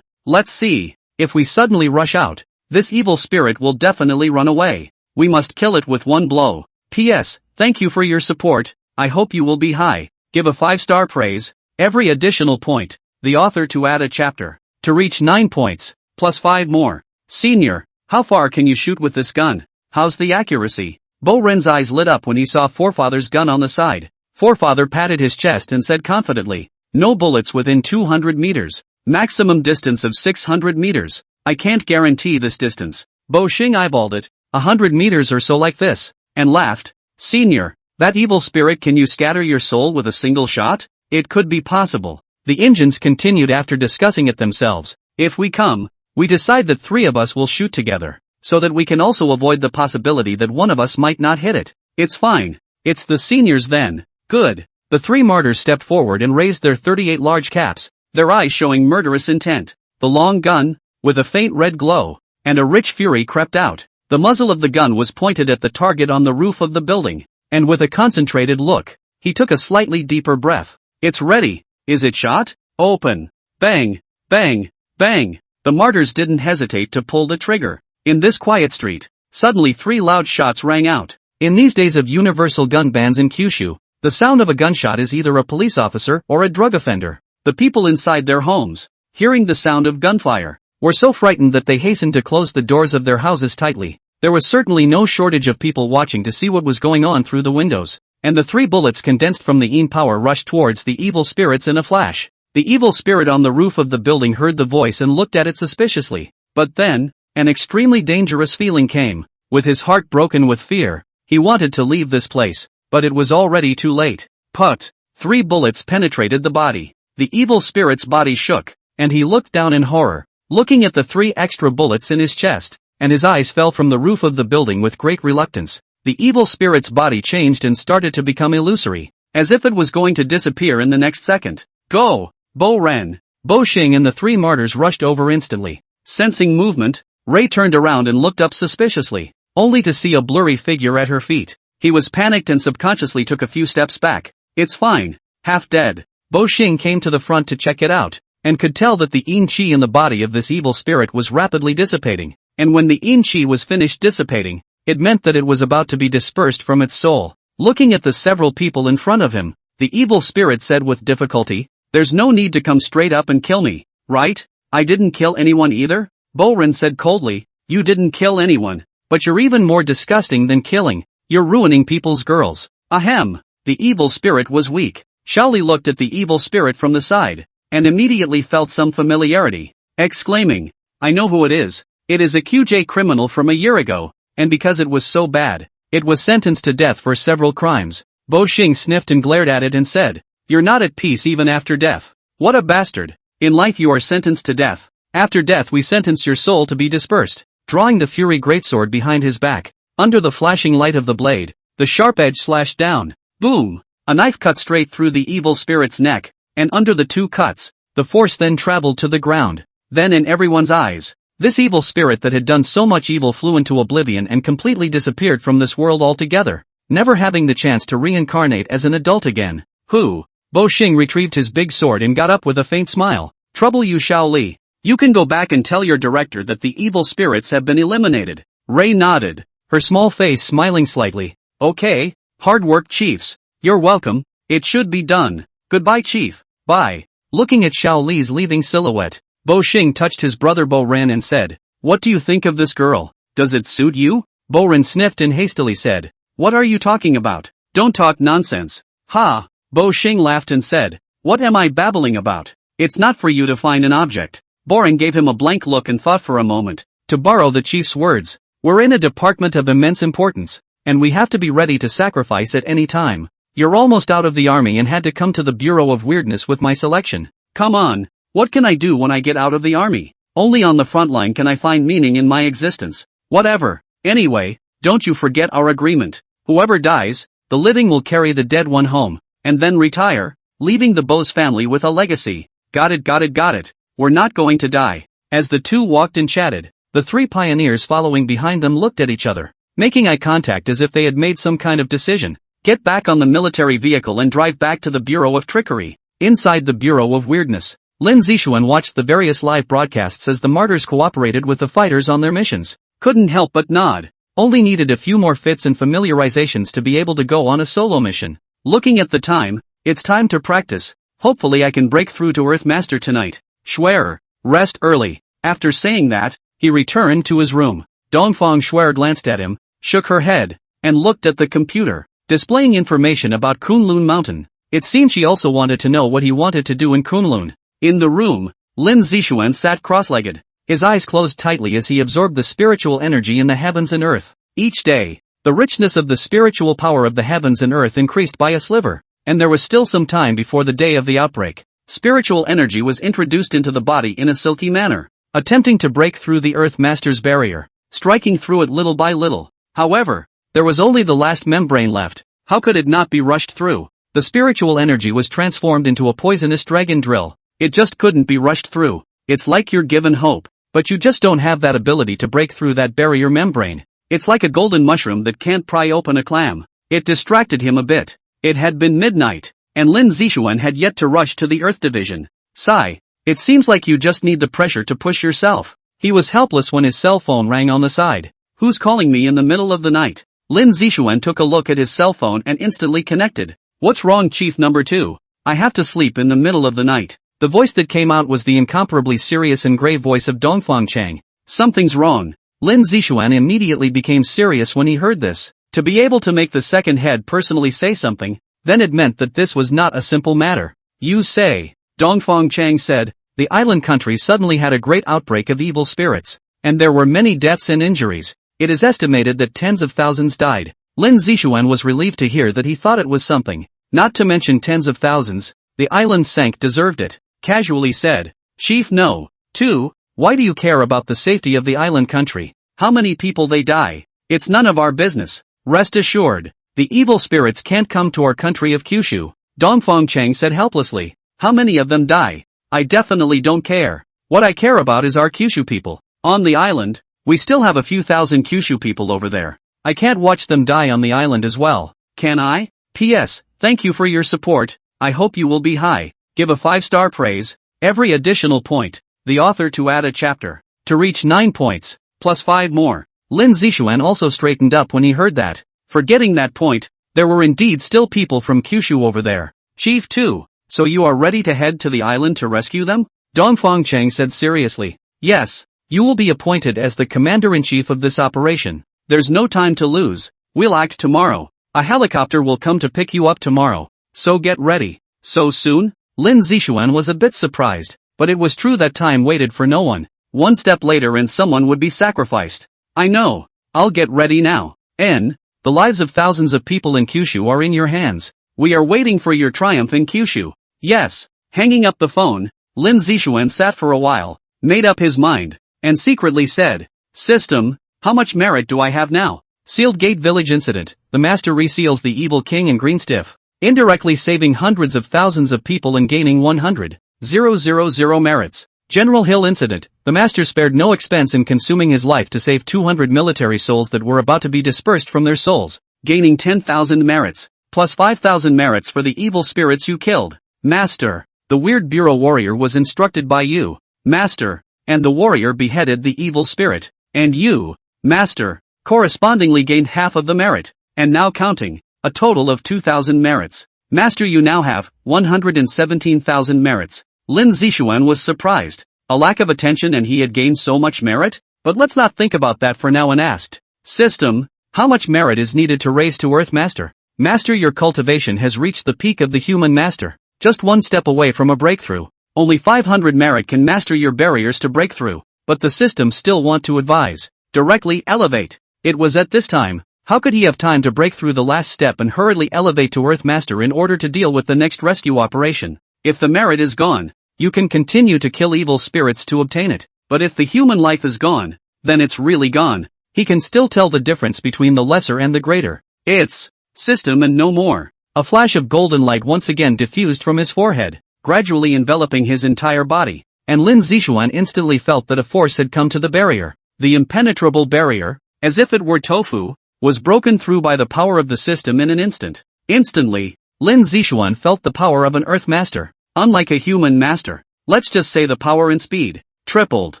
Let's see. If we suddenly rush out, this evil spirit will definitely run away. We must kill it with one blow. P.S. Thank you for your support. I hope you will be high. Give a 5-star praise. Every additional point, the author to add a chapter, to reach 9 points, plus 5 more. Senior, how far can you shoot with this gun? How's the accuracy? Bo Ren's eyes lit up when he saw Forefather's gun on the side. Forefather patted his chest and said confidently, no bullets within 200 meters. Maximum distance of 600 meters. I can't guarantee this distance. Bo Xing eyeballed it, 100 meters or so like this, and laughed. Senior, that evil spirit, can you scatter your soul with a single shot? It could be possible. The engines continued after discussing it themselves. If we come, we decide that 3 of us will shoot together, so that we can also avoid the possibility that one of us might not hit it. It's fine. It's the seniors then. Good. The 3 martyrs stepped forward and raised their 38 large caps, their eyes showing murderous intent. The long gun, with a faint red glow, and a rich fury crept out. The muzzle of the gun was pointed at the target on the roof of the building, and with a concentrated look, he took a slightly deeper breath. It's ready. Is it shot? Open. Bang, bang, bang. The martyrs didn't hesitate to pull the trigger. In this quiet street, suddenly 3 loud shots rang out. In these days of universal gun bans in Kyushu, the sound of a gunshot is either a police officer or a drug offender. The people inside their homes, hearing the sound of gunfire, were so frightened that they hastened to close the doors of their houses tightly. There was certainly no shortage of people watching to see what was going on through the windows, and the 3 bullets condensed from the EN power rushed towards the evil spirits in a flash. The evil spirit on the roof of the building heard the voice and looked at it suspiciously. But then, an extremely dangerous feeling came. With his heart broken with fear, he wanted to leave this place, but it was already too late. Put! 3 bullets penetrated the body. The evil spirit's body shook, and he looked down in horror, looking at the 3 extra bullets in his chest, and his eyes fell from the roof of the building with great reluctance. The evil spirit's body changed and started to become illusory, as if it was going to disappear in the next second. Go! Bo ran. Bo Xing and the 3 martyrs rushed over instantly. Sensing movement, Ray turned around and looked up suspiciously, only to see a blurry figure at her feet. He was panicked and subconsciously took a few steps back. It's fine. Half dead. Bo Xing came to the front to check it out, and could tell that the yin qi in the body of this evil spirit was rapidly dissipating, and when the yin qi was finished dissipating, it meant that it was about to be dispersed from its soul. Looking at the several people in front of him, the evil spirit said with difficulty, "There's no need to come straight up and kill me, right? I didn't kill anyone either?" Bo-rin said coldly, "You didn't kill anyone, but you're even more disgusting than killing. You're ruining people's girls." Ahem. The evil spirit was weak. Shaoli looked at the evil spirit from the side, and immediately felt some familiarity, exclaiming, "I know who it is. It is a QJ criminal from a year ago, and because it was so bad, it was sentenced to death for several crimes." Bo Xing sniffed and glared at it and said, "You're not at peace even after death. What a bastard. In life you are sentenced to death. After death we sentence your soul to be dispersed." Drawing the fury greatsword behind his back, under the flashing light of the blade, the sharp edge slashed down. Boom! A knife cut straight through the evil spirit's neck, and under the 2 cuts, the force then traveled to the ground. Then in everyone's eyes, this evil spirit that had done so much evil flew into oblivion and completely disappeared from this world altogether, never having the chance to reincarnate as an adult again. Who? Bo Xing retrieved his big sword and got up with a faint smile. "Trouble you, Shaoli. You can go back and tell your director that the evil spirits have been eliminated." Ray nodded, her small face smiling slightly. "Okay, hard work, chiefs. You're welcome. It should be done. Goodbye, chief. Bye." Looking at Shaoli's leaving silhouette, Bo Xing touched his brother Bo Ren and said, "What do you think of this girl? Does it suit you?" Bo Ren sniffed and hastily said, "What are you talking about? Don't talk nonsense." "Ha!" Bo Xing laughed and said, "What am I babbling about? It's not for you to find an object." Boren gave him a blank look and thought for a moment. To borrow the chief's words, "We're in a department of immense importance, and we have to be ready to sacrifice at any time. You're almost out of the army and had to come to the Bureau of Weirdness with my selection. Come on, what can I do when I get out of the army? Only on the front line can I find meaning in my existence. Whatever. Anyway, don't you forget our agreement. Whoever dies, the living will carry the dead one home, and then retire, leaving the Bose family with a legacy." Got it, got it, got it. "We're not going to die." As the 2 walked and chatted, the 3 pioneers following behind them looked at each other, making eye contact as if they had made some kind of decision. "Get back on the military vehicle and drive back to the Bureau of Trickery." Inside the Bureau of Weirdness, Lin Zixuan watched the various live broadcasts as the martyrs cooperated with the fighters on their missions. Couldn't help but nod. Only needed a few more fits and familiarizations to be able to go on a solo mission. Looking at the time, it's time to practice. Hopefully I can break through to Earthmaster tonight. Schwer, rest early. After saying that, he returned to his room. Dongfang Schwer glanced at him, shook her head, and looked at the computer, displaying information about Kunlun Mountain. It seemed she also wanted to know what he wanted to do in Kunlun. In the room, Lin Zixuan sat cross-legged, his eyes closed tightly as he absorbed the spiritual energy in the heavens and earth. Each day, the richness of the spiritual power of the heavens and earth increased by a sliver, and there was still some time before the day of the outbreak. Spiritual energy was introduced into the body in a silky manner, attempting to break through the Earth Master's barrier, striking through it little by little. However, there was only the last membrane left. How could it not be rushed through? The spiritual energy was transformed into a poisonous dragon drill. It just couldn't be rushed through. It's like you're given hope, but you just don't have that ability to break through that barrier membrane. It's like a golden mushroom that can't pry open a clam. It distracted him a bit. It had been midnight, and Lin Zixuan had yet to rush to the Earth Division. Sigh. It seems like you just need the pressure to push yourself. He was helpless when his cell phone rang on the side. Who's calling me in the middle of the night? Lin Zixuan took a look at his cell phone and instantly connected. What's wrong, Chief Number 2? I have to sleep in the middle of the night. The voice that came out was the incomparably serious and grave voice of Dongfang Chang. Something's wrong. Lin Zixuan immediately became serious when he heard this. To be able to make the second head personally say something, then it meant that this was not a simple matter. You say, Dongfang Chang said, the island country suddenly had a great outbreak of evil spirits, and there were many deaths and injuries. It is estimated that tens of thousands died. Lin Zixuan was relieved to hear that. He thought it was something. Not to mention tens of thousands. The island sank deserved it. Casually said. Chief no. 2. Why do you care about the safety of the island country? How many people they die? It's none of our business. Rest assured. The evil spirits can't come to our country of Kyushu. Dongfang Chang said helplessly. How many of them die? I definitely don't care. What I care about is our Kyushu people. On the island, we still have a few thousand Kyushu people over there. I can't watch them die on the island as well. Can I? P.S. Thank you for your support. I hope you will be high. Give a 5-star praise. Every additional point. The author to add a chapter. To reach 9 points. Plus 5 more. Lin Zixuan also straightened up when he heard that. Forgetting that point, there were indeed still people from Kyushu over there. Chief 2. So you are ready to head to the island to rescue them? Dongfang Chang said seriously. Yes. You will be appointed as the commander-in-chief of this operation. There's no time to lose. We'll act tomorrow. A helicopter will come to pick you up tomorrow. So get ready. So soon? Lin Zixuan was a bit surprised, but it was true that time waited for no one. One step later and someone would be sacrificed. I know. I'll get ready now. The lives of thousands of people in Kyushu are in your hands. We are waiting for your triumph in Kyushu. Yes. Hanging up the phone, Lin Zixuan sat for a while, made up his mind, and secretly said, System, how much merit do I have now? Sealed Gate Village Incident. The master reseals the evil king in Greenstiff, indirectly saving hundreds of thousands of people and gaining 100,000 merits. General Hill Incident. The master spared no expense in consuming his life to save 200 military souls that were about to be dispersed from their souls, gaining 10,000 merits, plus 5,000 merits for the evil spirits you killed. Master. The Weird Bureau warrior was instructed by you, Master, and the warrior beheaded the evil spirit, and you, Master, correspondingly gained half of the merit, and now counting, a total of 2,000 merits. Master, you now have 117,000 merits. Lin Zixuan was surprised. A lack of attention and he had gained so much merit? But let's not think about that for now and asked. System, how much merit is needed to raise to Earth Master? Master, your cultivation has reached the peak of the human master. Just one step away from a breakthrough. Only 500 merit can master your barriers to breakthrough. But the system still want to advise. Directly elevate. It was at this time. How could he have time to break through the last step and hurriedly elevate to Earth Master in order to deal with the next rescue operation? If the merit is gone, you can continue to kill evil spirits to obtain it. But if the human life is gone, then it's really gone. He can still tell the difference between the lesser and the greater. It's system and no more. A flash of golden light once again diffused from his forehead, gradually enveloping his entire body, and Lin Zixuan instantly felt that a force had come to the barrier. The impenetrable barrier, as if it were tofu, was broken through by the power of the system in an instant. Instantly, Lin Zixuan felt the power of an Earth Master. Unlike a human master, let's just say the power and speed tripled.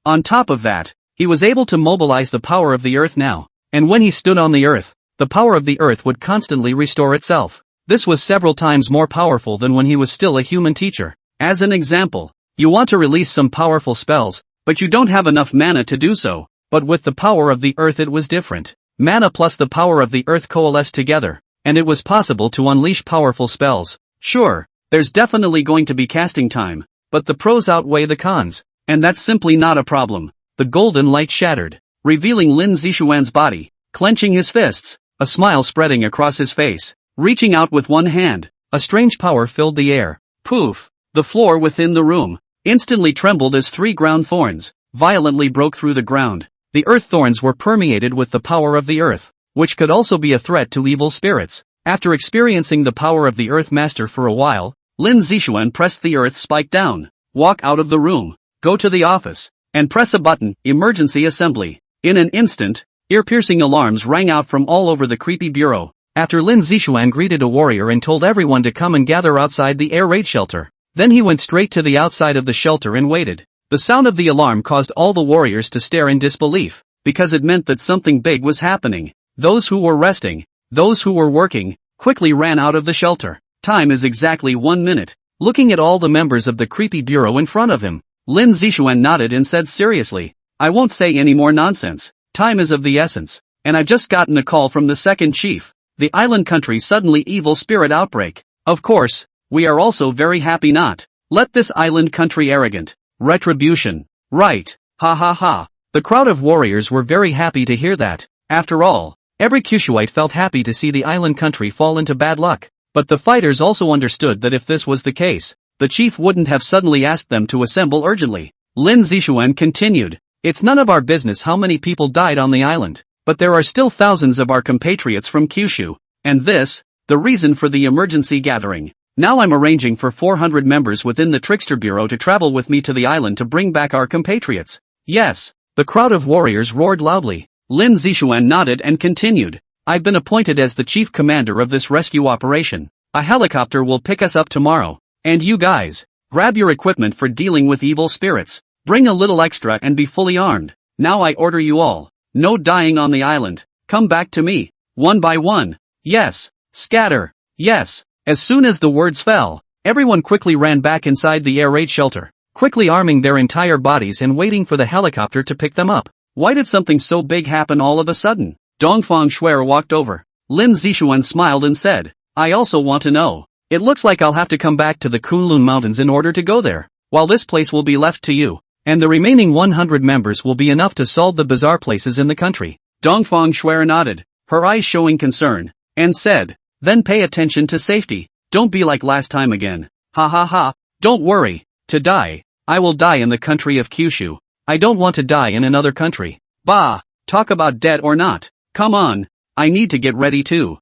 On top of that, he was able to mobilize the power of the Earth now, and when he stood on the Earth, the power of the Earth would constantly restore itself. This was several times more powerful than when he was still a human teacher. As an example, you want to release some powerful spells, but you don't have enough mana to do so. But with the power of the Earth it was different. Mana plus the power of the Earth coalesced together, and it was possible to unleash powerful spells. Sure, there's definitely going to be casting time, but the pros outweigh the cons, and that's simply not a problem. The golden light shattered, revealing Lin Zixuan's body, clenching his fists, a smile spreading across his face, reaching out with one hand. A strange power filled the air. Poof! The floor within the room instantly trembled as 3 ground thorns violently broke through the ground. The earth thorns were permeated with the power of the earth, which could also be a threat to evil spirits. After experiencing the power of the Earth Master for a while, Lin Zixuan pressed the earth spike down, walk out of the room, go to the office, and press a button, emergency assembly. In an instant, Ear-piercing alarms rang out from all over the creepy bureau. After Lin Zixuan greeted a warrior and told everyone to come and gather outside the air raid shelter. Then he went straight to the outside of the shelter and waited. The sound of the alarm caused all the warriors to stare in disbelief, because it meant that something big was happening. Those who were resting, those who were working, quickly ran out of the shelter. Time is exactly 1 minute. Looking at all the members of the creepy bureau in front of him, Lin Zixuan nodded and said seriously, "I won't say any more nonsense. Time is of the essence. And I've just gotten a call from the second chief. The island country suddenly evil spirit outbreak. Of course, we are also very happy not. Let this island country arrogant. Retribution. Right. Ha ha ha." The crowd of warriors were very happy to hear that. After all, every Kyushuite felt happy to see the island country fall into bad luck. But the fighters also understood that if this was the case, the chief wouldn't have suddenly asked them to assemble urgently. Lin Zixuan continued, "It's none of our business how many people died on the island, but there are still thousands of our compatriots from Kyushu, and this, the reason for the emergency gathering. Now I'm arranging for 400 members within the Trickster Bureau to travel with me to the island to bring back our compatriots." Yes, the crowd of warriors roared loudly. Lin Zixuan nodded and continued, "I've been appointed as the chief commander of this rescue operation. A helicopter will pick us up tomorrow. And you guys, grab your equipment for dealing with evil spirits. Bring a little extra and be fully armed. Now I order you all. No dying on the island. Come back to me. One by one. Yes. Scatter. Yes." As soon as the words fell, everyone quickly ran back inside the air raid shelter, quickly arming their entire bodies and waiting for the helicopter to pick them up. Why did something so big happen all of a sudden? Dongfang Shuer walked over. Lin Zixuan smiled and said, "I also want to know. It looks like I'll have to come back to the Kunlun Mountains in order to go there, while this place will be left to you, and the remaining 100 members will be enough to solve the bizarre places in the country." Dongfang Shuer nodded, her eyes showing concern, and said, "Then pay attention to safety. Don't be like last time again. Ha ha ha. Don't worry. To die, I will die in the country of Kyushu. I don't want to die in another country. Bah, talk about dead or not. Come on, I need to get ready too."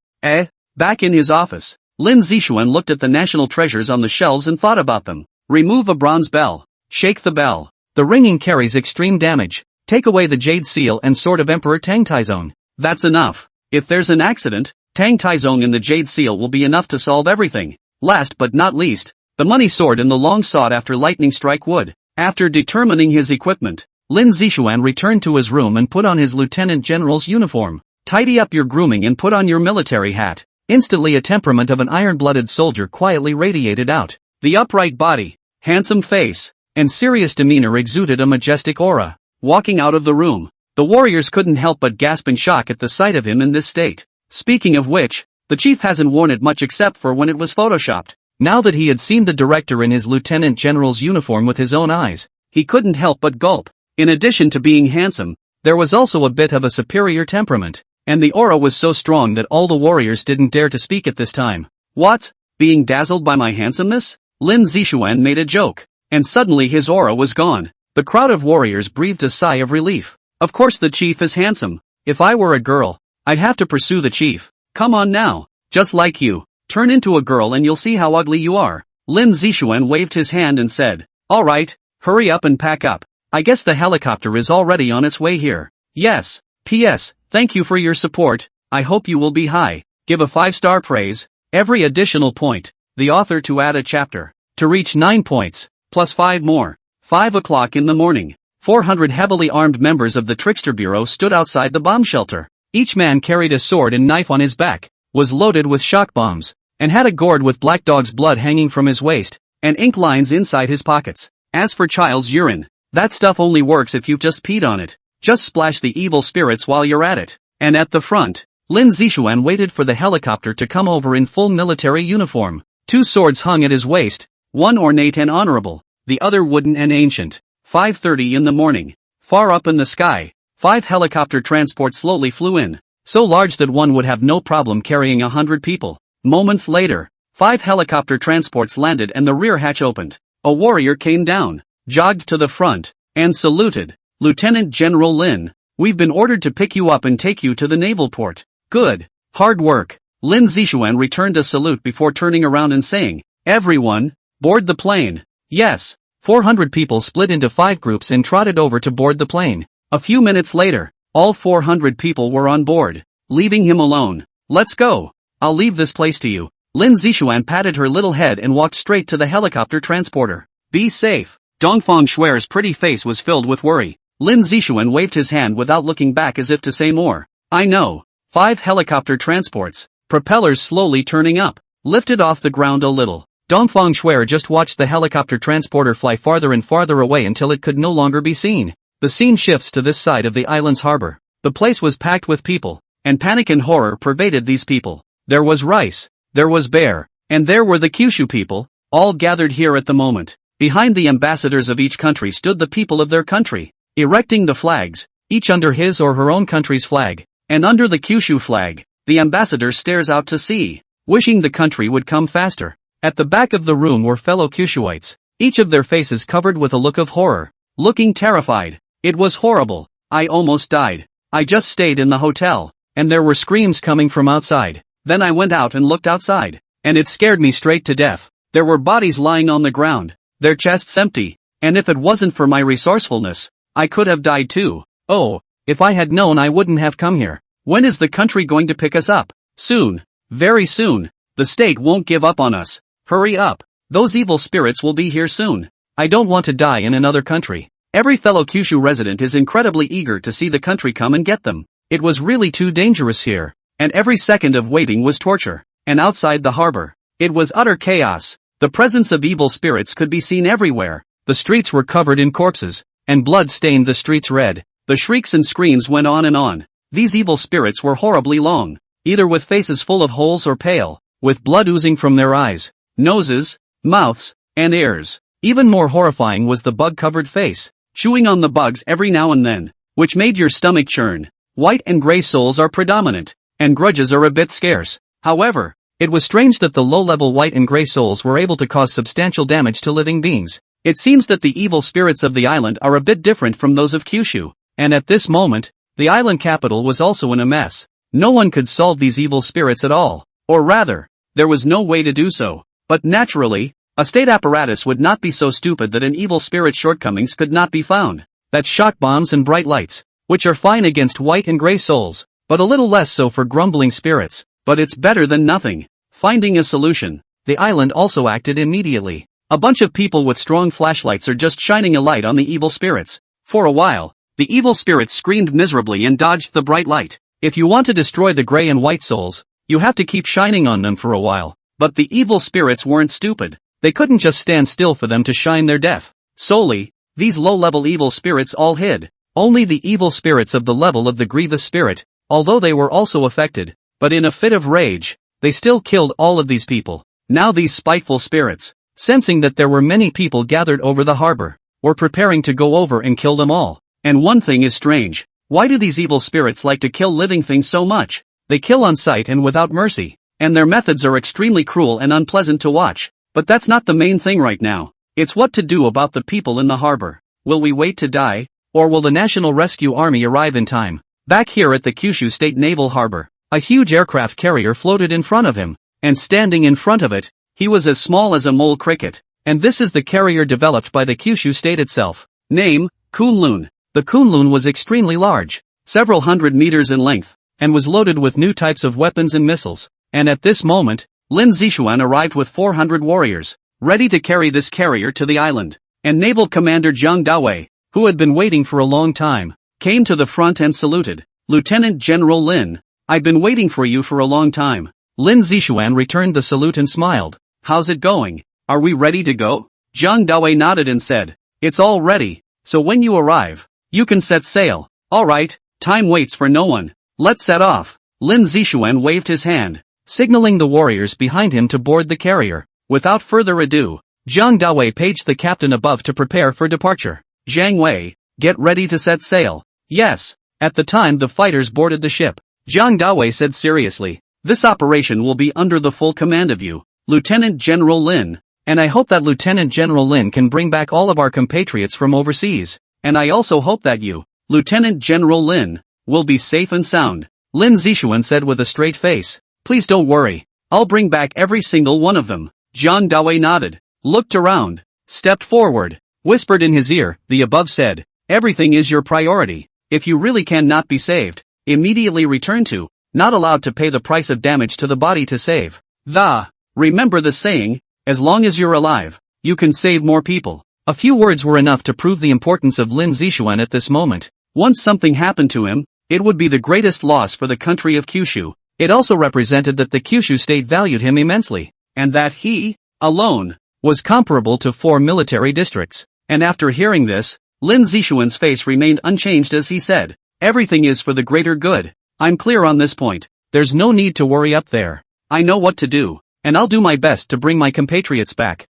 Back in his office, Lin Zixuan looked at the national treasures on the shelves and thought about them. Remove a bronze bell. Shake the bell. The ringing carries extreme damage. Take away the jade seal and sword of Emperor Tang Taizong. That's enough. If there's an accident, Tang Taizong and the jade seal will be enough to solve everything. Last but not least, the money sword and the long sought-after lightning strike wood. After determining his equipment, Lin Zixuan returned to his room and put on his lieutenant general's uniform. Tidy up your grooming and put on your military hat. Instantly a temperament of an iron-blooded soldier quietly radiated out. The upright body, handsome face, and serious demeanor exuded a majestic aura. Walking out of the room, the warriors couldn't help but gasp in shock at the sight of him in this state. Speaking of which, the chief hasn't worn it much except for when it was photoshopped. Now that he had seen the director in his lieutenant general's uniform with his own eyes, he couldn't help but gulp. In addition to being handsome, there was also a bit of a superior temperament, and the aura was so strong that all the warriors didn't dare to speak at this time. "What? Being dazzled by my handsomeness?" Lin Zixuan made a joke, and suddenly his aura was gone. The crowd of warriors breathed a sigh of relief. Of course the chief is handsome. If I were a girl, I'd have to pursue the chief. Come on now, just like you. Turn into a girl and you'll see how ugly you are. Lin Zixuan waved his hand and said, "Alright, hurry up and pack up. I guess the helicopter is already on its way here." Yes. P.S. Thank you for your support. I hope you will be high. Give a 5-star praise. Every additional point, the author to add a chapter. To reach 9 points, plus 5 more. 5 o'clock in the morning. 400 heavily armed members of the Trickster Bureau stood outside the bomb shelter. Each man carried a sword and knife on his back, was loaded with shock bombs, and had a gourd with Black Dog's blood hanging from his waist, and ink lines inside his pockets. As for child's urine, that stuff only works if you've just peed on it. Just splash the evil spirits while you're at it. And at the front, Lin Zixuan waited for the helicopter to come over in full military uniform. 2 swords hung at his waist, one ornate and honorable, the other wooden and ancient. 5:30 in the morning. Far up in the sky, 5 helicopter transports slowly flew in, so large that one would have no problem carrying 100 people. Moments later, 5 helicopter transports landed and the rear hatch opened. A warrior came down, jogged to the front, and saluted. "Lieutenant General Lin, we've been ordered to pick you up and take you to the naval port." "Good. Hard work." Lin Zixuan returned a salute before turning around and saying, "Everyone, board the plane." Yes. 400 people split into 5 groups and trotted over to board the plane. A few minutes later, All 400 people were on board, leaving him alone. Let's go. I'll leave this place to you. Lin Zixuan patted her little head and walked straight to the helicopter transporter. Be safe. Dongfang Shui's pretty face was filled with worry. Lin Zixuan waved his hand without looking back as if to say more. I know. 5 helicopter transports, propellers slowly turning up, lifted off the ground a little. Dongfang Shui just watched the helicopter transporter fly farther and farther away until it could no longer be seen. The scene shifts to this side of the island's harbor. The place was packed with people, and panic and horror pervaded these people. There was Rice, there was Bear, and there were the Kyushu people, all gathered here at the moment. Behind the ambassadors of each country stood the people of their country, erecting the flags, each under his or her own country's flag. And under the Kyushu flag, the ambassador stares out to sea, wishing the country would come faster. At the back of the room were fellow Kyushuites, each of their faces covered with a look of horror, looking terrified. It was horrible. I almost died. I just stayed in the hotel, and there were screams coming from outside. Then I went out and looked outside, and it scared me straight to death. There were bodies lying on the ground, their chests empty, and if it wasn't for my resourcefulness, I could have died too. Oh, if I had known I wouldn't have come here. When is the country going to pick us up? Soon. Very soon. The state won't give up on us. Hurry up. Those evil spirits will be here soon. I don't want to die in another country. Every fellow Kyushu resident is incredibly eager to see the country come and get them. It was really too dangerous here, and every second of waiting was torture. And outside the harbor, it was utter chaos. The presence of evil spirits could be seen everywhere. The streets were covered in corpses, and blood stained the streets red. The shrieks and screams went on and on. These evil spirits were horribly long, either with faces full of holes or pale, with blood oozing from their eyes, noses, mouths, and ears. Even more horrifying was the bug-covered face, chewing on the bugs every now and then, which made your stomach churn. White and gray souls are predominant, and grudges are a bit scarce. However, it was strange that the low-level white and gray souls were able to cause substantial damage to living beings. It seems that the evil spirits of the island are a bit different from those of Kyushu, and at this moment, the island capital was also in a mess. No one could solve these evil spirits at all, or rather, there was no way to do so. But naturally, a state apparatus would not be so stupid that an evil spirit's shortcomings could not be found. That's shock bombs and bright lights, which are fine against white and gray souls, but a little less so for grumbling spirits. But it's better than nothing. Finding a solution, the island also acted immediately. A bunch of people with strong flashlights are just shining a light on the evil spirits. For a while, the evil spirits screamed miserably and dodged the bright light. If you want to destroy the gray and white souls, you have to keep shining on them for a while. But the evil spirits weren't stupid. They couldn't just stand still for them to shine their death. Solely, these low-level evil spirits all hid. Only the evil spirits of the level of the grievous spirit, although they were also affected, but in a fit of rage, they still killed all of these people. Now these spiteful spirits, sensing that there were many people gathered over the harbor, were preparing to go over and kill them all. And one thing is strange. Why do these evil spirits like to kill living things so much? They kill on sight and without mercy, and their methods are extremely cruel and unpleasant to watch. But that's not the main thing right now. It's what to do about the people in the harbor. Will we wait to die, or will the National Rescue Army arrive in time? Back here at the Kyushu State Naval Harbor, a huge aircraft carrier floated in front of him, and standing in front of it, he was as small as a mole cricket. And this is the carrier developed by the Kyushu State itself. Name, Kunlun. The Kunlun was extremely large, several hundred meters in length, and was loaded with new types of weapons and missiles. And at this moment, Lin Zixuan arrived with 400 warriors, ready to carry this carrier to the island. And Naval Commander Zhang Dawei, who had been waiting for a long time, came to the front and saluted. Lieutenant General Lin, I've been waiting for you for a long time. Lin Zixuan returned the salute and smiled. How's it going? Are we ready to go? Zhang Dawei nodded and said, it's all ready, so when you arrive, you can set sail. Alright, time waits for no one. Let's set off. Lin Zixuan waved his hand, signaling the warriors behind him to board the carrier. Without further ado, Zhang Dawei paged the captain above to prepare for departure. Zhang Wei, get ready to set sail. Yes. At the time the fighters boarded the ship, Zhang Dawei said seriously, this operation will be under the full command of you, Lieutenant General Lin, and I hope that Lieutenant General Lin can bring back all of our compatriots from overseas, and I also hope that you, Lieutenant General Lin, will be safe and sound. Lin Zixuan said with a straight face, please don't worry, I'll bring back every single one of them. Zhang Dawei nodded, looked around, stepped forward, whispered in his ear, the above said, everything is your priority. if you really cannot be saved, immediately return to, not allowed to pay the price of damage to the body to save. Remember the saying, as long as you're alive, you can save more people. A few words were enough to prove the importance of Lin Zixuan at this moment. Once something happened to him, it would be the greatest loss for the country of Kyushu. It also represented that the Kyushu state valued him immensely, and that he, alone, was comparable to 4 military districts. And after hearing this, Lin Zixuan's face remained unchanged as he said, "Everything is for the greater good. I'm clear on this point. There's no need to worry up there. I know what to do, and I'll do my best to bring my compatriots back."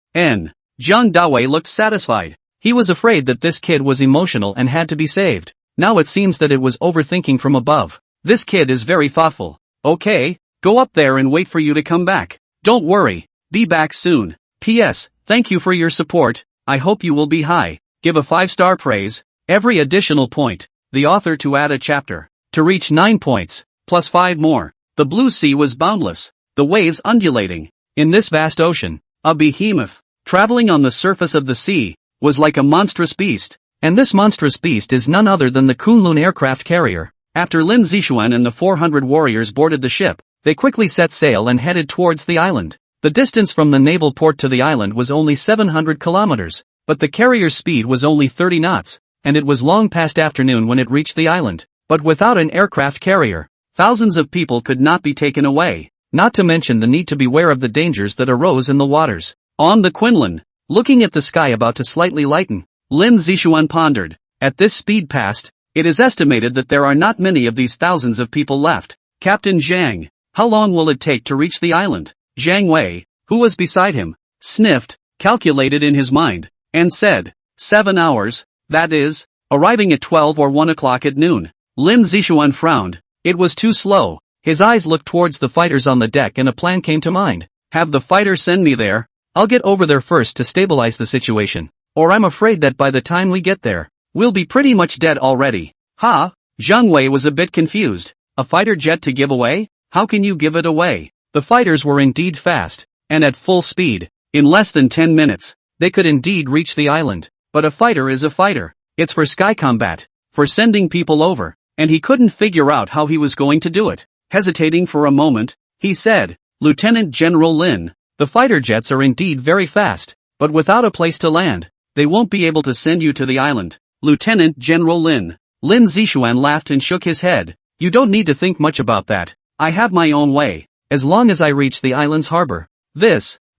Jiang Dawei looked satisfied. He was afraid that this kid was emotional and had to be saved. Now it seems that it was overthinking from above. This kid is very thoughtful. Okay, go up there and wait for you to come back. Don't worry, be back soon. P.S. Thank you for your support. I hope you will be high. Give a 5-star praise. Every additional point, the author to add a chapter. To reach 9 points, plus 5 more. The blue sea was boundless, the waves undulating. In this vast ocean, a behemoth, traveling on the surface of the sea, was like a monstrous beast. And this monstrous beast is none other than the Kunlun aircraft carrier. After Lin Zixuan and the 400 warriors boarded the ship, they quickly set sail and headed towards the island. The distance from the naval port to the island was only 700 kilometers, but the carrier's speed was only 30 knots, and it was long past afternoon when it reached the island. But without an aircraft carrier, thousands of people could not be taken away, not to mention the need to beware of the dangers that arose in the waters. On the Quinlan, looking at the sky about to slightly lighten, Lin Zixuan pondered. At this speed past, it is estimated that there are not many of these thousands of people left. Captain Zhang, how long will it take to reach the island? Zhang Wei, who was beside him, sniffed, calculated in his mind, and said, 7 hours, that is, arriving at 12 or 1 o'clock at noon. Lin Zixuan frowned. It was too slow. His eyes looked towards the fighters on the deck and a plan came to mind. Have the fighters send me there. I'll get over there first to stabilize the situation. Or I'm afraid that by the time we get there, we'll be pretty much dead already. Zhang Wei was a bit confused. A fighter jet to give away? How can you give it away? The fighters were indeed fast, and at full speed. In less than 10 minutes, they could indeed reach the island. But a fighter is a fighter. It's for sky combat, for sending people over, and he couldn't figure out how he was going to do it. Hesitating for a moment, he said, Lieutenant General Lin, the fighter jets are indeed very fast, but without a place to land, they won't be able to send you to the island. Lieutenant General Lin. Lin Zixuan laughed and shook his head. You don't need to think much about that. I have my own way. As long as I reach the island's harbor.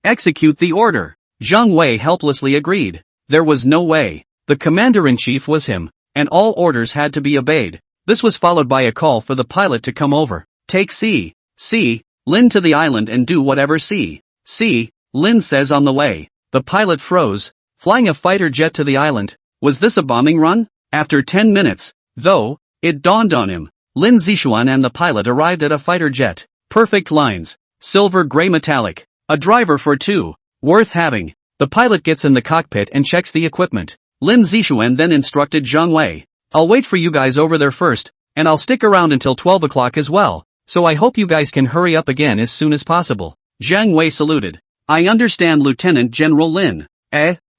Execute the order. Zhang Wei helplessly agreed. There was no way. The commander-in-chief was him, and all orders had to be obeyed. This was followed by a call for the pilot to come over. Take C. Lin to the island and do whatever C. Lin says on the way. The pilot froze. Flying a fighter jet to the island, was this a bombing run? After 10 minutes, though, it dawned on him. Lin Zixuan and the pilot arrived at a fighter jet. Perfect lines. Silver gray metallic. A driver for 2. Worth having. The pilot gets in the cockpit and checks the equipment. Lin Zixuan then instructed Zhang Wei. I'll wait for you guys over there first, and I'll stick around until 12 o'clock as well, so I hope you guys can hurry up again as soon as possible. Zhang Wei saluted. I understand Lieutenant General Lin.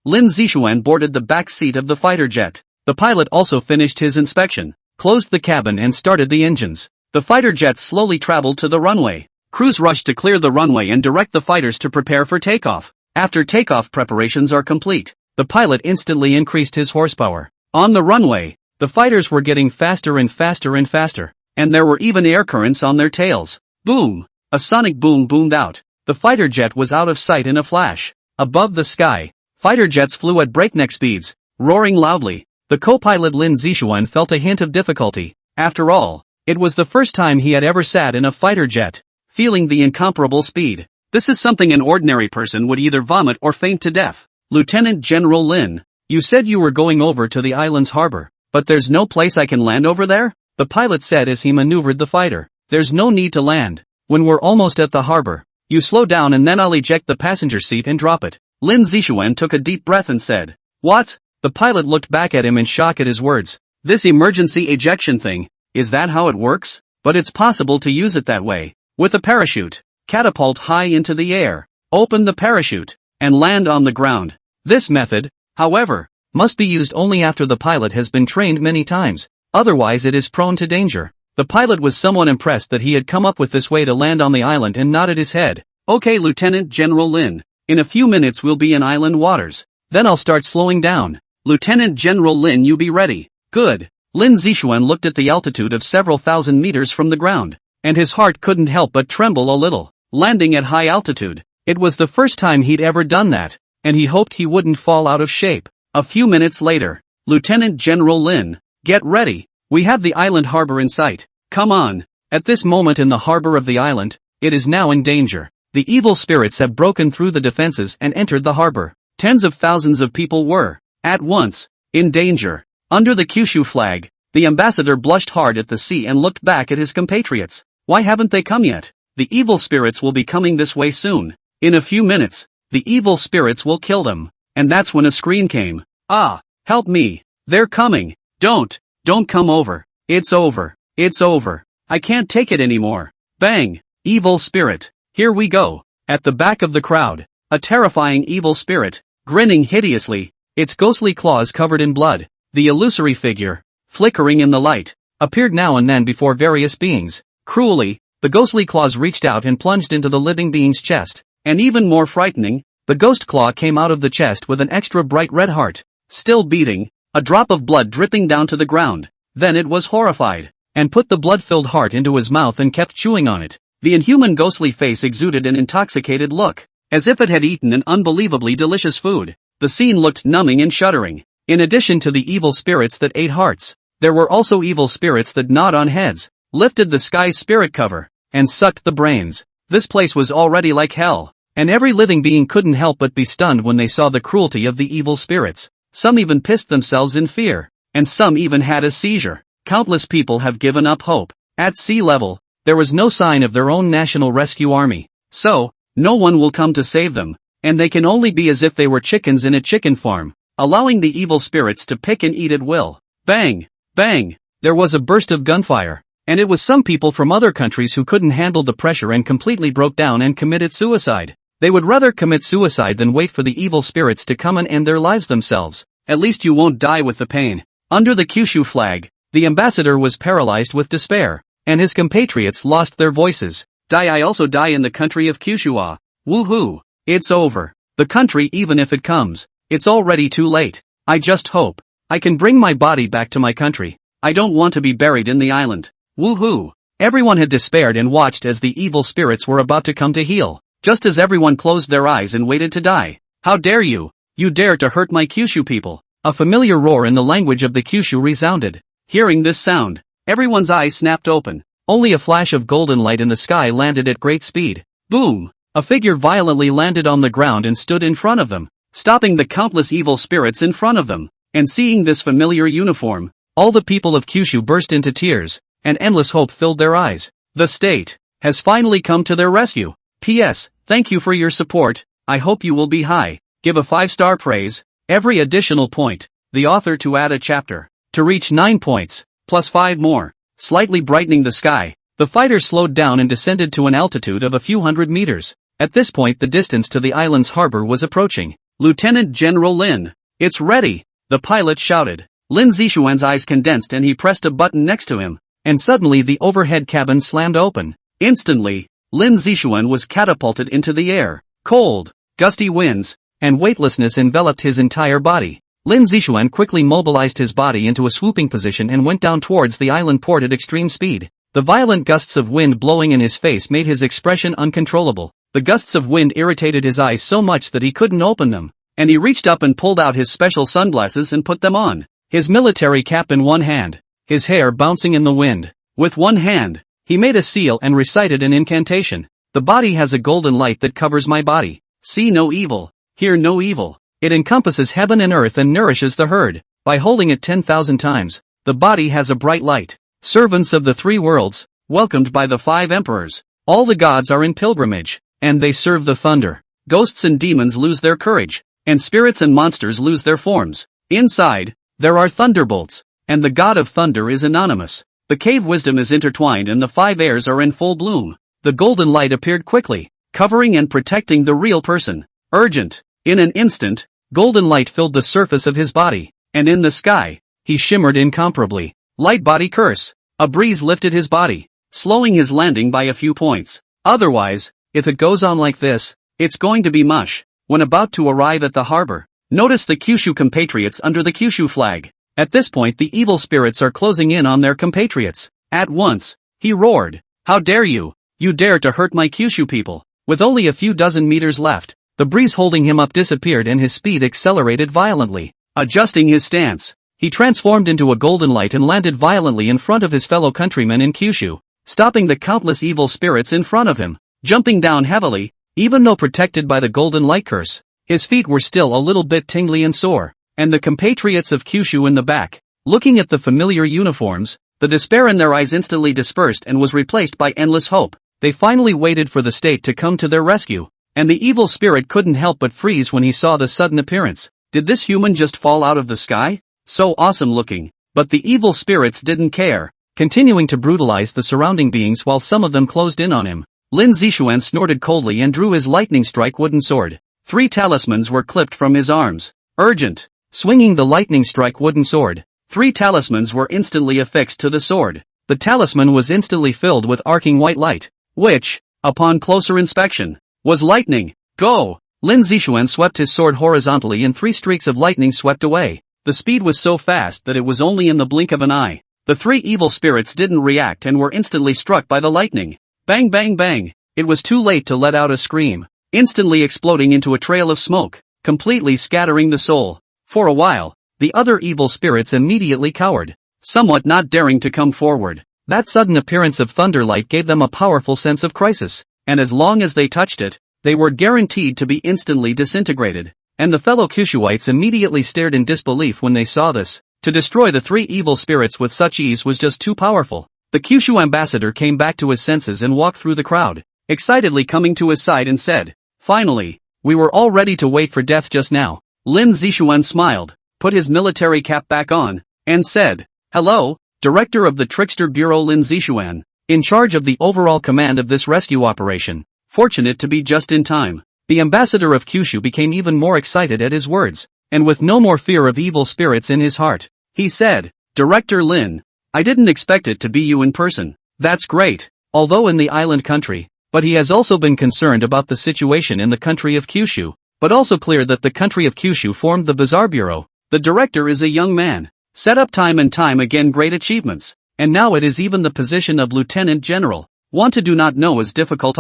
Lin Zixuan boarded the back seat of the fighter jet. The pilot also finished his inspection, closed the cabin and started the engines. The fighter jet slowly traveled to the runway. Crews rushed to clear the runway and direct the fighters to prepare for takeoff. After takeoff preparations are complete, the pilot instantly increased his horsepower. On the runway, the fighters were getting faster and faster and faster, and there were even air currents on their tails. Boom! A sonic boom boomed out. The fighter jet was out of sight in a flash. Above the sky, fighter jets flew at breakneck speeds, roaring loudly. The co-pilot Lin Zixuan felt a hint of difficulty. After all, it was the first time he had ever sat in a fighter jet. Feeling the incomparable speed. This is something an ordinary person would either vomit or faint to death. Lieutenant General Lin, you said you were going over to the island's harbor, but there's no place I can land over there? The pilot said as he maneuvered the fighter. There's no need to land. When we're almost at the harbor, you slow down and then I'll eject the passenger seat and drop it. Lin Zixuan took a deep breath and said, What? The pilot looked back at him in shock at his words. This emergency ejection thing, is that how it works? But it's possible to use it that way. With a parachute, catapult high into the air, open the parachute, and land on the ground. This method, however, must be used only after the pilot has been trained many times. Otherwise it is prone to danger. The pilot was somewhat impressed that he had come up with this way to land on the island and nodded his head. Okay, Lieutenant General Lin. In a few minutes we'll be in island waters. Then I'll start slowing down. Lieutenant General Lin, you be ready. Good. Lin Zixuan looked at the altitude of several thousand meters from the ground, and his heart couldn't help but tremble a little. Landing at high altitude. It was the first time he'd ever done that, and he hoped he wouldn't fall out of shape. A few minutes later. Lieutenant General Lin, get ready. We have the island harbor in sight. Come on. At this moment in the harbor of the island, it is now in danger. The evil spirits have broken through the defenses and entered the harbor. Tens of thousands of people were, at once, in danger. Under the Kyushu flag, the ambassador blushed hard at the sea and looked back at his compatriots. Why haven't they come yet? The evil spirits will be coming this way soon. In a few minutes, the evil spirits will kill them. And that's when a scream came. Ah, help me. They're coming. Don't come over. It's over. It's over. I can't take it anymore. Bang. Evil spirit. Here we go. At the back of the crowd, a terrifying evil spirit, grinning hideously, its ghostly claws covered in blood. The illusory figure, flickering in the light, appeared now and then before various beings. Cruelly, the ghostly claws reached out and plunged into the living being's chest. And even more frightening, the ghost claw came out of the chest with an extra bright red heart, still beating, a drop of blood dripping down to the ground. Then it was horrified, and put the blood-filled heart into his mouth and kept chewing on it. The inhuman ghostly face exuded an intoxicated look, as if it had eaten an unbelievably delicious food. The scene looked numbing and shuddering. In addition to the evil spirits that ate hearts, there were also evil spirits that gnawed on heads, lifted the sky's spirit cover, and sucked the brains. This place was already like hell, and every living being couldn't help but be stunned when they saw the cruelty of the evil spirits. Some even pissed themselves in fear, and some even had a seizure. Countless people have given up hope. At sea level, there was no sign of their own national rescue army. So, no one will come to save them, and they can only be as if they were chickens in a chicken farm, allowing the evil spirits to pick and eat at will. Bang! Bang! There was a burst of gunfire, and it was some people from other countries who couldn't handle the pressure and completely broke down and committed suicide. They would rather commit suicide than wait for the evil spirits to come and end their lives themselves. At least you won't die with the pain. Under the Kyushu flag, the ambassador was paralyzed with despair, and his compatriots lost their voices. I also die in the country of Kyushu. Ah. Woohoo! It's over. The country, even if it comes, it's already too late. I just hope I can bring my body back to my country. I don't want to be buried in the island. Woohoo! Everyone had despaired and watched as the evil spirits were about to come to heal, just as everyone closed their eyes and waited to die. How dare you! You dare to hurt my Kyushu people! A familiar roar in the language of the Kyushu resounded. Hearing this sound, everyone's eyes snapped open. Only a flash of golden light in the sky landed at great speed. Boom! A figure violently landed on the ground and stood in front of them, stopping the countless evil spirits in front of them. And seeing this familiar uniform, all the people of Kyushu burst into tears, and endless hope filled their eyes. The state has finally come to their rescue. P.S. Thank you for your support. I hope you will be high. Give a 5-star praise. Every additional point, the author to add a chapter, to reach 9 points, plus 5 more. Slightly brightening the sky, the fighter slowed down and descended to an altitude of a few hundred meters. At this point the distance to the island's harbor was approaching. Lieutenant General Lin, it's ready, the pilot shouted. Lin Zixuan's eyes condensed and he pressed a button next to him, and suddenly the overhead cabin slammed open. Instantly, Lin Zixuan was catapulted into the air. Cold, gusty winds, and weightlessness enveloped his entire body. Lin Zixuan quickly mobilized his body into a swooping position and went down towards the island port at extreme speed. The violent gusts of wind blowing in his face made his expression uncontrollable. The gusts of wind irritated his eyes so much that he couldn't open them, and he reached up and pulled out his special sunglasses and put them on. His military cap in one hand, his hair bouncing in the wind. With one hand, he made a seal and recited an incantation. The body has a golden light that covers my body. See no evil, hear no evil. It encompasses heaven and earth and nourishes the herd. By holding it 10,000 times, the body has a bright light. Servants of the 3 worlds, welcomed by the 5 emperors. All the gods are in pilgrimage, and they serve the thunder. Ghosts and demons lose their courage, and spirits and monsters lose their forms. Inside, there are thunderbolts, and the god of thunder is anonymous. The cave wisdom is intertwined and the 5 airs are in full bloom. The golden light appeared quickly, covering and protecting the real person. Urgent. In an instant, golden light filled the surface of his body, and in the sky, he shimmered incomparably. Light body curse. A breeze lifted his body, slowing his landing by a few points. Otherwise, if it goes on like this, it's going to be mush. When about to arrive at the harbor, notice the Kyushu compatriots under the Kyushu flag. At this point the evil spirits are closing in on their compatriots. At once, he roared, "How dare you! You dare to hurt my Kyushu people!" With only a few dozen meters left, the breeze holding him up disappeared and his speed accelerated violently. Adjusting his stance, he transformed into a golden light and landed violently in front of his fellow countrymen in Kyushu, stopping the countless evil spirits in front of him. Jumping down heavily, even though protected by the golden light curse, his feet were still a little bit tingly and sore, and the compatriots of Kyushu in the back, looking at the familiar uniforms, the despair in their eyes instantly dispersed and was replaced by endless hope. They finally waited for the state to come to their rescue, and the evil spirit couldn't help but freeze when he saw the sudden appearance. Did this human just fall out of the sky? So awesome looking. But the evil spirits didn't care, continuing to brutalize the surrounding beings while some of them closed in on him. Lin Zishuan snorted coldly and drew his lightning strike wooden sword. 3 talismans were clipped from his arms. Urgent. Swinging the lightning strike wooden sword, 3 talismans were instantly affixed to the sword. The talisman was instantly filled with arcing white light, which, upon closer inspection, was lightning. Go! Lin Zishuan swept his sword horizontally and 3 streaks of lightning swept away. The speed was so fast that it was only in the blink of an eye. The 3 evil spirits didn't react and were instantly struck by the lightning. Bang bang bang! It was too late to let out a scream, instantly exploding into a trail of smoke, completely scattering the soul. For a while, the other evil spirits immediately cowered, somewhat not daring to come forward. That sudden appearance of thunderlight gave them a powerful sense of crisis, and as long as they touched it, they were guaranteed to be instantly disintegrated. And the fellow Kyushuites immediately stared in disbelief when they saw this. To destroy the 3 evil spirits with such ease was just too powerful. The Kyushu ambassador came back to his senses and walked through the crowd, excitedly coming to his side and said, "Finally, we were all ready to wait for death just now." Lin Zishuan smiled, put his military cap back on, and said, "Hello, Director of the Trickster Bureau Lin Zishuan, in charge of the overall command of this rescue operation. Fortunate to be just in time." The ambassador of Kyushu became even more excited at his words, and with no more fear of evil spirits in his heart, he said, "Director Lin, I didn't expect it to be you in person." That's great, although in the island country, but he has also been concerned about the situation in the country of Kyushu, but also clear that the country of Kyushu formed the Bazaar Bureau. The director is a young man, set up time and time again great achievements, and now it is even the position of Lieutenant General. Want to do not know is difficult.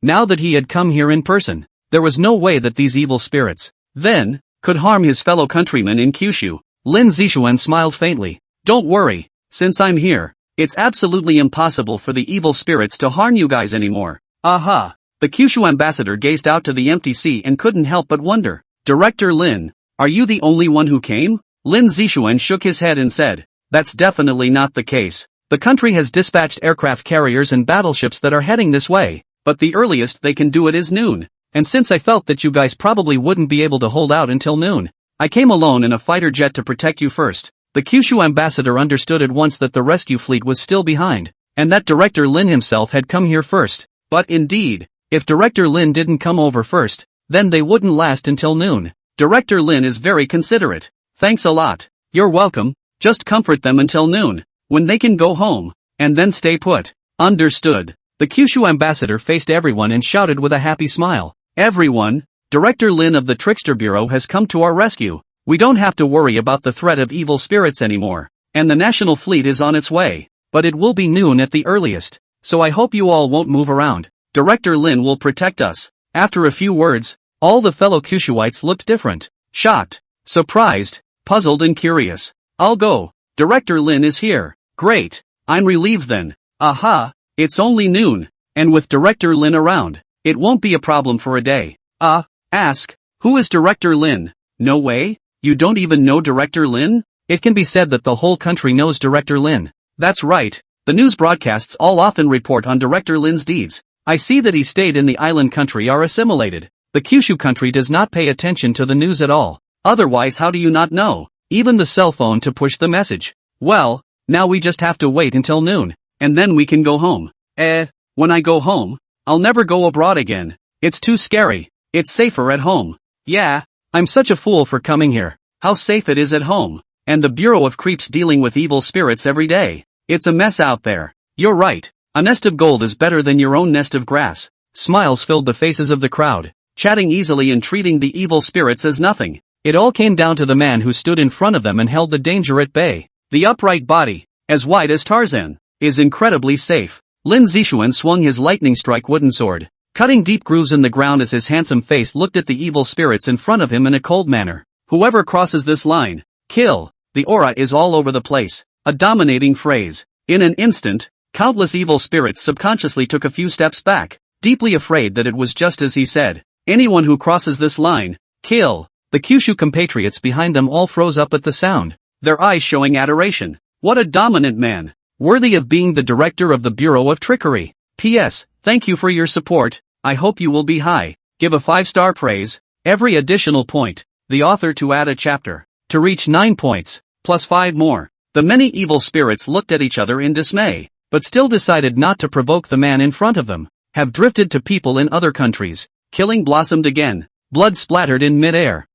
Now that he had come here in person, there was no way that these evil spirits, then, could harm his fellow countrymen in Kyushu. Lin Zishuan smiled faintly. "Don't worry, since I'm here, it's absolutely impossible for the evil spirits to harm you guys anymore." Aha! The Kyushu ambassador gazed out to the empty sea and couldn't help but wonder. "Director Lin, are you the only one who came?" Lin Zishuan shook his head and said, "That's definitely not the case. The country has dispatched aircraft carriers and battleships that are heading this way, but the earliest they can do it is noon. And since I felt that you guys probably wouldn't be able to hold out until noon, I came alone in a fighter jet to protect you first." The Kyushu ambassador understood at once that the rescue fleet was still behind, and that Director Lin himself had come here first. But indeed, if Director Lin didn't come over first, then they wouldn't last until noon. Director Lin is very considerate. Thanks a lot. You're welcome. Just comfort them until noon, when they can go home, and then stay put. Understood. The Kyushu ambassador faced everyone and shouted with a happy smile, "Everyone, Director Lin of the Trickster Bureau has come to our rescue. We don't have to worry about the threat of evil spirits anymore, and the national fleet is on its way, but it will be noon at the earliest, so I hope you all won't move around. Director Lin will protect us." After a few words, all the fellow Kyushuites looked different, shocked, surprised, puzzled and curious. "I'll go. Director Lin is here. Great. I'm relieved then. Aha, it's only noon, and with Director Lin around, it won't be a problem for a day." Ask, who is Director Lin? No way? You don't even know Director Lin? It can be said that the whole country knows Director Lin. That's right. The news broadcasts all often report on Director Lin's deeds. I see that he stayed in the island country are assimilated. The Kyushu country does not pay attention to the news at all. Otherwise how do you not know? Even the cell phone to push the message. Well, now we just have to wait until noon, and then we can go home. When I go home, I'll never go abroad again. It's too scary. It's safer at home. Yeah, I'm such a fool for coming here. How safe it is at home. and the Bureau of Creeps dealing with evil spirits every day. It's a mess out there. You're right. A nest of gold is better than your own nest of grass. Smiles filled the faces of the crowd, chatting easily and treating the evil spirits as nothing. It all came down to the man who stood in front of them and held the danger at bay. The upright body, as wide as Tarzan, is incredibly safe. Lin Zixuan swung his lightning strike wooden sword, cutting deep grooves in the ground as his handsome face looked at the evil spirits in front of him in a cold manner. Whoever crosses this line, kill. The aura is all over the place, a dominating phrase. In an instant, countless evil spirits subconsciously took a few steps back, deeply afraid that it was just as he said. Anyone who crosses this line, kill. The Kyushu compatriots behind them all froze up at the sound, their eyes showing adoration. What a dominant man, worthy of being the director of the Bureau of Trickery. P.S. Thank you for your support. I hope you will be high. Give a 5-star praise. Every additional point, the author to add a chapter, to reach 9 points, plus 5 more. The many evil spirits looked at each other in dismay, but still decided not to provoke the man in front of them. Have drifted to people in other countries. Killing blossomed again. Blood splattered in mid-air.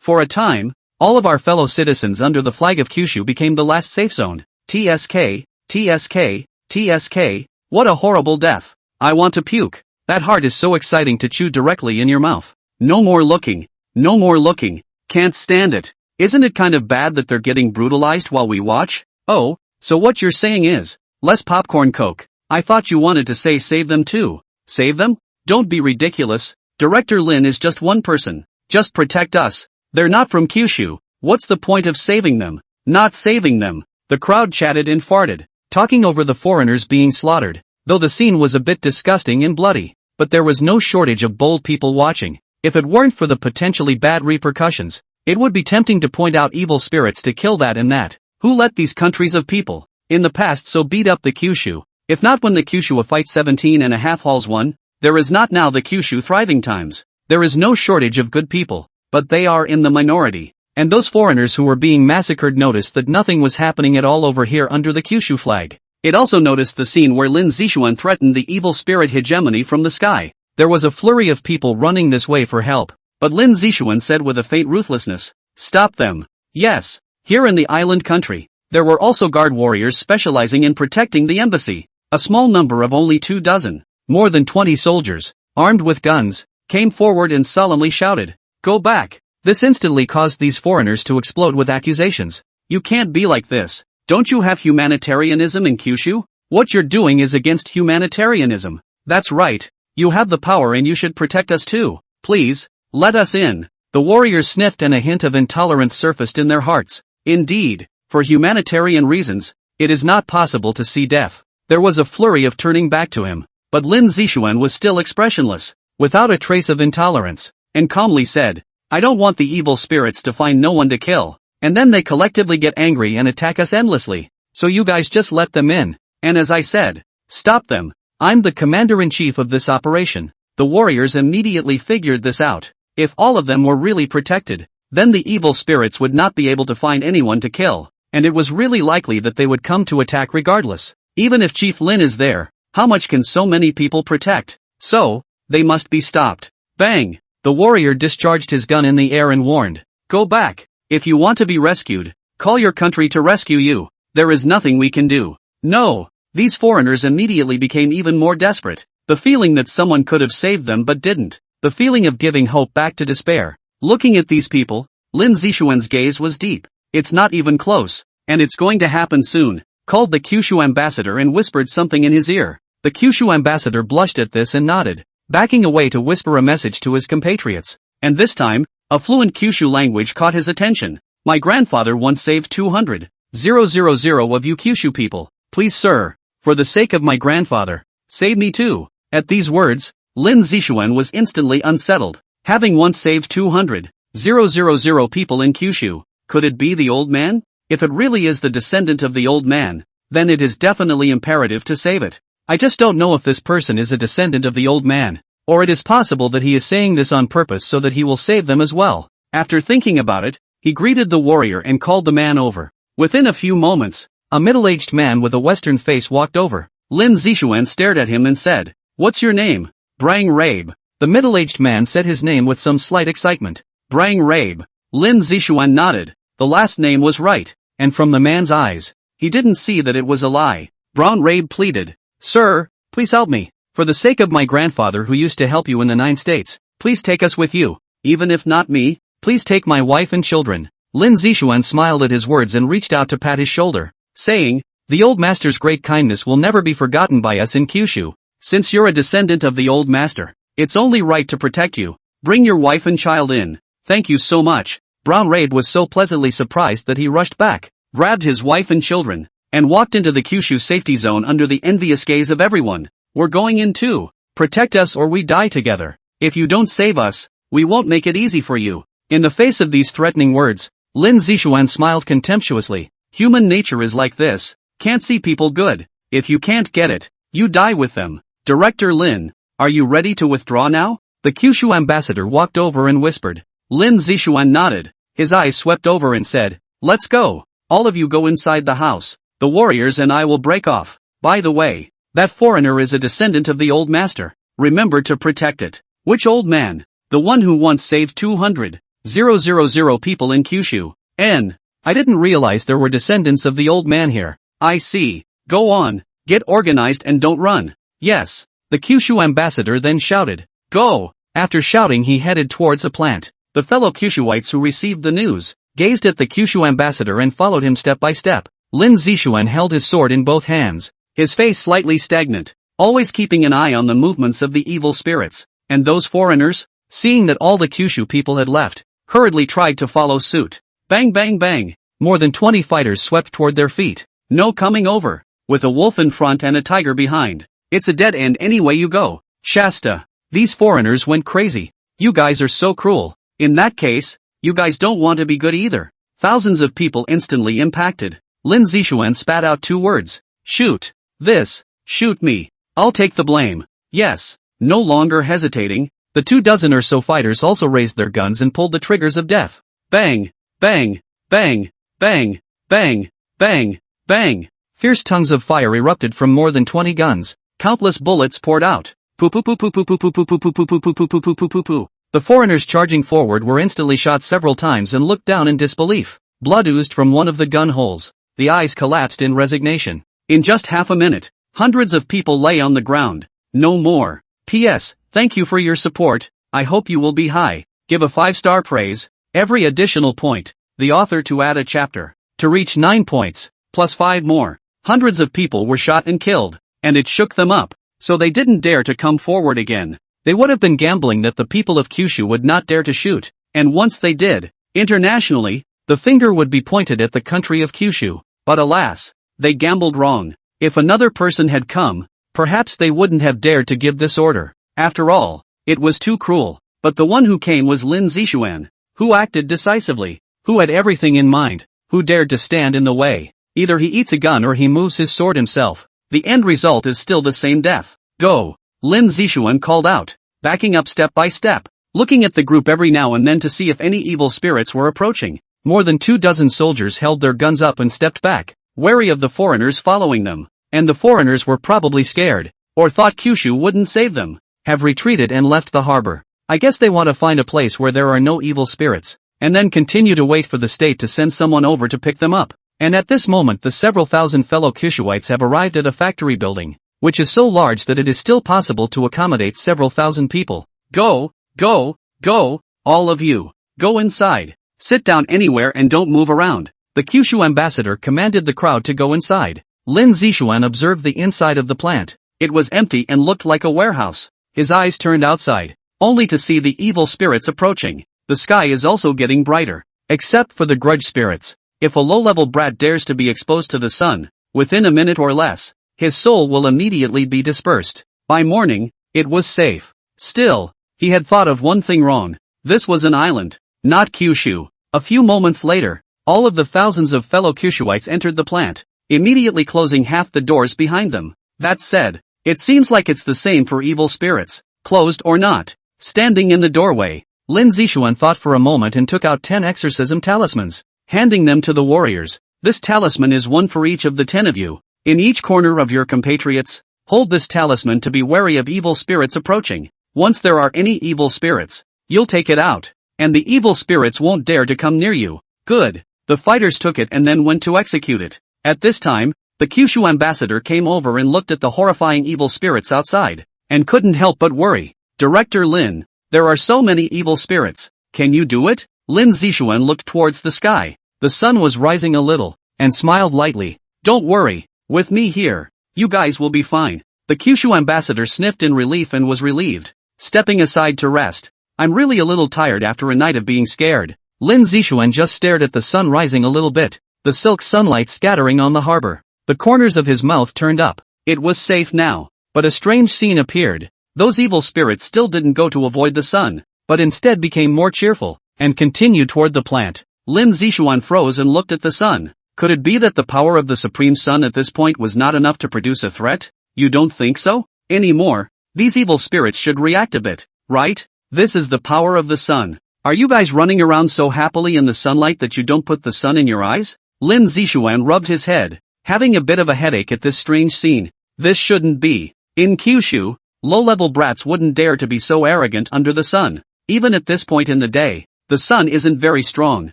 For a time, all of our fellow citizens under the flag of Kyushu became the last safe zone. TSK, TSK, TSK, what a horrible death. I want to puke. That heart is so exciting to chew directly in your mouth. No more looking. No more looking. Can't stand it. Isn't it kind of bad that they're getting brutalized while we watch? Oh, so what you're saying is, less popcorn Coke. I thought you wanted to say save them too. Save them? Don't be ridiculous. Director Lin is just one person. Just protect us. They're not from Kyushu. What's the point of saving them? Not saving them. The crowd chatted and farted, talking over the foreigners being slaughtered, though the scene was a bit disgusting and bloody. But there was no shortage of bold people watching. If it weren't for the potentially bad repercussions, it would be tempting to point out evil spirits to kill that and that. Who let these countries of people, in the past so beat up the Kyushu? If not when the Kyushu fight 17.5 halls won, there is not now the Kyushu thriving times. There is no shortage of good people, but they are in the minority. And those foreigners who were being massacred noticed that nothing was happening at all over here under the Kyushu flag. It also noticed the scene where Lin Zixuan threatened the evil spirit hegemony from the sky. There was a flurry of people running this way for help, but Lin Zixuan said with a faint ruthlessness, stop them. Yes, here in the island country, there were also guard warriors specializing in protecting the embassy. A small number of only 24, more than 20 soldiers, armed with guns, came forward and solemnly shouted, go back. This instantly caused these foreigners to explode with accusations. You can't be like this. Don't you have humanitarianism in Kyushu? What you're doing is against humanitarianism. That's right. You have the power and you should protect us too. Please, let us in. The warriors sniffed and a hint of intolerance surfaced in their hearts. Indeed, for humanitarian reasons, it is not possible to see death. There was a flurry of turning back to him, but Lin Zixuan was still expressionless, without a trace of intolerance, and calmly said, I don't want the evil spirits to find no one to kill, and then they collectively get angry and attack us endlessly. So you guys just let them in, and as I said, stop them. I'm the commander-in-chief of this operation. The warriors immediately figured this out. If all of them were really protected, then the evil spirits would not be able to find anyone to kill, and it was really likely that they would come to attack regardless. Even if Chief Lin is there, how much can so many people protect? So, they must be stopped. Bang! The warrior discharged his gun in the air and warned, go back. If you want to be rescued, call your country to rescue you. There is nothing we can do. No. These foreigners immediately became even more desperate. The feeling that someone could have saved them but didn't. The feeling of giving hope back to despair. Looking at these people, Lin Zixuan's gaze was deep. It's not even close. And it's going to happen soon. Called the Kyushu ambassador and whispered something in his ear. The Kyushu ambassador blushed at this and nodded, backing away to whisper a message to his compatriots. And this time, a fluent Kyushu language caught his attention. My grandfather once saved 200,000 of you Kyushu people. Please sir, for the sake of my grandfather, save me too. At these words, Lin Zixuan was instantly unsettled. Having once saved 200,000 people in Kyushu, could it be the old man? If it really is the descendant of the old man, then it is definitely imperative to save it. I just don't know if this person is a descendant of the old man, or it is possible that he is saying this on purpose so that he will save them as well. After thinking about it, he greeted the warrior and called the man over. Within a few moments, a middle-aged man with a western face walked over. Lin Zixuan stared at him and said, what's your name? Brang Rabe. The middle-aged man said his name with some slight excitement. Brang Rabe. Lin Zixuan nodded. The last name was right, and from the man's eyes, he didn't see that it was a lie. Brown Rabe pleaded, "Sir, please help me. For the sake of my grandfather who used to help you in the 9 states, please take us with you. Even if not me, please take my wife and children." Lin Zishuan smiled at his words and reached out to pat his shoulder, saying, "The old master's great kindness will never be forgotten by us in Kyushu. Since you're a descendant of the old master, it's only right to protect you. Bring your wife and child in. Thank you so much." Brown Raid was so pleasantly surprised that he rushed back, grabbed his wife and children, and walked into the Kyushu safety zone under the envious gaze of everyone. "We're going in too. Protect us or we die together. If you don't save us, we won't make it easy for you." In the face of these threatening words, Lin Zishuan smiled contemptuously. "Human nature is like this. Can't see people good. If you can't get it, you die with them. Director Lin, are you ready to withdraw now?" The Kyushu ambassador walked over and whispered. Lin Zishuan nodded. His eyes swept over and said, "Let's go. All of you go inside the house. The warriors and I will break off. By the way, that foreigner is a descendant of the old master. Remember to protect it." "Which old man?" "The one who once saved 200,000 people in Kyushu. I didn't realize there were descendants of the old man here." "I see. Go on, get organized and don't run." "Yes." The Kyushu ambassador then shouted, "Go!" After shouting he headed towards a plant. The fellow Kyushuites who received the news, gazed at the Kyushu ambassador and followed him step by step. Lin Zishuan held his sword in both hands, his face slightly stagnant, always keeping an eye on the movements of the evil spirits. And those foreigners, seeing that all the Kyushu people had left, hurriedly tried to follow suit. Bang bang bang! More than 20 fighters swept toward their feet. No coming over. With a wolf in front and a tiger behind. It's a dead end any way you go. Shasta. These foreigners went crazy. "You guys are so cruel. In that case, you guys don't want to be good either." Thousands of people instantly impacted. Lin Zishuan spat out 2 words. "Shoot. This. Shoot me. I'll take the blame." Yes. No longer hesitating, the 24 or so fighters also raised their guns and pulled the triggers of death. Bang. Bang. Bang. Bang. Bang. Bang. Bang. Fierce tongues of fire erupted from more than 20 guns. Countless bullets poured out. Poo poo poo poo poo poo poo poo poo poo poo poo poo poo poo poo poo poo. The foreigners charging forward were instantly shot several times and looked down in disbelief. Blood oozed from one of the gun holes. The eyes collapsed in resignation. In just half a minute, hundreds of people lay on the ground. No more. P.S. Thank you for your support. I hope you will be high. Give a 5-star praise. Every additional point, the author to add a chapter. To reach 9 points, plus 5 more. Hundreds of people were shot and killed, and it shook them up. So they didn't dare to come forward again. They would have been gambling that the people of Kyushu would not dare to shoot, and once they did, internationally, the finger would be pointed at the country of Kyushu. But alas, they gambled wrong. If another person had come, perhaps they wouldn't have dared to give this order. After all, it was too cruel. But the one who came was Lin Zishuan, who acted decisively, who had everything in mind, who dared to stand in the way. Either he eats a gun or he moves his sword himself. The end result is still the same death. Go! Lin Zishuan called out, backing up step by step, looking at the group every now and then to see if any evil spirits were approaching. More than 24 soldiers held their guns up and stepped back, wary of the foreigners following them. And the foreigners were probably scared, or thought Kyushu wouldn't save them, have retreated and left the harbor. I guess they want to find a place where there are no evil spirits, and then continue to wait for the state to send someone over to pick them up. And at this moment the several thousand fellow Kyushuites have arrived at a factory building, which is so large that it is still possible to accommodate several thousand people. Go, go, go, all of you, go inside. Sit down anywhere and don't move around. The Kyushu ambassador commanded the crowd to go inside. Lin Zishuan observed the inside of the plant. It was empty and looked like a warehouse. His eyes turned outside, only to see the evil spirits approaching. The sky is also getting brighter, except for the grudge spirits. If a low-level brat dares to be exposed to the sun, within a minute or less, his soul will immediately be dispersed. By morning, it was safe. Still, he had thought of one thing wrong. This was an island, not Kyushu. A few moments later, all of the thousands of fellow Kyushuites entered the plant, immediately closing half the doors behind them. That said, it seems like it's the same for evil spirits, closed or not. Standing in the doorway, Lin Zishuan thought for a moment and took out 10 exorcism talismans, handing them to the warriors. This talisman is one for each of the 10 of you. In each corner of your compatriots, hold this talisman to be wary of evil spirits approaching. Once there are any evil spirits, you'll take it out, and the evil spirits won't dare to come near you. Good. The The fighters took it and then went to execute it. At this time, the Kyushu ambassador came over and looked at the horrifying evil spirits outside, and couldn't help but worry. Director Lin, there are so many evil spirits. Can you do it? Lin Zishuan looked towards the sky. The sun was rising a little, and smiled lightly. Don't worry, with me here, you guys will be fine. The Kyushu ambassador sniffed in relief and was relieved, stepping aside to rest. I'm really a little tired after a night of being scared. Lin Zishuan just stared at the sun rising a little bit, the silk sunlight scattering on the harbor. The corners of his mouth turned up. It was safe now, but a strange scene appeared. Those evil spirits still didn't go to avoid the sun, but instead became more cheerful, and continued toward the plant. Lin Zishuan froze and looked at the sun. Could it be that the power of the Supreme Sun at this point was not enough to produce a threat? You don't think so? Anymore? These evil spirits should react a bit, right? This is the power of the sun. Are you guys running around so happily in the sunlight that you don't put the sun in your eyes? Lin Zishuan rubbed his head, having a bit of a headache at this strange scene. This shouldn't be. In Kyushu, low-level brats wouldn't dare to be so arrogant under the sun. Even at this point in the day, the sun isn't very strong,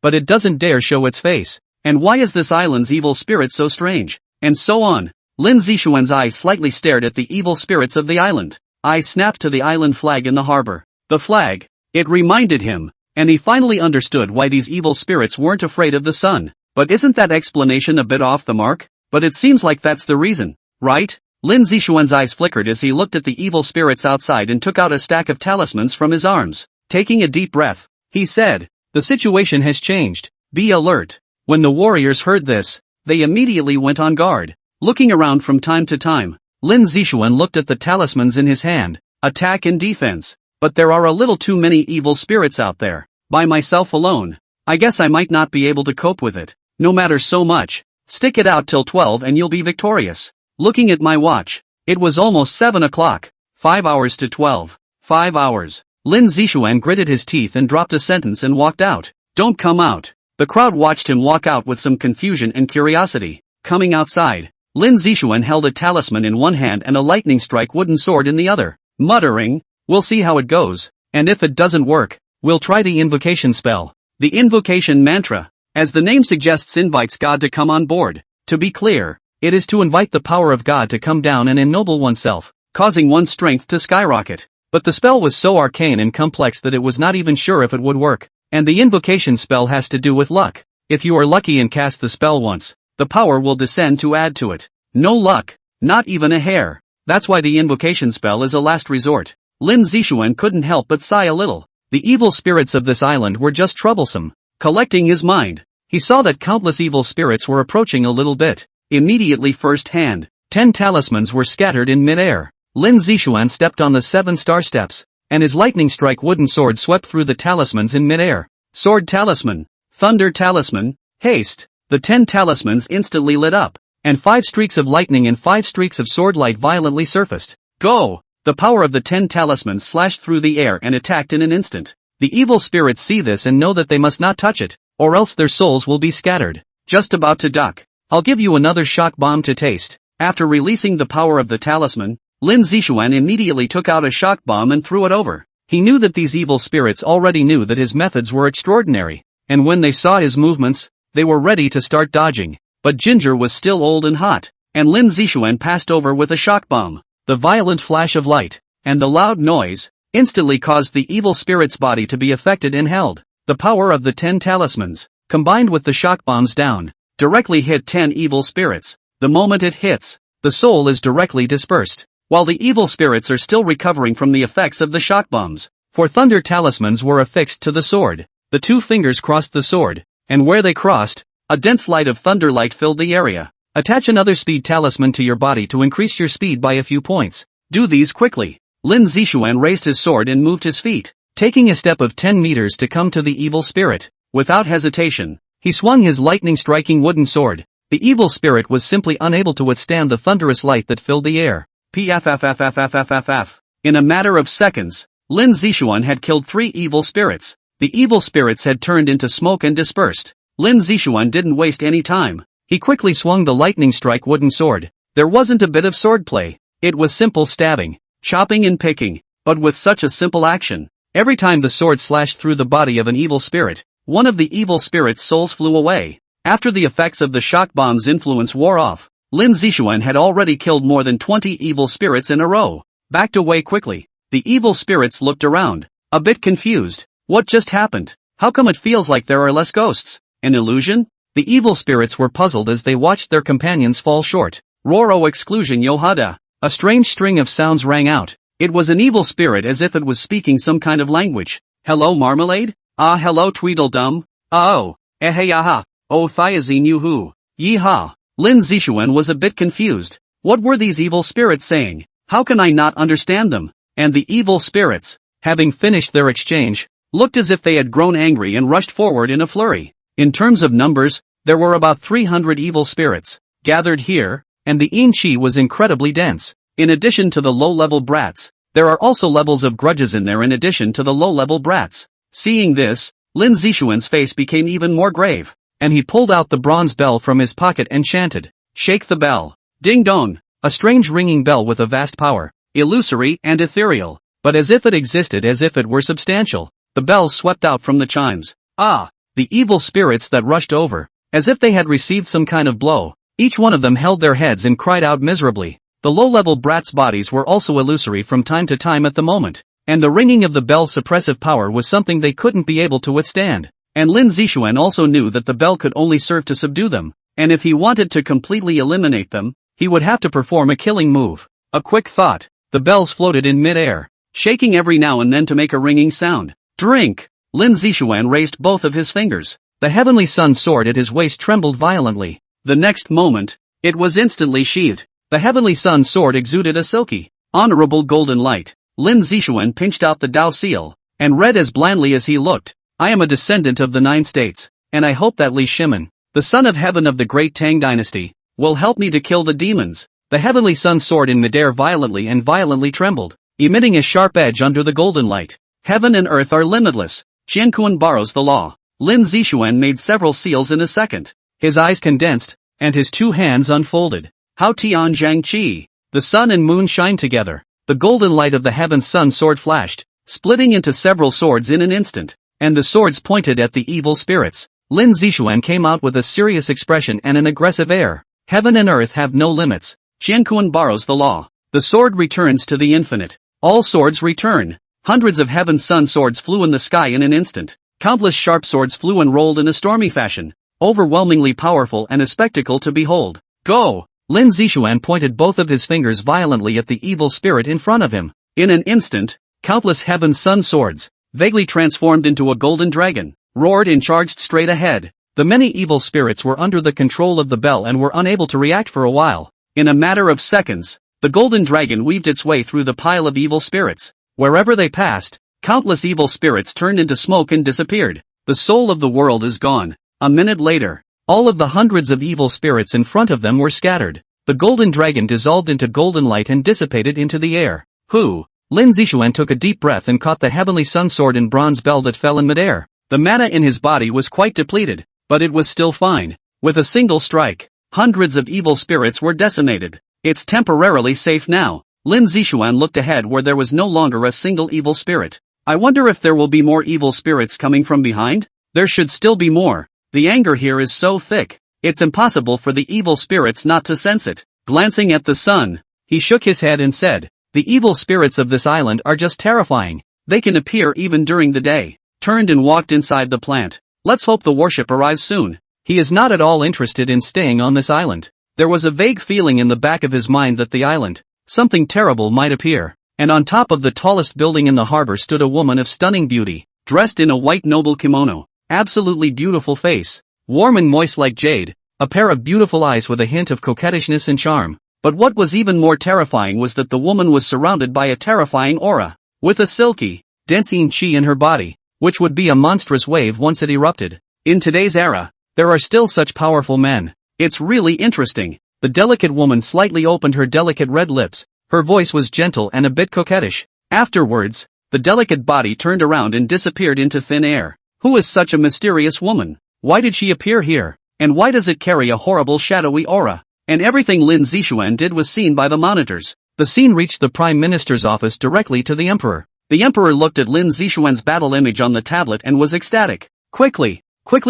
but it doesn't dare show its face. And why is this island's evil spirit so strange? And so on. Lin Zishuan's eyes slightly stared at the evil spirits of the island. Eyes snapped to the island flag in the harbor. The flag. It reminded him, and he finally understood why these evil spirits weren't afraid of the sun. But isn't that explanation a bit off the mark? But it seems like that's the reason, right? Lin Zishuan's eyes flickered as he looked at the evil spirits outside and took out a stack of talismans from his arms. Taking a deep breath, he said, the situation has changed. Be alert. When the warriors heard this, they immediately went on guard. Looking around from time to time, Lin Zishuan looked at the talismans in his hand. Attack and defense. But there are a little too many evil spirits out there. By myself alone, I guess I might not be able to cope with it. No matter so much. Stick it out till 12 and you'll be victorious. Looking at my watch, it was almost 7 o'clock. 5 hours to 12. 5 hours. Lin Zishuan gritted his teeth and dropped a sentence and walked out. Don't come out. The crowd watched him walk out with some confusion and curiosity. Coming outside, Lin Zishuan held a talisman in one hand and a lightning strike wooden sword in the other, muttering, we'll see how it goes, and if it doesn't work, we'll try the invocation spell. The invocation mantra, as the name suggests, invites God to come on board. To be clear, it is to invite the power of God to come down and ennoble oneself, causing one's strength to skyrocket. But the spell was so arcane and complex that it was not even sure if it would work. And the invocation spell has to do with luck. If you are lucky and cast the spell once, the power will descend to add to it. No luck, not even a hair. That's why the invocation spell is a last resort. Lin Zishuan couldn't help but sigh a little. The evil spirits of this island were just troublesome. Collecting his mind, he saw that countless evil spirits were approaching a little bit. Immediately firsthand, 10 talismans were scattered in mid-air. Lin Zishuan stepped on the 7 star steps, and his lightning strike wooden sword swept through the talismans in mid-air. Sword talisman, thunder talisman, haste. The 10 talismans instantly lit up, and 5 streaks of lightning and 5 streaks of sword light violently surfaced. Go! The power of the 10 talismans slashed through the air and attacked in an instant. The evil spirits see this and know that they must not touch it, or else their souls will be scattered. Just about to duck. I'll give you another shock bomb to taste. After releasing the power of the talisman, Lin Zishuan immediately took out a shock bomb and threw it over. He knew that these evil spirits already knew that his methods were extraordinary, and when they saw his movements, they were ready to start dodging. But Ginger was still old and hot, and Lin Zishuan passed over with a shock bomb. The violent flash of light, and the loud noise, instantly caused the evil spirit's body to be affected and held. The power of the 10 talismans, combined with the shock bombs down, directly hit 10 evil spirits. The moment it hits, the soul is directly dispersed. While the evil spirits are still recovering from the effects of the shock bombs, for thunder talismans were affixed to the sword. The 2 fingers crossed the sword, and where they crossed, a dense light of thunder light filled the area. Attach another speed talisman to your body to increase your speed by a few points. Do these quickly. Lin Zishuan raised his sword and moved his feet, taking a step of 10 meters to come to the evil spirit. Without hesitation, he swung his lightning-striking wooden sword. The evil spirit was simply unable to withstand the thunderous light that filled the air. Pffffffffff. In a matter of seconds, Lin Zishuan had killed 3 evil spirits. The evil spirits had turned into smoke and dispersed. Lin Zishuan didn't waste any time. He quickly swung the lightning strike wooden sword. There wasn't a bit of swordplay. It was simple stabbing, chopping and picking, but with such a simple action. Every time the sword slashed through the body of an evil spirit, one of the evil spirit's souls flew away. After the effects of the shock bomb's influence wore off, Lin Zixuan had already killed more than 20 evil spirits in a row. Backed away quickly. The evil spirits looked around, a bit confused. What just happened? How come it feels like there are less ghosts? An illusion? The evil spirits were puzzled as they watched their companions fall short. Roro exclusion Yohada. A strange string of sounds rang out. It was an evil spirit as if it was speaking some kind of language. Hello Marmalade? Ah hello Tweedledum? Oh. Eheyaha. Oh Thiazine Yuhu. Yeehaw. Lin Zixuan was a bit confused. What were these evil spirits saying? How can I not understand them? And the evil spirits, having finished their exchange, looked as if they had grown angry and rushed forward in a flurry. In terms of numbers, there were about 300 evil spirits gathered here, and the yin qi was incredibly dense. In addition to the low-level brats, there are also levels of grudges in there in addition to the low-level brats. Seeing this, Lin Zixuan's face became even more grave, and he pulled out the bronze bell from his pocket and chanted, "Shake the bell." Ding dong! A strange ringing bell with a vast power, illusory and ethereal, but as if it existed as if it were substantial. The bells swept out from the chimes. Ah! The evil spirits that rushed over, as if they had received some kind of blow. Each one of them held their heads and cried out miserably. The low-level brats' bodies were also illusory from time to time at the moment, and the ringing of the bell's suppressive power was something they couldn't be able to withstand. And Lin Zixuan also knew that the bell could only serve to subdue them, and if he wanted to completely eliminate them, he would have to perform a killing move. A quick thought. The bells floated in mid-air, shaking every now and then to make a ringing sound. Drink! Lin Zixuan raised both of his fingers. The heavenly sun sword at his waist trembled violently. The next moment, it was instantly sheathed. The heavenly sun sword exuded a silky, honorable golden light. Lin Zixuan pinched out the Dao seal, and read as blandly as he looked, "I am a descendant of the 9 states, and I hope that Li Shimen, the son of heaven of the great Tang dynasty, will help me to kill the demons." The heavenly sun soared in midair violently trembled, emitting a sharp edge under the golden light. Heaven and earth are limitless. Qianquan borrows the law. Lin Zixuan made several seals in a second. His eyes condensed, and his 2 hands unfolded. Hao Tian Zhang Qi. The sun and moon shine together. The golden light of the heaven's sun sword flashed, splitting into several swords in an instant, and the swords pointed at the evil spirits. Lin Zixuan came out with a serious expression and an aggressive air. Heaven and earth have no limits. Qianquan borrows the law. The sword returns to the infinite. All swords return. Hundreds of heaven's sun swords flew in the sky in an instant. Countless sharp swords flew and rolled in a stormy fashion. Overwhelmingly powerful and a spectacle to behold. Go! Lin Zixuan pointed both of his fingers violently at the evil spirit in front of him. In an instant, countless heaven's sun swords, vaguely transformed into a golden dragon, roared and charged straight ahead. The many evil spirits were under the control of the bell and were unable to react for a while. In a matter of seconds, the golden dragon weaved its way through the pile of evil spirits. Wherever they passed, countless evil spirits turned into smoke and disappeared. The soul of the world is gone. A minute later, all of the hundreds of evil spirits in front of them were scattered. The golden dragon dissolved into golden light and dissipated into the air. Lin Zixuan took a deep breath and caught the heavenly sun sword and bronze bell that fell in midair. The mana in his body was quite depleted, but it was still fine. With a single strike, hundreds of evil spirits were decimated. It's temporarily safe now. Lin Zixuan looked ahead where there was no longer a single evil spirit. I wonder if there will be more evil spirits coming from behind? There should still be more. The anger here is so thick. It's impossible for the evil spirits not to sense it. Glancing at the sun, he shook his head and said, "The evil spirits of this island are just terrifying. They can appear even during the day." Turned and walked inside the plant. Let's hope the warship arrives soon. He is not at all interested in staying on this island. There was a vague feeling in the back of his mind that the island, something terrible might appear. And on top of the tallest building in the harbor stood a woman of stunning beauty, dressed in a white noble kimono. Absolutely beautiful face, warm and moist like jade, a pair of beautiful eyes with a hint of coquettishness and charm. But what was even more terrifying was that the woman was surrounded by a terrifying aura, with a silky, dense qi in her body, which would be a monstrous wave once it erupted. In today's era, there are still such powerful men. It's really interesting. The delicate woman slightly opened her delicate red lips. Her voice was gentle and a bit coquettish. Afterwards, the delicate body turned around and disappeared into thin air. Who is such a mysterious woman? Why did she appear here? And why does it carry a horrible shadowy aura? And everything Lin Zixuan did was seen by the monitors. The scene reached the Prime Minister's office directly to the Emperor. The Emperor looked at Lin Zixuan's battle image on the tablet and was ecstatic. Quickly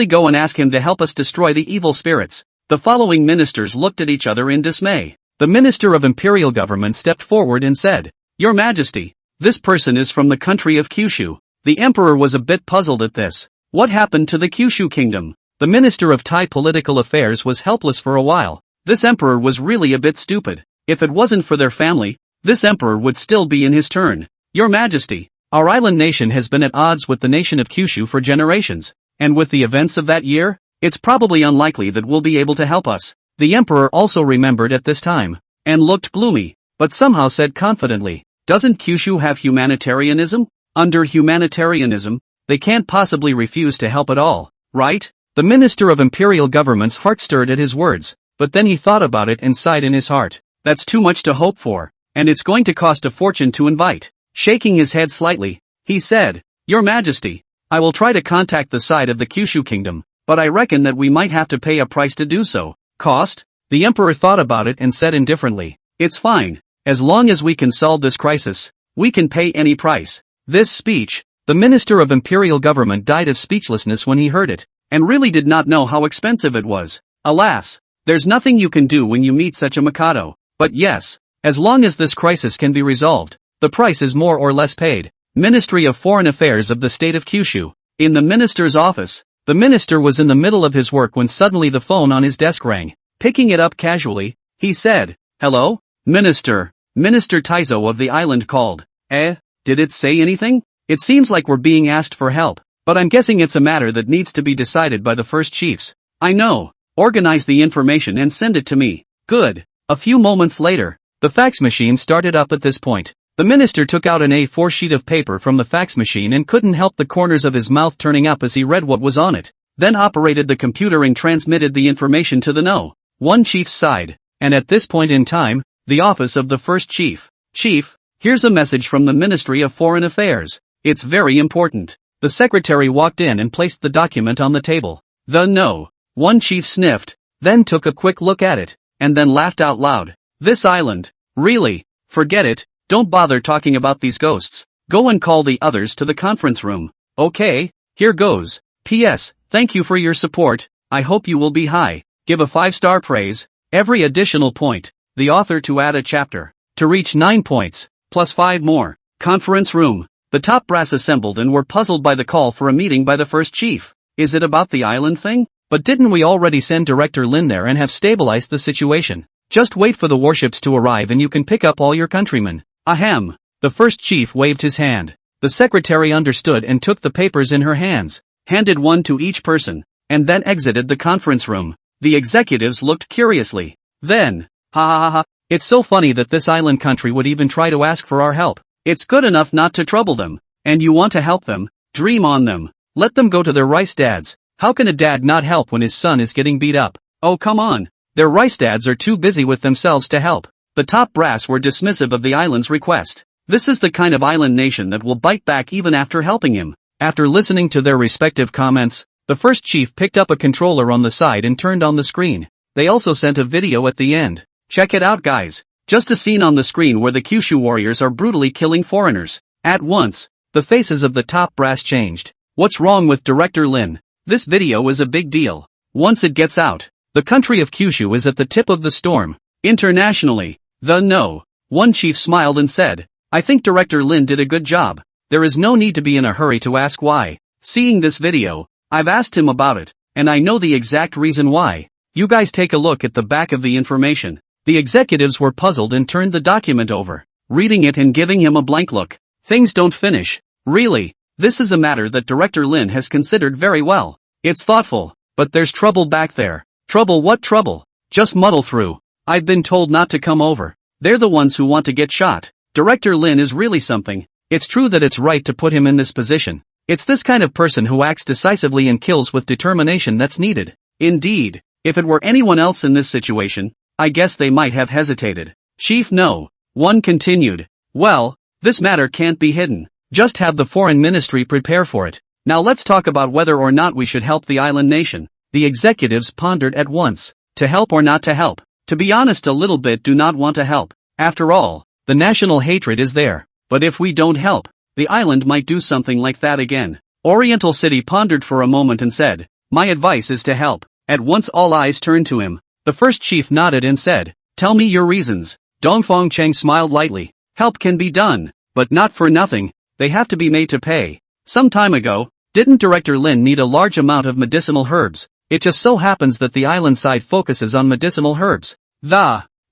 go and ask him to help us destroy the evil spirits." The following ministers looked at each other in dismay. The Minister of Imperial Government stepped forward and said, "Your Majesty, this person is from the country of Kyushu." The Emperor was a bit puzzled at this. What happened to the Kyushu kingdom? The Minister of Thai Political Affairs was helpless for a while. This emperor was really a bit stupid. If it wasn't for their family, this emperor would still be in his turn. "Your Majesty, our island nation has been at odds with the nation of Kyushu for generations, and with the events of that year, it's probably unlikely that we'll be able to help us." The emperor also remembered at this time, and looked gloomy, but somehow said confidently, "Doesn't Kyushu have humanitarianism? Under humanitarianism, they can't possibly refuse to help at all, right?" The Minister of Imperial Government's heart stirred at his words, but then he thought about it and sighed in his heart. "That's too much to hope for, and it's going to cost a fortune to invite." Shaking his head slightly, he said, "Your Majesty, I will try to contact the side of the Kyushu kingdom, but I reckon that we might have to pay a price to do so." "Cost?" The emperor thought about it and said indifferently, "It's fine. As long as we can solve this crisis, we can pay any price." This speech, the Minister of Imperial Government died of speechlessness when he heard it, and really did not know how expensive it was. Alas, there's nothing you can do when you meet such a Mikado. But yes, as long as this crisis can be resolved, the price is more or less paid. Ministry of Foreign Affairs of the State of Kyushu. In the minister's office, the minister was in the middle of his work when suddenly the phone on his desk rang. Picking it up casually, he said, "Hello? Minister. Minister Taizo of the island called." Did it say anything? It seems like we're being asked for help, but I'm guessing it's a matter that needs to be decided by the first chiefs. I know. Organize the information and send it to me. Good. A few moments later, the fax machine started up at this point. The minister took out an A4 sheet of paper from the fax machine and couldn't help the corners of his mouth turning up as he read what was on it, then operated the computer and transmitted the information to the No. 1 chief's side, and at this point in time, the office of the first chief. "Chief, here's a message from the Ministry of Foreign Affairs. It's very important." The secretary walked in and placed the document on the table. The No. 1 chief sniffed, then took a quick look at it, and then laughed out loud. "This island? Really? Forget it, don't bother talking about these ghosts. Go and call the others to the conference room." "Okay, here goes. P.S. Thank you for your support, I hope you will be high. Give a 5-star praise, every additional point. The author to add a chapter. To reach 9 points, plus 5 more. Conference room. The top brass assembled and were puzzled by the call for a meeting by the first chief. Is it about the island thing? But didn't we already send Director Lin there and have stabilized the situation? Just wait for the warships to arrive and you can pick up all your countrymen. Ahem. The first chief waved his hand. The secretary understood and took the papers in her hands, handed one to each person, and then exited the conference room. The executives looked curiously. Then, ha, it's so funny that this island country would even try to ask for our help. It's good enough not to trouble them. And you want to help them? Dream on them. Let them go to their rice dads. How can a dad not help when his son is getting beat up? Oh come on. Their rice dads are too busy with themselves to help. The top brass were dismissive of the island's request. This is the kind of island nation that will bite back even after helping him. After listening to their respective comments, the first chief picked up a controller on the side and turned on the screen. They also sent a video at the end. Check it out guys. Just a scene on the screen where the Kyushu warriors are brutally killing foreigners. At once, the faces of the top brass changed. What's wrong with Director Lin? This video is a big deal. Once it gets out, the country of Kyushu is at the tip of the storm. Internationally, the No. 1 chief smiled and said, "I think Director Lin did a good job. There is no need to be in a hurry to ask why. Seeing this video, I've asked him about it, and I know the exact reason why. You guys take a look at the back of the information." The executives were puzzled and turned the document over, reading it and giving him a blank look. Things don't finish. Really, this is a matter that Director Lin has considered very well. It's thoughtful, but there's trouble back there. Trouble? What trouble? Just muddle through. I've been told not to come over. They're the ones who want to get shot. Director Lin is really something. It's true that it's right to put him in this position. It's this kind of person who acts decisively and kills with determination that's needed. Indeed, if it were anyone else in this situation, I guess they might have hesitated. Chief No. 1 continued. Well, this matter can't be hidden. Just have the foreign ministry prepare for it. Now let's talk about whether or not we should help the island nation. The executives pondered at once. To help or not to help? To be honest, a little bit do not want to help. After all, the national hatred is there. But if we don't help, the island might do something like that again. Oriental City pondered for a moment and said, "My advice is to help." At once all eyes turned to him. The first chief nodded and said, "Tell me your reasons." Dongfang Cheng smiled lightly. "Help can be done, but not for nothing. They have to be made to pay. Some time ago, didn't Director Lin need a large amount of medicinal herbs? It just so happens that the island side focuses on medicinal herbs.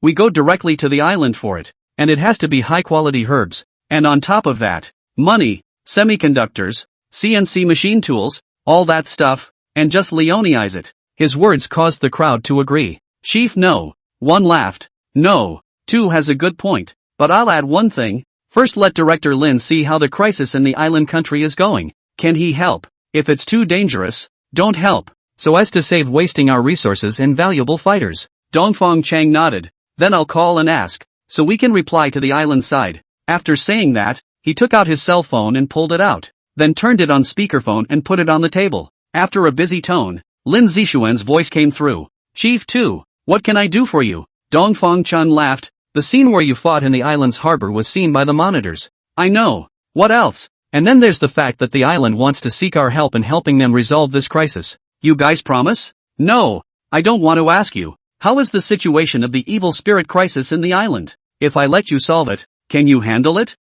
We go directly to the island for it. And it has to be high-quality herbs. And on top of that, money, semiconductors, CNC machine tools, all that stuff, and just Leoneize it." His words caused the crowd to agree. "Chief, no." One laughed. "No. Two has a good point. But I'll add one thing. First, let Director Lin see how the crisis in the island country is going. Can he help? If it's too dangerous, don't help, so as to save wasting our resources and valuable fighters." Dongfang Cheng nodded. "Then I'll call and ask, so we can reply to the island side." After saying that, he took out his cell phone and pulled it out, then turned it on speakerphone and put it on the table. After a busy tone, Lin Zixuan's voice came through. "Chief 2, what can I do for you?" Dongfang Chun laughed. "The scene where you fought in the island's harbor was seen by the monitors." "I know. What else? And then there's the fact that the island wants to seek our help in helping them resolve this crisis." "You guys promise?" "No. I don't want to ask you. How is the situation of the evil spirit crisis in the island? If I let you solve it, can you handle it?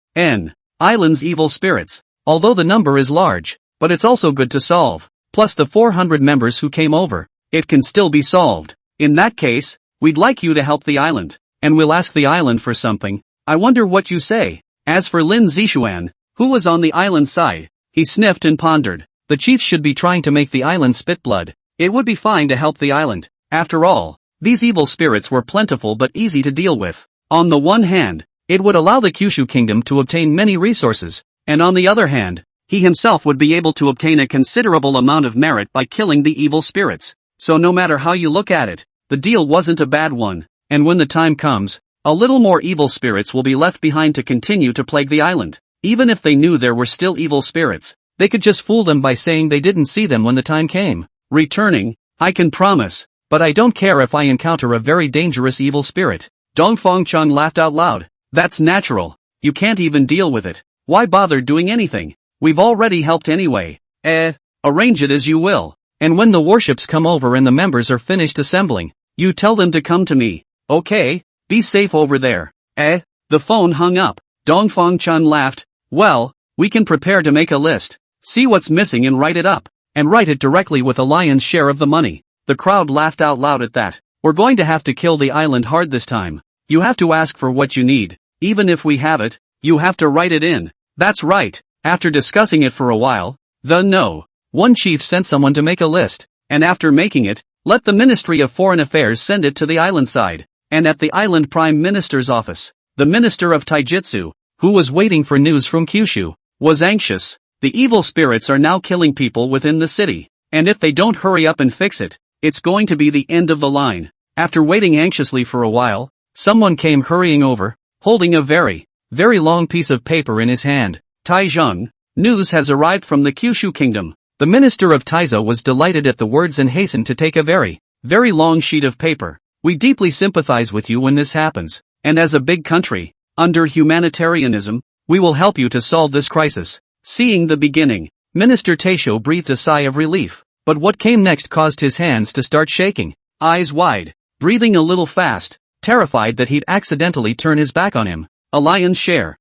Island's evil spirits. Although the number is large, but it's also good to solve. Plus the 400 members who came over, it can still be solved. In that case, we'd like you to help the island, and we'll ask the island for something. I wonder what you say." As for Lin Zixuan, who was on the island side, he sniffed and pondered. The chiefs should be trying to make the island spit blood. It would be fine to help the island. After all, these evil spirits were plentiful but easy to deal with. On the one hand, it would allow the Kyushu kingdom to obtain many resources, and on the other hand, he himself would be able to obtain a considerable amount of merit by killing the evil spirits. So no matter how you look at it, the deal wasn't a bad one, and when the time comes, a little more evil spirits will be left behind to continue to plague the island. Even if they knew there were still evil spirits, they could just fool them by saying they didn't see them when the time came. Returning, I can promise, but I don't care if I encounter a very dangerous evil spirit. Dongfang Chung laughed out loud. That's natural. You can't even deal with it. Why bother doing anything? We've already helped anyway. Arrange it as you will. And when the warships come over and the members are finished assembling, you tell them to come to me. Okay? Be safe over there. The phone hung up. Dongfang Chun laughed. Well, we can prepare to make a list. See what's missing and write it up. And write it directly with a lion's share of the money. The crowd laughed out loud at that. We're going to have to kill the island hard this time. You have to ask for what you need. Even if we have it, you have to write it in. That's right. After discussing it for a while, one chief sent someone to make a list, and after making it, let the Ministry of Foreign Affairs send it to the island side, and at the island Prime Minister's office. The Minister of Taijutsu, who was waiting for news from Kyushu, was anxious. The evil spirits are now killing people within the city, and if they don't hurry up and fix it, it's going to be the end of the line. After waiting anxiously for a while, someone came hurrying over, holding a very long piece of paper in his hand. Taizheng, news has arrived from the Kyushu kingdom. The minister of Taizo was delighted at the words and hastened to take a very long sheet of paper. We deeply sympathize with you when this happens, and as a big country, under humanitarianism, we will help you to solve this crisis. Seeing the beginning, Minister Taisho breathed a sigh of relief, but what came next caused his hands to start shaking, eyes wide, breathing a little fast, terrified that he'd accidentally turn his back on him. A lion's share.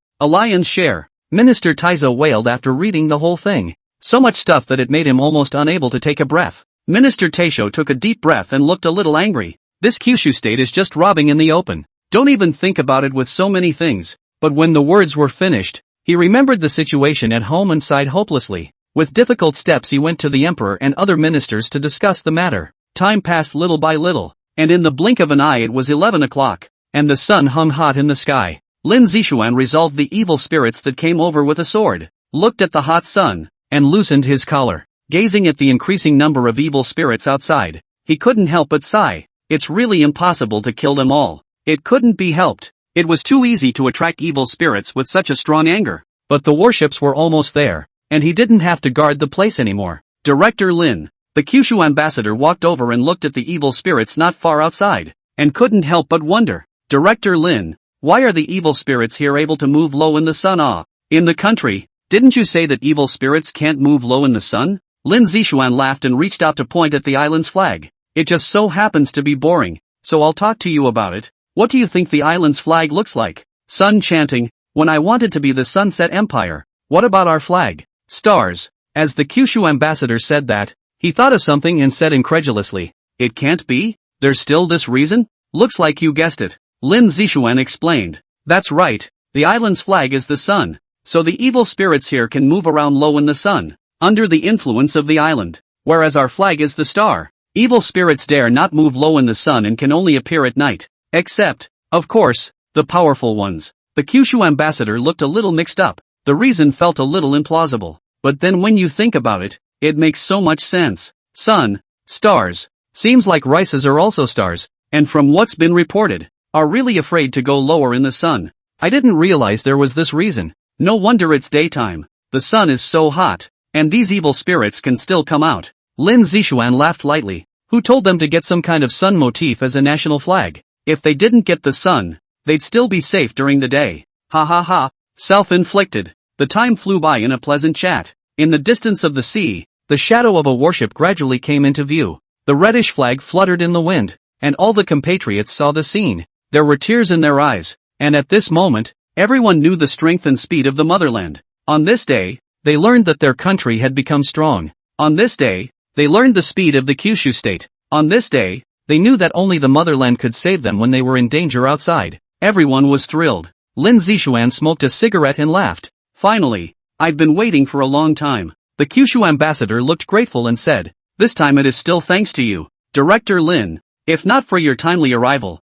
Minister Taizo wailed after reading the whole thing. So much stuff that it made him almost unable to take a breath. Minister Taisho took a deep breath and looked a little angry. This Kyushu state is just robbing in the open. Don't even think about it with so many things. But when the words were finished, he remembered the situation at home and sighed hopelessly. With difficult steps he went to the emperor and other ministers to discuss the matter. Time passed little by little, and in the blink of an eye it was 11 o'clock, and the sun hung hot in the sky. Lin Zixuan resolved the evil spirits that came over with a sword, looked at the hot sun, and loosened his collar. Gazing at the increasing number of evil spirits outside, he couldn't help but sigh. It's really impossible to kill them all. It couldn't be helped. It was too easy to attract evil spirits with such a strong anger. But the warships were almost there, and he didn't have to guard the place anymore. Director Lin, the Kyushu ambassador, walked over and looked at the evil spirits not far outside, and couldn't help but wonder. Director Lin, why are the evil spirits here able to move low in the sun? In the country, Didn't you say that evil spirits can't move low in the sun? Lin Zixuan laughed and reached out to point at the island's flag. It just so happens to be boring, so I'll talk to you about it. What do you think the island's flag looks like? Sun chanting, when I wanted to be the Sunset Empire. What about our flag? Stars. As the Kyushu ambassador said that, he thought of something and said incredulously, it can't be? There's still this reason? Looks like you guessed it. Lin Zixuan explained. That's right, the island's flag is the sun, so the evil spirits here can move around low in the sun, under the influence of the island, whereas our flag is the star. Evil spirits dare not move low in the sun and can only appear at night, except, of course, the powerful ones. The Kyushu ambassador looked a little mixed up. The reason felt a little implausible, but then when you think about it, it makes so much sense. Sun, stars, seems like rices are also stars, and from what's been reported, are really afraid to go lower in the sun. I didn't realize there was this reason. No wonder it's daytime. The sun is so hot, and these evil spirits can still come out. Lin Zixuan laughed lightly. Who told them to get some kind of sun motif as a national flag? If they didn't get the sun, they'd still be safe during the day. Ha ha ha. Self-inflicted. The time flew by in a pleasant chat. In the distance of the sea, the shadow of a warship gradually came into view. The reddish flag fluttered in the wind, and all the compatriots saw the scene. There were tears in their eyes, and at this moment, everyone knew the strength and speed of the motherland. On this day, they learned that their country had become strong. On this day, they learned the speed of the Kyushu state. On this day, they knew that only the motherland could save them when they were in danger outside. Everyone was thrilled. Lin Zixuan smoked a cigarette and laughed. Finally, I've been waiting for a long time. The Kyushu ambassador looked grateful and said, this time it is still thanks to you, Director Lin. If not for your timely arrival,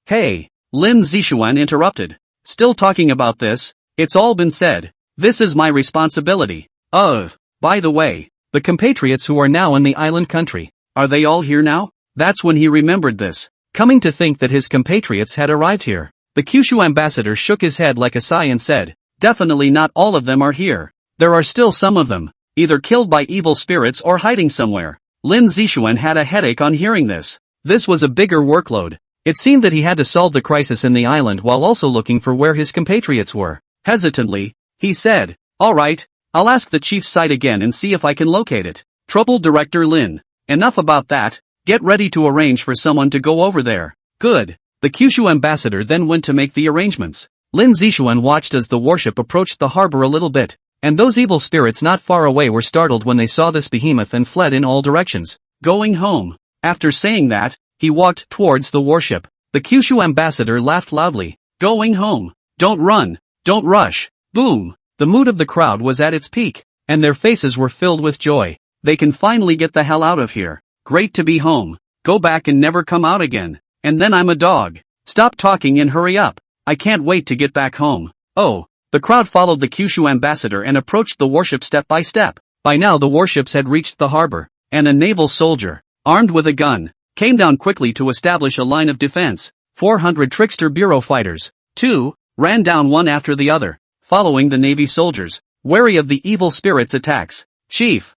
Hey, Lin Zixuan interrupted. Still talking about this? It's all been said. This is my responsibility. By the way, the compatriots who are now in the island country, are they all here now? That's when he remembered this. Coming to think that his compatriots had arrived here. The Kyushu ambassador shook his head like a sigh and said, definitely not all of them are here. There are still some of them, either killed by evil spirits or hiding somewhere. Lin Zixuan had a headache on hearing this. This was a bigger workload. It seemed that he had to solve the crisis in the island while also looking for where his compatriots were. Hesitantly, he said, all right, I'll ask the chief's site again and see if I can locate it. Troubled Director Lin. Enough about that, get ready to arrange for someone to go over there. Good. The Kyushu ambassador then went to make the arrangements. Lin Zixuan watched as the warship approached the harbor a little bit, and those evil spirits not far away were startled when they saw this behemoth and fled in all directions. Going home. After saying that, he walked towards the warship. The Kyushu ambassador laughed loudly. Going home. Don't run. Don't rush. Boom. The mood of the crowd was at its peak, and their faces were filled with joy. They can finally get the hell out of here. Great to be home. Go back and never come out again. And then I'm a dog. Stop talking and hurry up. I can't wait to get back home. Oh. The crowd followed the Kyushu ambassador and approached the warship step by step. By now the warships had reached the harbor, and a naval soldier, armed with a gun, came down quickly to establish a line of defense. 400 Trickster Bureau fighters, ran down one after the other, following the Navy soldiers, wary of the evil spirits' attacks. Chief,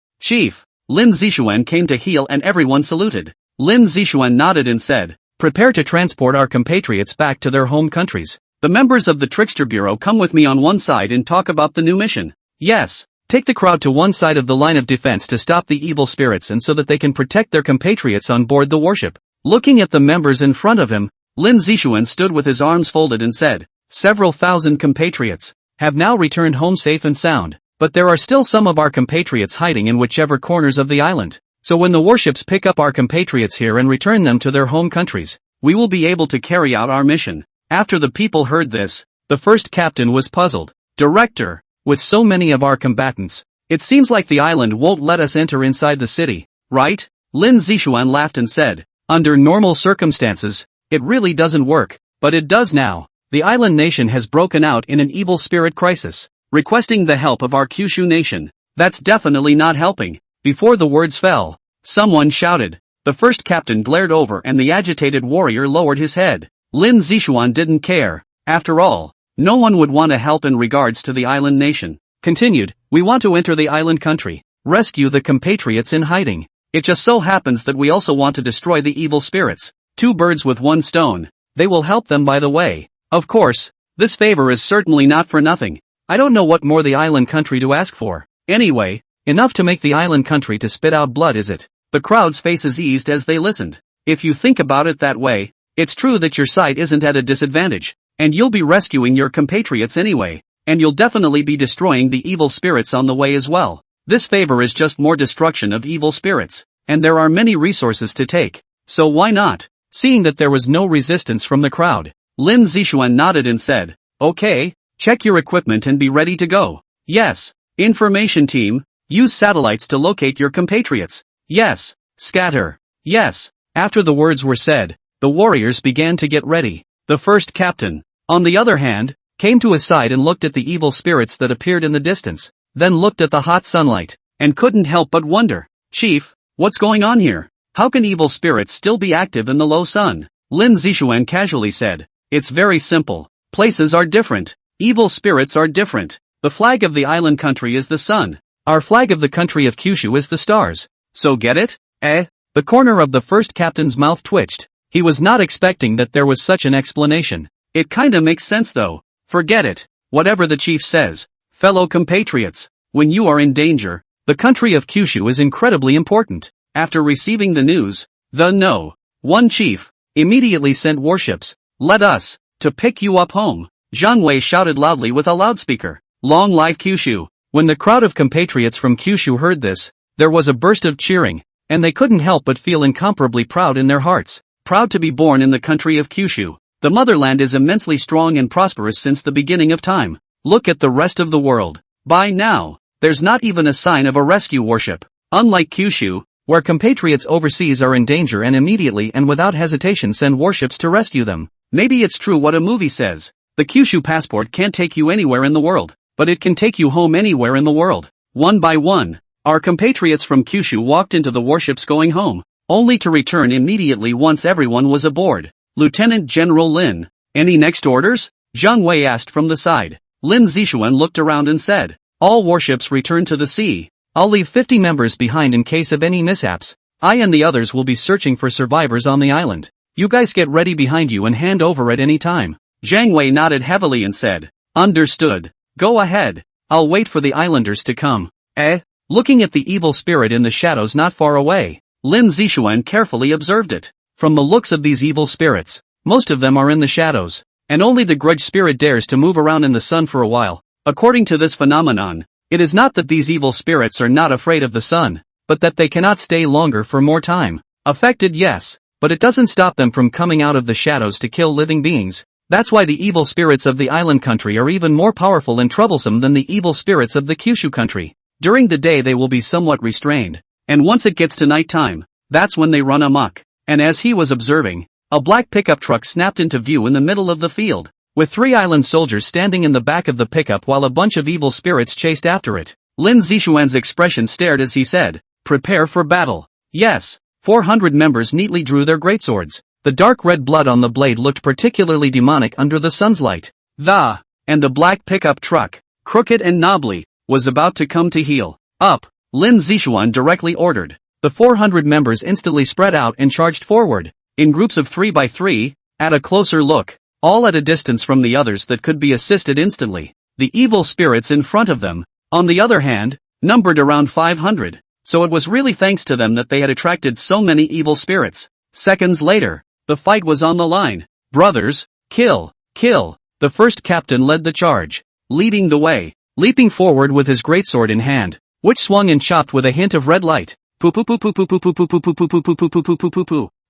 Lin Zixuan came to heel and everyone saluted. Lin Zixuan nodded and said, prepare to transport our compatriots back to their home countries. The members of the Trickster Bureau come with me on one side and talk about the new mission. Yes, take the crowd to one side of the line of defense to stop the evil spirits and so that they can protect their compatriots on board the warship. Looking at the members in front of him, Lin Zixuan stood with his arms folded and said, several thousand compatriots have now returned home safe and sound, but there are still some of our compatriots hiding in whichever corners of the island. So when the warships pick up our compatriots here and return them to their home countries, we will be able to carry out our mission. After the people heard this, the first captain was puzzled. Director, with so many of our combatants, it seems like the island won't let us enter inside the city, right? Lin Zixuan laughed and said, under normal circumstances, it really doesn't work, but it does now. The island nation has broken out in an evil spirit crisis, requesting the help of our Kyushu nation. That's definitely not helping. Before the words fell, someone shouted. The first captain glared over and the agitated warrior lowered his head. Lin Zixuan didn't care. After all, no one would want to help in regards to the island nation. Continued, we want to enter the island country, rescue the compatriots in hiding. It just so happens that we also want to destroy the evil spirits. 2 birds with 1 stone. They will help them by the way. Of course, this favor is certainly not for nothing. I don't know what more the island country to ask for. Anyway, enough to make the island country to spit out blood, is it? The crowd's faces eased as they listened. If you think about it that way, it's true that your side isn't at a disadvantage, and you'll be rescuing your compatriots anyway, and you'll definitely be destroying the evil spirits on the way as well. This favor is just more destruction of evil spirits, and there are many resources to take, so why not? Seeing that there was no resistance from the crowd, Lin Zixuan nodded and said, "Okay, check your equipment and be ready to go." "Yes." "Information team, use satellites to locate your compatriots." "Yes." "Scatter." "Yes." After the words were said, the warriors began to get ready. The first captain, on the other hand, came to his side and looked at the evil spirits that appeared in the distance, then looked at the hot sunlight, and couldn't help but wonder, "Chief, what's going on here? How can evil spirits still be active in the low sun?" Lin Zixuan casually said, "It's very simple. Places are different. Evil spirits are different. The flag of the island country is the sun. Our flag of the country of Kyushu is the stars. So get it? Eh?" The corner of the first captain's mouth twitched. He was not expecting that there was such an explanation. "It kinda makes sense though." "Forget it. Whatever the chief says. Fellow compatriots, when you are in danger, the country of Kyushu is incredibly important." After receiving the news, the No. 1 chief immediately sent warships, "Let us, to pick you up home." Zhang Wei shouted loudly with a loudspeaker, "Long life Kyushu." When the crowd of compatriots from Kyushu heard this, there was a burst of cheering, and they couldn't help but feel incomparably proud in their hearts. Proud to be born in the country of Kyushu. The motherland is immensely strong and prosperous since the beginning of time. Look at the rest of the world. By now, there's not even a sign of a rescue warship. Unlike Kyushu, where compatriots overseas are in danger and immediately and without hesitation send warships to rescue them. Maybe it's true what a movie says. The Kyushu passport can't take you anywhere in the world, but it can take you home anywhere in the world. One by one, our compatriots from Kyushu walked into the warships going home, only to return immediately once everyone was aboard. "Lieutenant General Lin, any next orders?" Zhang Wei asked from the side. Lin Zixuan looked around and said, "All warships return to the sea. I'll leave 50 members behind in case of any mishaps. I and the others will be searching for survivors on the island. You guys get ready behind you and hand over at any time." Zhang Wei nodded heavily and said, "Understood. Go ahead. I'll wait for the islanders to come." "Eh?" Looking at the evil spirit in the shadows not far away, Lin Zixuan carefully observed it. From the looks of these evil spirits, most of them are in the shadows, and only the grudge spirit dares to move around in the sun for a while. According to this phenomenon, it is not that these evil spirits are not afraid of the sun, but that they cannot stay longer for more time. Affected, yes, but it doesn't stop them from coming out of the shadows to kill living beings. That's why the evil spirits of the island country are even more powerful and troublesome than the evil spirits of the Kyushu country. During the day they will be somewhat restrained, and once it gets to night time, that's when they run amok. And as he was observing, a black pickup truck snapped into view in the middle of the field, with 3 island soldiers standing in the back of the pickup while a bunch of evil spirits chased after it. Lin Zixuan's expression stared as he said, "Prepare for battle." Yes, 400 members neatly drew their greatswords. The dark red blood on the blade looked particularly demonic under the sun's light. And the black pickup truck, crooked and knobbly, was about to come to heel. "Up!" Lin Zixuan directly ordered. The 400 members instantly spread out and charged forward, in groups of 3 by 3, at a closer look, all at a distance from the others that could be assisted instantly. The evil spirits in front of them, on the other hand, numbered around 500, so it was really thanks to them that they had attracted so many evil spirits. Seconds later, the fight was on the line. "Brothers, kill, kill!" The first captain led the charge, leading the way, leaping forward with his greatsword in hand, which swung and chopped with a hint of red light.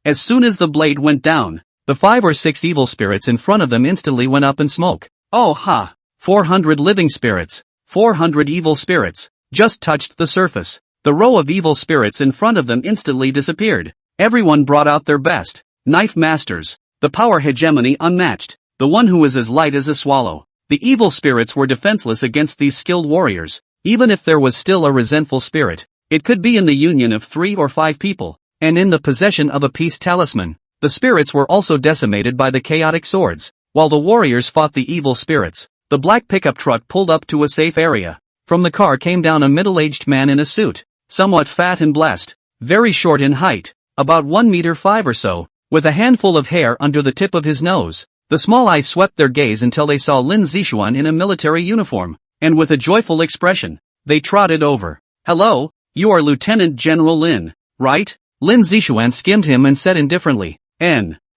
As soon as the blade went down, the 5 or 6 evil spirits in front of them instantly went up in smoke. Oh ha! 400 living spirits, 400 evil spirits, just touched the surface. The row of evil spirits in front of them instantly disappeared. Everyone brought out their best. Knife masters, the power hegemony unmatched, the one who is as light as a swallow. The evil spirits were defenseless against these skilled warriors, even if there was still a resentful spirit. It could be in the union of 3 or 5 people, and in the possession of a peace talisman. The spirits were also decimated by the chaotic swords. While the warriors fought the evil spirits, the black pickup truck pulled up to a safe area. From the car came down a middle-aged man in a suit, somewhat fat and blessed, very short in height, about 1 meter 5 or so, with a handful of hair under the tip of his nose. The small eyes swept their gaze until they saw Lin Zixuan in a military uniform. and with a joyful expression, they trotted over. "Hello, you are Lieutenant General Lin, right?" Lin Zixuan skimmed him and said indifferently.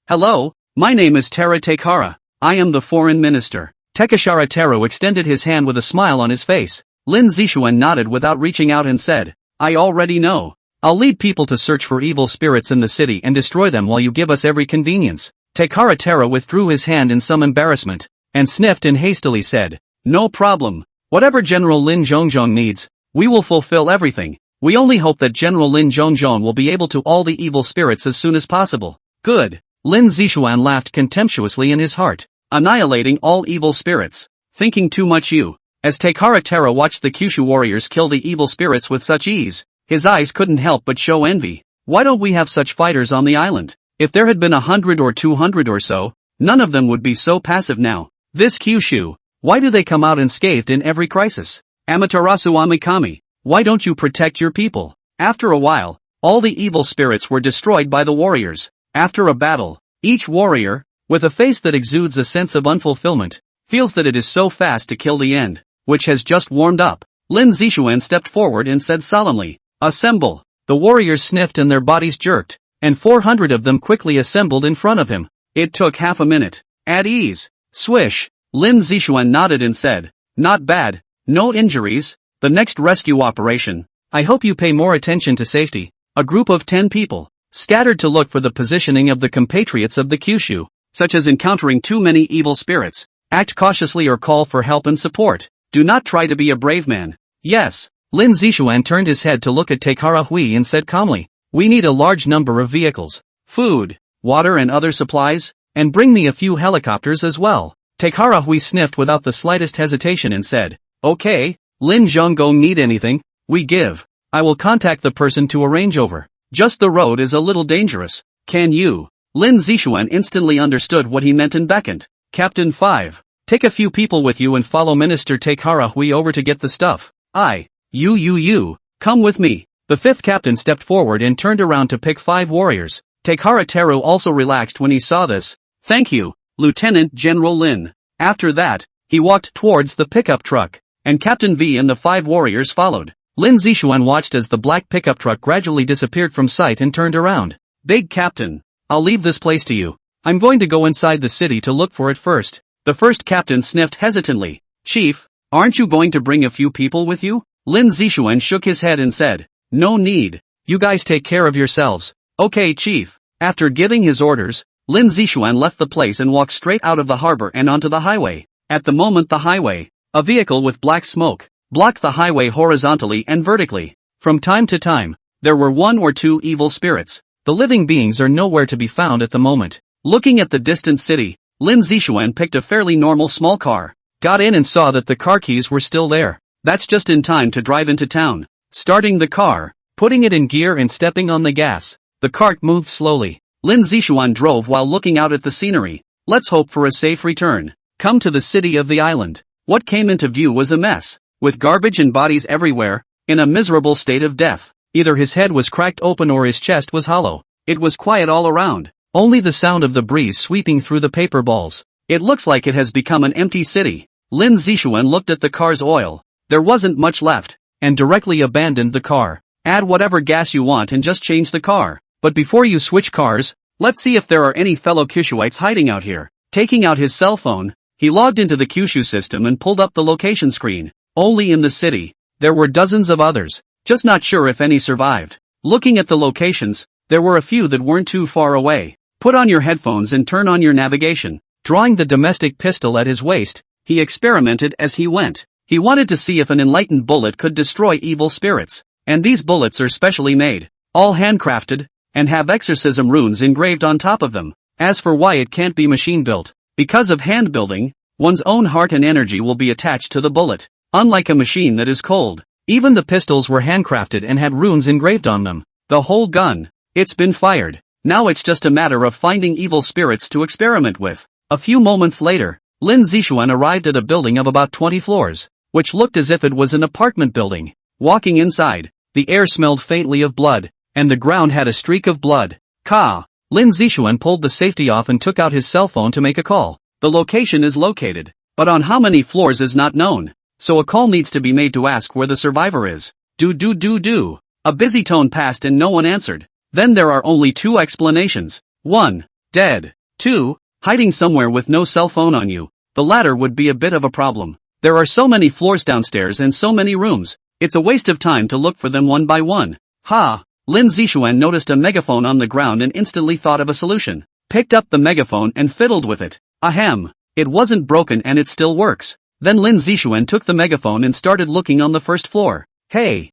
Hello, my name is Tera Takara. I am the foreign minister." Tekashara Teru extended his hand with a smile on his face. Lin Zixuan nodded without reaching out and said, "I already know. I'll lead people to search for evil spirits in the city and destroy them while you give us every convenience." Takara Teru withdrew his hand in some embarrassment, and sniffed and hastily said, "No problem. Whatever General Lin Zhongzhong needs, we will fulfill everything. We only hope that General Lin Zhongzhong will be able to all the evil spirits as soon as possible." "Good." Lin Zixuan laughed contemptuously in his heart. "Annihilating all evil spirits. Thinking too much you." As Takara Tera watched the Kyushu warriors kill the evil spirits with such ease, his eyes couldn't help but show envy. Why don't we have such fighters on the island? If there had been 100 or 200 or so, none of them would be so passive now. This Kyushu, why do they come out unscathed in every crisis? Amaterasu Amikami, why don't you protect your people? After a while, all the evil spirits were destroyed by the warriors. After a battle, each warrior, with a face that exudes a sense of unfulfillment, feels that it is so fast to kill the end, which has just warmed up. Lin Zixuan stepped forward and said solemnly, "Assemble." The warriors sniffed and their bodies jerked, and 400 of them quickly assembled in front of him. It took half a minute. "At ease." Swish. Lin Zixuan nodded and said, "Not bad. No injuries. The next rescue operation. I hope you pay more attention to safety." A group of 10 people scattered to look for the positioning of the compatriots of the Kyushu, such as encountering too many evil spirits. Act cautiously or call for help and support. Do not try to be a brave man. Yes. Lin Zixuan turned his head to look at Takara Hui and said calmly, "We need a large number of vehicles, food, water and other supplies, and bring me a few helicopters as well." Takara Hui sniffed without the slightest hesitation and said, "Okay, Lin Zhonggong need anything, we give. I will contact the person to arrange over. Just the road is a little dangerous. Can you?" Lin Zixuan instantly understood what he meant and beckoned. "Captain 5, take a few people with you and follow Minister Takara Hui over to get the stuff. You, come with me." The 5th captain stepped forward and turned around to pick 5 warriors. Takara Teru also relaxed when he saw this. "Thank you, Lieutenant General Lin." After that, he walked towards the pickup truck, and Captain V and the 5 warriors followed. Lin Zixuan watched as the black pickup truck gradually disappeared from sight and turned around. "Big Captain, I'll leave this place to you. I'm going to go inside the city to look for it first." The 1st captain sniffed hesitantly. "Chief, aren't you going to bring a few people with you?" Lin Zixuan shook his head and said, "No need. You guys take care of yourselves." "Okay, Chief." After giving his orders, Lin Zixuan left the place and walked straight out of the harbor and onto the highway. At the moment the highway, a vehicle with black smoke, blocked the highway horizontally and vertically. From time to time, there were 1 or 2 evil spirits. The living beings are nowhere to be found at the moment. Looking at the distant city, Lin Zixuan picked a fairly normal small car, got in and saw that the car keys were still there. That's just in time to drive into town. Starting the car, putting it in gear and stepping on the gas, the cart moved slowly. Lin Zixuan drove while looking out at the scenery. Let's hope for a safe return. Come to the city of the island. What came into view was a mess, with garbage and bodies everywhere, in a miserable state of death. Either his head was cracked open or his chest was hollow. It was quiet all around, only the sound of the breeze sweeping through the paper balls. It looks like it has become an empty city. Lin Zixuan looked at the car's oil. There wasn't much left, and directly abandoned the car. Add whatever gas you want and just change the car. But before you switch cars, let's see if there are any fellow Kyushuites hiding out here. Taking out his cell phone, he logged into the Kyushu system and pulled up the location screen. Only in the city, there were dozens of others, just not sure if any survived. Looking at the locations, there were a few that weren't too far away. Put on your headphones and turn on your navigation. Drawing the domestic pistol at his waist, he experimented as he went. He wanted to see if an enlightened bullet could destroy evil spirits. And these bullets are specially made, all handcrafted, and have exorcism runes engraved on top of them. As for why it can't be machine built, because of hand building, one's own heart and energy will be attached to the bullet. Unlike a machine that is cold, even the pistols were handcrafted and had runes engraved on them. The whole gun, it's been fired. Now it's just a matter of finding evil spirits to experiment with. A few moments later, Lin Zixuan arrived at a building of about 20 floors, which looked as if it was an apartment building. Walking inside, the air smelled faintly of blood, and the ground had a streak of blood. Lin Zixuan pulled the safety off and took out his cell phone to make a call. The location is located, but on how many floors is not known. so a call needs to be made to ask where the survivor is. Do. A busy tone passed and no one answered. Then there are only two explanations. 1. Dead. 2. Hiding somewhere with no cell phone on you. The latter would be a bit of a problem. There are so many floors downstairs and so many rooms. It's a waste of time to look for them one by one. Ha! Lin Zixuan noticed a megaphone on the ground and instantly thought of a solution. Picked up the megaphone and fiddled with it. Ahem. It wasn't broken and it still works. Then Lin Zixuan took the megaphone and started looking on the first floor. Hey!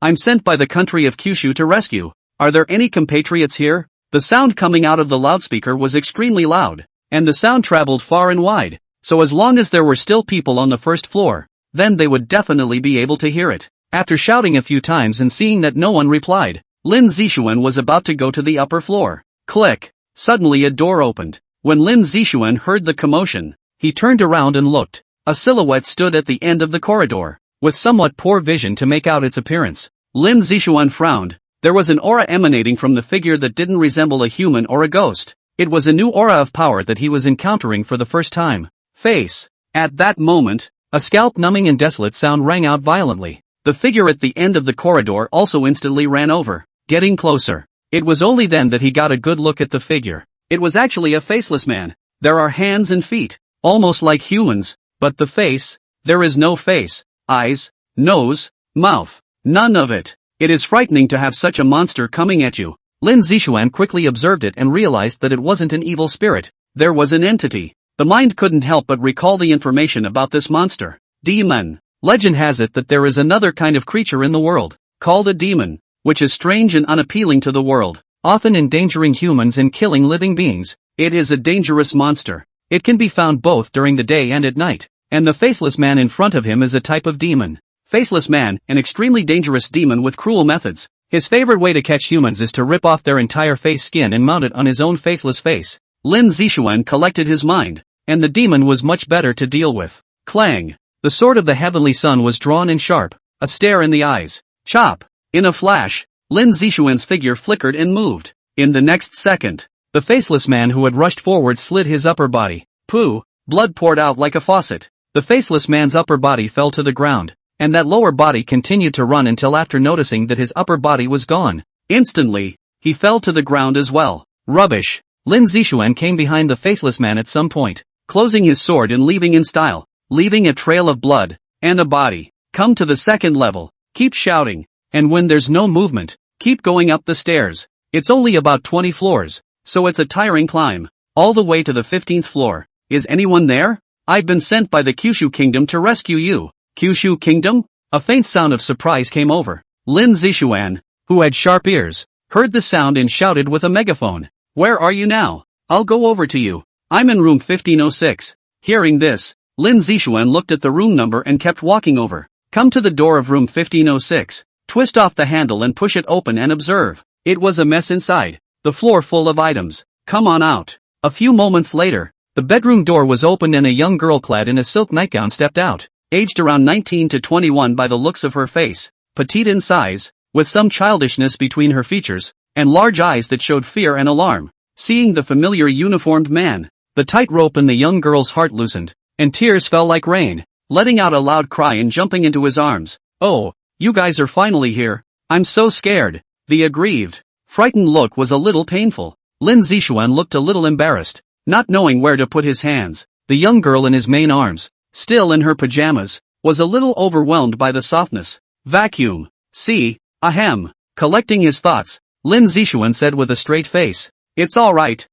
I'm sent by the country of Kyushu to rescue. Are there any compatriots here? The sound coming out of the loudspeaker was extremely loud, and the sound traveled far and wide, so as long as there were still people on the first floor, then they would definitely be able to hear it. After shouting a few times and seeing that no one replied, Lin Zixuan was about to go to the upper floor. Click! Suddenly a door opened. When Lin Zixuan heard the commotion, he turned around and looked. A silhouette stood at the end of the corridor, with somewhat poor vision to make out its appearance. Lin Zixuan frowned. There was an aura emanating from the figure that didn't resemble a human or a ghost. It was a new aura of power that he was encountering for the first time. Face. At that moment, a scalp-numbing and desolate sound rang out violently. The figure at the end of the corridor also instantly ran over, getting closer. It was only then that he got a good look at the figure. It was actually a faceless man. There are hands and feet, almost like humans, but the face, there is no face, eyes, nose, mouth, none of it. It is frightening to have such a monster coming at you. Lin Zixuan quickly observed it and realized that it wasn't an evil spirit. There was an entity. The mind couldn't help but recall the information about this monster. Demon. Legend has it that there is another kind of creature in the world, called a demon, which is strange and unappealing to the world, often endangering humans and killing living beings. It is a dangerous monster. It can be found both during the day and at night, and the faceless man in front of him is a type of demon. Faceless man, an extremely dangerous demon with cruel methods. His favorite way to catch humans is to rip off their entire face skin and mount it on his own faceless face. Lin Zixuan collected his mind, and the demon was much better to deal with. Clang! The sword of the heavenly sun was drawn in sharp, a stare in the eyes. Chop! In a flash, Lin Zixuan's figure flickered and moved. In the next second, the faceless man who had rushed forward slid his upper body. Pooh! Blood poured out like a faucet. The faceless man's upper body fell to the ground, and that lower body continued to run until after noticing that his upper body was gone. Instantly, he fell to the ground as well. Rubbish! Lin Zixuan came behind the faceless man at some point, closing his sword and leaving in style, leaving a trail of blood, and a body. Come to the second level, keep shouting, and when there's no movement, keep going up the stairs. It's only about 20 floors, so it's a tiring climb, all the way to the 15th floor. Is anyone there? I've been sent by the Kyushu Kingdom to rescue you. Kyushu Kingdom? A faint sound of surprise came over. Lin Zixuan, who had sharp ears, heard the sound and shouted with a megaphone. Where are you now? I'll go over to you. I'm in room 1506. Hearing this, Lin Zixuan looked at the room number and kept walking over. Come to the door of room 1506. Twist off the handle and push it open and observe. It was a mess inside, the floor full of items. Come on out. A few moments later, the bedroom door was opened and a young girl clad in a silk nightgown stepped out. Aged around 19 to 21 by the looks of her face, petite in size, with some childishness between her features, and large eyes that showed fear and alarm. Seeing the familiar uniformed man, the tight rope in the young girl's heart loosened, and tears fell like rain, letting out a loud cry and jumping into his arms. Oh, you guys are finally here. I'm so scared. The aggrieved, frightened look was a little painful. Lin Zixuan looked a little embarrassed, not knowing where to put his hands. The young girl in his main arms, still in her pajamas, was a little overwhelmed by the softness. Vacuum. See, ahem. Collecting his thoughts, Lin Zixuan said with a straight face. It's alright.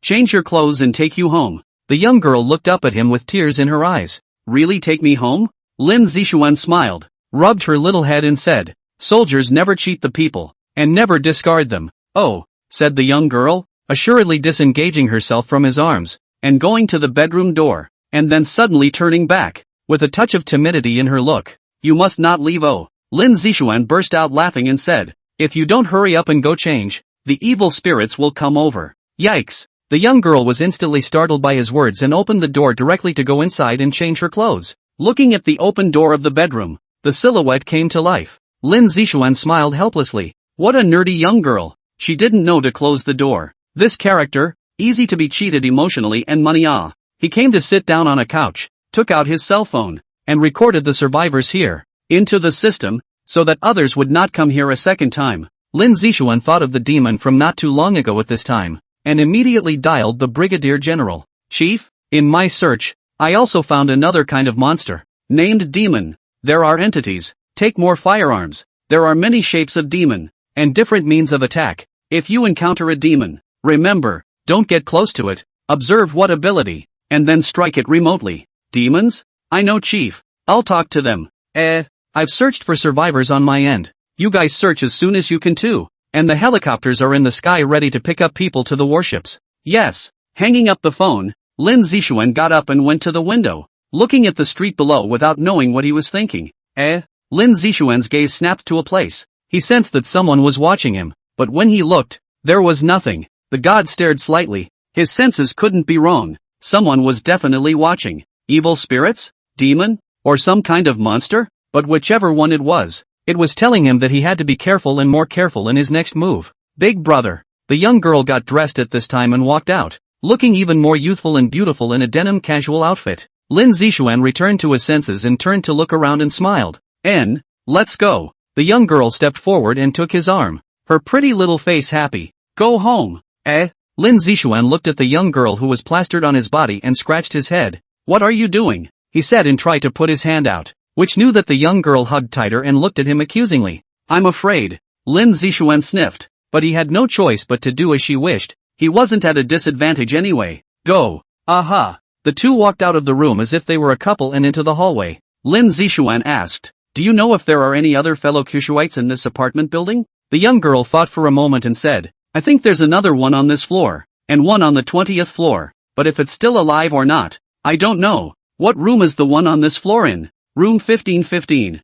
Change your clothes and take you home. The young girl looked up at him with tears in her eyes. Really take me home? Lin Zixuan smiled, rubbed her little head and said, soldiers never cheat the people, and never discard them. Oh, said the young girl, assuredly disengaging herself from his arms, and going to the bedroom door, and then suddenly turning back, with a touch of timidity in her look. You must not leave. Oh. Lin Zixuan burst out laughing and said, if you don't hurry up and go change, the evil spirits will come over. Yikes. The young girl was instantly startled by his words and opened the door directly to go inside and change her clothes. Looking at the open door of the bedroom, the silhouette came to life. Lin Zixuan smiled helplessly. What a nerdy young girl. She didn't know to close the door. This character, easy to be cheated emotionally and money. He came to sit down on a couch, took out his cell phone, and recorded the survivors here into the system, so that others would not come here a second time. Lin Zixuan thought of the demon from not too long ago at this time, and immediately dialed the Brigadier General. Chief, in my search, I also found another kind of monster, named demon. There are entities, take more firearms, there are many shapes of demon, and different means of attack. If you encounter a demon, remember, don't get close to it, observe what ability, and then strike it remotely. Demons? I know, Chief, I'll talk to them. I've searched for survivors on my end. You guys search as soon as you can too, and the helicopters are in the sky ready to pick up people to the warships. Yes. Hanging up the phone, Lin Zixuan got up and went to the window, looking at the street below without knowing what he was thinking. Lin Zixuan's gaze snapped to a place. He sensed that someone was watching him, but when he looked, there was nothing. The god stared slightly. His senses couldn't be wrong. Someone was definitely watching. Evil spirits? Demon? Or some kind of monster? But whichever one it was telling him that he had to be careful and more careful in his next move. Big brother. The young girl got dressed at this time and walked out, looking even more youthful and beautiful in a denim casual outfit. Lin Zixuan returned to his senses and turned to look around and smiled. Let's go. The young girl stepped forward and took his arm, her pretty little face happy. Go home. Lin Zixuan looked at the young girl who was plastered on his body and scratched his head. What are you doing? He said and tried to put his hand out, which knew that the young girl hugged tighter and looked at him accusingly. I'm afraid. Lin Zixuan sniffed, but he had no choice but to do as she wished. He wasn't at a disadvantage anyway. Go. Aha. The two walked out of the room as if they were a couple and into the hallway. Lin Zixuan asked, do you know if there are any other fellow Kushuites in this apartment building? The young girl thought for a moment and said, I think there's another one on this floor, and one on the 20th floor, but if it's still alive or not, I don't know. What room is the one on this floor in? Room 1515.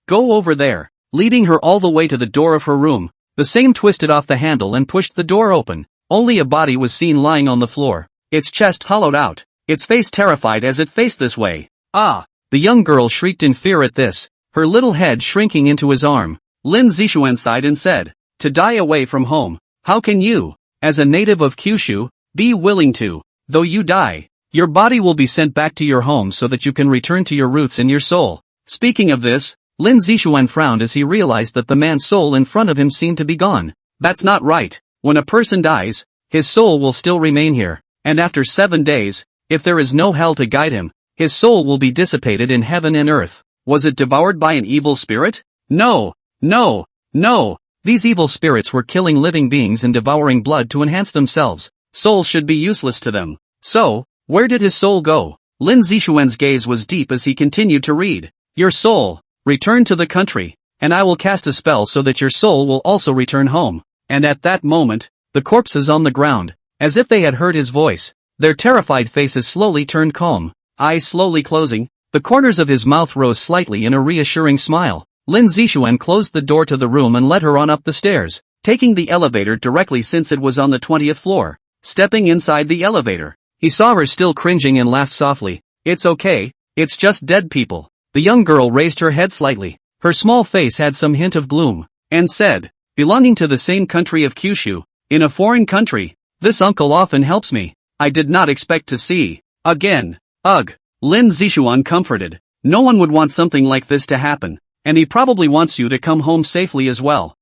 Go over there. Leading her all the way to the door of her room, the same twisted off the handle and pushed the door open. Only a body was seen lying on the floor, its chest hollowed out, its face terrified as it faced this way. Ah! The young girl shrieked in fear at this, her little head shrinking into his arm. Lin Zixuan sighed and said, to die away from home, how can you, as a native of Kyushu, be willing to? Though you die, your body will be sent back to your home so that you can return to your roots and your soul. Speaking of this, Lin Zixuan frowned as he realized that the man's soul in front of him seemed to be gone. That's not right. When a person dies, his soul will still remain here, and after 7 days, if there is no hell to guide him, his soul will be dissipated in heaven and earth. Was it devoured by an evil spirit? No. These evil spirits were killing living beings and devouring blood to enhance themselves. Souls should be useless to them. So, where did his soul go? Lin Zixuan's gaze was deep as he continued to read. Your soul, return to the country, and I will cast a spell so that your soul will also return home. And at that moment, the corpses on the ground, as if they had heard his voice, their terrified faces slowly turned calm, eyes slowly closing, the corners of his mouth rose slightly in a reassuring smile. Lin Zixuan closed the door to the room and led her on up the stairs, taking the elevator directly since it was on the 20th floor. Stepping inside the elevator, he saw her still cringing and laughed softly. It's okay, it's just dead people. The young girl raised her head slightly, her small face had some hint of gloom, and said, belonging to the same country of Kyushu, in a foreign country, this uncle often helps me. I did not expect to see again. Ugh. Lin Zixuan comforted. No one would want something like this to happen, and he probably wants you to come home safely as well.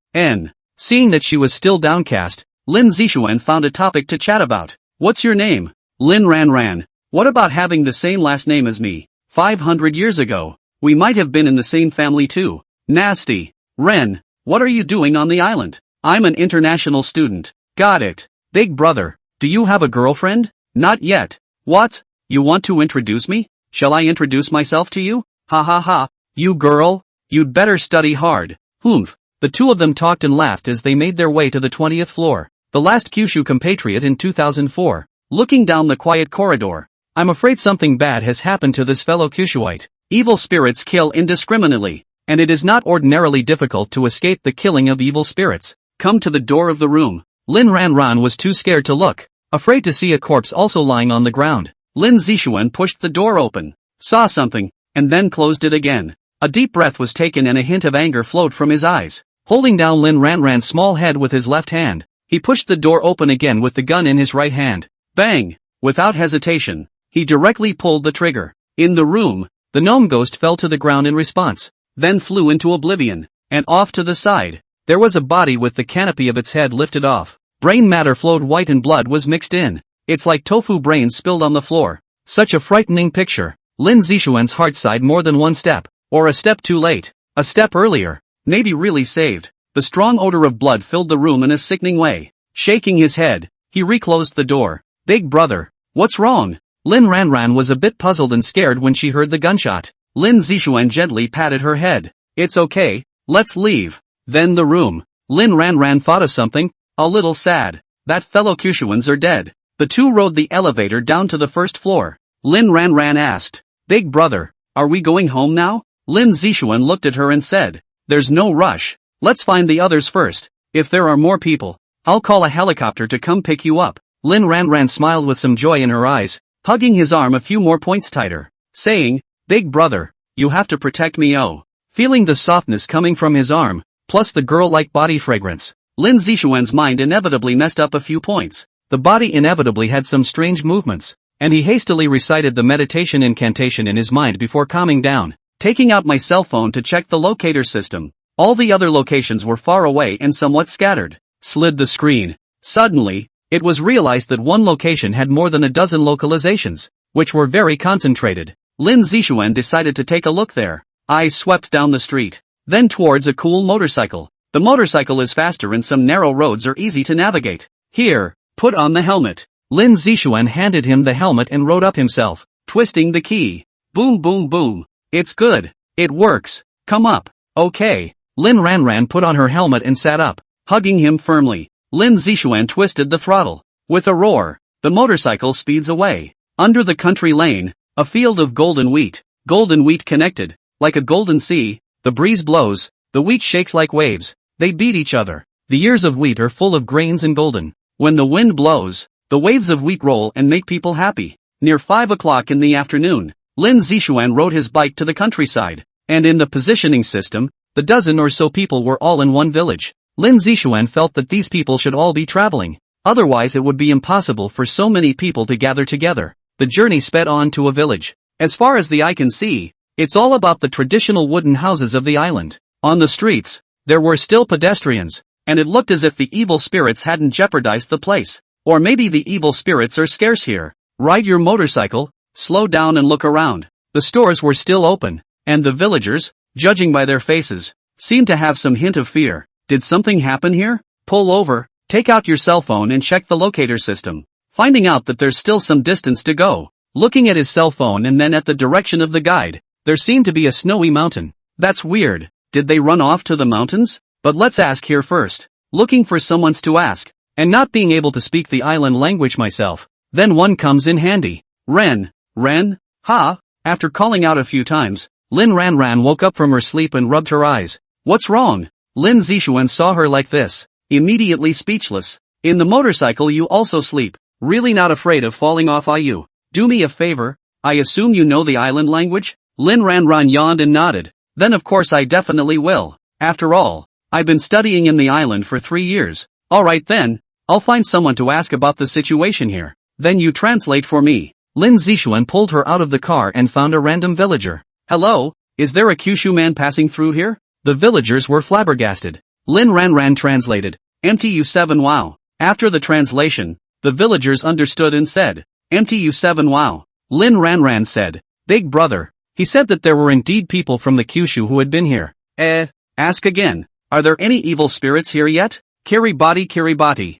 Seeing that she was still downcast, Lin Zixuan found a topic to chat about. What's your name? Lin Ran. What about having the same last name as me? 500 years ago, we might have been in the same family too. Nasty. Ren, what are you doing on the island? I'm an international student. Got it. Big brother, do you have a girlfriend? Not yet. What? You want to introduce me? Shall I introduce myself to you? Ha ha ha. You girl? You'd better study hard. Humph. The two of them talked and laughed as they made their way to the 20th floor. The last Kyushu compatriot in 2004. Looking down the quiet corridor. I'm afraid something bad has happened to this fellow Kushuite. Evil spirits kill indiscriminately, and it is not ordinarily difficult to escape the killing of evil spirits. Come to the door of the room. Lin Ran was too scared to look, afraid to see a corpse also lying on the ground. Lin Zixuan pushed the door open, saw something, and then closed it again. A deep breath was taken and a hint of anger flowed from his eyes. Holding down Lin Ran's small head with his left hand, he pushed the door open again with the gun in his right hand. Bang! Without hesitation, he directly pulled the trigger. In the room, The gnome ghost fell to the ground in response, then flew into oblivion, and off to the side. There was a body with the canopy of its head lifted off. Brain matter flowed white and blood was mixed in. It's like tofu brains spilled on the floor. Such a frightening picture. Lin Zixuan's heart sighed more than one step. Or a step too late. A step earlier. Maybe really saved. The strong odor of blood filled the room in a sickening way. Shaking his head, he reclosed the door. Big brother, what's wrong? Lin Ranran was a bit puzzled and scared when she heard the gunshot. Lin Zixuan gently patted her head. It's okay, let's leave. Then the room. Lin Ranran thought of something, a little sad. That fellow Kushuans are dead. The two rode the elevator down to the first floor. Lin Ranran asked, Big brother, are we going home now? Lin Zixuan looked at her and said, there's no rush. Let's find the others first. If there are more people, I'll call a helicopter to come pick you up. Lin Ranran smiled with some joy in her eyes, hugging his arm a few more points tighter, saying, Big brother, you have to protect me. Oh. Feeling the softness coming from his arm, plus the girl-like body fragrance, Lin Zixuan's mind inevitably messed up a few points. The body inevitably had some strange movements, and he hastily recited the meditation incantation in his mind before calming down. Taking out my cell phone to check the locator system. All the other locations were far away and somewhat scattered. Slid the screen. Suddenly, it was realized that one location had more than a dozen localizations, which were very concentrated. Lin Zixuan decided to take a look there. Eyes swept down the street, then towards a cool motorcycle. The motorcycle is faster and some narrow roads are easy to navigate. Here, put on the helmet. Lin Zixuan handed him the helmet and rode up himself, twisting the key. Boom boom boom. It's good. It works. Come up. Okay. Lin Ranran put on her helmet and sat up, hugging him firmly. Lin Zixuan twisted the throttle. With a roar, the motorcycle speeds away. Under the country lane, a field of golden wheat. Golden wheat connected, like a golden sea. The breeze blows, the wheat shakes like waves. They beat each other. The ears of wheat are full of grains and golden. When the wind blows, the waves of wheat roll and make people happy. Near 5 o'clock in the afternoon, Lin Zixuan rode his bike to the countryside, and in the positioning system, the dozen or so people were all in one village. Lin Zixuan felt that these people should all be traveling, otherwise it would be impossible for so many people to gather together. The journey sped on to a village. As far as the eye can see, it's all about the traditional wooden houses of the island. On the streets, there were still pedestrians, and it looked as if the evil spirits hadn't jeopardized the place. Or maybe the evil spirits are scarce here. Ride your motorcycle, slow down and look around. The stores were still open, and the villagers, judging by their faces, seemed to have some hint of fear. Did something happen here? Pull over, take out your cell phone and check the locator system. Finding out that there's still some distance to go. Looking at his cell phone and then at the direction of the guide, there seemed to be a snowy mountain. That's weird. Did they run off to the mountains? But let's ask here first. Looking for someone's to ask, and not being able to speak the island language myself, then one comes in handy. Ren. Ha? After calling out a few times, Lin Ranran woke up from her sleep and rubbed her eyes. What's wrong? Lin Zixuan saw her like this, immediately speechless. In the motorcycle you also sleep. Really not afraid of falling off, are you? Do me a favor, I assume you know the island language? Lin Ranran yawned and nodded. Then of course I definitely will. After all, I've been studying in the island for 3 years. Alright then, I'll find someone to ask about the situation here. Then you translate for me. Lin Zixuan pulled her out of the car and found a random villager. Hello, is there a Kyushu man passing through here? The villagers were flabbergasted. Lin Ranran translated, MTU7 wow. After the translation, the villagers understood and said, MTU7 wow. Lin Ranran said, Big brother. He said that there were indeed people from the Kyushu who had been here. Ask again. Are there any evil spirits here yet? Kiribati.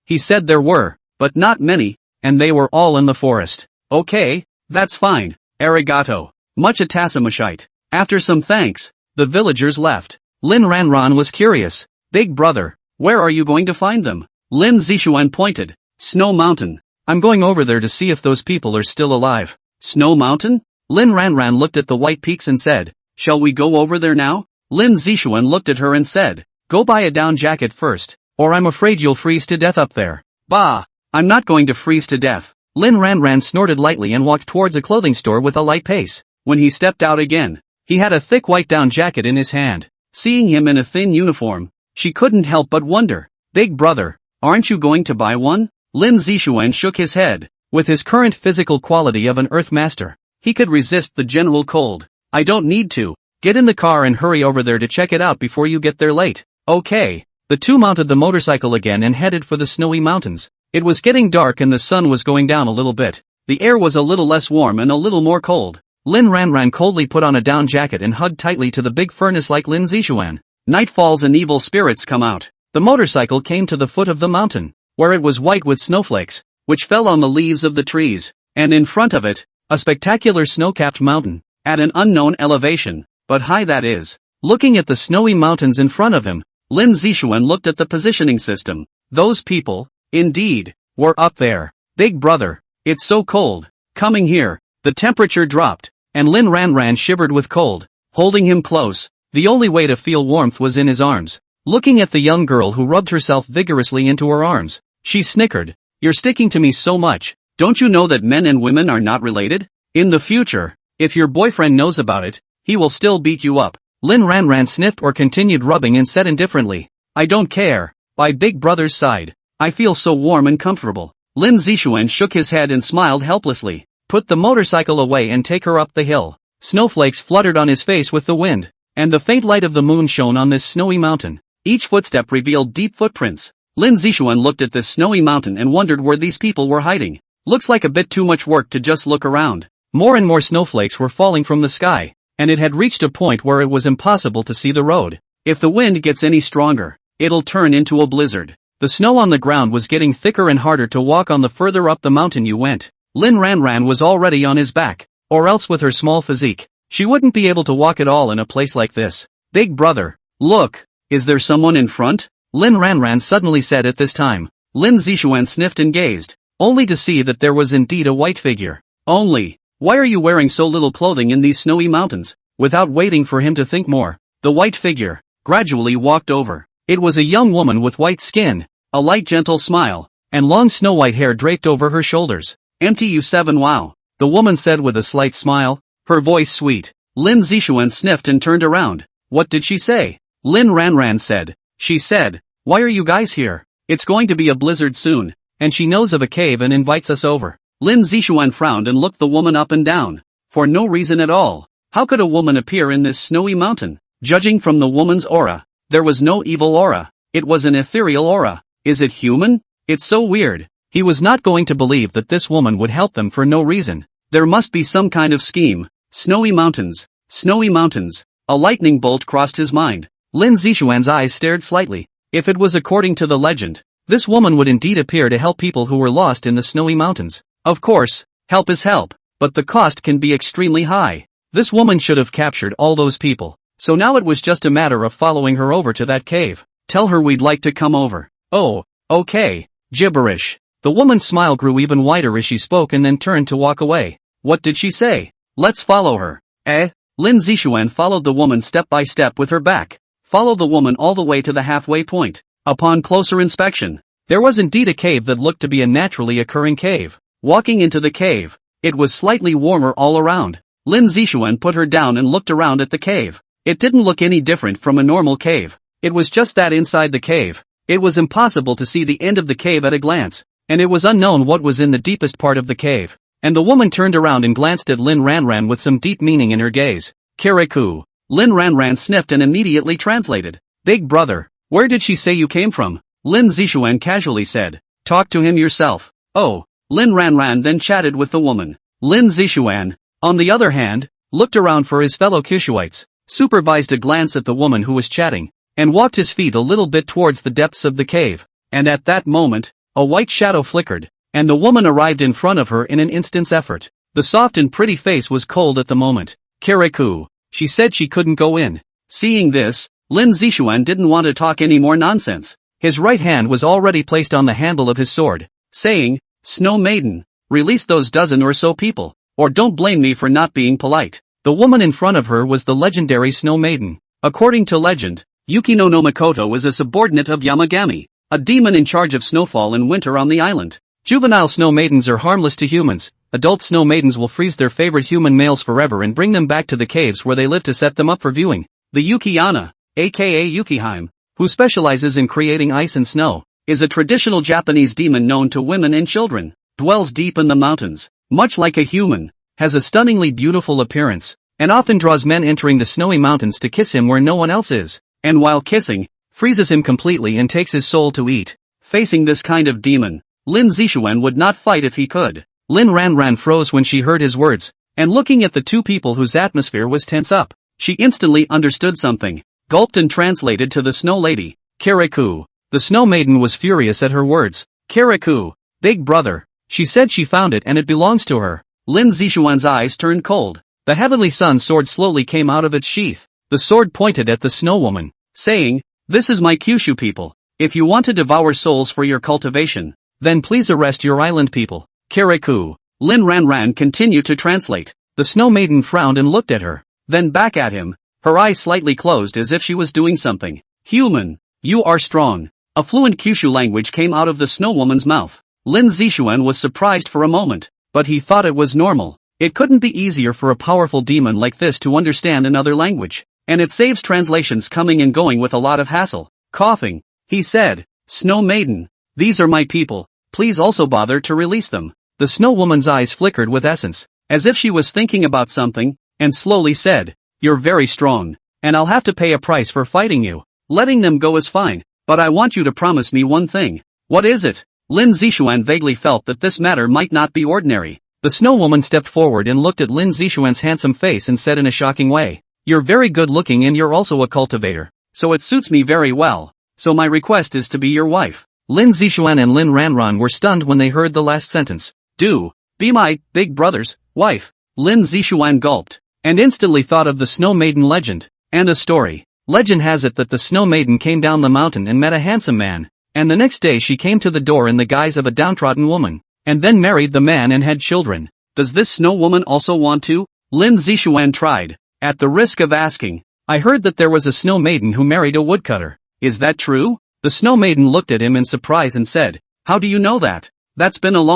He said there were, but not many, and they were all in the forest. Okay, that's fine. Arigato. Much atasamashite. After some thanks, the villagers left. Lin Ranran was curious. Big brother, where are you going to find them? Lin Zixuan pointed. Snow Mountain. I'm going over there to see if those people are still alive. Snow Mountain? Lin Ranran looked at the white peaks and said, shall we go over there now? Lin Zixuan looked at her and said, go buy a down jacket first, or I'm afraid you'll freeze to death up there. Bah! I'm not going to freeze to death. Lin Ranran snorted lightly and walked towards a clothing store with a light pace. When he stepped out again, he had a thick white down jacket in his hand. Seeing him in a thin uniform, she couldn't help but wonder. Big brother, aren't you going to buy one? Lin Zixuan shook his head. With his current physical quality of an earth master, he could resist the general cold. I don't need to. Get in the car and hurry over there to check it out before you get there late. Okay. The two mounted the motorcycle again and headed for the snowy mountains. It was getting dark and the sun was going down a little bit. The air was a little less warm and a little more cold. Lin Ranran coldly put on a down jacket and hugged tightly to the big furnace like Lin Zishuan. Night falls and evil spirits come out. The motorcycle came to the foot of the mountain, where it was white with snowflakes, which fell on the leaves of the trees, and in front of it, a spectacular snow-capped mountain, at an unknown elevation, but high that is. Looking at the snowy mountains in front of him, Lin Zishuan looked at the positioning system. Those people, indeed, were up there. Big brother, it's so cold. Coming here. The temperature dropped, and Lin Ranran shivered with cold. Holding him close, the only way to feel warmth was in his arms. Looking at the young girl who rubbed herself vigorously into her arms, she snickered. You're sticking to me so much. Don't you know that men and women are not related? In the future, if your boyfriend knows about it, he will still beat you up. Lin Ranran sniffed or continued rubbing and said indifferently, I don't care. By Big Brother's side, I feel so warm and comfortable. Lin Zishuan shook his head and smiled helplessly. Put the motorcycle away and take her up the hill. Snowflakes fluttered on his face with the wind, and the faint light of the moon shone on this snowy mountain. Each footstep revealed deep footprints. Lin Zishuan looked at this snowy mountain and wondered where these people were hiding. Looks like a bit too much work to just look around. More and more snowflakes were falling from the sky, and it had reached a point where it was impossible to see the road. If the wind gets any stronger, it'll turn into a blizzard. The snow on the ground was getting thicker and harder to walk on the further up the mountain you went. Lin Ranran was already on his back, or else with her small physique, she wouldn't be able to walk at all in a place like this. Big brother, look, is there someone in front? Lin Ranran suddenly said at this time. Lin Zishuan sniffed and gazed, only to see that there was indeed a white figure. Only, why are you wearing so little clothing in these snowy mountains? Without waiting for him to think more, the white figure gradually walked over. It was a young woman with white skin, a light gentle smile, and long snow-white hair draped over her shoulders. MTU7 wow, the woman said with a slight smile, her voice sweet. Lin Zishuan sniffed and turned around. What did she say? Lin Ranran said. She said, why are you guys here? It's going to be a blizzard soon, and she knows of a cave and invites us over. Lin Zishuan frowned and looked the woman up and down. For no reason at all. How could a woman appear in this snowy mountain? Judging from the woman's aura, there was no evil aura. It was an ethereal aura. Is it human? It's so weird. He was not going to believe that this woman would help them for no reason. There must be some kind of scheme. Snowy mountains. Snowy mountains. A lightning bolt crossed his mind. Lin Zishuan's eyes stared slightly. If it was according to the legend, this woman would indeed appear to help people who were lost in the snowy mountains. Of course, help is help, but the cost can be extremely high. This woman should have captured all those people, so now it was just a matter of following her over to that cave. Tell her we'd like to come over. Oh, okay. Gibberish. The woman's smile grew even wider as she spoke and then turned to walk away. What did she say? Let's follow her. Lin Zishuan followed the woman step by step with her back. Follow the woman all the way to the halfway point. Upon closer inspection, there was indeed a cave that looked to be a naturally occurring cave. Walking into the cave, it was slightly warmer all around. Lin Zishuan put her down and looked around at the cave. It didn't look any different from a normal cave. It was just that inside the cave, it was impossible to see the end of the cave at a glance, and it was unknown what was in the deepest part of the cave. And the woman turned around and glanced at Lin Ranran with some deep meaning in her gaze. Kirikou. Lin Ranran sniffed and immediately translated. Big brother, where did she say you came from? Lin Zishuan casually said. Talk to him yourself. Oh. Lin Ranran then chatted with the woman. Lin Zishuan, on the other hand, looked around for his fellow Kishuites, supervised a glance at the woman who was chatting, and walked his feet a little bit towards the depths of the cave. And at that moment, a white shadow flickered, and the woman arrived in front of her in an instant's effort. The soft and pretty face was cold at the moment. Kirikou, she said she couldn't go in. Seeing this, Lin Zishuan didn't want to talk any more nonsense. His right hand was already placed on the handle of his sword, saying, Snow Maiden, release those dozen or so people, or don't blame me for not being polite. The woman in front of her was the legendary Snow Maiden. According to legend, Yukino no Makoto is a subordinate of Yamagami, a demon in charge of snowfall and winter on the island. Juvenile snow maidens are harmless to humans. Adult snow maidens will freeze their favorite human males forever and bring them back to the caves where they live to set them up for viewing. The Yuki-Ana, aka Yukiheim, who specializes in creating ice and snow, is a traditional Japanese demon known to women and children, dwells deep in the mountains, much like a human, has a stunningly beautiful appearance, and often draws men entering the snowy mountains to kiss him where no one else is, and while kissing, freezes him completely and takes his soul to eat. Facing this kind of demon, Lin Zixuan would not fight if he could. Lin Ranran froze when she heard his words, and looking at the two people whose atmosphere was tense up, she instantly understood something, gulped and translated to the Snow Lady. Kirikou. The Snow Maiden was furious at her words. Kirikou, big brother. She said she found it and it belongs to her. Lin Zixuan's eyes turned cold. The Heavenly Sun sword slowly came out of its sheath. The sword pointed at the Snow Woman, saying, "This is my Kyushu people. If you want to devour souls for your cultivation, then please arrest your island people." Kirikou. Lin Ranran continued to translate. The Snow Maiden frowned and looked at her, then back at him, her eyes slightly closed as if she was doing something. "Human, you are strong." A fluent Kyushu language came out of the Snow Woman's mouth. Lin Zixuan was surprised for a moment, but he thought it was normal. It couldn't be easier for a powerful demon like this to understand another language, and it saves translations coming and going with a lot of hassle. Coughing, he said, "Snow Maiden, these are my people, please also bother to release them." The Snow Woman's eyes flickered with essence, as if she was thinking about something, and slowly said, "You're very strong, and I'll have to pay a price for fighting you. Letting them go is fine, but I want you to promise me one thing." "What is it?" Lin Zixuan vaguely felt that this matter might not be ordinary. The Snow Woman stepped forward and looked at Lin Zixuan's handsome face and said in a shocking way, "You're very good looking and you're also a cultivator, so it suits me very well, so my request is to be your wife." Lin Zixuan and Lin Ranran were stunned when they heard the last sentence. "Do, be my, big brother's, wife." Lin Zixuan gulped, and instantly thought of the Snow Maiden legend, and a story. Legend has it that the Snow Maiden came down the mountain and met a handsome man, and the next day she came to the door in the guise of a downtrodden woman, and then married the man and had children. Does this Snow Woman also want to? Lin Zixuan tried, at the risk of asking, "I heard that there was a Snow Maiden who married a woodcutter. Is that true?" The Snow Maiden looked at him in surprise and said, "How do you know that? That's been a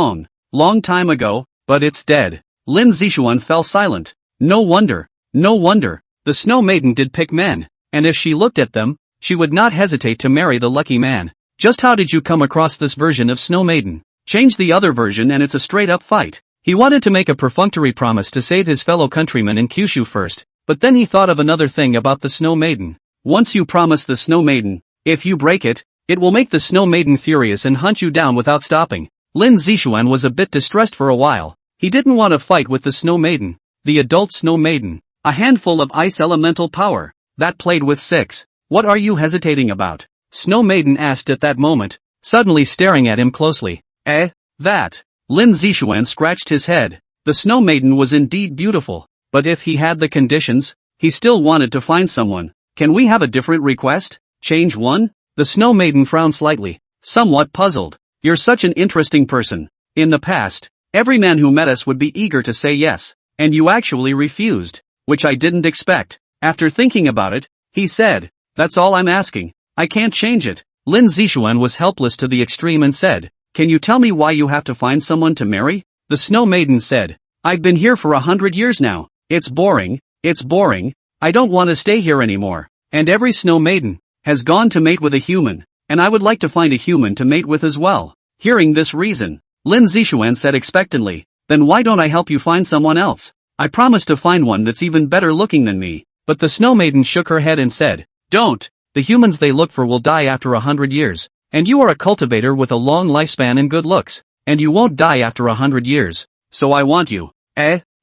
long time ago, but it's dead." Lin Zixuan fell silent. No wonder. The Snow Maiden did pick men, and if she looked at them, she would not hesitate to marry the lucky man. Just how did you come across this version of Snow Maiden? Change the other version and it's a straight-up fight. He wanted to make a perfunctory promise to save his fellow countrymen in Kyushu first, but then he thought of another thing about the Snow Maiden. Once you promise the Snow Maiden, if you break it, it will make the Snow Maiden furious and hunt you down without stopping. Lin Zixuan was a bit distressed for a while. He didn't want to fight with the Snow Maiden, the adult Snow Maiden, a handful of ice elemental power, that played with 6. "What are you hesitating about?" Snow Maiden asked at that moment, suddenly staring at him closely. That. Lin Zixuan scratched his head. The Snow Maiden was indeed beautiful, but if he had the conditions, he still wanted to find someone. "Can we have a different request? Change one?" The Snow Maiden frowned slightly, somewhat puzzled. "You're such an interesting person. In the past, every man who met us would be eager to say yes, and you actually refused, which I didn't expect." After thinking about it, he said, "That's all I'm asking. I can't change it." Lin Zixuan was helpless to the extreme and said, "Can you tell me why you have to find someone to marry?" The Snow Maiden said, "I've been here for 100 years now. It's boring. I don't want to stay here anymore. And every Snow Maiden has gone to mate with a human, and I would like to find a human to mate with as well." Hearing this reason, Lin Zixuan said expectantly, "Then why don't I help you find someone else? I promise to find one that's even better looking than me." But the Snow Maiden shook her head and said, "Don't. The humans they look for will die after 100 years. And you are a cultivator with a long lifespan and good looks, and you won't die after 100 years, so I want you."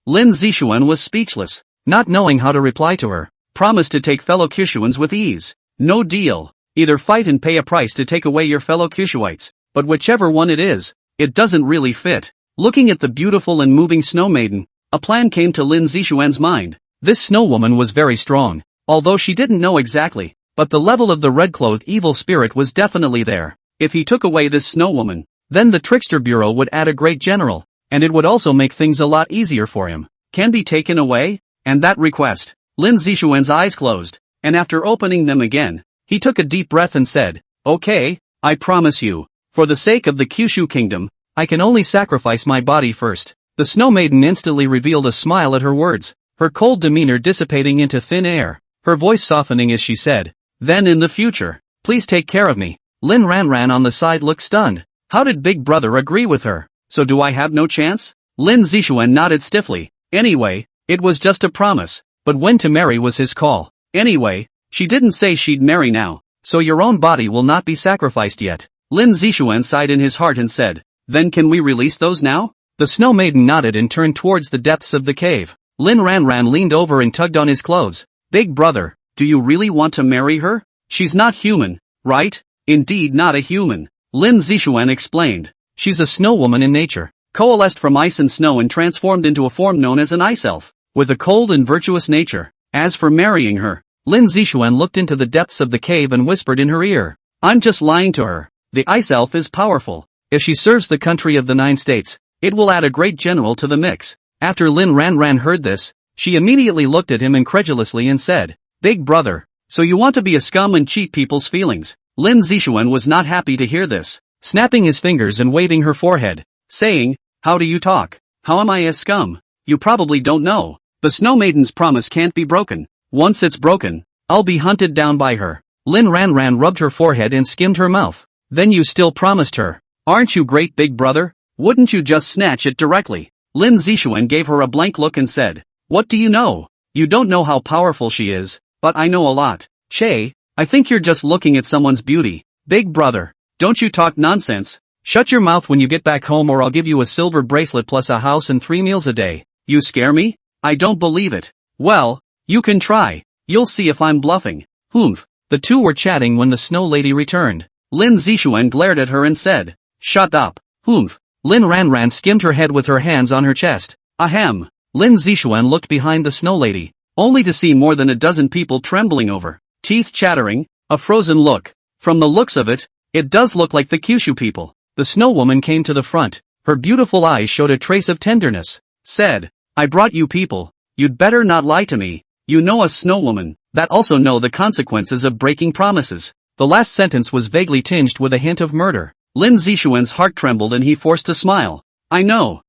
Lin Zixuan was speechless, not knowing how to reply to her. "Promise to take fellow Kyushuans with ease. No deal. Either fight and pay a price to take away your fellow Kyushuites, but whichever one it is, it doesn't really fit." Looking at the beautiful and moving Snow Maiden, a plan came to Lin Zixuan's mind. This Snow Woman was very strong, although she didn't know exactly. But the level of the red-clothed evil spirit was definitely there. If he took away this Snow Woman, then the Trickster Bureau would add a great general, and it would also make things a lot easier for him. Can be taken away? And that request. Lin Zixuan's eyes closed, and after opening them again, he took a deep breath and said, "Okay, I promise you. For the sake of the Kyushu Kingdom, I can only sacrifice my body first." The Snow Maiden instantly revealed a smile at her words, her cold demeanor dissipating into thin air, her voice softening as she said, "Then in the future, please take care of me." Lin Ranran on the side looked stunned. How did Big Brother agree with her? So do I have no chance? Lin Zixuan nodded stiffly, Anyway, it was just a promise, but when to marry was his call. Anyway, she didn't say she'd marry now, so your own body will not be sacrificed yet. Lin Zixuan sighed in his heart and said, then can we release those now? The snow maiden nodded and turned towards the depths of the cave. Lin Ranran leaned over and tugged on his clothes. Big brother, do you really want to marry her? She's not human, right? Indeed not a human. Lin Zixuan explained. She's a snow woman in nature, coalesced from ice and snow and transformed into a form known as an ice elf, with a cold and virtuous nature. As for marrying her, Lin Zixuan looked into the depths of the cave and whispered in her ear. I'm just lying to her. The ice elf is powerful. If she serves the country of the 9 states, it will add a great general to the mix. After Lin Ranran heard this, she immediately looked at him incredulously and said, Big brother, so you want to be a scum and cheat people's feelings? Lin Zixuan was not happy to hear this, snapping his fingers and waving her forehead, saying, how do you talk? How am I a scum? You probably don't know. The Snow Maiden's promise can't be broken. Once it's broken, I'll be hunted down by her. Lin Ranran rubbed her forehead and skimmed her mouth. Then you still promised her. Aren't you great, big brother? Wouldn't you just snatch it directly? Lin Zixuan gave her a blank look and said, what do you know? You don't know how powerful she is, but I know a lot. Che, I think you're just looking at someone's beauty. Big brother, don't you talk nonsense. Shut your mouth when you get back home or I'll give you a silver bracelet plus a house and 3 meals a day. You scare me? I don't believe it. Well, you can try. You'll see if I'm bluffing. Humph. The two were chatting when the snow lady returned. Lin Zixuan glared at her and said, shut up. Humph. Lin Ranran skimmed her head with her hands on her chest. Ahem. Lin Zixuan looked behind the snow lady, only to see more than a dozen people trembling over, teeth chattering, a frozen look. From the looks of it, it does look like the Kyushu people. The snow woman came to the front. Her beautiful eyes showed a trace of tenderness. Said, I brought you people. You'd better not lie to me. You know us snow woman, that also know the consequences of breaking promises. The last sentence was vaguely tinged with a hint of murder. Lin Zixuan's heart trembled and he forced a smile. I know.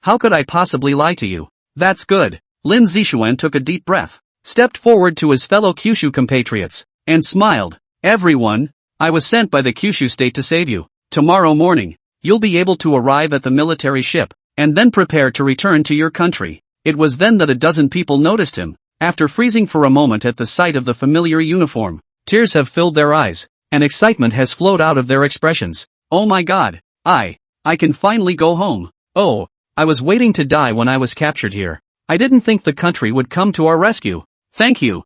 How could I possibly lie to you? That's good. Lin Zixuan took a deep breath, stepped forward to his fellow Kyushu compatriots, and smiled. Everyone, I was sent by the Kyushu state to save you. Tomorrow morning, you'll be able to arrive at the military ship, and then prepare to return to your country. It was then that a dozen people noticed him. After freezing for a moment at the sight of the familiar uniform, tears have filled their eyes, and excitement has flowed out of their expressions. Oh my God, I can finally go home. Oh, I was waiting to die when I was captured here. I didn't think the country would come to our rescue. Thank you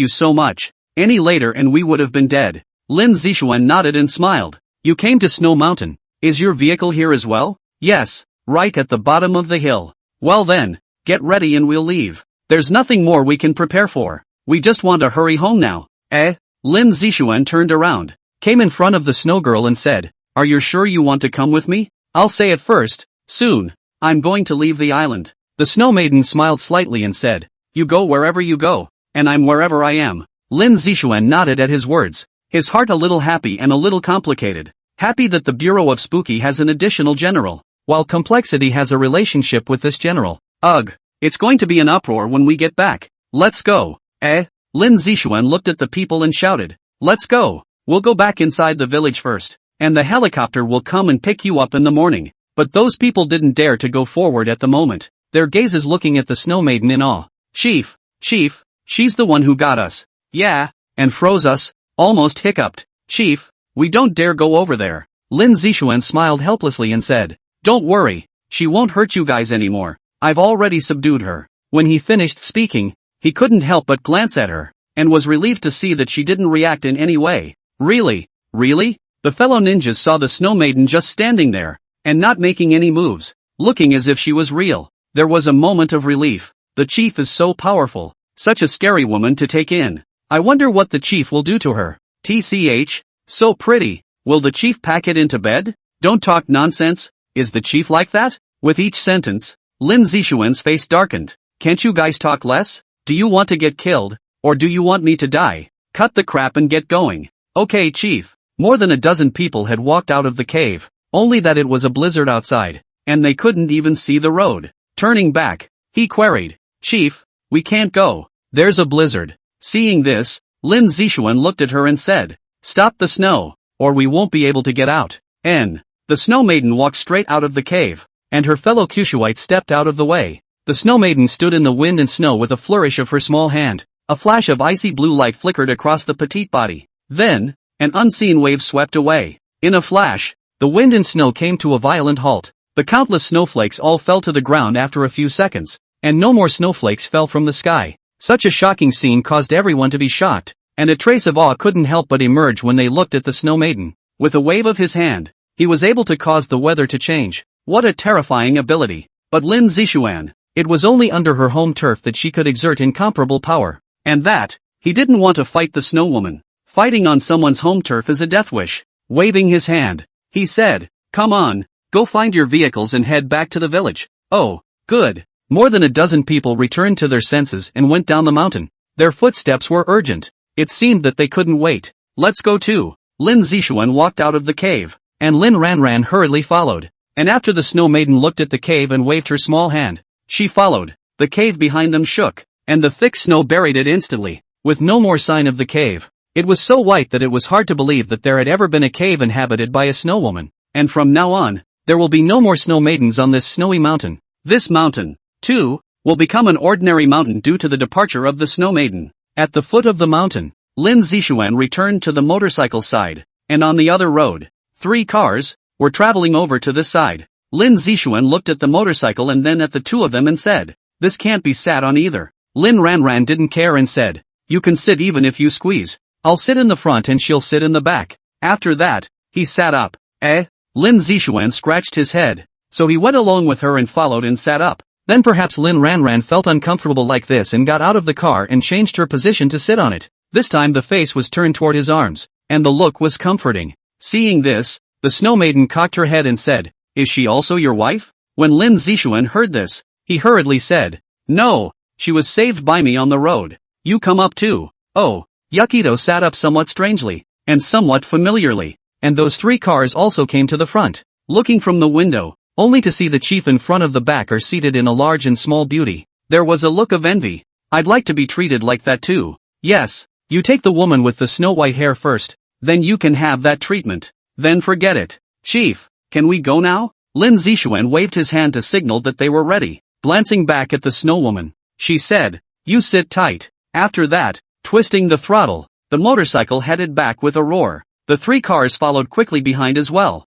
so much. Any later and we would have been dead. Lin Zixuan nodded and smiled. You came to Snow Mountain. Is your vehicle here as well? Yes, right at the bottom of the hill. Well then, get ready and we'll leave. There's nothing more we can prepare for. We just want to hurry home now. Lin Zixuan turned around, came in front of the snow girl and said, are you sure you want to come with me? I'll say it first, soon. I'm going to leave the island. The snow maiden smiled slightly and said, you go wherever you go, and I'm wherever I am. Lin Zixuan nodded at his words, his heart a little happy and a little complicated. Happy that the Bureau of Spooky has an additional general, while complexity has a relationship with this general. Ugh, it's going to be an uproar when we get back. Let's go. Lin Zixuan looked at the people and shouted, let's go. We'll go back inside the village first, and the helicopter will come and pick you up in the morning. But those people didn't dare to go forward at the moment, their gazes looking at the snow maiden in awe. Chief, she's the one who got us. Yeah, and froze us, almost hiccuped. Chief, we don't dare go over there. Lin Zixuan smiled helplessly and said, don't worry, she won't hurt you guys anymore. I've already subdued her. When he finished speaking, he couldn't help but glance at her, and was relieved to see that she didn't react in any way. Really? The fellow ninjas saw the snow maiden just standing there, and not making any moves, looking as if she was real. There was a moment of relief. The chief is so powerful, such a scary woman to take in. I wonder what the chief will do to her. TCH, so pretty. Will the chief pack it into bed? Don't talk nonsense. Is the chief like that? With each sentence, Lin Zixuan's face darkened. Can't you guys talk less? Do you want to get killed, or do you want me to die? Cut the crap and get going. Okay, chief. More than a dozen people had walked out of the cave, only that it was a blizzard outside, and they couldn't even see the road. Turning back, he queried, Chief, we can't go. There's a blizzard. Seeing this, Lin Zixuan looked at her and said, stop the snow, or we won't be able to get out. The snow maiden walked straight out of the cave, and her fellow Kyushuite stepped out of the way. The snow maiden stood in the wind and snow with a flourish of her small hand. A flash of icy blue light flickered across the petite body. Then, an unseen wave swept away. In a flash, the wind and snow came to a violent halt. The countless snowflakes all fell to the ground after a few seconds, and no more snowflakes fell from the sky. Such a shocking scene caused everyone to be shocked, and a trace of awe couldn't help but emerge when they looked at the snow maiden. With a wave of his hand, he was able to cause the weather to change. What a terrifying ability! But Lin Zixuan, it was only under her home turf that she could exert incomparable power. And that, he didn't want to fight the snow woman. Fighting on someone's home turf is a death wish. Waving his hand, he said, "Come on, go find your vehicles and head back to the village." Oh, good. More than a dozen people returned to their senses and went down the mountain. Their footsteps were urgent. It seemed that they couldn't wait. "Let's go too." Lin Zixuan walked out of the cave, and Lin Ranran hurriedly followed. And after the snow maiden looked at the cave and waved her small hand, she followed. The cave behind them shook, and the thick snow buried it instantly, with no more sign of the cave. It was so white that it was hard to believe that there had ever been a cave inhabited by a snow woman. And from now on, there will be no more snow maidens on this snowy mountain. This mountain, too, will become an ordinary mountain due to the departure of the snow maiden. At the foot of the mountain, Lin Zixuan returned to the motorcycle side, and on the other road, 3 cars were traveling over to this side. Lin Zixuan looked at the motorcycle and then at the 2 of them and said, "This can't be sat on either." Lin Ranran didn't care and said, "You can sit even if you squeeze. I'll sit in the front and she'll sit in the back." After that, he sat up. Lin Zixuan scratched his head, so he went along with her and followed and sat up. Then perhaps Lin Ranran felt uncomfortable like this and got out of the car and changed her position to sit on it. This time the face was turned toward his arms, and the look was comforting. Seeing this, the snow maiden cocked her head and said, "Is she also your wife?" When Lin Zixuan heard this, he hurriedly said, "No, she was saved by me on the road. You come up too." Oh, Yukito sat up somewhat strangely, and somewhat familiarly, and those 3 cars also came to the front, looking from the window, only to see the chief in front of the back are seated in a large and small beauty. There was a look of envy. "I'd like to be treated like that too." "Yes, you take the woman with the snow-white hair first, then you can have that treatment. Then forget it." "Chief, can we go now?" Lin Zixuan waved his hand to signal that they were ready. Glancing back at the snow woman, she said, "You sit tight." After that, twisting the throttle, the motorcycle headed back with a roar. The 3 cars followed quickly behind as well.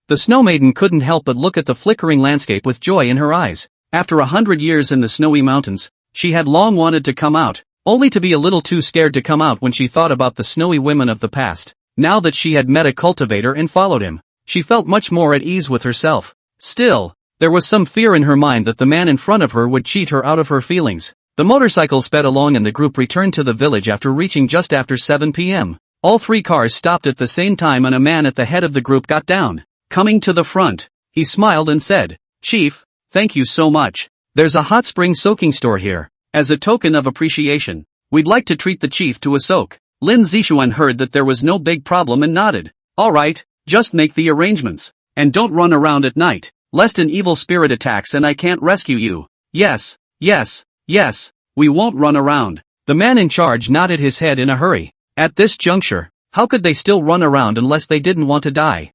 The snow maiden couldn't help but look at the flickering landscape with joy in her eyes. After 100 years in the snowy mountains, she had long wanted to come out, only to be a little too scared to come out when she thought about the snowy women of the past. Now that she had met a cultivator and followed him, she felt much more at ease with herself. Still, there was some fear in her mind that the man in front of her would cheat her out of her feelings. The motorcycle sped along and the group returned to the village after reaching just after 7 p.m. All 3 cars stopped at the same time and a man at the head of the group got down. Coming to the front, he smiled and said, "Chief, thank you so much. There's a hot spring soaking store here. As a token of appreciation, we'd like to treat the chief to a soak." Lin Zixuan heard that there was no big problem and nodded. "All right, just make the arrangements. And don't run around at night, lest an evil spirit attacks and I can't rescue you." "Yes, yes, yes, we won't run around." The man in charge nodded his head in a hurry. At this juncture, how could they still run around unless they didn't want to die?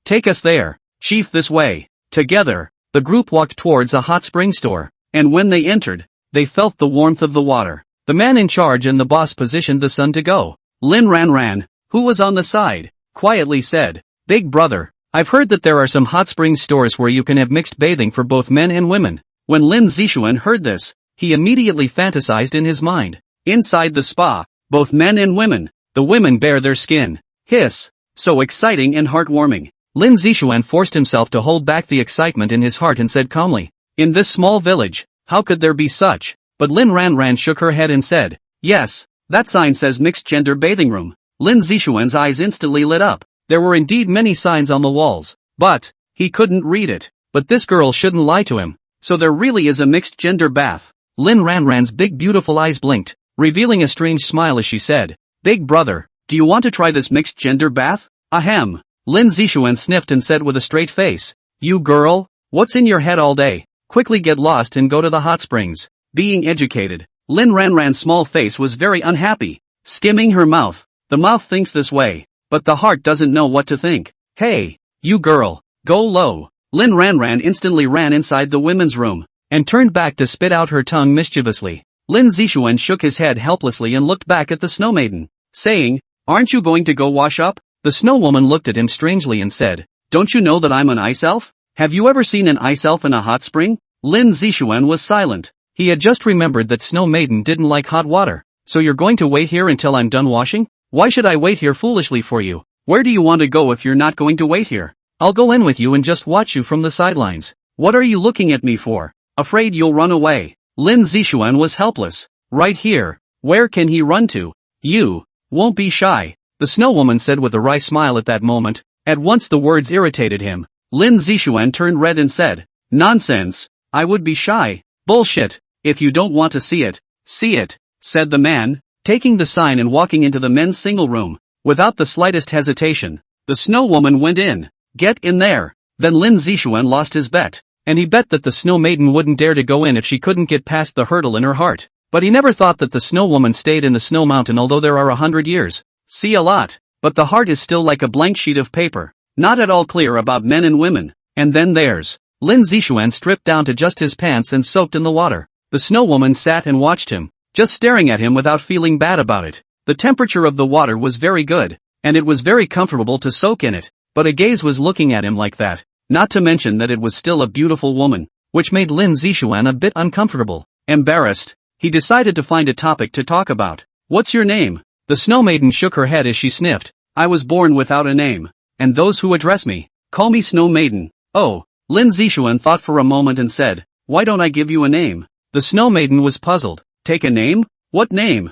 Take us there, Chief, this way." Together, the group walked towards a hot spring store, and when they entered, they felt the warmth of the water. The man in charge and the boss positioned the sun to go. Lin Ranran, who was on the side, quietly said, "Big brother, I've heard that there are some hot spring stores where you can have mixed bathing for both men and women." When Lin Zixuan heard this, he immediately fantasized in his mind. Inside the spa, both men and women, the women bare their skin. Hiss! So exciting and heartwarming. Lin Zixuan forced himself to hold back the excitement in his heart and said calmly, "In this small village, how could there be such?" But Lin Ranran shook her head and said, "Yes, that sign says mixed gender bathing room." Lin Zixuan's eyes instantly lit up. There were indeed many signs on the walls, but he couldn't read it. But this girl shouldn't lie to him. So there really is a mixed gender bath. Lin Ranran's big beautiful eyes blinked, revealing a strange smile as she said, "Big brother, do you want to try this mixed gender bath?" "Ahem." Lin Zixuan sniffed and said with a straight face, "You girl, what's in your head all day? Quickly get lost and go to the hot springs." Being educated, Lin Ranran's small face was very unhappy. Skimming her mouth, the mouth thinks this way, but the heart doesn't know what to think. "Hey, you girl, go low." Lin Ranran instantly ran inside the women's room. and turned back to spit out her tongue mischievously. Lin Zixuan shook his head helplessly and looked back at the snow maiden, saying, "Aren't you going to go wash up?" The snow woman looked at him strangely and said, "Don't you know that I'm an ice elf? Have you ever seen an ice elf in a hot spring?" Lin Zixuan was silent. He had just remembered that Snow Maiden didn't like hot water. "So you're going to wait here until I'm done washing? Why should I wait here foolishly for you? Where do you want to go if you're not going to wait here? I'll go in with you and just watch you from the sidelines." "What are you looking at me for? Afraid you'll run away?" Lin Zixuan was helpless. "Right here. Where can he run to? You won't be shy," the snow woman said with a wry smile at that moment. At once the words irritated him. Lin Zixuan turned red and said, "Nonsense. I would be shy. Bullshit. If you don't want to see it, said the man, taking the sign and walking into the men's single room. Without the slightest hesitation, the snow woman went in. "Get in there." Then Lin Zixuan lost his bet, and he bet that the snow maiden wouldn't dare to go in if she couldn't get past the hurdle in her heart. But he never thought that the snow woman stayed in the snow mountain although there are 100 years. See a lot, but the heart is still like a blank sheet of paper, not at all clear about men and women. And then there's Lin Zixuan stripped down to just his pants and soaked in the water. The snow woman sat and watched him, just staring at him without feeling bad about it. The temperature of the water was very good, and it was very comfortable to soak in it, but a gaze was looking at him like that, not to mention that it was still a beautiful woman, which made Lin Zixuan a bit uncomfortable. Embarrassed, he decided to find a topic to talk about. "What's your name?" The snow maiden shook her head as she sniffed. "I was born without a name, and those who address me call me Snow Maiden." "Oh." Lin Zixuan thought for a moment and said, "Why don't I give you a name?" The snow maiden was puzzled. "Take a name? What name?"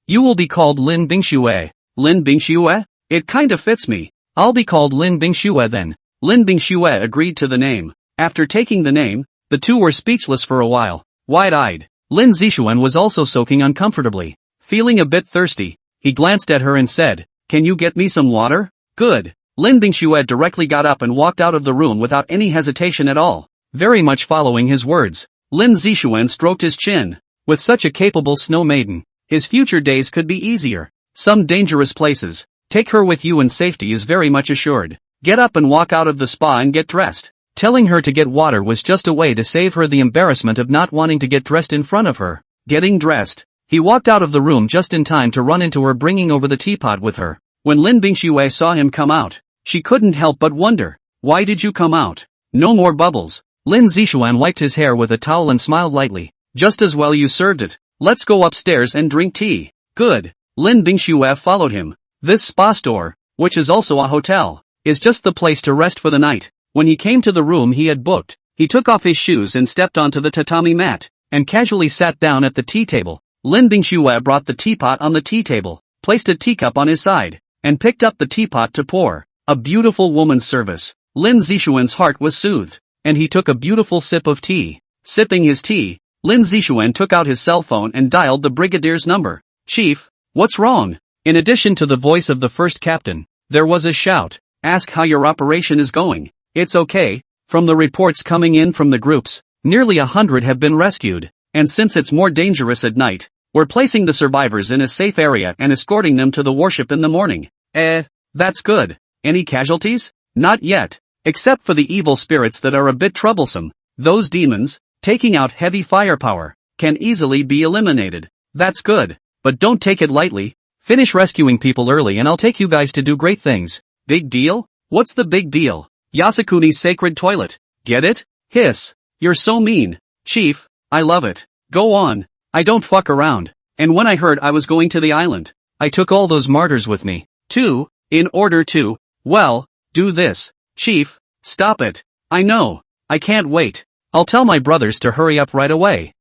"You will be called Lin Bingxue." "Lin Bingxue? It kinda fits me. I'll be called Lin Bingxue then." Lin Bingxue agreed to the name. After taking the name, the two were speechless for a while, wide-eyed. Lin Zixuan was also soaking uncomfortably. Feeling a bit thirsty, he glanced at her and said, "Can you get me some water?" "Good." Lin Bingxue directly got up and walked out of the room without any hesitation at all. Very much following his words, Lin Zixuan stroked his chin. With such a capable snow maiden, his future days could be easier. "Some dangerous places. Take her with you and safety is very much assured. Get up and walk out of the spa and get dressed." Telling her to get water was just a way to save her the embarrassment of not wanting to get dressed in front of her. Getting dressed, he walked out of the room just in time to run into her bringing over the teapot with her. When Lin Bingxue saw him come out, she couldn't help but wonder, "Why did you come out?" "No more bubbles." Lin Zixuan wiped his hair with a towel and smiled lightly. "Just as well you served it. Let's go upstairs and drink tea." "Good." Lin Bingxue followed him. This spa store, which is also a hotel, is just the place to rest for the night. When he came to the room he had booked, he took off his shoes and stepped onto the tatami mat, and casually sat down at the tea table. Lin Bingxue brought the teapot on the tea table, placed a teacup on his side, and picked up the teapot to pour. A beautiful woman's service. Lin Zixuan's heart was soothed, and he took a beautiful sip of tea. Sipping his tea, Lin Zixuan took out his cell phone and dialed the brigadier's number. "Chief, what's wrong?" In addition to the voice of the first captain, there was a shout. "Ask how your operation is going." "It's okay." From the reports coming in from the groups, nearly 100 have been rescued, and since it's more dangerous at night, we're placing the survivors in a safe area and escorting them to the warship in the morning. That's good. Any casualties? Not yet. Except for the evil spirits that are a bit troublesome. Those demons, taking out heavy firepower, can easily be eliminated. That's good. But don't take it lightly. Finish rescuing people early and I'll take you guys to do great things. Big deal? What's the big deal? Yasukuni's sacred toilet. Get it? Hiss. You're so mean. Chief, I love it. Go on. I don't fuck around. And when I heard I was going to the island, I took all those martyrs with me, too, in order to, well, do this. Chief, stop it. I know. I can't wait. I'll tell my brothers to hurry up right away.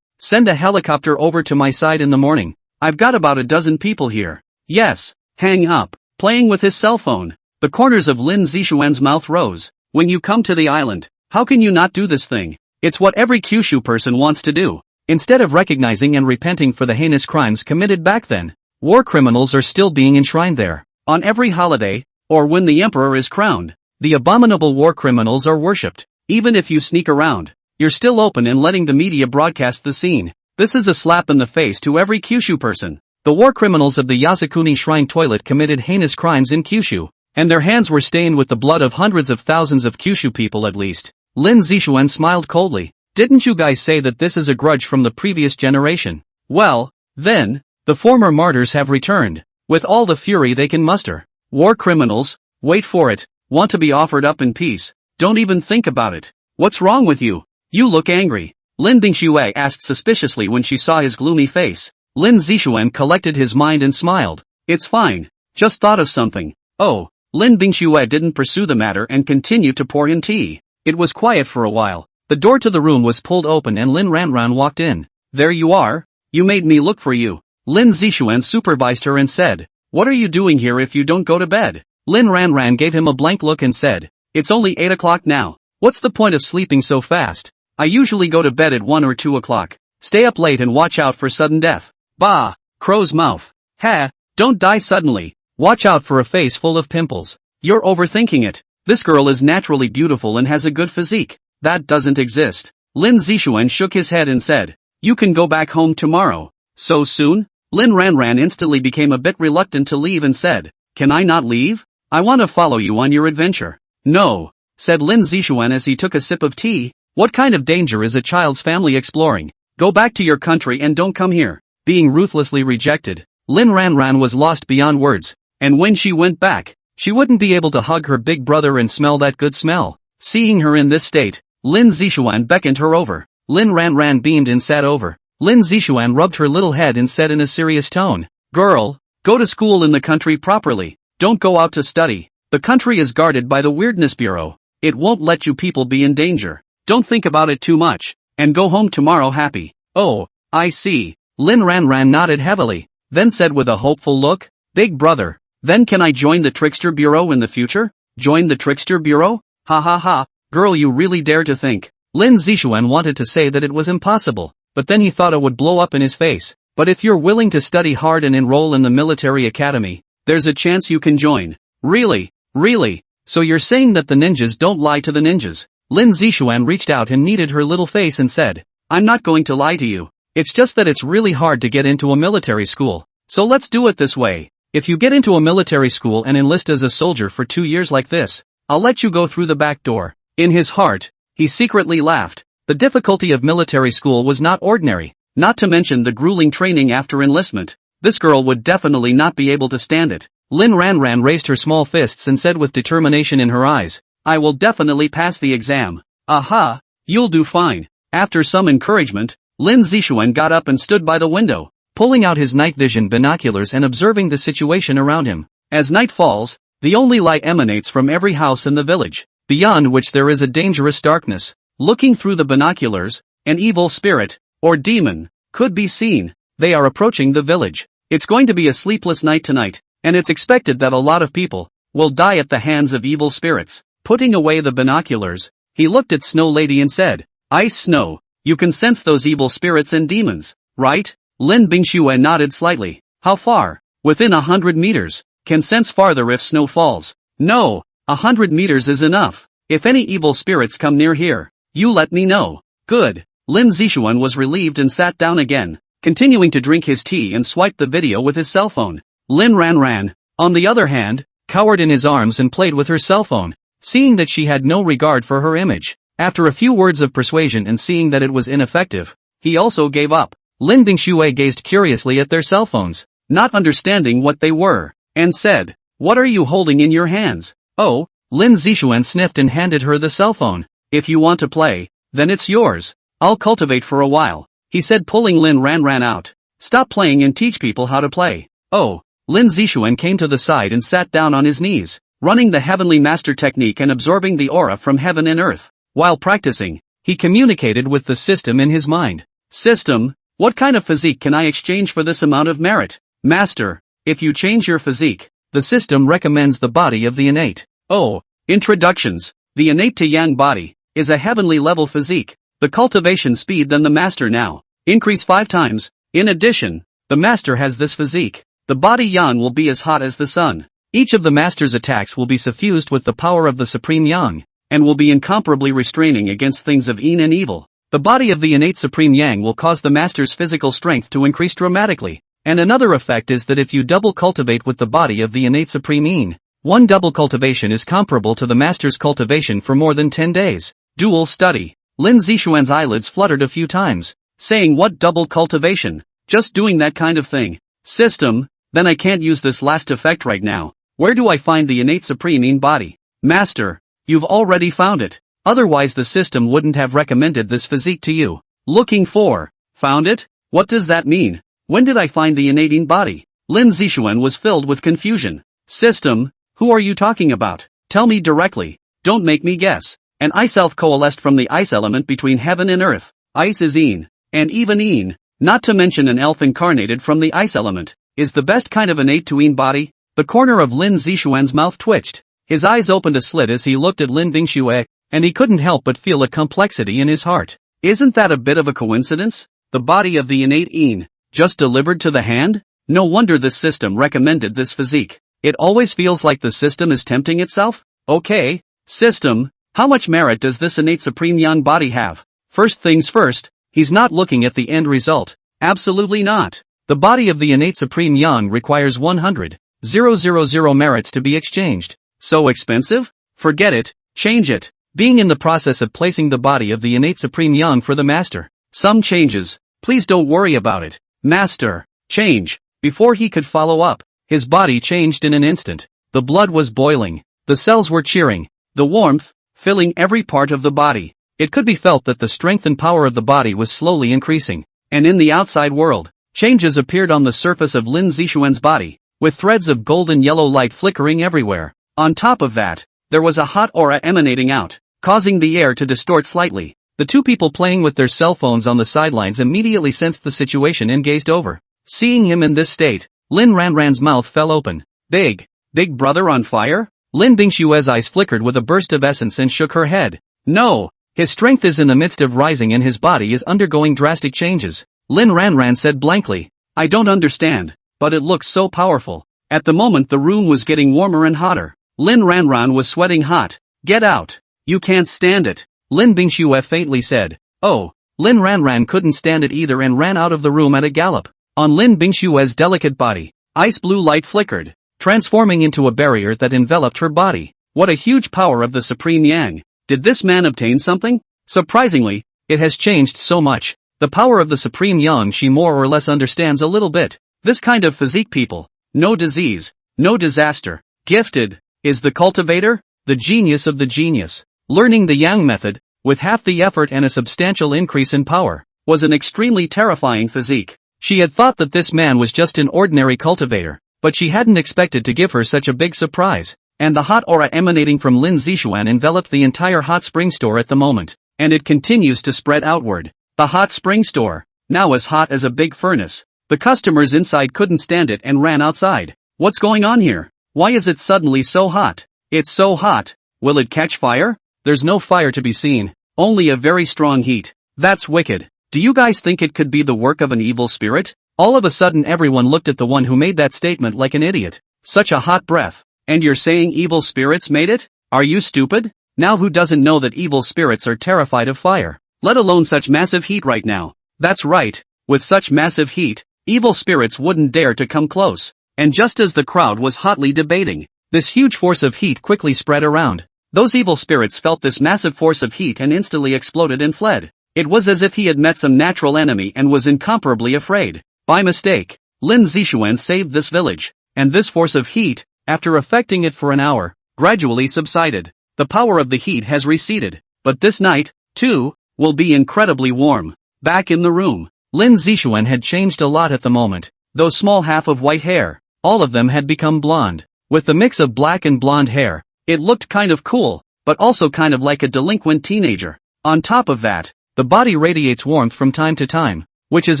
Send a helicopter over to my side in the morning. I've got about a dozen people here. Yes. Hang up. Playing with his cell phone. The corners of Lin Zixuan's mouth rose. When you come to the island, how can you not do this thing? It's what every Kyushu person wants to do. Instead of recognizing and repenting for the heinous crimes committed back then, war criminals are still being enshrined there. On every holiday, or when the emperor is crowned, the abominable war criminals are worshipped. Even if you sneak around, you're still open and letting the media broadcast the scene. This is a slap in the face to every Kyushu person. The war criminals of the Yasukuni Shrine Toilet committed heinous crimes in Kyushu, and their hands were stained with the blood of hundreds of thousands of Kyushu people at least. Lin Zixuan smiled coldly. Didn't you guys say that this is a grudge from the previous generation? Well, then, the former martyrs have returned, with all the fury they can muster. War criminals, wait for it, want to be offered up in peace, don't even think about it. What's wrong with you? You look angry. Lin Bingxue asked suspiciously when she saw his gloomy face. Lin Zixuan collected his mind and smiled. It's fine. Just thought of something. Oh, Lin Bingxue didn't pursue the matter and continued to pour in tea. It was quiet for a while. The door to the room was pulled open and Lin Ranran walked in. There you are. You made me look for you. Lin Zixuan supervised her and said, what are you doing here if you don't go to bed? Lin Ranran gave him a blank look and said, it's only 8 o'clock now. What's the point of sleeping so fast? I usually go to bed at 1 or 2 o'clock. Stay up late and watch out for sudden death. Bah! Crow's mouth. Ha! Don't die suddenly. Watch out for a face full of pimples. You're overthinking it. This girl is naturally beautiful and has a good physique. That doesn't exist. Lin Zixuan shook his head and said, you can go back home tomorrow. So soon? Lin Ranran instantly became a bit reluctant to leave and said, can I not leave? I want to follow you on your adventure. No, said Lin Zixuan as he took a sip of tea. What kind of danger is a child's family exploring? Go back to your country and don't come here. Being ruthlessly rejected, Lin Ranran was lost beyond words, and when she went back, she wouldn't be able to hug her big brother and smell that good smell. Seeing her in this state, Lin Zixuan beckoned her over. Lin Ranran beamed and sat over. Lin Zixuan rubbed her little head and said in a serious tone, girl, go to school in the country properly. Don't go out to study. The country is guarded by the Weirdness Bureau. It won't let you people be in danger. Don't think about it too much, and go home tomorrow happy. Oh, I see. Lin Ranran nodded heavily, then said with a hopeful look, big brother, then can I join the Trickster Bureau in the future? Join the Trickster Bureau? Ha ha ha, girl you really dare to think. Lin Zixuan wanted to say that it was impossible, but then he thought it would blow up in his face. But if you're willing to study hard and enroll in the military academy, there's a chance you can join. Really? Really? So you're saying that the ninjas don't lie to the ninjas? Lin Zixuan reached out and kneaded her little face and said, I'm not going to lie to you. It's just that it's really hard to get into a military school. So let's do it this way. If you get into a military school and enlist as a soldier for 2 years like this, I'll let you go through the back door. In his heart, he secretly laughed. The difficulty of military school was not ordinary, not to mention the grueling training after enlistment. This girl would definitely not be able to stand it. Lin Ranran raised her small fists and said with determination in her eyes, I will definitely pass the exam. Aha, you'll do fine. After some encouragement, Lin Zixuan got up and stood by the window, pulling out his night vision binoculars and observing the situation around him. As night falls, the only light emanates from every house in the village, beyond which there is a dangerous darkness. Looking through the binoculars, an evil spirit, or demon, could be seen. They are approaching the village. It's going to be a sleepless night tonight, and it's expected that a lot of people will die at the hands of evil spirits. Putting away the binoculars, he looked at Snow Lady and said, Ice Snow, you can sense those evil spirits and demons, right? Lin Bingxue nodded slightly. How far? Within 100 meters. Can sense farther if snow falls. No, 100 meters is enough. If any evil spirits come near here, you let me know. Good. Lin Zixuan was relieved and sat down again, continuing to drink his tea and swiped the video with his cell phone. Lin Ranran, on the other hand, cowered in his arms and played with her cell phone, seeing that she had no regard for her image. After a few words of persuasion and seeing that it was ineffective, he also gave up. Lin Bingxue gazed curiously at their cell phones, not understanding what they were, and said, what are you holding in your hands? Oh, Lin Zixuan sniffed and handed her the cell phone. If you want to play, then it's yours. I'll cultivate for a while, he said pulling Lin Ranran out. Stop playing and teach people how to play. Oh, Lin Zixuan came to the side and sat down on his knees, running the Heavenly Master technique and absorbing the aura from heaven and earth. While practicing, he communicated with the system in his mind. System, what kind of physique can I exchange for this amount of merit? Master, if you change your physique, the system recommends the body of the innate. Oh, introductions. The innate to yang body is a heavenly level physique. The cultivation speed than the master now. Increase 5 times. In addition, the master has this physique. The body yang will be as hot as the sun. Each of the master's attacks will be suffused with the power of the supreme yang, and will be incomparably restraining against things of yin and evil. The body of the innate supreme yang will cause the master's physical strength to increase dramatically. And another effect is that if you double cultivate with the body of the innate supreme yin, one double cultivation is comparable to the master's cultivation for more than 10 days. Dual study. Lin Zixuan's eyelids fluttered a few times, saying, what double cultivation? Just doing that kind of thing. System, then I can't use this last effect right now. Where do I find the innate supreme in body? Master, you've already found it. Otherwise the system wouldn't have recommended this physique to you. Looking for. Found it? What does that mean? When did I find the innate in body? Lin Zixuan was filled with confusion. System, who are you talking about? Tell me directly. Don't make me guess. An ice elf coalesced from the ice element between heaven and earth. Ice is een. And even een, not to mention an elf incarnated from the ice element, is the best kind of innate to een body. The corner of Lin Zixuan's mouth twitched. His eyes opened a slit as he looked at Lin Bingxue, and he couldn't help but feel a complexity in his heart. Isn't that a bit of a coincidence? The body of the innate een, just delivered to the hand? No wonder this system recommended this physique. It always feels like the system is tempting itself? Okay, system, how much merit does this innate supreme yang body have? First things first, he's not looking at the end result. Absolutely not. The body of the innate supreme yang requires 100,000 merits to be exchanged. So expensive? Forget it, change it. Being in the process of placing the body of the innate supreme yang for the master. Some changes. Please don't worry about it. Master, change. Before he could follow up, his body changed in an instant. The blood was boiling. The cells were cheering. The warmth, filling every part of the body. It could be felt that the strength and power of the body was slowly increasing. And in the outside world, changes appeared on the surface of Lin Zixuan's body, with threads of golden yellow light flickering everywhere. On top of that, there was a hot aura emanating out, causing the air to distort slightly. The two people playing with their cell phones on the sidelines immediately sensed the situation and gazed over. Seeing him in this state, Lin Ranran's mouth fell open. Big brother on fire? Lin Bingshue's eyes flickered with a burst of essence and shook her head. No, his strength is in the midst of rising and his body is undergoing drastic changes. Lin Ranran said blankly. I don't understand, but it looks so powerful. At the moment the room was getting warmer and hotter. Lin Ranran was sweating hot. Get out. You can't stand it. Lin Bingxue faintly said. Oh, Lin Ranran couldn't stand it either and ran out of the room at a gallop. On Lin Bingshue's delicate body, ice blue light flickered, transforming into a barrier that enveloped her body. What a huge power of the Supreme Yang. Did this man obtain something? Surprisingly, it has changed so much. The power of the Supreme Yang she more or less understands a little bit. This kind of physique people. No disease. No disaster. Gifted. Is the cultivator? The genius of the genius. Learning the Yang method, with half the effort and a substantial increase in power, was an extremely terrifying physique. She had thought that this man was just an ordinary cultivator, but she hadn't expected to give her such a big surprise. And the hot aura emanating from Lin Zixuan enveloped the entire hot spring store at the moment, and it continues to spread outward. The hot spring store, now as hot as a big furnace. The customers inside couldn't stand it and ran outside. What's going on here? Why is it suddenly so hot? It's so hot. Will it catch fire? There's no fire to be seen, only a very strong heat. That's wicked. Do you guys think it could be the work of an evil spirit? All of a sudden everyone looked at the one who made that statement like an idiot. Such a hot breath. And you're saying evil spirits made it? Are you stupid? Now who doesn't know that evil spirits are terrified of fire? Let alone such massive heat right now. That's right. With such massive heat, evil spirits wouldn't dare to come close. And just as the crowd was hotly debating, this huge force of heat quickly spread around. Those evil spirits felt this massive force of heat and instantly exploded and fled. It was as if he had met some natural enemy and was incomparably afraid. By mistake, Lin Zixuan saved this village, and this force of heat, after affecting it for an hour, gradually subsided. The power of the heat has receded, but this night, too, will be incredibly warm. Back in the room, Lin Zixuan had changed a lot at the moment. Those small half of white hair, all of them had become blonde. With the mix of black and blonde hair, it looked kind of cool, but also kind of like a delinquent teenager. On top of that, the body radiates warmth from time to time, which is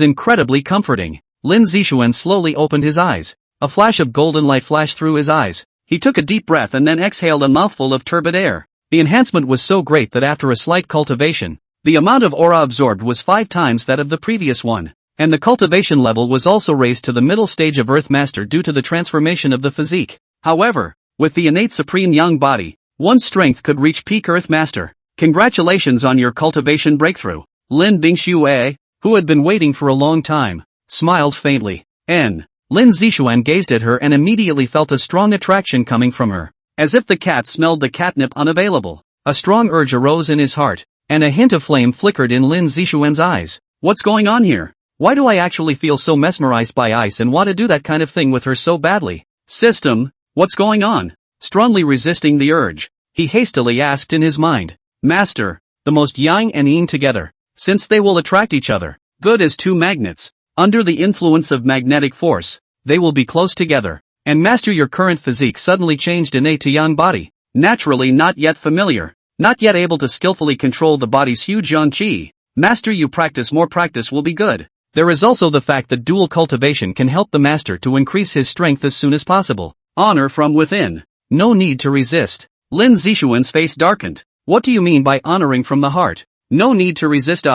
incredibly comforting. Lin Zixuan slowly opened his eyes. A flash of golden light flashed through his eyes. He took a deep breath and then exhaled a mouthful of turbid air. The enhancement was so great that after a slight cultivation, the amount of aura absorbed was 5 times that of the previous one. And the cultivation level was also raised to the middle stage of Earth Master due to the transformation of the physique. However, with the innate Supreme Yang body, one's strength could reach peak Earth Master. Congratulations on your cultivation breakthrough. Lin Bingxue, who had been waiting for a long time, smiled faintly. Lin Zixuan gazed at her and immediately felt a strong attraction coming from her. As if the cat smelled the catnip unavailable. A strong urge arose in his heart. and a hint of flame flickered in Lin Zixuan's eyes. What's going on here? Why do I actually feel so mesmerized by ice and want to do that kind of thing with her so badly? System, what's going on? Strongly resisting the urge, he hastily asked in his mind. Master, the most yang and yin together, since they will attract each other, good as two magnets. Under the influence of magnetic force, they will be close together. And master, your current physique suddenly changed innate to yang body, naturally not yet familiar, not yet able to skillfully control the body's huge yang qi. Master, you practice, more practice will be good. There is also the fact that dual cultivation can help the master to increase his strength as soon as possible. Honor from within. No need to resist. Lin Zixuan's face darkened. What do you mean by honoring from the heart? No need to resist.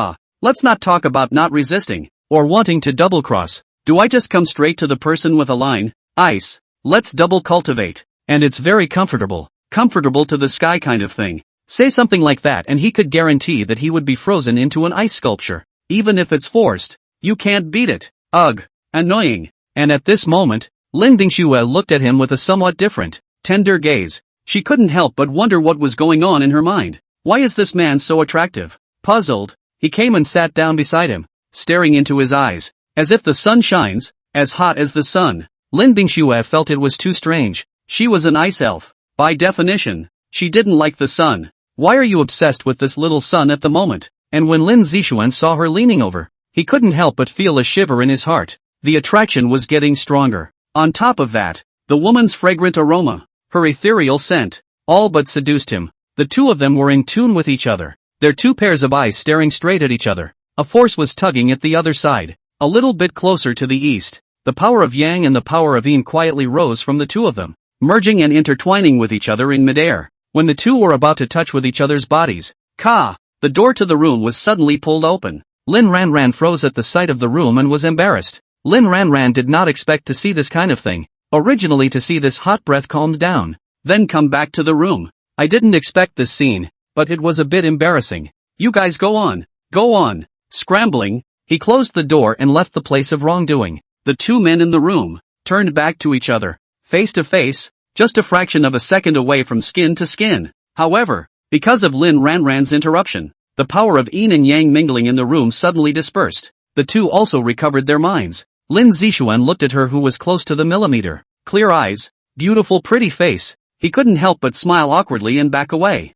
Let's not talk about not resisting, or wanting to double-cross. Do I just come straight to the person with a line? Ice. Let's double cultivate. And it's very comfortable. Comfortable to the sky kind of thing. Say something like that and he could guarantee that he would be frozen into an ice sculpture. Even if it's forced. You can't beat it. Ugh. Annoying. And at this moment, Lin Bingxue looked at him with a somewhat different, tender gaze. She couldn't help but wonder what was going on in her mind. Why is this man so attractive? Puzzled, he came and sat down beside him, staring into his eyes, as if the sun shines, as hot as the sun. Lin Bingxue felt it was too strange. She was an ice elf. By definition, she didn't like the sun. Why are you obsessed with this little sun at the moment? And when Lin Zixuan saw her leaning over, he couldn't help but feel a shiver in his heart. The attraction was getting stronger. On top of that, the woman's fragrant aroma, her ethereal scent, all but seduced him. The two of them were in tune with each other, their two pairs of eyes staring straight at each other. A force was tugging at the other side, a little bit closer to the east. The power of yang and the power of yin quietly rose from the two of them, merging and intertwining with each other in midair. When the two were about to touch with each other's bodies, the door to the room was suddenly pulled open. Lin Ranran froze at the sight of the room and was embarrassed. Lin Ranran did not expect to see this kind of thing. Originally to see this hot breath calmed down, then come back to the room. I didn't expect this scene, but it was a bit embarrassing. You guys go on. Go on. Scrambling, he closed the door and left the place of wrongdoing. The two men in the room turned back to each other, face to face, just a fraction of a second away from skin to skin. However, because of Lin Ranran's interruption, the power of yin and yang mingling in the room suddenly dispersed. The two also recovered their minds. Lin Zixuan looked at her who was close to the millimeter. Clear eyes, beautiful pretty face. He couldn't help but smile awkwardly and back away.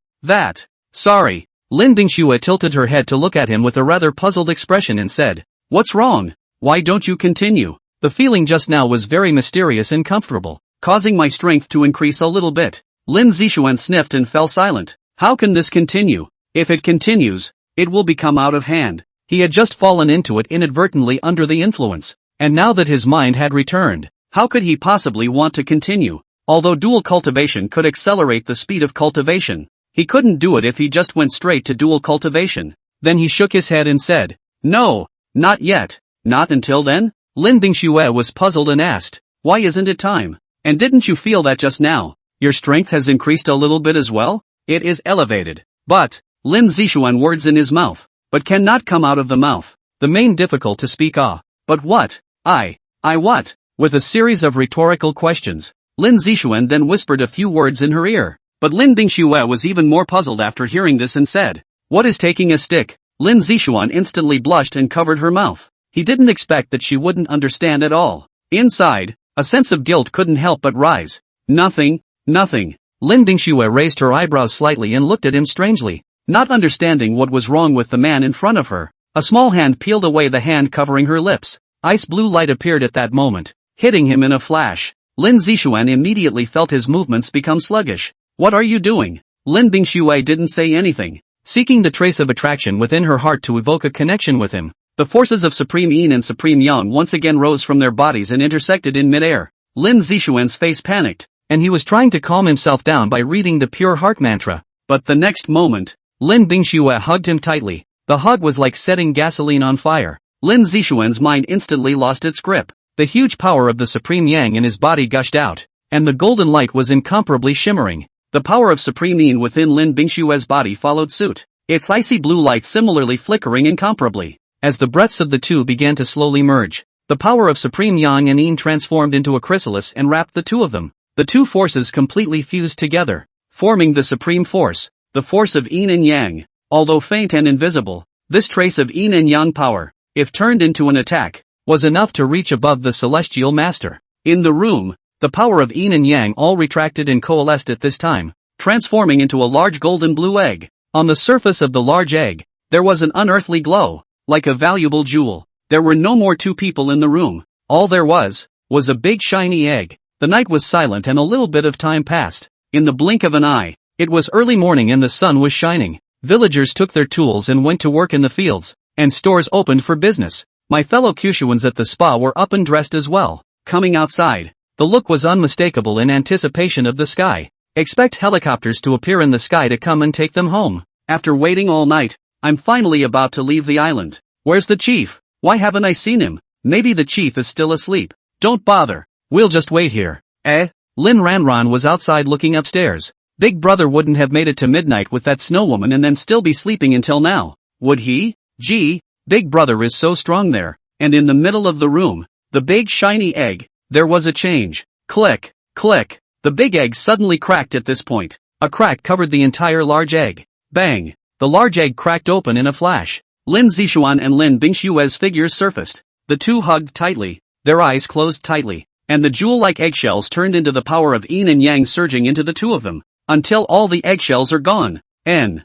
Sorry. Lin Bingxue tilted her head to look at him with a rather puzzled expression and said, What's wrong? Why don't you continue? The feeling just now was very mysterious and comfortable, causing my strength to increase a little bit. Lin Zixuan sniffed and fell silent. How can this continue? If it continues, it will become out of hand. He had just fallen into it inadvertently under the influence, and now that his mind had returned, how could he possibly want to continue? Although dual cultivation could accelerate the speed of cultivation, he couldn't do it if he just went straight to dual cultivation. Then he shook his head and said, No, not yet. Not until then? Lin Bingxue was puzzled and asked, Why isn't it time? And didn't you feel that just now? Your strength has increased a little bit as well? It is elevated. But, Lin Zixuan words in his mouth, but cannot come out of the mouth. The main difficult to speak. But what? I what? With a series of rhetorical questions, Lin Zixuan then whispered a few words in her ear. But Lin Bingxue was even more puzzled after hearing this and said, What is taking a stick? Lin Zixuan instantly blushed and covered her mouth. He didn't expect that she wouldn't understand at all. Inside, a sense of guilt couldn't help but rise. Nothing. Lin Bingxue raised her eyebrows slightly and looked at him strangely, not understanding what was wrong with the man in front of her. A small hand peeled away the hand covering her lips. Ice blue light appeared at that moment, hitting him in a flash. Lin Zixuan immediately felt his movements become sluggish. What are you doing? Lin Bingxue didn't say anything, seeking the trace of attraction within her heart to evoke a connection with him. The forces of Supreme Yin and Supreme Yang once again rose from their bodies and intersected in midair. Lin Zixuan's face panicked, and he was trying to calm himself down by reading the pure heart mantra. But the next moment, Lin Bingxue hugged him tightly. The hug was like setting gasoline on fire. Lin Zixuan's mind instantly lost its grip. The huge power of the Supreme Yang in his body gushed out, and the golden light was incomparably shimmering. The power of Supreme Yin within Lin Bingxue's body followed suit, its icy blue light similarly flickering incomparably. As the breaths of the two began to slowly merge, the power of Supreme Yang and Yin transformed into a chrysalis and wrapped the two of them. The two forces completely fused together, forming the Supreme Force, the force of Yin and Yang. Although faint and invisible, this trace of yin and yang power, if turned into an attack, was enough to reach above the celestial master. In the room, the power of yin and yang all retracted and coalesced at this time, transforming into a large golden blue egg. On the surface of the large egg, there was an unearthly glow, like a valuable jewel. There were no more two people in the room. All there was a big shiny egg. The night was silent and a little bit of time passed. In the blink of an eye, it was early morning and the sun was shining. Villagers took their tools and went to work in the fields, and stores opened for business. My fellow Kyushuans at the spa were up and dressed as well. Coming outside, the look was unmistakable in anticipation of the sky. Expect helicopters to appear in the sky to come and take them home. After waiting all night, I'm finally about to leave the island. Where's the chief? Why haven't I seen him? Maybe the chief is still asleep. Don't bother. We'll just wait here. Lin Ranran was outside looking upstairs. Big brother wouldn't have made it to midnight with that snow woman and then still be sleeping until now. Would he? Gee, big brother is so strong there. And in the middle of the room, the big shiny egg, there was a change. Click, click. The big egg suddenly cracked at this point. A crack covered the entire large egg. Bang! The large egg cracked open in a flash. Lin Zishuan and Lin Bingshue's figures surfaced. The two hugged tightly, their eyes closed tightly, and the jewel-like eggshells turned into the power of yin and yang surging into the two of them, until all the eggshells are gone. Lin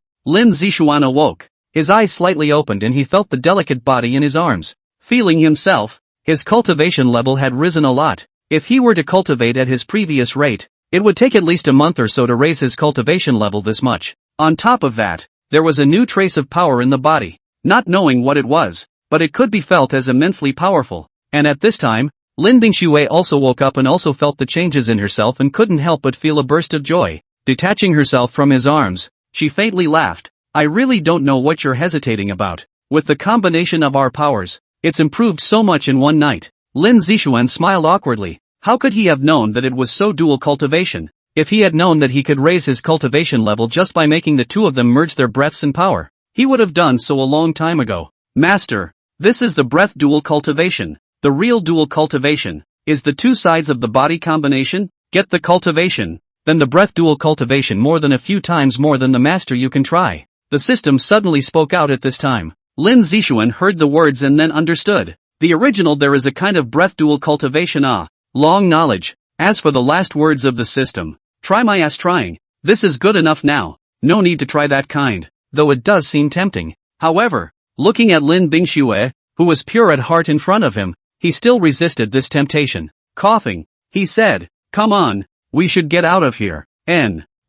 Zishuan awoke. His eyes slightly opened and he felt the delicate body in his arms. Feeling himself, his cultivation level had risen a lot. If he were to cultivate at his previous rate, it would take at least a month or so to raise his cultivation level this much. On top of that, there was a new trace of power in the body. Not knowing what it was, but it could be felt as immensely powerful. And at this time, Lin Bingxue also woke up and also felt the changes in herself and couldn't help but feel a burst of joy. Detaching herself from his arms, she faintly laughed. I really don't know what you're hesitating about. With the combination of our powers, it's improved so much in one night. Lin Zishuan smiled awkwardly. How could he have known that it was so dual cultivation? If he had known that he could raise his cultivation level just by making the two of them merge their breaths and power, he would have done so a long time ago. Master, this is the breath dual cultivation. The real dual cultivation is the two sides of the body combination. Get the cultivation, then the breath dual cultivation more than a few times more than the master you can try. The system suddenly spoke out at this time. Lin Zishuan heard the words and then understood. The original there is a kind of breath dual cultivation long knowledge. As for the last words of the system, try my ass trying. This is good enough now. No need to try that kind, though it does seem tempting. However, looking at Lin Bingxue, who was pure at heart in front of him, he still resisted this temptation. Coughing, he said, come on, we should get out of here.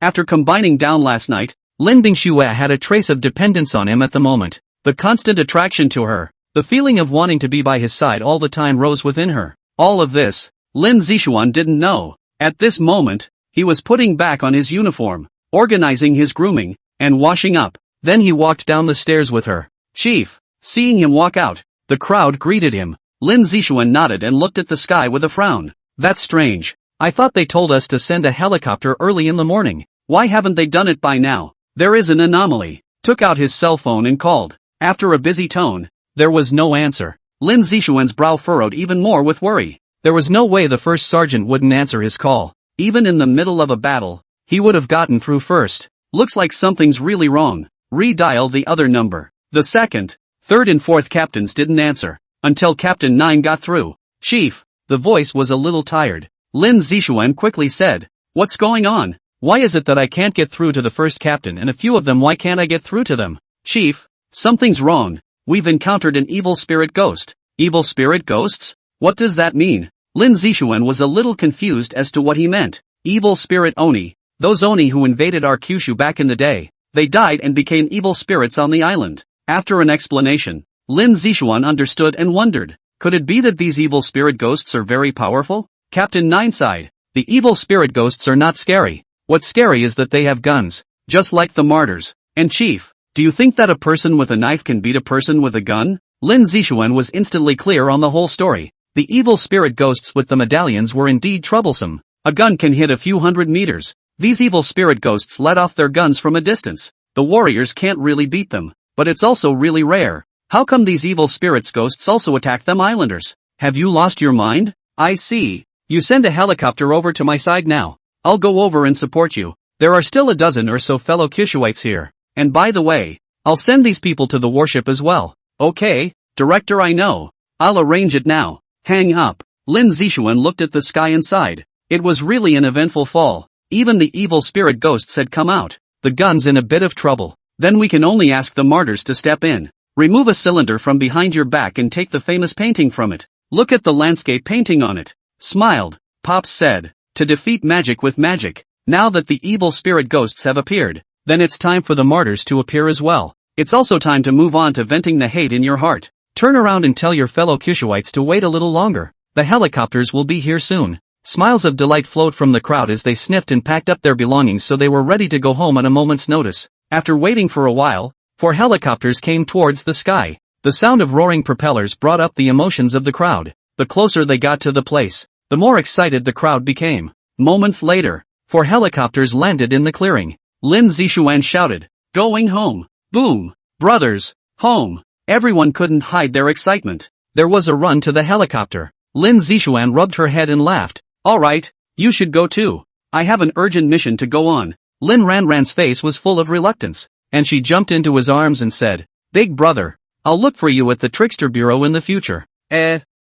After combining down last night, Lin Bingxue had a trace of dependence on him at the moment. The constant attraction to her, the feeling of wanting to be by his side all the time rose within her. All of this, Lin Zishuan didn't know. At this moment, he was putting back on his uniform, organizing his grooming, and washing up. Then he walked down the stairs with her. Chief, seeing him walk out, the crowd greeted him. Lin Zishuan nodded and looked at the sky with a frown. That's strange. I thought they told us to send a helicopter early in the morning. Why haven't they done it by now? There is an anomaly. Took out his cell phone and called. After a busy tone, there was no answer. Lin Zishuan's brow furrowed even more with worry. There was no way the first sergeant wouldn't answer his call. Even in the middle of a battle, he would have gotten through first. Looks like something's really wrong. Redial the other number. The second, third and fourth captains didn't answer, until Captain 9 got through. Chief, the voice was a little tired. Lin Zishuan quickly said, what's going on? Why is it that I can't get through to the first captain and a few of them why can't I get through to them? Chief, something's wrong. We've encountered an evil spirit ghost. Evil spirit ghosts? What does that mean? Lin Zishuan was a little confused as to what he meant. Evil spirit Oni. Those Oni who invaded our Kyushu back in the day. They died and became evil spirits on the island. After an explanation, Lin Zishuan understood and wondered. Could it be that these evil spirit ghosts are very powerful? Captain 9 sighed. The evil spirit ghosts are not scary. What's scary is that they have guns. Just like the martyrs. And Chief, do you think that a person with a knife can beat a person with a gun? Lin Zishuan was instantly clear on the whole story. The evil spirit ghosts with the medallions were indeed troublesome. A gun can hit a few hundred meters. These evil spirit ghosts let off their guns from a distance. The warriors can't really beat them, but it's also really rare. How come these evil spirits ghosts also attack them islanders? Have you lost your mind? I see. You send a helicopter over to my side now. I'll go over and support you. There are still a dozen or so fellow Kishuites here. And by the way, I'll send these people to the warship as well. Okay, director, I know. I'll arrange it now. Hang up. Lin Zixuan looked at the sky and sighed. It was really an eventful fall. Even the evil spirit ghosts had come out. The gun's in a bit of trouble. Then we can only ask the martyrs to step in. Remove a cylinder from behind your back and take the famous painting from it. Look at the landscape painting on it. Smiled. Pops said. To defeat magic with magic. Now that the evil spirit ghosts have appeared, then it's time for the martyrs to appear as well. It's also time to move on to venting the hate in your heart. Turn around and tell your fellow Cushuites to wait a little longer. The helicopters will be here soon. Smiles of delight flowed from the crowd as they sniffed and packed up their belongings so they were ready to go home at a moment's notice. After waiting for a while, 4 helicopters came towards the sky. The sound of roaring propellers brought up the emotions of the crowd. The closer they got to the place, the more excited the crowd became. Moments later, 4 helicopters landed in the clearing. Lin Zixuan shouted, "Going home! Boom! Brothers, home!" Everyone couldn't hide their excitement. There was a run to the helicopter. Lin Zixuan rubbed her head and laughed. "Alright, you should go too. I have an urgent mission to go on." Lin Ranran's face was full of reluctance, and she jumped into his arms and said, "Big brother, I'll look for you at the Trickster Bureau in the future."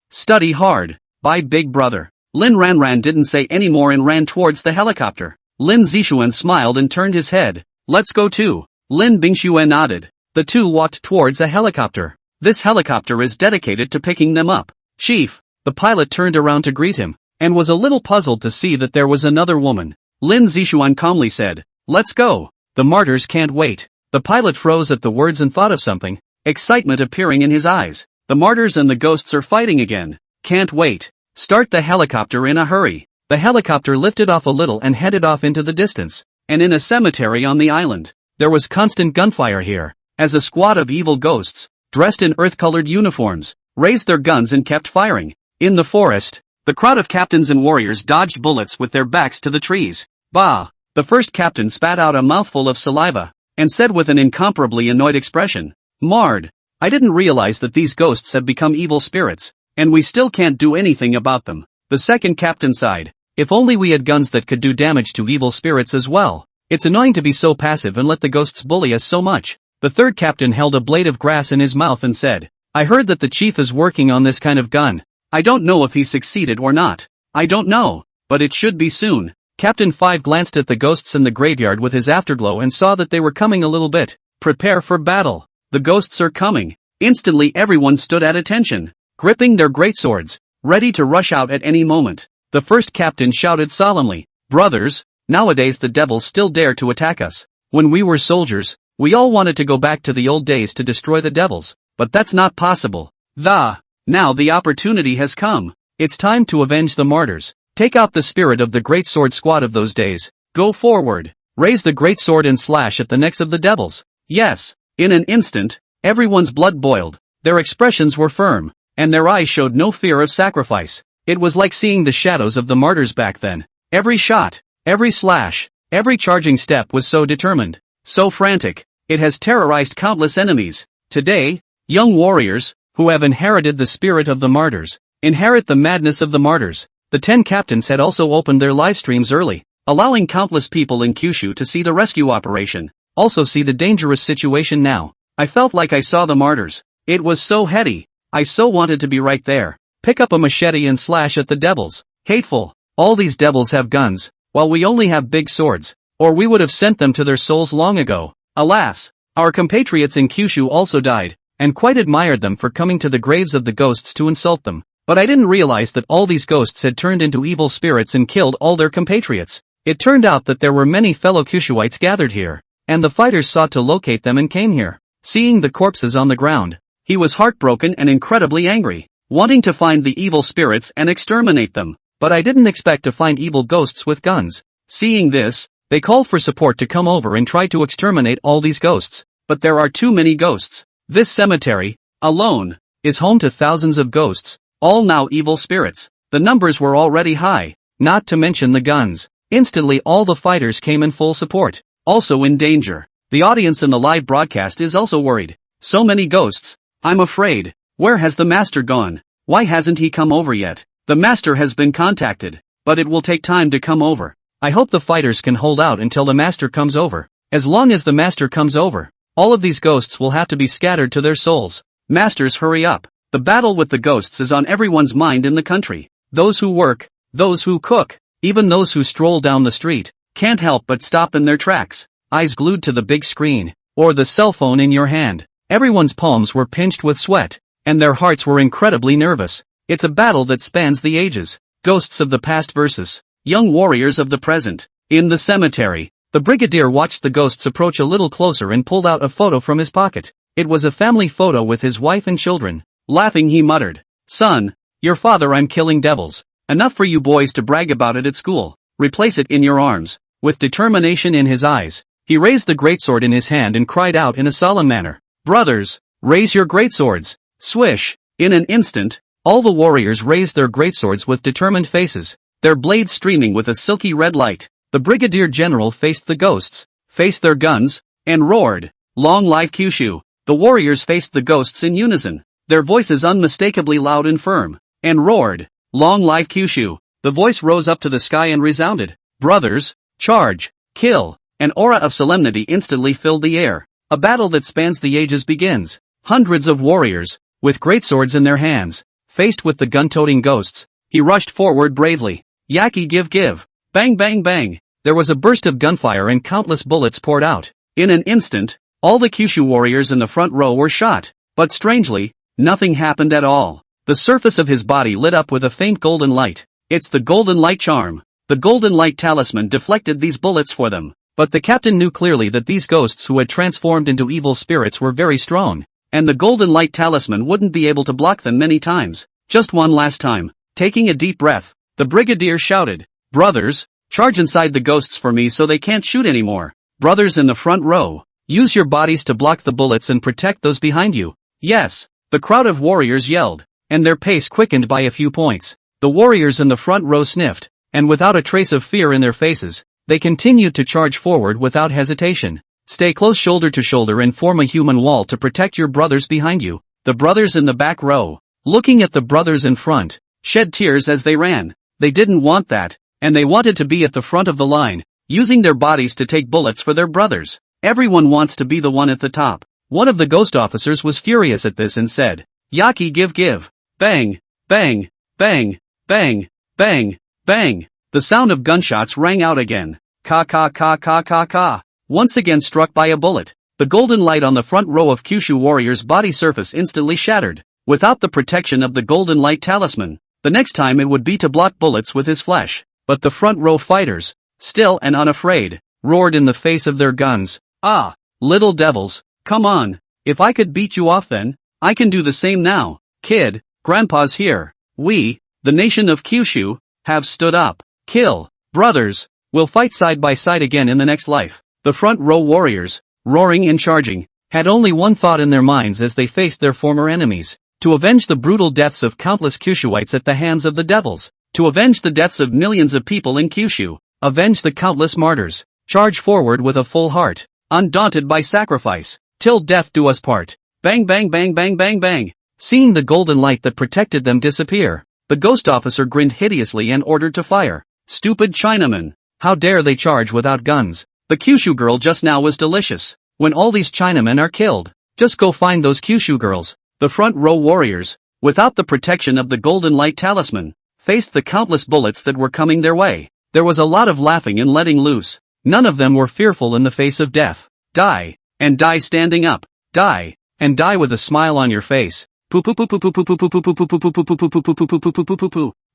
Study hard. Bye, big brother. Lin Ranran didn't say any more and ran towards the helicopter. Lin Zixuan smiled and turned his head. "Let's go too." Lin Bingxuan nodded. The two walked towards a helicopter. "This helicopter is dedicated to picking them up, Chief." The pilot turned around to greet him, and was a little puzzled to see that there was another woman. Lin Zixuan calmly said, "Let's go. The martyrs can't wait." The pilot froze at the words and thought of something, excitement appearing in his eyes. The martyrs and the ghosts are fighting again. Can't wait. Start the helicopter in a hurry. The helicopter lifted off a little and headed off into the distance, and in a cemetery on the island. There was constant gunfire here, as a squad of evil ghosts, dressed in earth-colored uniforms, raised their guns and kept firing. In the forest, the crowd of captains and warriors dodged bullets with their backs to the trees. Bah! The first captain spat out a mouthful of saliva, and said with an incomparably annoyed expression, "Mard, I didn't realize that these ghosts have become evil spirits, and we still can't do anything about them." The second captain sighed. "If only we had guns that could do damage to evil spirits as well. It's annoying to be so passive and let the ghosts bully us so much." The third captain held a blade of grass in his mouth and said, "I heard that the chief is working on this kind of gun. I don't know if he succeeded or not. I don't know, but it should be soon." Captain 5 glanced at the ghosts in the graveyard with his afterglow and saw that they were coming a little bit. "Prepare for battle. The ghosts are coming." Instantly everyone stood at attention, gripping their greatswords, ready to rush out at any moment. The first captain shouted solemnly, "Brothers, nowadays the devils still dare to attack us. When we were soldiers, we all wanted to go back to the old days to destroy the devils, but that's not possible. Now the opportunity has come. It's time to avenge the martyrs. Take out the spirit of the great sword squad of those days. Go forward. Raise the great sword and slash at the necks of the devils." Yes. In an instant, everyone's blood boiled. Their expressions were firm, and their eyes showed no fear of sacrifice. It was like seeing the shadows of the martyrs back then. Every shot, every slash, every charging step was so determined, so frantic. It has terrorized countless enemies. Today, young warriors, who have inherited the spirit of the martyrs, inherit the madness of the martyrs. The 10 captains had also opened their live streams early, allowing countless people in Kyushu to see the rescue operation, also see the dangerous situation now. I felt like I saw the martyrs. It was so heady. I so wanted to be right there. Pick up a machete and slash at the devils. Hateful. All these devils have guns, while we only have big swords, or we would have sent them to their souls long ago. Alas, our compatriots in Kyushu also died, and quite admired them for coming to the graves of the ghosts to insult them. But I didn't realize that all these ghosts had turned into evil spirits and killed all their compatriots. It turned out that there were many fellow Cushuites gathered here, and the fighters sought to locate them and came here. Seeing the corpses on the ground, he was heartbroken and incredibly angry, wanting to find the evil spirits and exterminate them. But I didn't expect to find evil ghosts with guns. Seeing this, they called for support to come over and try to exterminate all these ghosts. But there are too many ghosts. This cemetery, alone, is home to thousands of ghosts, all now evil spirits. The numbers were already high, not to mention the guns. Instantly all the fighters came in full support, also in danger. The audience in the live broadcast is also worried. So many ghosts. I'm afraid. Where has the master gone? Why hasn't he come over yet? The master has been contacted, but it will take time to come over. I hope the fighters can hold out until the master comes over. As long as the master comes over, All of these ghosts will have to be scattered to their souls. Masters, hurry up. The battle with the ghosts is on everyone's mind in the country. Those who work, those who cook, even those who stroll down the street, can't help but stop in their tracks, eyes glued to the big screen, or the cell phone in your hand. Everyone's palms were pinched with sweat, and their hearts were incredibly nervous. It's a battle that spans the ages. Ghosts of the past versus young warriors of the present. In the cemetery, the brigadier watched the ghosts approach a little closer and pulled out a photo from his pocket. It was a family photo with his wife and children. Laughing, he muttered, "Son, your father, I'm killing devils. Enough for you boys to brag about it at school. Replace it in your arms." With determination in his eyes, he raised the greatsword in his hand and cried out in a solemn manner, "Brothers, raise your greatswords." Swish! In an instant, all the warriors raised their greatswords with determined faces, their blades streaming with a silky red light. The brigadier general faced the ghosts, faced their guns, and roared, "Long live Kyushu!" The warriors faced the ghosts in unison, their voices unmistakably loud and firm, and roared, "Long live Kyushu!" The voice rose up to the sky and resounded, "Brothers, charge, kill!" An aura of solemnity instantly filled the air. A battle that spans the ages begins. Hundreds of warriors, with greatswords in their hands, faced with the gun-toting ghosts. He rushed forward bravely. Yaki, give. Bang bang bang. There was a burst of gunfire and countless bullets poured out. In an instant, all the Kyushu warriors in the front row were shot. But strangely, nothing happened at all. The surface of his body lit up with a faint golden light. It's the golden light charm. The golden light talisman deflected these bullets for them. But the captain knew clearly that these ghosts who had transformed into evil spirits were very strong, and the golden light talisman wouldn't be able to block them many times. Just one last time. Taking a deep breath, the brigadier shouted, "Brothers, charge inside the ghosts for me so they can't shoot anymore. Brothers in the front row, use your bodies to block the bullets and protect those behind you." "Yes," the crowd of warriors yelled, and their pace quickened by a few points. The warriors in the front row sniffed, and without a trace of fear in their faces, they continued to charge forward without hesitation. Stay close shoulder to shoulder and form a human wall to protect your brothers behind you. The brothers in the back row, looking at the brothers in front, shed tears as they ran. They didn't want that, and they wanted to be at the front of the line, using their bodies to take bullets for their brothers. Everyone wants to be the one at the top. One of the ghost officers was furious at this and said, "Yaki, give. Bang, bang, bang, bang, bang, bang." The sound of gunshots rang out again. Ka ka ka ka ka ka. Once again struck by a bullet. The golden light on the front row of Kyushu warriors' body surface instantly shattered. Without the protection of the golden light talisman, the next time it would be to block bullets with his flesh. But the front row fighters, still and unafraid, roared in the face of their guns, "Ah, little devils, come on. If I could beat you off then, I can do the same now. Kid, Grandpa's here. We, the nation of Kyushu, have stood up. Kill, brothers, we'll fight side by side again in the next life." The front row warriors, roaring and charging, had only one thought in their minds as they faced their former enemies: to avenge the brutal deaths of countless Kyushuites at the hands of the devils, to avenge the deaths of millions of people in Kyushu, avenge the countless martyrs. Charge forward with a full heart, undaunted by sacrifice, till death do us part. Bang bang bang bang bang bang. Seeing the golden light that protected them disappear, the ghost officer grinned hideously and ordered to fire. Stupid Chinamen! How dare they charge without guns? The Kyushu girl just now was delicious. When all these Chinamen are killed, just go find those Kyushu girls. The front row warriors, without the protection of the golden light talisman, faced the countless bullets that were coming their way. There was a lot of laughing and letting loose. None of them were fearful in the face of death. Die, and die standing up. Die, and die with a smile on your face.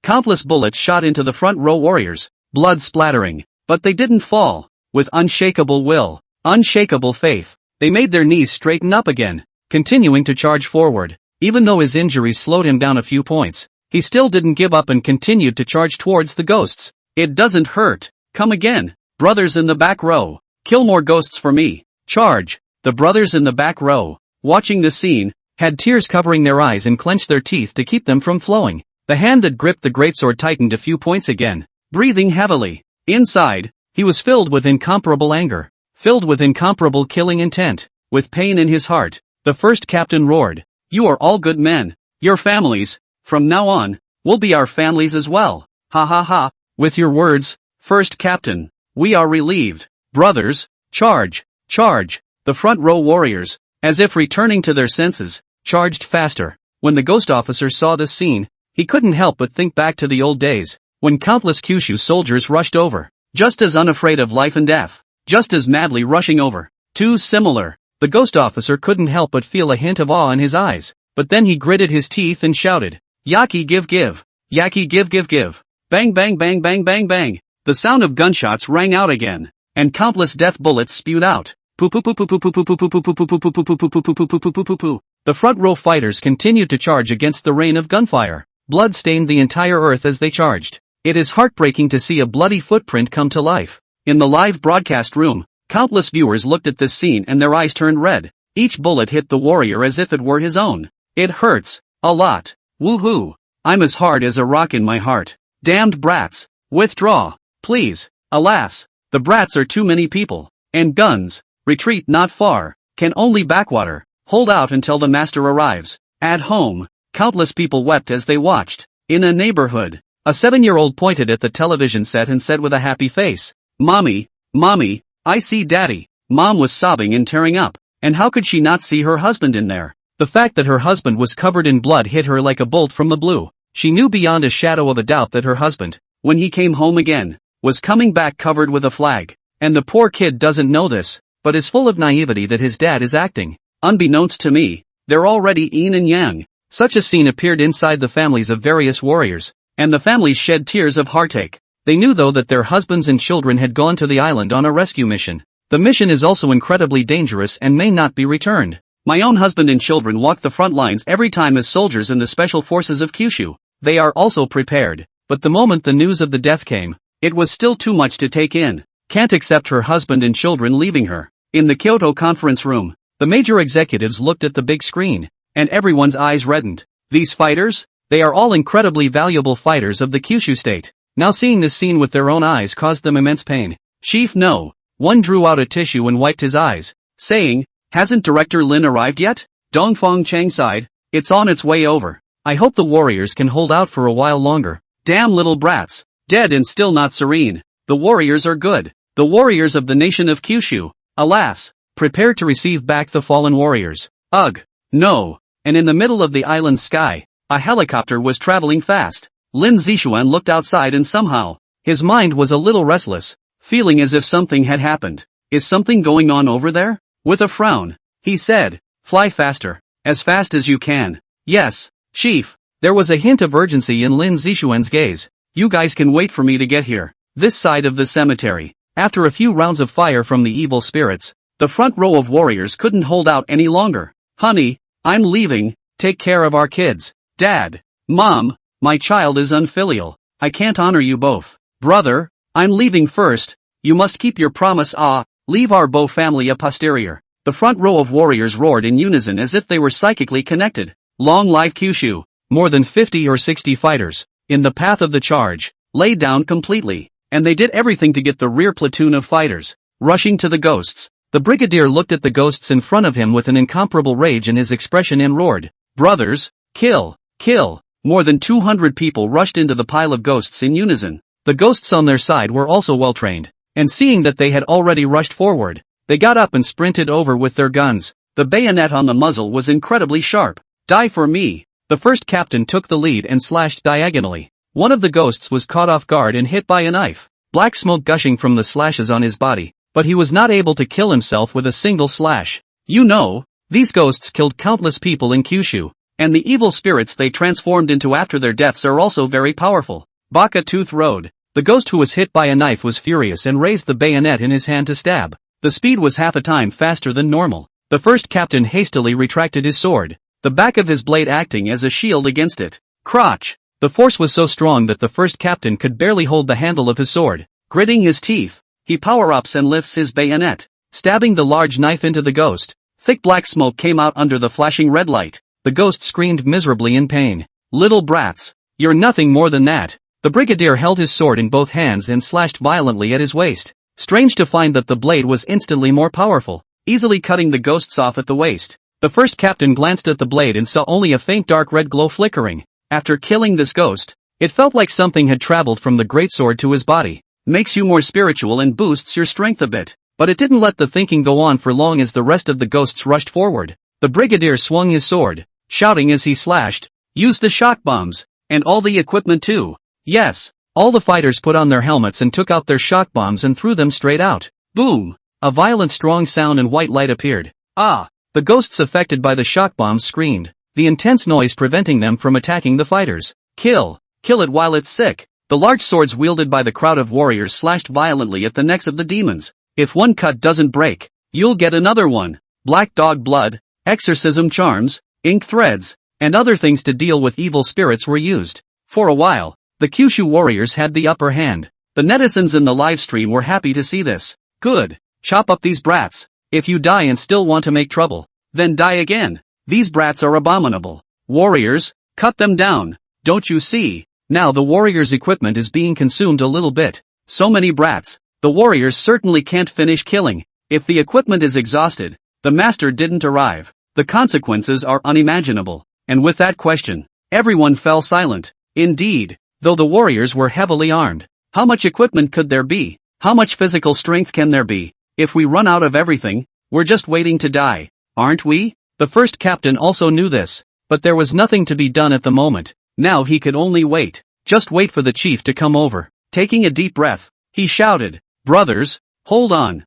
Countless bullets shot into the front row warriors, blood splattering, but they didn't fall. With unshakable will, unshakable faith, they made their knees straighten up again, continuing to charge forward. Even though his injuries slowed him down a few points, he still didn't give up and continued to charge towards the ghosts. "It doesn't hurt. Come again. Brothers in the back row, kill more ghosts for me. Charge." The brothers in the back row, watching this scene, had tears covering their eyes and clenched their teeth to keep them from flowing. The hand that gripped the greatsword tightened a few points again, breathing heavily. Inside, he was filled with incomparable anger, filled with incomparable killing intent, with pain in his heart. The first captain roared, "You are all good men. Your families, from now on, will be our families as well. Ha ha ha. With your words, first captain, we are relieved. Brothers, charge, charge." The front row warriors, as if returning to their senses, charged faster. When the ghost officer saw this scene, he couldn't help but think back to the old days, when countless Kyushu soldiers rushed over, just as unafraid of life and death, just as madly rushing over. Too similar. The ghost officer couldn't help but feel a hint of awe in his eyes, but then he gritted his teeth and shouted, "Yaki give give! Yaki give give give!" Bang bang bang bang bang bang! The sound of gunshots rang out again, and countless death bullets spewed out. The front row fighters continued to charge against the rain of gunfire. Blood stained the entire earth as they charged. It is heartbreaking to see a bloody footprint come to life. In the live broadcast room, countless viewers looked at this scene and their eyes turned red. Each bullet hit the warrior as if it were his own. It hurts. A lot. Woohoo. I'm as hard as a rock in my heart. Damned brats. Withdraw. Please. Alas. The brats are too many people. And guns. Retreat not far. Can only backwater. Hold out until the master arrives. At home, countless people wept as they watched. In a neighborhood, a 7-year-old pointed at the television set and said with a happy face, "Mommy, Mommy, I see Daddy." Mom was sobbing and tearing up. And how could she not see her husband in there? The fact that her husband was covered in blood hit her like a bolt from the blue. She knew beyond a shadow of a doubt that her husband, when he came home again, was coming back covered with a flag. And the poor kid doesn't know this, but is full of naivety that his dad is acting. Unbeknownst to me, they're already yin and yang. Such a scene appeared inside the families of various warriors, and the families shed tears of heartache. They knew though that their husbands and children had gone to the island on a rescue mission. The mission is also incredibly dangerous and may not be returned. My own husband and children walk the front lines every time as soldiers in the special forces of Kyushu. They are also prepared, but the moment the news of the death came, it was still too much to take in. Can't accept her husband and children leaving her. In the Kyoto conference room, the major executives looked at the big screen, and everyone's eyes reddened. These fighters? They are all incredibly valuable fighters of the Kyushu state. Now seeing this scene with their own eyes caused them immense pain. Chief, no. One drew out a tissue and wiped his eyes, saying, "Hasn't Director Lin arrived yet?" Dongfeng Chang sighed, "It's on its way over. I hope the warriors can hold out for a while longer. Damn little brats. Dead and still not serene. The warriors are good. The warriors of the nation of Kyushu. Alas. Prepare to receive back the fallen warriors. Ugh. No." And in the middle of the island's sky, a helicopter was traveling fast. Lin Zixuan looked outside and somehow, his mind was a little restless, feeling as if something had happened. Is something going on over there? With a frown, he said, "Fly faster. As fast as you can." "Yes, Chief." There was a hint of urgency in Lin Zixuan's gaze. "You guys can wait for me to get here. This side of the cemetery." After a few rounds of fire from the evil spirits, the front row of warriors couldn't hold out any longer. "Honey, I'm leaving. Take care of our kids. Dad. Mom, my child is unfilial. I can't honor you both. Brother, I'm leaving first. You must keep your promise. Leave our Bo family a posterior." The front row of warriors roared in unison as if they were psychically connected. Long life Kyushu. More than 50 or 60 fighters, in the path of the charge, laid down completely, and they did everything to get the rear platoon of fighters, rushing to the ghosts. The brigadier looked at the ghosts in front of him with an incomparable rage in his expression and roared, "Brothers, kill, kill." More than 200 people rushed into the pile of ghosts in unison. The ghosts on their side were also well trained, and seeing that they had already rushed forward, they got up and sprinted over with their guns. The bayonet on the muzzle was incredibly sharp. "Die for me." The first captain took the lead and slashed diagonally. One of the ghosts was caught off guard and hit by a knife, black smoke gushing from the slashes on his body, but he was not able to kill himself with a single slash. You know, these ghosts killed countless people in Kyushu, and the evil spirits they transformed into after their deaths are also very powerful. Baka Tooth Road. The ghost who was hit by a knife was furious and raised the bayonet in his hand to stab. The speed was half a time faster than normal. The first captain hastily retracted his sword, the back of his blade acting as a shield against it. Crotch! The force was so strong that the first captain could barely hold the handle of his sword. Gritting his teeth, he power-ups and lifts his bayonet, stabbing the large knife into the ghost. Thick black smoke came out under the flashing red light. The ghost screamed miserably in pain. "Little brats! You're nothing more than that." The brigadier held his sword in both hands and slashed violently at his waist. Strange to find that the blade was instantly more powerful, easily cutting the ghosts off at the waist. The first captain glanced at the blade and saw only a faint dark red glow flickering. After killing this ghost, it felt like something had traveled from the greatsword to his body. "Makes you more spiritual and boosts your strength a bit. But it didn't let the thinking go on for long as the rest of the ghosts rushed forward. The brigadier swung his sword, shouting as he slashed, "Use the shock bombs! And all the equipment too!" Yes, all the fighters put on their helmets and took out their shock bombs and threw them straight out. Boom! A violent strong sound and white light appeared. Ah! The ghosts affected by the shock bombs screamed, the intense noise preventing them from attacking the fighters. Kill! Kill it while it's sick! The large swords wielded by the crowd of warriors slashed violently at the necks of the demons. If one cut doesn't break, you'll get another one. Black dog blood, exorcism charms, ink threads, and other things to deal with evil spirits were used. For a while, the Kyushu warriors had the upper hand. The netizens in the live stream were happy to see this. Good. Chop up these brats. If you die and still want to make trouble, then die again. These brats are abominable. Warriors, cut them down. Don't you see? Now the warriors' equipment is being consumed a little bit. So many brats. The warriors certainly can't finish killing. If the equipment is exhausted, the master didn't arrive. The consequences are unimaginable. And with that question, everyone fell silent. Indeed, though the warriors were heavily armed, how much equipment could there be? How much physical strength can there be? If we run out of everything, we're just waiting to die, aren't we? The first captain also knew this, but there was nothing to be done at the moment. Now he could only wait. Just wait for the chief to come over. Taking a deep breath, he shouted, "Brothers, hold on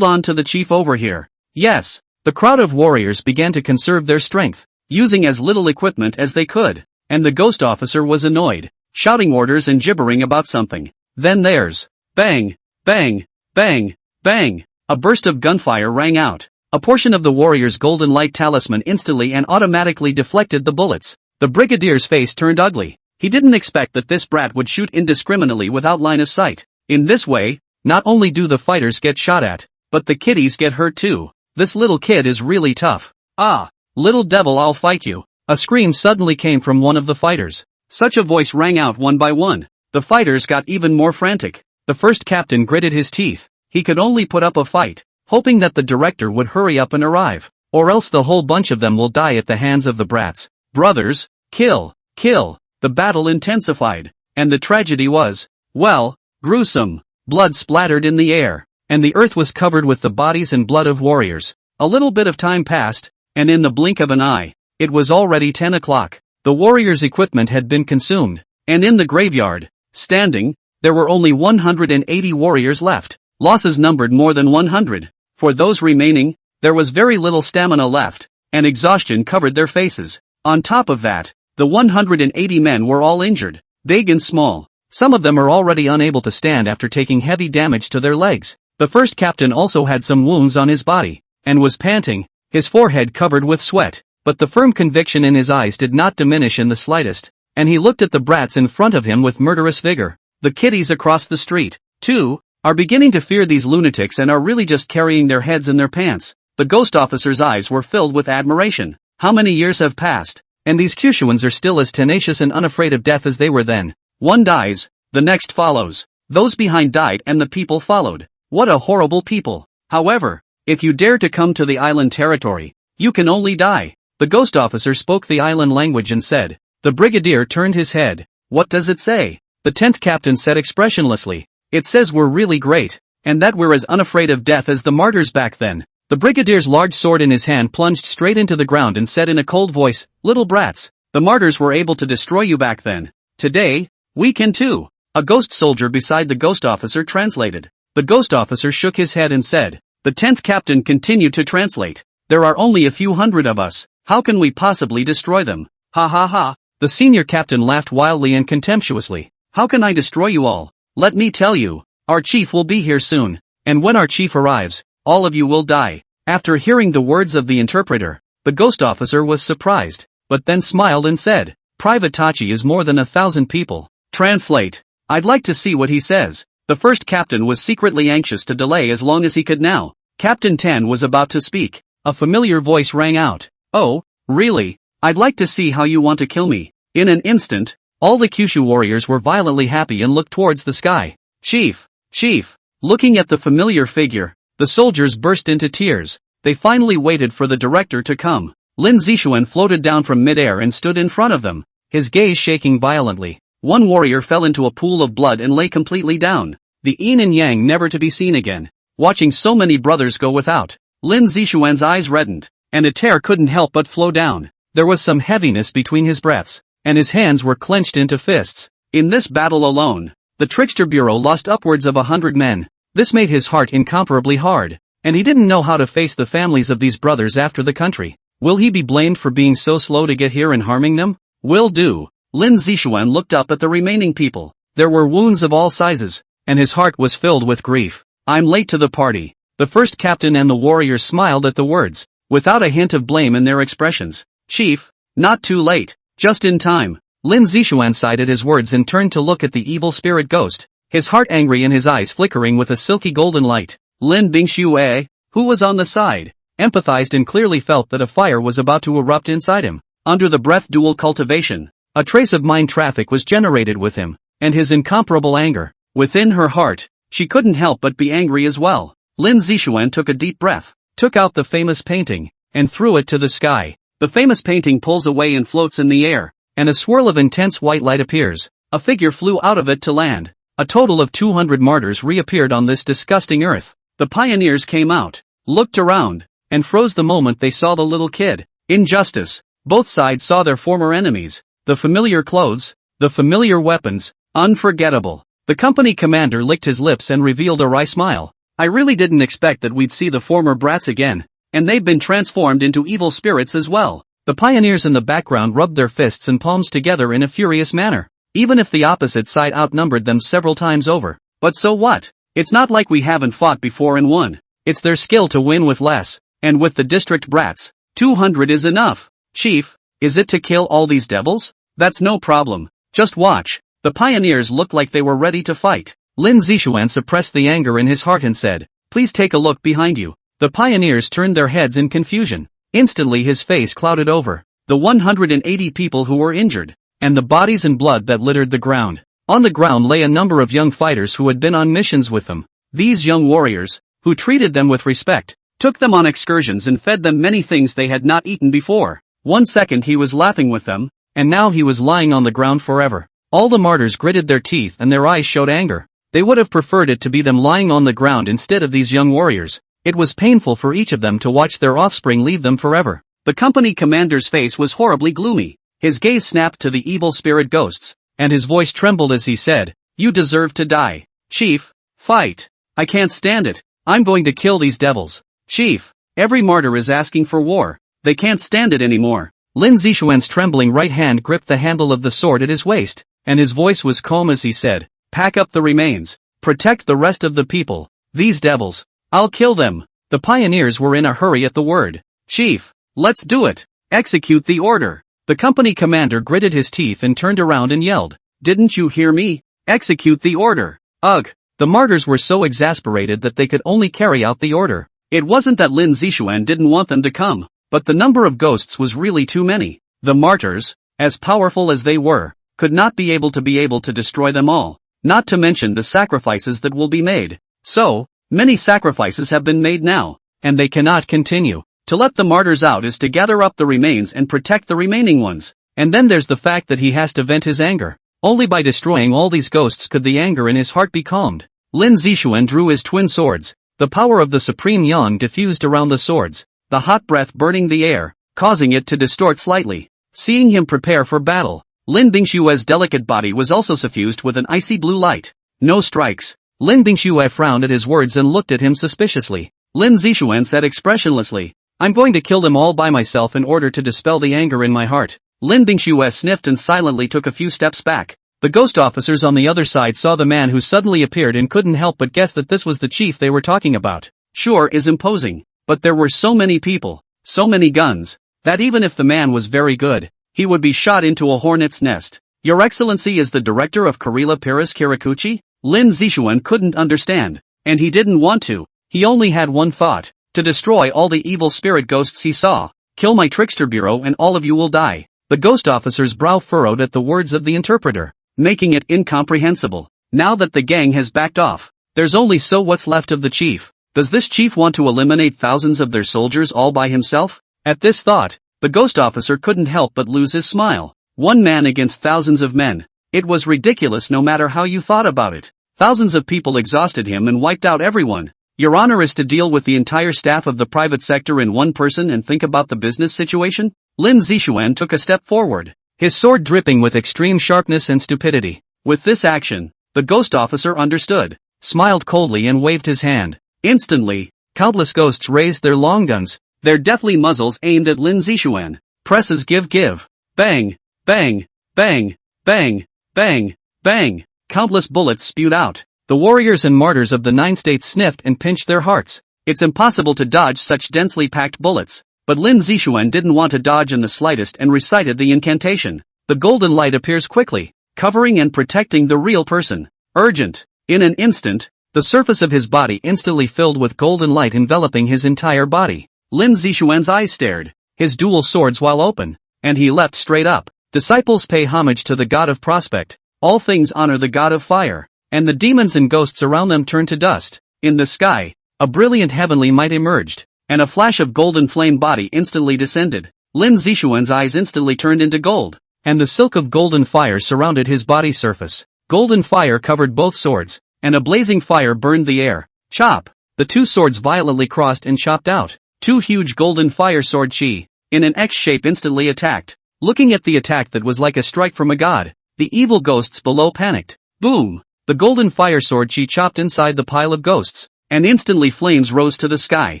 to the chief over here." Yes, the crowd of warriors began to conserve their strength, using as little equipment as they could, and the ghost officer was annoyed, shouting orders and gibbering about something. Then there's bang, bang, bang, bang. A burst of gunfire rang out. A portion of the warrior's golden light talisman instantly and automatically deflected the bullets. The brigadier's face turned ugly. He didn't expect that this brat would shoot indiscriminately without line of sight. In this way, not only do the fighters get shot at, but the kiddies get hurt too. This little kid is really tough. Ah, little devil, I'll fight you. A scream suddenly came from one of the fighters. Such a voice rang out one by one. The fighters got even more frantic. The first captain gritted his teeth. He could only put up a fight, hoping that the director would hurry up and arrive, or else the whole bunch of them will die at the hands of the brats. Brothers, kill, kill. The battle intensified, and the tragedy was, well, gruesome. Blood splattered in the air, and the earth was covered with the bodies and blood of warriors. A little bit of time passed, and in the blink of an eye, it was already 10 o'clock. The warriors' equipment had been consumed, and in the graveyard, standing, there were only 180 warriors left. Losses numbered more than 100. For those remaining, there was very little stamina left, and exhaustion covered their faces. On top of that, the 180 men were all injured, big and small. Some of them are already unable to stand after taking heavy damage to their legs. The first captain also had some wounds on his body, and was panting, his forehead covered with sweat. But the firm conviction in his eyes did not diminish in the slightest, and he looked at the brats in front of him with murderous vigor. The kiddies across the street, too, are beginning to fear these lunatics and are really just carrying their heads in their pants. The ghost officer's eyes were filled with admiration. How many years have passed, and these Kyushuans are still as tenacious and unafraid of death as they were then. One dies, the next follows. Those behind died and the people followed. What a horrible people. However, if you dare to come to the island territory, you can only die. The ghost officer spoke the island language and said. The brigadier turned his head. What does it say? The 10th captain said expressionlessly. It says we're really great, and that we're as unafraid of death as the martyrs back then. The brigadier's large sword in his hand plunged straight into the ground and said in a cold voice, "Little brats, the martyrs were able to destroy you back then. Today, we can too." A ghost soldier beside the ghost officer translated. The ghost officer shook his head and said. The 10th captain continued to translate. There are only a few hundred of us. How can we possibly destroy them? Ha ha ha. The senior captain laughed wildly and contemptuously. How can I destroy you all? Let me tell you, our chief will be here soon, and when our chief arrives, all of you will die. After hearing the words of the interpreter, the ghost officer was surprised, but then smiled and said, Private Tachi is more than 1,000 people. Translate. I'd like to see what he says. The first captain was secretly anxious to delay as long as he could now. Captain Tan was about to speak. A familiar voice rang out. Oh, really? I'd like to see how you want to kill me. In an instant, all the Kyushu warriors were violently happy and looked towards the sky. Chief! Chief! Looking at the familiar figure, the soldiers burst into tears. They finally waited for the director to come. Lin Zishuan floated down from midair and stood in front of them, his gaze shaking violently. One warrior fell into a pool of blood and lay completely down. The yin and yang never to be seen again. watching so many brothers go without. Lin Zixuan's eyes reddened, and a tear couldn't help but flow down. There was some heaviness between his breaths, and his hands were clenched into fists. In this battle alone, the Trickster Bureau lost upwards of 100 men. This made his heart incomparably hard, and he didn't know how to face the families of these brothers after the country. Will he be blamed for being so slow to get here and harming them? Will do. Lin Zixuan looked up at the remaining people. There were wounds of all sizes, and his heart was filled with grief. I'm late to the party. The first captain and the warriors smiled at the words, without a hint of blame in their expressions. Chief, not too late, just in time. Lin Zixuan sighed at his words and turned to look at the evil spirit ghost, his heart angry and his eyes flickering with a silky golden light. Lin Bingxue, who was on the side, empathized and clearly felt that a fire was about to erupt inside him. Under the breath dual cultivation, a trace of mind traffic was generated with him, and his incomparable anger. Within her heart, she couldn't help but be angry as well. Lin Zixuan took a deep breath, took out the famous painting, and threw it to the sky. The famous painting pulls away and floats in the air, and a swirl of intense white light appears. A figure flew out of it to land. A total of 200 martyrs reappeared on this disgusting earth. The pioneers came out, looked around, and froze the moment they saw the little kid. Injustice. Both sides saw their former enemies. The familiar clothes, the familiar weapons, unforgettable. The company commander licked his lips and revealed a wry smile. I really didn't expect that we'd see the former brats again, and they've been transformed into evil spirits as well. The pioneers in the background rubbed their fists and palms together in a furious manner, even if the opposite side outnumbered them several times over. But so what? It's not like we haven't fought before and won. It's their skill to win with less, and with the district brats, 200 is enough. Chief, is it to kill all these devils? That's no problem. Just watch. The pioneers looked like they were ready to fight. Lin Zixuan suppressed the anger in his heart and said, please take a look behind you. The pioneers turned their heads in confusion. Instantly his face clouded over. The 180 people who were injured, and the bodies and blood that littered the ground. On the ground lay a number of young fighters who had been on missions with them. These young warriors, who treated them with respect, took them on excursions and fed them many things they had not eaten before. 1 second he was laughing with them, and now he was lying on the ground forever. All the martyrs gritted their teeth and their eyes showed anger. They would have preferred it to be them lying on the ground instead of these young warriors. It was painful for each of them to watch their offspring leave them forever. The company commander's face was horribly gloomy. His gaze snapped to the evil spirit ghosts, and his voice trembled as he said, you deserve to die. Chief, fight. I can't stand it. I'm going to kill these devils. Chief, every martyr is asking for war. They can't stand it anymore. Lin Zixuan's trembling right hand gripped the handle of the sword at his waist, and his voice was calm as he said, pack up the remains. Protect the rest of the people. These devils. I'll kill them. The pioneers were in a hurry at the word. Chief, let's do it. Execute the order. The company commander gritted his teeth and turned around and yelled, didn't you hear me? Execute the order. Ugh. The martyrs were so exasperated that they could only carry out the order. It wasn't that Lin Zixuan didn't want them to come, but the number of ghosts was really too many. The martyrs, as powerful as they were, could not be able to destroy them all, not to mention the sacrifices that will be made. So, many sacrifices have been made now, and they cannot continue. To let the martyrs out is to gather up the remains and protect the remaining ones. And then there's the fact that he has to vent his anger. Only by destroying all these ghosts could the anger in his heart be calmed. Lin Zixuan drew his twin swords. The power of the supreme yang diffused around the swords, the hot breath burning the air, causing it to distort slightly. Seeing him prepare for battle, Lin Bingshue's delicate body was also suffused with an icy blue light. No strikes. Lin Bingshue frowned at his words and looked at him suspiciously. Lin Zixuan said expressionlessly, I'm going to kill them all by myself in order to dispel the anger in my heart. Lin Bingshue sniffed and silently took a few steps back. The ghost officers on the other side saw the man who suddenly appeared and couldn't help but guess that this was the chief they were talking about. Sure is imposing, but there were so many people, so many guns, that even if the man was very good, he would be shot into a hornet's nest. Your Excellency is the director of Karela Paris Kirakuchi? Lin Zixuan couldn't understand, and he didn't want to. He only had one thought, to destroy all the evil spirit ghosts he saw. Kill my trickster bureau and all of you will die. The ghost officer's brow furrowed at the words of the interpreter, making it incomprehensible. Now that the gang has backed off, there's only so what's left of the chief. Does this chief want to eliminate thousands of their soldiers all by himself? At this thought, the ghost officer couldn't help but lose his smile. One man against thousands of men. It was ridiculous no matter how you thought about it. Thousands of people exhausted him and wiped out everyone. Your Honor is to deal with the entire staff of the private sector in one person and think about the business situation? Lin Zixuan took a step forward, his sword dripping with extreme sharpness and stupidity. With this action, the ghost officer understood, smiled coldly and waved his hand. Instantly, countless ghosts raised their long guns, their deathly muzzles aimed at Lin Zixuan. Presses give. Bang, bang, bang, bang, bang, bang. Countless bullets spewed out. The warriors and martyrs of the 9 states sniffed and pinched their hearts. It's impossible to dodge such densely packed bullets. But Lin Zixuan didn't want to dodge in the slightest and recited the incantation. The golden light appears quickly, covering and protecting the real person. Urgent. In an instant, the surface of his body instantly filled with golden light enveloping his entire body. Lin Zixuan's eyes stared, his dual swords while open, and he leapt straight up. Disciples pay homage to the god of prospect, all things honor the god of fire, and the demons and ghosts around them turn to dust. In the sky, a brilliant heavenly might emerged, and a flash of golden flame body instantly descended. Lin Zixuan's eyes instantly turned into gold, and the silk of golden fire surrounded his body surface. Golden fire covered both swords, and a blazing fire burned the air. Chop! The 2 swords violently crossed and chopped out. 2 huge golden fire sword chi, in an X shape instantly attacked. Looking at the attack that was like a strike from a god, the evil ghosts below panicked. Boom! The golden fire sword chi chopped inside the pile of ghosts, and instantly flames rose to the sky.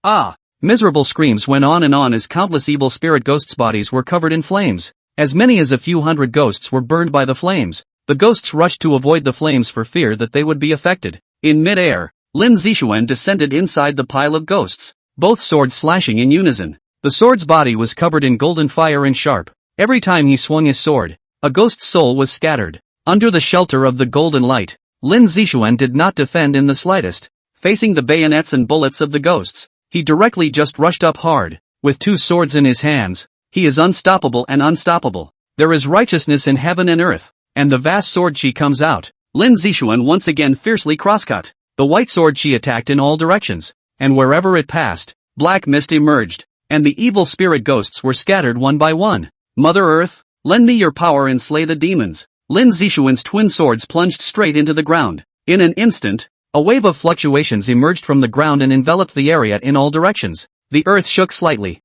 Ah! Miserable screams went on as countless evil spirit ghosts' bodies were covered in flames. As many as a few hundred ghosts were burned by the flames. The ghosts rushed to avoid the flames for fear that they would be affected. In mid-air, Lin Zixuan descended inside the pile of ghosts, both swords slashing in unison. The sword's body was covered in golden fire and sharp. Every time he swung his sword, a ghost's soul was scattered. Under the shelter of the golden light, Lin Zixuan did not defend in the slightest. Facing the bayonets and bullets of the ghosts, he directly just rushed up hard. With 2 swords in his hands, he is unstoppable and unstoppable. There is righteousness in heaven and earth, and the vast sword chi comes out. Lin Zixuan once again fiercely crosscut. The white sword chi attacked in all directions, and wherever it passed, black mist emerged, and the evil spirit ghosts were scattered one by one. Mother Earth, lend me your power and slay the demons. Lin Zixuan's twin swords plunged straight into the ground. In an instant, a wave of fluctuations emerged from the ground and enveloped the area in all directions. The earth shook slightly.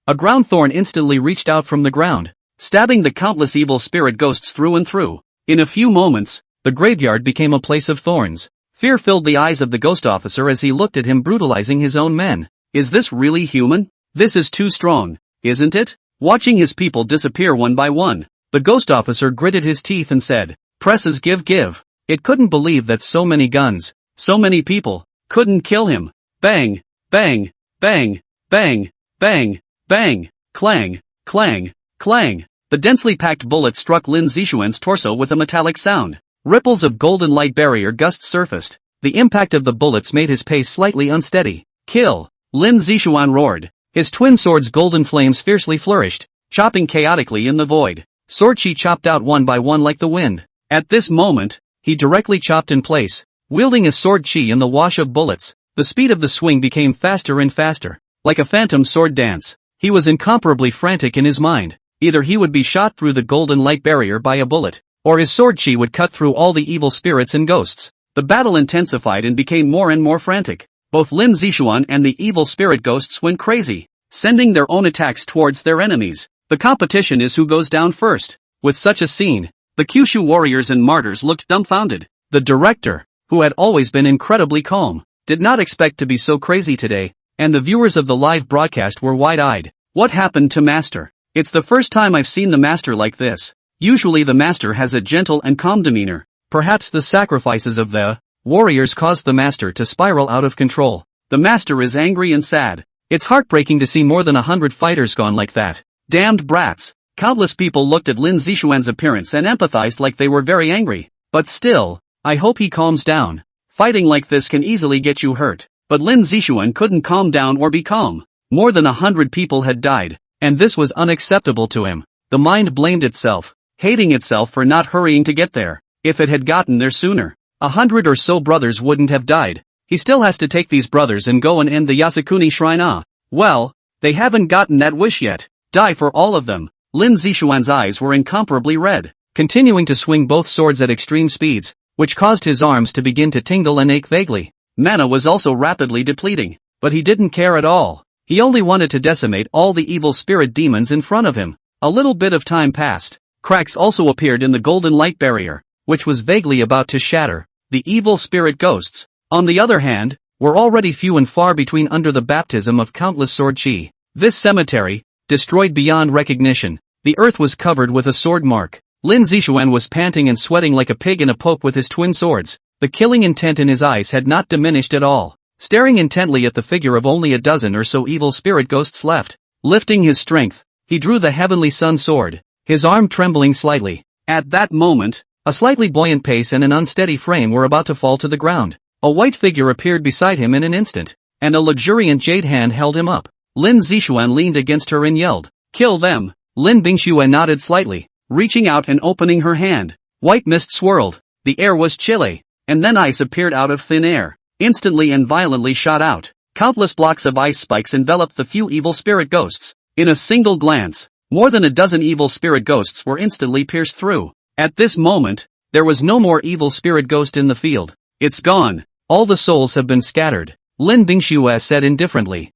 A ground thorn instantly reached out from the ground, stabbing the countless evil spirit ghosts through and through. In a few moments, the graveyard became a place of thorns. Fear filled the eyes of the ghost officer as he looked at him brutalizing his own men. Is this really human? This is too strong, isn't it? Watching his people disappear one by one, the ghost officer gritted his teeth and said, "Presses give." It couldn't believe that so many guns, so many people, couldn't kill him. Bang, bang, bang, bang, bang, bang, clang, clang, clang. The densely packed bullet struck Lin Zixuan's torso with a metallic sound. Ripples of golden light barrier gusts surfaced. The impact of the bullets made his pace slightly unsteady. Kill! Lin Zixuan roared. His twin swords' golden flames fiercely flourished, chopping chaotically in the void. Sword chi chopped out one by one like the wind. At this moment, he directly chopped in place, wielding his sword chi in the wash of bullets. The speed of the swing became faster and faster, like a phantom sword dance. He was incomparably frantic in his mind. Either he would be shot through the golden light barrier by a bullet, or his sword chi would cut through all the evil spirits and ghosts. The battle intensified and became more and more frantic. Both Lin Zixuan and the evil spirit ghosts went crazy, sending their own attacks towards their enemies. The competition is who goes down first. With such a scene, the Kyushu warriors and martyrs looked dumbfounded. The director, who had always been incredibly calm, did not expect to be so crazy today, and the viewers of the live broadcast were wide-eyed. What happened to Master? It's the first time I've seen the Master like this. Usually the Master has a gentle and calm demeanor. Perhaps the sacrifices of the warriors caused the Master to spiral out of control. The Master is angry and sad. It's heartbreaking to see more than 100 fighters gone like that. Damned brats. Countless people looked at Lin Zixuan's appearance and empathized like they were very angry. But still, I hope he calms down. Fighting like this can easily get you hurt. But Lin Zixuan couldn't calm down or be calm. More than 100 people had died, and this was unacceptable to him. The mind blamed itself, hating itself for not hurrying to get there. If it had gotten there sooner, 100 or so brothers wouldn't have died. He still has to take these brothers and go and end the Yasukuni shrine. Well, they haven't gotten that wish yet. Die for all of them. Lin Zixuan's eyes were incomparably red. Continuing to swing both swords at extreme speeds, which caused his arms to begin to tingle and ache vaguely. Mana was also rapidly depleting, but he didn't care at all. He only wanted to decimate all the evil spirit demons in front of him. A little bit of time passed. Cracks also appeared in the golden light barrier, which was vaguely about to shatter. The evil spirit ghosts, on the other hand, were already few and far between under the baptism of countless sword chi. This cemetery, destroyed beyond recognition. The earth was covered with a sword mark. Lin Zixuan was panting and sweating like a pig in a poke with his twin swords. The killing intent in his eyes had not diminished at all. Staring intently at the figure of only a dozen or so evil spirit ghosts left. Lifting his strength, he drew the heavenly sun sword, his arm trembling slightly. At that moment, a slightly buoyant pace and an unsteady frame were about to fall to the ground. A white figure appeared beside him in an instant, and a luxuriant jade hand held him up. Lin Zixuan leaned against her and yelled, "Kill them!" Lin Bingxue nodded slightly, reaching out and opening her hand. White mist swirled, the air was chilly, and then ice appeared out of thin air, instantly and violently shot out. Countless blocks of ice spikes enveloped the few evil spirit ghosts. In a single glance, more than a dozen evil spirit ghosts were instantly pierced through. At this moment, there was no more evil spirit ghost in the field. It's gone. All the souls have been scattered, Lin Bingxue said indifferently.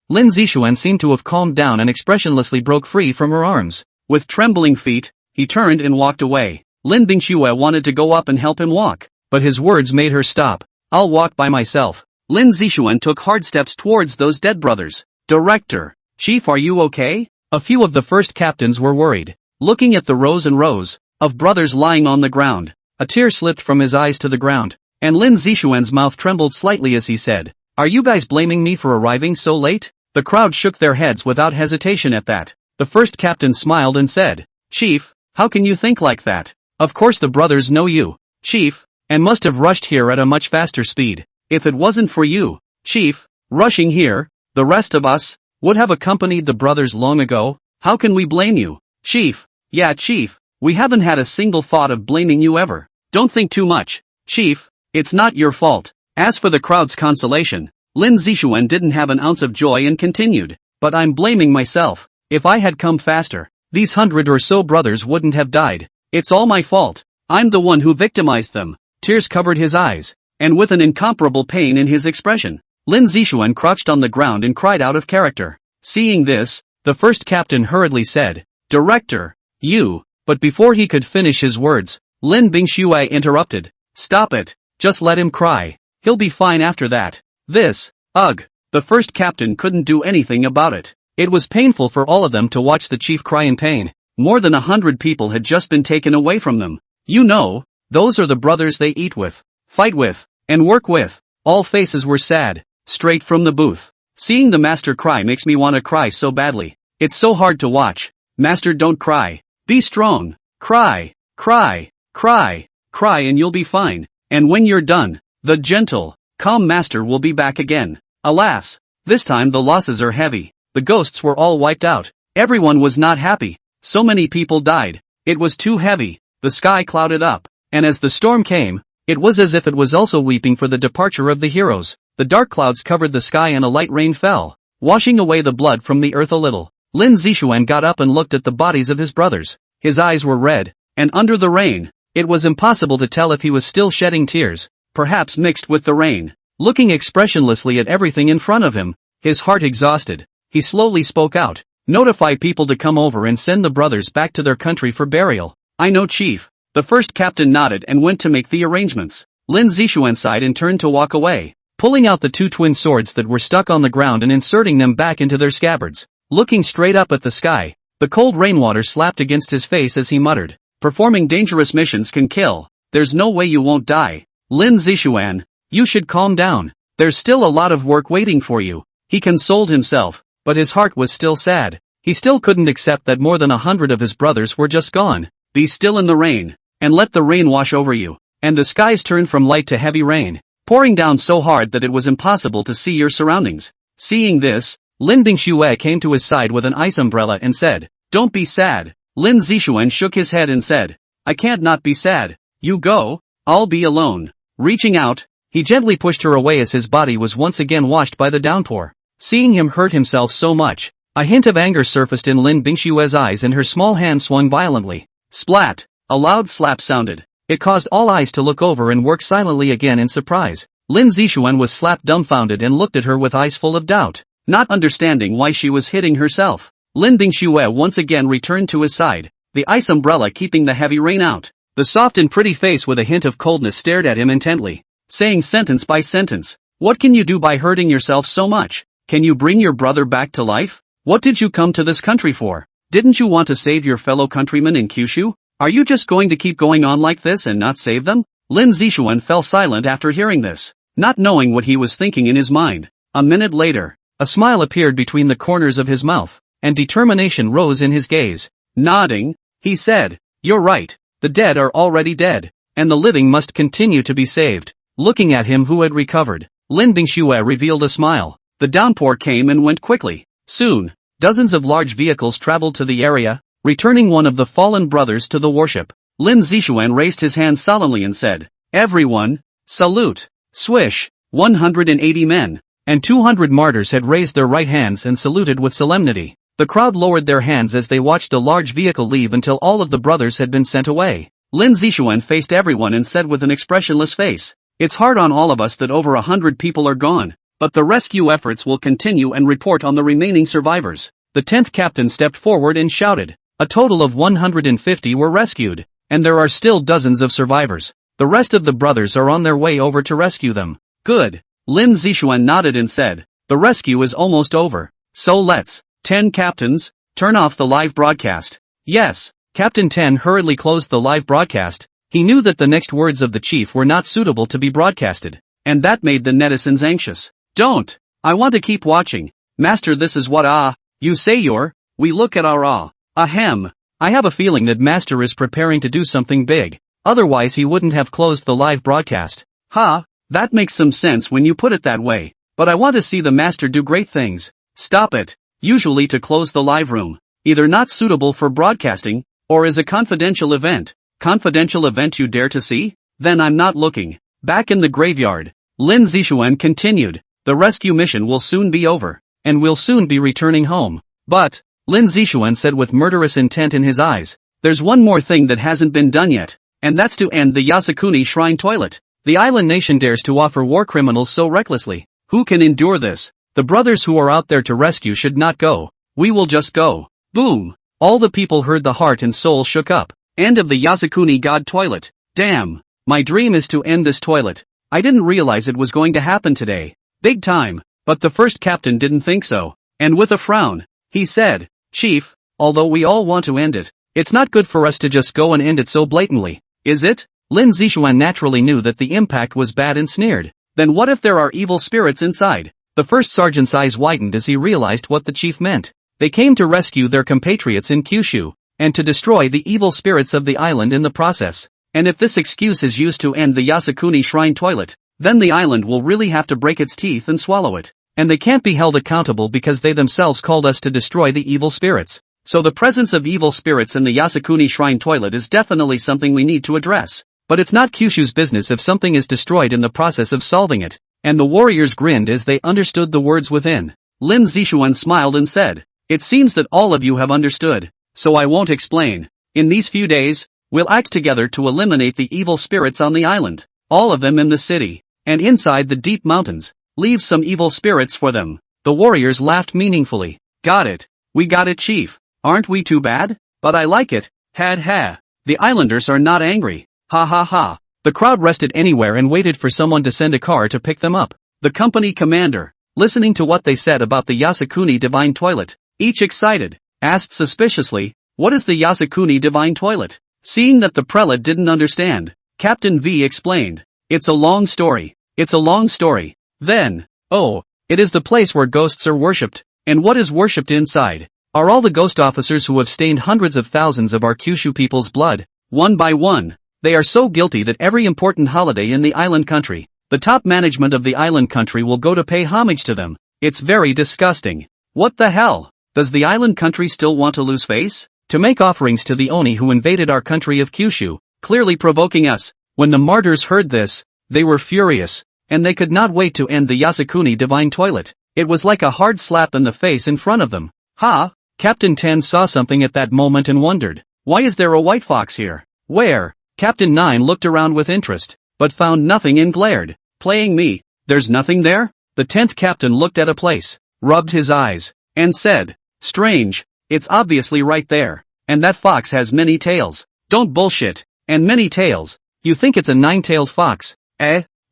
Lin Zixuan seemed to have calmed down and expressionlessly broke free from her arms. With trembling feet, he turned and walked away. Lin Bingxue wanted to go up and help him walk, but his words made her stop. "I'll walk by myself." Lin Zixuan took hard steps towards those dead brothers. "Director, Chief, are you okay?" A few of the first captains were worried. Looking at the rows and rows of brothers lying on the ground, a tear slipped from his eyes to the ground, and Lin Zixuan's mouth trembled slightly as he said, "Are you guys blaming me for arriving so late?" The crowd shook their heads without hesitation at that. The first captain smiled and said, "Chief, how can you think like that? Of course the brothers know you, Chief, and must have rushed here at a much faster speed. If it wasn't for you, Chief, rushing here, the rest of us would have accompanied the brothers long ago. How can we blame you, Chief?" "Yeah, Chief, we haven't had a single thought of blaming you ever. Don't think too much, Chief, it's not your fault." As for the crowd's consolation, Lin Zixuan didn't have an ounce of joy and continued, "But I'm blaming myself. If I had come faster, these 100 or so brothers wouldn't have died. It's all my fault. I'm the one who victimized them." Tears covered his eyes, and with an incomparable pain in his expression, Lin Zixuan crouched on the ground and cried out of character. Seeing this, the first captain hurriedly said, "Director, you," but before he could finish his words, Lin Bingxue interrupted, "Stop it, just let him cry. He'll be fine after that." The first captain couldn't do anything about it. It was painful for all of them to watch the chief cry in pain. More than 100 people had just been taken away from them. You know, those are the brothers they eat with, fight with, and work with. All faces were sad. Straight from the booth. "Seeing the master cry makes me want to cry so badly. It's so hard to watch. Master, don't cry. Be strong. Cry, cry, cry, cry, and you'll be fine. And when you're done, the gentle, calm master will be back again." Alas, this time the losses are heavy. The ghosts were all wiped out. Everyone was not happy. So many people died. It was too heavy. The sky clouded up, and as the storm came, it was as if it was also weeping for the departure of the heroes. The dark clouds covered the sky and a light rain fell, washing away the blood from the earth a little. Lin Zixuan got up and looked at the bodies of his brothers. His eyes were red, and under the rain, it was impossible to tell if he was still shedding tears, perhaps mixed with the rain. Looking expressionlessly at everything in front of him, his heart exhausted, he slowly spoke out, "Notify people to come over and send the brothers back to their country for burial." "I know, Chief." The first captain nodded and went to make the arrangements. Lin Zixuan sighed and turned to walk away, pulling out the two twin swords that were stuck on the ground and inserting them back into their scabbards. Looking straight up at the sky, the cold rainwater slapped against his face as he muttered, "Performing dangerous missions can kill. There's no way you won't die. Lin Zixuan, you should calm down. There's still a lot of work waiting for you." He consoled himself, but his heart was still sad. He still couldn't accept that more than 100 of his brothers were just gone. Be still in the rain, and let the rain wash over you. And the skies turned from light to heavy rain, pouring down so hard that it was impossible to see your surroundings. Seeing this, Lin Bingxue came to his side with an ice umbrella and said, "Don't be sad." Lin Zixuan shook his head and said, "I can't not be sad. You go, I'll be alone." Reaching out, he gently pushed her away as his body was once again washed by the downpour. Seeing him hurt himself so much, a hint of anger surfaced in Lin Bingxue's eyes and her small hand swung violently. Splat! A loud slap sounded. It caused all eyes to look over and work silently again in surprise. Lin Zixuan was slapped dumbfounded and looked at her with eyes full of doubt, not understanding why she was hitting herself. Lin Bingxue once again returned to his side, the ice umbrella keeping the heavy rain out. The soft and pretty face with a hint of coldness stared at him intently, saying sentence by sentence, "What can you do by hurting yourself so much? Can you bring your brother back to life? What did you come to this country for? Didn't you want to save your fellow countrymen in Kyushu? Are you just going to keep going on like this and not save them?" Lin Zixuan fell silent after hearing this, not knowing what he was thinking in his mind. A minute later, a smile appeared between the corners of his mouth, and determination rose in his gaze. Nodding, he said, "You're right. The dead are already dead, and the living must continue to be saved." Looking at him who had recovered, Lin Bingxue revealed a smile. The downpour came and went quickly. Soon, dozens of large vehicles traveled to the area, returning one of the fallen brothers to the worship. Lin Zixuan raised his hand solemnly and said, "Everyone, salute." Swish, 180 men, and 200 martyrs had raised their right hands and saluted with solemnity. The crowd lowered their hands as they watched a large vehicle leave until all of the brothers had been sent away. Lin Zixuan faced everyone and said with an expressionless face, "It's hard on all of us that over 100 people are gone, but the rescue efforts will continue and report on the remaining survivors." The 10th captain stepped forward and shouted, "A total of 150 were rescued, and there are still dozens of survivors. The rest of the brothers are on their way over to rescue them." "Good." Lin Zixuan nodded and said, "The rescue is almost over, so let's." 10 captains, turn off the live broadcast. Yes. Captain 10 hurriedly closed the live broadcast. He knew that the next words of the chief were not suitable to be broadcasted, and that made the netizens anxious. "Don't. I want to keep watching. Master, this is what you say you're." "We look at our ahem. I have a feeling that Master is preparing to do something big. Otherwise he wouldn't have closed the live broadcast." "Ha, that makes some sense when you put it that way. But I want to see the Master do great things." "Stop it. Usually to close the live room, either not suitable for broadcasting, or is a confidential event." "Confidential event you dare to see? Then I'm not looking." Back in the graveyard, Lin Zixuan continued, "The rescue mission will soon be over, and we'll soon be returning home. But," Lin Zixuan said with murderous intent in his eyes, "there's one more thing that hasn't been done yet, and that's to end the Yasukuni shrine toilet. The island nation dares to offer war criminals so recklessly. Who can endure this? The brothers who are out there to rescue should not go. We will just go." Boom! All the people heard the heart and soul shook up. End of the Yasukuni god toilet. Damn! My dream is to end this toilet. I didn't realize it was going to happen today. Big time. But the first captain didn't think so. And with a frown, he said, "Chief, although we all want to end it, it's not good for us to just go and end it so blatantly, is it?" Lin Zixuan naturally knew that the impact was bad and sneered. "Then what if there are evil spirits inside?" The first sergeant's eyes widened as he realized what the chief meant. They came to rescue their compatriots in Kyushu, and to destroy the evil spirits of the island in the process. And if this excuse is used to end the Yasukuni shrine toilet, then the island will really have to break its teeth and swallow it. And they can't be held accountable because they themselves called us to destroy the evil spirits. So the presence of evil spirits in the Yasukuni shrine toilet is definitely something we need to address. But it's not Kyushu's business if something is destroyed in the process of solving it. And the warriors grinned as they understood the words within. Lin Zixuan smiled and said, "It seems that all of you have understood, so I won't explain. In these few days, we'll act together to eliminate the evil spirits on the island, all of them in the city, and inside the deep mountains, leave some evil spirits for them." The warriors laughed meaningfully. "Got it. We got it, Chief. Aren't we too bad? But I like it. Had ha. The islanders are not angry. Ha ha ha." The crowd rested anywhere and waited for someone to send a car to pick them up. The company commander, listening to what they said about the Yasukuni divine toilet, each excited, asked suspiciously, "What is the Yasukuni divine toilet?" Seeing that the prelate didn't understand, Captain V explained, "It's a long story. It's a long story." Then, "Oh, it is the place where ghosts are worshipped. And what is worshipped inside? Are all the ghost officers who have stained hundreds of thousands of our Kyushu people's blood, one by one. They are so guilty that every important holiday in the island country, the top management of the island country will go to pay homage to them. It's very disgusting. What the hell? Does the island country still want to lose face? To make offerings to the Oni who invaded our country of Kyushu, clearly provoking us." When the martyrs heard this, they were furious, and they could not wait to end the Yasukuni divine toilet. It was like a hard slap in the face in front of them. "Ha!" Captain 10 saw something at that moment and wondered, "Why is there a white fox here?" "Where?" Captain 9 looked around with interest, but found nothing and glared. Playing me? There's nothing there? The 10th captain looked at a place, rubbed his eyes, and said, strange, it's obviously right there. And that fox has many tails. Don't bullshit. And many tails. You think it's a 9-tailed fox?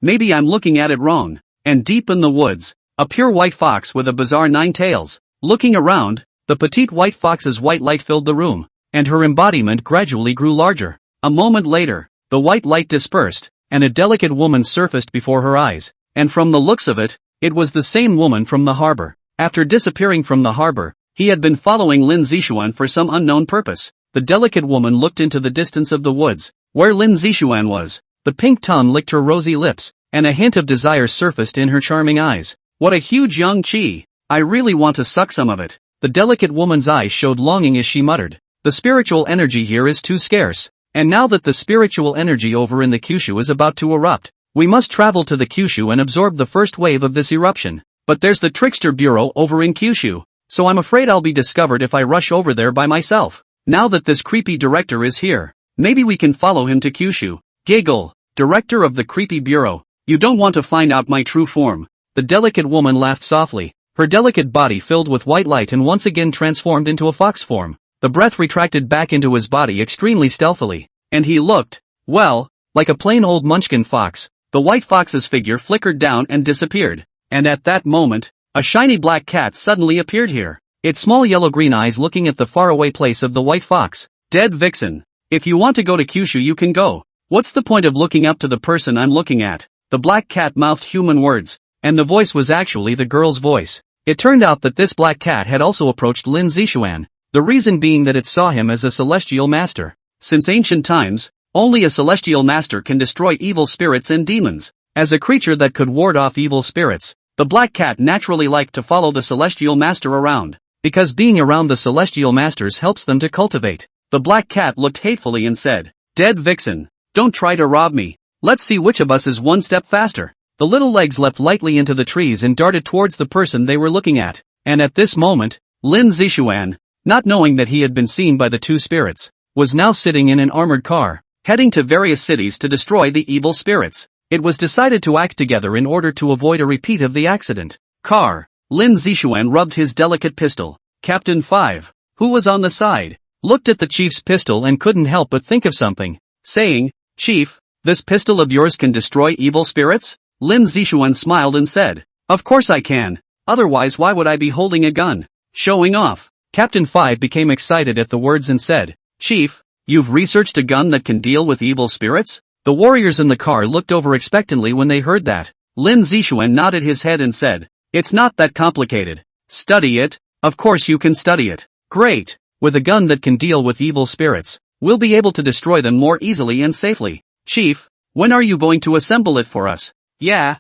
Maybe I'm looking at it wrong. And deep in the woods, a pure white fox with a bizarre 9 tails. Looking around, the petite white fox's white light filled the room, and her embodiment gradually grew larger. A moment later, the white light dispersed, and a delicate woman surfaced before her eyes, and from the looks of it, it was the same woman from the harbor. After disappearing from the harbor, he had been following Lin Zixuan for some unknown purpose. The delicate woman looked into the distance of the woods, where Lin Zixuan was. The pink tongue licked her rosy lips, and a hint of desire surfaced in her charming eyes. What a huge young chi! I really want to suck some of it. The delicate woman's eyes showed longing as she muttered. The spiritual energy here is too scarce. And now that the spiritual energy over in the Kyushu is about to erupt, we must travel to the Kyushu and absorb the first wave of this eruption. But there's the Trickster Bureau over in Kyushu, so I'm afraid I'll be discovered if I rush over there by myself. Now that this creepy director is here, maybe we can follow him to Kyushu. Giggle, director of the creepy bureau, you don't want to find out my true form. The delicate woman laughed softly, her delicate body filled with white light and once again transformed into a fox form. The breath retracted back into his body extremely stealthily, and he looked, well, like a plain old munchkin fox. The white fox's figure flickered down and disappeared, and at that moment, a shiny black cat suddenly appeared here, its small yellow-green eyes looking at the faraway place of the white fox. Dead vixen. If you want to go to Kyushu you can go. What's the point of looking up to the person I'm looking at? The black cat mouthed human words, and the voice was actually the girl's voice. It turned out that this black cat had also approached Lin Zixuan. The reason being that it saw him as a celestial master. Since ancient times, only a celestial master can destroy evil spirits and demons. As a creature that could ward off evil spirits, the black cat naturally liked to follow the celestial master around, because being around the celestial masters helps them to cultivate. The black cat looked hatefully and said, dead vixen, don't try to rob me. Let's see which of us is one step faster. The little legs leapt lightly into the trees and darted towards the person they were looking at, and at this moment, Lin Zixuan, not knowing that he had been seen by the two spirits, was now sitting in an armored car, heading to various cities to destroy the evil spirits. It was decided to act together in order to avoid a repeat of the accident. Car. Lin Zixuan rubbed his delicate pistol. Captain 5, who was on the side, looked at the chief's pistol and couldn't help but think of something, saying, Chief, this pistol of yours can destroy evil spirits? Lin Zixuan smiled and said, of course I can. Otherwise why would I be holding a gun? Showing off. Captain 5 became excited at the words and said, Chief, you've researched a gun that can deal with evil spirits? The warriors in the car looked over expectantly when they heard that. Lin Zixuan nodded his head and said, it's not that complicated. Study it. Of course you can study it. Great. With a gun that can deal with evil spirits, we'll be able to destroy them more easily and safely. Chief, when are you going to assemble it for us? Yeah,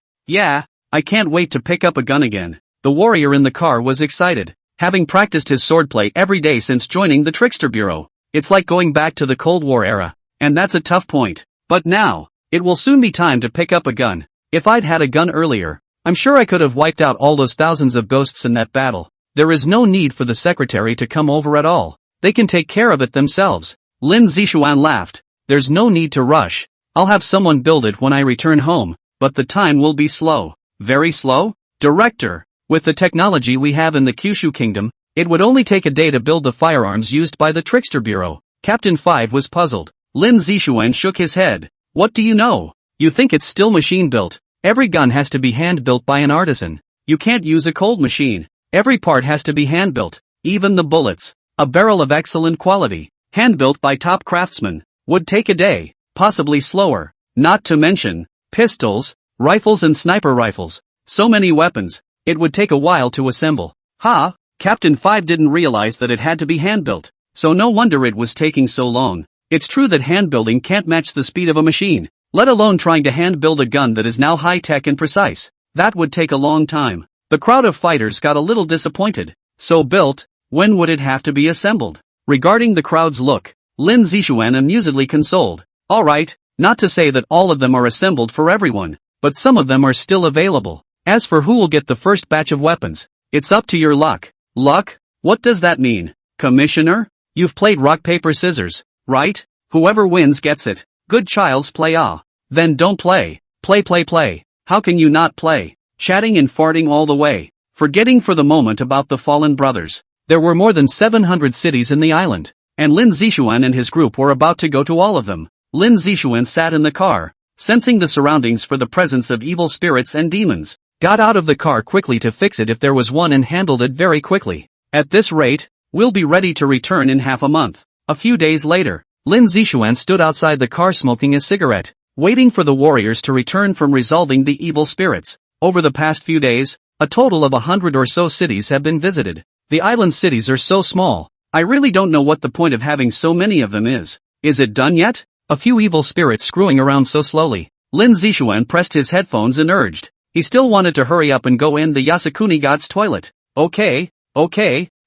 I can't wait to pick up a gun again. The warrior in the car was excited, having practiced his swordplay every day since joining the Trickster Bureau. It's like going back to the Cold War era, and that's a tough point. But now, it will soon be time to pick up a gun. If I'd had a gun earlier, I'm sure I could have wiped out all those thousands of ghosts in that battle. There is no need for the secretary to come over at all. They can take care of it themselves. Lin Zixuan laughed. There's no need to rush. I'll have someone build it when I return home, but the time will be slow. Very slow? Director, with the technology we have in the Kyushu Kingdom, it would only take a day to build the firearms used by the Trickster Bureau. Captain 5 was puzzled. Lin Zixuan shook his head. What do you know? You think it's still machine-built? Every gun has to be hand-built by an artisan. You can't use a cold machine. Every part has to be hand-built, even the bullets. A barrel of excellent quality, hand-built by top craftsmen, would take a day, possibly slower. Not to mention, pistols, rifles and sniper rifles. So many weapons, it would take a while to assemble. Captain 5 didn't realize that it had to be hand-built, so no wonder it was taking so long. It's true that hand-building can't match the speed of a machine, let alone trying to hand-build a gun that is now high-tech and precise. That would take a long time. The crowd of fighters got a little disappointed. So built, when would it have to be assembled? Regarding the crowd's look, Lin Zixuan amusedly consoled. Alright, not to say that all of them are assembled for everyone, but some of them are still available. As for who will get the first batch of weapons, it's up to your luck. Luck? What does that mean? Commissioner? You've played rock paper scissors, right? Whoever wins gets it. Good child's play ah. Then don't play. Play. How can you not play? Chatting and farting all the way. Forgetting for the moment about the fallen brothers. There were more than 700 cities in the island. And Lin Zixuan and his group were about to go to all of them. Lin Zixuan sat in the car, sensing the surroundings for the presence of evil spirits and demons. Got out of the car quickly to fix it if there was one and handled it very quickly. At this rate, we'll be ready to return in half a month. A few days later, Lin Zixuan stood outside the car smoking a cigarette, waiting for the warriors to return from resolving the evil spirits. Over the past few days, a total of 100 or so cities have been visited. The island cities are so small, I really don't know what the point of having so many of them is. Is it done yet? A few evil spirits screwing around so slowly. Lin Zixuan pressed his headphones and urged. He still wanted to hurry up and go in the Yasukuni god's toilet. Okay,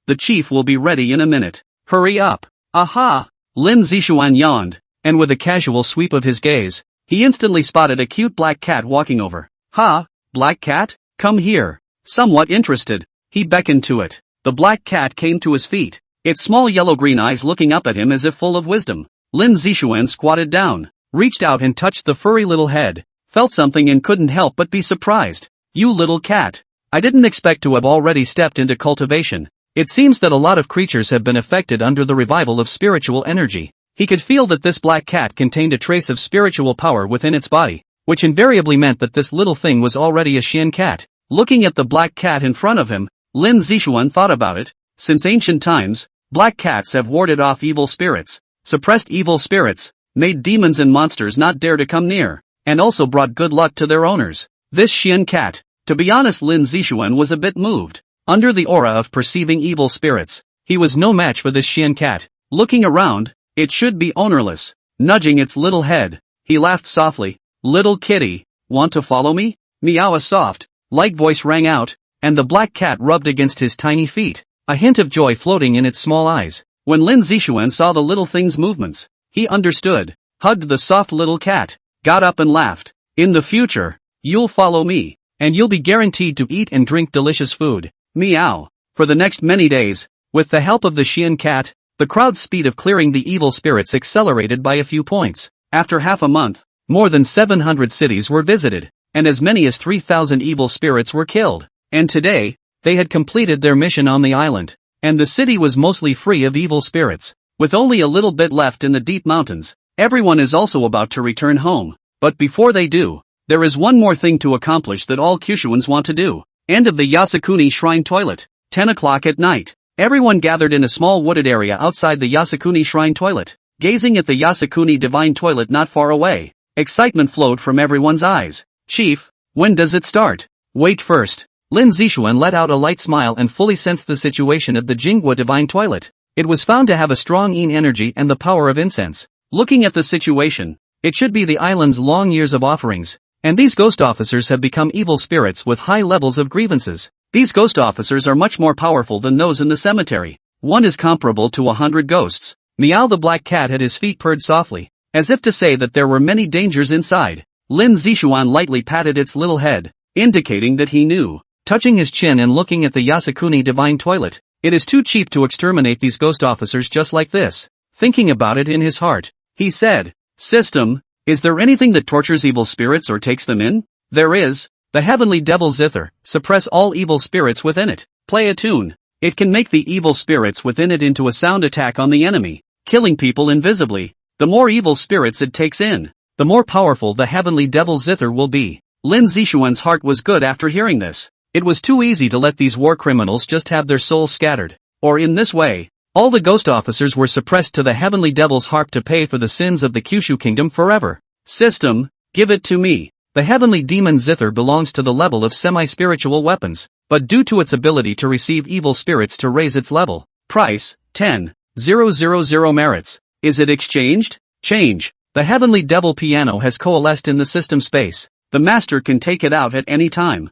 the chief will be ready in a minute. Hurry up. Aha! Lin Zixuan yawned, and with a casual sweep of his gaze, he instantly spotted a cute black cat walking over. Ha, black cat? Come here. Somewhat interested, he beckoned to it. The black cat came to his feet, its small yellow-green eyes looking up at him as if full of wisdom. Lin Zixuan squatted down, reached out and touched the furry little head, felt something and couldn't help but be surprised. You little cat. I didn't expect to have already stepped into cultivation. It seems that a lot of creatures have been affected under the revival of spiritual energy. He could feel that this black cat contained a trace of spiritual power within its body, which invariably meant that this little thing was already a Xian cat. Looking at the black cat in front of him, Lin Zixuan thought about it. Since ancient times, black cats have warded off evil spirits, suppressed evil spirits, made demons and monsters not dare to come near, and also brought good luck to their owners. This Xian cat, to be honest, Lin Zixuan was a bit moved. Under the aura of perceiving evil spirits, he was no match for this Xian cat. Looking around, it should be ownerless. Nudging its little head, he laughed softly. Little kitty, want to follow me? Meow. A soft, light voice rang out, and the black cat rubbed against his tiny feet, a hint of joy floating in its small eyes. When Lin Zixuan saw the little thing's movements, he understood, hugged the soft little cat, got up and laughed. In the future, you'll follow me, and you'll be guaranteed to eat and drink delicious food. Meow. For the next many days, with the help of the Xian cat, the crowd's speed of clearing the evil spirits accelerated by a few points. After half a month, more than 700 cities were visited, and as many as 3,000 evil spirits were killed. And today, they had completed their mission on the island, and the city was mostly free of evil spirits. With only a little bit left in the deep mountains, everyone is also about to return home. But before they do, there is one more thing to accomplish that all Kyushuans want to do. End of the Yasukuni Shrine Toilet. 10 o'clock at night. Everyone gathered in a small wooded area outside the Yasukuni Shrine Toilet, gazing at the Yasukuni Divine Toilet not far away. Excitement flowed from everyone's eyes. Chief, when does it start? Wait first. Lin Zixuan let out a light smile and fully sensed the situation of the Jinghua Divine Toilet. It was found to have a strong yin energy and the power of incense. Looking at the situation, it should be the island's long years of offerings. And these ghost officers have become evil spirits with high levels of grievances. These ghost officers are much more powerful than those in the cemetery. One is comparable to 100 ghosts. Meow. The black cat had his feet purred softly, as if to say that there were many dangers inside. Lin Zixuan lightly patted its little head, indicating that he knew. Touching his chin and looking at the Yasukuni Divine Toilet, it is too cheap to exterminate these ghost officers just like this. Thinking about it in his heart, he said, System, is there anything that tortures evil spirits or takes them in? There is. The heavenly devil zither. Suppress all evil spirits within it. Play a tune. It can make the evil spirits within it into a sound attack on the enemy, killing people invisibly. The more evil spirits it takes in, the more powerful the heavenly devil zither will be. Lin Zixuan's heart was good after hearing this. It was too easy to let these war criminals just have their souls scattered. Or in this way, all the ghost officers were suppressed to the heavenly devil's harp to pay for the sins of the Kyushu kingdom forever. System, give it to me. The heavenly demon zither belongs to the level of semi-spiritual weapons, but due to its ability to receive evil spirits to raise its level. Price, 10,000 merits. Is it exchanged? Change. The heavenly devil piano has coalesced in the system space. The master can take it out at any time.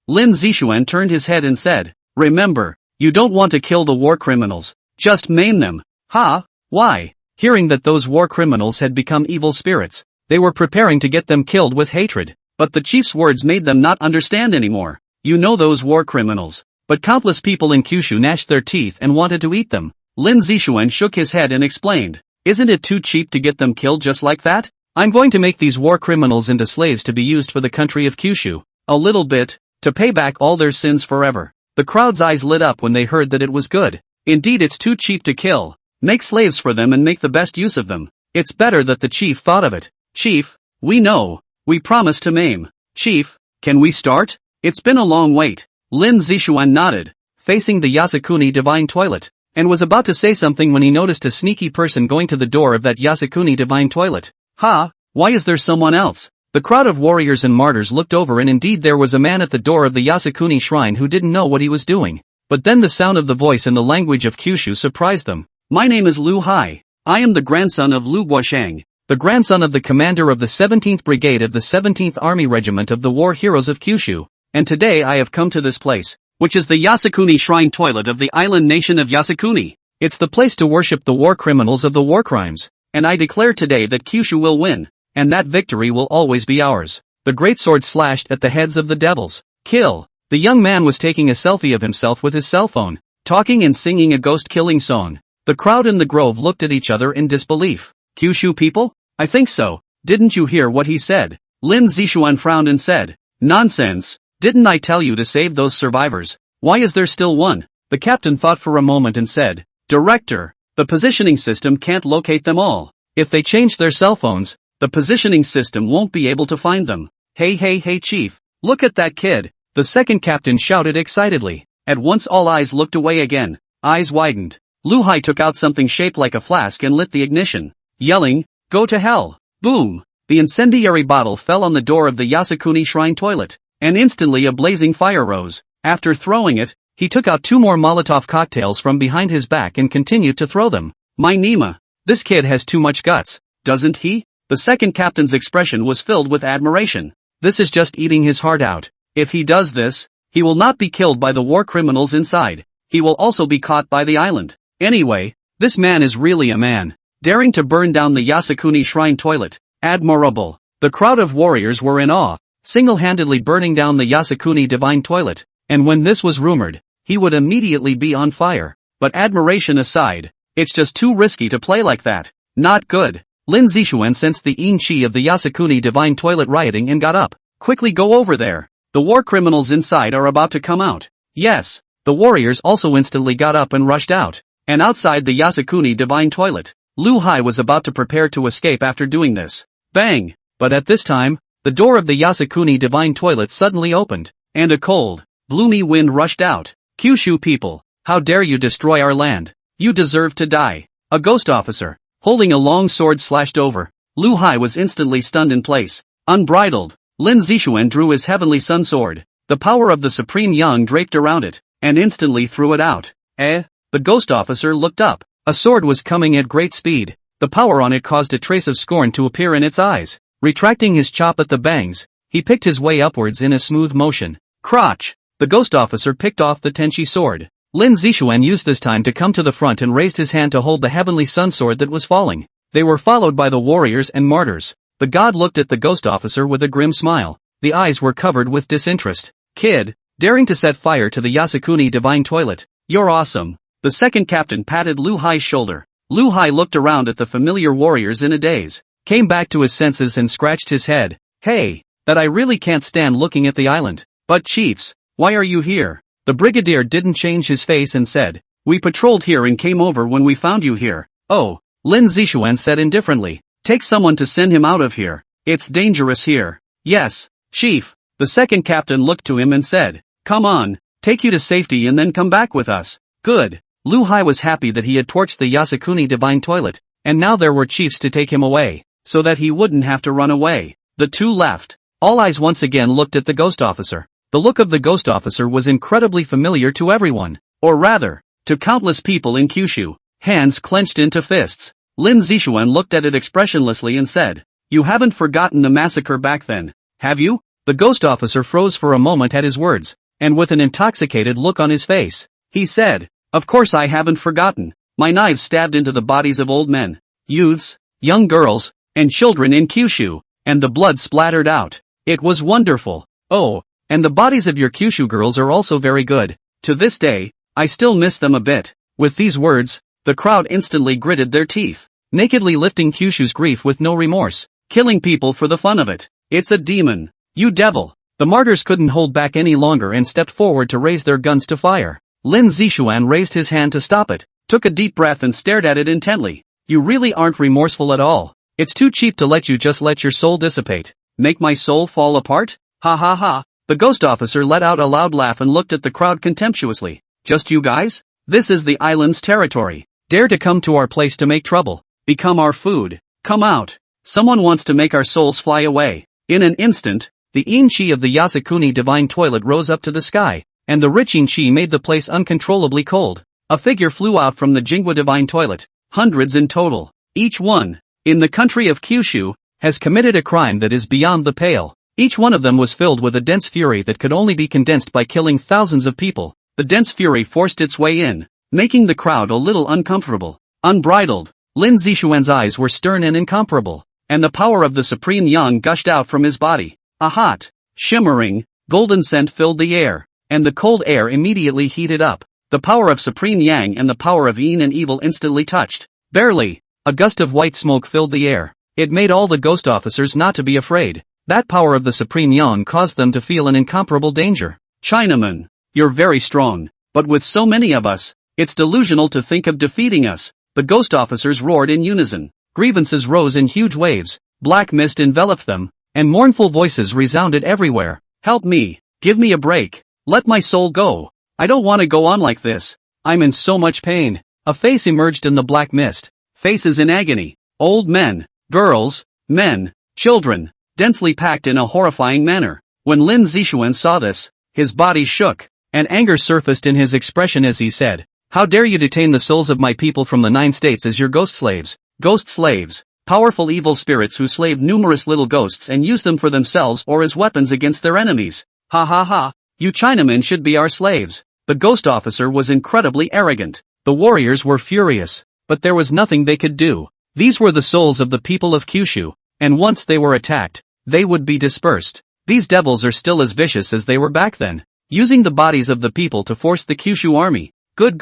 Lin Zixuan turned his head and said, Remember, you don't want to kill the war criminals. Just maim them. Ha? Why? Hearing that those war criminals had become evil spirits, they were preparing to get them killed with hatred. But the chief's words made them not understand anymore. You know those war criminals. But countless people in Kyushu gnashed their teeth and wanted to eat them. Lin Zixuan shook his head and explained, Isn't it too cheap to get them killed just like that? I'm going to make these war criminals into slaves to be used for the country of Kyushu. A little bit, to pay back all their sins forever. The crowd's eyes lit up when they heard that it was good. Indeed, it's too cheap to kill. Make slaves for them and make the best use of them. It's better that the chief thought of it. Chief, we know. We promise to maim. Chief, can we start? It's been a long wait. Lin Zishuan nodded, facing the Yasukuni divine toilet, and was about to say something when he noticed a sneaky person going to the door of that Yasukuni divine toilet. Ha, why is there someone else? The crowd of warriors and martyrs looked over, and indeed there was a man at the door of the Yasukuni shrine who didn't know what he was doing. But then the sound of the voice in the language of Kyushu surprised them. My name is Lu Hai. I am the grandson of Lu Guoshang, the grandson of the commander of the 17th Brigade of the 17th Army Regiment of the War Heroes of Kyushu, and today I have come to this place, which is the Yasukuni shrine toilet of the island nation of Yasukuni. It's the place to worship the war criminals of the war crimes, and I declare today that Kyushu will win, and that victory will always be ours. The great sword slashed at the heads of the devils. Kill. The young man was taking a selfie of himself with his cell phone, talking and singing a ghost-killing song. The crowd in the grove looked at each other in disbelief. Kyushu people? I think so. Didn't you hear what he said? Lin Zishuan frowned and said, nonsense. Didn't I tell you to save those survivors? Why is there still one? The captain thought for a moment and said, Director, the positioning system can't locate them all. If they change their cell phones, the positioning system won't be able to find them. Hey chief, look at that kid, the second captain shouted excitedly. At once all eyes looked away again. Eyes widened. Lu Hai took out something shaped like a flask and lit the ignition, yelling, go to hell. Boom! The incendiary bottle fell on the door of the Yasukuni shrine toilet, and instantly a blazing fire rose. After throwing it, he took out 2 more Molotov cocktails from behind his back and continued to throw them. My Nima, this kid has too much guts, doesn't he? The second captain's expression was filled with admiration. This is just eating his heart out. If he does this, he will not be killed by the war criminals inside. He will also be caught by the island. Anyway, this man is really a man. Daring to burn down the Yasukuni shrine toilet. Admirable. The crowd of warriors were in awe, single-handedly burning down the Yasukuni divine toilet, and when this was rumored, he would immediately be on fire. But admiration aside, it's just too risky to play like that. Not good. Lin Zishuan sensed the yin-chi of the Yasukuni divine toilet rioting and got up. Quickly go over there. The war criminals inside are about to come out. Yes. The warriors also instantly got up and rushed out. And outside the Yasukuni divine toilet, Lu Hai was about to prepare to escape after doing this. Bang! But at this time, the door of the Yasukuni divine toilet suddenly opened, and a cold, gloomy wind rushed out. Kyushu people, how dare you destroy our land? You deserve to die. A ghost officer, holding a long sword slashed over. Lu Hai was instantly stunned in place. Unbridled, Lin Zishuan drew his heavenly sun sword, the power of the supreme yang draped around it, and instantly threw it out. The ghost officer looked up. A sword was coming at great speed. The power on it caused a trace of scorn to appear in its eyes. Retracting his chop at the bangs, he picked his way upwards in a smooth motion. Crotch! The ghost officer picked off the Tenchi sword. Lin Zishuan used this time to come to the front and raised his hand to hold the heavenly sun sword that was falling. They were followed by the warriors and martyrs. The god looked at the ghost officer with a grim smile. The eyes were covered with disinterest. Kid, daring to set fire to the Yasukuni divine toilet. You're awesome. The second captain patted Lu Hai's shoulder. Lu Hai looked around at the familiar warriors in a daze, came back to his senses and scratched his head. Hey, that I really can't stand looking at the island. But chiefs, why are you here? The brigadier didn't change his face and said, we patrolled here and came over when we found you here. Oh, Lin Zishuan said indifferently. Take someone to send him out of here. It's dangerous here. Yes, chief. The second captain looked to him and said, come on, take you to safety and then come back with us. Good. Lu Hai was happy that he had torched the Yasukuni divine toilet, and now there were chiefs to take him away, so that he wouldn't have to run away. The two left. All eyes once again looked at the ghost officer. The look of the ghost officer was incredibly familiar to everyone, or rather, to countless people in Kyushu. Hands clenched into fists. Lin Zishuan looked at it expressionlessly and said, you haven't forgotten the massacre back then, have you? The ghost officer froze for a moment at his words, and with an intoxicated look on his face, he said, of course I haven't forgotten. My knives stabbed into the bodies of old men, youths, young girls, and children in Kyushu, and the blood splattered out. It was wonderful. Oh, and the bodies of your Kyushu girls are also very good. To this day, I still miss them a bit. With these words, the crowd instantly gritted their teeth. nakedly lifting Kyushu's grief with no remorse, killing people for the fun of it. It's a demon. You devil. The martyrs couldn't hold back any longer and stepped forward to raise their guns to fire. Lin Zishuan raised his hand to stop it, took a deep breath and stared at it intently. You really aren't remorseful at all. It's too cheap to let you just let your soul dissipate. Make my soul fall apart? Ha ha ha. The ghost officer let out a loud laugh and looked at the crowd contemptuously. Just you guys? This is the island's territory. Dare to come to our place to make trouble. Become our food. Come out. Someone wants to make our souls fly away. In an instant, the In-chi of the Yasukuni divine toilet rose up to the sky, and the rich In-chi made the place uncontrollably cold. A figure flew out from the Jingwa divine toilet, hundreds in total. Each one, in the country of Kyushu, has committed a crime that is beyond the pale. Each one of them was filled with a dense fury that could only be condensed by killing thousands of people. The dense fury forced its way in, making the crowd a little uncomfortable. Unbridled, Lin Zishuan's eyes were stern and incomparable, and the power of the supreme yang gushed out from his body. A hot, shimmering, golden scent filled the air, and the cold air immediately heated up. The power of supreme yang and the power of yin and evil instantly touched. Barely, a gust of white smoke filled the air. It made all the ghost officers not to be afraid. That power of the supreme yang caused them to feel an incomparable danger. Chinaman, you're very strong, but with so many of us, it's delusional to think of defeating us. The ghost officers roared in unison. Grievances rose in huge waves, black mist enveloped them, and mournful voices resounded everywhere. Help me, give me a break, let my soul go. I don't want to go on like this. I'm in so much pain. A face emerged in the black mist. Faces in agony. Old men, girls, men, children, densely packed in a horrifying manner. When Lin Zishuan saw this, his body shook, and anger surfaced in his expression as he said, "How dare you detain the souls of my people from the 9 states as your ghost slaves? Ghost slaves, powerful evil spirits who slave numerous little ghosts and use them for themselves or as weapons against their enemies. Ha ha ha, you Chinamen should be our slaves." The ghost officer was incredibly arrogant. The warriors were furious, but there was nothing they could do. These were the souls of the people of Kyushu, and once they were attacked, they would be dispersed. These devils are still as vicious as they were back then, using the bodies of the people to force the Kyushu army. Good.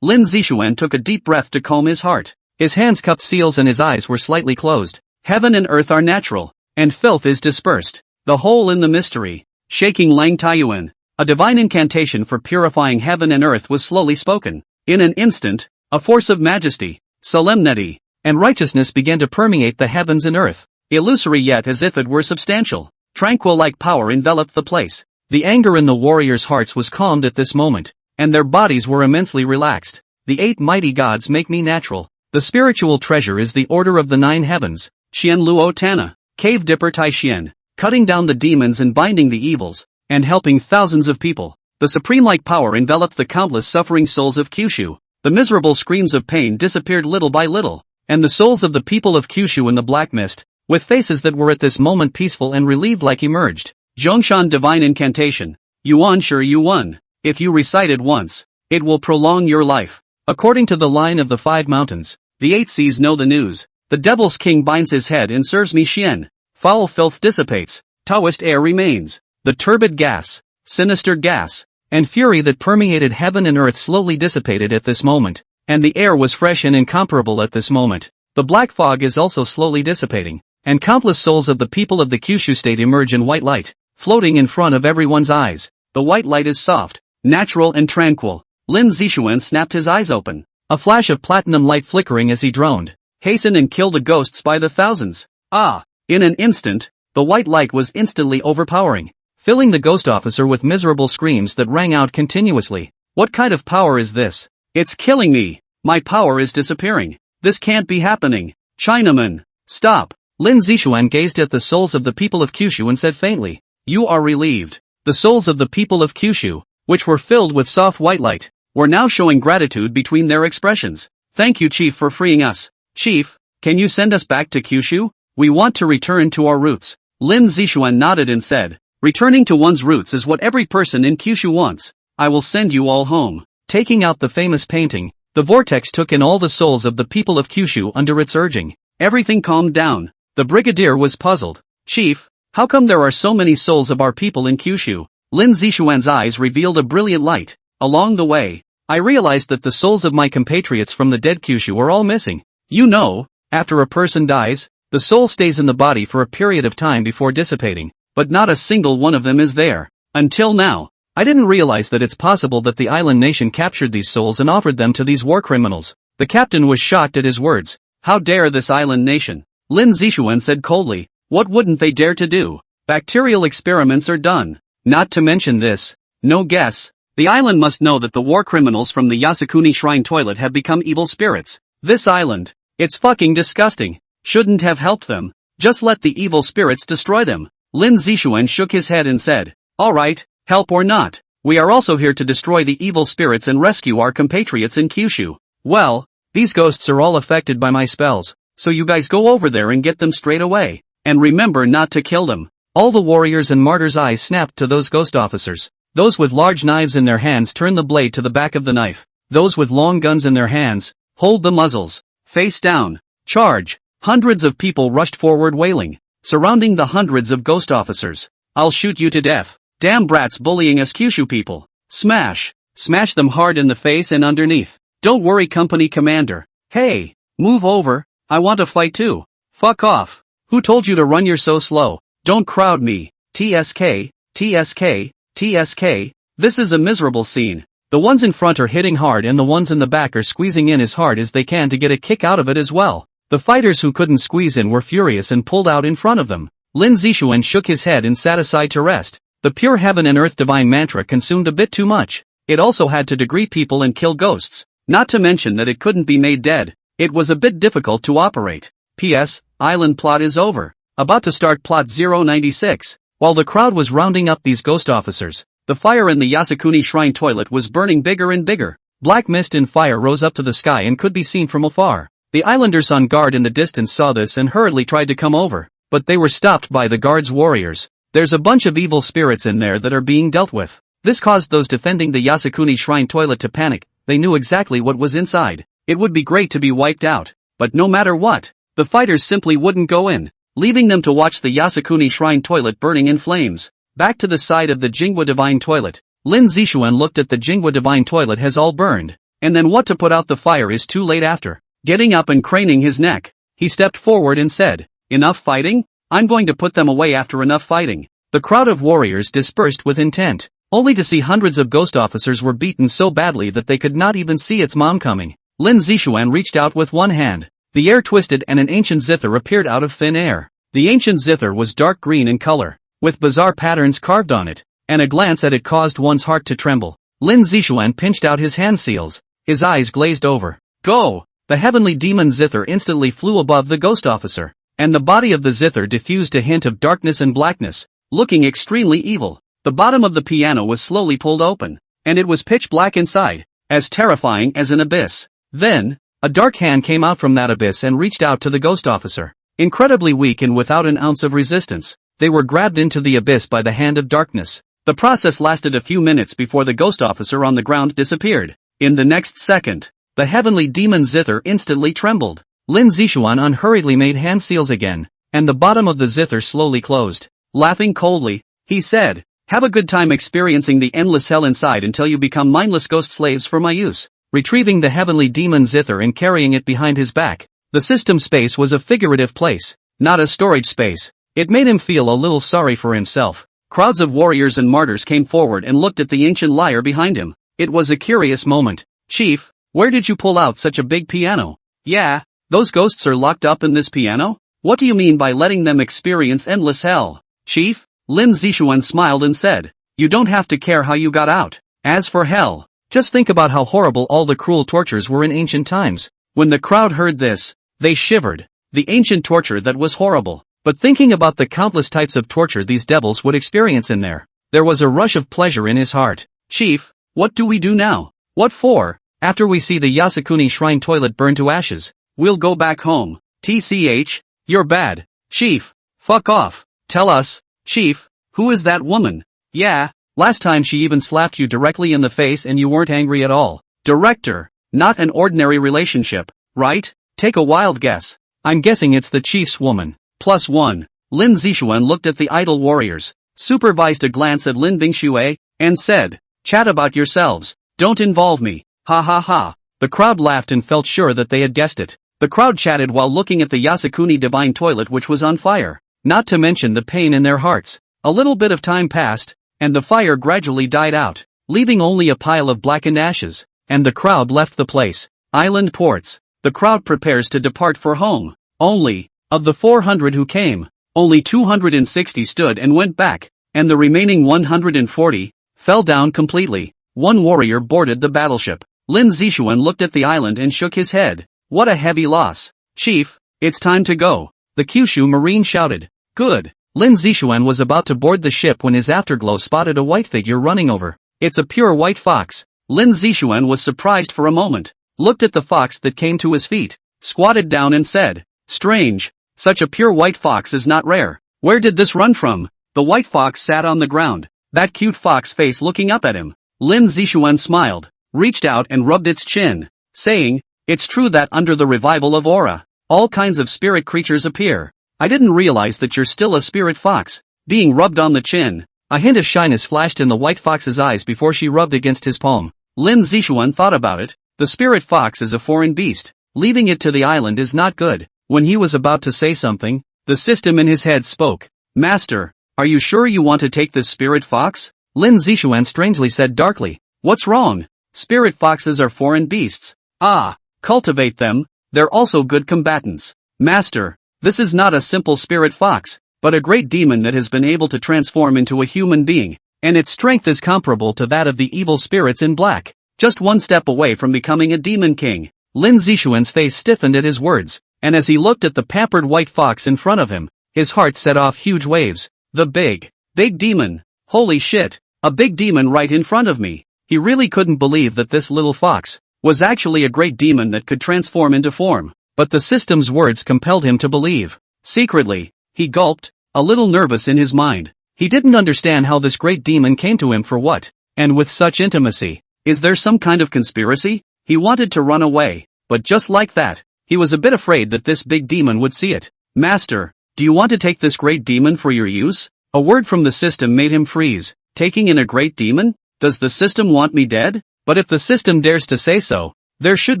Lin Zishuan took a deep breath to calm his heart. His hands cupped seals and his eyes were slightly closed. Heaven and earth are natural, and filth is dispersed. The whole in the mystery. Shaking Lang Taiyuan. A divine incantation for purifying heaven and earth was slowly spoken. In an instant, a force of majesty, solemnity, and righteousness began to permeate the heavens and earth. Illusory yet as if it were substantial. Tranquil-like power enveloped the place. The anger in the warriors' hearts was calmed at this moment, and their bodies were immensely relaxed. The 8 mighty gods make me natural. The spiritual treasure is the order of the 9 heavens. Qian Luo Tana, Cave Dipper Tai Xian, cutting down the demons and binding the evils, and helping thousands of people. The supreme-like power enveloped the countless suffering souls of Kyushu. The miserable screams of pain disappeared little by little, and the souls of the people of Kyushu in the black mist, with faces that were at this moment peaceful and relieved like emerged. Zhongshan divine incantation. Yuan sure Yuan. If you recite it once, it will prolong your life. According to the line of the 5 mountains, the 8 seas know the news. The devil's king binds his head and serves me Xian. Foul filth dissipates. Taoist air remains. The turbid gas, sinister gas, and fury that permeated heaven and earth slowly dissipated at this moment, and the air was fresh and incomparable at this moment. The black fog is also slowly dissipating, and countless souls of the people of the Kyushu state emerge in white light, floating in front of everyone's eyes. The white light is soft, natural and tranquil. Lin Zishuan snapped his eyes open, a flash of platinum light flickering as he droned, "Hasten and kill the ghosts by the thousands." Ah! In an instant, the white light was instantly overpowering, filling the ghost officer with miserable screams that rang out continuously. What kind of power is this? It's killing me. My power is disappearing. This can't be happening. Chinaman, stop. Lin Zishuan gazed at the souls of the people of Kyushu and said faintly, "You are relieved." The souls of the people of Kyushu, which were filled with soft white light, were now showing gratitude between their expressions. "Thank you, Chief, for freeing us." "Chief, can you send us back to Kyushu? We want to return to our roots." Lin Zishuan nodded and said, "Returning to one's roots is what every person in Kyushu wants. I will send you all home." Taking out the famous painting, the vortex took in all the souls of the people of Kyushu under its urging. Everything calmed down. The brigadier was puzzled. "Chief, how come there are so many souls of our people in Kyushu?" Lin Zishuan's eyes revealed a brilliant light. "Along the way, I realized that the souls of my compatriots from the dead Kyushu are all missing. You know, after a person dies, the soul stays in the body for a period of time before dissipating, but not a single one of them is there. Until now. I didn't realize that it's possible that the island nation captured these souls and offered them to these war criminals. The captain was shocked at his words. How dare this island nation? Lin Zixuan said coldly. What wouldn't they dare to do? Bacterial experiments are done. Not to mention this. No guess. The island must know that the war criminals from the Yasukuni Shrine toilet have become evil spirits. This island. It's fucking disgusting. Shouldn't have helped them. Just let the evil spirits destroy them. Lin Zixuan shook his head and said, alright, help or not. We are also here to destroy the evil spirits and rescue our compatriots in Kyushu. Well, these ghosts are all affected by my spells, so you guys go over there and get them straight away. And remember not to kill them. All the warriors and martyrs' eyes snapped to those ghost officers. Those with large knives in their hands turned the blade to the back of the knife. Those with long guns in their hands, hold the muzzles. Face down. Charge. Hundreds of people rushed forward wailing, surrounding the hundreds of ghost officers. I'll shoot you to death. Damn brats bullying us Kyushu people. Smash. Smash them hard in the face and underneath. Don't worry company commander. Hey, move over, I want to fight too. Fuck off. Who told you to run? You're so slow. Don't crowd me. TSK, TSK, TSK. This is a miserable scene. The ones in front are hitting hard and the ones in the back are squeezing in as hard as they can to get a kick out of it as well. The fighters who couldn't squeeze in were furious and pulled out in front of them. Lin Zixuan shook his head and sat aside to rest. The pure heaven and earth divine mantra consumed a bit too much. It also had to degree people and kill ghosts. Not to mention that it couldn't be made dead. It was a bit difficult to operate. P.S. Island plot is over. About to start plot 096. While the crowd was rounding up these ghost officers, the fire in the Yasukuni Shrine toilet was burning bigger and bigger. Black mist and fire rose up to the sky and could be seen from afar. The islanders on guard in the distance saw this and hurriedly tried to come over, but they were stopped by the guard's warriors. There's a bunch of evil spirits in there that are being dealt with. This caused those defending the Yasukuni Shrine toilet to panic. They knew exactly what was inside. It would be great to be wiped out, but no matter what, the fighters simply wouldn't go in, leaving them to watch the Yasukuni Shrine toilet burning in flames. Back to the side of the Jingwa Divine toilet. Lin Zixuan looked at the Jingwa Divine toilet has all burned, and then what to put out the fire is too late after. Getting up and craning his neck, he stepped forward and said, enough fighting? I'm going to put them away after enough fighting. The crowd of warriors dispersed with intent, only to see hundreds of ghost officers were beaten so badly that they could not even see its mom coming. Lin Zixuan reached out with one hand. The air twisted and an ancient zither appeared out of thin air. The ancient zither was dark green in color, with bizarre patterns carved on it, and a glance at it caused one's heart to tremble. Lin Zixuan pinched out his hand seals. His eyes glazed over. Go! The heavenly demon zither instantly flew above the ghost officer, and the body of the zither diffused a hint of darkness and blackness, looking extremely evil. The bottom of the piano was slowly pulled open, and it was pitch black inside, as terrifying as an abyss. Then, a dark hand came out from that abyss and reached out to the ghost officer. Incredibly weak and without an ounce of resistance, they were grabbed into the abyss by the hand of darkness. The process lasted a few minutes before the ghost officer on the ground disappeared. In the next second, the heavenly demon zither instantly trembled. Lin Zixuan unhurriedly made hand seals again, and the bottom of the zither slowly closed. Laughing coldly, he said, have a good time experiencing the endless hell inside until you become mindless ghost slaves for my use. Retrieving the heavenly demon zither and carrying it behind his back, the system space was a figurative place, not a storage space. It made him feel a little sorry for himself. Crowds of warriors and martyrs came forward and looked at the ancient liar behind him. It was a curious moment. Chief, where did you pull out such a big piano? Yeah, those ghosts are locked up in this piano? What do you mean by letting them experience endless hell? Chief, Lin Zixuan smiled and said, you don't have to care how you got out. As for hell, just think about how horrible all the cruel tortures were in ancient times. When the crowd heard this, they shivered. The ancient torture that was horrible. But thinking about the countless types of torture these devils would experience in there was a rush of pleasure in his heart. Chief, what do we do now? What for? After we see the Yasukuni Shrine toilet burn to ashes, we'll go back home. TCH, you're bad. Chief, fuck off. Tell us, Chief, who is that woman? Yeah, last time she even slapped you directly in the face and you weren't angry at all. Director, not an ordinary relationship, right? Take a wild guess. I'm guessing it's the chief's woman. +1. Lin Zixuan looked at the idle warriors, supervised a glance at Lin Bingxue, and said, chat about yourselves, don't involve me. Ha ha ha. The crowd laughed and felt sure that they had guessed it. The crowd chatted while looking at the Yasukuni divine toilet which was on fire, not to mention the pain in their hearts. A little bit of time passed, and the fire gradually died out, leaving only a pile of blackened ashes, and the crowd left the place. Island ports. The crowd prepares to depart for home. Only, of the 400 who came, only 260 stood and went back, and the remaining 140 fell down completely. One warrior boarded the battleship. Lin Zixuan looked at the island and shook his head. What a heavy loss. Chief, it's time to go. The Kyushu Marine shouted. Good. Lin Zixuan was about to board the ship when his afterglow spotted a white figure running over. It's a pure white fox. Lin Zixuan was surprised for a moment, looked at the fox that came to his feet, squatted down and said, strange, such a pure white fox is not rare. Where did this run from? The white fox sat on the ground, that cute fox face looking up at him. Lin Zixuan smiled, reached out and rubbed its chin, saying, it's true that under the revival of aura, all kinds of spirit creatures appear. I didn't realize that you're still a spirit fox. Being rubbed on the chin, a hint of shyness flashed in the white fox's eyes before she rubbed against his palm. Lin Zixuan thought about it. The spirit fox is a foreign beast. Leaving it to the island is not good. When he was about to say something, the system in his head spoke. Master, are you sure you want to take this spirit fox? Lin Zixuan strangely said darkly. What's wrong? Spirit foxes are foreign beasts. Ah, cultivate them, they're also good combatants. Master, this is not a simple spirit fox, but a great demon that has been able to transform into a human being, and its strength is comparable to that of the evil spirits in black. Just one step away from becoming a demon king. Lin Zixuan's face stiffened at his words, and as he looked at the pampered white fox in front of him, his heart set off huge waves. The big demon. Holy shit, a big demon right in front of me. He really couldn't believe that this little fox was actually a great demon that could transform into form, but the system's words compelled him to believe. Secretly, he gulped, a little nervous in his mind. He didn't understand how this great demon came to him for what, and with such intimacy. Is there some kind of conspiracy? He wanted to run away, but just like that, he was a bit afraid that this big demon would see it. Master, do you want to take this great demon for your use? A word from the system made him freeze. Taking in a great demon? Does the system want me dead? But if the system dares to say so, there should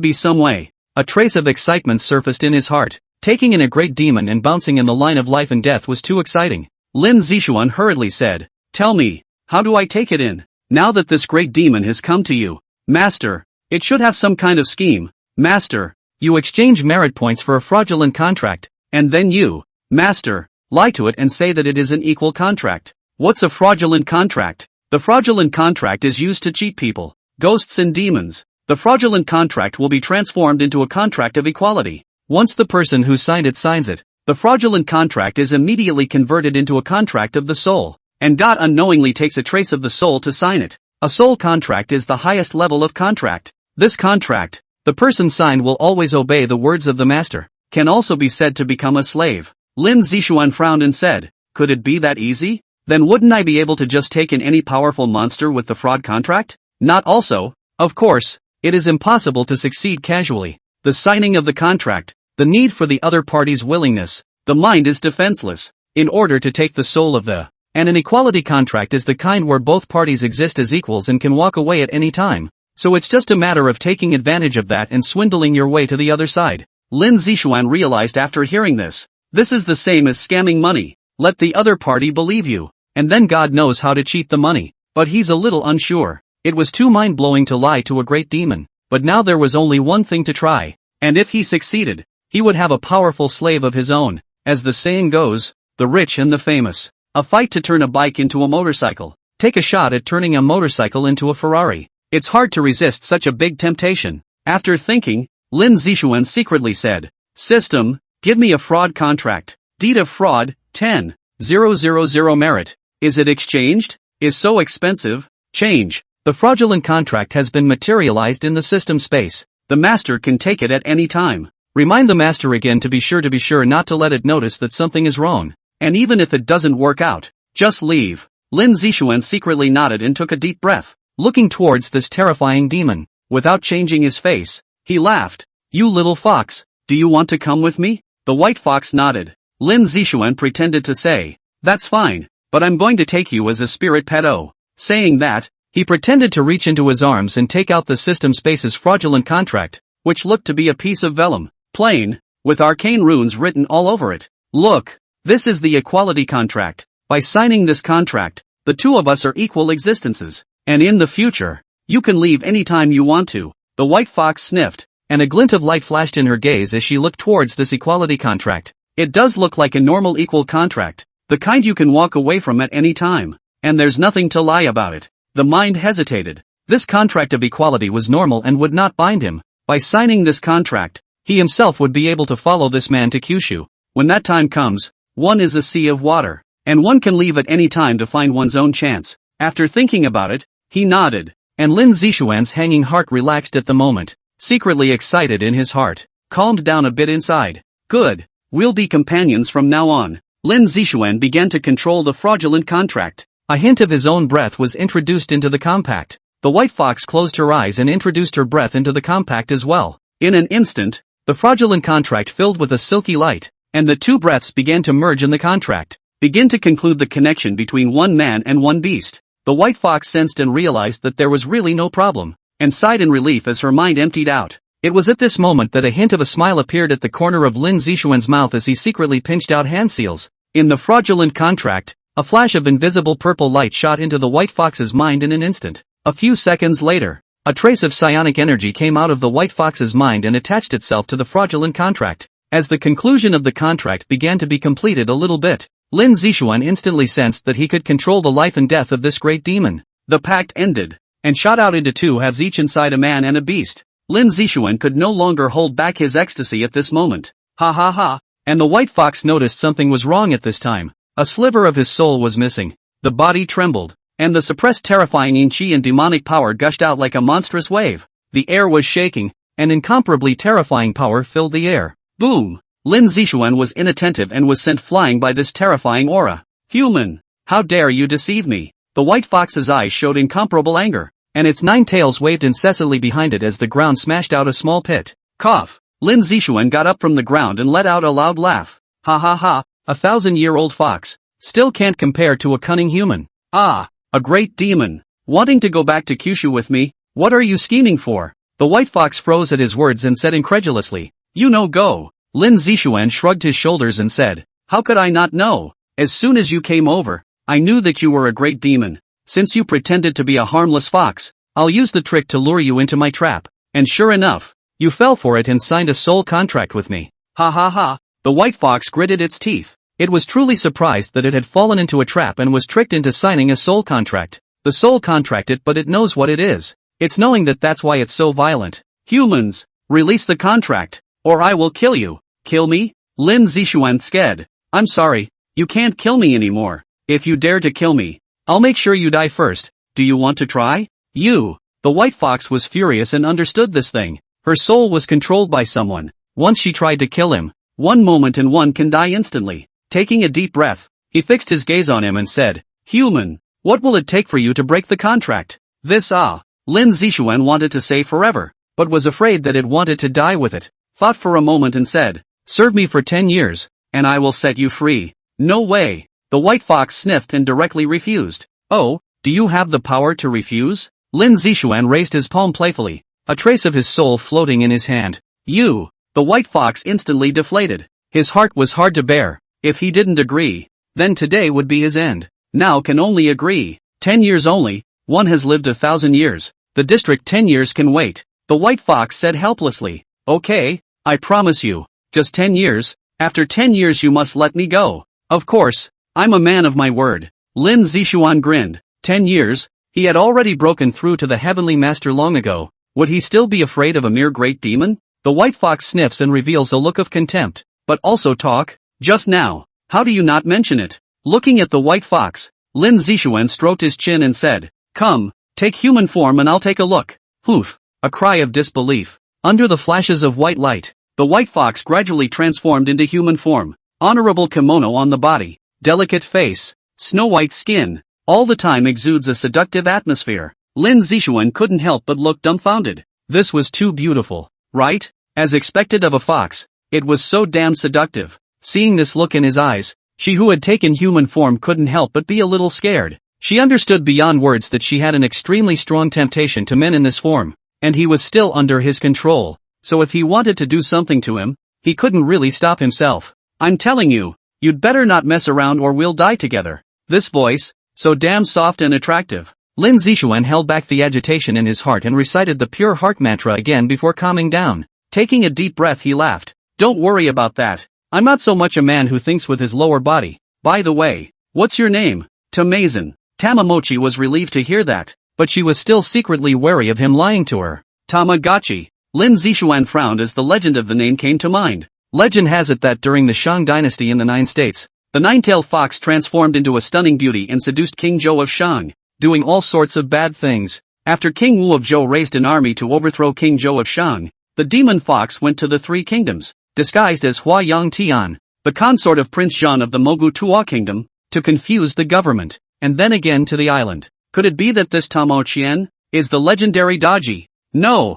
be some way. A trace of excitement surfaced in his heart. Taking in a great demon and bouncing in the line of life and death was too exciting. Lin Zixuan hurriedly said, tell me, how do I take it in? Now that this great demon has come to you, Master, it should have some kind of scheme. Master, you exchange merit points for a fraudulent contract, and then you, Master, lie to it and say that it is an equal contract. What's a fraudulent contract? The fraudulent contract is used to cheat people, ghosts and demons. The fraudulent contract will be transformed into a contract of equality. Once the person who signed it signs it, the fraudulent contract is immediately converted into a contract of the soul, and God unknowingly takes a trace of the soul to sign it. A soul contract is the highest level of contract. This contract, the person signed will always obey the words of the master, can also be said to become a slave. Lin Zixuan frowned and said, could it be that easy? Then wouldn't I be able to just take in any powerful monster with the fraud contract? Not also. Of course, it is impossible to succeed casually. The signing of the contract, the need for the other party's willingness, the mind is defenseless. In order to take the soul of the, and an equality contract is the kind where both parties exist as equals and can walk away at any time. So it's just a matter of taking advantage of that and swindling your way to the other side. Lin Zixuan realized after hearing this. This is the same as scamming money. Let the other party believe you, and then God knows how to cheat the money. But he's a little unsure. It was too mind-blowing to lie to a great demon, but now there was only one thing to try, and if he succeeded, he would have a powerful slave of his own. As the saying goes, the rich and the famous. A fight to turn a bike into a motorcycle. Take a shot at turning a motorcycle into a Ferrari. It's hard to resist such a big temptation. After thinking, Lin Zixuan secretly said, System, give me a fraud contract. Deed of fraud, 10,000 merit. Is it exchanged? Is so expensive? Change. The fraudulent contract has been materialized in the system space. The master can take it at any time. Remind the master again to be sure not to let it notice that something is wrong. And even if it doesn't work out, just leave. Lin Zixuan secretly nodded and took a deep breath, looking towards this terrifying demon. Without changing his face, he laughed. You little fox, do you want to come with me? The white fox nodded. Lin Zixuan pretended to say, that's fine, but I'm going to take you as a spirit pedo. Saying that, he pretended to reach into his arms and take out the system space's fraudulent contract, which looked to be a piece of vellum. Plain, with arcane runes written all over it. Look, this is the equality contract. By signing this contract, the two of us are equal existences. And in the future, you can leave anytime you want to. The white fox sniffed, and a glint of light flashed in her gaze as she looked towards this equality contract. It does look like a normal equal contract, the kind you can walk away from at any time. And there's nothing to lie about it. The mind hesitated. This contract of equality was normal and would not bind him. By signing this contract, he himself would be able to follow this man to Kyushu. When that time comes, one is a sea of water, and one can leave at any time to find one's own chance. After thinking about it, he nodded, and Lin Zixuan's hanging heart relaxed at the moment, secretly excited in his heart, calmed down a bit inside. Good, we'll be companions from now on. Lin Zixuan began to control the fraudulent contract. A hint of his own breath was introduced into the compact. The white fox closed her eyes and introduced her breath into the compact as well. In an instant, the fraudulent contract filled with a silky light, and the two breaths began to merge in the contract, begin to conclude the connection between one man and one beast. The white fox sensed and realized that there was really no problem, and sighed in relief as her mind emptied out. It was at this moment that a hint of a smile appeared at the corner of Lin Zixuan's mouth as he secretly pinched out hand seals. In the fraudulent contract, a flash of invisible purple light shot into the white fox's mind in an instant. A few seconds later, a trace of psionic energy came out of the white fox's mind and attached itself to the fraudulent contract. As the conclusion of the contract began to be completed a little bit, Lin Zixuan instantly sensed that he could control the life and death of this great demon. The pact ended, and shot out into two halves each inside a man and a beast. Lin Zixuan could no longer hold back his ecstasy at this moment. Ha ha ha, and the white fox noticed something was wrong at this time. A sliver of his soul was missing. The body trembled, and the suppressed terrifying yin qi and demonic power gushed out like a monstrous wave. The air was shaking, and incomparably terrifying power filled the air. Boom! Lin Zixuan was inattentive and was sent flying by this terrifying aura. Human! How dare you deceive me? The white fox's eyes showed incomparable anger, and its 9 tails waved incessantly behind it as the ground smashed out a small pit. Cough! Lin Zixuan got up from the ground and let out a loud laugh. Ha ha ha! A 1,000-year-old fox still can't compare to a cunning human. Ah, a great demon, wanting to go back to Kyushu with me? What are you scheming for? The white fox froze at his words and said incredulously, "You know, go." Lin Zixuan shrugged his shoulders and said, "How could I not know? As soon as you came over, I knew that you were a great demon. Since you pretended to be a harmless fox, I'll use the trick to lure you into my trap." And sure enough, you fell for it and signed a soul contract with me. Ha ha ha. The white fox gritted its teeth. It was truly surprised that it had fallen into a trap and was tricked into signing a soul contract. The soul contracted, but it knows what it is. It's knowing that's why it's so violent. Humans, release the contract, or I will kill you. Kill me? Lin Zixuan scared. I'm sorry, you can't kill me anymore. If you dare to kill me, I'll make sure you die first. Do you want to try? You. The white fox was furious and understood this thing. Her soul was controlled by someone. Once she tried to kill him, one moment and one can die instantly. Taking a deep breath, he fixed his gaze on him and said, "Human, what will it take for you to break the contract?" Lin Zixuan wanted to say forever, but was afraid that it wanted to die with it. Thought for a moment and said, "Serve me for 10 years, and I will set you free." No way. The white fox sniffed and directly refused. Oh, do you have the power to refuse? Lin Zixuan raised his palm playfully, a trace of his soul floating in his hand. You. The white fox instantly deflated. His heart was hard to bear. If he didn't agree, then today would be his end. Now can only agree. 10 years only, one has lived 1,000 years. The district 10 years can wait. The white fox said helplessly. Okay, I promise you. Just 10 years. After 10 years you must let me go. Of course, I'm a man of my word. Lin Zixuan grinned. 10 years? He had already broken through to the heavenly master long ago. Would he still be afraid of a mere great demon? The white fox sniffs and reveals a look of contempt. But also talk? Just now. How do you not mention it? Looking at the white fox, Lin Zixuan stroked his chin and said, "Come, take human form and I'll take a look." Poof! A cry of disbelief. Under the flashes of white light, the white fox gradually transformed into human form. Honorable kimono on the body, delicate face, snow-white skin, all the time exudes a seductive atmosphere. Lin Zixuan couldn't help but look dumbfounded. This was too beautiful, right? As expected of a fox, it was so damn seductive. Seeing this look in his eyes, she who had taken human form couldn't help but be a little scared. She understood beyond words that she had an extremely strong temptation to men in this form, and he was still under his control. So if he wanted to do something to him, he couldn't really stop himself. I'm telling you, you'd better not mess around or we'll die together. This voice, so damn soft and attractive. Lin Zixuan held back the agitation in his heart and recited the pure heart mantra again before calming down. Taking a deep breath, he laughed. Don't worry about that. I'm not so much a man who thinks with his lower body. By the way, what's your name? Tamazen. Tamamochi was relieved to hear that, but she was still secretly wary of him lying to her. Tamagotchi. Lin Zixuan frowned as the legend of the name came to mind. Legend has it that during the Shang dynasty in the 9 states, the nine-tailed fox transformed into a stunning beauty and seduced King Zhou of Shang, doing all sorts of bad things. After King Wu of Zhou raised an army to overthrow King Zhou of Shang, the demon fox went to the 3 kingdoms, disguised as Hua Yang Tian, the consort of Prince Zhan of the Mogu Tua kingdom, to confuse the government, and then again to the island. Could it be that this Tamo Qian is the legendary Daji? No,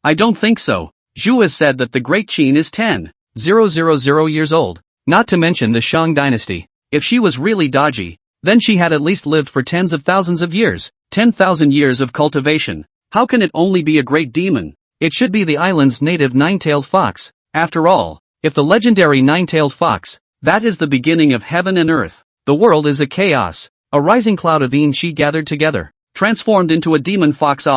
I don't think so. Zhu has said that the great Qin is 10,000 years old, not to mention the Shang dynasty. If she was really Daji, then she had at least lived for tens of thousands of years, 10,000 years of cultivation. How can it only be a great demon? It should be the island's native nine-tailed fox. After all, if the legendary nine-tailed fox, that is the beginning of heaven and earth, the world is a chaos, a rising cloud of Yin she gathered together, transformed into a demon fox.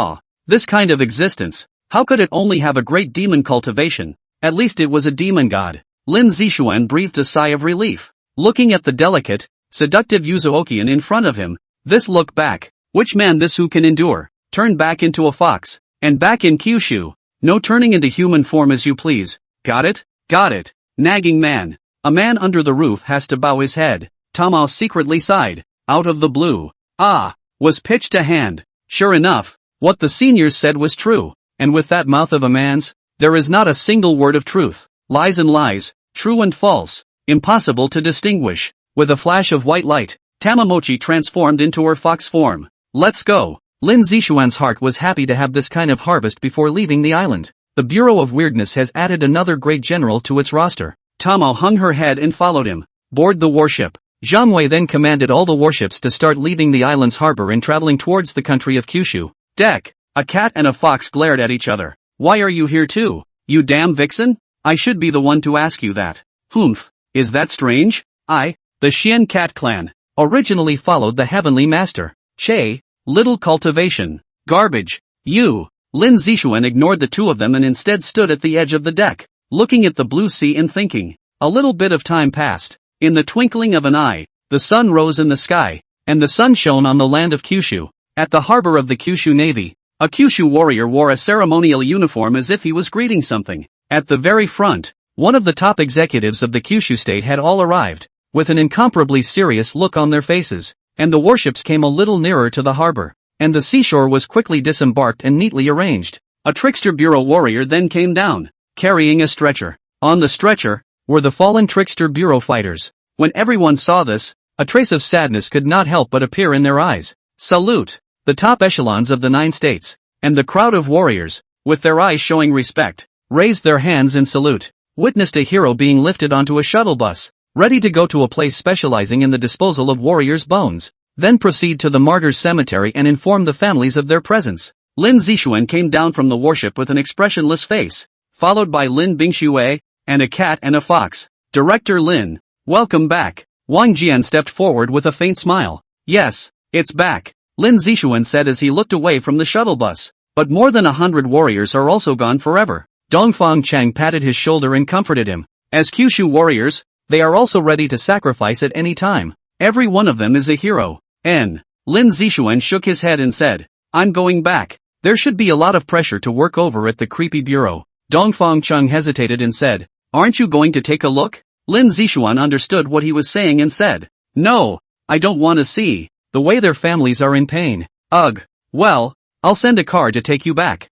This kind of existence, how could it only have a great demon cultivation? At least it was a demon god. Lin Zixuan breathed a sigh of relief. Looking at the delicate, seductive Yuzuokian in front of him, this look back, which man this who can endure? Turn back into a fox, and back in Kyushu. No turning into human form as you please. Got it? Got it. Nagging man. A man under the roof has to bow his head. Tamao secretly sighed. Out of the blue. Was pitched a hand. Sure enough, what the seniors said was true, and with that mouth of a man's, there is not a single word of truth. Lies and lies, true and false, impossible to distinguish. With a flash of white light, Tamamochi transformed into her fox form. Let's go. Lin Zixuan's heart was happy to have this kind of harvest before leaving the island. The Bureau of Weirdness has added another great general to its roster. Tamo hung her head and followed him. Board the warship. Zhang Wei then commanded all the warships to start leaving the island's harbor and traveling towards the country of Kyushu. Deck. A cat and a fox glared at each other. Why are you here too, you damn vixen? I should be the one to ask you that. Humph. Is that strange? The Xian cat clan, originally followed the heavenly master. Che. Little cultivation. Garbage. You. Lin Zixuan ignored the two of them and instead stood at the edge of the deck, looking at the blue sea and thinking. A little bit of time passed. In the twinkling of an eye, the sun rose in the sky, and the sun shone on the land of Kyushu. At the harbor of the Kyushu Navy, a Kyushu warrior wore a ceremonial uniform as if he was greeting something. At the very front, one of the top executives of the Kyushu state had all arrived, with an incomparably serious look on their faces, and the warships came a little nearer to the harbor, and the seashore was quickly disembarked and neatly arranged. A trickster bureau warrior then came down, carrying a stretcher. On the stretcher were the fallen trickster bureau fighters. When everyone saw this, a trace of sadness could not help but appear in their eyes. Salute! The top echelons of the 9 states, and the crowd of warriors, with their eyes showing respect, raised their hands in salute, witnessed a hero being lifted onto a shuttle bus, ready to go to a place specializing in the disposal of warriors' bones, then proceed to the martyrs' cemetery and inform the families of their presence. Lin Zixuan came down from the warship with an expressionless face, followed by Lin Bingxue, and a cat and a fox. Director Lin, welcome back. Wang Jian stepped forward with a faint smile. Yes, it's back, Lin Zixuan said as he looked away from the shuttle bus. But more than 100 warriors are also gone forever. Dongfang Chang patted his shoulder and comforted him. As Kyushu warriors, they are also ready to sacrifice at any time. Every one of them is a hero. Lin Zixuan shook his head and said, I'm going back. There should be a lot of pressure to work over at the creepy bureau. Dongfang Chang hesitated and said, aren't you going to take a look? Lin Zixuan understood what he was saying and said, no, I don't want to see the way their families are in pain. Ugh. Well, I'll send a car to take you back.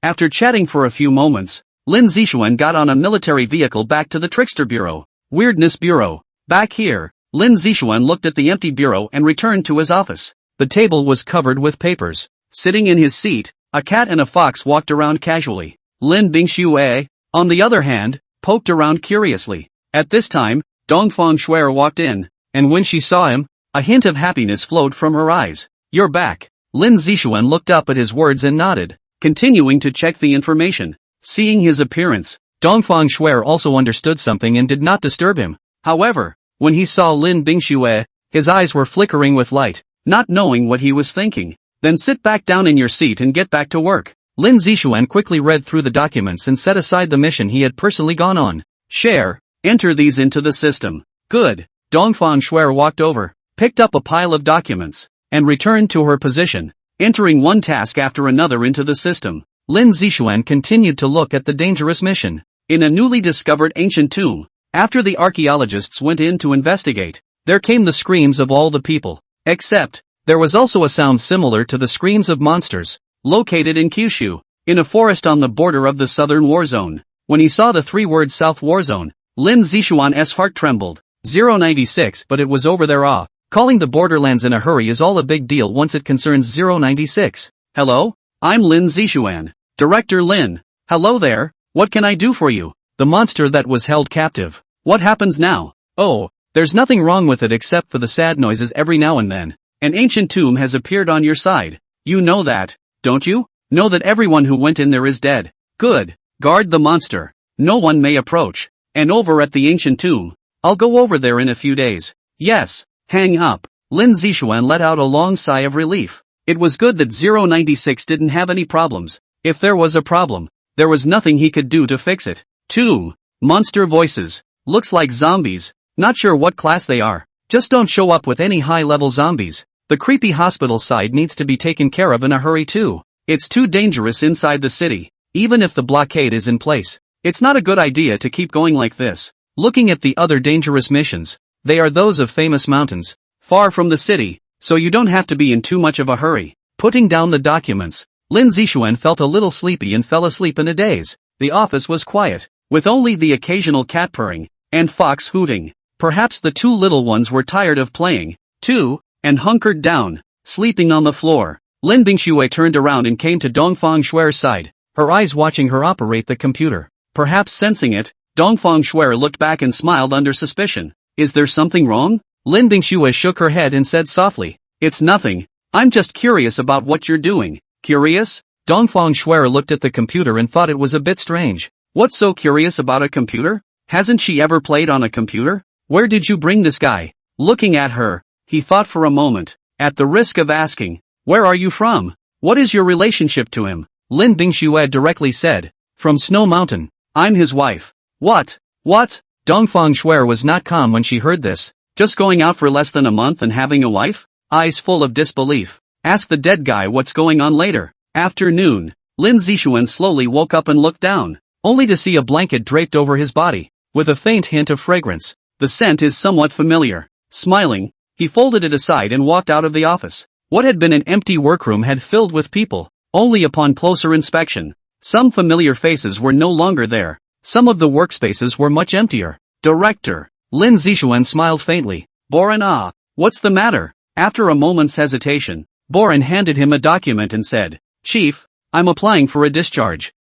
After chatting for a few moments, Lin Zixuan got on a military vehicle back to the Trickster Bureau. Weirdness Bureau. Back here, Lin Zixuan looked at the empty bureau and returned to his office. The table was covered with papers. Sitting in his seat, a cat and a fox walked around casually. Lin Bingxue, on the other hand, poked around curiously. At this time, Dongfang Shuer walked in, and when she saw him, a hint of happiness flowed from her eyes. You're back. Lin Zixuan looked up at his words and nodded, continuing to check the information. Seeing his appearance, Dongfang Shuer also understood something and did not disturb him. However, when he saw Lin Bingxue, his eyes were flickering with light, not knowing what he was thinking. Then sit back down in your seat and get back to work. Lin Zixuan quickly read through the documents and set aside the mission he had personally gone on. Share, enter these into the system. Good. Dongfang Shuer walked over, picked up a pile of documents, and returned to her position, entering one task after another into the system. Lin Zixuan continued to look at the dangerous mission. In a newly discovered ancient tomb, after the archaeologists went in to investigate, there came the screams of all the people. Except, there was also a sound similar to the screams of monsters, located in Kyushu, in a forest on the border of the southern war zone. When he saw the 3 words South War Zone, Lin Zixuan's heart trembled. 096, but it was over there. Calling the borderlands in a hurry is all a big deal once it concerns 096. Hello? I'm Lin Zixuan. Director Lin. Hello there, what can I do for you? The monster that was held captive. What happens now? Oh, there's nothing wrong with it except for the sad noises every now and then. An ancient tomb has appeared on your side. You know that, don't you? Know that everyone who went in there is dead. Good. Guard the monster. No one may approach. And over at the ancient tomb, I'll go over there in a few days. Yes. Hang up. Lin Zixuan let out a long sigh of relief. It was good that 096 didn't have any problems. If there was a problem, there was nothing he could do to fix it. 2. Monster voices. Looks like zombies. Not sure what class they are. Just don't show up with any high-level zombies. The creepy hospital side needs to be taken care of in a hurry too. It's too dangerous inside the city. Even if the blockade is in place, it's not a good idea to keep going like this. Looking at the other dangerous missions, they are those of famous mountains, far from the city, so you don't have to be in too much of a hurry. Putting down the documents, Lin Zixuan felt a little sleepy and fell asleep in a daze. The office was quiet, with only the occasional cat purring, and fox hooting. Perhaps the 2 little ones were tired of playing, too, and hunkered down, sleeping on the floor. Lin Bingxue turned around and came to Dongfang Shuer's side, her eyes watching her operate the computer. Perhaps sensing it, Dongfang Shuer looked back and smiled under suspicion. Is there something wrong? Lin Bingxue shook her head and said softly, it's nothing, I'm just curious about what you're doing. Curious? Dongfang Shuer looked at the computer and thought it was a bit strange. What's so curious about a computer? Hasn't she ever played on a computer? Where did you bring this guy? Looking at her, he thought for a moment, at the risk of asking, where are you from? What is your relationship to him? Lin Bingxue directly said, from Snow Mountain. I'm his wife. What? What? Dongfang Shuer was not calm when she heard this. Just going out for less than a month and having a wife? Eyes full of disbelief. Ask the dead guy what's going on later. Afternoon. Lin Zixuan slowly woke up and looked down, only to see a blanket draped over his body, with a faint hint of fragrance. The scent is somewhat familiar. Smiling, he folded it aside and walked out of the office. What had been an empty workroom had filled with people. Only upon closer inspection, some familiar faces were no longer there. Some of the workspaces were much emptier. Director. Lin Zixuan smiled faintly. Boren, what's the matter? After a moment's hesitation, Boren handed him a document and said, Chief, I'm applying for a discharge.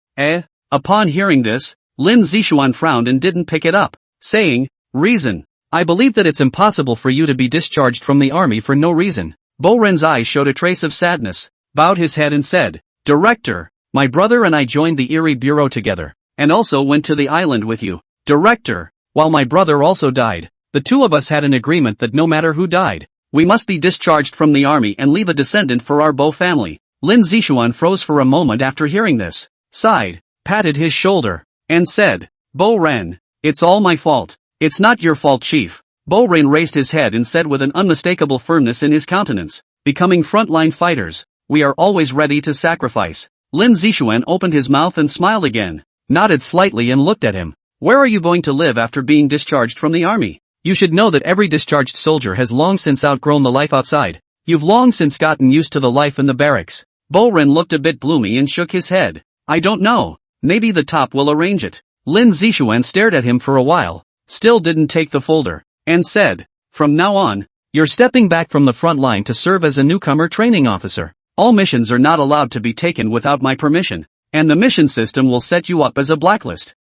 Upon hearing this, Lin Zixuan frowned and didn't pick it up, saying, reason. I believe that it's impossible for you to be discharged from the army for no reason. Boren's eyes showed a trace of sadness, bowed his head and said, Director, my brother and I joined the Erie Bureau together, and also went to the island with you. Director, while my brother also died, the 2 of us had an agreement that no matter who died, we must be discharged from the army and leave a descendant for our Bo family. Lin Zixuan froze for a moment after hearing this, sighed, patted his shoulder, and said, Bo Ren, it's all my fault. It's not your fault, Chief. Bo Ren raised his head and said with an unmistakable firmness in his countenance, becoming frontline fighters, we are always ready to sacrifice. Lin Zixuan opened his mouth and smiled again, nodded slightly and looked at him. Where are you going to live after being discharged from the army? You should know that every discharged soldier has long since outgrown the life outside. You've long since gotten used to the life in the barracks. Bo Ren looked a bit gloomy and shook his head. I don't know. Maybe the top will arrange it. Lin Zixuan stared at him for a while, still didn't take the folder, and said, from now on, you're stepping back from the front line to serve as a newcomer training officer. All missions are not allowed to be taken without my permission, and the mission system will set you up as a blacklist.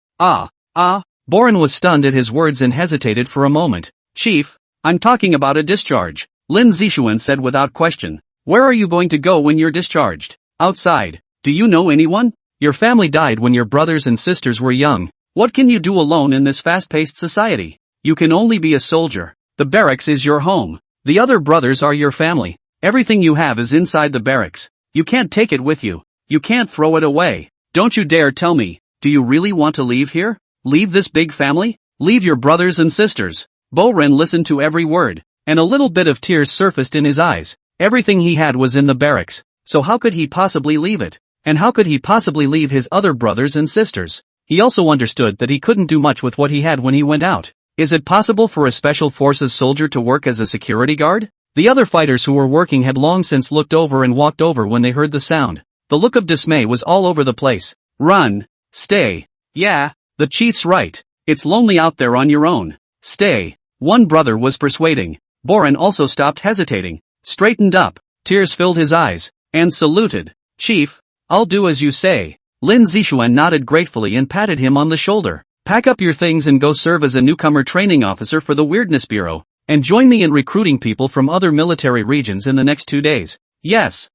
Boren was stunned at his words and hesitated for a moment. Chief, I'm talking about a discharge, Lin Zixuan said without question. Where are you going to go when you're discharged? Outside. Do you know anyone? Your family died when your brothers and sisters were young. What can you do alone in this fast-paced society? You can only be a soldier. The barracks is your home. The other brothers are your family. Everything you have is inside the barracks. You can't take it with you. You can't throw it away. Don't you dare tell me, do you really want to leave here? Leave this big family? Leave your brothers and sisters? Bo-rin listened to every word, and a little bit of tears surfaced in his eyes. Everything he had was in the barracks, so how could he possibly leave it? And how could he possibly leave his other brothers and sisters? He also understood that he couldn't do much with what he had when he went out. Is it possible for a special forces soldier to work as a security guard? The other fighters who were working had long since looked over and walked over when they heard the sound. The look of dismay was all over the place. Run. Stay. Yeah, the chief's right. It's lonely out there on your own. Stay. One brother was persuading. Borin also stopped hesitating, straightened up, tears filled his eyes, and saluted. Chief, I'll do as you say. Lin Zixuan nodded gratefully and patted him on the shoulder. Pack up your things and go serve as a newcomer training officer for the Weirdness Bureau, and join me in recruiting people from other military regions in the next 2 days. Yes,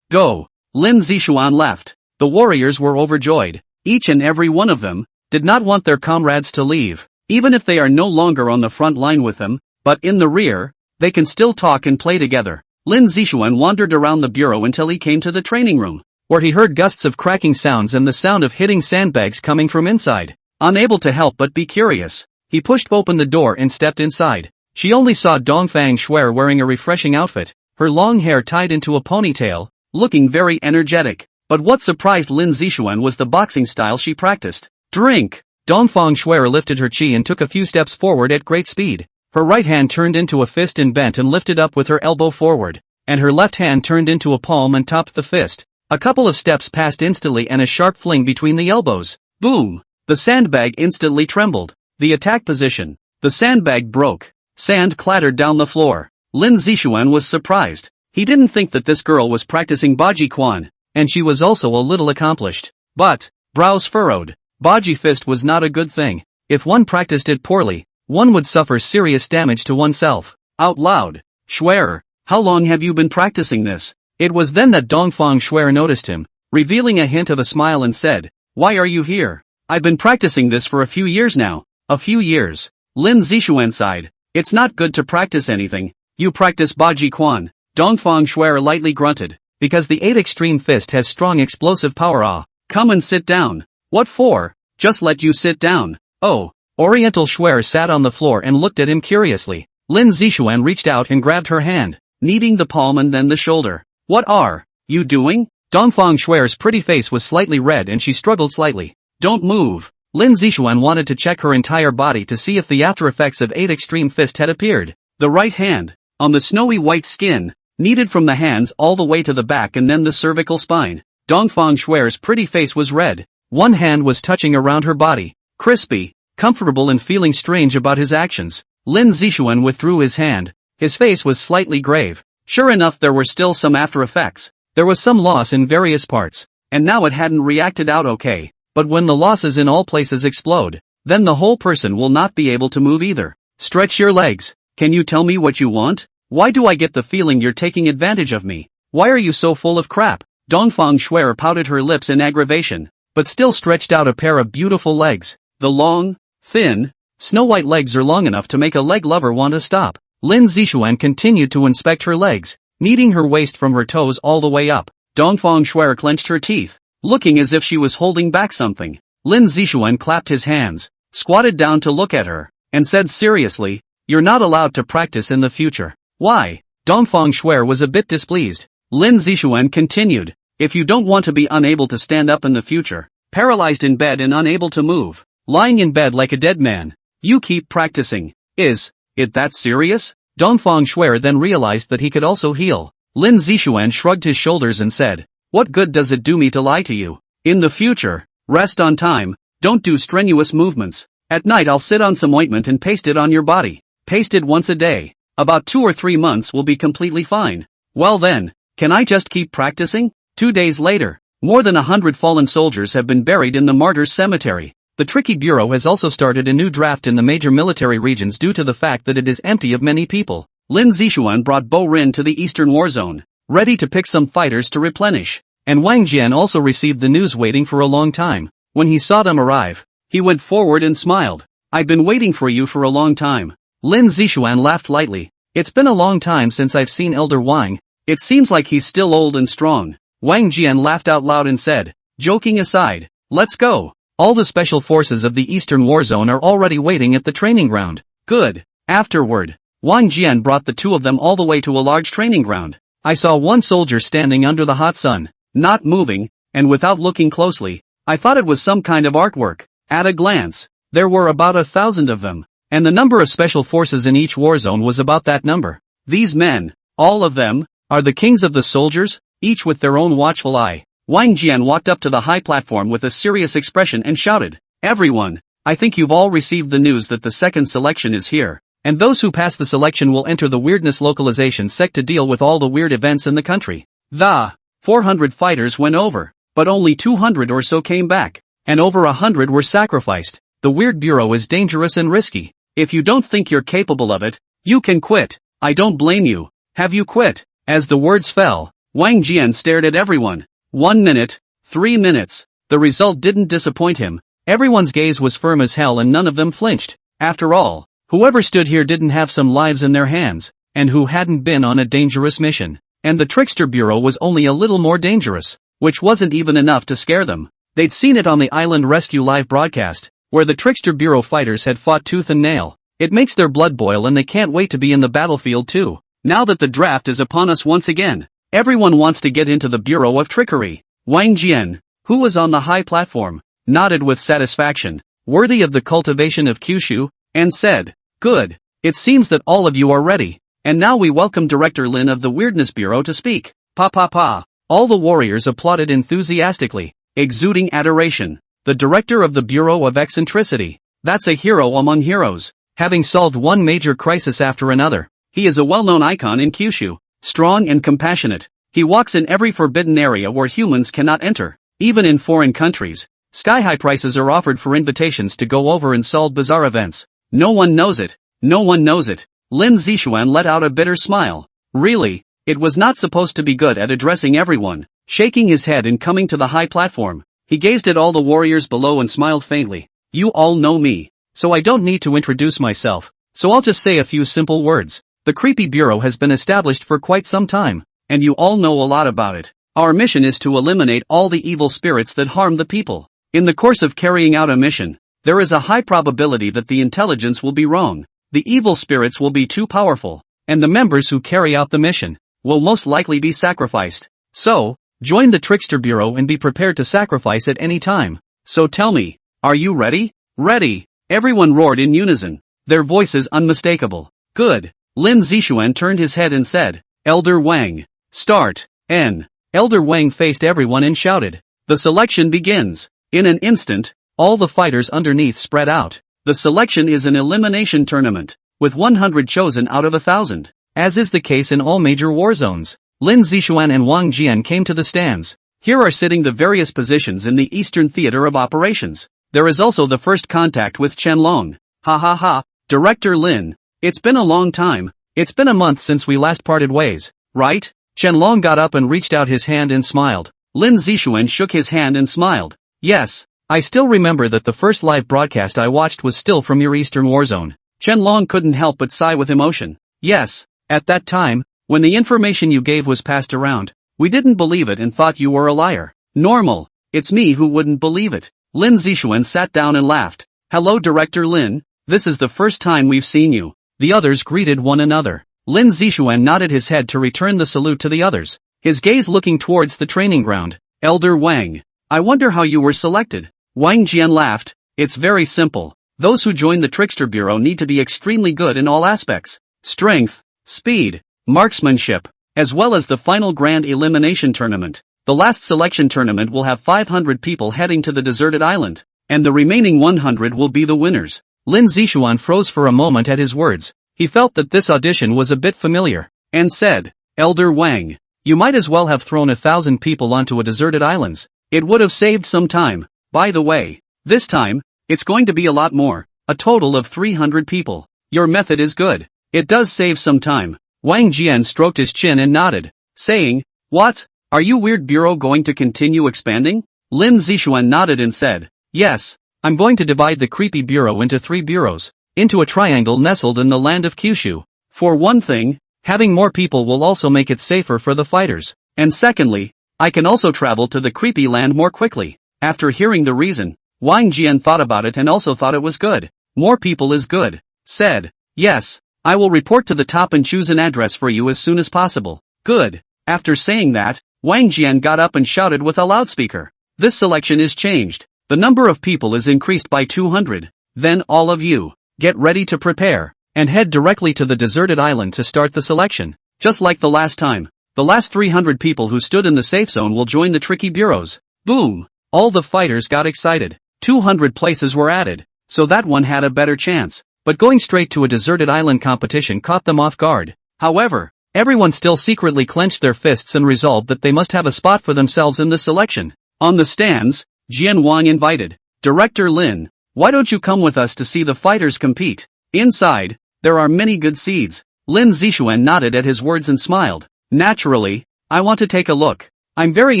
go. Lin Zixuan left. The warriors were overjoyed. Each and every one of them did not want their comrades to leave, even if they are no longer on the front line with them, but in the rear, they can still talk and play together. Lin Zixuan wandered around the bureau until he came to the training room, where he heard gusts of cracking sounds and the sound of hitting sandbags coming from inside. Unable to help but be curious, he pushed open the door and stepped inside. She only saw Dongfang Shuer wearing a refreshing outfit, her long hair tied into a ponytail, looking very energetic. But what surprised Lin Zixuan was the boxing style she practiced. Drink! Dongfang Shuer lifted her chi and took a few steps forward at great speed. Her right hand turned into a fist and bent and lifted up with her elbow forward, and her left hand turned into a palm and topped the fist. A couple of steps passed instantly and a sharp fling between the elbows. Boom! The sandbag instantly trembled. The attack position. The sandbag broke. Sand clattered down the floor. Lin Zixuan was surprised. He didn't think that this girl was practicing Baji Quan, and she was also a little accomplished. But, brows furrowed, Baji fist was not a good thing. If one practiced it poorly, one would suffer serious damage to oneself. Out loud, Shuer, how long have you been practicing this? It was then that Dongfang Shuer noticed him, revealing a hint of a smile and said, why are you here? I've been practicing this for a few years now. A few years. Lin Zixuan sighed. It's not good to practice anything. You practice Baji Quan. Dongfang Shuer lightly grunted. Because the 8 extreme fist has strong explosive power. Ah. Come and sit down. What for? Just let you sit down. Oh. Oriental Shuer sat on the floor and looked at him curiously. Lin Zixuan reached out and grabbed her hand, kneading the palm and then the shoulder. What are you doing? Dongfang Shuer's pretty face was slightly red and she struggled slightly. Don't move. Lin Zixuan wanted to check her entire body to see if the after effects of 8 extreme fist had appeared. The right hand, on the snowy white skin, kneaded from the hands all the way to the back and then the cervical spine. Dongfang Shuer's pretty face was red. One hand was touching around her body, crispy, comfortable and feeling strange about his actions. Lin Zixuan withdrew his hand. His face was slightly grave. Sure enough, there were still some after effects. There was some loss in various parts, and now it hadn't reacted out okay. But when the losses in all places explode, then the whole person will not be able to move either. Stretch your legs. Can you tell me what you want? Why do I get the feeling you're taking advantage of me? Why are you so full of crap? Dongfang Shuer pouted her lips in aggravation, but still stretched out a pair of beautiful legs. The long, thin, snow-white legs are long enough to make a leg lover want to stop. Lin Zixuan continued to inspect her legs, kneading her waist from her toes all the way up. Dongfang Shuer clenched her teeth, looking as if she was holding back something. Lin Zixuan clapped his hands, squatted down to look at her, and said seriously, you're not allowed to practice in the future. Why? Dongfang Shuer was a bit displeased. Lin Zixuan continued, if you don't want to be unable to stand up in the future, paralyzed in bed and unable to move, lying in bed like a dead man, you keep practicing. Is it that serious? Dongfang Shuer then realized that he could also heal. Lin Zixuan shrugged his shoulders and said, what good does it do me to lie to you? In the future, rest on time, don't do strenuous movements. At night I'll sit on some ointment and paste it on your body. Paste it once a day. About 2 or 3 months will be completely fine. Well then, can I just keep practicing? 2 days later, more than 100 fallen soldiers have been buried in the martyrs' cemetery. The Tricky Bureau has also started a new draft in the major military regions due to the fact that it is empty of many people. Lin Zixuan brought Bo Rin to the eastern war zone, ready to pick some fighters to replenish. And Wang Jian also received the news waiting for a long time. When he saw them arrive, He went forward and smiled. I've been waiting for you for a long time. Lin Zixuan laughed lightly. It's been a long time since I've seen Elder Wang. It seems like he's still old and strong. Wang Jian laughed out loud and said, joking aside, let's go. All the special forces of the Eastern War Zone are already waiting at the training ground. Good. Afterward, Wang Jian brought the two of them all the way to a large training ground. I saw one soldier standing under the hot sun, not moving, and without looking closely, I thought it was some kind of artwork. At a glance, there were about 1,000 of them, and the number of special forces in each war zone was about that number. These men, all of them, are the kings of the soldiers, each with their own watchful eye. Wang Jian walked up to the high platform with a serious expression and shouted, everyone, I think you've all received the news that the second selection is here, and those who pass the selection will enter the weirdness localization sect to deal with all the weird events in the country. The 400 fighters went over, but only 200 or so came back, and over 100 were sacrificed. The Weird Bureau is dangerous and risky. If you don't think you're capable of it, you can quit. I don't blame you. Have you quit? As the words fell, Wang Jian stared at everyone. 1 minute, 3 minutes. The result didn't disappoint him. Everyone's gaze was firm as hell and none of them flinched. After all, whoever stood here didn't have some lives in their hands, and who hadn't been on a dangerous mission. And the Trickster Bureau was only a little more dangerous, which wasn't even enough to scare them. They'd seen it on the Island Rescue live broadcast, where the Trickster Bureau fighters had fought tooth and nail. It makes their blood boil and they can't wait to be in the battlefield too. Now that the draft is upon us once again, everyone wants to get into the Bureau of Trickery. Wang Jian, who was on the high platform, nodded with satisfaction, worthy of the cultivation of Kyushu, and said, good, it seems that all of you are ready, and now we welcome Director Lin of the Weirdness Bureau to speak. Pa pa pa. All the warriors applauded enthusiastically, exuding adoration. The director of the Bureau of Eccentricity. That's a hero among heroes, having solved one major crisis after another. He is a well-known icon in Kyushu, strong and compassionate. He walks in every forbidden area where humans cannot enter, even in foreign countries. Sky-high prices are offered for invitations to go over and solve bizarre events. No one knows it. No one knows it. Lin Zixuan let out a bitter smile. Really, it was not supposed to be good at addressing everyone. Shaking his head and coming to the high platform, he gazed at all the warriors below and smiled faintly. You all know me, so I don't need to introduce myself, so I'll just say a few simple words. The Creepy Bureau has been established for quite some time, and you all know a lot about it. Our mission is to eliminate all the evil spirits that harm the people. In the course of carrying out a mission, there is a high probability that the intelligence will be wrong, the evil spirits will be too powerful, and the members who carry out the mission will most likely be sacrificed. So, join the Trickster Bureau and be prepared to sacrifice at any time. So tell me, are you ready? Ready! Everyone roared in unison, their voices unmistakable. Good. Lin Zixuan turned his head and said, Elder Wang, start. Elder Wang faced everyone and shouted, the selection begins. In an instant, all the fighters underneath spread out. The selection is an elimination tournament, with 100 chosen out of 1,000. As is the case in all major war zones, Lin Zixuan and Wang Jian came to the stands. Here are sitting the various positions in the Eastern Theater of Operations. There is also the first contact with Qianlong. Ha ha ha, Director Lin. It's been a long time. It's been a month since we last parted ways, right? Qianlong got up and reached out his hand and smiled. Lin Zixuan shook his hand and smiled. Yes, I still remember that the first live broadcast I watched was still from your Eastern War Zone. Qianlong couldn't help but sigh with emotion. Yes, at that time, when the information you gave was passed around, we didn't believe it and thought you were a liar. Normal. It's me who wouldn't believe it. Lin Zixuan sat down and laughed. Hello Director Lin, this is the first time we've seen you. The others greeted one another. Lin Zixuan nodded his head to return the salute to the others, his gaze looking towards the training ground. Elder Wang, I wonder how you were selected. Wang Jian laughed. It's very simple. Those who join the Trickster Bureau need to be extremely good in all aspects. Strength, speed, marksmanship, as well as the final grand elimination tournament. The last selection tournament will have 500 people heading to the deserted island, and the remaining 100 will be the winners. Lin Zixuan froze for a moment at his words. He felt that this audition was a bit familiar, and said, Elder Wang, you might as well have thrown 1,000 people onto a deserted islands. It would have saved some time. By the way, this time, it's going to be a lot more, a total of 300 people. Your method is good. It does save some time. Wang Jian stroked his chin and nodded, saying, what? Are you Weird Bureau going to continue expanding? Lin Zixuan nodded and said, yes, I'm going to divide the creepy bureau into 3 bureaus, into a triangle nestled in the land of Kyushu. For one thing, having more people will also make it safer for the fighters. And secondly, I can also travel to the creepy land more quickly. After hearing the reason, Wang Jian thought about it and also thought it was good. More people is good. Said, yes, I will report to the top and choose an address for you as soon as possible. Good. After saying that, Wang Jian got up and shouted with a loudspeaker. This selection is changed. The number of people is increased by 200. Then all of you, get ready to prepare, and head directly to the deserted island to start the selection. Just like the last time, the last 300 people who stood in the safe zone will join the tricky bureaus. Boom! All the fighters got excited. 200 places were added, so that one had a better chance. But going straight to a deserted island competition caught them off guard. However, everyone still secretly clenched their fists and resolved that they must have a spot for themselves in this selection. On the stands, Jian Wang invited, Director Lin, why don't you come with us to see the fighters compete? Inside, there are many good seeds. Lin Zixuan nodded at his words and smiled. Naturally, I want to take a look. I'm very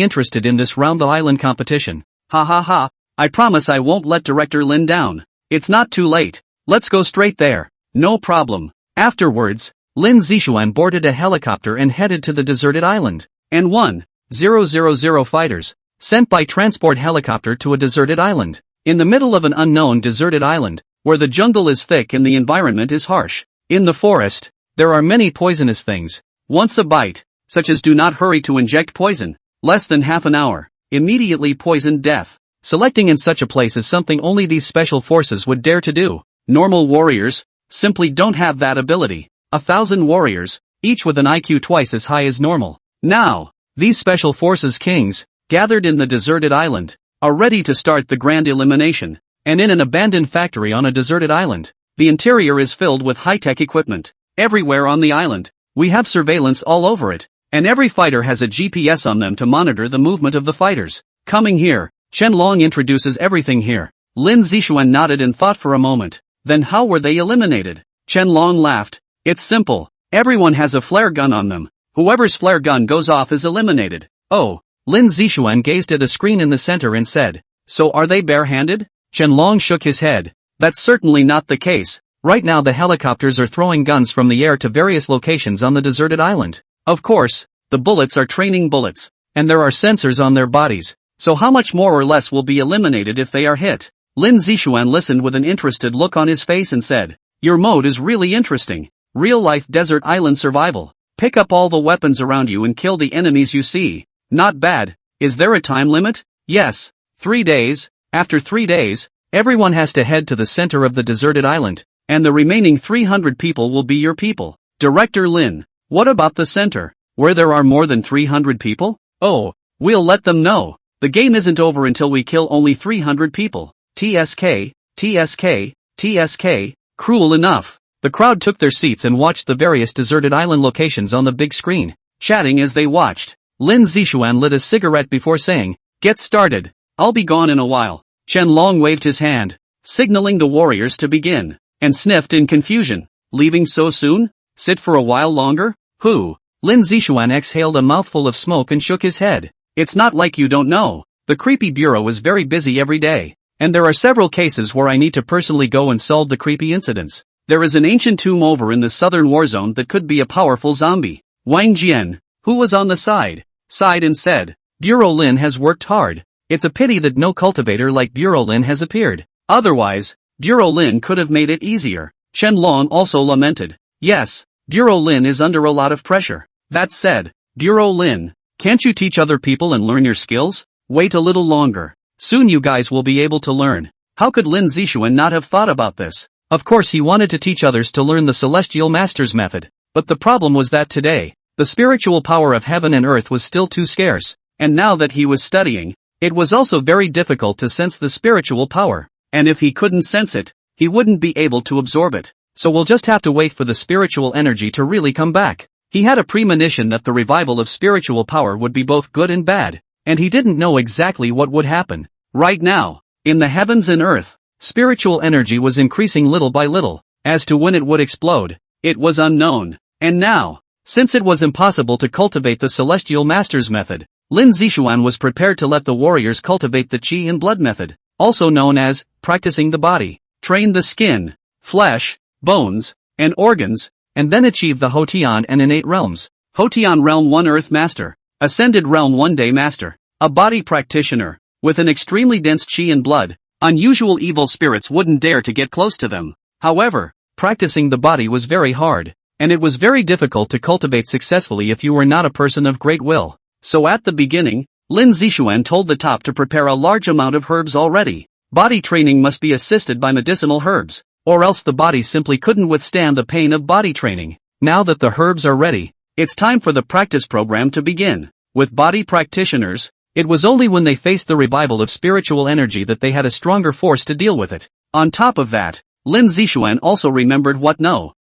interested in this round the island competition. Ha ha ha, I promise I won't let Director Lin down. It's not too late. Let's go straight there. No problem. Afterwards, Lin Zixuan boarded a helicopter and headed to the deserted island. And 1,000 fighters, sent by transport helicopter to a deserted island. In the middle of an unknown deserted island, where the jungle is thick and the environment is harsh. In the forest, there are many poisonous things. Once a bite, such as do not hurry to inject poison, less than half an hour, immediately poison death. Selecting in such a place is something only these special forces would dare to do. Normal warriors, simply don't have that ability. 1,000 warriors, each with an IQ twice as high as normal. Now, these special forces kings, gathered in the deserted island, are ready to start the grand elimination. And in an abandoned factory on a deserted island, the interior is filled with high-tech equipment. Everywhere on the island, we have surveillance all over it, and every fighter has a GPS on them to monitor the movement of the fighters. Coming here, Chen Long introduces everything here. Lin Zixuan nodded and thought for a moment. Then how were they eliminated? Chen Long laughed. It's simple. Everyone has a flare gun on them. Whoever's flare gun goes off is eliminated. Oh. Lin Zixuan gazed at a screen in the center and said, so are they barehanded? Chen Long shook his head. That's certainly not the case. Right now the helicopters are throwing guns from the air to various locations on the deserted island. Of course, the bullets are training bullets, and there are sensors on their bodies, so how much more or less will be eliminated if they are hit? Lin Zixuan listened with an interested look on his face and said, your mode is really interesting. Real-life desert island survival. Pick up all the weapons around you and kill the enemies you see. Not bad. Is there a time limit? Yes. 3 days. After 3 days, everyone has to head to the center of the deserted island, and the remaining 300 people will be your people. Director Lin, what about the center, where there are more than 300 people? Oh, we'll let them know. The game isn't over until we kill only 300 people. TSK, TSK, TSK, cruel enough. The crowd took their seats and watched the various deserted island locations on the big screen, chatting as they watched. Lin Zixuan lit a cigarette before saying, get started. I'll be gone in a while. Chen Long waved his hand, signaling the warriors to begin, and sniffed in confusion. Leaving so soon? Sit for a while longer? Who? Lin Zixuan exhaled a mouthful of smoke and shook his head. It's not like you don't know. The creepy bureau is very busy every day, and there are several cases where I need to personally go and solve the creepy incidents. There is an ancient tomb over in the southern war zone that could be a powerful zombie. Wang Jian, who was on the side, sighed and said, Bureau Lin has worked hard. It's a pity that no cultivator like Bureau Lin has appeared. Otherwise, Bureau Lin could have made it easier. Chen Long also lamented. Yes, Bureau Lin is under a lot of pressure. That said, Bureau Lin, can't you teach other people and learn your skills? Wait a little longer. Soon you guys will be able to learn. How could Lin Zixuan not have thought about this? Of course he wanted to teach others to learn the Celestial Master's method. But the problem was that today, the spiritual power of heaven and earth was still too scarce, and now that he was studying, it was also very difficult to sense the spiritual power, and if he couldn't sense it, he wouldn't be able to absorb it. So we'll just have to wait for the spiritual energy to really come back. He had a premonition that the revival of spiritual power would be both good and bad, and he didn't know exactly what would happen. Right now, in the heavens and earth, spiritual energy was increasing little by little. As to when it would explode, it was unknown. And now, since it was impossible to cultivate the Celestial Master's method, Lin Zixuan was prepared to let the warriors cultivate the Qi and blood method. also known as practicing the body. Train the skin, flesh, bones, and organs, and then achieve the Hotian and innate realms. Hotian realm 1 Earth Master. Ascended realm 1 Day Master. A body practitioner. With an extremely dense chi and blood, unusual evil spirits wouldn't dare to get close to them. However, practicing the body was very hard, and it was very difficult to cultivate successfully if you were not a person of great will. So at the beginning, Lin Zixuan told the top to prepare a large amount of herbs already. Body training must be assisted by medicinal herbs, or else the body simply couldn't withstand the pain of body training. Now that the herbs are ready, it's time for the practice program to begin. With body practitioners, it was only when they faced the revival of spiritual energy that they had a stronger force to deal with it. On top of that, Lin Zixuan also remembered what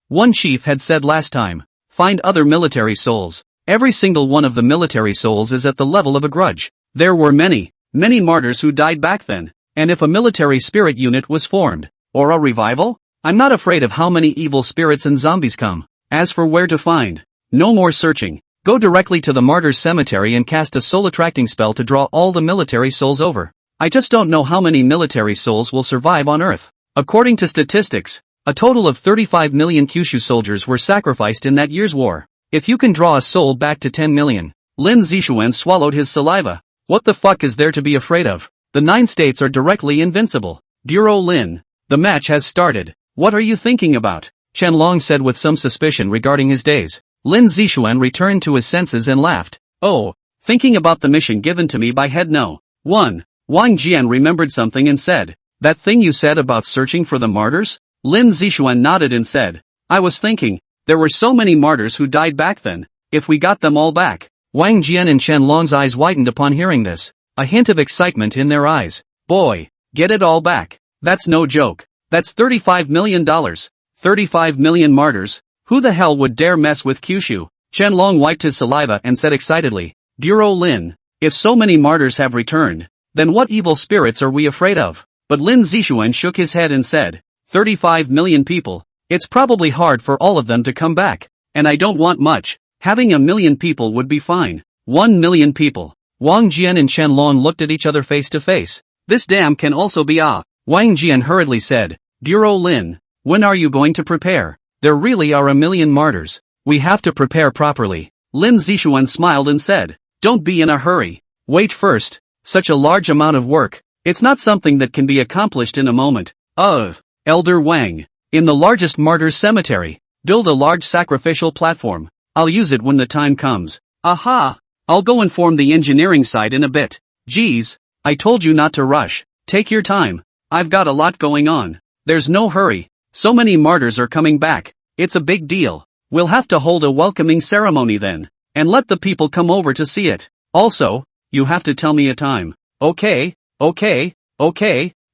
one chief had said last time. Find other military souls. Every single one of the military souls is at the level of a grudge. There were many martyrs who died back then, and if a military spirit unit was formed, or a revival, I'm not afraid of how many evil spirits and zombies come. As for where to find, no more searching. Go directly to the martyrs' cemetery and cast a soul-attracting spell to draw all the military souls over. I just don't know how many military souls will survive on Earth. According to statistics, a total of 35 million Kyushu soldiers were sacrificed in that year's war. If you can draw a soul back to 10 million. Lin Zixuan swallowed his saliva. What the fuck is there to be afraid of? The 9 states are directly invincible. Bureau Lin, the match has started. What are you thinking about? Qianlong said with some suspicion regarding his days. Lin Zixuan returned to his senses and laughed. Oh, thinking about the mission given to me by Head No. 1. Wang Jian remembered something and said, that thing you said about searching for the martyrs? Lin Zixuan nodded and said, I was thinking, there were so many martyrs who died back then, if we got them all back. Wang Jian and Qianlong's eyes widened upon hearing this, a hint of excitement in their eyes. Boy, get it all back. That's no joke. That's $35 million. 35 million martyrs. Who the hell would dare mess with Kyushu? Qianlong wiped his saliva and said excitedly, Bureau Lin, if so many martyrs have returned, then what evil spirits are we afraid of? But Lin Zixuan shook his head and said, 35 million people, it's probably hard for all of them to come back, and I don't want much, having 1 million people would be fine. 1 million people. Wang Jian and Qianlong looked at each other face to face. This dam can also be Wang Jian hurriedly said, Bureau Lin, when are you going to prepare? There really are 1 million martyrs. We have to prepare properly. Lin Zixuan smiled and said, don't be in a hurry. Wait first. Such a large amount of work. It's not something that can be accomplished in a moment. Elder Wang. In the largest martyrs' cemetery. Build a large sacrificial platform. I'll use it when the time comes. Aha! I'll go inform the engineering side in a bit. Geez, I told you not to rush. Take your time. I've got a lot going on. There's no hurry. So many martyrs are coming back. It's a big deal. We'll have to hold a welcoming ceremony then, and let the people come over to see it. Also, you have to tell me a time. Okay.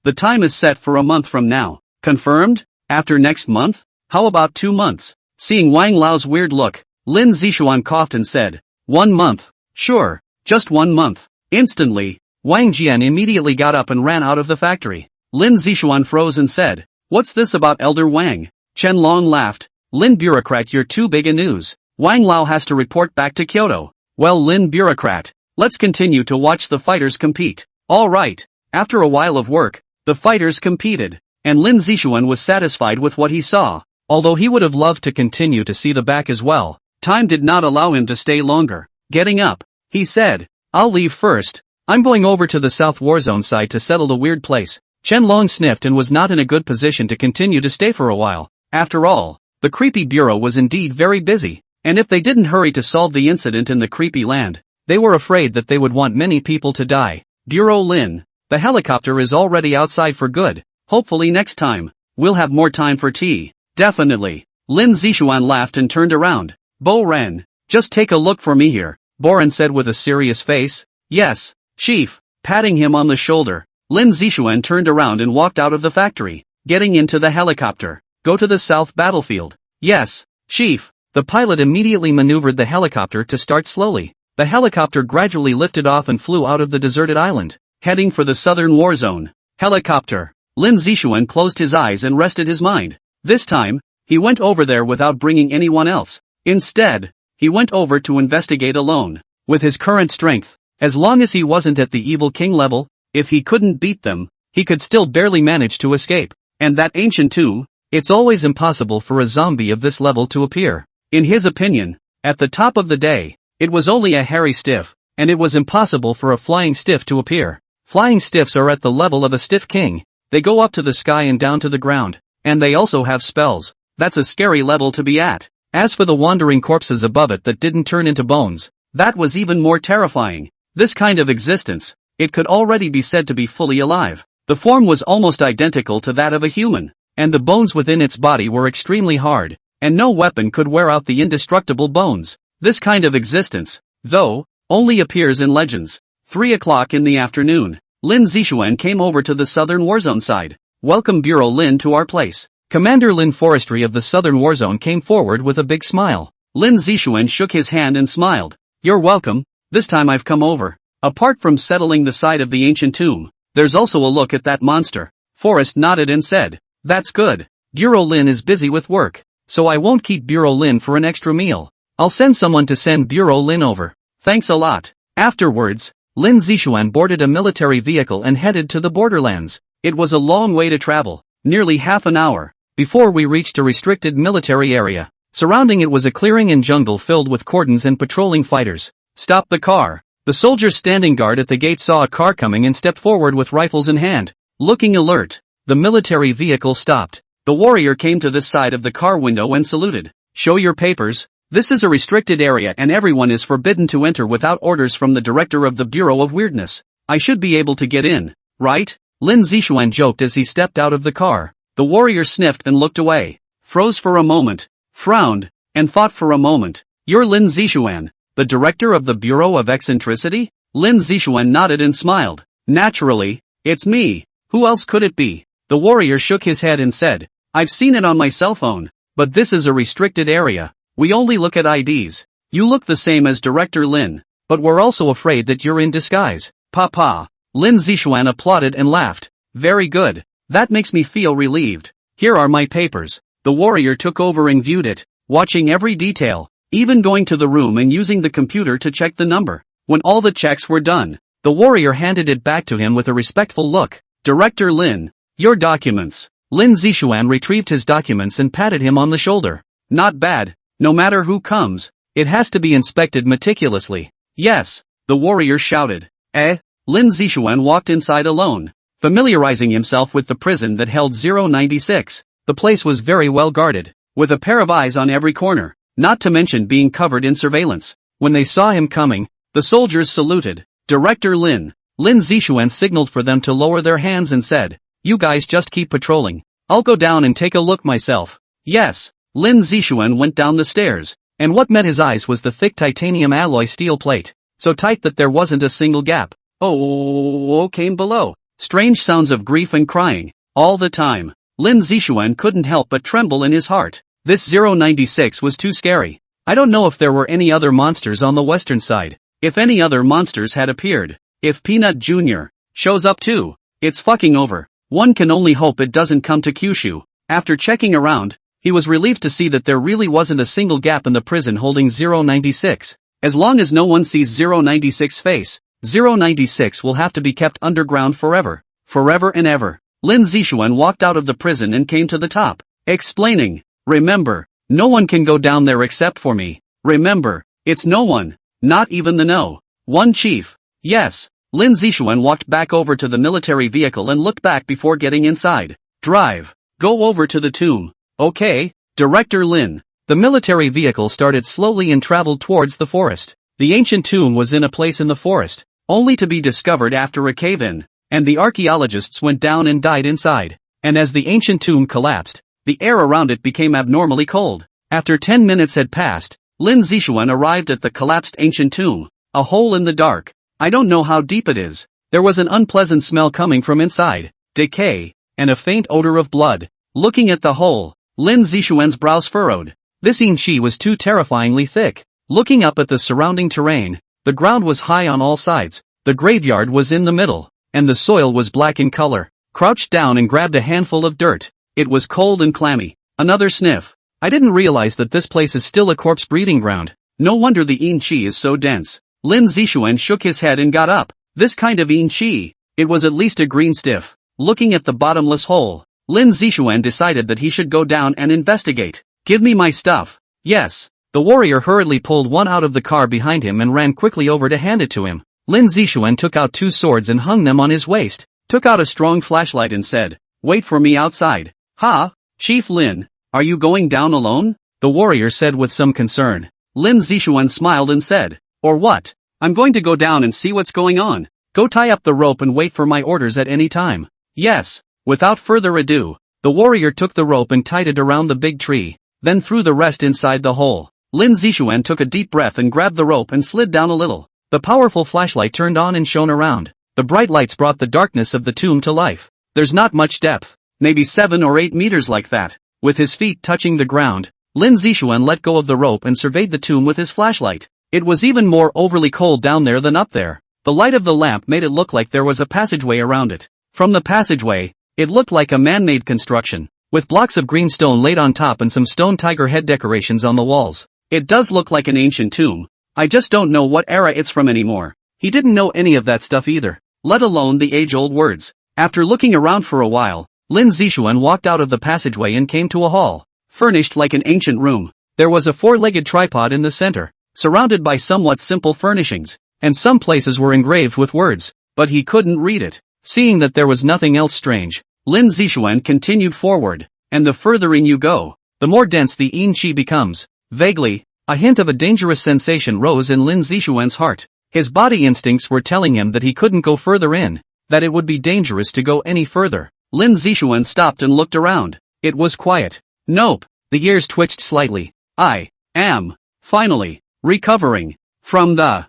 The time is set for a month from now. Confirmed? After next month? How about 2 months? Seeing Wang Lao's weird look, Lin Zixuan coughed and said, 1 month. Sure, just 1 month. Instantly, Wang Jian immediately got up and ran out of the factory. Lin Zixuan froze and said, what's this about Elder Wang? Qianlong laughed. Lin Bureaucrat, you're too big a news. Wang Lao has to report back to Kyoto. Well, Lin Bureaucrat, let's continue to watch the fighters compete. Alright. After a while of work, the fighters competed, and Lin Zixuan was satisfied with what he saw, although he would have loved to continue to see the back as well. Time did not allow him to stay longer. Getting up, he said, I'll leave first. I'm going over to the South Warzone side to settle the weird place. Qianlong sniffed and was not in a good position to continue to stay for a while. After all, the creepy bureau was indeed very busy, and if they didn't hurry to solve the incident in the creepy land, they were afraid that they would want many people to die. Bureau Lin, the helicopter is already outside for good. Hopefully next time, we'll have more time for tea. Definitely. Lin Zixuan laughed and turned around. Bo Ren, just take a look for me here, Boren said with a serious face. Yes, Chief. Patting him on the shoulder, Lin Zixuan turned around and walked out of the factory, getting into the helicopter. Go to the south battlefield. Yes, Chief. The pilot immediately maneuvered the helicopter to start slowly. The helicopter gradually lifted off and flew out of the deserted island, heading for the southern war zone. Helicopter. Lin Zixuan closed his eyes and rested his mind. This time, he went over there without bringing anyone else. Instead, he went over to investigate alone. With his current strength, as long as he wasn't at the evil king level, if he couldn't beat them, he could still barely manage to escape. And that ancient tomb? It's always impossible for a zombie of this level to appear. In his opinion, at the top of the day, it was only a hairy stiff, and it was impossible for a flying stiff to appear. Flying stiffs are at the level of a stiff king. They go up to the sky and down to the ground, and they also have spells. That's a scary level to be at. As for the wandering corpses above it that didn't turn into bones, that was even more terrifying. This kind of existence, it could already be said to be fully alive. The form was almost identical to that of a human, and the bones within its body were extremely hard, and no weapon could wear out the indestructible bones. This kind of existence, though, only appears in legends. 3 o'clock in the afternoon, Lin Zixuan came over to the southern warzone side. Welcome Bureau Lin to our place. Commander Lin Forestry of the southern warzone came forward with a big smile. Lin Zixuan shook his hand and smiled. You're welcome, this time I've come over. Apart from settling the site of the ancient tomb, there's also a look at that monster. Forrest nodded and said, that's good. Bureau Lin is busy with work, so I won't keep Bureau Lin for an extra meal. I'll send someone to send Bureau Lin over. Thanks a lot. Afterwards, Lin Zixuan boarded a military vehicle and headed to the borderlands. It was a long way to travel, nearly half an hour, before we reached a restricted military area. Surrounding it was a clearing and jungle filled with cordons and patrolling fighters. Stop the car. The soldiers standing guard at the gate saw a car coming and stepped forward with rifles in hand. Looking alert, the military vehicle stopped. The warrior came to this side of the car window and saluted. Show your papers. This is a restricted area and everyone is forbidden to enter without orders from the director of the Bureau of Weirdness. I should be able to get in, right? Lin Zixuan joked as he stepped out of the car. The warrior sniffed and looked away, froze for a moment, frowned, and thought for a moment. You're Lin Zixuan, the director of the Bureau of Eccentricity? Lin Zixuan nodded and smiled. Naturally, it's me. Who else could it be? The warrior shook his head and said, I've seen it on my cell phone, but this is a restricted area. We only look at IDs. You look the same as Director Lin, but we're also afraid that you're in disguise. Papa. Lin Zixuan applauded and laughed. Very good. That makes me feel relieved. Here are my papers. The warrior took over and viewed it, watching every detail, even going to the room and using the computer to check the number. When all the checks were done, the warrior handed it back to him with a respectful look. Director Lin, your documents. Lin Zixuan retrieved his documents and patted him on the shoulder. Not bad. No matter who comes, it has to be inspected meticulously. Yes, the warrior shouted. Lin Zixuan walked inside alone, familiarizing himself with the prison that held 096. The place was very well guarded, with a pair of eyes on every corner, not to mention being covered in surveillance. When they saw him coming, the soldiers saluted. Director Lin. Lin Zixuan signaled for them to lower their hands and said, you guys just keep patrolling. I'll go down and take a look myself. Yes. Lin Zixuan went down the stairs, and what met his eyes was the thick titanium alloy steel plate, so tight that there wasn't a single gap. Oh, came below. Strange sounds of grief and crying, all the time. Lin Zixuan couldn't help but tremble in his heart. This 096 was too scary. I don't know if there were any other monsters on the western side, if any other monsters had appeared. If Peanut Jr. shows up too, it's fucking over. One can only hope it doesn't come to Kyushu. After checking around, he was relieved to see that there really wasn't a single gap in the prison holding 096. As long as no one sees 096's face, 096 will have to be kept underground forever. Forever and ever. Lin Zixuan walked out of the prison and came to the top, explaining, remember, no one can go down there except for me. Remember, it's no one, not even the No. 1 chief. Yes. Lin Zixuan walked back over to the military vehicle and looked back before getting inside. Drive. Go over to the tomb. Okay, Director Lin. The military vehicle started slowly and traveled towards the forest. The ancient tomb was in a place in the forest, only to be discovered after a cave-in, and the archaeologists went down and died inside. And as the ancient tomb collapsed, the air around it became abnormally cold. After 10 minutes had passed, Lin Zixuan arrived at the collapsed ancient tomb, a hole in the dark. I don't know how deep it is. There was an unpleasant smell coming from inside, decay, and a faint odor of blood. Looking at the hole, Lin Zixuan's brows furrowed. This inchi was too terrifyingly thick. Looking up at the surrounding terrain, the ground was high on all sides, the graveyard was in the middle, and the soil was black in color. Crouched down and grabbed a handful of dirt. It was cold and clammy. Another sniff. I didn't realize that this place is still a corpse breeding ground. No wonder the inchi is so dense. Lin Zixuan shook his head and got up. This kind of inchi, it was at least a green stiff. looking at the bottomless hole. Lin Zixuan decided that he should go down and investigate. Give me my stuff. Yes. The warrior hurriedly pulled one out of the car behind him and ran quickly over to hand it to him. Lin Zixuan took out 2 swords and hung them on his waist, took out a strong flashlight and said, "Wait for me outside." "Ha? Chief Lin, are you going down alone?" the warrior said with some concern. Lin Zixuan smiled and said, "Or what? I'm going to go down and see what's going on. Go tie up the rope and wait for my orders at any time." "Yes." Without further ado, the warrior took the rope and tied it around the big tree, then threw the rest inside the hole. Lin Zixuan took a deep breath and grabbed the rope and slid down a little. The powerful flashlight turned on and shone around. The bright lights brought the darkness of the tomb to life. There's not much depth, maybe 7 or 8 meters like that. With his feet touching the ground, Lin Zixuan let go of the rope and surveyed the tomb with his flashlight. It was even more overly cold down there than up there. The light of the lamp made it look like there was a passageway around it. From the passageway, it looked like a man-made construction, with blocks of green stone laid on top and some stone tiger head decorations on the walls. It does look like an ancient tomb. I just don't know what era it's from anymore. He didn't know any of that stuff either, let alone the age-old words. After looking around for a while, Lin Zixuan walked out of the passageway and came to a hall, furnished like an ancient room. There was a 4-legged tripod in the center, surrounded by somewhat simple furnishings, and some places were engraved with words, but he couldn't read it. Seeing that there was nothing else strange, Lin Zixuan continued forward, and the further in you go, the more dense the yin qi becomes. Vaguely, a hint of a dangerous sensation rose in Lin Zixuan's heart. His body instincts were telling him that he couldn't go further in, that it would be dangerous to go any further. Lin Zixuan stopped and looked around. It was quiet. Nope. The ears twitched slightly. I am, finally, recovering. From the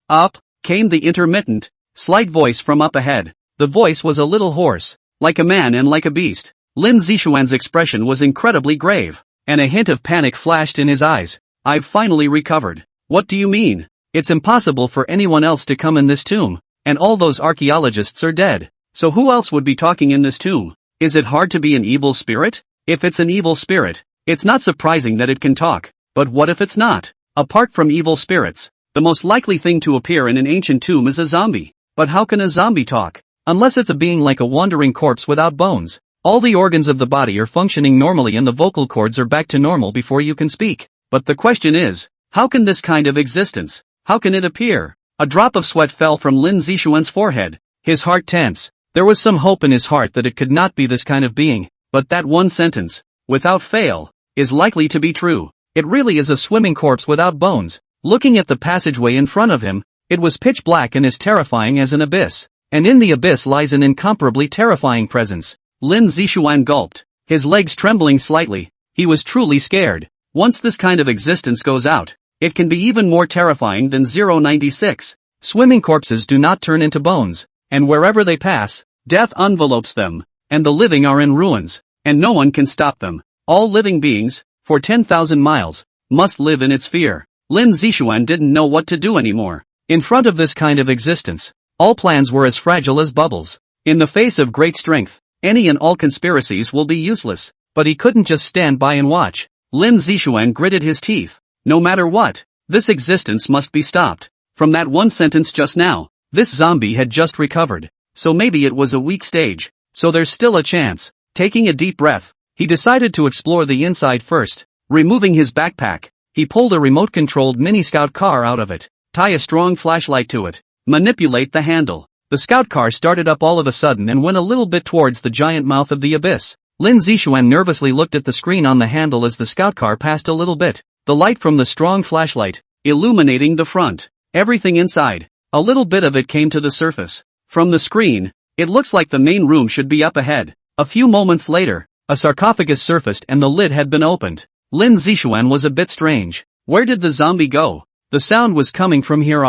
up, came the intermittent, slight voice from up ahead. The voice was a little hoarse, like a man and like a beast. Lin Zixuan's expression was incredibly grave, and a hint of panic flashed in his eyes. I've finally recovered. What do you mean? It's impossible for anyone else to come in this tomb, and all those archaeologists are dead. So who else would be talking in this tomb? Is it hard to be an evil spirit? If it's an evil spirit, it's not surprising that it can talk. But what if it's not? Apart from evil spirits, the most likely thing to appear in an ancient tomb is a zombie. But how can a zombie talk? Unless it's a being like a wandering corpse without bones. All the organs of the body are functioning normally and the vocal cords are back to normal before you can speak. But the question is, how can this kind of existence, how can it appear? A drop of sweat fell from Lin Zixuan's forehead, his heart tense. There was some hope in his heart that it could not be this kind of being, but that one sentence, without fail, is likely to be true. It really is a swimming corpse without bones. Looking at the passageway in front of him, it was pitch black and as terrifying as an abyss. And in the abyss lies an incomparably terrifying presence. Lin Zixuan gulped, his legs trembling slightly. He was truly scared. Once this kind of existence goes out, it can be even more terrifying than 096. Swimming corpses do not turn into bones, and wherever they pass, death envelopes them, and the living are in ruins, and no one can stop them. All living beings, for 10,000 miles, must live in its fear. Lin Zixuan didn't know what to do anymore. In front of this kind of existence, all plans were as fragile as bubbles. In the face of great strength, any and all conspiracies will be useless, but he couldn't just stand by and watch. Lin Zixuan gritted his teeth. No matter what, this existence must be stopped. From that one sentence just now, this zombie had just recovered, so maybe it was a weak stage, so there's still a chance. Taking a deep breath, he decided to explore the inside first. Removing his backpack, he pulled a remote-controlled mini-scout car out of it, tie a strong flashlight to it, manipulate the handle. The scout car started up all of a sudden and went a little bit towards the giant mouth of the abyss. Lin Zixuan nervously looked at the screen on the handle as the scout car passed a little bit. The light from the strong flashlight, illuminating the front, everything inside. A little bit of it came to the surface. From the screen, it looks like the main room should be up ahead. A few moments later, a sarcophagus surfaced and the lid had been opened. Lin Zixuan was a bit strange. Where did the zombie go? The sound was coming from here.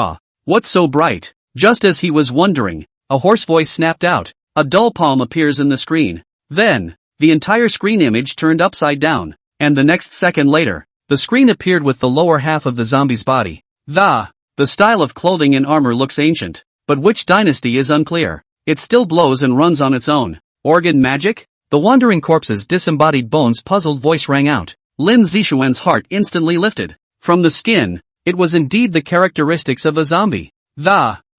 What's so bright? Just as he was wondering, a hoarse voice snapped out. A dull palm appears in the screen. Then, the entire screen image turned upside down, and the next second later, the screen appeared with the lower half of the zombie's body. The style of clothing and armor looks ancient, but which dynasty is unclear. It still blows and runs on its own. Organ magic? The wandering corpse's disembodied bones puzzled voice rang out. Lin Zixuan's heart instantly lifted. From the skin, it was indeed the characteristics of a zombie.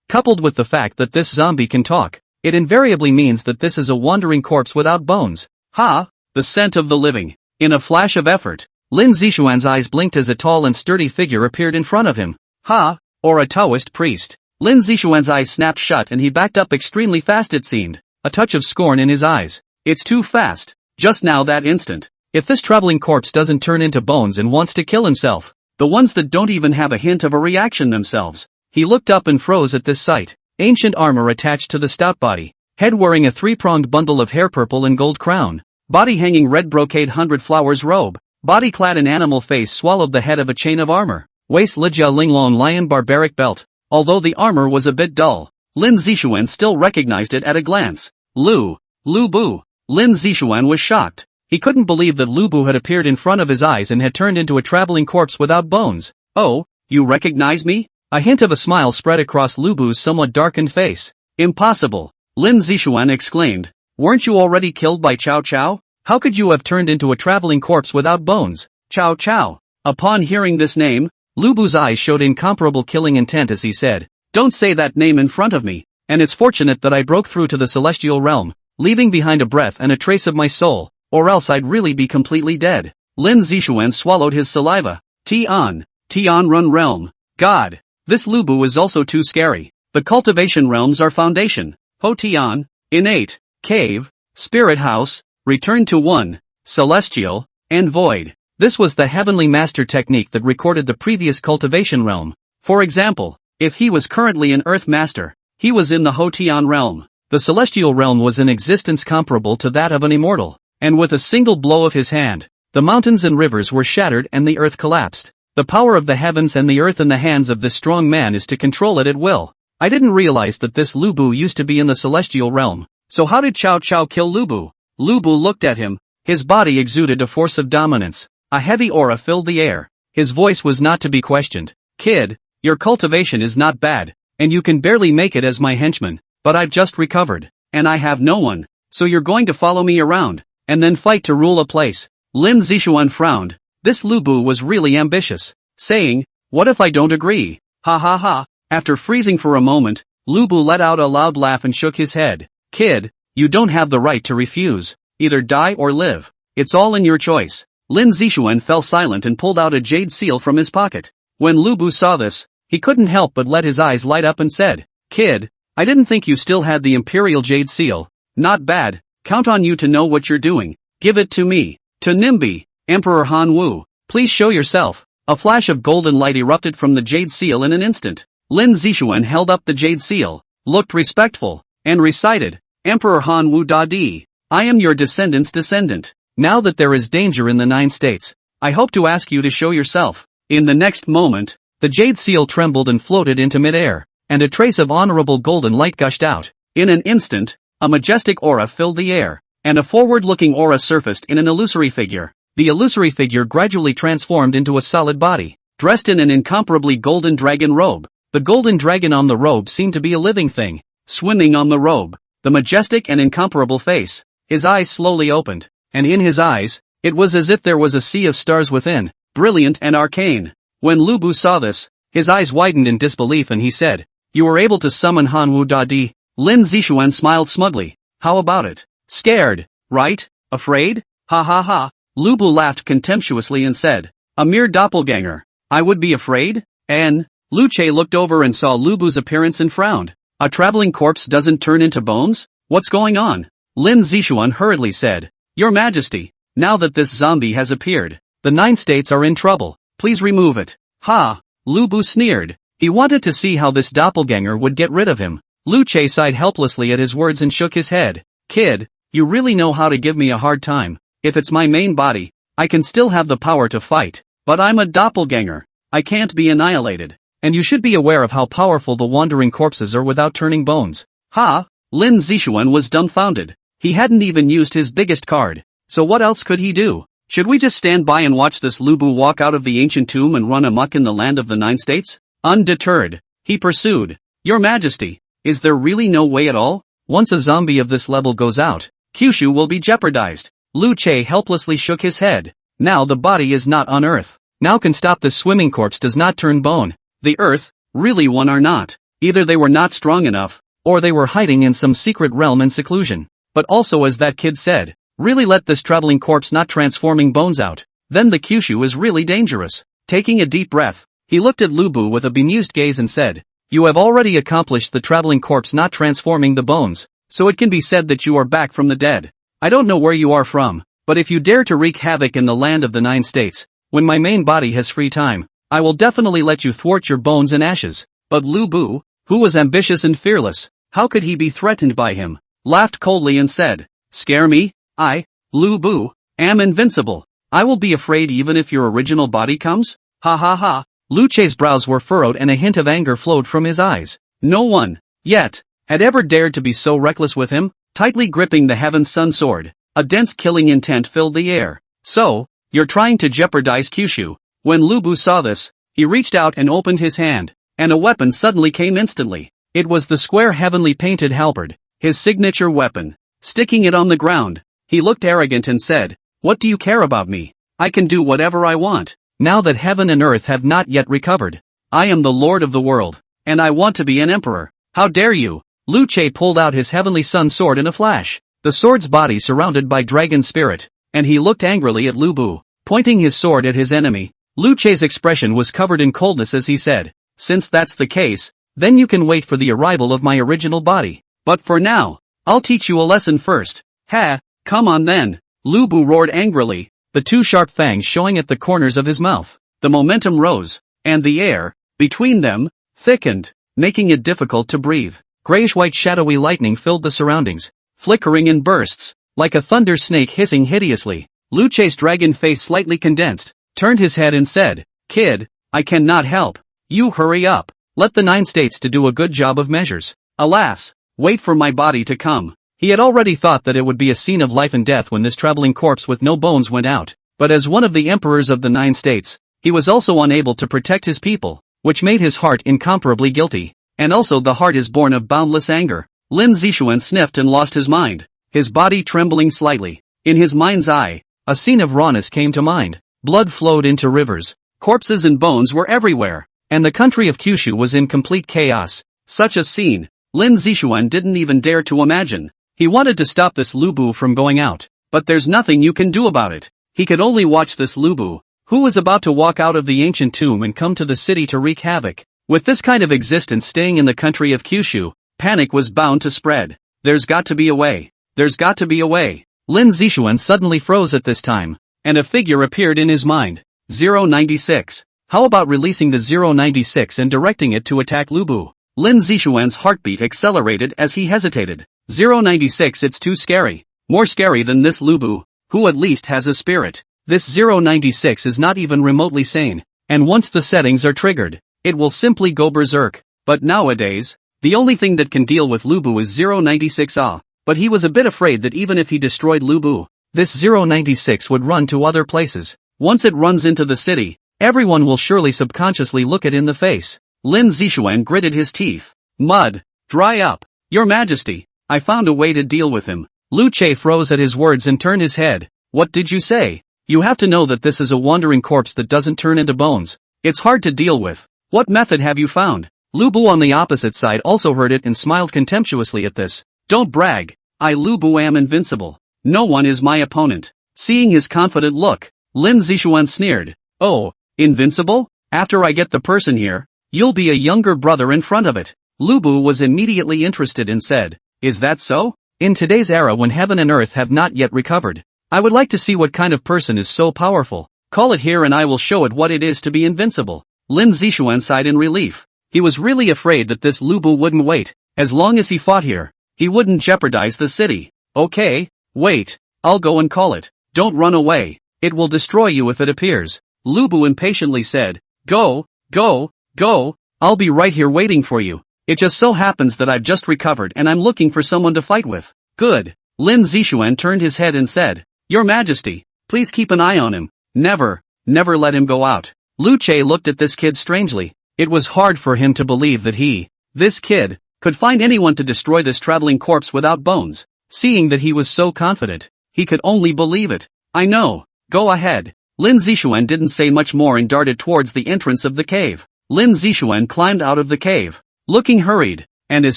Coupled with the fact that this zombie can talk, it invariably means that this is a wandering corpse without bones. Ha! The scent of the living. In a flash of effort, Lin Zixuan's eyes blinked as a tall and sturdy figure appeared in front of him. Ha! Or a Taoist priest. Lin Zixuan's eyes snapped shut and he backed up extremely fast it seemed, a touch of scorn in his eyes. It's too fast. Just now that instant. If this traveling corpse doesn't turn into bones and wants to kill himself, the ones that don't even have a hint of a reaction themselves. He looked up and froze at this sight. Ancient armor attached to the stout body, head wearing a three-pronged bundle of hair purple and gold crown, body hanging red brocade 100 flowers robe, body clad in animal face swallowed the head of a chain of armor, waist Lijia Linglong lion barbaric belt. Although the armor was a bit dull, Lin Zixuan still recognized it at a glance. Lu Bu. Lin Zixuan was shocked. He couldn't believe that Lu Bu had appeared in front of his eyes and had turned into a traveling corpse without bones. Oh, you recognize me? A hint of a smile spread across Lu Bu's somewhat darkened face. Impossible, Lin Zixuan exclaimed. Weren't you already killed by Cao Cao? How could you have turned into a traveling corpse without bones? Cao Cao. Upon hearing this name, Lu Bu's eyes showed incomparable killing intent as he said, don't say that name in front of me, and it's fortunate that I broke through to the celestial realm, leaving behind a breath and a trace of my soul, or else I'd really be completely dead. Lin Zixuan swallowed his saliva. Tian Run Realm. God. This Lu Bu is also too scary. The cultivation realms are foundation. Ho Tian, innate, cave, spirit house, return to one, celestial, and void. This was the heavenly master technique that recorded the previous cultivation realm. For example, if he was currently an earth master, he was in the Ho Tian realm. The celestial realm was in existence comparable to that of an immortal. And with a single blow of his hand, the mountains and rivers were shattered and the earth collapsed. The power of the heavens and the earth in the hands of this strong man is to control it at will. I didn't realize that this Lu Bu used to be in the celestial realm. So how did Cao Cao kill Lu Bu? Lu Bu looked at him. His body exuded a force of dominance. A heavy aura filled the air. His voice was not to be questioned. Kid, your cultivation is not bad, and you can barely make it as my henchman, but I've just recovered, and I have no one, so you're going to follow me around, and then fight to rule a place. Lin Zixuan frowned. This Lu Bu was really ambitious, saying, what if I don't agree? Ha ha ha. After freezing for a moment, Lu Bu let out a loud laugh and shook his head. Kid, you don't have the right to refuse. Either die or live. It's all in your choice. Lin Zixuan fell silent and pulled out a jade seal from his pocket. When Lu Bu saw this, he couldn't help but let his eyes light up and said, Kid, I didn't think you still had the imperial jade seal. Not bad. Count on you to know what you're doing. Give it to me. To Nimbi, Emperor Han Wu, please show yourself. A flash of golden light erupted from the jade seal in an instant. Lin Zixuan held up the jade seal, looked respectful, and recited, Emperor Han Wu Da Di, I am your descendant's descendant. Now that there is danger in the 9 states, I hope to ask you to show yourself. In the next moment, the jade seal trembled and floated into midair, and a trace of honorable golden light gushed out. In an instant, a majestic aura filled the air, and a forward-looking aura surfaced in an illusory figure. The illusory figure gradually transformed into a solid body, dressed in an incomparably golden dragon robe. The golden dragon on the robe seemed to be a living thing, swimming on the robe. The majestic and incomparable face, his eyes slowly opened, and in his eyes, it was as if there was a sea of stars within, brilliant and arcane. When Lu Bu saw this, his eyes widened in disbelief and he said, you were able to summon Han Wu Da Di. Lin Zixuan smiled smugly. How about it? Scared, right? Afraid? Ha ha ha. Lu Bu laughed contemptuously and said, a mere doppelganger. I would be afraid? And Lu Che looked over and saw Lu Bu's appearance and frowned. A traveling corpse doesn't turn into bones? What's going on? Lin Zixuan hurriedly said, Your Majesty, now that this zombie has appeared, the 9 states are in trouble. Please remove it. Ha! Lu Bu sneered. He wanted to see how this doppelganger would get rid of him. Lu Che sighed helplessly at his words and shook his head. Kid, you really know how to give me a hard time. If it's my main body, I can still have the power to fight. But I'm a doppelganger. I can't be annihilated. And you should be aware of how powerful the wandering corpses are without turning bones. Ha! Lin Zixuan was dumbfounded. He hadn't even used his biggest card. So what else could he do? Should we just stand by and watch this Lu Bu walk out of the ancient tomb and run amok in the land of the 9 states? Undeterred, he pursued. Your Majesty, is there really no way at all? Once a zombie of this level goes out, Kyushu will be jeopardized. Lu Che helplessly shook his head. Now the body is not on Earth. Now can stop this swimming corpse does not turn bone. The Earth, really one are not. Either they were not strong enough, or they were hiding in some secret realm in seclusion. But also, as that kid said, really let this traveling corpse not transforming bones out. Then the Kyushu is really dangerous. Taking a deep breath, he looked at Lu Bu with a bemused gaze and said, "You have already accomplished the traveling corpse not transforming the bones, so it can be said that you are back from the dead. I don't know where you are from, but if you dare to wreak havoc in the land of the 9 states, when my main body has free time, I will definitely let you thwart your bones and ashes." But Lu Bu, who was ambitious and fearless, how could he be threatened by him, laughed coldly and said, "Scare me? I, Lu Bu, am invincible. I will be afraid even if your original body comes? Ha ha ha." Lu Che's brows were furrowed and a hint of anger flowed from his eyes. No one, yet, had ever dared to be so reckless with him. Tightly gripping the Heaven Sun sword, a dense killing intent filled the air. "So, you're trying to jeopardize Kyushu." When Lu Bu saw this, he reached out and opened his hand, and a weapon suddenly came instantly. It was the square heavenly painted halberd, his signature weapon. Sticking it on the ground, he looked arrogant and said, "What do you care about me? I can do whatever I want. Now that heaven and earth have not yet recovered, I am the lord of the world, and I want to be an emperor. How dare you?" Lu Che pulled out his heavenly sun sword in a flash, the sword's body surrounded by dragon spirit, and he looked angrily at Lu Bu, pointing his sword at his enemy. Lu Che's expression was covered in coldness as he said, "Since that's the case, then you can wait for the arrival of my original body. But for now, I'll teach you a lesson first." "Ha, come on then," Lu Bu roared angrily, the 2 sharp fangs showing at the corners of his mouth. The momentum rose, and the air, between them, thickened, making it difficult to breathe. Grayish-white shadowy lightning filled the surroundings, flickering in bursts, like a thunder snake hissing hideously. Lu Che's dragon face slightly condensed, turned his head and said, "Kid, I cannot help. You hurry up. Let the 9 states to do a good job of measures. Alas, wait for my body to come." He had already thought that it would be a scene of life and death when this traveling corpse with no bones went out, but as one of the emperors of the 9 states, he was also unable to protect his people, which made his heart incomparably guilty. And also the heart is born of boundless anger. Lin Zixuan sniffed and lost his mind, his body trembling slightly. In his mind's eye, a scene of rawness came to mind. Blood flowed into rivers, corpses and bones were everywhere, and the country of Kyushu was in complete chaos. Such a scene, Lin Zixuan didn't even dare to imagine. He wanted to stop this Lu Bu from going out, but there's nothing you can do about it. He could only watch this Lu Bu, who was about to walk out of the ancient tomb and come to the city to wreak havoc. With this kind of existence staying in the country of Kyushu, panic was bound to spread. There's got to be a way. There's got to be a way. Lin Zixuan suddenly froze at this time, and a figure appeared in his mind. 096. How about releasing the 096 and directing it to attack Lu Bu? Lin Zixuan's heartbeat accelerated as he hesitated. 096, it's too scary. More scary than this Lu Bu, who at least has a spirit. This 096 is not even remotely sane, and once the settings are triggered, it will simply go berserk. But nowadays, the only thing that can deal with Lu Bu is 096. But he was a bit afraid that even if he destroyed Lu Bu, this 096 would run to other places. Once it runs into the city, everyone will surely subconsciously look it in the face. Lin Zixuan gritted his teeth. "Mud, dry up. Your Majesty, I found a way to deal with him." Lu Che froze at his words and turned his head. "What did you say?" "You have to know that this is a wandering corpse that doesn't turn into bones. It's hard to deal with. What method have you found?" Lu Bu on the opposite side also heard it and smiled contemptuously at this. "Don't brag. I Lu Bu am invincible. No one is my opponent." Seeing his confident look, Lin Zixuan sneered. "Oh, invincible? After I get the person here, you'll be a younger brother in front of it." Lu Bu was immediately interested and said, "Is that so? In today's era when heaven and earth have not yet recovered, I would like to see what kind of person is so powerful. Call it here and I will show it what it is to be invincible." Lin Zixuan sighed in relief. He was really afraid that this Lu Bu wouldn't wait. As long as he fought here, he wouldn't jeopardize the city. "Okay, wait, I'll go and call it. Don't run away. It will destroy you if it appears." Lu Bu impatiently said, Go, go, go, I'll be right here waiting for you. It just so happens that I've just recovered and I'm looking for someone to fight with." "Good." Lin Zixuan turned his head and said, "Your Majesty, please keep an eye on him. Never let him go out." Lu Che looked at this kid strangely. It was hard for him to believe that this kid, could find anyone to destroy this traveling corpse without bones. Seeing that he was so confident, he could only believe it. "I know, go ahead." Lin Zixuan didn't say much more and darted towards the entrance of the cave. Lin Zixuan climbed out of the cave, looking hurried, and as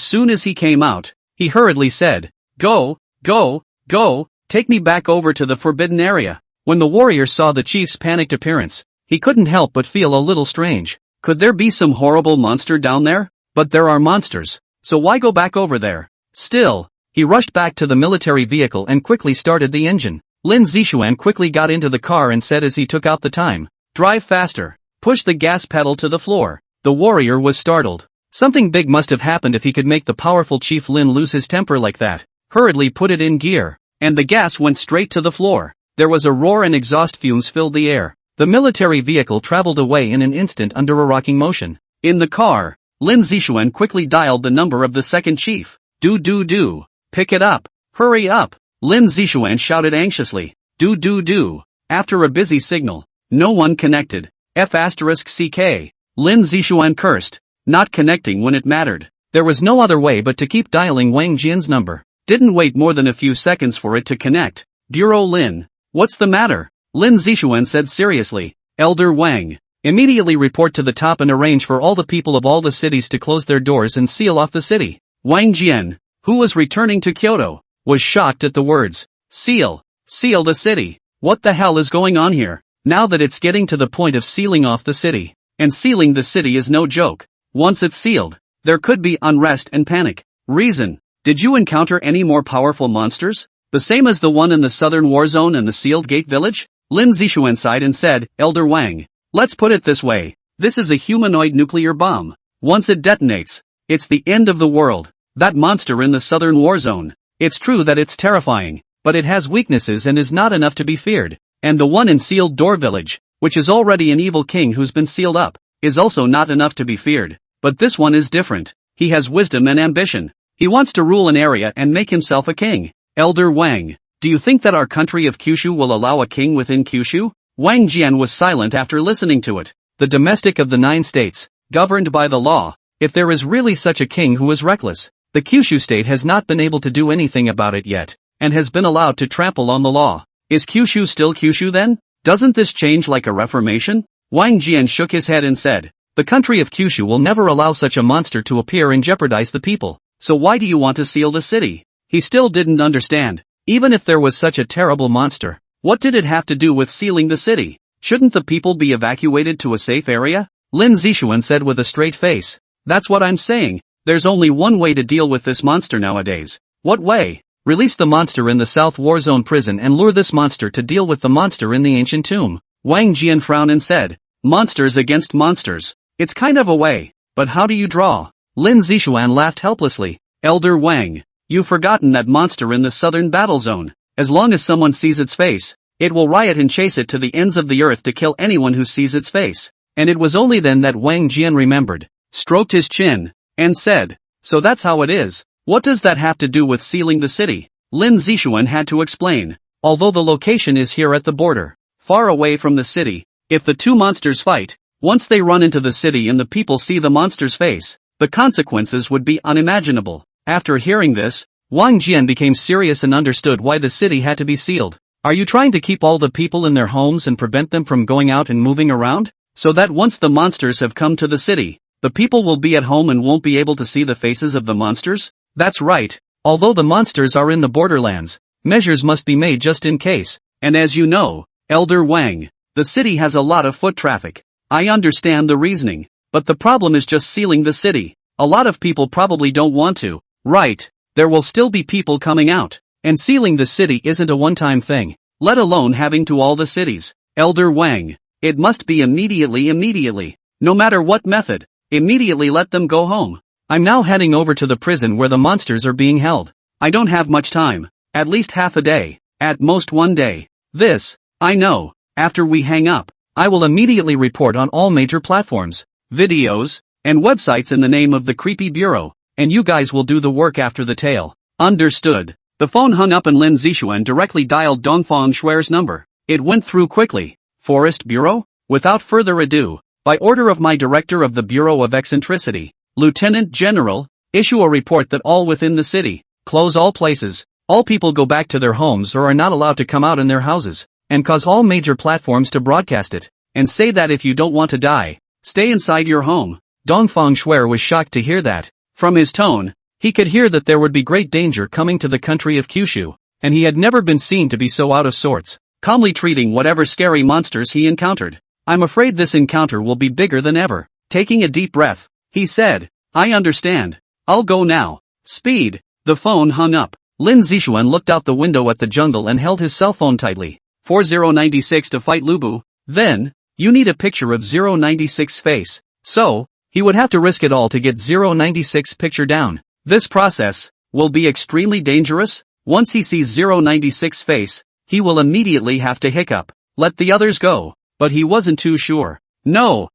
soon as he came out, he hurriedly said, "Go, go, go, take me back over to the forbidden area." When the warrior saw the chief's panicked appearance, he couldn't help but feel a little strange. Could there be some horrible monster down there? But there are monsters, so why go back over there? Still, he rushed back to the military vehicle and quickly started the engine. Lin Zixuan quickly got into the car and said as he took out the time, "Drive faster. Push the gas pedal to the floor." The warrior was startled. Something big must have happened if he could make the powerful Chief Lin lose his temper like that. Hurriedly put it in gear, and the gas went straight to the floor. There was a roar and exhaust fumes filled the air. The military vehicle traveled away in an instant under a rocking motion. In the car, Lin Zixuan quickly dialed the number of the second chief. Do. Pick it up. Hurry up. Lin Zixuan shouted anxiously. Do. After a busy signal, no one connected. F***CK. Lin Zixuan cursed. Not connecting when it mattered. There was no other way but to keep dialing Wang Jian's number. Didn't wait more than a few seconds for it to connect. Bureau Lin. What's the matter? Lin Zixuan said seriously. Elder Wang. Immediately report to the top and arrange for all the people of all the cities to close their doors and seal off the city. Wang Jian, who was returning to Kyoto, was shocked at the words. Seal the city. What the hell is going on here? Now that it's getting to the point of sealing off the city. And sealing the city is no joke. Once it's sealed, there could be unrest and panic. Reason. Did you encounter any more powerful monsters? The same as the one in the southern war zone and the sealed gate village? Lin Zixuan sighed and said, Elder Wang. Let's put it this way. This is a humanoid nuclear bomb. Once it detonates, it's the end of the world. That monster in the southern war zone. It's true that it's terrifying, but it has weaknesses and is not enough to be feared. And the one in sealed door village, which is already an evil king who's been sealed up, is also not enough to be feared. But this one is different. He has wisdom and ambition. He wants to rule an area and make himself a king. Elder Wang, do you think that our country of Kyushu will allow a king within Kyushu? Wang Jian was silent after listening to it. The domestic of the 9 states, governed by the law. If there is really such a king who is reckless, the Kyushu state has not been able to do anything about it yet, and has been allowed to trample on the law. Is Kyushu still Kyushu then? Doesn't this change like a reformation? Wang Jian shook his head and said, the country of Kyushu will never allow such a monster to appear and jeopardize the people. So why do you want to seal the city? He still didn't understand. Even if there was such a terrible monster, what did it have to do with sealing the city? Shouldn't the people be evacuated to a safe area? Lin Zixuan said with a straight face. That's what I'm saying. There's only one way to deal with this monster nowadays. What way? Release the monster in the South War Zone prison and lure this monster to deal with the monster in the ancient tomb. Wang Jian frowned and said, monsters against monsters. It's kind of a way, but how do you draw? Lin Zixuan laughed helplessly. Elder Wang, you've forgotten that monster in the southern battle zone. As long as someone sees its face, it will riot and chase it to the ends of the earth to kill anyone who sees its face. And it was only then that Wang Jian remembered, stroked his chin, and said, so that's how it is. What does that have to do with sealing the city? Lin Zixuan had to explain. Although the location is here at the border, far away from the city, if the two monsters fight, once they run into the city and the people see the monster's face, the consequences would be unimaginable. After hearing this, Wang Jian became serious and understood why the city had to be sealed. Are you trying to keep all the people in their homes and prevent them from going out and moving around? So that once the monsters have come to the city, the people will be at home and won't be able to see the faces of the monsters? That's right. Although the monsters are in the borderlands, measures must be made just in case. And as you know, Elder Wang, the city has a lot of foot traffic. I understand the reasoning, but the problem is just sealing the city. A lot of people probably don't want to. Right. There will still be people coming out. And sealing the city isn't a one-time thing, let alone having to all the cities. Elder Wang, it must be immediately. No matter what method, immediately let them go home. I'm now heading over to the prison where the monsters are being held. I don't have much time, at least half a day, at most 1 day. This, I know, after we hang up, I will immediately report on all major platforms, videos, and websites in the name of the creepy bureau, and you guys will do the work after the tale. Understood. The phone hung up and Lin Zixuan directly dialed Dongfang Shuer's number. It went through quickly. Forest Bureau? Without further ado, by order of my Director of the Bureau of Eccentricity, Lieutenant General, issue a report that all within the city, close all places, all people go back to their homes or are not allowed to come out in their houses, and cause all major platforms to broadcast it, and say that if you don't want to die, stay inside your home. Dongfang Shuer was shocked to hear that. From his tone, he could hear that there would be great danger coming to the country of Kyushu, and he had never been seen to be so out of sorts, calmly treating whatever scary monsters he encountered. I'm afraid this encounter will be bigger than ever. Taking a deep breath, he said, I understand. I'll go now. Speed. The phone hung up. Lin Zixuan looked out the window at the jungle and held his cell phone tightly. 4096 to fight Lubu. Then, you need a picture of 096's face. So, he would have to risk it all to get 096's picture down. This process will be extremely dangerous. Once he sees 096's face, he will immediately have to hiccup. Let the others go. But he wasn't too sure. No.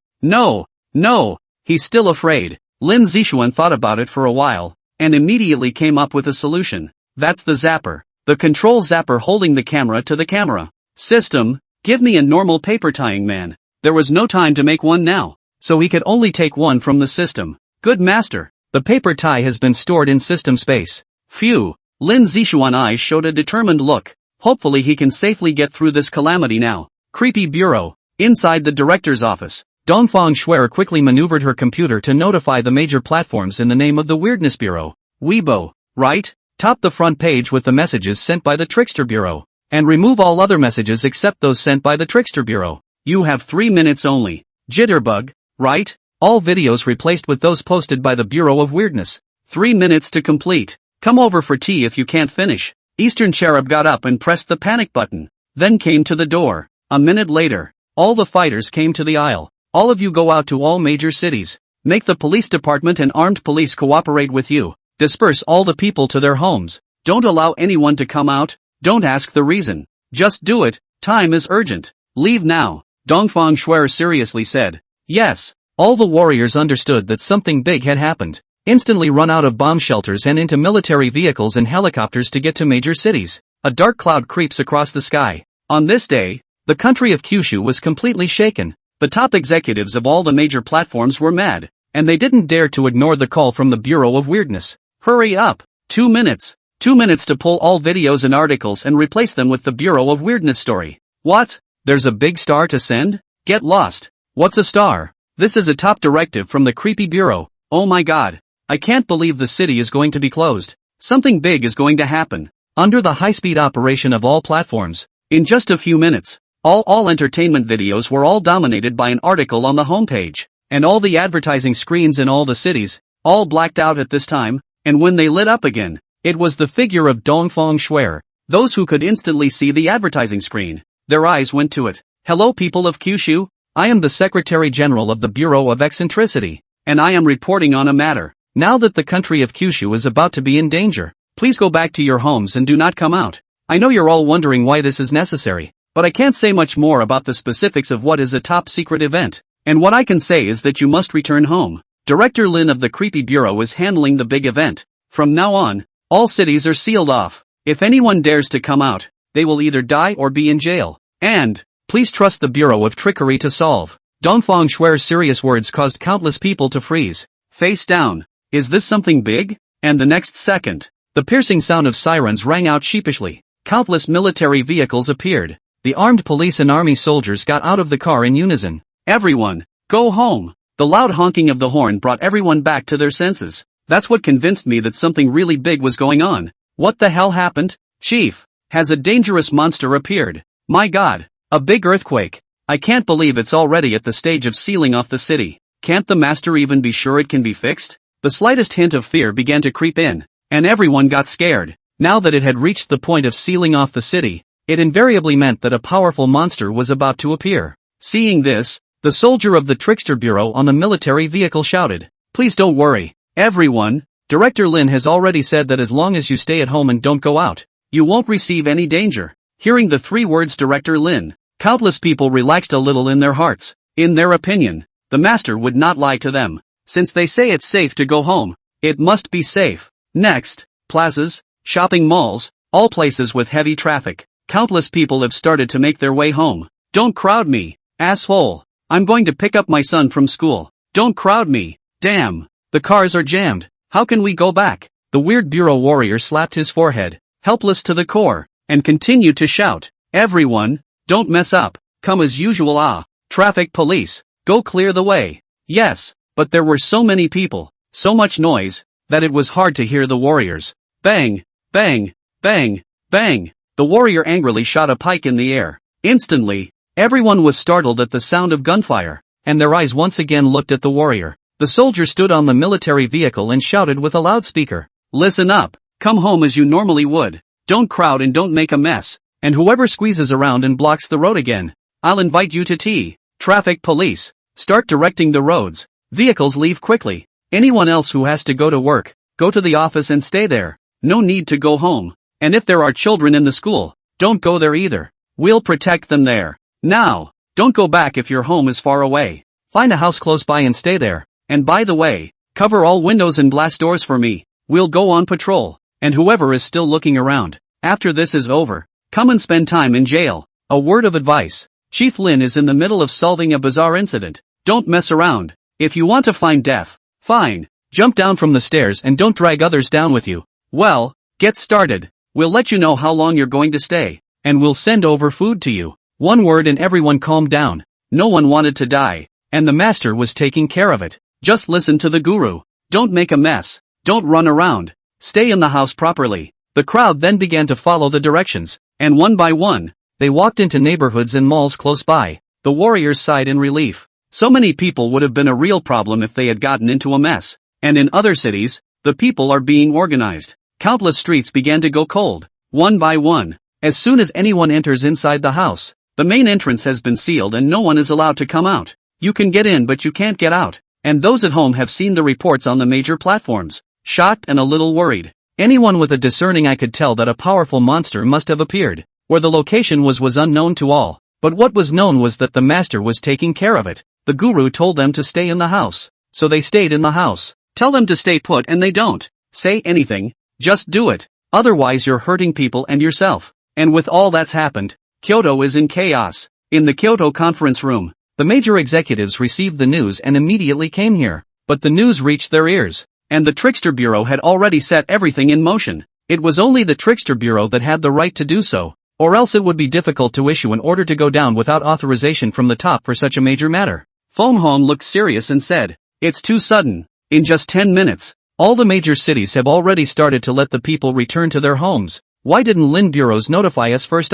He's still afraid. Lin Zixuan thought about it for a while, and immediately came up with a solution. That's the zapper. The control zapper holding the camera to the camera. System, give me a normal paper tying man. There was no time to make one now, so he could only take one from the system. Good master. The paper tie has been stored in system space. Phew. Lin Zixuan's eyes showed a determined look. Hopefully he can safely get through this calamity now. Creepy bureau. Inside the director's office, Dongfang Shuer quickly maneuvered her computer to notify the major platforms in the name of the Weirdness Bureau. Weibo, right? Top the front page with the messages sent by the Trickster Bureau. And remove all other messages except those sent by the Trickster Bureau. You have 3 minutes only. Jitterbug, right? All videos replaced with those posted by the Bureau of Weirdness. 3 minutes to complete. Come over for tea if you can't finish. Eastern Cherub got up and pressed the panic button. Then came to the door. A minute later, all the fighters came to the aisle. All of you go out to all major cities. Make the police department and armed police cooperate with you. Disperse all the people to their homes. Don't allow anyone to come out. Don't ask the reason. Just do it. Time is urgent. Leave now. Dongfang Shuer seriously said. Yes. All the warriors understood that something big had happened. Instantly run out of bomb shelters and into military vehicles and helicopters to get to major cities. A dark cloud creeps across the sky. On this day, the country of Kyushu was completely shaken. The top executives of all the major platforms were mad, and they didn't dare to ignore the call from the Bureau of Weirdness. Hurry up! 2 minutes. 2 minutes to pull all videos and articles and replace them with the Bureau of Weirdness story. What? There's a big star to send? Get lost. What's a star? This is a top directive from the creepy bureau. Oh my god. I can't believe the city is going to be closed. Something big is going to happen. Under the high-speed operation of all platforms. In just a few minutes, all entertainment videos were all dominated by an article on the homepage. And all the advertising screens in all the cities, all blacked out at this time, and when they lit up again, it was the figure of Dongfang Shuer. Those who could instantly see the advertising screen, their eyes went to it. Hello people of Kyushu, I am the Secretary General of the Bureau of Eccentricity, and I am reporting on a matter. Now that the country of Kyushu is about to be in danger, please go back to your homes and do not come out. I know you're all wondering why this is necessary, but I can't say much more about the specifics of what is a top secret event. And what I can say is that you must return home. Director Lin of the Creepy Bureau is handling the big event. From now on, all cities are sealed off. If anyone dares to come out, they will either die or be in jail. And, please trust the Bureau of Trickery to solve. Dongfang Shuer's serious words caused countless people to freeze. Face down. Is this something big? And the next second, the piercing sound of sirens rang out sheepishly. Countless military vehicles appeared. The armed police and army soldiers got out of the car in unison. Everyone, go home. The loud honking of the horn brought everyone back to their senses. That's what convinced me that something really big was going on. What the hell happened? Chief, has a dangerous monster appeared? My god, a big earthquake. I can't believe it's already at the stage of sealing off the city. Can't the master even be sure it can be fixed? The slightest hint of fear began to creep in, and everyone got scared. Now that it had reached the point of sealing off the city, it invariably meant that a powerful monster was about to appear. Seeing this, the soldier of the Trickster Bureau on the military vehicle shouted, "Please don't worry, everyone. Director Lin has already said that as long as you stay at home and don't go out, you won't receive any danger." Hearing the 3 words Director Lin, countless people relaxed a little in their hearts. In their opinion, the master would not lie to them. Since they say it's safe to go home, it must be safe. Next, plazas, shopping malls, all places with heavy traffic. Countless people have started to make their way home. Don't crowd me, asshole. I'm going to pick up my son from school. Don't crowd me. Damn. The cars are jammed. How can we go back? The weird bureau warrior slapped his forehead, helpless to the core, and continued to shout, "Everyone, don't mess up. Come as usual. Traffic police, go clear the way." Yes, but there were so many people, so much noise, that it was hard to hear the warriors. Bang! Bang! Bang! Bang! The warrior angrily shot a pike in the air. Instantly, everyone was startled at the sound of gunfire, and their eyes once again looked at the warrior. The soldier stood on the military vehicle and shouted with a loudspeaker, "Listen up! Come home as you normally would. Don't crowd and don't make a mess. And whoever squeezes around and blocks the road again, I'll invite you to tea." Traffic police, start directing the roads. Vehicles leave quickly. Anyone else who has to go to work, go to the office and stay there. No need to go home. And if there are children in the school, don't go there either. We'll protect them there. Now, don't go back if your home is far away. Find a house close by and stay there. And by the way, cover all windows and blast doors for me. We'll go on patrol. And whoever is still looking around, after this is over, come and spend time in jail. A word of advice. Chief Lin is in the middle of solving a bizarre incident. Don't mess around. If you want to find death, fine. Jump down from the stairs and don't drag others down with you. Well, get started. We'll let you know how long you're going to stay. And we'll send over food to you. One word and everyone calmed down. No one wanted to die. And the master was taking care of it. Just listen to the guru. Don't make a mess. Don't run around. Stay in the house properly. The crowd then began to follow the directions. And one by one, they walked into neighborhoods and malls close by. The warriors sighed in relief. So many people would have been a real problem if they had gotten into a mess. And in other cities, the people are being organized. Countless streets began to go cold, one by one. As soon as anyone enters inside the house, the main entrance has been sealed and no one is allowed to come out. You can get in but you can't get out. And those at home have seen the reports on the major platforms. Shocked and a little worried. Anyone with a discerning eye could tell that a powerful monster must have appeared. Where the location was unknown to all. But what was known was that the master was taking care of it. The guru told them to stay in the house. So they stayed in the house. Tell them to stay put and they don't say anything. Just do it. Otherwise you're hurting people and yourself. And with all that's happened, Kyoto is in chaos. In the Kyoto conference room, the major executives received the news and immediately came here. But the news reached their ears. And the Trickster Bureau had already set everything in motion. It was only the Trickster Bureau that had the right to do so. Or else it would be difficult to issue an order to go down without authorization from the top for such a major matter. Feng Hong looked serious and said, "It's too sudden. In just 10 minutes, all the major cities have already started to let the people return to their homes. Why didn't Lin bureaus notify us first?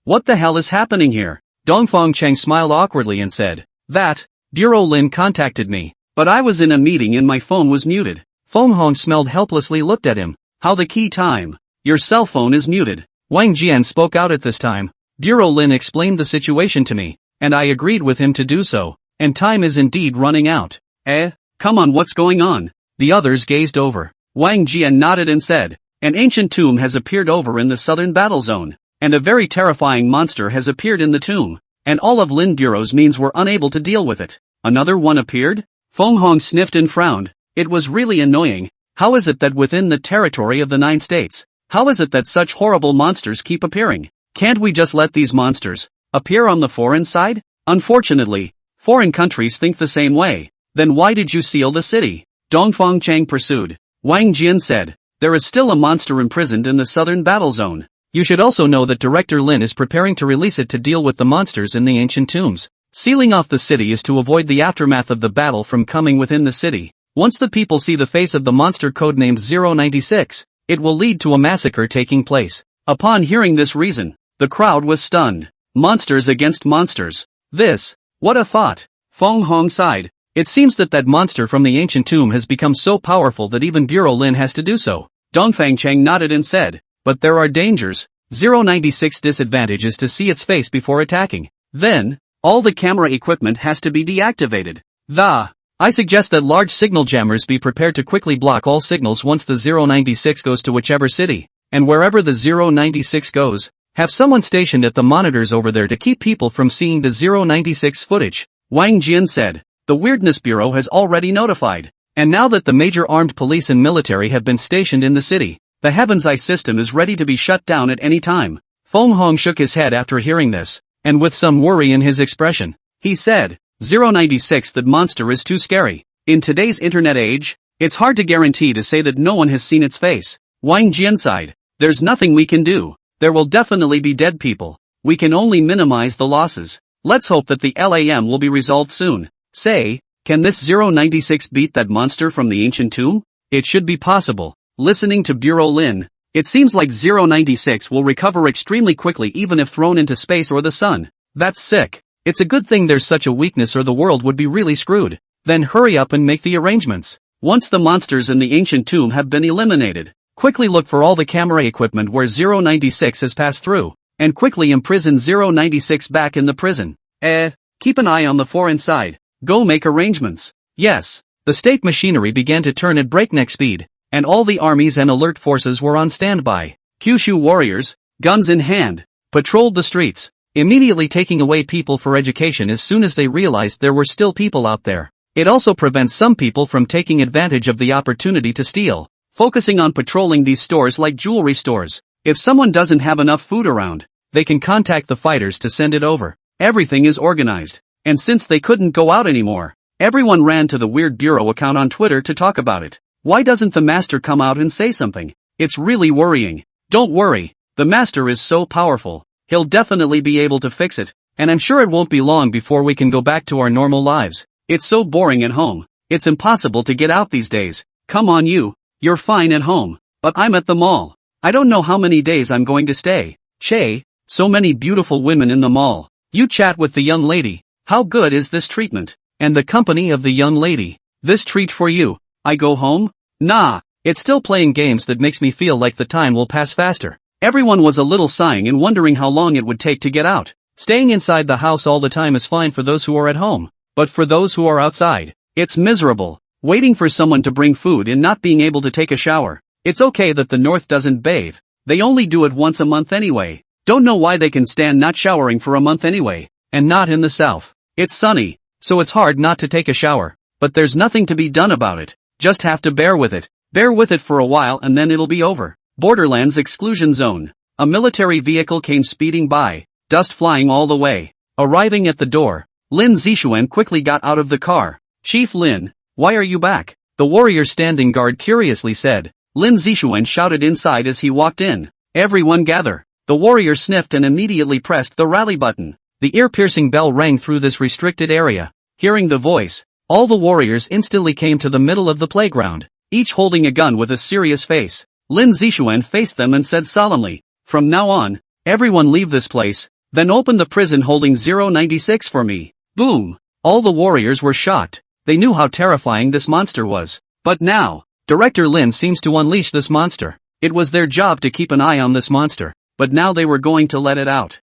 What the hell is happening here?" Dongfang Cheng smiled awkwardly and said, "That, Bureau Lin contacted me, but I was in a meeting and my phone was muted." Feng Hong smiled helplessly looked at him. "How the key time? Your cell phone is muted." Wang Jian spoke out at this time. "Bureau Lin explained the situation to me, and I agreed with him to do so, and time is indeed running out." Come on, what's going on?" The others gazed over. Wang Jian nodded and said, "An ancient tomb has appeared over in the southern battle zone, and a very terrifying monster has appeared in the tomb, and all of Lin Bureau's means were unable to deal with it." "Another one appeared?" Feng Hong sniffed and frowned. It was really annoying. How is it that within the territory of the 9 states, how is it that such horrible monsters keep appearing? Can't we just let these monsters appear on the foreign side? Unfortunately, foreign countries think the same way. Then why did you seal the city? Dongfang Cheng pursued. Wang Jian said, "There is still a monster imprisoned in the southern battle zone. You should also know that Director Lin is preparing to release it to deal with the monsters in the ancient tombs. Sealing off the city is to avoid the aftermath of the battle from coming within the city. Once the people see the face of the monster codenamed 096, it will lead to a massacre taking place." Upon hearing this reason, the crowd was stunned. Monsters against monsters. What a thought. Feng Hong sighed. It seems that monster from the ancient tomb has become so powerful that even Bureau Lin has to do so. Dongfang Cheng nodded and said, "But there are dangers. 096 disadvantage is to see its face before attacking. Then, all the camera equipment has to be deactivated. I suggest that large signal jammers be prepared to quickly block all signals once the 096 goes to whichever city, and wherever the 096 goes, have someone stationed at the monitors over there to keep people from seeing the 096 footage." Wang Jian said, "The Weirdness Bureau has already notified, and now that the major armed police and military have been stationed in the city, the Heaven's Eye system is ready to be shut down at any time." Feng Hong shook his head after hearing this, and with some worry in his expression, he said, 096 that monster is too scary. In today's internet age, it's hard to guarantee to say that no one has seen its face. Wang Jian sighed. "There's nothing we can do. There will definitely be dead people. We can only minimize the losses. Let's hope that the LAM will be resolved soon." "Say, can this 096 beat that monster from the ancient tomb?" It should be possible. Listening to Bureau Lin, it seems like 096 will recover extremely quickly even if thrown into space or the sun. That's sick. It's a good thing there's such a weakness or the world would be really screwed. Then hurry up and make the arrangements. Once the monsters in the ancient tomb have been eliminated, quickly look for all the camera equipment where 096 has passed through, and quickly imprison 096 back in the prison. Keep an eye on the 4 inside. Go make arrangements. Yes. The state machinery began to turn at breakneck speed, and all the armies and alert forces were on standby. Kyushu warriors, guns in hand, patrolled the streets, immediately taking away people for education as soon as they realized there were still people out there. It also prevents some people from taking advantage of the opportunity to steal, focusing on patrolling these stores like jewelry stores. If someone doesn't have enough food around, they can contact the fighters to send it over. Everything is organized, and since they couldn't go out anymore, everyone ran to the Weird Bureau account on Twitter to talk about it. Why doesn't the master come out and say something? It's really worrying. Don't worry, the master is so powerful, he'll definitely be able to fix it, and I'm sure it won't be long before we can go back to our normal lives. It's so boring at home. It's impossible to get out these days. Come on you're fine at home. But I'm at the mall. I don't know how many days I'm going to stay. Che, so many beautiful women in the mall. You chat with the young lady. How good is this treatment? And the company of the young lady. This treat for you. I go home? Nah, it's still playing games that makes me feel like the time will pass faster. Everyone was a little sighing and wondering how long it would take to get out. Staying inside the house all the time is fine for those who are at home. But for those who are outside, it's miserable. Waiting for someone to bring food and not being able to take a shower. It's okay that the North doesn't bathe. They only do it once a month anyway. Don't know why they can stand not showering for a month anyway. And not in the South. It's sunny, so it's hard not to take a shower. But there's nothing to be done about it. Just have to bear with it. Bear with it for a while and then it'll be over. Borderlands exclusion zone. A military vehicle came speeding by, dust flying all the way. Arriving at the door, Lin Zixuan quickly got out of the car. Chief Lin, why are you back? The warrior standing guard curiously said. Lin Zixuan shouted inside as he walked in. Everyone gather. The warrior sniffed and immediately pressed the rally button. The ear-piercing bell rang through this restricted area. Hearing the voice, all the warriors instantly came to the middle of the playground, each holding a gun with a serious face. Lin Zixuan faced them and said solemnly, from now on, everyone leave this place, then open the prison holding 096 for me. Boom! All the warriors were shocked. They knew how terrifying this monster was. But now, Director Lin seems to unleash this monster. It was their job to keep an eye on this monster, but now they were going to let it out.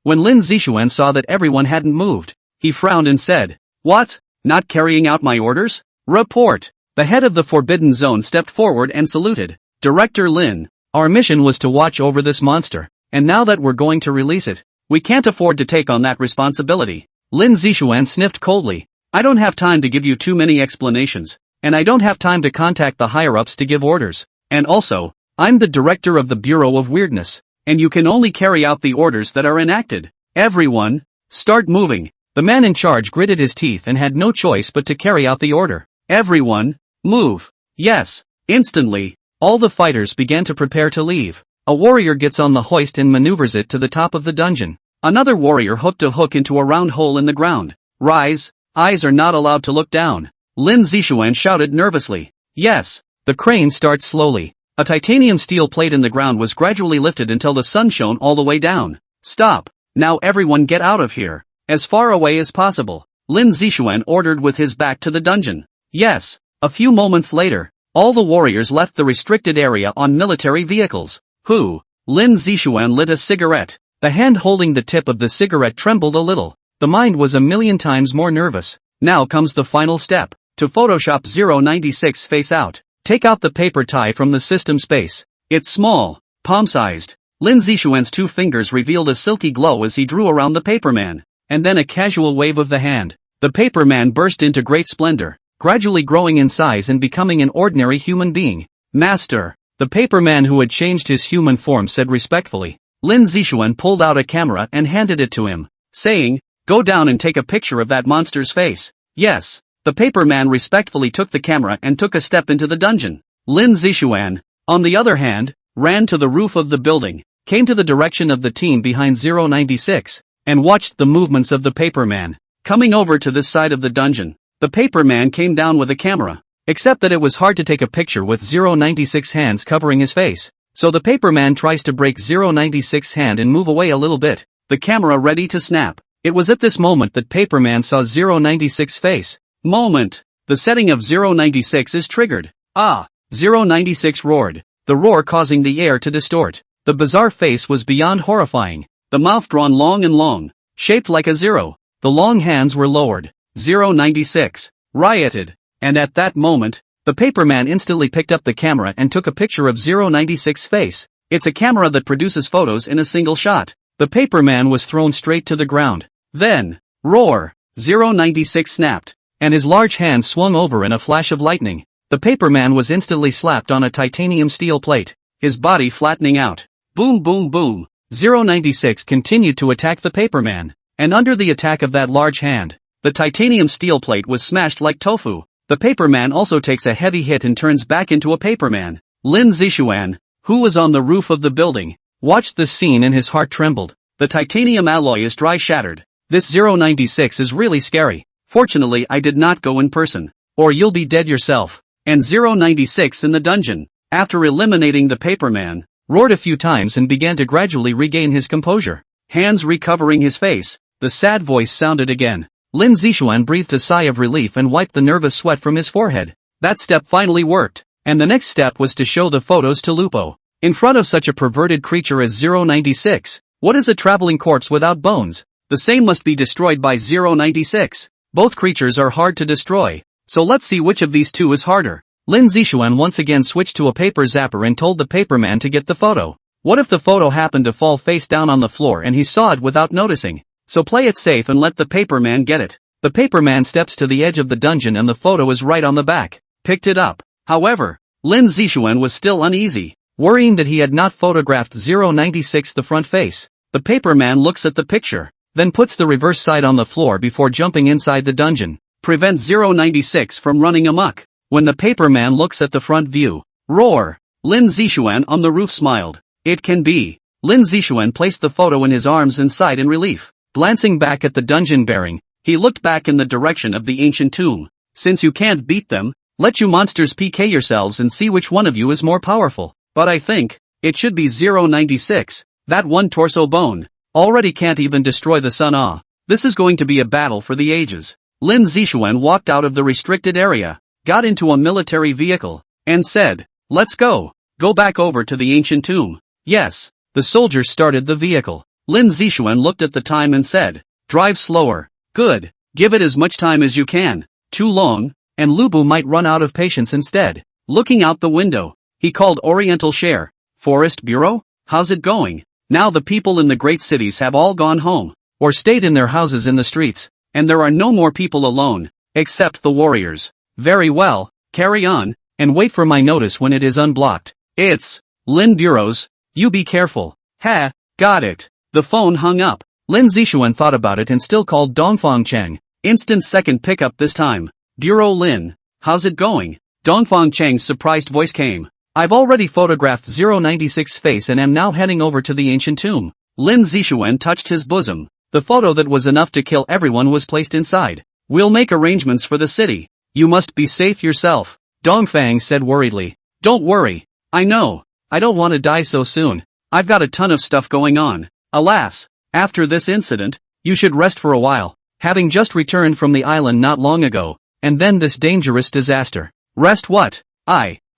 When Lin Zixuan saw that everyone hadn't moved, he frowned and said, what? Not carrying out my orders? Report! The head of the Forbidden Zone stepped forward and saluted. Director Lin, our mission was to watch over this monster, and now that we're going to release it, we can't afford to take on that responsibility. Lin Zixuan sniffed coldly. I don't have time to give you too many explanations, and I don't have time to contact the higher-ups to give orders. And also, I'm the director of the Bureau of Weirdness, and you can only carry out the orders that are enacted. Everyone, start moving. The man in charge gritted his teeth and had no choice but to carry out the order. Everyone, move. Yes. Instantly, all the fighters began to prepare to leave. A warrior gets on the hoist and maneuvers it to the top of the dungeon. Another warrior hooked a hook into a round hole in the ground. Rise, eyes are not allowed to look down. Lin Zixuan shouted nervously. Yes. The crane starts slowly. A titanium steel plate in the ground was gradually lifted until the sun shone all the way down. Stop. Now everyone get out of here. As far away as possible. Lin Zixuan ordered with his back to the dungeon. Yes. A few moments later, all the warriors left the restricted area on military vehicles. Lin Zixuan lit a cigarette. The hand holding the tip of the cigarette trembled a little. The mind was a million times more nervous. Now comes the final step. To Photoshop 096 face out. Take out the paper tie from the system space. It's small, palm-sized. Lin Zixuan's 2 fingers revealed a silky glow as he drew around the paperman. And then a casual wave of the hand. The paperman burst into great splendor, gradually growing in size and becoming an ordinary human being. Master, the paperman who had changed his human form said respectfully. Lin Zixuan pulled out a camera and handed it to him, saying, go down and take a picture of that monster's face. Yes. The paperman respectfully took the camera and took a step into the dungeon. Lin Zixuan, on the other hand, ran to the roof of the building, came to the direction of the team behind 096, and watched the movements of the paperman. Coming over to this side of the dungeon, the paperman came down with a camera. Except that it was hard to take a picture with 096 hands covering his face. So the paperman tries to break 096 hand and move away a little bit, the camera ready to snap. It was at this moment that paperman saw 096 face. Moment. The setting of 096 is triggered. Ah! 096 roared, the roar causing the air to distort. The bizarre face was beyond horrifying. The mouth drawn long and long, shaped like a zero. The long hands were lowered. 096 rioted. And at that moment, the paperman instantly picked up the camera and took a picture of 096 face. It's a camera that produces photos in a single shot. The paperman was thrown straight to the ground. Then, roar, 096 snapped, and his large hand swung over in a flash of lightning. The paperman was instantly slapped on a titanium steel plate, his body flattening out. Boom boom boom. 096 continued to attack the paperman, and under the attack of that large hand, the titanium steel plate was smashed like tofu. The paperman also takes a heavy hit and turns back into a paperman. Lin Zixuan, who was on the roof of the building, watched this scene and his heart trembled. The titanium alloy is dry shattered. This 096 is really scary. Fortunately I did not go in person, or you'll be dead yourself. And 096 in the dungeon, after eliminating the paperman, roared a few times and began to gradually regain his composure. Hands recovering his face, the sad voice sounded again. Lin Zixuan breathed a sigh of relief and wiped the nervous sweat from his forehead. That step finally worked, and the next step was to show the photos to Lupo. In front of such a perverted creature as 096, what is a traveling corpse without bones? The same must be destroyed by 096. Both creatures are hard to destroy, so let's see which of these two is harder. Lin Zixuan once again switched to a paper zapper and told the paperman to get the photo. What if the photo happened to fall face down on the floor and he saw it without noticing? So play it safe and let the paperman get it. The paperman steps to the edge of the dungeon and the photo is right on the back. Picked it up. However, Lin Zixuan was still uneasy, worrying that he had not photographed 096 the front face. The paperman looks at the picture, then puts the reverse side on the floor before jumping inside the dungeon. Prevent 096 from running amok. When the paperman looks at the front view, roar! Lin Zixuan on the roof smiled. It can be. Lin Zixuan placed the photo in his arms and sighed in relief. Glancing back at the dungeon bearing, he looked back in the direction of the ancient tomb. Since you can't beat them, let you monsters PK yourselves and see which one of you is more powerful. But I think it should be 096. That one torso bone already can't even destroy the sun. This is going to be a battle for the ages. Lin Zixuan walked out of the restricted area, got into a military vehicle, and said, "Let's go. Go back over to the ancient tomb." Yes. The soldier started the vehicle. Lin Zixuan looked at the time and said, "Drive slower." Good. Give it as much time as you can. Too long, and Lubu might run out of patience instead. Looking out the window, he called Oriental Share. "Forest Bureau? How's it going? Now the people in the great cities have all gone home, or stayed in their houses in the streets, and there are no more people alone, except the warriors. Very well, carry on, and wait for my notice when it is unblocked. It's Lin Bureaus. You be careful." Ha, got it. The phone hung up. Lin Zixuan thought about it and still called Dongfang Cheng. Instant second pickup this time. "Bureau Lin. How's it going?" Dongfang Cheng's surprised voice came. "I've already photographed 096 face and am now heading over to the ancient tomb." Lin Zixuan touched his bosom. The photo that was enough to kill everyone was placed inside. "We'll make arrangements for the city. You must be safe yourself," Dongfang said worriedly. "Don't worry. I know. I don't want to die so soon. I've got a ton of stuff going on. Alas, after this incident, you should rest for a while, having just returned from the island not long ago, and then this dangerous disaster." "Rest what?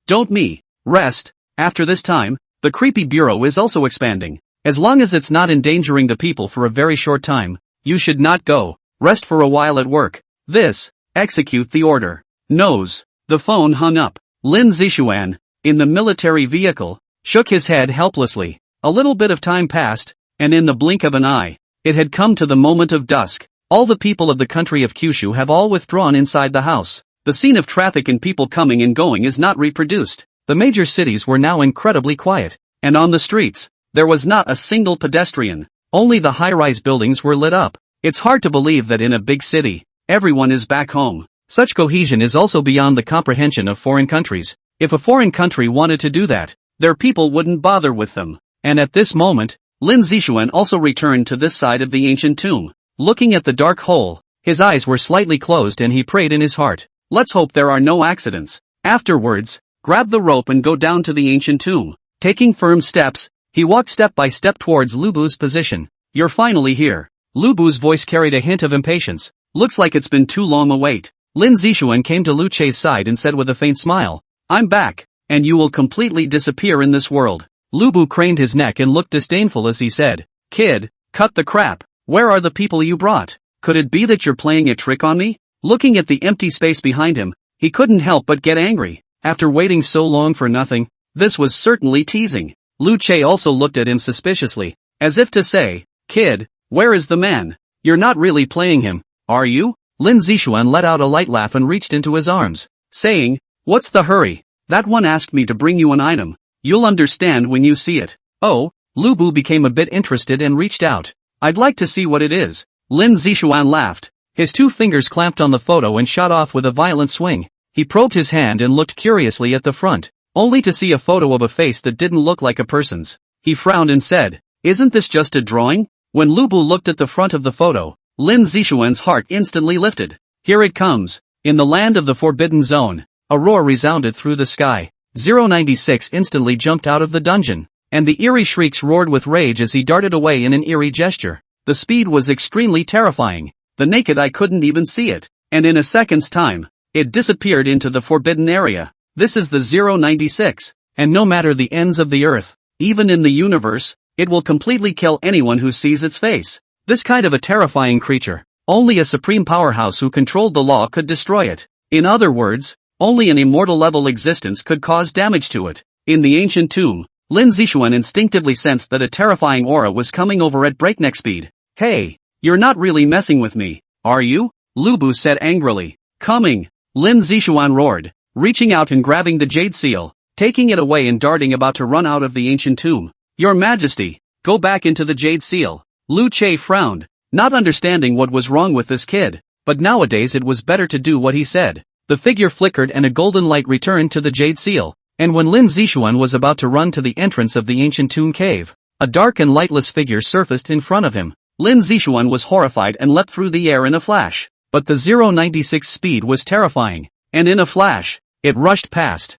Don't me. Rest. After this time, the creepy bureau is also expanding. As long as it's not endangering the people for a very short time, you should not go. Rest for a while at work. Execute the order." Nose. The phone hung up. Lin Zixuan, in the military vehicle, shook his head helplessly. A little bit of time passed, and in the blink of an eye, it had come to the moment of dusk. All the people of the country of Kyushu have all withdrawn inside the house. The scene of traffic and people coming and going is not reproduced. The major cities were now incredibly quiet, and on the streets, there was not a single pedestrian. Only the high-rise buildings were lit up. It's hard to believe that in a big city, everyone is back home. Such cohesion is also beyond the comprehension of foreign countries. If a foreign country wanted to do that, their people wouldn't bother with them. And at this moment, Lin Zixuan also returned to this side of the ancient tomb. Looking at the dark hole, his eyes were slightly closed and he prayed in his heart. Let's hope there are no accidents. Afterwards, grab the rope and go down to the ancient tomb. Taking firm steps, he walked step by step towards Lu Bu's position. You're finally here. Lu Bu's voice carried a hint of impatience. Looks like it's been too long a wait. Lin Zixuan came to Lu Che's side and said with a faint smile, I'm back, and you will completely disappear in this world. Lu Bu craned his neck and looked disdainful as he said, Kid, cut the crap. Where are the people you brought? Could it be that you're playing a trick on me? Looking at the empty space behind him, he couldn't help but get angry. After waiting so long for nothing, this was certainly teasing. Lu Che also looked at him suspiciously, as if to say, Kid, where is the man? You're not really playing him, are you? Lin Zixuan let out a light laugh and reached into his arms, saying, What's the hurry? That one asked me to bring you an item. You'll understand when you see it. Oh, Lu Bu became a bit interested and reached out. I'd like to see what it is. Lin Zixuan laughed. His 2 fingers clamped on the photo and shot off with a violent swing. He probed his hand and looked curiously at the front, only to see a photo of a face that didn't look like a person's. He frowned and said, Isn't this just a drawing? When Lu Bu looked at the front of the photo, Lin Zixuan's heart instantly lifted. Here it comes. In the land of the Forbidden Zone, a roar resounded through the sky. 096 instantly jumped out of the dungeon, and the eerie shrieks roared with rage as he darted away in an eerie gesture. The speed was extremely terrifying. The naked eye couldn't even see it, and in a second's time, it disappeared into the forbidden area. This is the 096, and no matter the ends of the earth, even in the universe, it will completely kill anyone who sees its face. This kind of a terrifying creature, only a supreme powerhouse who controlled the law could destroy it. In other words, only an immortal level existence could cause damage to it. In the ancient tomb, Lin Zixuan instinctively sensed that a terrifying aura was coming over at breakneck speed. Hey, you're not really messing with me, are you? Lu Bu said angrily. Coming, Lin Zixuan roared, reaching out and grabbing the jade seal, taking it away and darting about to run out of the ancient tomb. Your Majesty, go back into the jade seal. Lu Che frowned, not understanding what was wrong with this kid, but nowadays it was better to do what he said. The figure flickered and a golden light returned to the jade seal, and when Lin Zixuan was about to run to the entrance of the ancient tomb cave, a dark and lightless figure surfaced in front of him. Lin Zixuan was horrified and leapt through the air in a flash, but the 096 speed was terrifying, and in a flash, it rushed past.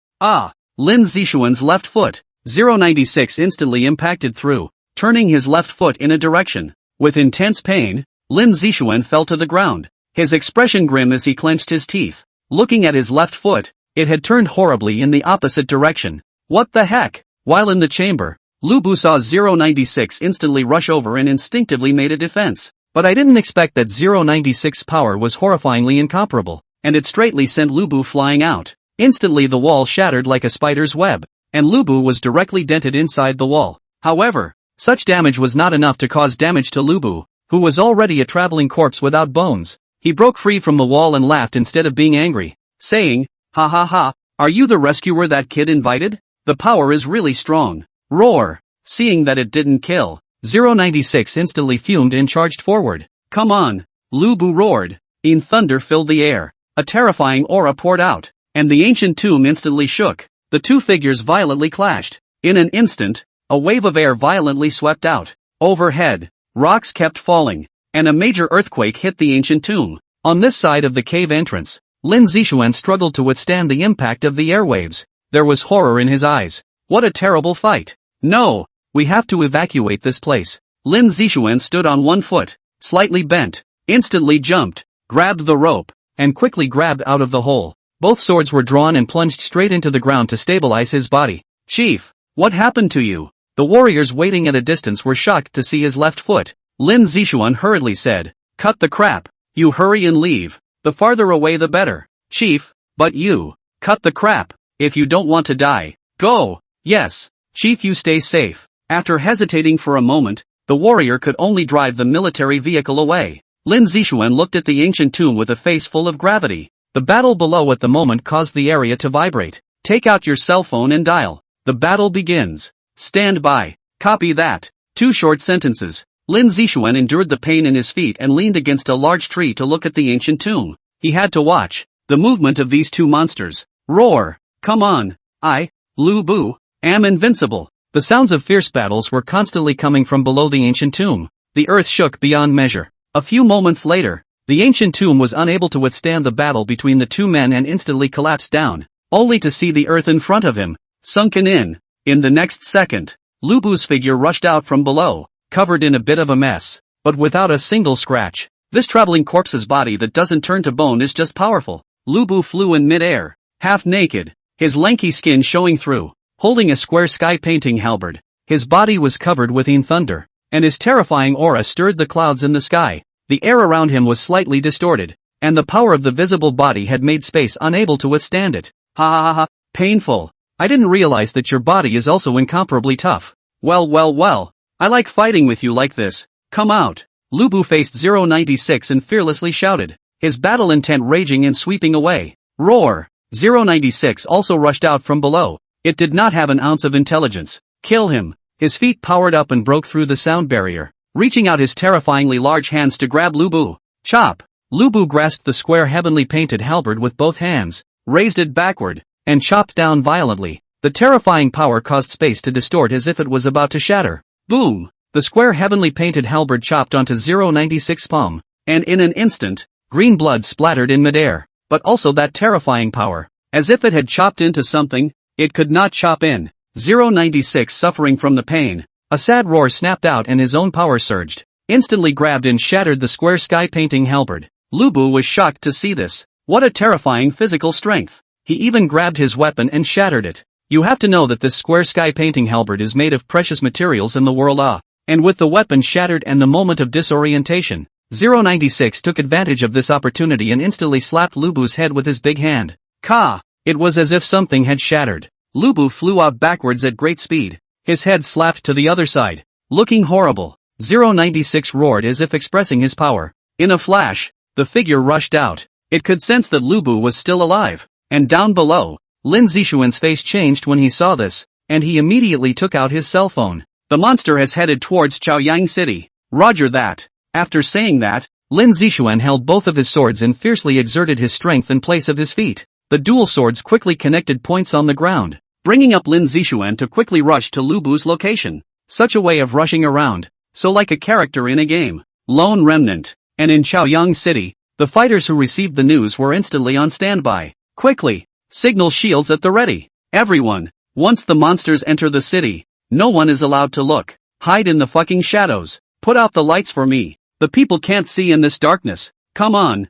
Lin Zixuan's left foot. 096 instantly impacted through, turning his left foot in a direction. With intense pain, Lin Zixuan fell to the ground, his expression grim as he clenched his teeth. Looking at his left foot, it had turned horribly in the opposite direction. What the heck? While in the chamber, Lu Bu saw 096 instantly rush over and instinctively made a defense. But I didn't expect that 096's power was horrifyingly incomparable, and it straightly sent Lu Bu flying out. Instantly the wall shattered like a spider's web, and Lu Bu was directly dented inside the wall. However, such damage was not enough to cause damage to Lu Bu, who was already a traveling corpse without bones. He broke free from the wall and laughed instead of being angry, saying, Ha ha ha, are you the rescuer that kid invited? The power is really strong. Roar! Seeing that it didn't kill, 096 instantly fumed and charged forward. Come on! Lu Bu roared. In thunder filled the air. A terrifying aura poured out, and the ancient tomb instantly shook. The 2 figures violently clashed. In an instant, a wave of air violently swept out. Overhead, rocks kept falling, and a major earthquake hit the ancient tomb. On this side of the cave entrance, Lin Zixuan struggled to withstand the impact of the airwaves. There was horror in his eyes. What a terrible fight. No, we have to evacuate this place. Lin Zixuan stood on one foot, slightly bent, instantly jumped, grabbed the rope, and quickly grabbed out of the hole. Both swords were drawn and plunged straight into the ground to stabilize his body. Chief, what happened to you? The warriors waiting at a distance were shocked to see his left foot. Lin Zixuan hurriedly said, Cut the crap. You hurry and leave. The farther away the better. Chief, but you. Cut the crap. If you don't want to die, go. Yes, Chief, you stay safe. After hesitating for a moment, the warrior could only drive the military vehicle away. Lin Zixuan looked at the ancient tomb with a face full of gravity. The battle below at the moment caused the area to vibrate. Take out your cell phone and dial. The battle begins. Stand by. Copy that. 2 short sentences. Lin Zixuan endured the pain in his feet and leaned against a large tree to look at the ancient tomb. He had to watch the movement of these 2 monsters. Roar! Come on! I, Lu Bu, am invincible. The sounds of fierce battles were constantly coming from below the ancient tomb. The earth shook beyond measure. A few moments later, The ancient tomb was unable to withstand the battle between the two men and instantly collapsed down, only to see the earth in front of him, sunken in. In the next second, Lu Bu's figure rushed out from below, covered in a bit of a mess, but without a single scratch. This traveling corpse's body that doesn't turn to bone is just powerful. Lu Bu flew in mid-air, half naked, his lanky skin showing through, holding a square sky painting halberd. His body was covered with thunder, and his terrifying aura stirred the clouds in the sky. The air around him was slightly distorted, and the power of the visible body had made space unable to withstand it. Ha ha ha ha, painful. I didn't realize that your body is also incomparably tough. Well, I like fighting with you like this. Come out. Lu Bu faced 096 and fearlessly shouted, his battle intent raging and sweeping away. Roar! 096 also rushed out from below. It did not have an ounce of intelligence. Kill him. His feet powered up and broke through the sound barrier, reaching out his terrifyingly large hands to grab Lu Bu. Chop! Lu Bu grasped the square heavenly painted halberd with both hands, raised it backward, and chopped down violently. The terrifying power caused space to distort as if it was about to shatter. Boom! The square heavenly painted halberd chopped onto 096's palm, and in an instant, green blood splattered in midair. But also that terrifying power. As if it had chopped into something, it could not chop in. 096 suffering from the pain. A sad roar snapped out and his own power surged, instantly grabbed and shattered the square sky painting halberd. Lu Bu was shocked to see this. What a terrifying physical strength. He even grabbed his weapon and shattered it. You have to know that this square sky painting halberd is made of precious materials in the world and with the weapon shattered and the moment of disorientation, 096 took advantage of this opportunity and instantly slapped Lu Bu's head with his big hand. Ka! It was as if something had shattered. Lu Bu flew out backwards at great speed, his head slapped to the other side, looking horrible. 096 roared as if expressing his power. In a flash, the figure rushed out. It could sense that Lu Bu was still alive. And down below, Lin Zixuan's face changed when he saw this, and he immediately took out his cell phone. The monster has headed towards Chaoyang City. Roger that. After saying that, Lin Zixuan held both of his swords and fiercely exerted his strength in place of his feet. The dual swords quickly connected points on the ground, bringing up Lin Zixuan to quickly rush to Lu Bu's location. Such a way of rushing around, so like a character in a game. Lone Remnant. And in Chaoyang City, the fighters who received the news were instantly on standby. Quickly! Signal shields at the ready. Everyone! Once the monsters enter the city, no one is allowed to look. Hide in the fucking shadows. Put out the lights for me. The people can't see in this darkness. Come on!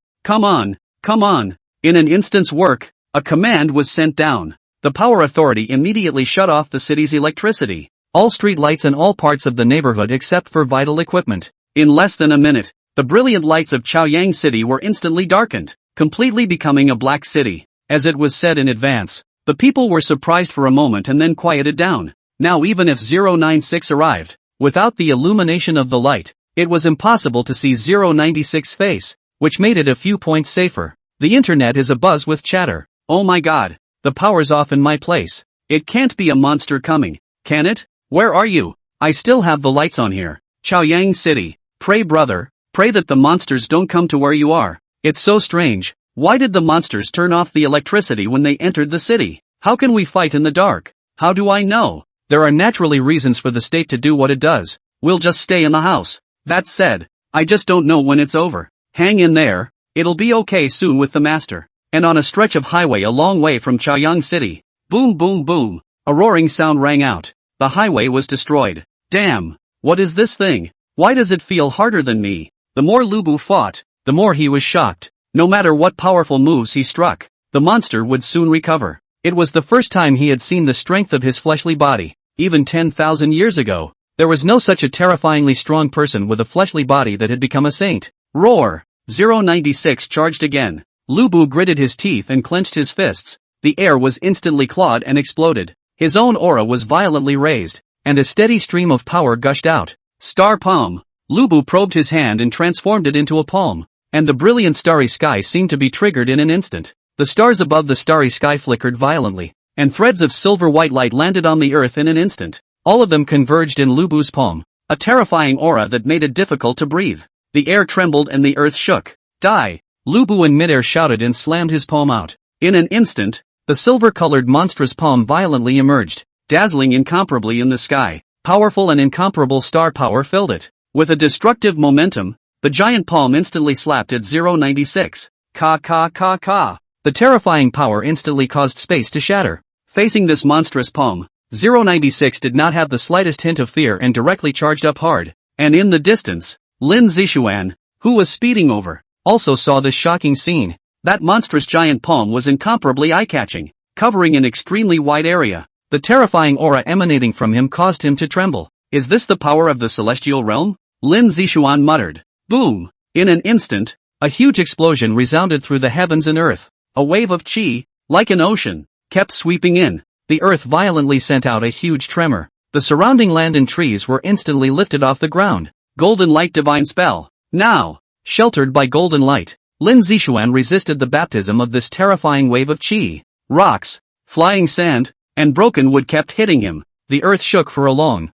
In an instant's work, a command was sent down. The Power Authority immediately shut off the city's electricity, all street lights and all parts of the neighborhood except for vital equipment. In less than a minute, the brilliant lights of Chaoyang City were instantly darkened, completely becoming a black city. As it was said in advance, the people were surprised for a moment and then quieted down. Now even if 096 arrived, without the illumination of the light, it was impossible to see 096's face, which made it a few points safer. The internet is abuzz with chatter. Oh my god, the power's off in my place. It can't be a monster coming, can it? Where are you? I still have the lights on here. Chaoyang City. Pray brother, pray that the monsters don't come to where you are. It's so strange. Why did the monsters turn off the electricity when they entered the city? How can we fight in the dark? How do I know? There are naturally reasons for the state to do what it does. We'll just stay in the house. That said, I just don't know when it's over. Hang in there, it'll be okay soon with the master. And on a stretch of highway a long way from Chaoyang City, boom boom boom, a roaring sound rang out. The highway was destroyed. Damn, what is this thing? Why does it feel harder than me? The more Lu Bu fought, the more he was shocked. No matter what powerful moves he struck, the monster would soon recover. It was the first time he had seen the strength of his fleshly body. Even 10,000 years ago, there was no such a terrifyingly strong person with a fleshly body that had become a saint. Roar! 096 charged again. Lu Bu gritted his teeth and clenched his fists. The air was instantly clawed and exploded. His own aura was violently raised, and a steady stream of power gushed out. Star palm. Lu Bu probed his hand and transformed it into a palm. And the brilliant starry sky seemed to be triggered in an instant. The stars above the starry sky flickered violently, and threads of silver white light landed on the earth in an instant. All of them converged in Lu Bu's palm, a terrifying aura that made it difficult to breathe. The air trembled and the earth shook. Die! Lu Bu in midair shouted and slammed his palm out. In an instant, the silver-colored monstrous palm violently emerged, dazzling incomparably in the sky. Powerful and incomparable star power filled it. With a destructive momentum, The giant palm instantly slapped at 096. Ka ka ka ka. The terrifying power instantly caused space to shatter. Facing this monstrous palm, 096 did not have the slightest hint of fear and directly charged up hard. And in the distance, Lin Zixuan, who was speeding over, also saw this shocking scene. That monstrous giant palm was incomparably eye-catching, covering an extremely wide area. The terrifying aura emanating from him caused him to tremble. Is this the power of the celestial realm? Lin Zixuan muttered. Boom! In an instant, a huge explosion resounded through the heavens and earth. A wave of qi, like an ocean, kept sweeping in. The earth violently sent out a huge tremor. The surrounding land and trees were instantly lifted off the ground. Golden light divine spell. Now, sheltered by golden light, Lin Zixuan resisted the baptism of this terrifying wave of qi. Rocks, flying sand, and broken wood kept hitting him. The earth shook for a long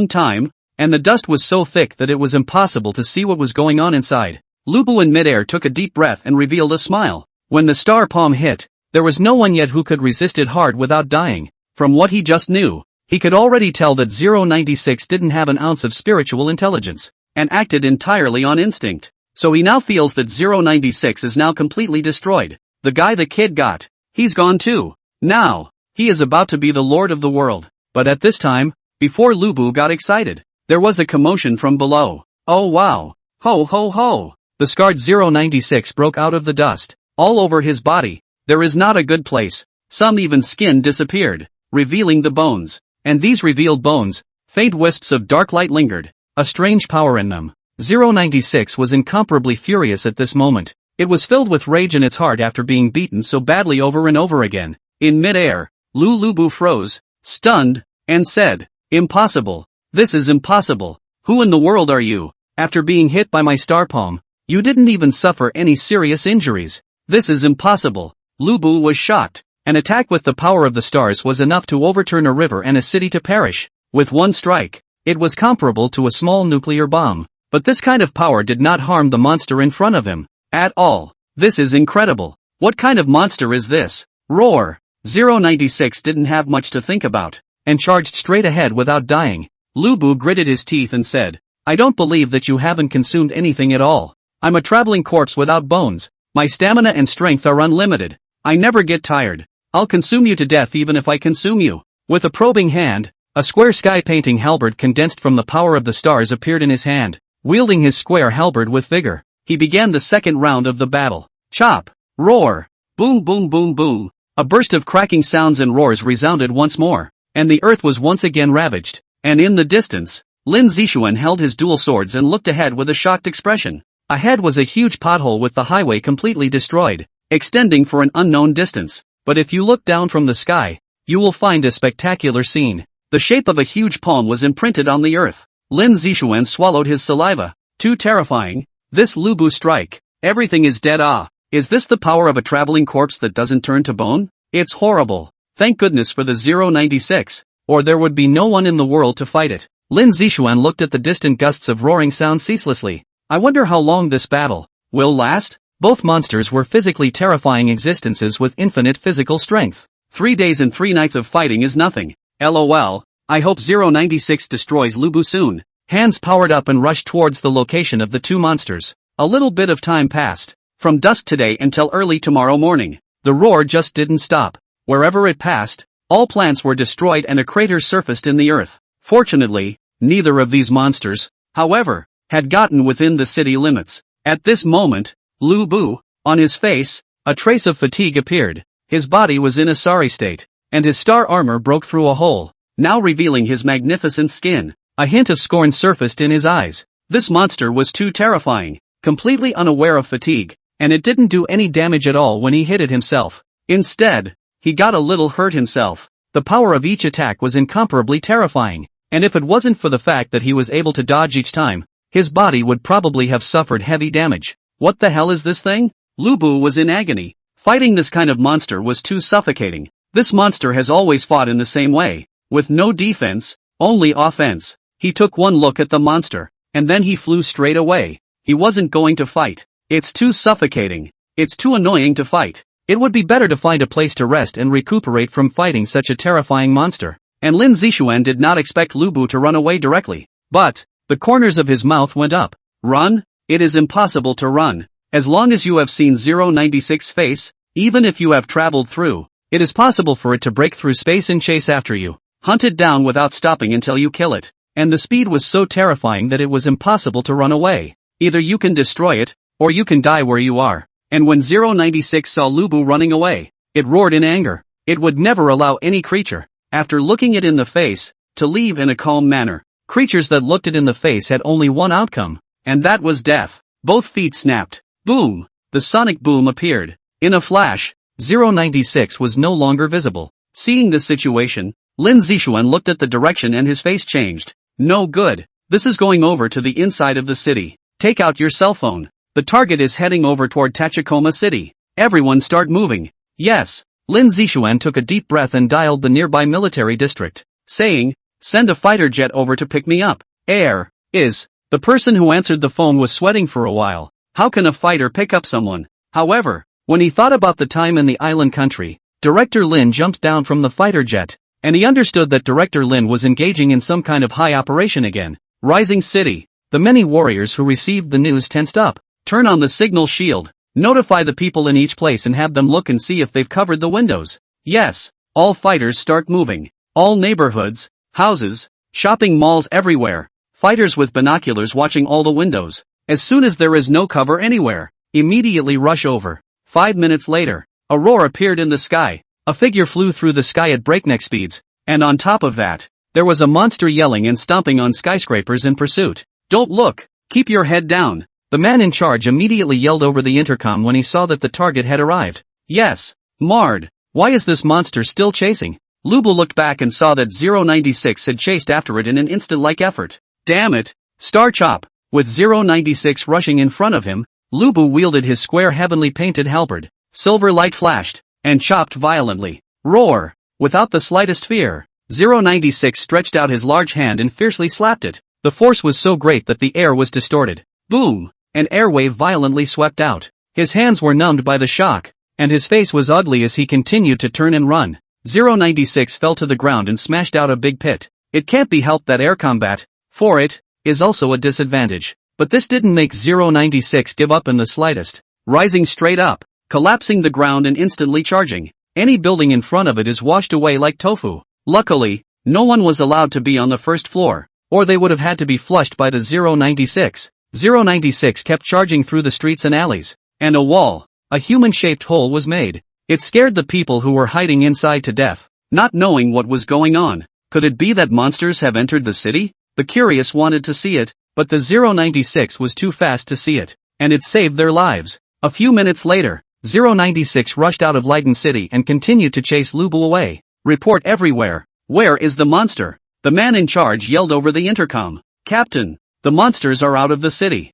time, and the dust was so thick that it was impossible to see what was going on inside. Lu Bu in midair took a deep breath and revealed a smile. When the star palm hit, there was no one yet who could resist it hard without dying. From what he just knew, he could already tell that 096 didn't have an ounce of spiritual intelligence, and acted entirely on instinct. So he now feels that 096 is now completely destroyed. The guy the kid got, he's gone too. Now, he is about to be the lord of the world. But at this time, before Lu Bu got excited, there was a commotion from below. Oh wow! Ho ho ho! The scarred 096 broke out of the dust. All over his body, there is not a good place. Some even skin disappeared, revealing the bones. And these revealed bones, faint wisps of dark light lingered, a strange power in them. 096 was incomparably furious at this moment. It was filled with rage in its heart after being beaten so badly over and over again. In mid-air, Lu Bu froze, stunned, and said, "Impossible. This is impossible. Who in the world are you? After being hit by my star palm, you didn't even suffer any serious injuries. This is impossible." Lu Bu was shocked. An attack with the power of the stars was enough to overturn a river and a city to perish. With one strike, it was comparable to a small nuclear bomb. But this kind of power did not harm the monster in front of him at all. This is incredible. What kind of monster is this? Roar! 096 didn't have much to think about, and charged straight ahead without dying. Lu Bu gritted his teeth and said, "I don't believe that you haven't consumed anything at all. I'm a traveling corpse without bones. My stamina and strength are unlimited. I never get tired. I'll consume you to death even if I consume you." With a probing hand, a square sky painting halberd condensed from the power of the stars appeared in his hand. Wielding his square halberd with vigor, he began the second round of the battle. Chop! Roar! Boom boom boom boom! A burst of cracking sounds and roars resounded once more, and the earth was once again ravaged. And in the distance, Lin Zixuan held his dual swords and looked ahead with a shocked expression. Ahead was a huge pothole with the highway completely destroyed, extending for an unknown distance. But if you look down from the sky, you will find a spectacular scene. The shape of a huge palm was imprinted on the earth. Lin Zixuan swallowed his saliva. Too terrifying. This Lu Bu strike. Everything is dead. Ah, is this the power of a traveling corpse that doesn't turn to bone? It's horrible. Thank goodness for the 096, or there would be no one in the world to fight it. Lin Zixuan looked at the distant gusts of roaring sound ceaselessly. I wonder how long this battle will last? Both monsters were physically terrifying existences with infinite physical strength. 3 days and 3 nights of fighting is nothing. LOL. I hope 096 destroys Lu Bu soon. Hands powered up and rushed towards the location of the two monsters. A little bit of time passed. From dusk today until early tomorrow morning. The roar just didn't stop. Wherever it passed, all plants were destroyed and a crater surfaced in the earth. Fortunately, neither of these monsters, however, had gotten within the city limits. At this moment, Lu Bu, on his face, a trace of fatigue appeared. His body was in a sorry state, and his star armor broke through a hole, now revealing his magnificent skin. A hint of scorn surfaced in his eyes. This monster was too terrifying, completely unaware of fatigue, and it didn't do any damage at all when he hit it himself. Instead, he got a little hurt himself. The power of each attack was incomparably terrifying, and if it wasn't for the fact that he was able to dodge each time, his body would probably have suffered heavy damage. What the hell is this thing? Lu Bu was in agony. Fighting this kind of monster was too suffocating. This monster has always fought in the same way, with no defense, only offense. He took one look at the monster, and then he flew straight away. He wasn't going to fight. It's too suffocating. It's too annoying to fight. It would be better to find a place to rest and recuperate from fighting such a terrifying monster. And Lin Zixuan did not expect Lu Bu to run away directly. But the corners of his mouth went up, Run? It is impossible to run. As long as you have seen 096's face, even if you have traveled through, it is possible for it to break through space and chase after you, hunt it down without stopping until you kill it. And the speed was so terrifying that it was impossible to run away. Either you can destroy it, or you can die where you are. And when 096 saw Lubu running away, it roared in anger. It would never allow any creature, after looking it in the face, to leave in a calm manner. Creatures that looked it in the face had only one outcome, and that was death. Both feet snapped. Boom! The sonic boom appeared. In a flash, 096 was no longer visible. Seeing this situation, Lin Zixuan looked at the direction and his face changed. No good. This is going over to the inside of the city. Take out your cell phone. The target is heading over toward Tachikoma City. Everyone start moving. Yes. Lin Zixuan took a deep breath and dialed the nearby military district, saying, send a fighter jet over to pick me up. The person who answered the phone was sweating for a while. How can a fighter pick up someone? However, when he thought about the time in the island country, Director Lin jumped down from the fighter jet, and he understood that Director Lin was engaging in some kind of high operation again. Rising City. The many warriors who received the news tensed up. Turn on the signal shield. Notify the people in each place and have them look and see if they've covered the windows. Yes. All fighters start moving. All neighborhoods, houses, shopping malls everywhere. Fighters with binoculars watching all the windows. As soon as there is no cover anywhere, immediately rush over. 5 minutes later, a roar appeared in the sky. A figure flew through the sky at breakneck speeds, and on top of that, there was a monster yelling and stomping on skyscrapers in pursuit. Don't look, keep your head down. The man in charge immediately yelled over the intercom when he saw that the target had arrived. Yes, Mard. Why is this monster still chasing? Lubu looked back and saw that 096 had chased after it in an instant-like effort. Damn it! Star Chop! With 096 rushing in front of him, Lubu wielded his square heavenly painted halberd. Silver light flashed, and chopped violently. Roar! Without the slightest fear, 096 stretched out his large hand and fiercely slapped it. The force was so great that the air was distorted. Boom! An air wave violently swept out. His hands were numbed by the shock, and his face was ugly as he continued to turn and run. 096 fell to the ground and smashed out a big pit. It can't be helped that air combat, for it, is also a disadvantage. But this didn't make 096 give up in the slightest. Rising straight up, collapsing the ground and instantly charging. Any building in front of it is washed away like tofu. Luckily, no one was allowed to be on the first floor, or they would have had to be flushed by the 096. 096 kept charging through the streets and alleys, and a human-shaped hole was made. It scared the people who were hiding inside to death, not knowing what was going on. Could it be that monsters have entered the city? The curious wanted to see it, but the 096 was too fast to see it, and it saved their lives. A few minutes later, 096 rushed out of Lighten City and continued to chase Lubu away. Report everywhere. Where is the monster? The man in charge yelled over the intercom. Captain, the monsters are out of the city.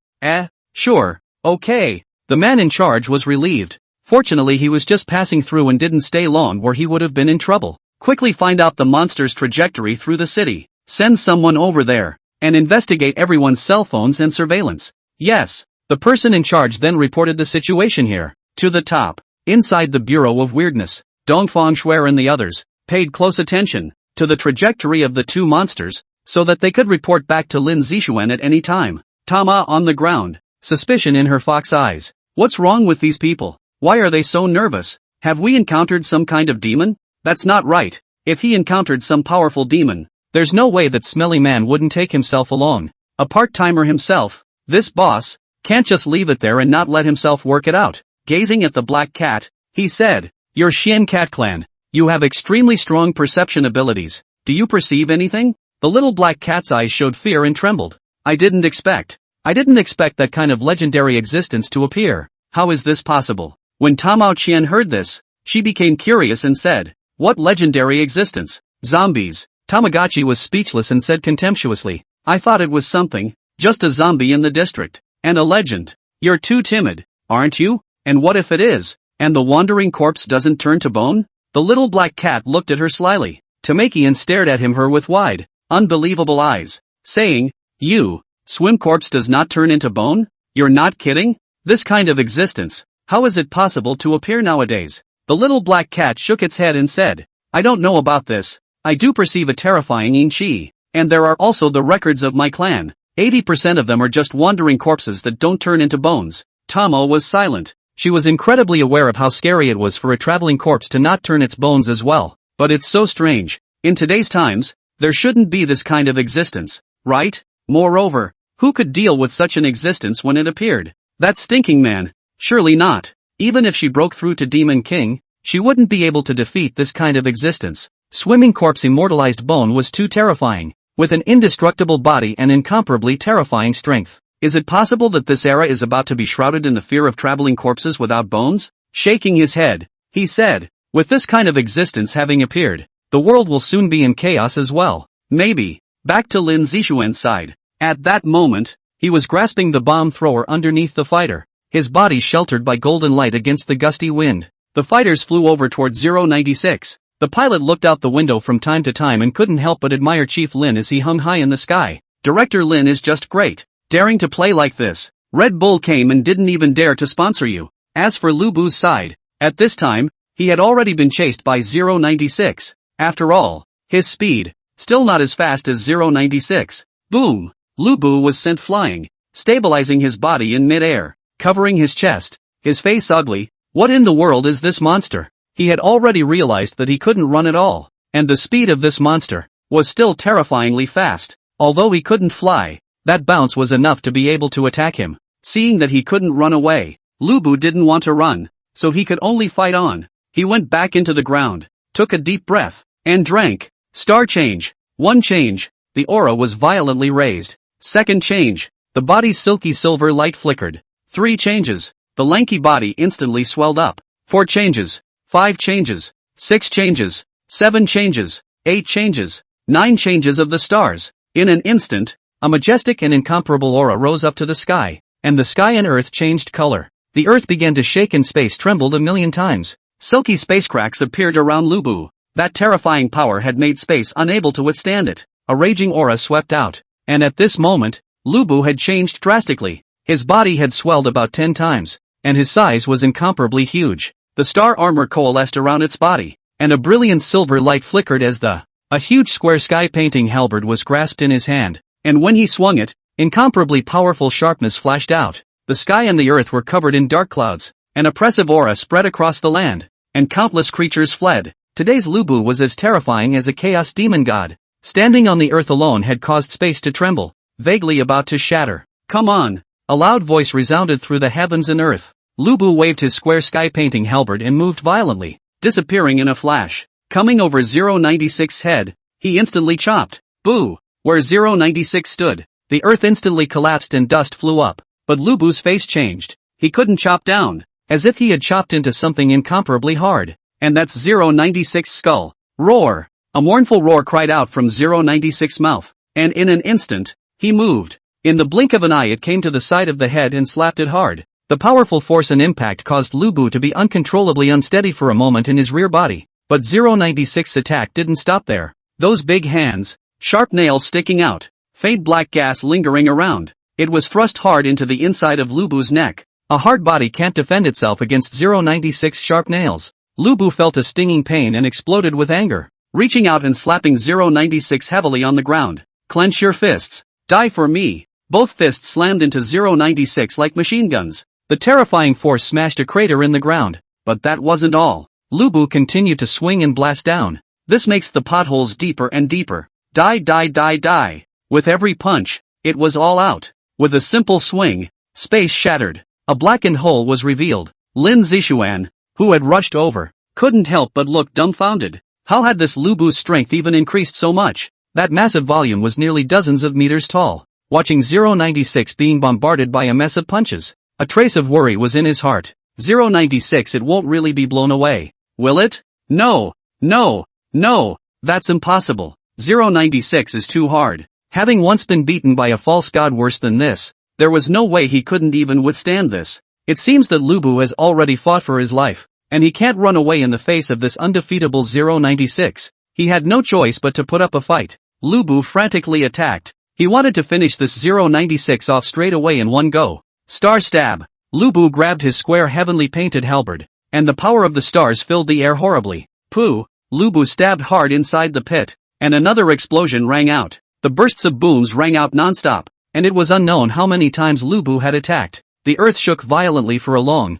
Sure, okay. The man in charge was relieved. Fortunately he was just passing through and didn't stay long or he would have been in trouble. Quickly find out the monster's trajectory through the city. Send someone over there, and investigate everyone's cell phones and surveillance. Yes, the person in charge then reported the situation here. To the top, inside the Bureau of Weirdness, Dongfang Shuer and the others paid close attention to the trajectory of the two monsters, so that they could report back to Lin Zixuan at any time. Tama on the ground, suspicion in her fox eyes. What's wrong with these people? Why are they so nervous? Have we encountered some kind of demon? That's not right. If he encountered some powerful demon, there's no way that smelly man wouldn't take himself along. A part-timer himself, this boss, can't just leave it there and not let himself work it out. Gazing at the black cat, he said, "Your Xian Cat Clan. You have extremely strong perception abilities. Do you perceive anything?" The little black cat's eyes showed fear and trembled. I didn't expect that kind of legendary existence to appear. How is this possible? When Tamao Qian heard this, she became curious and said, "What legendary existence? Zombies." Tamagotchi was speechless and said contemptuously, "I thought it was something, just a zombie in the district, and a legend. You're too timid, aren't you? And what if it is, and the wandering corpse doesn't turn to bone?" The little black cat looked at her slyly. Tamakian stared at her with wide, unbelievable eyes, saying, "You, swim corpse does not turn into bone? You're not kidding? This kind of existence, how is it possible to appear nowadays?" The little black cat shook its head and said, "I don't know about this. I do perceive a terrifying yin qi, and there are also the records of my clan. 80% of them are just wandering corpses that don't turn into bones. Tama was silent. She was incredibly aware of how scary it was for a traveling corpse to not turn its bones as well. But it's so strange. In today's times, there shouldn't be this kind of existence, right? Moreover, who could deal with such an existence when it appeared? That stinking man. Surely not. Even if she broke through to Demon King, she wouldn't be able to defeat this kind of existence. Swimming corpse immortalized bone was too terrifying, with an indestructible body and incomparably terrifying strength. Is it possible that this era is about to be shrouded in the fear of traveling corpses without bones? Shaking his head, he said, with this kind of existence having appeared, the world will soon be in chaos as well. Maybe. Back to Lin Zixuan's side. At that moment, he was grasping the bomb thrower underneath the fighter, his body sheltered by golden light against the gusty wind. The fighters flew over towards 096. The pilot looked out the window from time to time and couldn't help but admire Chief Lin as he hung high in the sky. Director Lin is just great. Daring to play like this. Red Bull came and didn't even dare to sponsor you. As for Lu Bu's side, at this time, he had already been chased by 096. After all, his speed, still not as fast as 096. Boom! Lu Bu was sent flying, stabilizing his body in mid-air, covering his chest, his face ugly. What in the world is this monster? He had already realized that he couldn't run at all, and the speed of this monster was still terrifyingly fast. Although he couldn't fly, that bounce was enough to be able to attack him. Seeing that he couldn't run away, Lu Bu didn't want to run, so he could only fight on. He went back into the ground, took a deep breath, and drank. Star change. 1 change. The aura was violently raised. 2nd change. The body's silky silver light flickered. 3 changes. The lanky body instantly swelled up. 4 changes. 5 changes. 6 changes. 7 changes. 8 changes. 9 changes of the stars. In an instant, a majestic and incomparable aura rose up to the sky, and the sky and earth changed color. The earth began to shake and space trembled a million times. Silky space cracks appeared around Lu Bu. That terrifying power had made space unable to withstand it. A raging aura swept out, and at this moment, Lu Bu had changed drastically. His body had swelled about 10 times, and his size was incomparably huge. The star armor coalesced around its body, and a brilliant silver light flickered as a huge square sky painting halberd was grasped in his hand, and when he swung it, incomparably powerful sharpness flashed out. The sky and the earth were covered in dark clouds. An oppressive aura spread across the land, and countless creatures fled. Today's Lu Bu was as terrifying as a chaos demon god. Standing on the earth alone had caused space to tremble, vaguely about to shatter. Come on! A loud voice resounded through the heavens and earth. Lu Bu waved his square sky painting halberd and moved violently, disappearing in a flash. Coming over 096's head, he instantly chopped. Boo! Where 096 stood, the earth instantly collapsed and dust flew up. But Lu Bu's face changed. He couldn't chop down, as if he had chopped into something incomparably hard. And that's 096's skull. Roar! A mournful roar cried out from 096's mouth, and in an instant, he moved. In the blink of an eye it came to the side of the head and slapped it hard. The powerful force and impact caused Lu Bu to be uncontrollably unsteady for a moment in his rear body. But 096's attack didn't stop there. Those big hands, sharp nails sticking out, faint black gas lingering around. It was thrust hard into the inside of Lu Bu's neck. A hard body can't defend itself against 096's sharp nails. Lu Bu felt a stinging pain and exploded with anger, reaching out and slapping 096 heavily on the ground. Clench your fists. Die for me. Both fists slammed into 096 like machine guns. The terrifying force smashed a crater in the ground. But that wasn't all. Lu Bu continued to swing and blast down. This makes the potholes deeper and deeper. Die, die, die, die. With every punch, it was all out. With a simple swing, space shattered. A blackened hole was revealed. Lin Zixuan, who had rushed over, couldn't help but look dumbfounded. How had this Lu Bu's strength even increased so much? That massive volume was nearly dozens of meters tall. Watching 096 being bombarded by a mess of punches, a trace of worry was in his heart. 096, it won't really be blown away, will it? No, no, no, that's impossible. 096 is too hard. Having once been beaten by a false god worse than this, there was no way he couldn't even withstand this. It seems that Lu Bu has already fought for his life, and he can't run away in the face of this undefeatable 096. He had no choice but to put up a fight. Lu Bu frantically attacked. He wanted to finish this 096 off straight away in one go. Star stab. Lu Bu grabbed his square heavenly painted halberd, and the power of the stars filled the air horribly. Pooh! Lu Bu stabbed hard inside the pit, and another explosion rang out. The bursts of booms rang out non-stop. and it was unknown how many times Lu Bu had attacked. The earth shook violently for a long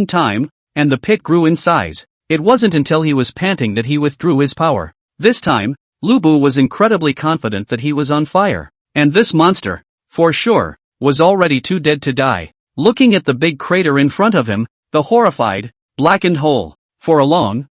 time, and the pit grew in size. It wasn't until he was panting that he withdrew his power. This time, Lu Bu was incredibly confident that he was on fire. And this monster, for sure, was already too dead to die. Looking at the big crater in front of him, the horrified, blackened hole. For a long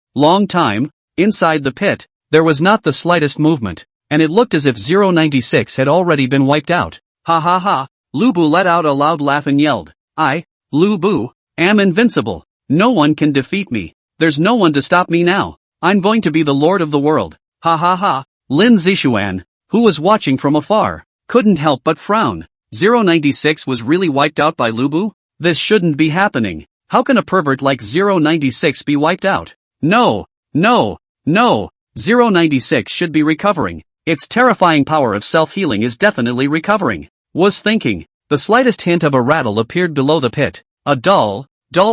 time, inside the pit, there was not the slightest movement, and it looked as if 096 had already been wiped out. Ha ha ha, Lu Bu let out a loud laugh and yelled, "I, Lu Bu, am invincible. No one can defeat me. There's no one to stop me now. I'm going to be the lord of the world." Ha ha ha. Lin Zixuan, who was watching from afar, couldn't help but frown. 096 was really wiped out by Lu Bu? This shouldn't be happening. How can a pervert like 096 be wiped out? No. 096 should be recovering. Its terrifying power of self-healing is definitely recovering. Was thinking. The slightest hint of a rattle appeared below the pit. A dull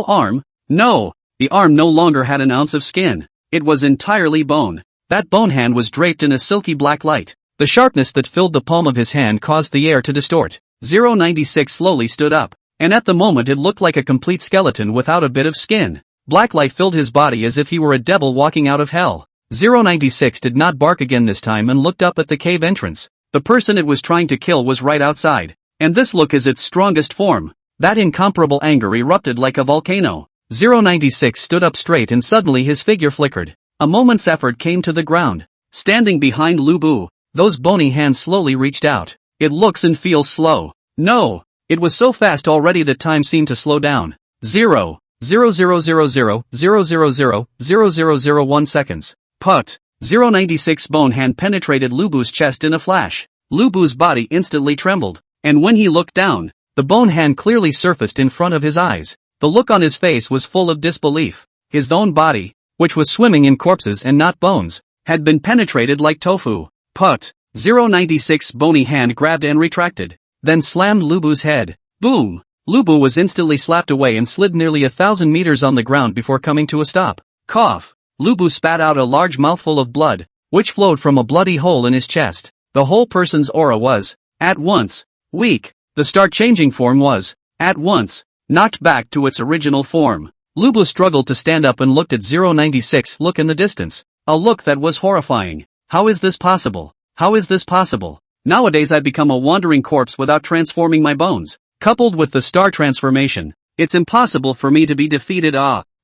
arm? No. The arm no longer had an ounce of skin. It was entirely bone. That bone hand was draped in a silky black light. The sharpness that filled the palm of his hand caused the air to distort. 096 slowly stood up, and at the moment it looked like a complete skeleton without a bit of skin. Black light filled his body as if he were a devil walking out of hell. 096 did not bark again this time and looked up at the cave entrance. The person it was trying to kill was right outside. And this look is its strongest form. That incomparable anger erupted like a volcano. 096 stood up straight and suddenly his figure flickered. A moment's effort came to the ground. Standing behind Lu Bu, those bony hands slowly reached out. It looks and feels slow. No, it was so fast already that time seemed to slow down. 0.0000000001 seconds. Put. 096 bone hand penetrated Lu Bu's chest in a flash. Lu Bu's body instantly trembled, and when he looked down, the bone hand clearly surfaced in front of his eyes. The look on his face was full of disbelief. His own body, which was swimming in corpses and not bones, had been penetrated like tofu. Put. 096 bony hand grabbed and retracted, then slammed Lu Bu's head. Boom! Lu Bu was instantly slapped away and slid nearly 1,000 meters on the ground before coming to a stop. Cough! Lu Bu spat out a large mouthful of blood, which flowed from a bloody hole in his chest. The whole person's aura was, at once, weak. The star-changing form was, at once, knocked back to its original form. Lu Bu struggled to stand up and looked at 096 look in the distance. A look that was horrifying. How is this possible? How is this possible? Nowadays I become a wandering corpse without transforming my bones. Coupled with the star transformation, it's impossible for me to be defeated.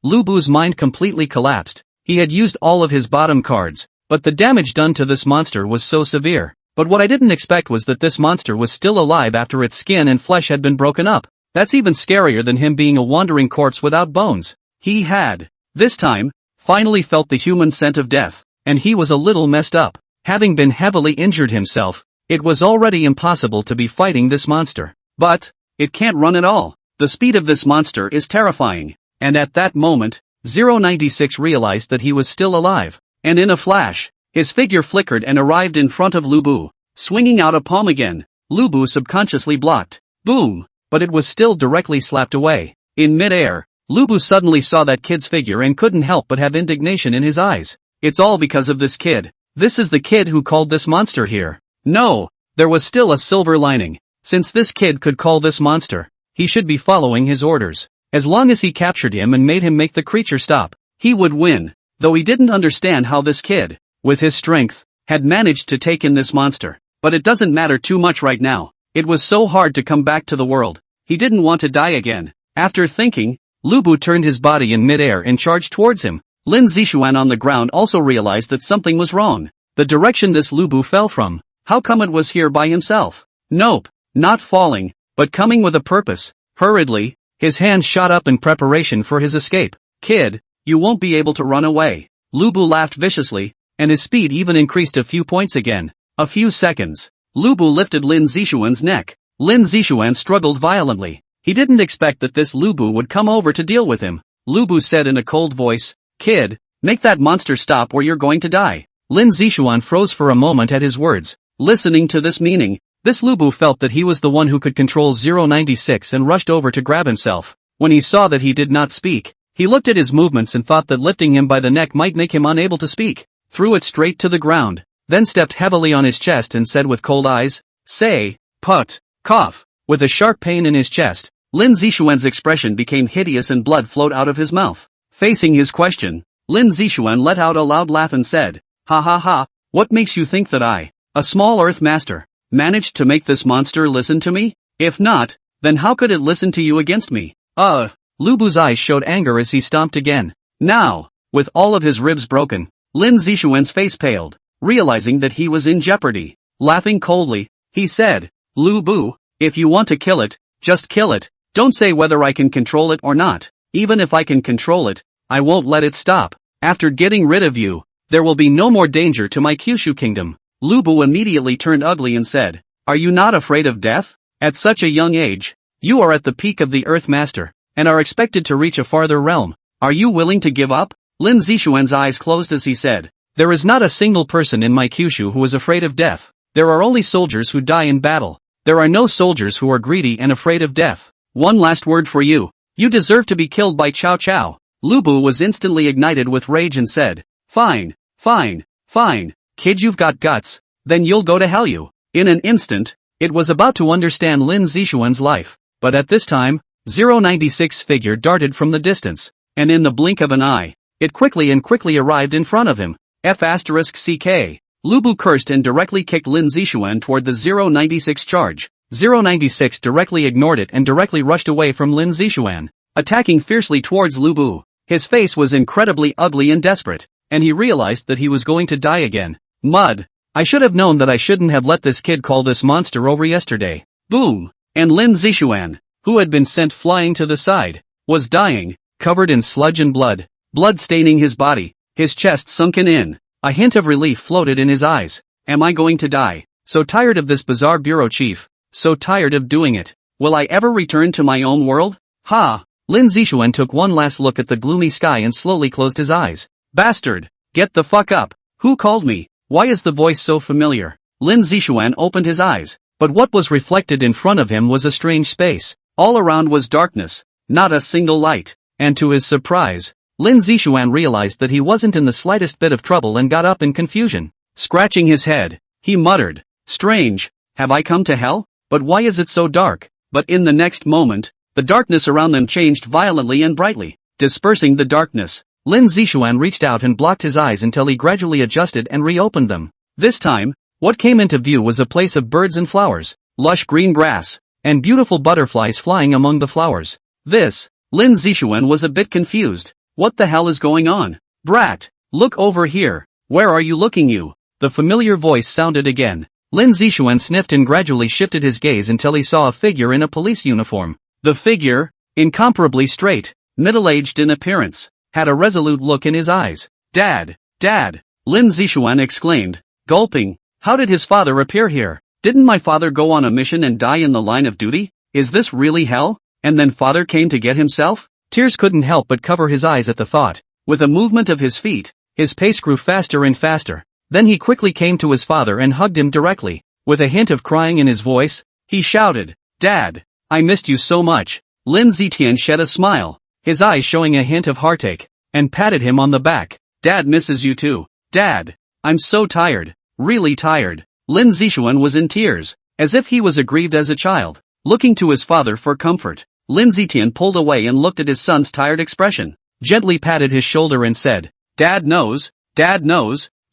Lu Bu's mind completely collapsed. He had used all of his bottom cards, but the damage done to this monster was so severe. But what I didn't expect was that this monster was still alive after its skin and flesh had been broken up. That's even scarier than him being a wandering corpse without bones. He had, this time, finally felt the human scent of death, and he was a little messed up. Having been heavily injured himself, it was already impossible to be fighting this monster. But, it can't run at all. The speed of this monster is terrifying. And at that moment, 096 realized that he was still alive. And in a flash, his figure flickered and arrived in front of Lu Bu, swinging out a palm again. Lu Bu subconsciously blocked. Boom! But it was still directly slapped away. In mid-air, Lu Bu suddenly saw that kid's figure and couldn't help but have indignation in his eyes. It's all because of this kid. This is the kid who called this monster here. No, there was still a silver lining. Since this kid could call this monster, he should be following his orders. As long as he captured him and made him make the creature stop, he would win. Though he didn't understand how this kid, with his strength, had managed to take in this monster. But it doesn't matter too much right now. It was so hard to come back to the world. He didn't want to die again. After thinking, Lu Bu turned his body in midair and charged towards him. Lin Zixuan on the ground also realized that something was wrong. The direction this Lu Bu fell from. How come it was here by himself? Nope, not falling, but coming with a purpose. Hurriedly, his hands shot up in preparation for his escape. Kid, you won't be able to run away. Lu Bu laughed viciously, and his speed even increased a few points again. A few seconds. Lu Bu lifted Lin Zixuan's neck. Lin Zixuan struggled violently. He didn't expect that this Lu Bu would come over to deal with him. Lu Bu said in a cold voice, "Kid, make that monster stop or you're going to die." Lin Zixuan froze for a moment at his words. Listening to this meaning, this Lu Bu felt that he was the one who could control 096 and rushed over to grab himself. When he saw that he did not speak, he looked at his movements and thought that lifting him by the neck might make him unable to speak. Threw it straight to the ground, then stepped heavily on his chest and said with cold eyes, "Say, put." Cough. With a sharp pain in his chest, Lin Zixuan's expression became hideous and blood flowed out of his mouth. Facing his question, Lin Zixuan let out a loud laugh and said, "Ha ha ha, what makes you think that I, a small earth master, managed to make this monster listen to me? If not, then how could it listen to you against me?" Lu Bu's eyes showed anger as he stomped again. Now, with all of his ribs broken, Lin Zixuan's face paled, realizing that he was in jeopardy. Laughing coldly, he said, "Lu Bu, if you want to kill it, just kill it. Don't say whether I can control it or not. Even if I can control it, I won't let it stop. After getting rid of you, there will be no more danger to my Kyushu kingdom." Lu Bu immediately turned ugly and said, "Are you not afraid of death? At such a young age, you are at the peak of the Earth Master, and are expected to reach a farther realm. Are you willing to give up?" Lin Zixuan's eyes closed as he said, "There is not a single person in my Kyushu who is afraid of death. There are only soldiers who die in battle. There are no soldiers who are greedy and afraid of death. One last word for you. You deserve to be killed by Cao Cao." Lu Bu was instantly ignited with rage and said, "Fine, fine, fine. Kid, you've got guts. Then you'll go to hell you." In an instant, it was about to understand Lin Zixuan's life. But at this time, 096 figure darted from the distance, and in the blink of an eye, it quickly arrived in front of him. F***CK. Lu Bu cursed and directly kicked Lin Zixuan toward the 096 charge. 096 directly ignored it and directly rushed away from Lin Zixuan, attacking fiercely towards Lu Bu. His face was incredibly ugly and desperate, and he realized that he was going to die again. Mud. I should have known that I shouldn't have let this kid call this monster over yesterday. Boom. And Lin Zixuan, who had been sent flying to the side, was dying, covered in sludge and blood staining his body, his chest sunken in. A hint of relief floated in his eyes. Am I going to die? So tired of this bizarre bureau chief. So tired of doing it. Will I ever return to my own world? Ha! Lin Zixuan took one last look at the gloomy sky and slowly closed his eyes. Bastard! Get the fuck up! Who called me? Why is the voice so familiar? Lin Zixuan opened his eyes, but what was reflected in front of him was a strange space. All around was darkness, not a single light. And to his surprise, Lin Zixuan realized that he wasn't in the slightest bit of trouble and got up in confusion. Scratching his head, he muttered, "Strange, have I come to hell? But why is it so dark?" But in the next moment, the darkness around them changed violently and brightly. Dispersing the darkness, Lin Zixuan reached out and blocked his eyes until he gradually adjusted and reopened them. This time, what came into view was a place of birds and flowers, lush green grass, and beautiful butterflies flying among the flowers. Lin Zixuan was a bit confused. What the hell is going on? Brat, look over here. Where are you looking you? The familiar voice sounded again. Lin Zixuan sniffed and gradually shifted his gaze until he saw a figure in a police uniform. The figure, incomparably straight, middle-aged in appearance, had a resolute look in his eyes. Dad! Dad! Lin Zixuan exclaimed, gulping. How did his father appear here? Didn't my father go on a mission and die in the line of duty? Is this really hell? And then father came to get himself? Tears couldn't help but cover his eyes at the thought. With a movement of his feet, his pace grew faster and faster. Then he quickly came to his father and hugged him directly. With a hint of crying in his voice, he shouted, Dad, I missed you so much. Lin Zixuan shed a smile, his eyes showing a hint of heartache, and patted him on the back. Dad misses you too. Dad, I'm so tired, really tired. Lin Zixuan was in tears, as if he was aggrieved as a child. Looking to his father for comfort, Lin Zixuan pulled away and looked at his son's tired expression, gently patted his shoulder and said, Dad knows,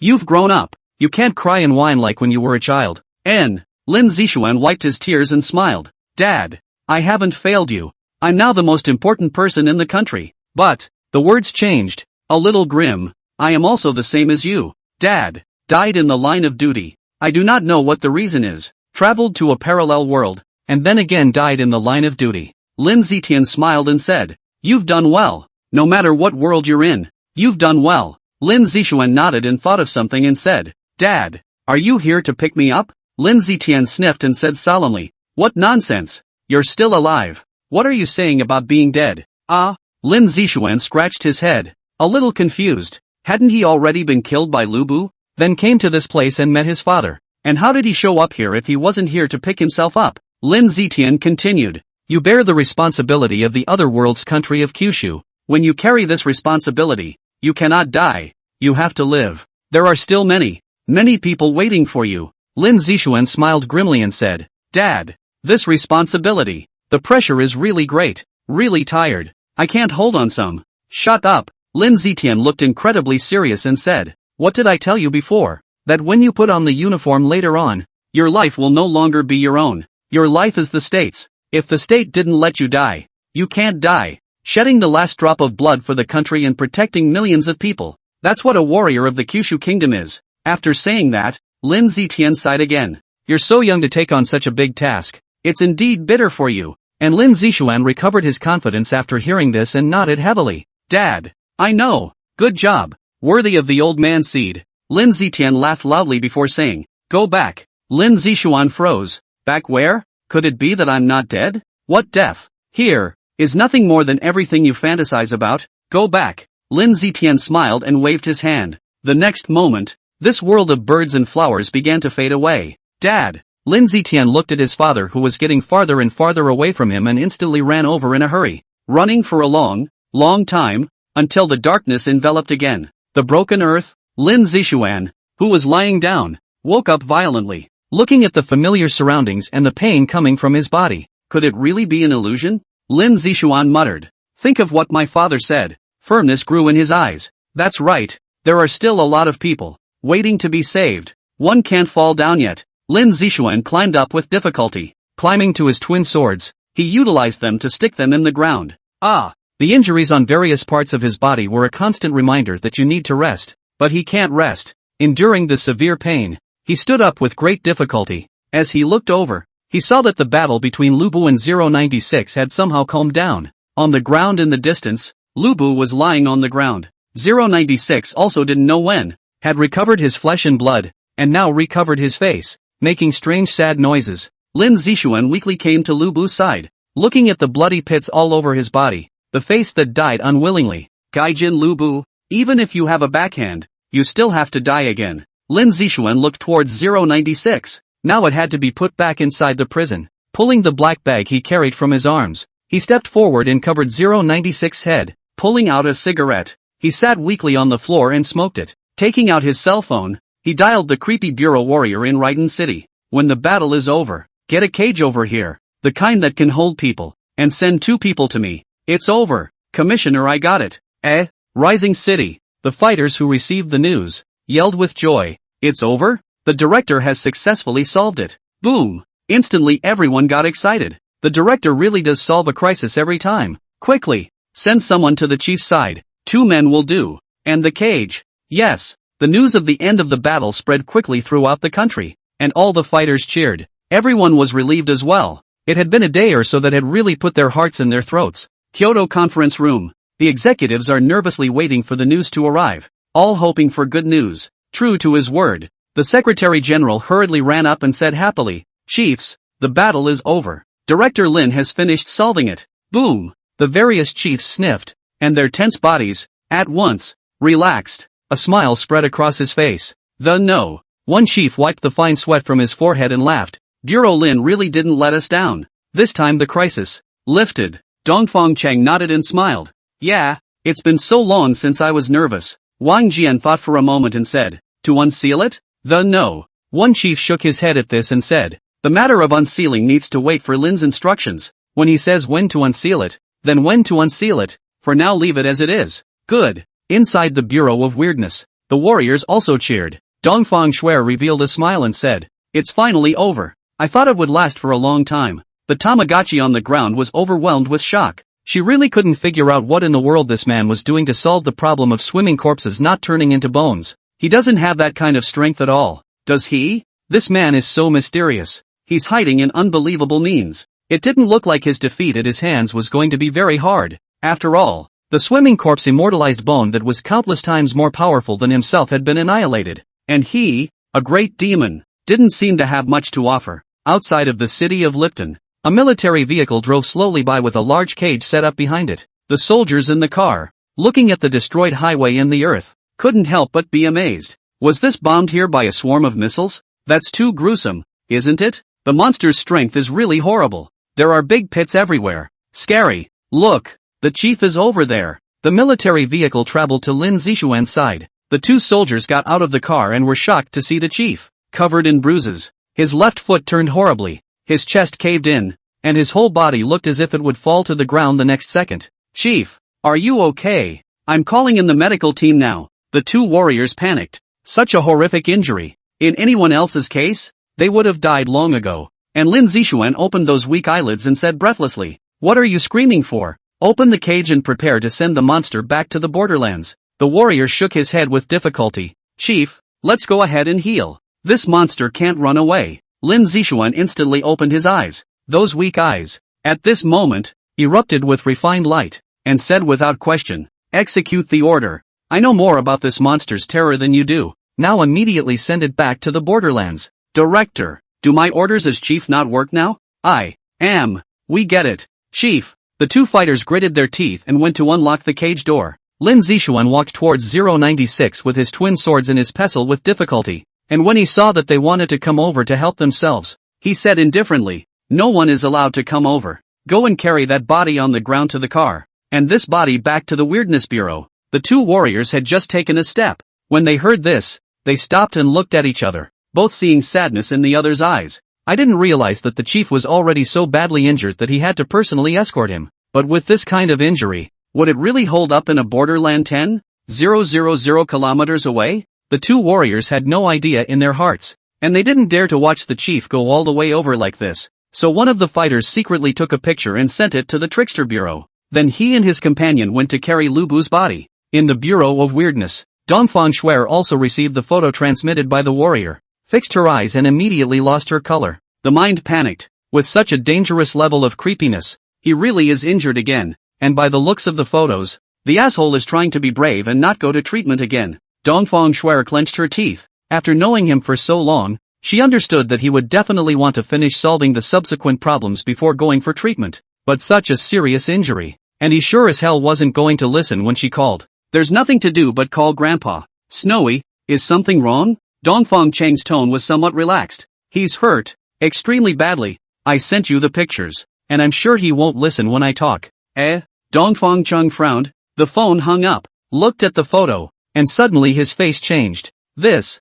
you've grown up. You can't cry and whine like when you were a child. Lin Zixuan wiped his tears and smiled. Dad, I haven't failed you. I'm now the most important person in the country. But, the words changed, a little grim. I am also the same as you. Dad, died in the line of duty. I do not know what the reason is. Traveled to a parallel world, and then again died in the line of duty. Lin Zixuan smiled and said, You've done well. No matter what world you're in, you've done well. Lin Zixuan nodded and thought of something and said, Dad, are you here to pick me up? Lin Zixuan sniffed and said solemnly, What nonsense. You're still alive. What are you saying about being dead? Lin Zixuan scratched his head, a little confused. Hadn't he already been killed by Lu Bu? Then came to this place and met his father. And how did he show up here if he wasn't here to pick himself up? Lin Zixuan continued. You bear the responsibility of the other world's country of Kyushu. When you carry this responsibility, you cannot die. You have to live. There are still many people waiting for you. Lin Zixuan smiled grimly and said, Dad, This responsibility. The pressure is really great. Really tired. I can't hold on some. Shut up. Lin Zitian looked incredibly serious and said, "What did I tell you before? That when you put on the uniform later on, your life will no longer be your own. Your life is the state's. If the state didn't let you die, you can't die. Shedding the last drop of blood for the country and protecting millions of people. That's what a warrior of the Kyushu kingdom is." After saying that, Lin Zitian sighed again. "You're so young to take on such a big task. It's indeed bitter for you." And Lin Zishuan recovered his confidence after hearing this and nodded heavily. "Dad. I know. Good job. Worthy of the old man's seed." Lin Zitian laughed loudly before saying, "Go back." Lin Zishuan froze. "Back where? Could it be that I'm not dead? What death? Here is nothing more than everything you fantasize about. Go back." Lin Zitian smiled and waved his hand. The next moment, this world of birds and flowers began to fade away. "Dad." Lin Zitian looked at his father who was getting farther and farther away from him and instantly ran over in a hurry, running for a long, long time, until the darkness enveloped again. The broken earth. Lin Zishuan, who was lying down, woke up violently, looking at the familiar surroundings and the pain coming from his body. Could it really be an illusion? Lin Zishuan muttered. "Think of what my father said." Firmness grew in his eyes. "That's right. There are still a lot of people waiting to be saved. One can't fall down yet." Lin Zishuan climbed up with difficulty. Climbing to his twin swords, he utilized them to stick them in the ground. The injuries on various parts of his body were a constant reminder that you need to rest. But he can't rest. Enduring the severe pain, he stood up with great difficulty. As he looked over, he saw that the battle between Lubu and 096 had somehow calmed down. On the ground in the distance, Lubu was lying on the ground. 096 also didn't know when, had recovered his flesh and blood, and now recovered his face, making strange sad noises. Lin Zishuan weakly came to Lubu's side, looking at the bloody pits all over his body, the face that died unwillingly. "Gaijin Lubu, even if you have a backhand, you still have to die again." Lin Zishuan looked towards 096. Now it had to be put back inside the prison. Pulling the black bag he carried from his arms, he stepped forward and covered 096's head. Pulling out a cigarette, he sat weakly on the floor and smoked it. Taking out his cell phone, he dialed the creepy bureau warrior in Raiden City. "When the battle is over, get a cage over here, the kind that can hold people, and send 2 people to me. It's over, Commissioner, I got it." Rising City. The fighters who received the news yelled with joy. "It's over? The director has successfully solved it." Boom! Instantly everyone got excited. The director really does solve a crisis every time. "Quickly, send someone to the chief's side. 2 men will do. And the cage." Yes. The news of the end of the battle spread quickly throughout the country, and all the fighters cheered. Everyone was relieved as well. It had been a day or so that had really put their hearts in their throats. Kyoto Conference Room. The executives are nervously waiting for the news to arrive, all hoping for good news. True to his word, the Secretary General hurriedly ran up and said happily, "Chiefs, the battle is over. Director Lin has finished solving it." Boom! The various chiefs sniffed, and their tense bodies, at once, relaxed. A smile spread across his face. No. One chief wiped the fine sweat from his forehead and laughed. "Bureau Lin really didn't let us down. This time the crisis lifted." Dongfang Cheng nodded and smiled. "Yeah, it's been so long since I was nervous." Wang Jian thought for a moment and said, "To unseal it?" No. One chief shook his head at this and said, "The matter of unsealing needs to wait for Lin's instructions. When he says when to unseal it, then when to unseal it. For now leave it as it is." Good. Inside the Bureau of Weirdness, the warriors also cheered. Dongfang Shuer revealed a smile and said, "It's finally over. I thought it would last for a long time." The Tamagotchi on the ground was overwhelmed with shock. She really couldn't figure out what in the world this man was doing to solve the problem of swimming corpses not turning into bones. He doesn't have that kind of strength at all, does he? This man is so mysterious. He's hiding in unbelievable means. It didn't look like his defeat at his hands was going to be very hard. After all, the swimming corpse immortalized bone that was countless times more powerful than himself had been annihilated. And he, a great demon, didn't seem to have much to offer. Outside of the city of Lipton, a military vehicle drove slowly by with a large cage set up behind it. The soldiers in the car, looking at the destroyed highway and the earth, couldn't help but be amazed. Was this bombed here by a swarm of missiles? That's too gruesome, isn't it? The monster's strength is really horrible. There are big pits everywhere. Scary. Look, the chief is over there. The military vehicle traveled to Lin Zishuan's side. The 2 soldiers got out of the car and were shocked to see the chief, covered in bruises. His left foot turned horribly. his chest caved in, and his whole body looked as if it would fall to the ground the next second. "Chief, are you okay? I'm calling in the medical team now." The two warriors panicked. Such a horrific injury. In anyone else's case, they would have died long ago. And Lin Zixuan opened those weak eyelids and said breathlessly, "What are you screaming for? Open the cage and prepare to send the monster back to the borderlands." The warrior shook his head with difficulty. "Chief, let's go ahead and heal. This monster can't run away." Lin Zixuan instantly opened his eyes. Those weak eyes, at this moment, erupted with refined light, and said without question, "Execute the order. I know more about this monster's terror than you do. Now immediately send it back to the borderlands." "Director, do my orders as chief not work now?" We get it, Chief." The two fighters gritted their teeth and went to unlock the cage door. Lin Zixuan walked towards 096 with his twin swords in his pestle with difficulty, and when he saw that they wanted to come over to help themselves, he said indifferently, "No one is allowed to come over. Go and carry that body on the ground to the car, and this body back to the Weirdness Bureau." The two warriors had just taken a step. When they heard this, they stopped and looked at each other, both seeing sadness in the other's eyes. "I didn't realize that the chief was already so badly injured that he had to personally escort him. But with this kind of injury, would it really hold up in a borderland 10,000 kilometers away?" The two warriors had no idea in their hearts, and they didn't dare to watch the chief go all the way over like this. So one of the fighters secretly took a picture and sent it to the Trickster Bureau. Then he and his companion went to carry Lu Bu's body. In the Bureau of Weirdness, Dongfang Shuer also received the photo transmitted by the warrior, fixed her eyes and immediately lost her color. The mind panicked. With such a dangerous level of creepiness, he really is injured again, and by the looks of the photos, the asshole is trying to be brave and not go to treatment again. Dongfang Shuer clenched her teeth. After knowing him for so long, she understood that he would definitely want to finish solving the subsequent problems before going for treatment. But such a serious injury, and he sure as hell wasn't going to listen when she called. "There's nothing to do but call Grandpa." "Snowy, is something wrong?" Dongfang Cheng's tone was somewhat relaxed. "He's hurt, extremely badly. I sent you the pictures, and I'm sure he won't listen when I talk." Dongfang Cheng frowned. The phone hung up, looked at the photo, and suddenly his face changed. This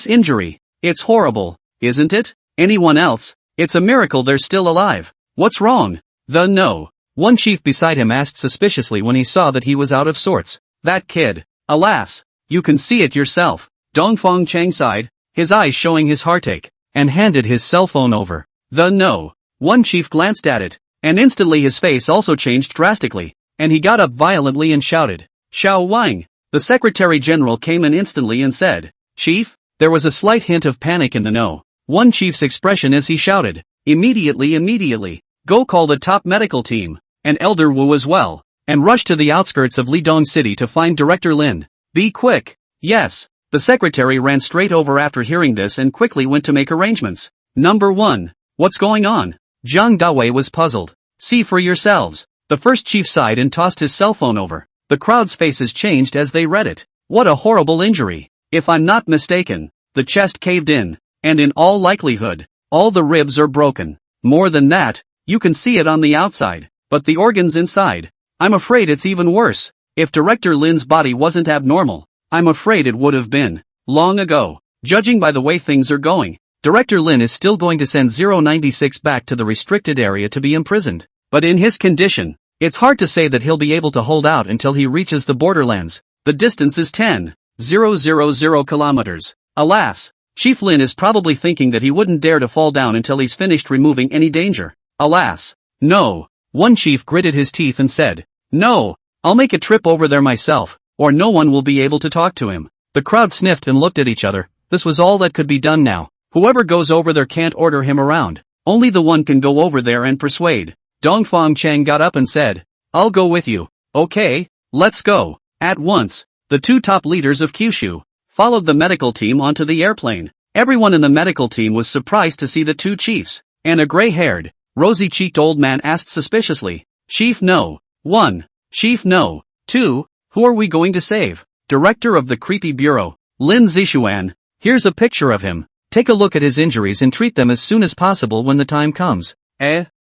injury, it's horrible, isn't it? Anyone else? It's a miracle they're still alive. What's wrong? One chief beside him asked suspiciously when he saw that he was out of sorts. "That kid. Alas, you can see it yourself." Dongfang Cheng sighed, his eyes showing his heartache, and handed his cell phone over. One chief glanced at it, and instantly his face also changed drastically, and he got up violently and shouted, "Xiao Wang!" The Secretary General came in instantly and said, "Chief?" There was a slight hint of panic in the no. One chief's expression as he shouted, Immediately, go call the top medical team, and Elder Wu as well, and rush to the outskirts of Lidong City to find Director Lin. Be quick." "Yes." The secretary ran straight over after hearing this and quickly went to make arrangements. Number 1. What's going on? Zhang Dawei was puzzled. "See for yourselves." The first chief sighed and tossed his cell phone over. The crowd's faces changed as they read it. What a horrible injury. If I'm not mistaken, the chest caved in, and in all likelihood, all the ribs are broken. More than that, you can see it on the outside, but the organs inside, I'm afraid it's even worse. If Director Lin's body wasn't abnormal, I'm afraid it would have been long ago. Judging by the way things are going, Director Lin is still going to send 096 back to the restricted area to be imprisoned. But in his condition, it's hard to say that he'll be able to hold out until he reaches the borderlands. The distance is 10,000 kilometers. Alas, Chief Lin is probably thinking that he wouldn't dare to fall down until he's finished removing any danger. Alas, no. One chief gritted his teeth and said, "No, I'll make a trip over there myself, or no one will be able to talk to him." The crowd sniffed and looked at each other. This was all that could be done now. Whoever goes over there can't order him around. Only the one can go over there and persuade. Dongfang Cheng got up and said, "I'll go with you." "Okay, let's go." At once, the two top leaders of Kyushu followed the medical team onto the airplane. Everyone in the medical team was surprised to see the two chiefs, and a gray-haired, rosy-cheeked old man asked suspiciously, "Chief No. 1. Chief No. 2, who are we going to save?" "Director of the Creepy Bureau, Lin Zixuan. Here's a picture of him. Take a look at his injuries and treat them as soon as possible when the time comes."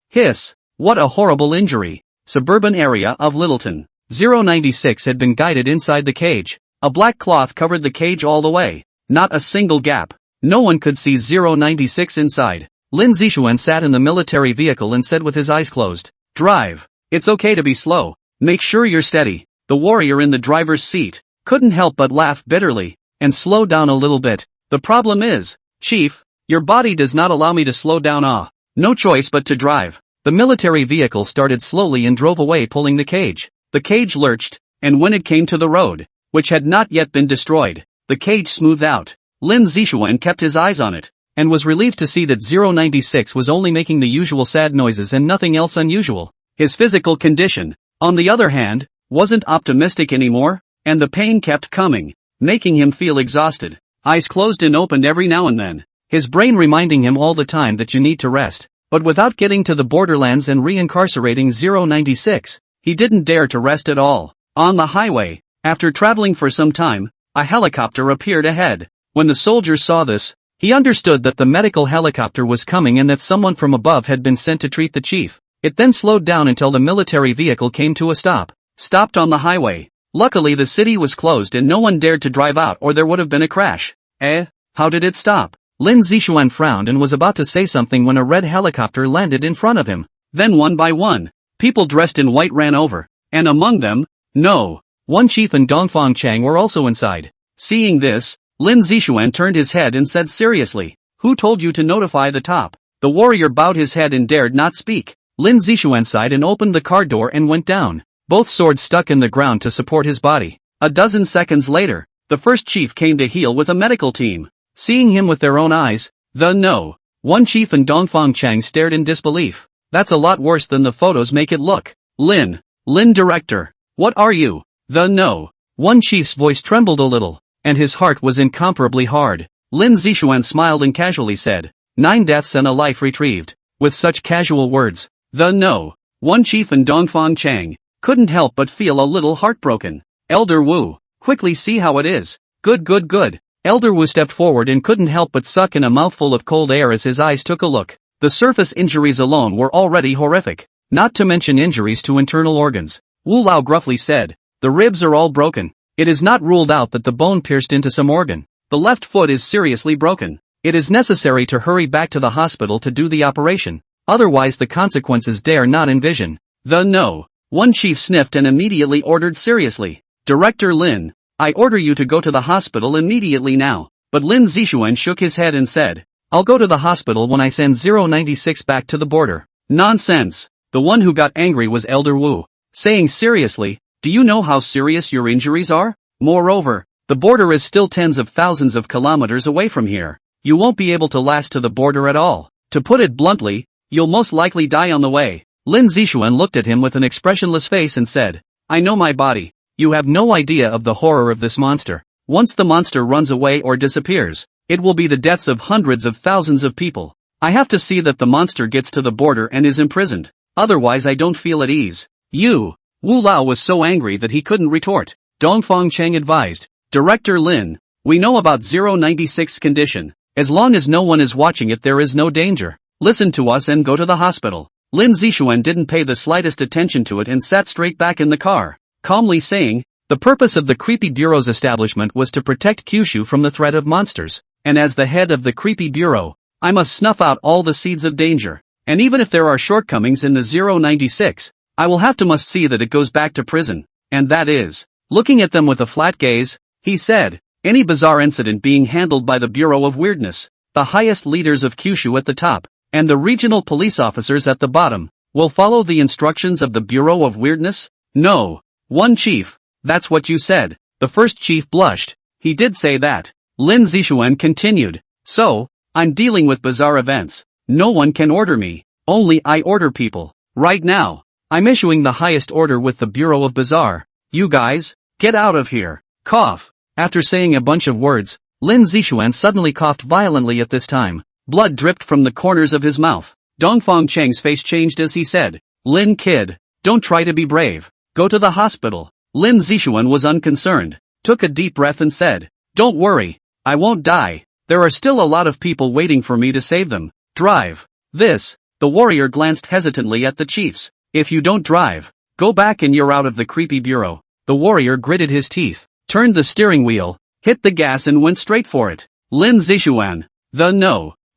Hiss. What a horrible injury. Suburban area of Littleton. 096 had been guided inside the cage. A black cloth covered the cage all the way. Not a single gap. No one could see 096 inside. Lin Zixuan sat in the military vehicle and said with his eyes closed, "Drive. It's okay to be slow. Make sure you're steady." The warrior in the driver's seat couldn't help but laugh bitterly and slow down a little bit. "The problem is, Chief, your body does not allow me to slow down. No choice but to drive." The military vehicle started slowly and drove away, pulling the cage. The cage lurched, and when it came to the road, which had not yet been destroyed, the cage smoothed out. Lin Zixuan kept his eyes on it, and was relieved to see that 096 was only making the usual sad noises and nothing else unusual. His physical condition, on the other hand, wasn't optimistic anymore, and the pain kept coming, making him feel exhausted. Eyes closed and opened every now and then, his brain reminding him all the time that you need to rest. But without getting to the borderlands and re-incarcerating 096, he didn't dare to rest at all. On the highway, after traveling for some time, a helicopter appeared ahead. When the soldier saw this, he understood that the medical helicopter was coming and that someone from above had been sent to treat the chief. It then slowed down until the military vehicle came to a stop. Stopped on the highway. Luckily the city was closed and no one dared to drive out, or there would have been a crash. How did it stop? Lin Zixuan frowned and was about to say something when a red helicopter landed in front of him. Then one by one, people dressed in white ran over, and among them, one chief and Dongfang Chang were also inside. Seeing this, Lin Zixuan turned his head and said seriously, "Who told you to notify the top?" The warrior bowed his head and dared not speak. Lin Zixuan sighed and opened the car door and went down. Both swords stuck in the ground to support his body. A dozen seconds later, the first chief came to heal with a medical team. Seeing him with their own eyes, one chief and Dongfang Chang stared in disbelief. "That's a lot worse than the photos make it look. Lin director, what are you?" One chief's voice trembled a little, and his heart was incomparably hard. Lin Zixuan smiled and casually said, 9 deaths and a life retrieved. With such casual words, one chief and Dongfang Chang couldn't help but feel a little heartbroken. "Elder Wu, quickly see how it is." Good. Elder Wu stepped forward and couldn't help but suck in a mouthful of cold air as his eyes took a look. The surface injuries alone were already horrific, not to mention injuries to internal organs. Wu Lao gruffly said, "The ribs are all broken. It is not ruled out that the bone pierced into some organ. The left foot is seriously broken. It is necessary to hurry back to the hospital to do the operation, otherwise the consequences dare not envision." One chief sniffed and immediately ordered seriously, "Director Lin, I order you to go to the hospital immediately now." But Lin Zixuan shook his head and said, "I'll go to the hospital when I send 096 back to the border." "Nonsense." The one who got angry was Elder Wu, saying seriously, "Do you know how serious your injuries are? Moreover, the border is still tens of thousands of kilometers away from here. You won't be able to last to the border at all. To put it bluntly, you'll most likely die on the way." Lin Zixuan looked at him with an expressionless face and said, "I know my body. You have no idea of the horror of this monster. Once the monster runs away or disappears, it will be the deaths of hundreds of thousands of people. I have to see that the monster gets to the border and is imprisoned. Otherwise I don't feel at ease." Wu Lao was so angry that he couldn't retort. Dongfang Chang advised, "Director Lin, we know about 096's condition. As long as no one is watching it there is no danger. Listen to us and go to the hospital." Lin Zixuan didn't pay the slightest attention to it and sat straight back in the car, calmly saying, "The purpose of the Creepy Bureau's establishment was to protect Kyushu from the threat of monsters, and as the head of the Creepy Bureau, I must snuff out all the seeds of danger. And even if there are shortcomings in the 096, I will have to must see that it goes back to prison, and that is." Looking at them with a flat gaze, he said, "Any bizarre incident being handled by the Bureau of Weirdness, the highest leaders of Kyushu at the top, and the regional police officers at the bottom, will follow the instructions of the Bureau of Weirdness?" "No. One chief, that's what you said." The first chief blushed. "He did say that." Lin Zixuan continued, "So, I'm dealing with bizarre events. No one can order me. Only I order people. Right now, I'm issuing the highest order with the Bureau of Bizarre. You guys, get out of here." Cough. After saying a bunch of words, Lin Zixuan suddenly coughed violently at this time. Blood dripped from the corners of his mouth. Dongfang Chang's face changed as he said, "Lin kid, don't try to be brave. Go to the hospital." Lin Zixuan was unconcerned, took a deep breath and said, "Don't worry, I won't die. There are still a lot of people waiting for me to save them. Drive." The warrior glanced hesitantly at the chiefs. "If you don't drive, go back and you're out of the Creepy Bureau." The warrior gritted his teeth, turned the steering wheel, hit the gas and went straight for it. Lin Zixuan,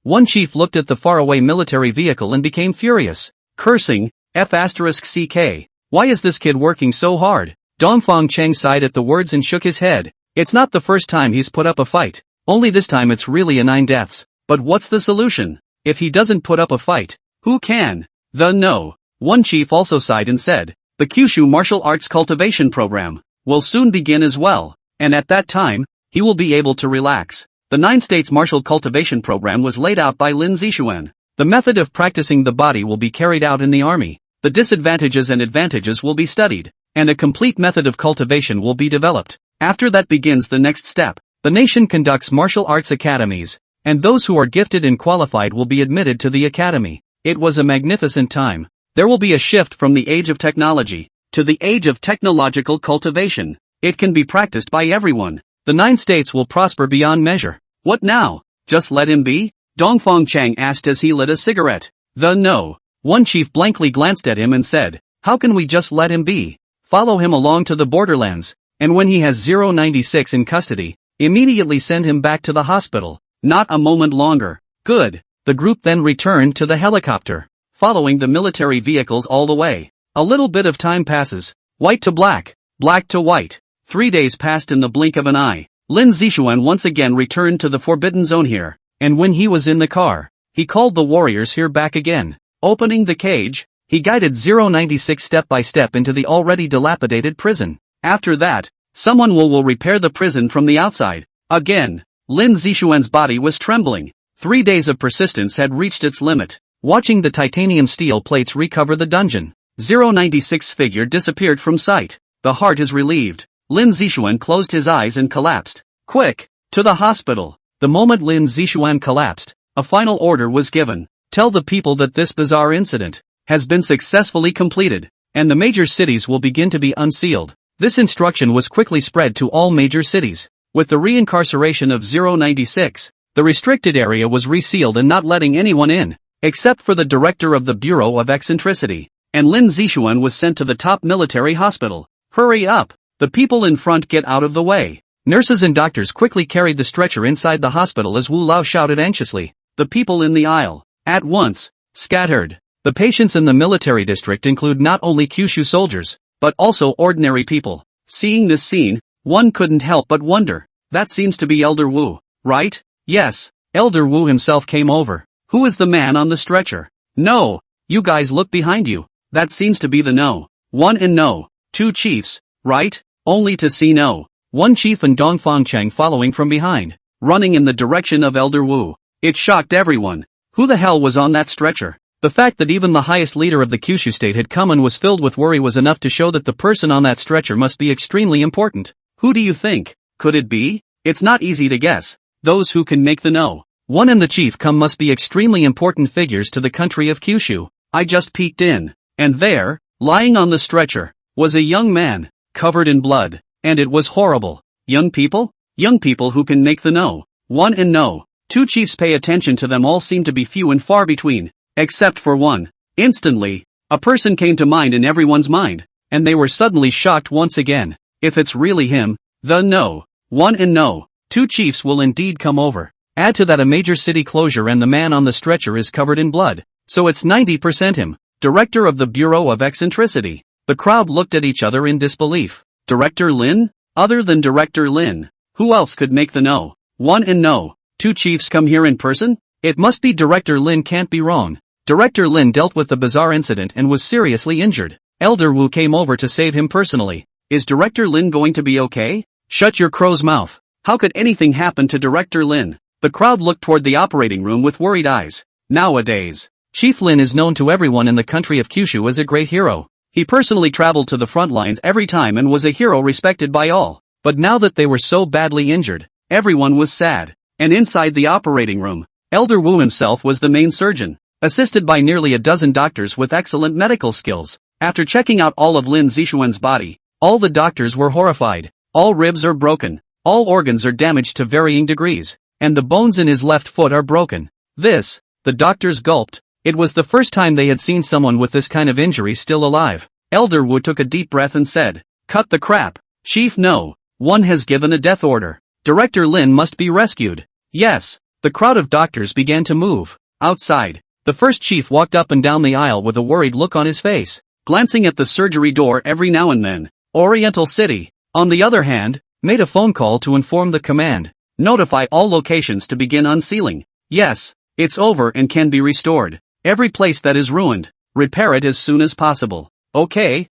One chief looked at the faraway military vehicle and became furious. Cursing, F***ck. Why is this kid working so hard? Dongfang Cheng sighed at the words and shook his head. It's not the first time he's put up a fight. Only this time it's really a 9 deaths. But what's the solution? If he doesn't put up a fight, who can? No. One chief also sighed and said, the Kyushu martial arts cultivation program will soon begin as well, and at that time, he will be able to relax. The 9 states martial cultivation program was laid out by Lin Zixuan. The method of practicing the body will be carried out in the army. The disadvantages and advantages will be studied, and a complete method of cultivation will be developed. After that begins the next step. The nation conducts martial arts academies, and those who are gifted and qualified will be admitted to the academy. It was a magnificent time. There will be a shift from the age of technology to the age of technological cultivation. It can be practiced by everyone. The 9 states will prosper beyond measure. What now? Just let him be? Dongfang Chang asked as he lit a cigarette. No. One chief blankly glanced at him and said, how can we just let him be? Follow him along to the borderlands, and when he has 096 in custody, immediately send him back to the hospital. Not a moment longer. Good. The group then returned to the helicopter, following the military vehicles all the way. A little bit of time passes. White to black, black to white. 3 days passed in the blink of an eye. Lin Zixuan once again returned to the forbidden zone here, and when he was in the car, he called the warriors here back again. Opening the cage, he guided 096 step by step into the already dilapidated prison. After that, someone will repair the prison from the outside. Again, Lin Zixuan's body was trembling. 3 days of persistence had reached its limit. Watching the titanium steel plates recover the dungeon, 096's figure disappeared from sight. The heart is relieved. Lin Zixuan closed his eyes and collapsed. Quick! To the hospital! The moment Lin Zixuan collapsed, a final order was given. Tell the people that this bizarre incident has been successfully completed, and the major cities will begin to be unsealed. This instruction was quickly spread to all major cities. With the reincarceration of 096, the restricted area was resealed and not letting anyone in, except for the director of the Bureau of Eccentricity, and Lin Zixuan was sent to the top military hospital. Hurry up! The people in front get out of the way. Nurses and doctors quickly carried the stretcher inside the hospital as Wu Lao shouted anxiously. The people in the aisle, at once, scattered. The patients in the military district include not only Kyushu soldiers, but also ordinary people. Seeing this scene, one couldn't help but wonder. That seems to be Elder Wu, right? Yes, Elder Wu himself came over. Who is the man on the stretcher? No, you guys look behind you. That seems to be the No. 1 and No. 2 chiefs, right? Only to see No. 1 chief and Dongfang Cheng following from behind, running in the direction of Elder Wu. It shocked everyone. Who the hell was on that stretcher? The fact that even the highest leader of the Kyushu state had come and was filled with worry was enough to show that the person on that stretcher must be extremely important. Who do you think? Could it be? It's not easy to guess. Those who can make the No. 1 and the chief come must be extremely important figures to the country of Kyushu. I just peeked in, and there, lying on the stretcher, was a young man, covered in blood, and it was horrible. Young people? Young people who can make the No. 1 and No. 2 chiefs. Pay attention to them. All seem to be few and far between. Except for one. Instantly, a person came to mind in everyone's mind, and they were suddenly shocked once again. If it's really him, the No. 1 and No. 2 chiefs will indeed come over. Add to that a major city closure and the man on the stretcher is covered in blood. So it's 90% him. Director of the Bureau of Eccentricity. The crowd looked at each other in disbelief. Director Lin? Other than Director Lin, who else could make the No. 1 and No. 2 chiefs come here in person? It must be Director Lin, can't be wrong. Director Lin dealt with the bizarre incident and was seriously injured. Elder Wu came over to save him personally. Is Director Lin going to be okay? Shut your crow's mouth. How could anything happen to Director Lin? The crowd looked toward the operating room with worried eyes. Nowadays, Chief Lin is known to everyone in the country of Kyushu as a great hero. He personally traveled to the front lines every time and was a hero respected by all. But now that they were so badly injured, everyone was sad. And inside the operating room, Elder Wu himself was the main surgeon, assisted by nearly a dozen doctors with excellent medical skills. After checking out all of Lin Zixuan's body, all the doctors were horrified. All ribs are broken, all organs are damaged to varying degrees, and the bones in his left foot are broken. This, the doctors gulped. It was the first time they had seen someone with this kind of injury still alive. Elder Wu took a deep breath and said, "Cut the crap. Chief No. 1 has given a death order. Director Lin must be rescued." Yes, The crowd of doctors began to move. Outside, the first chief walked up and down the aisle with a worried look on his face, glancing at the surgery door every now and then. Oriental City, on the other hand, made a phone call to inform the command. Notify all locations to begin unsealing. Yes, it's over and can be restored. Every place that is ruined, repair it as soon as possible. Okay,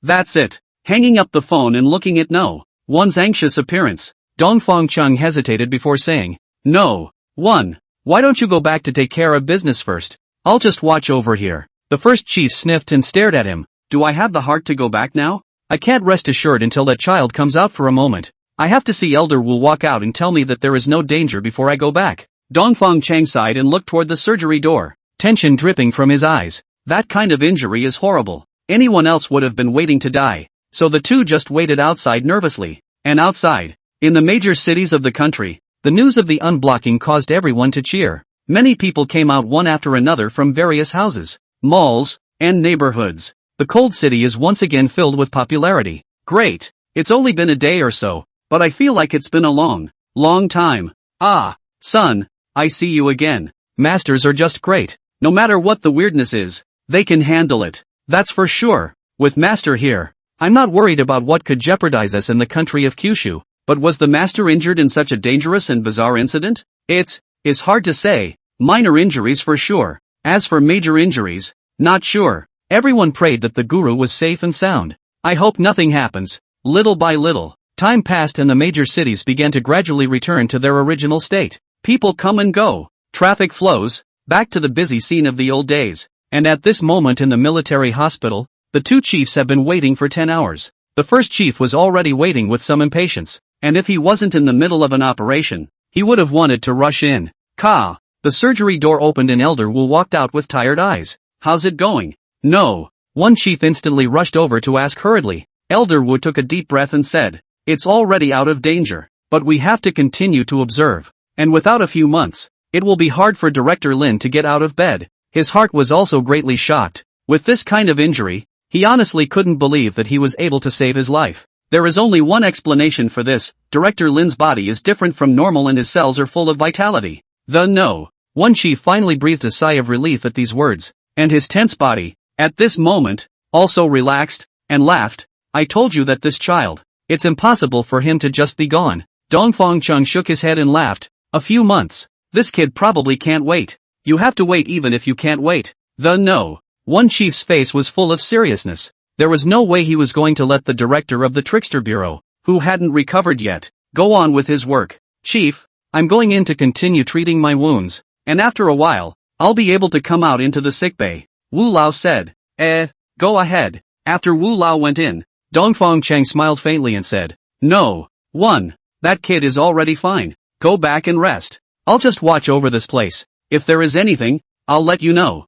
that's it. Hanging up the phone and looking at No. 1's anxious appearance, Dongfang Chung hesitated before saying, No. 1. Why don't you go back to take care of business first? I'll just watch over here. The first chief sniffed and stared at him. Do I have the heart to go back now? I can't rest assured until that child comes out for a moment. I have to see Elder Wu walk out and tell me that there is no danger before I go back. Dongfang Chang sighed and looked toward the surgery door, tension dripping from his eyes. That kind of injury is horrible. Anyone else would have been waiting to die. So the two just waited outside nervously. And outside, in the major cities of the country, the news of the unblocking caused everyone to cheer. Many people came out one after another from various houses, malls, and neighborhoods. The cold city is once again filled with popularity. Great. It's only been a day or so, but I feel like it's been a long time. Ah, son, I see you again. Masters are just great. No matter what the weirdness is, they can handle it. That's for sure. With Master here, I'm not worried about what could jeopardize us in the country of Kyushu. But was the master injured in such a dangerous and bizarre incident? It is hard to say. Minor injuries for sure. As for major injuries, not sure. Everyone prayed that the guru was safe and sound. I hope nothing happens. Little by little, time passed and the major cities began to gradually return to their original state. People come and go. Traffic flows, back to the busy scene of the old days. And at this moment in the military hospital, the two chiefs have been waiting for 10 hours. The first chief was already waiting with some impatience. And if he wasn't in the middle of an operation, he would have wanted to rush in. The surgery door opened and Elder Wu walked out with tired eyes. How's it going? No. One chief instantly rushed over to ask hurriedly. Elder Wu took a deep breath and said, It's already out of danger, but we have to continue to observe. And without a few months, it will be hard for Director Lin to get out of bed. His heart was also greatly shocked. With this kind of injury, he honestly couldn't believe that he was able to save his life. There is only one explanation for this. Director Lin's body is different from normal and his cells are full of vitality. One chief finally breathed a sigh of relief at these words, and his tense body, at this moment, also relaxed, and laughed. I told you that this child, it's impossible for him to just be gone. Dongfang Chung shook his head and laughed. A few months. This kid probably can't wait. You have to wait even if you can't wait. One chief's face was full of seriousness. There was no way he was going to let the director of the Trickster Bureau, who hadn't recovered yet, go on with his work. Chief, I'm going in to continue treating my wounds, and after a while, I'll be able to come out into the sickbay. Wu Lao said. Go ahead. After Wu Lao went in, Dongfang Chang smiled faintly and said, No. That kid is already fine. Go back and rest. I'll just watch over this place. If there is anything, I'll let you know.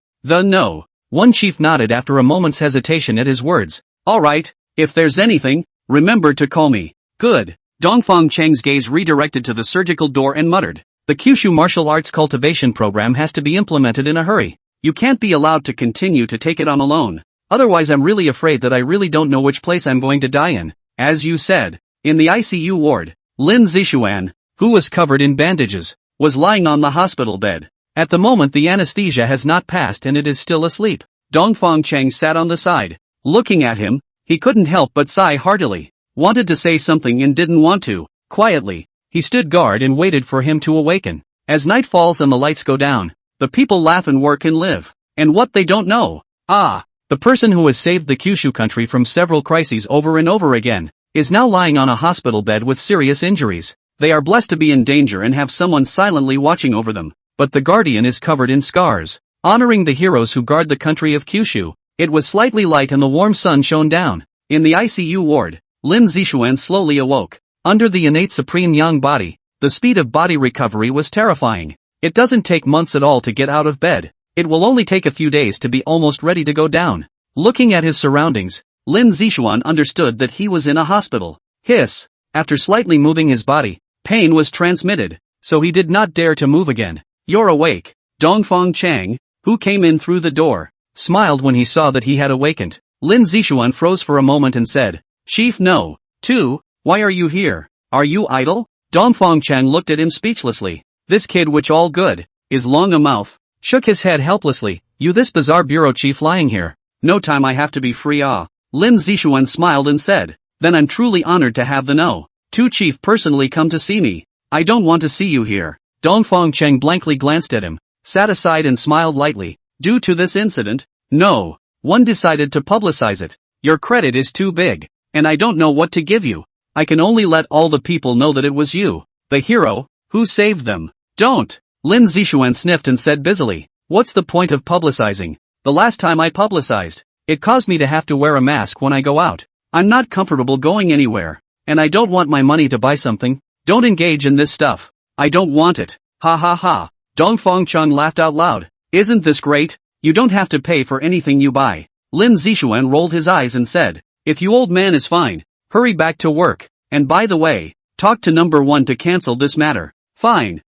One chief nodded after a moment's hesitation at his words. Alright, if there's anything, remember to call me. Good. Dongfang Chang's gaze redirected to the surgical door and muttered. The Kyushu martial arts cultivation program has to be implemented in a hurry. You can't be allowed to continue to take it on alone. Otherwise I'm really afraid that I really don't know which place I'm going to die in. As you said, in the ICU ward, Lin Zixuan, who was covered in bandages, was lying on the hospital bed. At the moment the anesthesia has not passed and it is still asleep. Dongfang Chang sat on the side. Looking at him, he couldn't help but sigh heartily. Wanted to say something and didn't want to. Quietly, he stood guard and waited for him to awaken. As night falls and the lights go down, the people laugh and work and live. And what they don't know. The person who has saved the Kyushu country from several crises over and over again, is now lying on a hospital bed with serious injuries. They are blessed to be in danger and have someone silently watching over them. But the guardian is covered in scars. Honoring the heroes who guard the country of Kyushu, it was slightly light and the warm sun shone down. In the ICU ward, Lin Zixuan slowly awoke. Under the innate supreme yang body, the speed of body recovery was terrifying. It doesn't take months at all to get out of bed. It will only take a few days to be almost ready to go down. Looking at his surroundings, Lin Zixuan understood that he was in a hospital. Hiss. After slightly moving his body, pain was transmitted, so he did not dare to move again. You're awake. Dongfang Chang, who came in through the door, smiled when he saw that he had awakened. Lin Zixuan froze for a moment and said, Chief No. 2, why are you here? Are you idle? Dongfang Chang looked at him speechlessly. This kid which all good, is long a mouth, shook his head helplessly. You this bizarre bureau chief lying here. No time I have to be free Lin Zishuan smiled and said, then I'm truly honored to have the no. To chief personally come to see me. I don't want to see you here. Dongfang Cheng blankly glanced at him, sat aside and smiled lightly. Due to this incident, no one decided to publicize it. Your credit is too big, and I don't know what to give you. I can only let all the people know that it was you, the hero, who saved them. Don't. Lin Zishuan sniffed and said busily, what's the point of publicizing? The last time I publicized, it caused me to have to wear a mask when I go out. I'm not comfortable going anywhere, and I don't want my money to buy something. Don't engage in this stuff. I don't want it. Ha ha ha. Dongfang Cheng laughed out loud. Isn't this great? You don't have to pay for anything you buy. Lin Zishuan rolled his eyes and said, if you old man is fine, hurry back to work, and by the way, talk to number 1 to cancel this matter. Fine,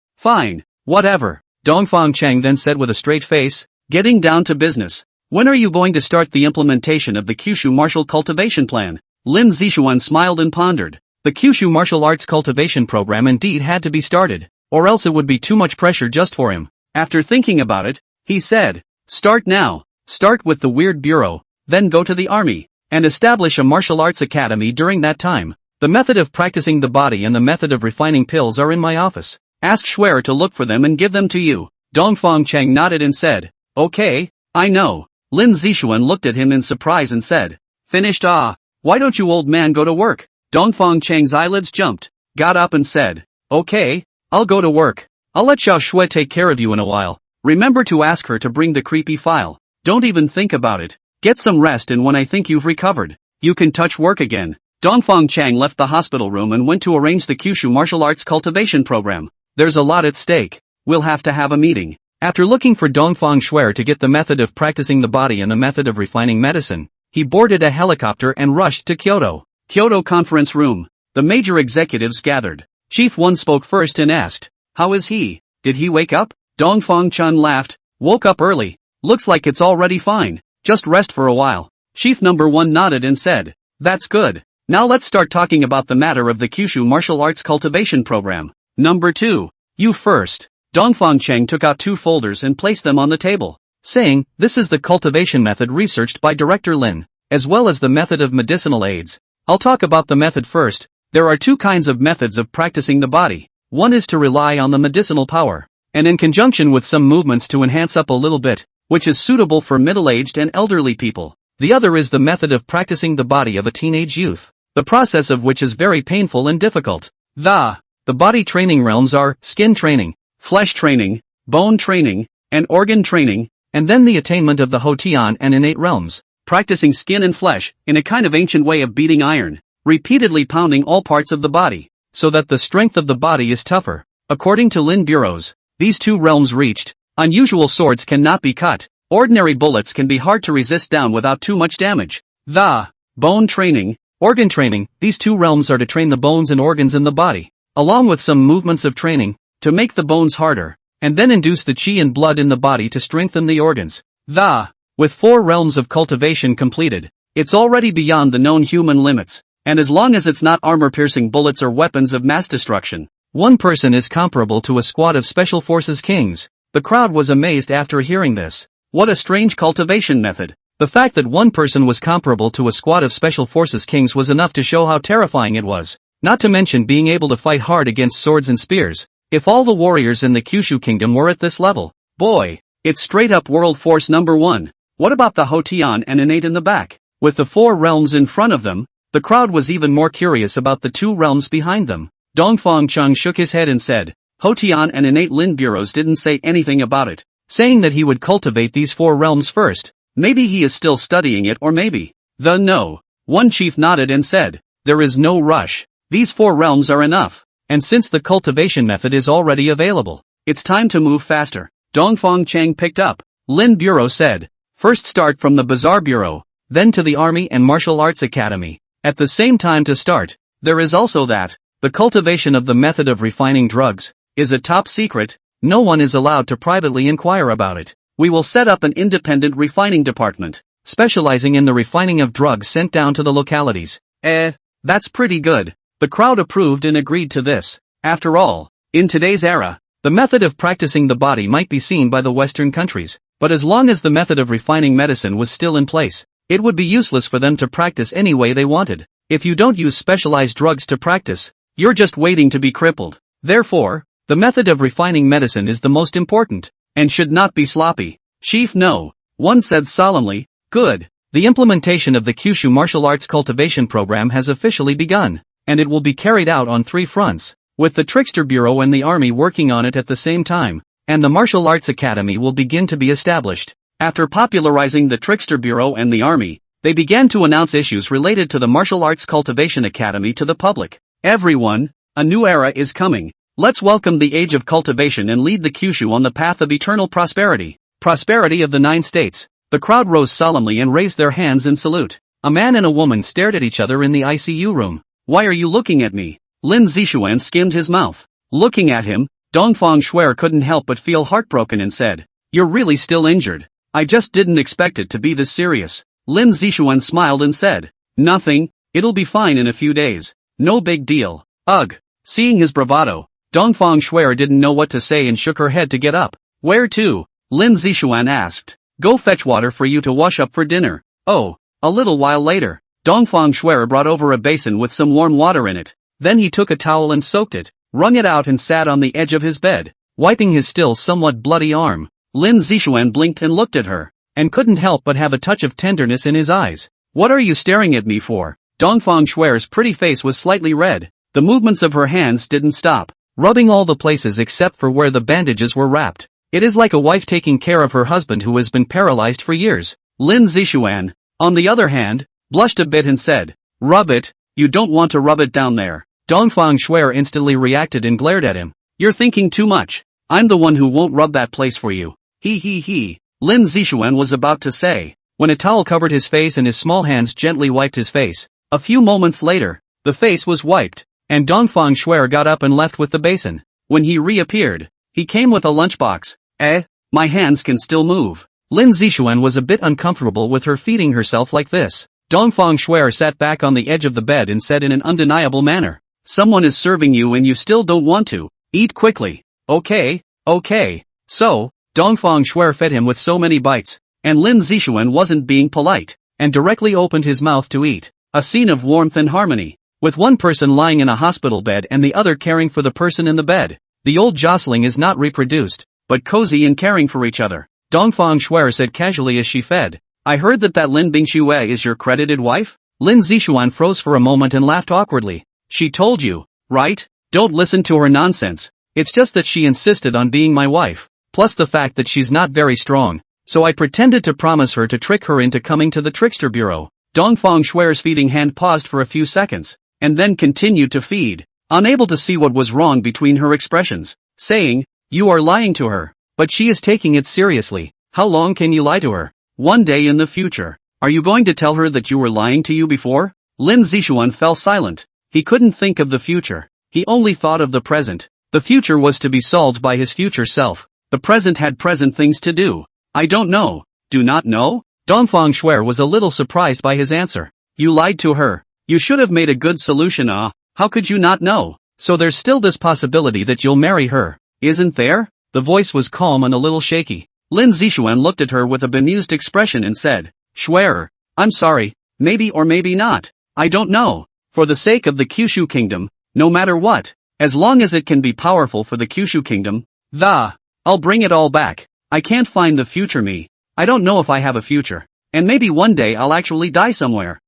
whatever. Dongfang Cheng then said with a straight face, getting down to business. When are you going to start the implementation of the Kyushu martial cultivation plan? Lin Zishuan smiled and pondered. The Kyushu martial arts cultivation program indeed had to be started, or else it would be too much pressure just for him. After thinking about it, he said, start now. Start with the weird bureau, then go to the army, and establish a martial arts academy during that time. The method of practicing the body and the method of refining pills are in my office. Ask Schwer to look for them and give them to you. Dongfang Cheng nodded and said, okay, I know. Lin Zishuan looked at him in surprise and said, finished why don't you old man go to work? Dongfang Cheng's eyelids jumped, got up and said, okay, I'll go to work. I'll let Xiao Shui take care of you in a while. Remember to ask her to bring the creepy file. Don't even think about it. Get some rest and when I think you've recovered, you can touch work again. Dongfang Cheng left the hospital room and went to arrange the Kyushu martial arts cultivation program. There's a lot at stake. We'll have to have a meeting. After looking for Dongfang Schwer to get the method of practicing the body and the method of refining medicine, he boarded a helicopter and rushed to Kyoto. Kyoto conference room. The major executives gathered. Chief 1 spoke first and asked, how is he? Did he wake up? Dongfang Chun laughed, woke up early. Looks like it's already fine. Just rest for a while. Chief number 1 nodded and said, that's good. Now let's start talking about the matter of the Kyushu martial arts cultivation program. Number 2. You first. Dongfang Cheng took out 2 folders and placed them on the table, saying, this is the cultivation method researched by Director Lin, as well as the method of medicinal aids. I'll talk about the method first. There are 2 kinds of methods of practicing the body. One is to rely on the medicinal power, and in conjunction with some movements to enhance up a little bit, which is suitable for middle-aged and elderly people. The other is the method of practicing the body of a teenage youth, the process of which is very painful and difficult. The body training realms are skin training, flesh training, bone training, and organ training, and then the attainment of the Hotian and innate realms, practicing skin and flesh, in a kind of ancient way of beating iron, repeatedly pounding all parts of the body, so that the strength of the body is tougher. According to Lin Bureaus, these 2 realms reached, unusual swords cannot be cut, ordinary bullets can be hard to resist down without too much damage. The bone training, organ training, these 2 realms are to train the bones and organs in the body, along with some movements of training, to make the bones harder, and then induce the chi and blood in the body to strengthen the organs. With 4 realms of cultivation completed, it's already beyond the known human limits, and as long as it's not armor-piercing bullets or weapons of mass destruction, one person is comparable to a squad of Special Forces kings. The crowd was amazed after hearing this. What a strange cultivation method. The fact that one person was comparable to a squad of Special Forces kings was enough to show how terrifying it was, not to mention being able to fight hard against swords and spears. If all the warriors in the Kyushu kingdom were at this level, boy, it's straight up world force number 1. What about the Hotian and innate in the back? With the 4 realms in front of them, the crowd was even more curious about the 2 realms behind them. Dongfang Cheng shook his head and said, Hotian and innate Lin Bureaus didn't say anything about it, saying that he would cultivate these 4 realms first. Maybe he is still studying it or maybe. No. One chief nodded and said, there is no rush. These 4 realms are enough. And since the cultivation method is already available, it's time to move faster. Dongfang Cheng picked up. Lin Bureau said, first start from the Bazaar Bureau, then to the Army and Martial Arts Academy. At the same time to start, there is also that, the cultivation of the method of refining drugs, is a top secret. No one is allowed to privately inquire about it. We will set up an independent refining department, specializing in the refining of drugs sent down to the localities. That's pretty good. The crowd approved and agreed to this. After all, in today's era, The method of practicing the body might be seen by the Western countries, but as long as the method of refining medicine was still in place, it would be useless for them to practice any way they wanted. If you don't use specialized drugs to practice, you're just waiting to be crippled. Therefore, the method of refining medicine is the most important, and should not be sloppy. Chief No. One said solemnly, "Good. The implementation of the Kyushu martial arts cultivation program has officially begun, and it will be carried out on 3 fronts, with the Trickster Bureau and the Army working on it at the same time, and the Martial Arts Academy will begin to be established." After popularizing the Trickster Bureau and the Army, they began to announce issues related to the Martial Arts Cultivation Academy to the public. "Everyone, a new era is coming. Let's welcome the age of cultivation and lead the Kyushu on the path of eternal prosperity. Prosperity of the 9 states." The crowd rose solemnly and raised their hands in salute. A man and a woman stared at each other in the ICU room. "Why are you looking at me?" Lin Zishuan skimmed his mouth. Looking at him, Dongfang Shuer couldn't help but feel heartbroken and said, "You're really still injured. I just didn't expect it to be this serious." Lin Zishuan smiled and said, "Nothing, it'll be fine in a few days. No big deal." Ugh. Seeing his bravado, Dongfang Shuer didn't know what to say and shook her head to get up. "Where to?" Lin Zishuan asked. "Go fetch water for you to wash up for dinner." Oh. A little while later, Dongfang Shuer brought over a basin with some warm water in it. Then he took a towel and soaked it, wrung it out and sat on the edge of his bed, wiping his still somewhat bloody arm. Lin Zishuan blinked and looked at her, and couldn't help but have a touch of tenderness in his eyes. "What are you staring at me for?" Dongfang Shuer's pretty face was slightly red. The movements of her hands didn't stop, rubbing all the places except for where the bandages were wrapped. It is like a wife taking care of her husband who has been paralyzed for years. Lin Zishuan, on the other hand, blushed a bit and said, "Rub it, you don't want to rub it down there." Dongfang Shuer instantly reacted and glared at him. "You're thinking too much. I'm the one who won't rub that place for you." He. Lin Zishuan was about to say, when a towel covered his face and his small hands gently wiped his face. A few moments later, the face was wiped, and Dongfang Shuer got up and left with the basin. When he reappeared, he came with a lunchbox. My hands can still move." Lin Zishuan was a bit uncomfortable with her feeding herself like this. Dongfang Shuer sat back on the edge of the bed and said in an undeniable manner, "Someone is serving you and you still don't want to. Eat quickly." Okay. So, Dongfang Shuer fed him with so many bites, and Lin Zishuan wasn't being polite, and directly opened his mouth to eat. A scene of warmth and harmony, with one person lying in a hospital bed and the other caring for the person in the bed. The old jostling is not reproduced, but cozy and caring for each other. Dongfang Shuer said casually as she fed, "I heard that Lin Bingxue is your credited wife?" Lin Zishuan froze for a moment and laughed awkwardly. "She told you, right? Don't listen to her nonsense. It's just that she insisted on being my wife, plus the fact that she's not very strong, so I pretended to promise her to trick her into coming to the Trickster Bureau." Dongfang Shuer's feeding hand paused for a few seconds, and then continued to feed, unable to see what was wrong between her expressions, saying, "You are lying to her, but she is taking it seriously. How long can you lie to her?" "One day in the future. Are you going to tell her that you were lying to you before?" Lin Zishuan fell silent. He couldn't think of the future. He only thought of the present. The future was to be solved by his future self. The present had present things to do. "I don't know." "Do not know?" Dongfang Shuer was a little surprised by his answer. "You lied to her. You should have made a good solution. How could you not know? So there's still this possibility that you'll marry her, isn't there?" The voice was calm and a little shaky. Lin Zishuan looked at her with a bemused expression and said, "Shuer, I'm sorry, maybe or maybe not. I don't know. For the sake of the Kyushu kingdom, no matter what, as long as it can be powerful for the Kyushu kingdom, I'll bring it all back. I can't find the future me. I don't know if I have a future. And maybe one day I'll actually die somewhere.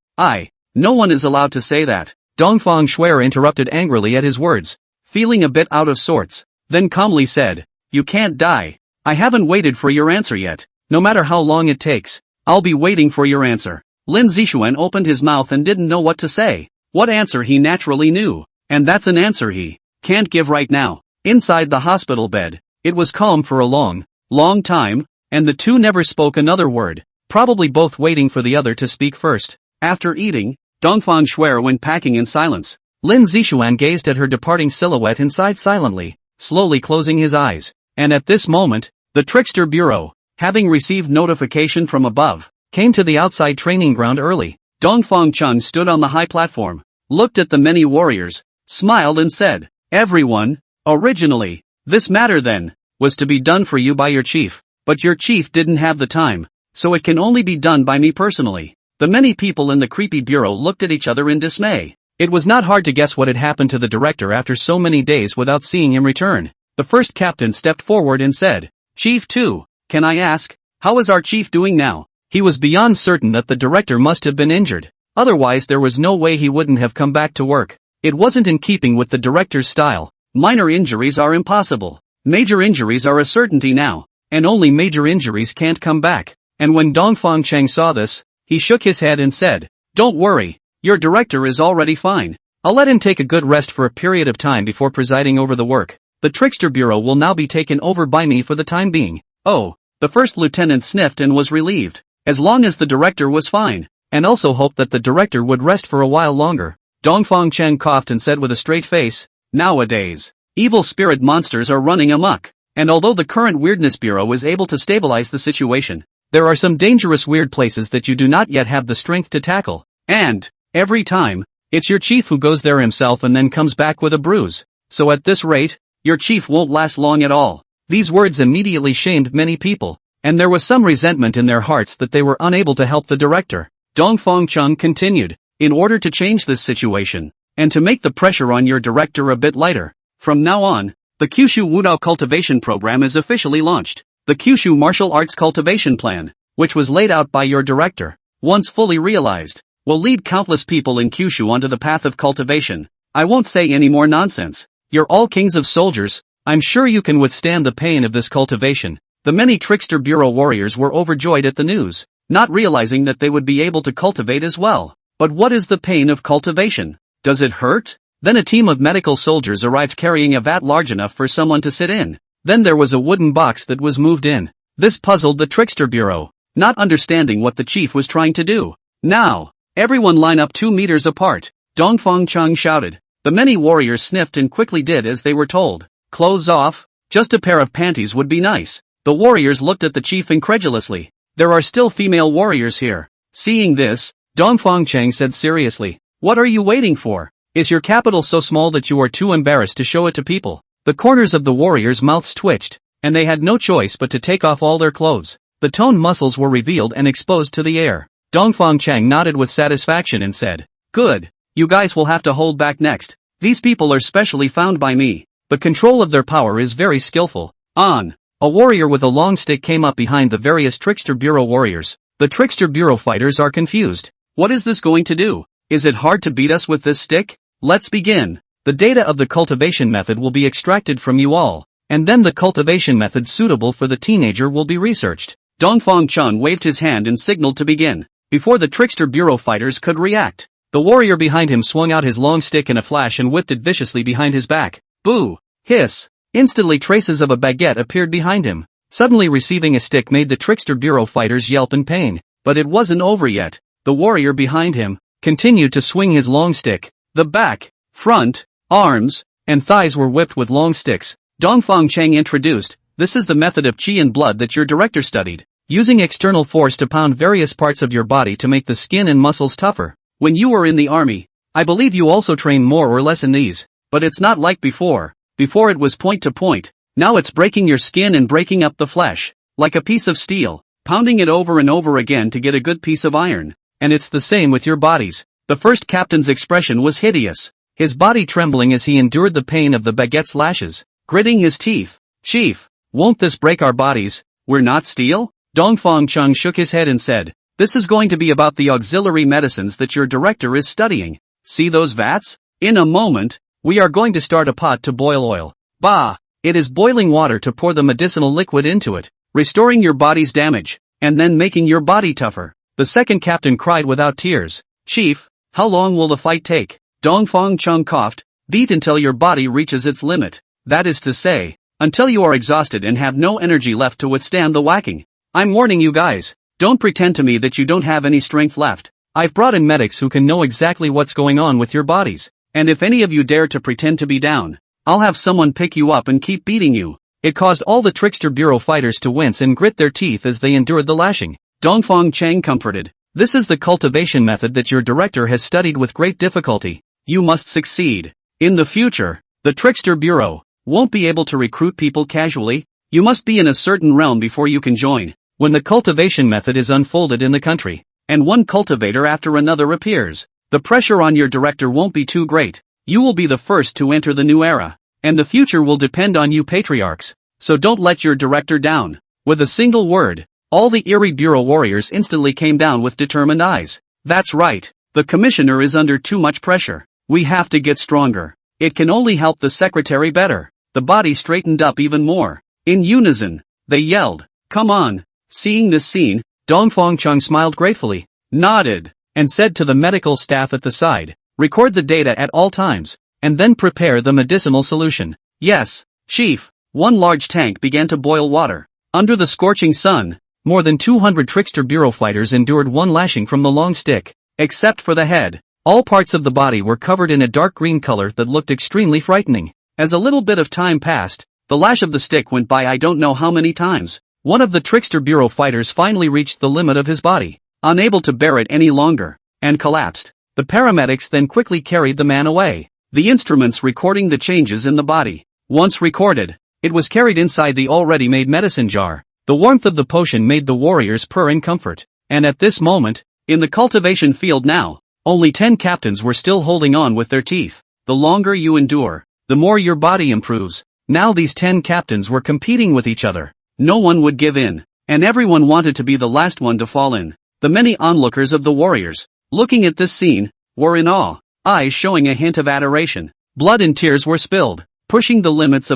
No one is allowed to say that." Dongfang Shuer interrupted angrily at his words, feeling a bit out of sorts, then calmly said, "You can't die. I haven't waited for your answer yet. No matter how long it takes, I'll be waiting for your answer." Lin Zishuan opened his mouth and didn't know what to say. What answer he naturally knew, and that's an answer he can't give right now. Inside the hospital bed, it was calm for a long time, and the two never spoke another word, probably both waiting for the other to speak first. After eating, Dongfang Shuer went packing in silence. Lin Zishuan gazed at her departing silhouette and sighed silently, slowly closing his eyes. And at this moment, the Trickster Bureau, having received notification from above, came to the outside training ground early. Dongfang Chun stood on the high platform, looked at the many warriors, smiled and said, "Everyone, originally, This matter then, was to be done for you by your chief, but your chief didn't have the time, so it can only be done by me personally. The many people in the creepy bureau looked at each other in dismay. It was not hard to guess what had happened to the director after so many days without seeing him return. The first captain stepped forward and said, "Chief 2, can I ask, how is our chief doing now?" He was beyond certain that the director must have been injured. Otherwise there was no way he wouldn't have come back to work. It wasn't in keeping with the director's style. Minor injuries are impossible. Major injuries are a certainty now, and only major injuries can't come back. And when Dongfang Cheng saw this, he shook his head and said, "Don't worry, your director is already fine. I'll let him take a good rest for a period of time before presiding over the work. The Trickster Bureau will now be taken over by me for the time being." Oh, the first lieutenant sniffed and was relieved, as long as the director was fine, and also hoped that the director would rest for a while longer. Dongfang Cheng coughed and said with a straight face, "Nowadays, evil spirit monsters are running amok, and although the current Weirdness Bureau is able to stabilize the situation, there are some dangerous weird places that you do not yet have the strength to tackle, and, every time, it's your chief who goes there himself and then comes back with a bruise. So at this rate, your chief won't last long at all." These words immediately shamed many people, and there was some resentment in their hearts that they were unable to help the director. Dongfang Cheng continued, "In order to change this situation, and to make the pressure on your director a bit lighter, from now on, the Kyushu Wudao cultivation program is officially launched. The Kyushu martial arts cultivation plan, which was laid out by your director, once fully realized, will lead countless people in Kyushu onto the path of cultivation. I won't say any more nonsense. You're all kings of soldiers, I'm sure you can withstand the pain of this cultivation." The many Trickster Bureau warriors were overjoyed at the news, not realizing that they would be able to cultivate as well. But what is the pain of cultivation? Does it hurt? Then a team of medical soldiers arrived carrying a vat large enough for someone to sit in. Then there was a wooden box that was moved in. This puzzled the Trickster Bureau, not understanding what the chief was trying to do. "Now, everyone line up 2 meters apart," Dongfang Cheng shouted. The many warriors sniffed and quickly did as they were told. "Clothes off? Just a pair of panties would be nice." The warriors looked at the chief incredulously. "There are still female warriors here." Seeing this, Dongfang Cheng said seriously, "What are you waiting for? Is your capital so small that you are too embarrassed to show it to people?" The corners of the warriors' mouths twitched, and they had no choice but to take off all their clothes. The toned muscles were revealed and exposed to the air. Dongfang Cheng nodded with satisfaction and said, "Good, you guys will have to hold back next. These people are specially found by me. The control of their power is very skillful." On. A warrior with a long stick came up behind the various Trickster Bureau warriors. The Trickster Bureau fighters are confused. "What is this going to do? Is it hard to beat us with this stick? Let's begin. The data of the cultivation method will be extracted from you all, and then the cultivation method suitable for the teenager will be researched." Dongfang Cheng waved his hand and signaled to begin. Before the Trickster Bureau fighters could react, the warrior behind him swung out his long stick in a flash and whipped it viciously behind his back. Boo! Hiss! Instantly traces of a baguette appeared behind him. Suddenly receiving a stick made the Trickster Bureau fighters yelp in pain. But it wasn't over yet. The warrior behind him continued to swing his long stick. The back, front, arms, and thighs were whipped with long sticks. Dongfang Cheng introduced, "This is the method of chi and blood that your director studied. Using external force to pound various parts of your body to make the skin and muscles tougher. When you were in the army, I believe you also trained more or less in these. But it's not like before. Before it was point to point. Now it's breaking your skin and breaking up the flesh, like a piece of steel, pounding it over and over again to get a good piece of iron. And it's the same with your bodies." The first captain's expression was hideous, his body trembling as he endured the pain of the baguette's lashes, gritting his teeth. "Chief, won't this break our bodies? We're not steel?" Dongfang Cheng shook his head and said, "This is going to be about the auxiliary medicines that your director is studying. See those vats? In a moment, we are going to start a pot to boil oil. Bah! It is boiling water to pour the medicinal liquid into it, restoring your body's damage, and then making your body tougher." The second captain cried without tears, "Chief, how long will the fight take?" Dongfang Cheng coughed, "Beat until your body reaches its limit. That is to say, until you are exhausted and have no energy left to withstand the whacking. I'm warning you guys, don't pretend to me that you don't have any strength left. I've brought in medics who can know exactly what's going on with your bodies, and if any of you dare to pretend to be down, I'll have someone pick you up and keep beating you." It caused all the Trickster Bureau fighters to wince and grit their teeth as they endured the lashing. Dongfang Cheng comforted, "This is the cultivation method that your director has studied with great difficulty. You must succeed. In the future, the Trickster Bureau won't be able to recruit people casually. You must be in a certain realm before you can join. When the cultivation method is unfolded in the country, and one cultivator after another appears, the pressure on your director won't be too great. You will be the first to enter the new era, and the future will depend on you patriarchs. So don't let your director down. With a single word, all the Erie Bureau warriors instantly came down with determined eyes. That's right, the commissioner is under too much pressure. We have to get stronger. It can only help the secretary better. The body straightened up even more. In unison, they yelled, "Come on!" Seeing this scene, Dongfang Chung smiled gratefully, nodded, and said to the medical staff at the side, "Record the data at all times, and then prepare the medicinal solution." "Yes, Chief." One large tank began to boil water. Under the scorching sun, more than 200 Trickster Bureau fighters endured one lashing from the long stick. Except for the head, all parts of the body were covered in a dark green color that looked extremely frightening. As a little bit of time passed, the lash of the stick went by I don't know how many times. One of the Trickster Bureau fighters finally reached the limit of his body, unable to bear it any longer, and collapsed. The paramedics then quickly carried the man away. The instruments recording the changes in the body. Once recorded, it was carried inside the already made medicine jar. The warmth of the potion made the warriors purr in comfort. And at this moment, in the cultivation field now, only 10 captains were still holding on with their teeth. The longer you endure, the more your body improves. Now these 10 captains were competing with each other. No one would give in, and everyone wanted to be the last one to fall in. The many onlookers of the warriors, looking at this scene, were in awe, eyes showing a hint of adoration. Blood and tears were spilled, pushing the limits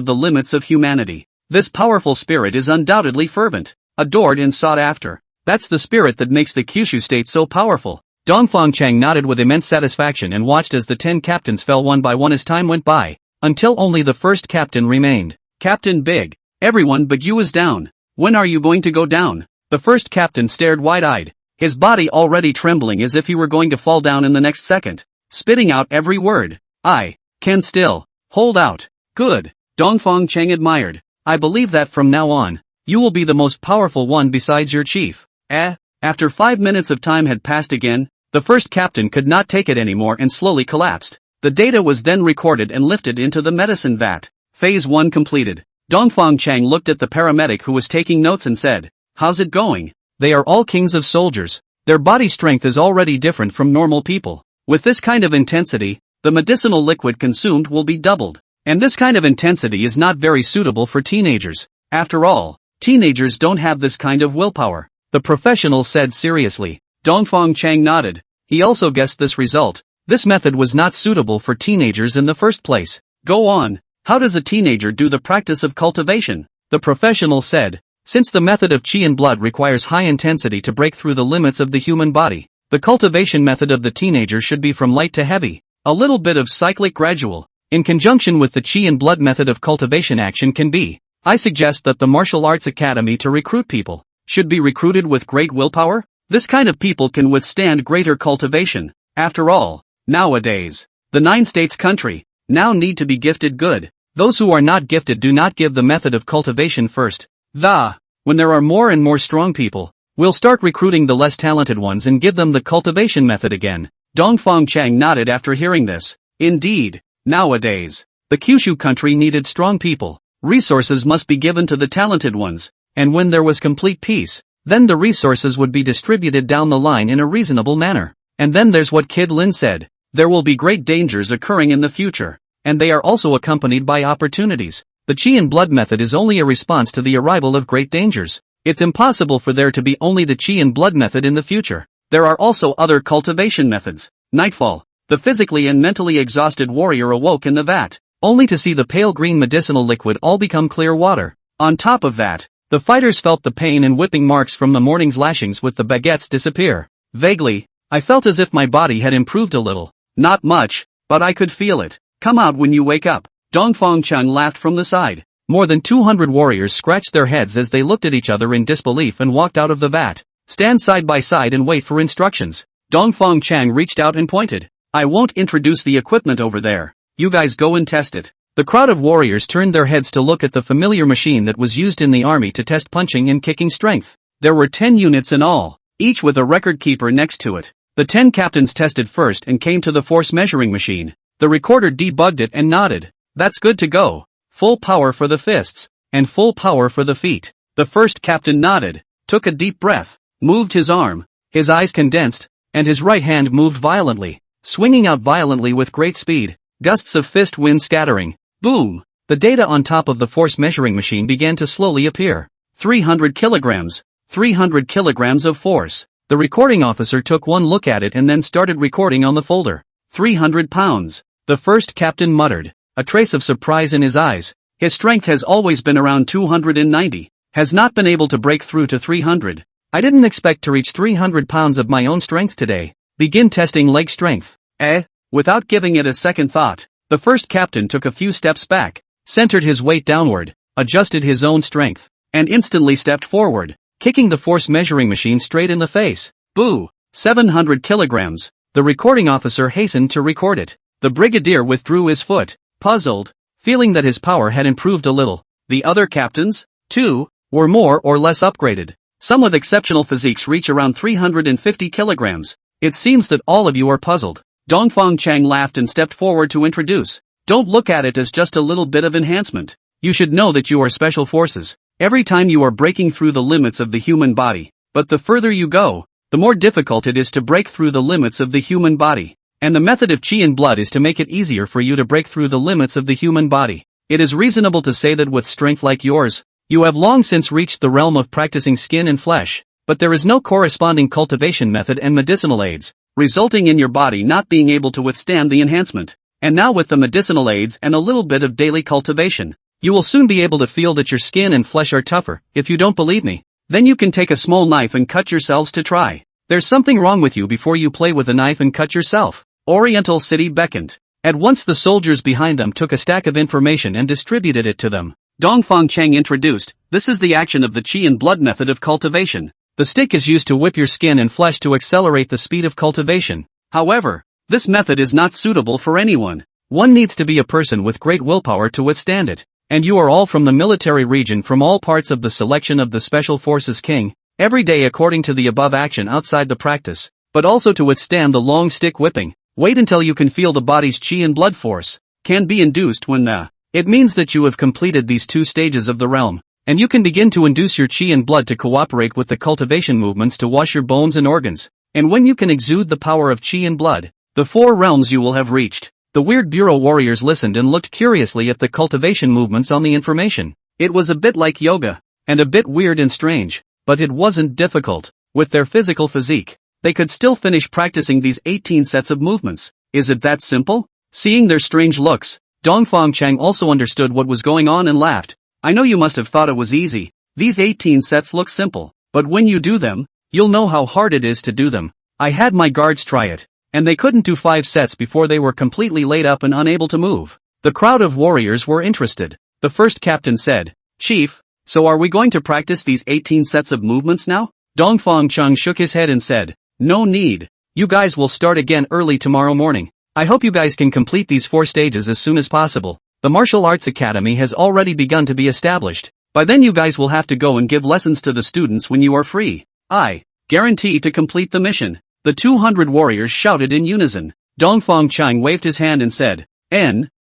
of humanity. This powerful spirit is undoubtedly fervent, adored and sought after. That's the spirit that makes the Kyushu state so powerful. Dongfang Chang nodded with immense satisfaction and watched as the 10 captains fell one by one as time went by, until only the first captain remained. "Captain Big, everyone but you is down. When are you going to go down?" The first captain stared wide-eyed, his body already trembling as if he were going to fall down in the next second, spitting out every word. "I can still hold out." "Good," Dongfang Chang admired. "I believe that from now on, you will be the most powerful one besides your chief." After 5 minutes of time had passed again, the first captain could not take it anymore and slowly collapsed. The data was then recorded and lifted into the medicine vat. Phase 1 completed. Dongfang Chang looked at the paramedic who was taking notes and said, "How's it going?" "They are all kings of soldiers. Their body strength is already different from normal people. With this kind of intensity, the medicinal liquid consumed will be doubled. And this kind of intensity is not very suitable for teenagers. After all, teenagers don't have this kind of willpower," the professional said seriously. Dongfang Chang nodded. He also guessed this result. This method was not suitable for teenagers in the first place. "Go on. How does a teenager do the practice of cultivation?" the professional said. "Since the method of qi and blood requires high intensity to break through the limits of the human body, the cultivation method of the teenager should be from light to heavy, a little bit of cyclic gradual. In conjunction with the qi and blood method of cultivation action can be. I suggest that the martial arts academy to recruit people should be recruited with great willpower. This kind of people can withstand greater cultivation. After all, nowadays, the 9 states country now need to be gifted good. Those who are not gifted do not give the method of cultivation first. When there are more and more strong people, we'll start recruiting the less talented ones and give them the cultivation method again." Dongfang Chang nodded after hearing this. Indeed, nowadays, the Kyushu country needed strong people. Resources must be given to the talented ones, and when there was complete peace, then the resources would be distributed down the line in a reasonable manner. And then there's what Kid Lin said. There will be great dangers occurring in the future, and they are also accompanied by opportunities. The qi and blood method is only a response to the arrival of great dangers. It's impossible for there to be only the qi and blood method in the future. There are also other cultivation methods. Nightfall. The physically and mentally exhausted warrior awoke in the vat, only to see the pale green medicinal liquid all become clear water. On top of that, the fighters felt the pain and whipping marks from the morning's lashings with the baguettes disappear. Vaguely, I felt as if my body had improved a little. Not much, but I could feel it. "Come out when you wake up." Dongfang Chung laughed from the side. More than 200 warriors scratched their heads as they looked at each other in disbelief and walked out of the vat. "Stand side by side and wait for instructions." Dongfang Chang reached out and pointed. "I won't introduce the equipment over there. You guys go and test it." The crowd of warriors turned their heads to look at the familiar machine that was used in the army to test punching and kicking strength. There were 10 units in all, each with a record keeper next to it. The 10 captains tested first and came to the force measuring machine. The recorder debugged it and nodded. "That's good to go. full power for the fists, and full power for the feet. The first captain nodded, took a deep breath, moved his arm, his eyes condensed, and his right hand moved violently, swinging out violently with great speed, gusts of fist wind scattering. Boom! The data on top of the force measuring machine began to slowly appear. 300 kilograms. 300 kilograms of force. The recording officer took one look at it and then started recording on the folder. 300 pounds. The first captain muttered, a trace of surprise in his eyes. His strength has always been around 290. Has not been able to break through to 300. I didn't expect to reach 300 pounds of my own strength today. Begin testing leg strength. Without giving it a second thought, the first captain took a few steps back, centered his weight downward, adjusted his own strength, and instantly stepped forward, kicking the force measuring machine straight in the face. Boo! 700 kilograms. The recording officer hastened to record it. The brigadier withdrew his foot, puzzled, feeling that his power had improved a little. The other captains, too, were more or less upgraded. Some with exceptional physiques reach around 350 kilograms. It seems that all of you are puzzled. Dongfang Chang laughed and stepped forward to introduce. Don't look at it as just a little bit of enhancement. You should know that you are special forces. Every time you are breaking through the limits of the human body. But the further you go, the more difficult it is to break through the limits of the human body. And the method of Qi and blood is to make it easier for you to break through the limits of the human body. It is reasonable to say that with strength like yours, you have long since reached the realm of practicing skin and flesh, but there is no corresponding cultivation method and medicinal aids, resulting in your body not being able to withstand the enhancement. And now with the medicinal aids and a little bit of daily cultivation, you will soon be able to feel that your skin and flesh are tougher. If you don't believe me, then you can take a small knife and cut yourselves to try. There's something wrong with you before you play with a knife and cut yourself. Oriental City beckoned. At once the soldiers behind them took a stack of information and distributed it to them. Dongfang Chang introduced, this is the action of the Qi and blood method of cultivation. The stick is used to whip your skin and flesh to accelerate the speed of cultivation. However, this method is not suitable for anyone. One needs to be a person with great willpower to withstand it. And you are all from the military region from all parts of the selection of the Special Forces King, every day according to the above action outside the practice, but also to withstand the long stick whipping. Wait until you can feel the body's Qi and blood force, can be induced when it means that you have completed these two stages of the realm, and you can begin to induce your Qi and blood to cooperate with the cultivation movements to wash your bones and organs, and when you can exude the power of Qi and blood, the 4 realms you will have reached. The Weird Bureau warriors listened and looked curiously at the cultivation movements on the information. It was a bit like yoga, and a bit weird and strange, but it wasn't difficult. With their physical physique, they could still finish practicing these 18 sets of movements. Is it that simple? Seeing their strange looks, Dongfang Chang also understood what was going on and laughed. I know you must have thought it was easy. These 18 sets look simple, but when you do them, you'll know how hard it is to do them. I had my guards try it, and they couldn't do 5 sets before they were completely laid up and unable to move. The crowd of warriors were interested. The first captain said, Chief, so are we going to practice these 18 sets of movements now? Dongfang Chang shook his head and said, no need. You guys will start again early tomorrow morning. I hope you guys can complete these 4 stages as soon as possible. The Martial Arts Academy has already begun to be established. By then you guys will have to go and give lessons to the students when you are free. I guarantee to complete the mission. The 200 warriors shouted in unison. Dongfang Chang waved his hand and said,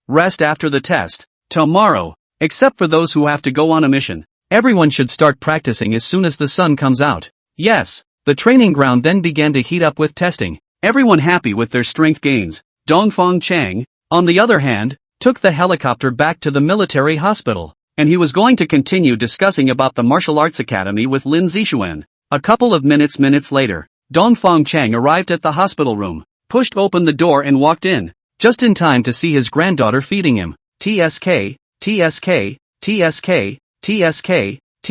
rest after the test. Tomorrow. Except for those who have to go on a mission. Everyone should start practicing as soon as the sun comes out. Yes. The training ground then began to heat up with testing. Everyone happy with their strength gains. Dongfang Chang, on the other hand, took the helicopter back to the military hospital, and he was going to continue discussing about the martial arts academy with Lin Zixuan. A couple of minutes later, Dongfang Chang arrived at the hospital room, pushed open the door and walked in, just in time to see his granddaughter feeding him. TSK, TSK, TSK, TSK,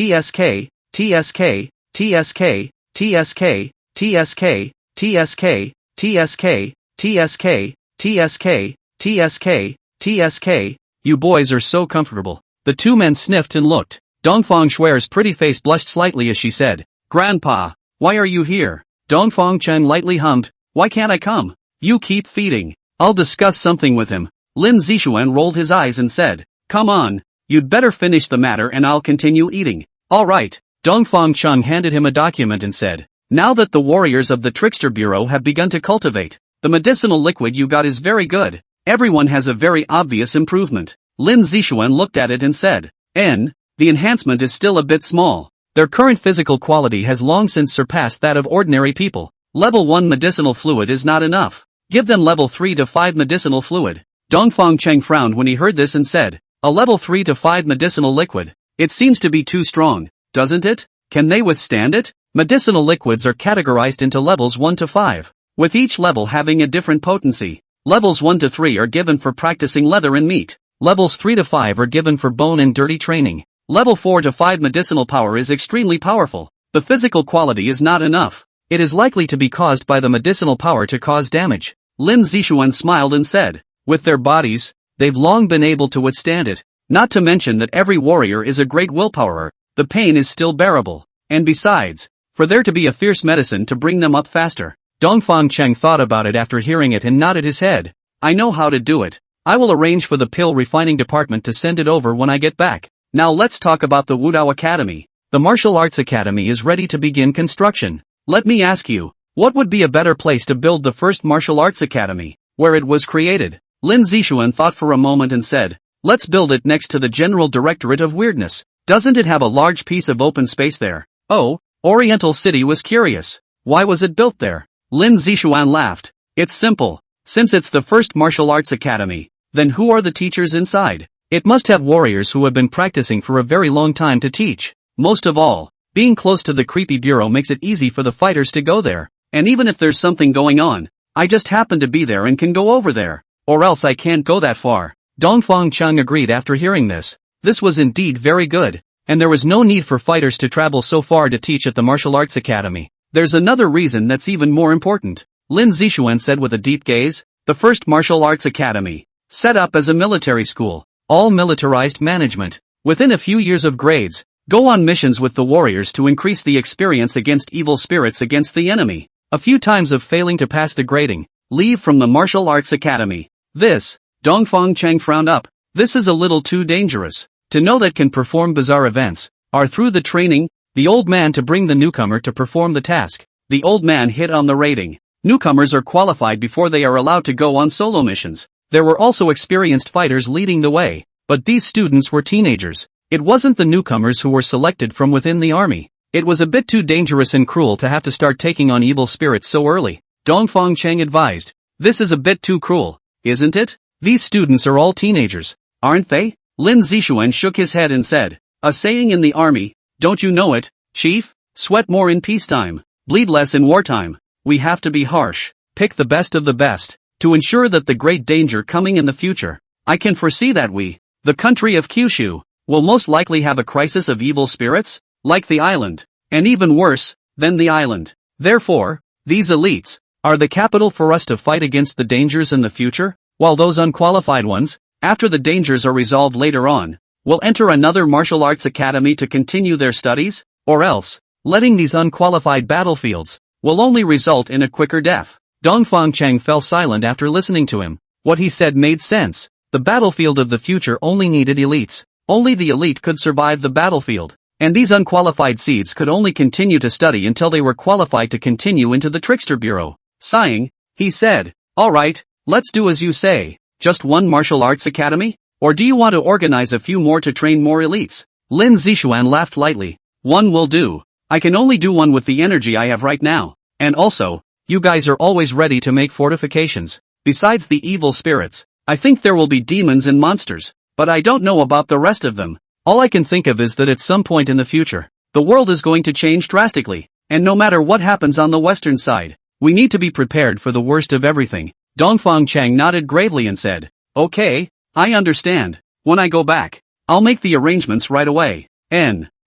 TSK, TSK, TSK, TSK, TSK, TSK, TSK, TSK, TSK, TSK, TSK, you boys are so comfortable. The 2 men sniffed and looked. Dongfang Shui's pretty face blushed slightly as she said, Grandpa, why are you here? Dongfang Chen lightly hummed, why can't I come? You keep feeding. I'll discuss something with him. Lin Zixuan rolled his eyes and said, come on, you'd better finish the matter and I'll continue eating. Alright. Dongfang Chang handed him a document and said, now that the warriors of the Trickster Bureau have begun to cultivate, the medicinal liquid you got is very good. Everyone has a very obvious improvement. Lin Zixuan looked at it and said, the enhancement is still a bit small. Their current physical quality has long since surpassed that of ordinary people. Level 1 medicinal fluid is not enough. Give them level 3 to 5 medicinal fluid. Dongfang Cheng frowned when he heard this and said, a level 3 to 5 medicinal liquid. It seems to be too strong, doesn't it? Can they withstand it? Medicinal liquids are categorized into levels 1 to 5, with each level having a different potency. Levels 1 to 3 are given for practicing leather and meat. Levels 3 to 5 are given for bone and dirty training. Level 4 to 5 medicinal power is extremely powerful. The physical quality is not enough. It is likely to be caused by the medicinal power to cause damage. Lin Zixuan smiled and said, with their bodies, they've long been able to withstand it. Not to mention that every warrior is a great willpower. The pain is still bearable. And besides, for there to be a fierce medicine to bring them up faster. Dongfang Cheng thought about it after hearing it and nodded his head. I know how to do it. I will arrange for the pill refining department to send it over when I get back. Now let's talk about the Wudao Academy. The Martial Arts Academy is ready to begin construction. Let me ask you, what would be a better place to build the first Martial Arts Academy, where it was created? Lin Zixuan thought for a moment and said, let's build it next to the General Directorate of Weirdness. Doesn't it have a large piece of open space there? Oh, Oriental City was curious. Why was it built there? Lin Zixuan laughed. It's simple. Since it's the first martial arts academy, then who are the teachers inside? It must have warriors who have been practicing for a very long time to teach. Most of all, being close to the creepy bureau makes it easy for the fighters to go there. And even if there's something going on, I just happen to be there and can go over there. Or else I can't go that far. Dongfang Cheng agreed after hearing this. This was indeed very good. And there was no need for fighters to travel so far to teach at the Martial Arts Academy. There's another reason that's even more important. Lin Zixuan said with a deep gaze, the first Martial Arts Academy, set up as a military school, all militarized management. Within a few years of grades, go on missions with the warriors to increase the experience against evil spirits against the enemy. A few times of failing to pass the grading, leave from the Martial Arts Academy. This, Dongfang Cheng frowned up. This is a little too dangerous. To know that can perform bizarre events, are through the training, the old man to bring the newcomer to perform the task. The old man hit on the rating. Newcomers are qualified before they are allowed to go on solo missions. There were also experienced fighters leading the way, but these students were teenagers. It wasn't the newcomers who were selected from within the army. It was a bit too dangerous and cruel to have to start taking on evil spirits so early. Dongfang Cheng advised. This is a bit too cruel, isn't it? These students are all teenagers, aren't they? Lin Zixuan shook his head and said, a saying in the army, don't you know it, chief? Sweat more in peacetime, bleed less in wartime. We have to be harsh, pick the best of the best, to ensure that the great danger coming in the future. I can foresee that we, the country of Kyushu, will most likely have a crisis of evil spirits, like the island, and even worse, than the island. Therefore, these elites, are the capital for us to fight against the dangers in the future, while those unqualified ones, after the dangers are resolved later on, will enter another martial arts academy to continue their studies, or else, letting these unqualified battlefields, will only result in a quicker death. Dongfang Cheng fell silent after listening to him. What he said made sense. The battlefield of the future only needed elites. Only the elite could survive the battlefield. And these unqualified seeds could only continue to study until they were qualified to continue into the Trickster Bureau. Sighing, he said, alright, let's do as you say. Just one martial arts academy? Or do you want to organize a few more to train more elites? Lin Zixuan laughed lightly. One will do. I can only do one with the energy I have right now. And also, you guys are always ready to make fortifications. Besides the evil spirits, I think there will be demons and monsters, but I don't know about the rest of them. All I can think of is that at some point in the future, the world is going to change drastically. And no matter what happens on the western side, we need to be prepared for the worst of everything. Dongfang Cheng nodded gravely and said, okay, I understand. When I go back, I'll make the arrangements right away.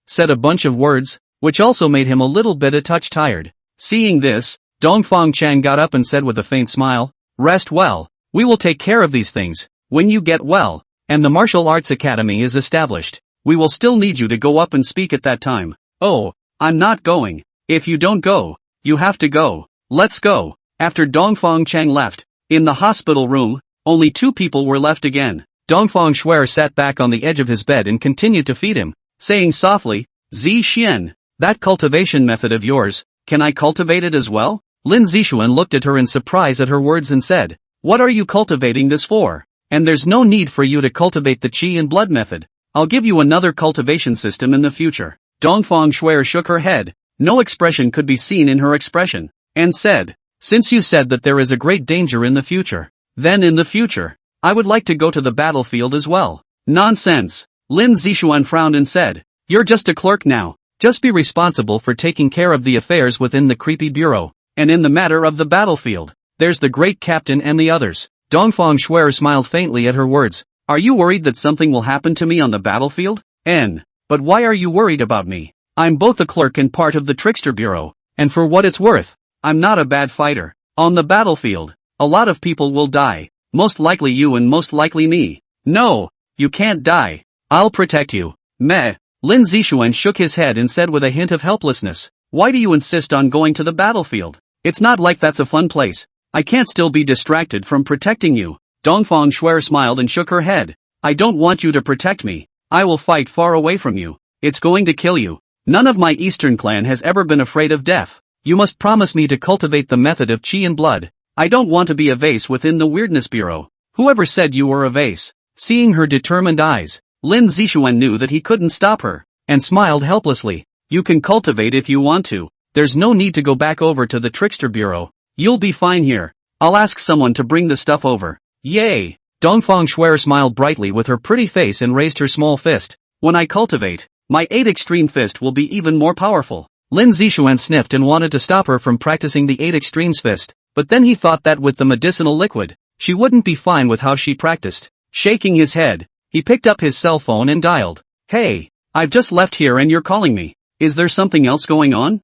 Said a bunch of words, which also made him a little bit a touch tired. Seeing this, Dongfang Cheng got up and said with a faint smile, rest well, we will take care of these things. When you get well, and the Martial Arts Academy is established, we will still need you to go up and speak at that time. Oh, I'm not going. If you don't go, you have to go. Let's go. After Dongfang Cheng left, in the hospital room, only two people were left again. Dongfang Shuer sat back on the edge of his bed and continued to feed him, saying softly, Zi Xian, that cultivation method of yours, can I cultivate it as well? Lin Zixuan looked at her in surprise at her words and said, what are you cultivating this for? And there's no need for you to cultivate the qi and blood method. I'll give you another cultivation system in the future. Dongfang Shuer shook her head. No expression could be seen in her expression. And said, since you said that there is a great danger in the future, then in the future, I would like to go to the battlefield as well. Nonsense. Lin Zixuan frowned and said, you're just a clerk now. Just be responsible for taking care of the affairs within the creepy bureau. And in the matter of the battlefield, there's the great captain and the others. Dongfang Shuer smiled faintly at her words. Are you worried that something will happen to me on the battlefield? But why are you worried about me? I'm both a clerk and part of the trickster bureau. And for what it's worth, I'm not a bad fighter. On the battlefield, a lot of people will die. Most likely you and most likely me. No, you can't die. I'll protect you. Meh. Lin Zixuan shook his head and said with a hint of helplessness, why do you insist on going to the battlefield? It's not like that's a fun place. I can't still be distracted from protecting you. Dongfang Shuer smiled and shook her head. I don't want you to protect me. I will fight far away from you. It's going to kill you. None of my Eastern clan has ever been afraid of death. You must promise me to cultivate the method of qi and blood. I don't want to be a vase within the Weirdness Bureau. Whoever said you were a vase? Seeing her determined eyes, Lin Zixuan knew that he couldn't stop her, and smiled helplessly. You can cultivate if you want to. There's no need to go back over to the Trickster Bureau. You'll be fine here. I'll ask someone to bring the stuff over. Yay! Dongfang Shuer smiled brightly with her pretty face and raised her small fist. When I cultivate, my 8 extreme fist will be even more powerful. Lin Zixuan sniffed and wanted to stop her from practicing the 8 extremes fist, but then he thought that with the medicinal liquid, she wouldn't be fine with how she practiced. Shaking his head, he picked up his cell phone and dialed. Hey, I've just left here and you're calling me. Is there something else going on?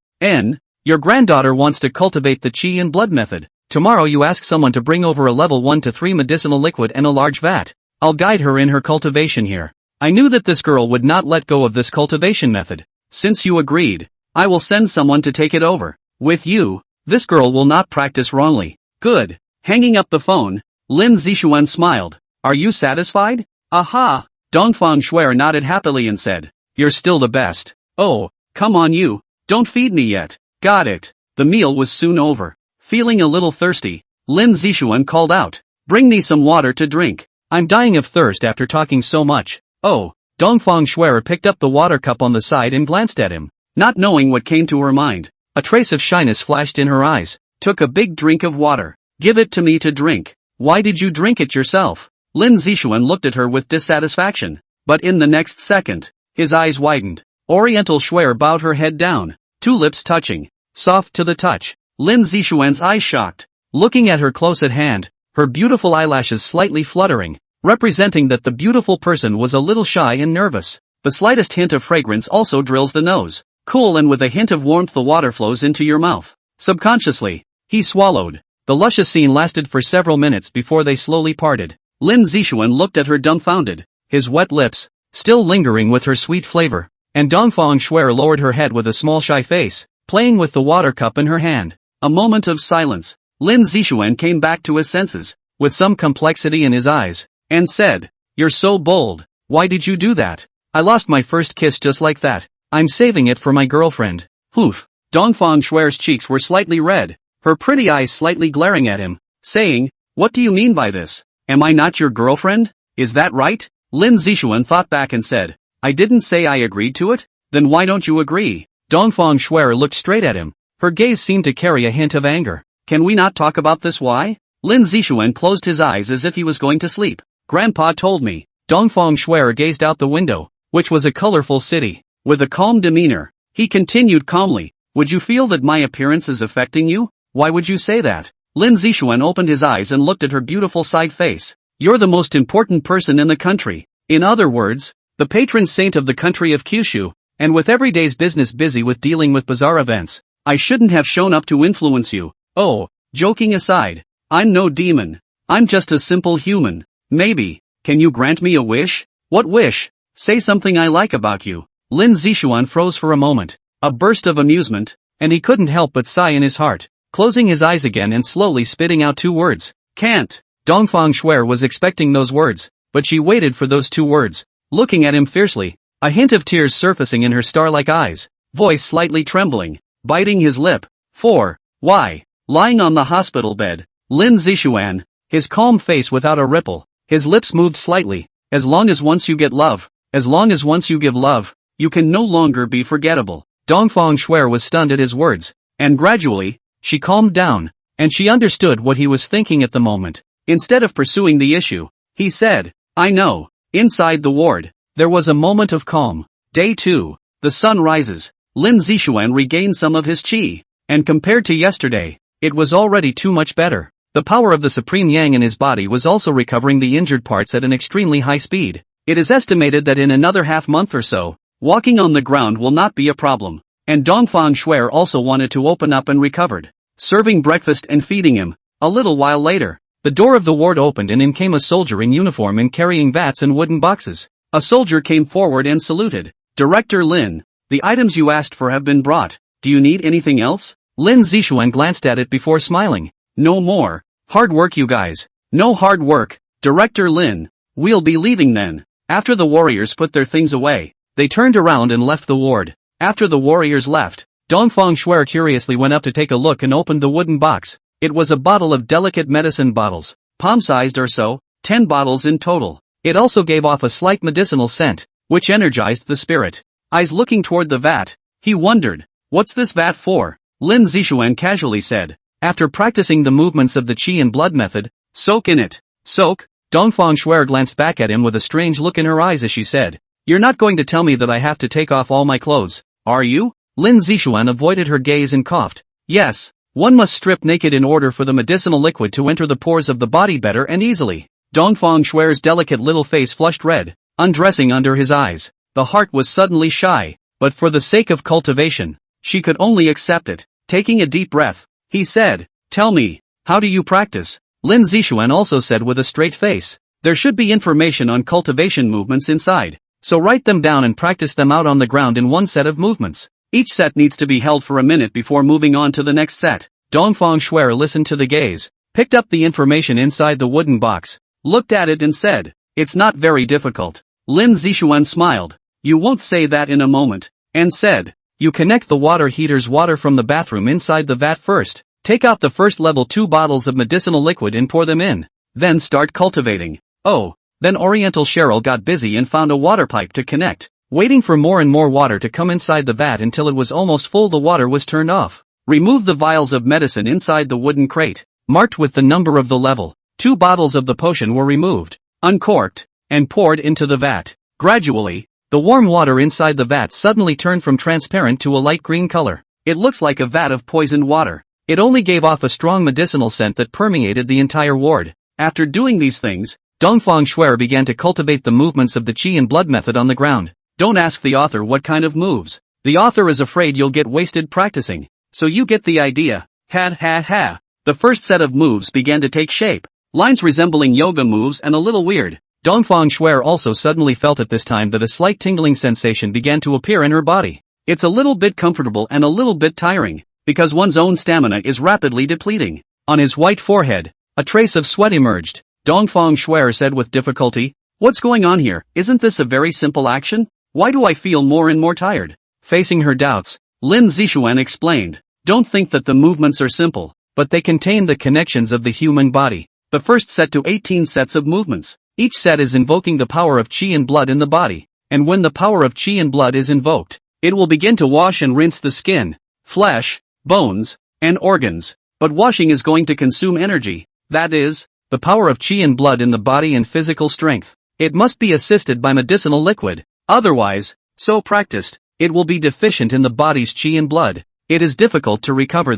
Your granddaughter wants to cultivate the qi and blood method. Tomorrow you ask someone to bring over a level 1 to 3 medicinal liquid and a large vat. I'll guide her in her cultivation here. I knew that this girl would not let go of this cultivation method. Since you agreed, I will send someone to take it over. With you, this girl will not practice wrongly. Good. Hanging up the phone, Lin Zixuan smiled. Are you satisfied? Aha! Dongfang Shuer nodded happily and said, you're still the best. Oh, come on you, don't feed me yet. Got it. The meal was soon over. Feeling a little thirsty, Lin Zixuan called out, bring me some water to drink. I'm dying of thirst after talking so much. Oh, Dongfang Shuer picked up the water cup on the side and glanced at him. Not knowing what came to her mind, a trace of shyness flashed in her eyes. Took a big drink of water. Give it to me to drink. Why did you drink it yourself? Lin Zixuan looked at her with dissatisfaction. But in the next second, his eyes widened. Oriental Shuer bowed her head down, 2 lips touching, soft to the touch. Lin Zixuan's eyes shocked, looking at her close at hand, her beautiful eyelashes slightly fluttering, representing that the beautiful person was a little shy and nervous. The slightest hint of fragrance also drills the nose. Cool, and with a hint of warmth the water flows into your mouth. Subconsciously, he swallowed. The luscious scene lasted for several minutes before they slowly parted. Lin Zixuan looked at her dumbfounded, his wet lips, still lingering with her sweet flavor, and Dongfang Shuer lowered her head with a small shy face, playing with the water cup in her hand. A moment of silence. Lin Zixuan came back to his senses, with some complexity in his eyes, and said, you're so bold. Why did you do that? I lost my first kiss just like that. I'm saving it for my girlfriend. Poof. Dongfang Shuer's cheeks were slightly red, her pretty eyes slightly glaring at him, saying, what do you mean by this? Am I not your girlfriend? Is that right? Lin Zixuan thought back and said, I didn't say I agreed to it? Then why don't you agree? Dongfang Shuer looked straight at him. Her gaze seemed to carry a hint of anger. Can we not talk about this? Why? Lin Zixuan closed his eyes as if he was going to sleep. Grandpa told me. Dongfang Shuer gazed out the window, which was a colorful city. With a calm demeanor, he continued calmly, would you feel that my appearance is affecting you? Why would you say that? Lin Zixuan opened his eyes and looked at her beautiful side face. You're the most important person in the country. In other words, the patron saint of the country of Kyushu, and with every day's business busy with dealing with bizarre events, I shouldn't have shown up to influence you. Oh, joking aside, I'm no demon. I'm just a simple human. Maybe, can you grant me a wish? What wish? Say something I like about you. Lin Zixuan froze for a moment, a burst of amusement, and he couldn't help but sigh in his heart, closing his eyes again and slowly spitting out 2 words. Can't. Dongfang Shuer was expecting those words, but she waited for those 2 words, looking at him fiercely, a hint of tears surfacing in her star-like eyes, voice slightly trembling, biting his lip. 4. Why? Lying on the hospital bed, Lin Zixuan, his calm face without a ripple, His lips moved slightly. As long as once you get love, as long as once you give love, you can no longer be forgettable. Dongfang Shuer was stunned at his words, and gradually, she calmed down, and she understood what he was thinking at the moment. Instead of pursuing the issue, he said, I know. Inside the ward, there was a moment of calm. Day 2. The sun rises. Lin Zixuan regained some of his qi, and compared to yesterday, it was already too much better. The power of the Supreme Yang in his body was also recovering the injured parts at an extremely high speed. It is estimated that in another half-month or so, walking on the ground will not be a problem. And Dongfang Shuer also wanted to open up and recovered, serving breakfast and feeding him. A little while later, the door of the ward opened and in came a soldier in uniform and carrying vats and wooden boxes. A soldier came forward and saluted. Director Lin, the items you asked for have been brought. Do you need anything else? Lin Zixuan glanced at it before smiling. No more. Hard work you guys. No hard work, Director Lin. We'll be leaving then. After the warriors put their things away, they turned around and left the ward. After the warriors left, Dongfang Shuer curiously went up to take a look and opened the wooden box. It was a bottle of delicate medicine bottles, palm-sized or so, 10 bottles in total. It also gave off a slight medicinal scent, which energized the spirit. Eyes looking toward the vat, he wondered, what's this vat for? Lin Zixuan casually said, after practicing the movements of the qi and blood method, soak in it. Soak? Dongfang Shuer glanced back at him with a strange look in her eyes as she said, you're not going to tell me that I have to take off all my clothes, are you? Lin Zixuan avoided her gaze and coughed. Yes, one must strip naked in order for the medicinal liquid to enter the pores of the body better and easily. Dongfang Shuer's delicate little face flushed red, undressing under his eyes. The heart was suddenly shy, but for the sake of cultivation, she could only accept it. Taking a deep breath, he said, tell me, how do you practice? Lin Zixuan also said with a straight face, there should be information on cultivation movements inside, so write them down and practice them out on the ground in one set of movements. Each set needs to be held for a minute before moving on to the next set. Dongfang Shuer listened to the gaze, picked up the information inside the wooden box, looked at it and said, it's not very difficult. Lin Zixuan smiled, you won't say that in a moment, and said, you connect the water heater's water from the bathroom inside the vat first, take out the first level 2 bottles of medicinal liquid and pour them in, then start cultivating. Oh, then Oriental Cheryl got busy and found a water pipe to connect. Waiting for more and more water to come inside the vat until it was almost full, the water was turned off. Remove the vials of medicine inside the wooden crate, marked with the number of the level. 2 bottles of the potion were removed, uncorked, and poured into the vat. Gradually, the warm water inside the vat suddenly turned from transparent to a light green color. It looks like a vat of poisoned water. It only gave off a strong medicinal scent that permeated the entire ward. After doing these things, Dongfang Shuer began to cultivate the movements of the qi and blood method on the ground. Don't ask the author what kind of moves. The author is afraid you'll get wasted practicing. So you get the idea. Ha ha ha. The first set of moves began to take shape. Lines resembling yoga moves and a little weird. Dongfang Shuer also suddenly felt at this time that a slight tingling sensation began to appear in her body. It's a little bit comfortable and a little bit tiring, because one's own stamina is rapidly depleting. On his white forehead, a trace of sweat emerged. Dongfang Shuer said with difficulty, what's going on here? Isn't this a very simple action? Why do I feel more and more tired? Facing her doubts, Lin Zixuan explained, don't think that the movements are simple, but they contain the connections of the human body. The first set to 18 sets of movements. Each set is invoking the power of qi and blood in the body, and when the power of qi and blood is invoked, it will begin to wash and rinse the skin, flesh, bones, and organs. But washing is going to consume energy, that is, the power of qi and blood in the body and physical strength. It must be assisted by medicinal liquid. Otherwise, so practiced, it will be deficient in the body's qi and blood. It is difficult to recover.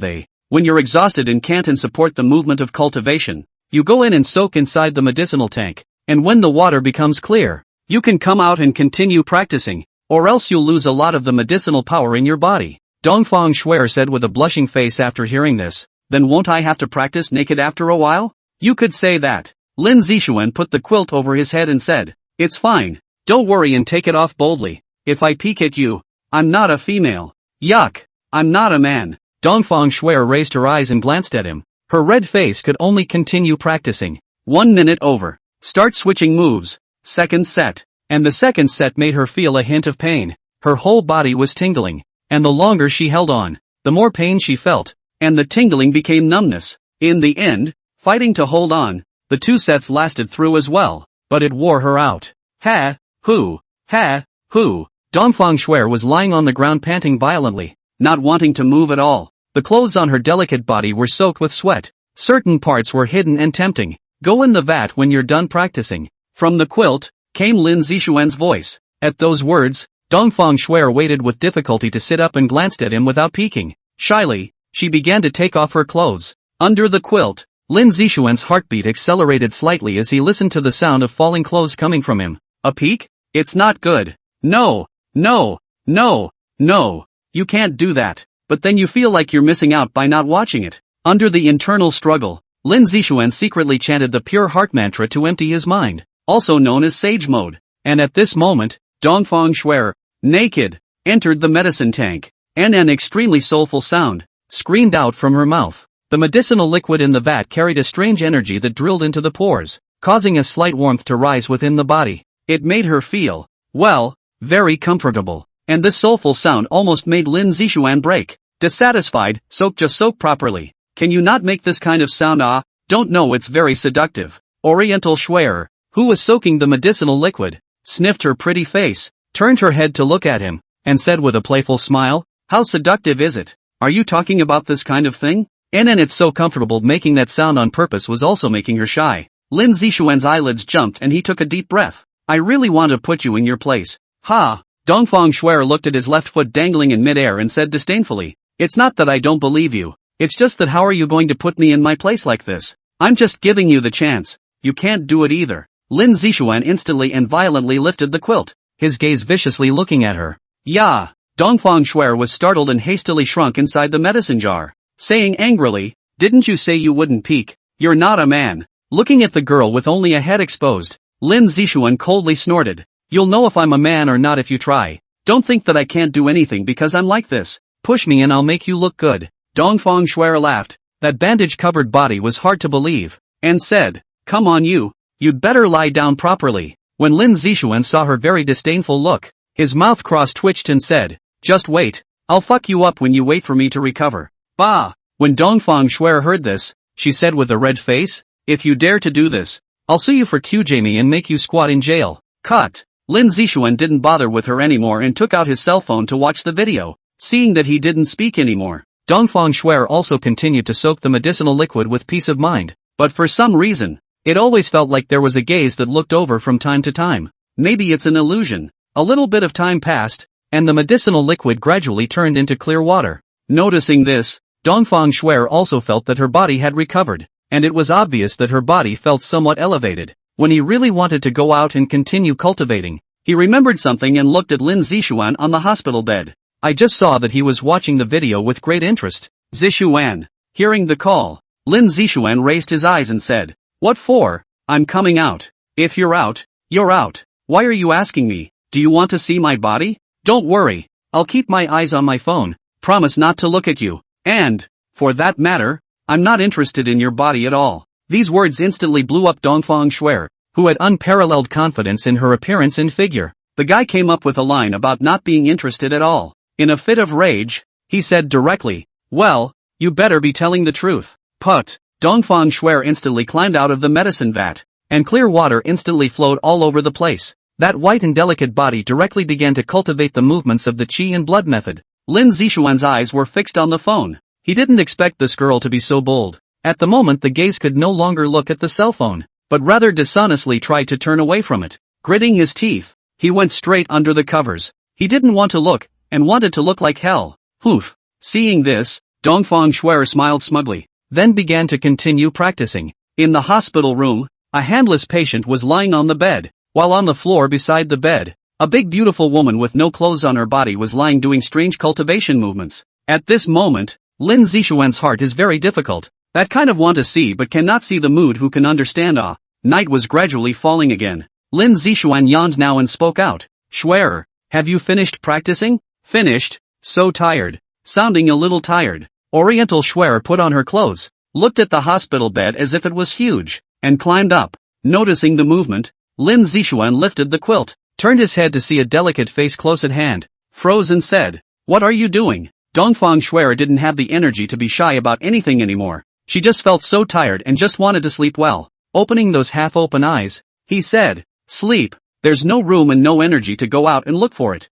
When you're exhausted and can't support the movement of cultivation, you go in and soak inside the medicinal tank, and when the water becomes clear, you can come out and continue practicing, or else you'll lose a lot of the medicinal power in your body. Dongfang Shuer said with a blushing face after hearing this, then won't I have to practice naked after a while? You could say that. Lin Zixuan put the quilt over his head and said, it's fine. Don't worry and take it off boldly. If I peek at you, I'm not a female. Yuck. I'm not a man. Dongfang Shuer raised her eyes and glanced at him. Her red face could only continue practicing. 1 minute over. Start switching moves. Second set. And the second set made her feel a hint of pain. Her whole body was tingling. And the longer she held on, the more pain she felt. And the tingling became numbness. In the end, fighting to hold on, The 2 sets lasted through as well, but it wore her out. Ha! Hoo! Ha! Hoo! Dongfang Shuer was lying on the ground panting violently, not wanting to move at all. The clothes on her delicate body were soaked with sweat. Certain parts were hidden and tempting. Go in the vat when you're done practicing. From the quilt came Lin Zixuan's voice. At those words, Dongfang Shuer waited with difficulty to sit up and glanced at him without peeking. Shyly, she began to take off her clothes. Under the quilt, Lin Zixuan's heartbeat accelerated slightly as he listened to the sound of falling clothes coming from him. A peek? It's not good. No, no, no, no. You can't do that. But then you feel like you're missing out by not watching it. Under the internal struggle, Lin Zixuan secretly chanted the pure heart mantra to empty his mind, also known as sage mode. And at this moment, Dongfang Shuer, naked, entered the medicine tank, and an extremely soulful sound screamed out from her mouth. The medicinal liquid in the vat carried a strange energy that drilled into the pores, causing a slight warmth to rise within the body. It made her feel, well, very comfortable. And this soulful sound almost made Lin Zixuan break. Dissatisfied, soak properly. Can you not make this kind of sound? Don't know, it's very seductive. Oriental Shuer, who was soaking the medicinal liquid, sniffed her pretty face, turned her head to look at him, and said with a playful smile, how seductive is it? Are you talking about this kind of thing? And it's so comfortable. Making that sound on purpose was also making her shy. Lin Zixuan's eyelids jumped and he took a deep breath. I really want to put you in your place. Ha! Dongfang Shuer looked at his left foot dangling in midair and said disdainfully, it's not that I don't believe you. It's just that how are you going to put me in my place like this? I'm just giving you the chance. You can't do it either. Lin Zixuan instantly and violently lifted the quilt, his gaze viciously looking at her. Yeah! Dongfang Shuer was startled and hastily shrunk inside the medicine jar, saying angrily, didn't you say you wouldn't peek? You're not a man. Looking at the girl with only a head exposed, Lin Zixuan coldly snorted. You'll know if I'm a man or not if you try. Don't think that I can't do anything because I'm like this. Push me and I'll make you look good. Dongfang Shuer laughed. That bandage-covered body was hard to believe, and said, come on you'd better lie down properly. When Lin Zixuan saw her very disdainful look, his mouth cross-twitched and said, just wait. I'll fuck you up when you wait for me to recover. Bah! When Dongfang Shuer heard this, she said with a red face, if you dare to do this, I'll sue you for QJME and make you squat in jail. Cut. Lin Zixuan didn't bother with her anymore and took out his cell phone to watch the video. Seeing that he didn't speak anymore, Dongfang Shuer also continued to soak the medicinal liquid with peace of mind, but for some reason, it always felt like there was a gaze that looked over from time to time. Maybe it's an illusion. A little bit of time passed, and the medicinal liquid gradually turned into clear water. Noticing this, Dongfang Shuer also felt that her body had recovered, and it was obvious that her body felt somewhat elevated. When he really wanted to go out and continue cultivating, he remembered something and looked at Lin Zixuan on the hospital bed. I just saw that he was watching the video with great interest. Zixuan. Hearing the call, Lin Zixuan raised his eyes and said, what for? I'm coming out. If you're out, you're out. Why are you asking me? Do you want to see my body? Don't worry. I'll keep my eyes on my phone. Promise not to look at you. And, for that matter, I'm not interested in your body at all. These words instantly blew up Dongfang Shuer, who had unparalleled confidence in her appearance and figure. The guy came up with a line about not being interested at all. In a fit of rage, he said directly, well, you better be telling the truth. Put. Dongfang Shuer instantly climbed out of the medicine vat, and clear water instantly flowed all over the place. That white and delicate body directly began to cultivate the movements of the qi and blood method. Lin Zixuan's eyes were fixed on the phone. He didn't expect this girl to be so bold. At the moment the gaze could no longer look at the cell phone, but rather dishonestly tried to turn away from it. Gritting his teeth, he went straight under the covers. He didn't want to look, and wanted to look like hell. Poof. Seeing this, Dongfang Shuer smiled smugly, then began to continue practicing. In the hospital room, a handless patient was lying on the bed, while on the floor beside the bed, a big beautiful woman with no clothes on her body was lying doing strange cultivation movements. At this moment, Lin Zixuan's heart is very difficult. That kind of want to see but cannot see the mood who can understand. Night was gradually falling again. Lin Zixuan yawned now and spoke out. Shuer, have you finished practicing? Finished? So tired. Sounding a little tired. Oriental Shuer put on her clothes, looked at the hospital bed as if it was huge, and climbed up. Noticing the movement, Lin Zixuan lifted the quilt, turned his head to see a delicate face close at hand, froze and said, what are you doing? Dongfang Shuer didn't have the energy to be shy about anything anymore. She just felt so tired and just wanted to sleep well. Opening those half-open eyes, he said, "Sleep. There's no room and no energy to go out and look for it.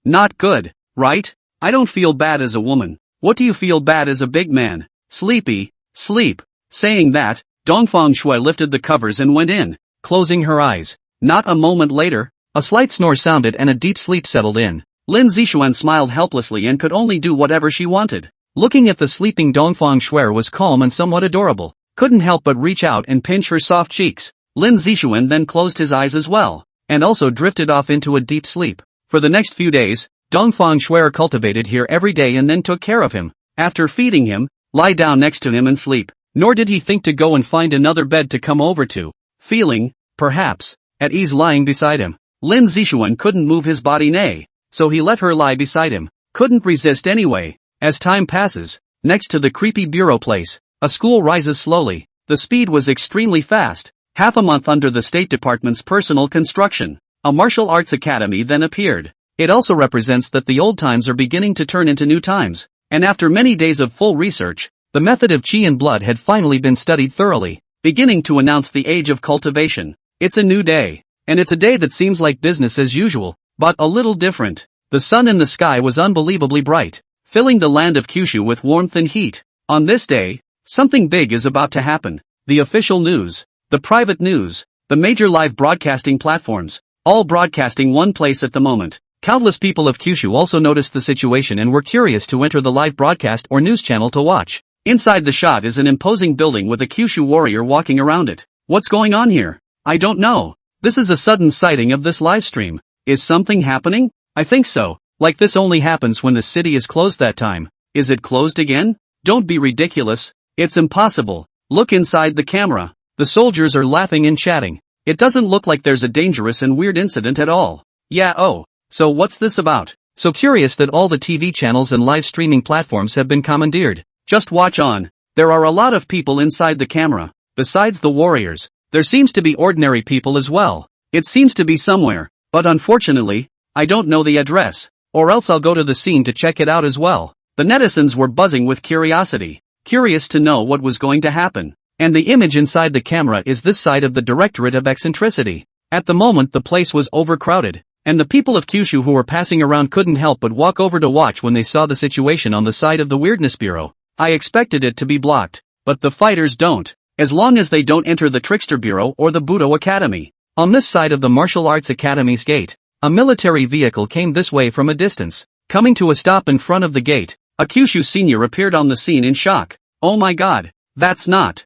Not good, right? I don't feel bad as a woman. What do you feel bad as a big man? Sleepy, sleep." Saying that, Dongfang Shui lifted the covers and went in, closing her eyes. Not a moment later, a slight snore sounded and a deep sleep settled in. Lin Zixuan smiled helplessly and could only do whatever she wanted. Looking at the sleeping Dongfang Shui was calm and somewhat adorable. Couldn't help but reach out and pinch her soft cheeks. Lin Zixuan then closed his eyes as well, and also drifted off into a deep sleep. For the next few days, Dongfang Shui cultivated here every day and then took care of him. After feeding him, lie down next to him and sleep. Nor did he think to go and find another bed to come over to. Feeling, perhaps, at ease lying beside him. Lin Zixuan couldn't move his body so he let her lie beside him. Couldn't resist anyway. As time passes, next to the creepy bureau place, a school rises slowly. The speed was extremely fast. Half a month under the State Department's personal construction, a martial arts academy then appeared. It also represents that the old times are beginning to turn into new times, and after many days of full research, the method of qi and blood had finally been studied thoroughly, beginning to announce the age of cultivation. It's a new day, and it's a day that seems like business as usual, but a little different. The sun in the sky was unbelievably bright, filling the land of Kyushu with warmth and heat. On this day, something big is about to happen. The official news, the private news, the major live broadcasting platforms, all broadcasting one place at the moment. Countless people of Kyushu also noticed the situation and were curious to enter the live broadcast or news channel to watch. Inside the shot is an imposing building with a Kyushu warrior walking around it. What's going on here? I don't know. This is a sudden sighting of this live stream. Is something happening? I think so. Like this only happens when the city is closed that time. Is it closed again? Don't be ridiculous. It's impossible. Look inside the camera. The soldiers are laughing and chatting. It doesn't look like there's a dangerous and weird incident at all. Yeah, oh. So what's this about? So curious that all the TV channels and live streaming platforms have been commandeered. Just watch on. There are a lot of people inside the camera. Besides the warriors, there seems to be ordinary people as well. It seems to be somewhere. But unfortunately, I don't know the address, or else I'll go to the scene to check it out as well. The netizens were buzzing with curiosity, curious to know what was going to happen. And the image inside the camera is this side of the Directorate of Eccentricity. At the moment the place was overcrowded, and the people of Kyushu who were passing around couldn't help but walk over to watch when they saw the situation on the side of the Weirdness Bureau. I expected it to be blocked, but the fighters don't, as long as they don't enter the Trickster Bureau or the Budo Academy. On this side of the Martial Arts Academy's gate, a military vehicle came this way from a distance. Coming to a stop in front of the gate, a Kyushu senior appeared on the scene in shock. Oh my god, that's not.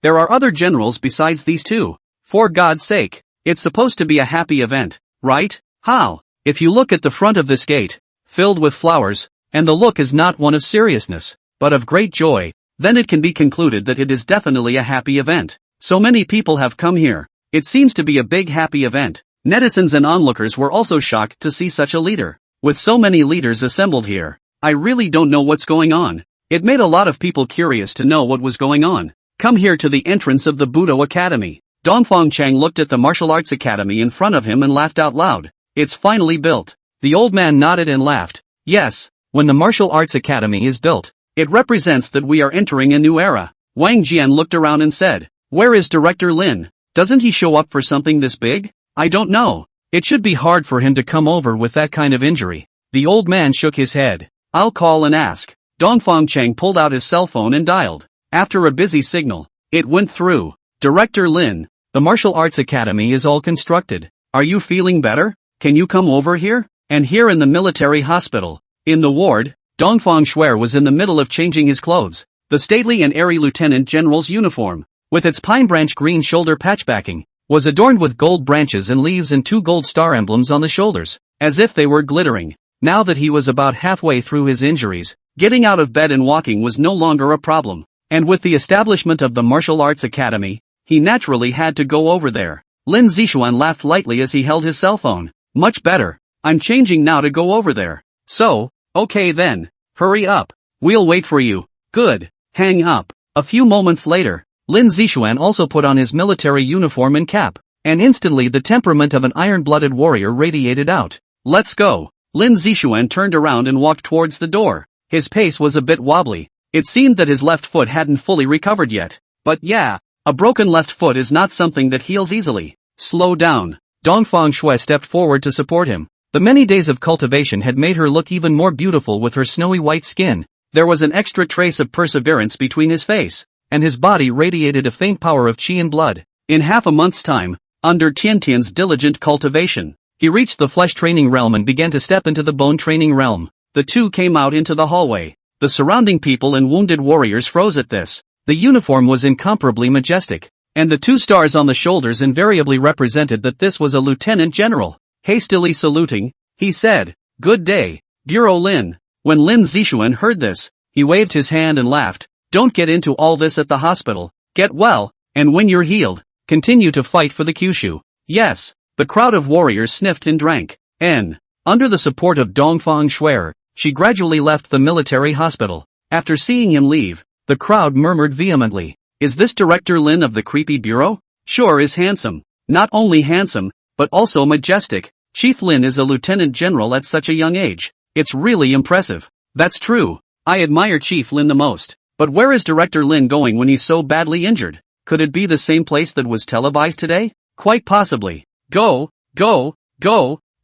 There are other generals besides these two. For God's sake, it's supposed to be a happy event, right? How? If you look at the front of this gate, filled with flowers, and the look is not one of seriousness, but of great joy, then it can be concluded that it is definitely a happy event. So many people have come here. It seems to be a big happy event. Netizens and onlookers were also shocked to see such a leader. With so many leaders assembled here, I really don't know what's going on. It made a lot of people curious to know what was going on. Come here to the entrance of the Budo Academy. Dongfang Chang looked at the martial arts academy in front of him and laughed out loud. It's finally built. The old man nodded and laughed. Yes, when the martial arts academy is built, it represents that we are entering a new era. Wang Jian looked around and said, "Where is Director Lin? Doesn't he show up for something this big? I don't know. It should be hard for him to come over with that kind of injury." The old man shook his head. "I'll call and ask." Dongfang Chang pulled out his cell phone and dialed. After a busy signal, it went through. "Director Lin, the Martial Arts Academy is all constructed. Are you feeling better? Can you come over here?" And here in the military hospital, in the ward, Dongfang Shui was in the middle of changing his clothes. The stately and airy lieutenant general's uniform, with its pine branch green shoulder patch backing, was adorned with gold branches and leaves and 2 gold star emblems on the shoulders, as if they were glittering. Now that he was about halfway through his injuries, getting out of bed and walking was no longer a problem. And with the establishment of the Martial Arts Academy, he naturally had to go over there. Lin Zixuan laughed lightly as he held his cell phone. "Much better. I'm changing now to go over there. So, okay then. Hurry up. We'll wait for you." "Good. Hang up." A few moments later, Lin Zixuan also put on his military uniform and cap, and instantly the temperament of an iron-blooded warrior radiated out. "Let's go." Lin Zixuan turned around and walked towards the door. His pace was a bit wobbly. It seemed that his left foot hadn't fully recovered yet. But yeah, A broken left foot is not something that heals easily. Slow down. Dongfang Shui stepped forward to support him. The many days of cultivation had made her look even more beautiful with her snowy white skin. There was an extra trace of perseverance between his face, and his body radiated a faint power of qi and blood. In half a month's time, under Tiantian's diligent cultivation, he reached the flesh training realm and began to step into the bone training realm. The two came out into the hallway. The surrounding people and wounded warriors froze at this. The uniform was incomparably majestic, and the 2 stars on the shoulders invariably represented that this was a lieutenant general. Hastily saluting, he said, "Good day, Bureau Lin." When Lin Zixuan heard this, he waved his hand and laughed. "Don't get into all this at the hospital. Get well, and when you're healed, continue to fight for the Kyushu." Yes, the crowd of warriors sniffed and drank, and, under the support of Dongfang Shui, she gradually left the military hospital. After seeing him leave, the crowd murmured vehemently, "Is this Director Lin of the creepy bureau? Sure is handsome. Not only handsome, but also majestic. Chief Lin is a lieutenant general at such a young age. It's really impressive." "That's true. I admire Chief Lin the most. But where is Director Lin going when he's so badly injured? Could it be the same place that was televised today? Quite possibly. Go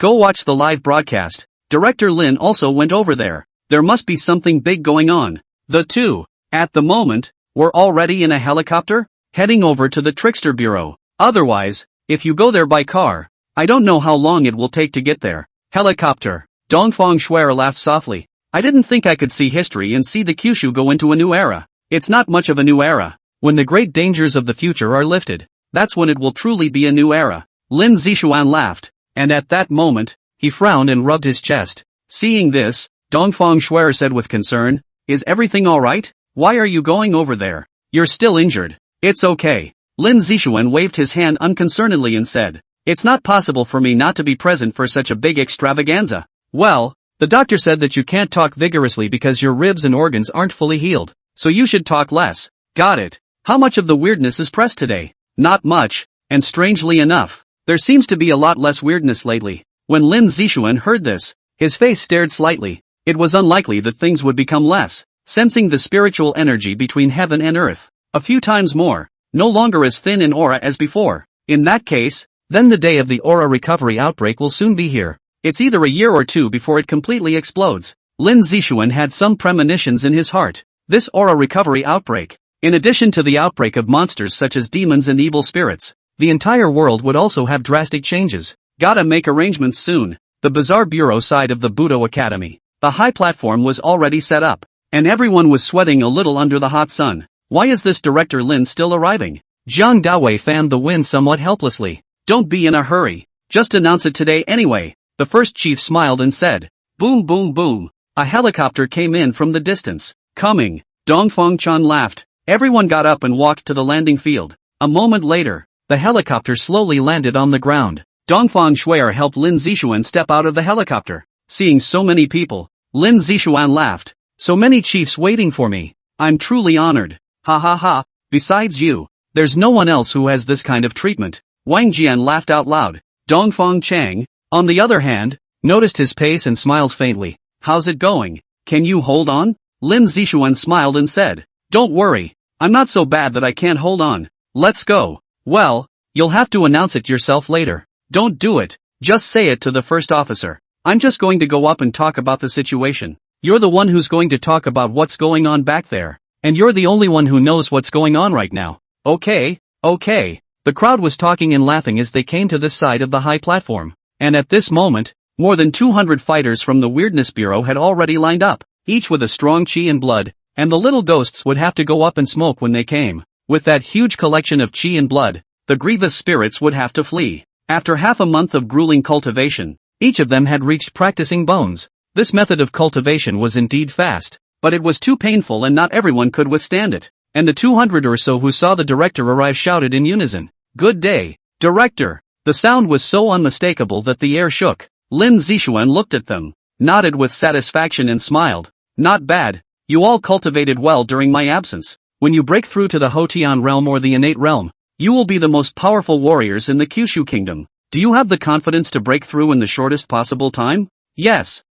watch the live broadcast. Director Lin also went over there. There must be something big going on." The two, at the moment, were already in a helicopter, heading over to the Trickster Bureau. Otherwise, if you go there by car, I don't know how long it will take to get there. Helicopter. Dongfang Shui laughed softly. "I didn't think I could see history and see the Kyushu go into a new era. It's not much of a new era. When the great dangers of the future are lifted, that's when it will truly be a new era." Lin Zixuan laughed, and at that moment, he frowned and rubbed his chest. Seeing this, Dongfang Shui said with concern, "Is everything alright? Why are you going over there? You're still injured." "It's okay." Lin Zixuan waved his hand unconcernedly and said, "It's not possible for me not to be present for such a big extravaganza." "Well, the doctor said that you can't talk vigorously because your ribs and organs aren't fully healed, so you should talk less." "Got it. How much of the weirdness is pressed today?" "Not much, and strangely enough, there seems to be a lot less weirdness lately." When Lin Zixuan heard this, his face stared slightly. It was unlikely that things would become less, sensing the spiritual energy between heaven and earth, a few times more, no longer as thin in aura as before. In that case, then the day of the aura recovery outbreak will soon be here. It's either a year or two before it completely explodes. Lin Zixuan had some premonitions in his heart. This aura recovery outbreak, in addition to the outbreak of monsters such as demons and evil spirits, the entire world would also have drastic changes. Gotta make arrangements soon. The Bazaar Bureau side of the Budo Academy. The high platform was already set up, and everyone was sweating a little under the hot sun. Why is this Director Lin still arriving? Jiang Dawei fanned the wind somewhat helplessly. "Don't be in a hurry. Just announce it today anyway." The first chief smiled and said. Boom boom boom. A helicopter came in from the distance. "Coming." Dongfang Chan laughed. Everyone got up and walked to the landing field. A moment later, the helicopter slowly landed on the ground. Dongfang Shui helped Lin Zixuan step out of the helicopter. Seeing so many people, Lin Zixuan laughed. "So many chiefs waiting for me. I'm truly honored. Ha ha ha. Besides you, there's no one else who has this kind of treatment." Wang Jian laughed out loud. Dongfang Chang, on the other hand, noticed his pace and smiled faintly. "How's it going? Can you hold on?" Lin Zixuan smiled and said. "Don't worry. I'm not so bad that I can't hold on. Let's go." "Well, you'll have to announce it yourself later." "Don't do it. Just say it to the first officer. I'm just going to go up and talk about the situation. You're the one who's going to talk about what's going on back there. And you're the only one who knows what's going on right now." Okay. The crowd was talking and laughing as they came to this side of the high platform. And at this moment, more than 200 fighters from the Weirdness Bureau had already lined up, each with a strong chi and blood, and the little ghosts would have to go up and smoke when they came. With that huge collection of chi and blood, the grievous spirits would have to flee. After half a month of grueling cultivation, each of them had reached practicing bones. This method of cultivation was indeed fast, but it was too painful and not everyone could withstand it. And the 200 or so who saw the director arrive shouted in unison, "Good day, Director!" The sound was so unmistakable that the air shook. Lin Zixuan looked at them, nodded with satisfaction and smiled. "Not bad. You all cultivated well during my absence. When you break through to the Hotian realm or the innate realm, you will be the most powerful warriors in the Kyushu kingdom. Do you have the confidence to break through in the shortest possible time?" "Yes.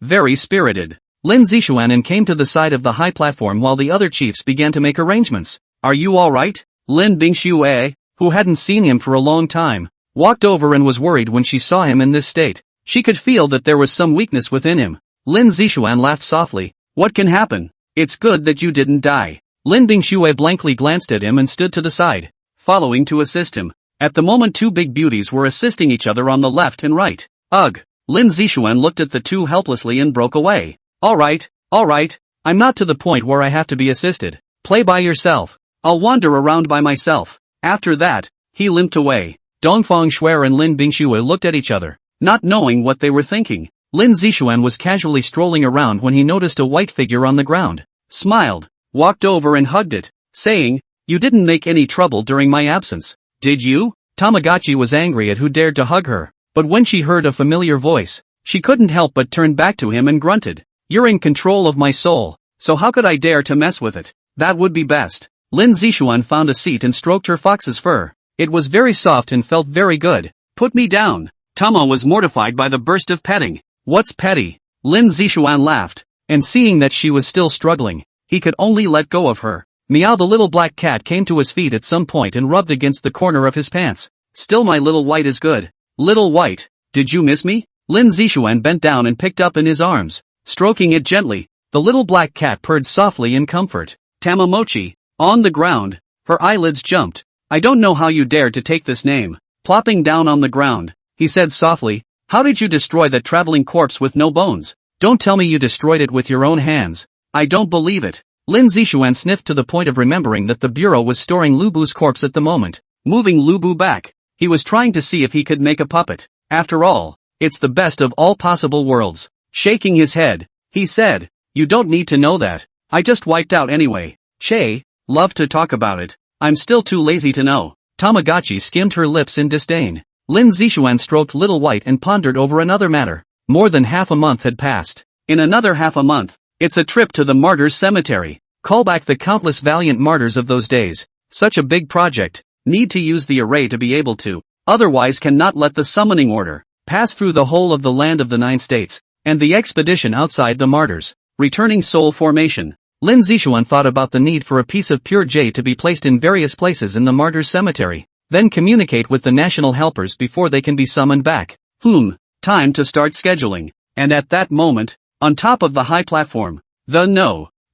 Very spirited." Lin Zixuan came to the side of the high platform while the other chiefs began to make arrangements. "Are you alright?" Lin Bingxue, who hadn't seen him for a long time, walked over and was worried when she saw him in this state. She could feel that there was some weakness within him. Lin Zixuan laughed softly. What can happen? It's good that you didn't die. Lin Bingxue blankly glanced at him and stood to the side, following to assist him. At the moment, two big beauties were assisting each other on the left and right. Ugh! Lin Zixuan looked at the two helplessly and broke away. Alright, I'm not to the point where I have to be assisted. Play by yourself. I'll wander around by myself. After that, he limped away. Dongfang Shuer and Lin Bingxue looked at each other, not knowing what they were thinking. Lin Zixuan was casually strolling around when he noticed a white figure on the ground, smiled, walked over and hugged it, saying, "You didn't make any trouble during my absence, did you?" Tamagotchi was angry at who dared to hug her, but when she heard a familiar voice, she couldn't help but turn back to him and grunted, "You're in control of my soul, so how could I dare to mess with it? That would be best." Lin Zixuan found a seat and stroked her fox's fur. It was very soft and felt very good. "Put me down." Tama was mortified by the burst of petting. "What's petty?" Lin Zixuan laughed, and seeing that she was still struggling, he could only let go of her. Meow, the little black cat, came to his feet at some point and rubbed against the corner of his pants. "Still, my little white is good." "Little white, did you miss me?" Lin Zixuan bent down and picked up in his arms, stroking it gently. The little black cat purred softly in comfort. Tamamochi, on the ground, her eyelids jumped. "I don't know how you dared to take this name." Plopping down on the ground, he said softly, "How did you destroy that traveling corpse with no bones? Don't tell me you destroyed it with your own hands. I don't believe it." Lin Zixuan sniffed to the point of remembering that the bureau was storing Lubu's corpse at the moment. Moving Lubu back, he was trying to see if he could make a puppet. After all, it's the best of all possible worlds. Shaking his head, he said, "You don't need to know that. I just wiped out anyway." "Che, love to talk about it. I'm still too lazy to know." Tamagotchi skimmed her lips in disdain. Lin Zixuan stroked Little White and pondered over another matter. More than half a month had passed. In another half a month, it's a trip to the martyrs' cemetery. Call back the countless valiant martyrs of those days. Such a big project. Need to use the array to be able to. Otherwise cannot let the summoning order pass through the whole of the land of the 9 states, and the expedition outside the martyrs. Returning soul formation. Lin Zixuan thought about the need for a piece of pure jade to be placed in various places in the martyrs' cemetery, then communicate with the national helpers before they can be summoned back. Time to start scheduling. And at that moment, on top of the high platform,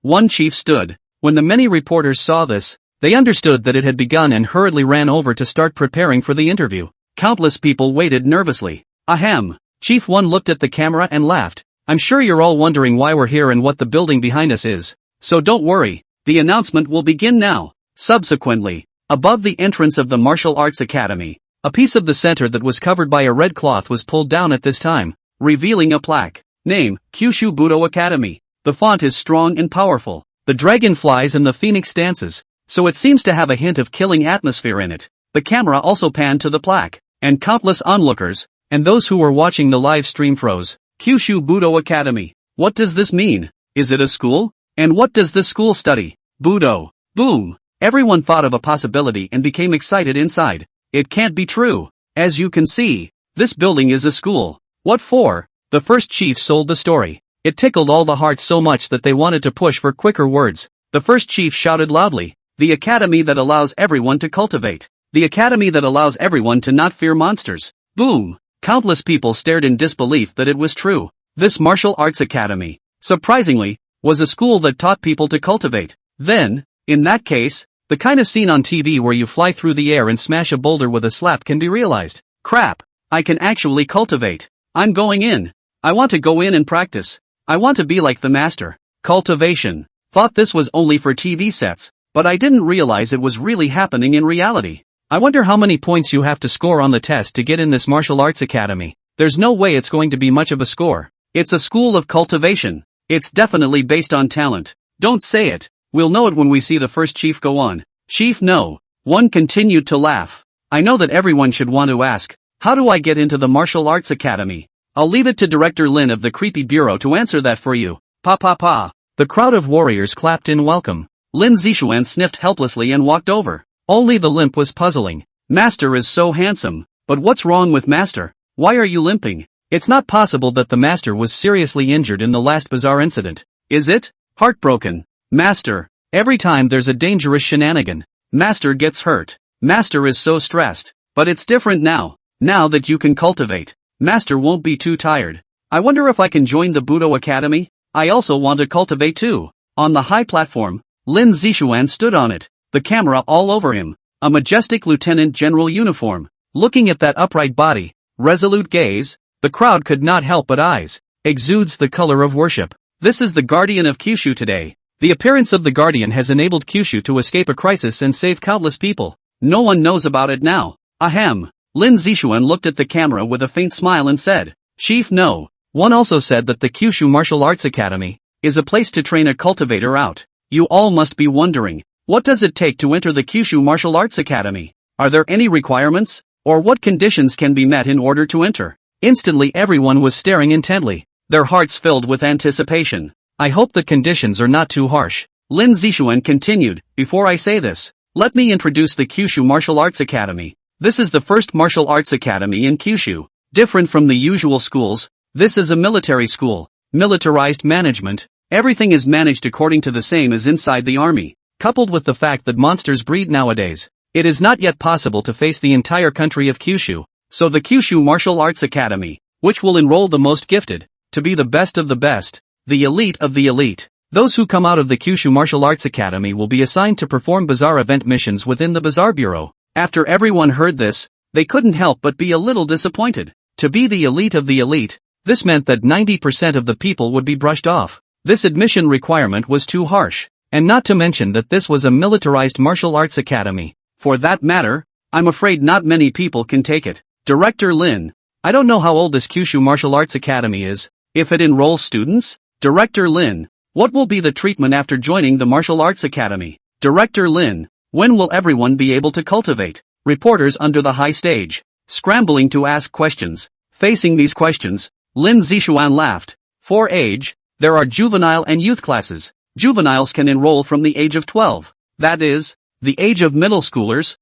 one chief stood. When the many reporters saw this, they understood that it had begun and hurriedly ran over to start preparing for the interview. Countless people waited nervously. Ahem. Chief 1 looked at the camera and laughed. "I'm sure you're all wondering why we're here and what the building behind us is. So don't worry, the announcement will begin now." Subsequently, above the entrance of the Martial Arts Academy, a piece of the center that was covered by a red cloth was pulled down at this time, revealing a plaque. Name, Kyushu Budo Academy. The font is strong and powerful. The dragon flies and the phoenix dances, so it seems to have a hint of killing atmosphere in it. The camera also panned to the plaque, and countless onlookers, and those who were watching the live stream froze. Kyushu Budo Academy. What does this mean? Is it a school? And what does this school study? Budo. Boom. Everyone thought of a possibility and became excited inside. It can't be true. As you can see, this building is a school. What for? The first chief sold the story. It tickled all the hearts so much that they wanted to push for quicker words. The first chief shouted loudly, "The academy that allows everyone to cultivate. The academy that allows everyone to not fear monsters." Boom. Countless people stared in disbelief that it was true. This martial arts academy, surprisingly, was a school that taught people to cultivate. Then, in that case, the kind of scene on TV where you fly through the air and smash a boulder with a slap can be realized. Crap, I can actually cultivate. I'm going in. I want to go in and practice. I want to be like the master. Cultivation. Thought this was only for TV sets, but I didn't realize it was really happening in reality. I wonder how many points you have to score on the test to get in this martial arts academy. There's no way it's going to be much of a score. It's a school of cultivation. It's definitely based on talent. Don't say it. We'll know it when we see the first chief go on. Chief No. 1 continued to laugh. I know that everyone should want to ask, how do I get into the martial arts academy? I'll leave it to Director Lin of the Creepy Bureau to answer that for you. Pa pa pa. The crowd of warriors clapped in welcome. Lin Zixuan sniffed helplessly and walked over. Only the limp was puzzling. Master is so handsome, but what's wrong with Master? Why are you limping? It's not possible that the Master was seriously injured in the last bizarre incident. Is it? Heartbroken. Master. Every time there's a dangerous shenanigan, Master gets hurt. Master is so stressed. But it's different now. Now that you can cultivate, Master won't be too tired. I wonder if I can join the Budo Academy? I also want to cultivate too. On the high platform, Lin Zishuan stood on it, the camera all over him. A majestic lieutenant general uniform. Looking at that upright body, resolute gaze, the crowd could not help but eyes. Exudes the color of worship. This is the guardian of Kyushu today. The appearance of the guardian has enabled Kyushu to escape a crisis and save countless people. No one knows about it now. Ahem. Lin Zishuan looked at the camera with a faint smile and said, Chief, no. One also said that the Kyushu Martial Arts Academy is a place to train a cultivator out. You all must be wondering, what does it take to enter the Kyushu Martial Arts Academy? Are there any requirements? Or what conditions can be met in order to enter? Instantly everyone was staring intently, their hearts filled with anticipation. I hope the conditions are not too harsh. Lin Zishuan continued, before I say this, let me introduce the Kyushu Martial Arts Academy. This is the first martial arts academy in Kyushu. Different from the usual schools, this is a military school. Militarized management. Everything is managed according to the same as inside the army. Coupled with the fact that monsters breed nowadays, it is not yet possible to face the entire country of Kyushu. So the Kyushu Martial Arts Academy, which will enroll the most gifted, to be the best of the best, the elite of the elite. Those who come out of the Kyushu Martial Arts Academy will be assigned to perform bazaar event missions within the Bazaar Bureau. After everyone heard this, they couldn't help but be a little disappointed. To be the elite of the elite, this meant that 90% of the people would be brushed off. This admission requirement was too harsh, and not to mention that this was a militarized martial arts academy. For that matter, I'm afraid not many people can take it. Director Lin, I don't know how old this Kyushu Martial Arts Academy is, if it enrolls students? Director Lin, what will be the treatment after joining the Martial Arts Academy? Director Lin, when will everyone be able to cultivate? Reporters under the high stage, scrambling to ask questions. Facing these questions, Lin Zishuan laughed. For age, there are juvenile and youth classes. Juveniles can enroll from the age of 12. That is, the age of middle schoolers.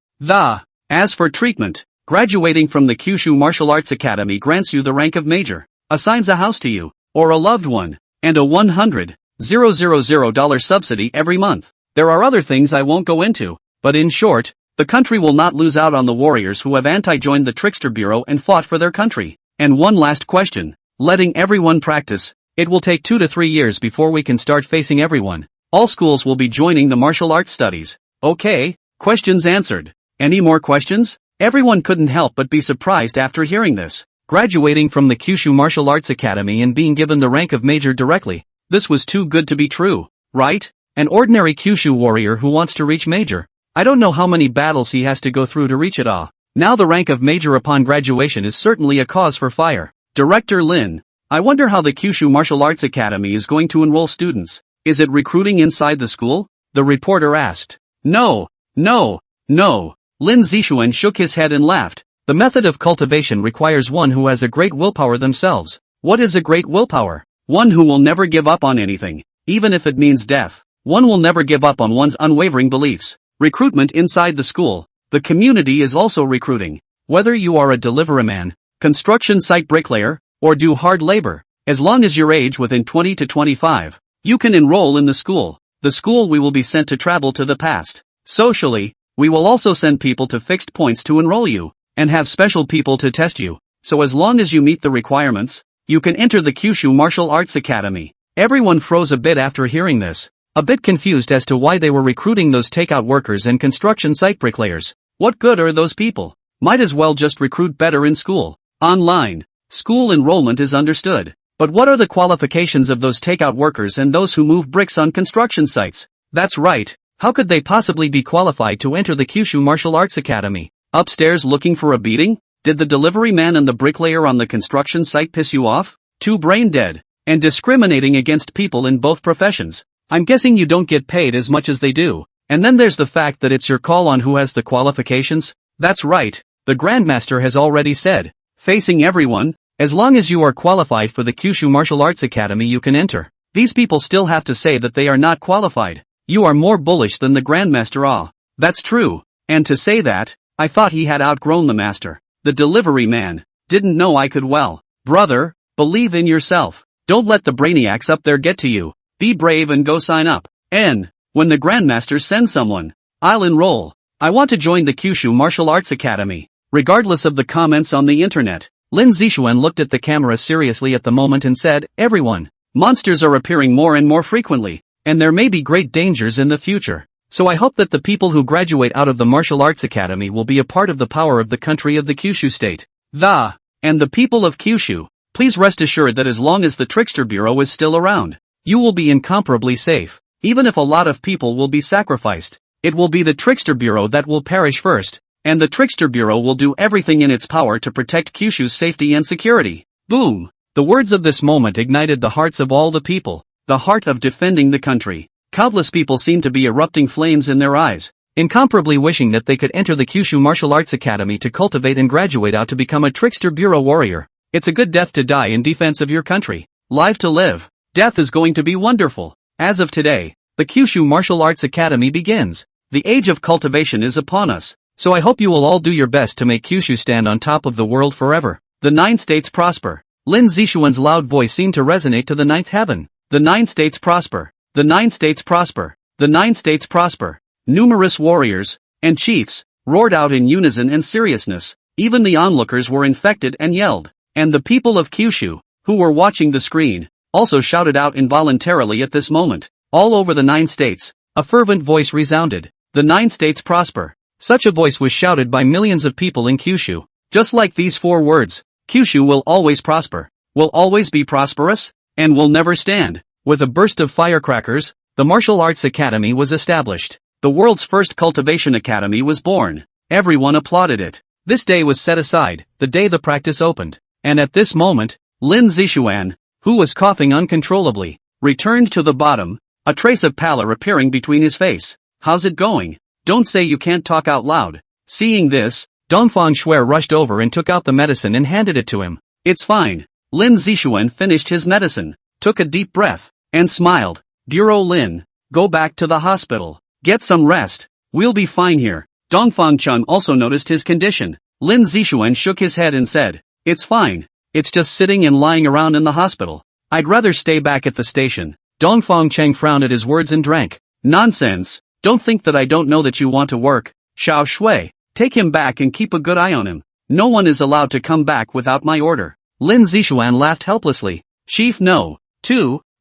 As for treatment, graduating from the Kyushu Martial Arts Academy grants you the rank of major, assigns a house to you, or a loved one, and a $100,000 subsidy every month. There are other things I won't go into, but in short, the country will not lose out on the warriors who have anti-joined the Trickster Bureau and fought for their country. And one last question, letting everyone practice. It will take 2 to 3 years before we can start facing everyone. All schools will be joining the martial arts studies. Okay, questions answered. Any more questions? Everyone couldn't help but be surprised after hearing this. Graduating from the Kyushu Martial Arts Academy and being given the rank of major directly. This was too good to be true, right? An ordinary Kyushu warrior who wants to reach major. I don't know how many battles he has to go through to reach it all. Now the rank of major upon graduation is certainly a cause for fire. Director Lin, I wonder how the Kyushu Martial Arts Academy is going to enroll students. Is it recruiting inside the school? The reporter asked. No. Lin Zishuan shook his head and laughed. The method of cultivation requires one who has a great willpower themselves. What is a great willpower? One who will never give up on anything, even if it means death. One will never give up on one's unwavering beliefs. Recruitment inside the school. The community is also recruiting. Whether you are a delivery man, construction site bricklayer, or do hard labor, as long as you're age within 20 to 25, you can enroll in the school. The school we will be sent to travel to the past. Socially, we will also send people to fixed points to enroll you, and have special people to test you. So as long as you meet the requirements, you can enter the Kyushu Martial Arts Academy. Everyone froze a bit after hearing this. A bit confused as to why they were recruiting those takeout workers and construction site bricklayers. What good are those people? Might as well just recruit better in school. Online. School enrollment is understood. But what are the qualifications of those takeout workers and those who move bricks on construction sites? That's right. How could they possibly be qualified to enter the Kyushu Martial Arts Academy? Upstairs looking for a beating? Did the delivery man and the bricklayer on the construction site piss you off? Too brain dead. And discriminating against people in both professions. I'm guessing you don't get paid as much as they do. And then there's the fact that it's your call on who has the qualifications. That's right. The Grandmaster has already said. Facing everyone, as long as you are qualified for the Kyushu Martial Arts Academy you can enter. These people still have to say that they are not qualified. You are more bullish than the Grandmaster. That's true. And to say that, I thought he had outgrown the master. The delivery man. Didn't know I could well. Brother, believe in yourself. Don't let the brainiacs up there get to you. Be brave and go sign up. When the Grandmaster sends someone, I'll enroll. I want to join the Kyushu Martial Arts Academy. Regardless of the comments on the internet, Lin Zixuan looked at the camera seriously at the moment and said, "Everyone, monsters are appearing more and more frequently, and there may be great dangers in the future. So I hope that the people who graduate out of the Martial Arts Academy will be a part of the power of the country of the Kyushu state. And the people of Kyushu, please rest assured that as long as the Trickster Bureau is still around, you will be incomparably safe. Even if a lot of people will be sacrificed, it will be the Trickster Bureau that will perish first, and the Trickster Bureau will do everything in its power to protect Kyushu's safety and security." Boom! The words of this moment ignited the hearts of all the people, the heart of defending the country. Countless people seemed to be erupting flames in their eyes, incomparably wishing that they could enter the Kyushu Martial Arts Academy to cultivate and graduate out to become a Trickster Bureau warrior. It's a good death to die in defense of your country. Life to live. Death is going to be wonderful. As of today, the Kyushu Martial Arts Academy begins. The age of cultivation is upon us, so I hope you will all do your best to make Kyushu stand on top of the world forever. The 9 states prosper. Lin Zixuan's loud voice seemed to resonate to the 9th heaven. The 9 states prosper. The 9 states prosper. The 9 states prosper. Numerous warriors and chiefs roared out in unison and seriousness. Even the onlookers were infected and yelled. And the people of Kyushu, who were watching the screen, also shouted out involuntarily at this moment. All over the 9 states, a fervent voice resounded. The 9 states prosper. Such a voice was shouted by millions of people in Kyushu. Just like these 4 words, Kyushu will always prosper, will always be prosperous, and will never stand. With a burst of firecrackers, the Martial Arts Academy was established. The world's first cultivation academy was born. Everyone applauded it. This day was set aside, the day the practice opened. And at this moment, Lin Zixuan, who was coughing uncontrollably, returned to the bottom, a trace of pallor appearing between his face. "How's it going? Don't say you can't talk out loud." Seeing this, Dongfang Shuer rushed over and took out the medicine and handed it to him. "It's fine." Lin Zixuan finished his medicine, took a deep breath, and smiled. "Bureau Lin, go back to the hospital. Get some rest. We'll be fine here." Dongfang Chung also noticed his condition. Lin Zixuan shook his head and said, "It's fine. It's just sitting and lying around in the hospital. I'd rather stay back at the station." Dongfang Cheng frowned at his words and drank. "Nonsense. Don't think that I don't know that you want to work. Xiao Shui, take him back and keep a good eye on him. No one is allowed to come back without my order." Lin Zixuan laughed helplessly. "Chief, no.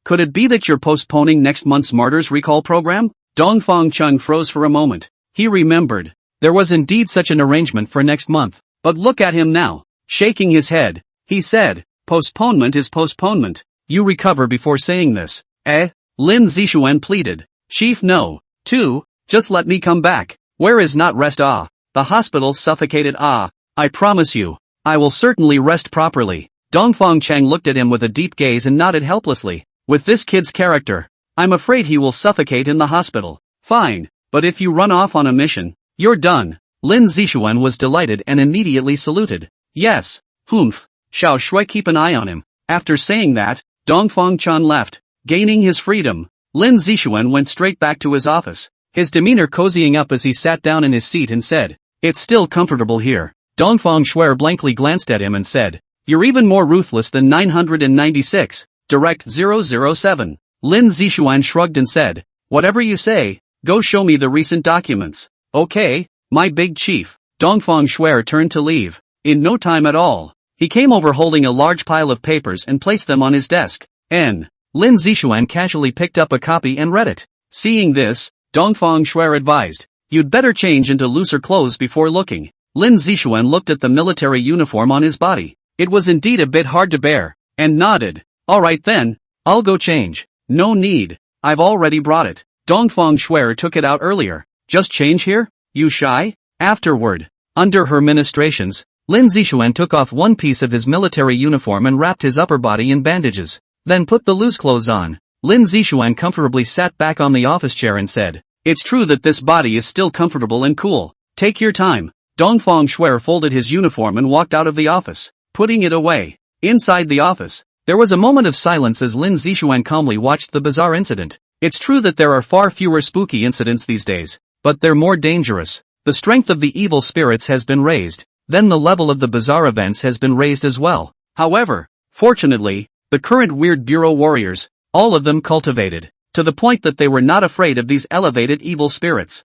Could it be that you're postponing next month's Martyrs Recall program?" Dongfang Chung froze for a moment. He remembered. There was indeed such an arrangement for next month. But look at him now. Shaking his head, he said, "Postponement is postponement. You recover before saying this." Lin Zixuan pleaded. "Chief, no. Just let me come back. Where is not rest? The hospital suffocated. I promise you, I will certainly rest properly." Dongfang Cheng looked at him with a deep gaze and nodded helplessly. "With this kid's character, I'm afraid he will suffocate in the hospital." "Fine, but if you run off on a mission, you're done." Lin Zixuan was delighted and immediately saluted. "Yes, Humph, Xiao Shui, keep an eye on him." After saying that, Dongfang Chan left. Gaining his freedom, Lin Zixuan went straight back to his office, his demeanor cozying up as he sat down in his seat and said, "It's still comfortable here." Dongfang Shuer blankly glanced at him and said, "You're even more ruthless than 996, Direct 007. Lin Zixuan shrugged and said, "Whatever you say, go show me the recent documents." "Okay, my big chief." Dongfang Shuer turned to leave. In no time at all, he came over holding a large pile of papers and placed them on his desk. Lin Zixuan casually picked up a copy and read it. Seeing this, Dongfang Shuer advised, "You'd better change into looser clothes before looking." Lin Zixuan looked at the military uniform on his body. It was indeed a bit hard to bear, and nodded. "Alright then, I'll go change." "No need, I've already brought it." Dongfang Shuer took it out earlier. "Just change here? You shy?" Afterward, under her ministrations, Lin Zixuan took off one piece of his military uniform and wrapped his upper body in bandages, then put the loose clothes on. Lin Zixuan comfortably sat back on the office chair and said, "It's true that this body is still comfortable and cool. Take your time." Dongfang Shuer folded his uniform and walked out of the office, putting it away. Inside the office, there was a moment of silence as Lin Zixuan calmly watched the bizarre incident. It's true that there are far fewer spooky incidents these days, but they're more dangerous. The strength of the evil spirits has been raised, then the level of the bizarre events has been raised as well. However, fortunately, the current Weird Bureau warriors, all of them cultivated, to the point that they were not afraid of these elevated evil spirits.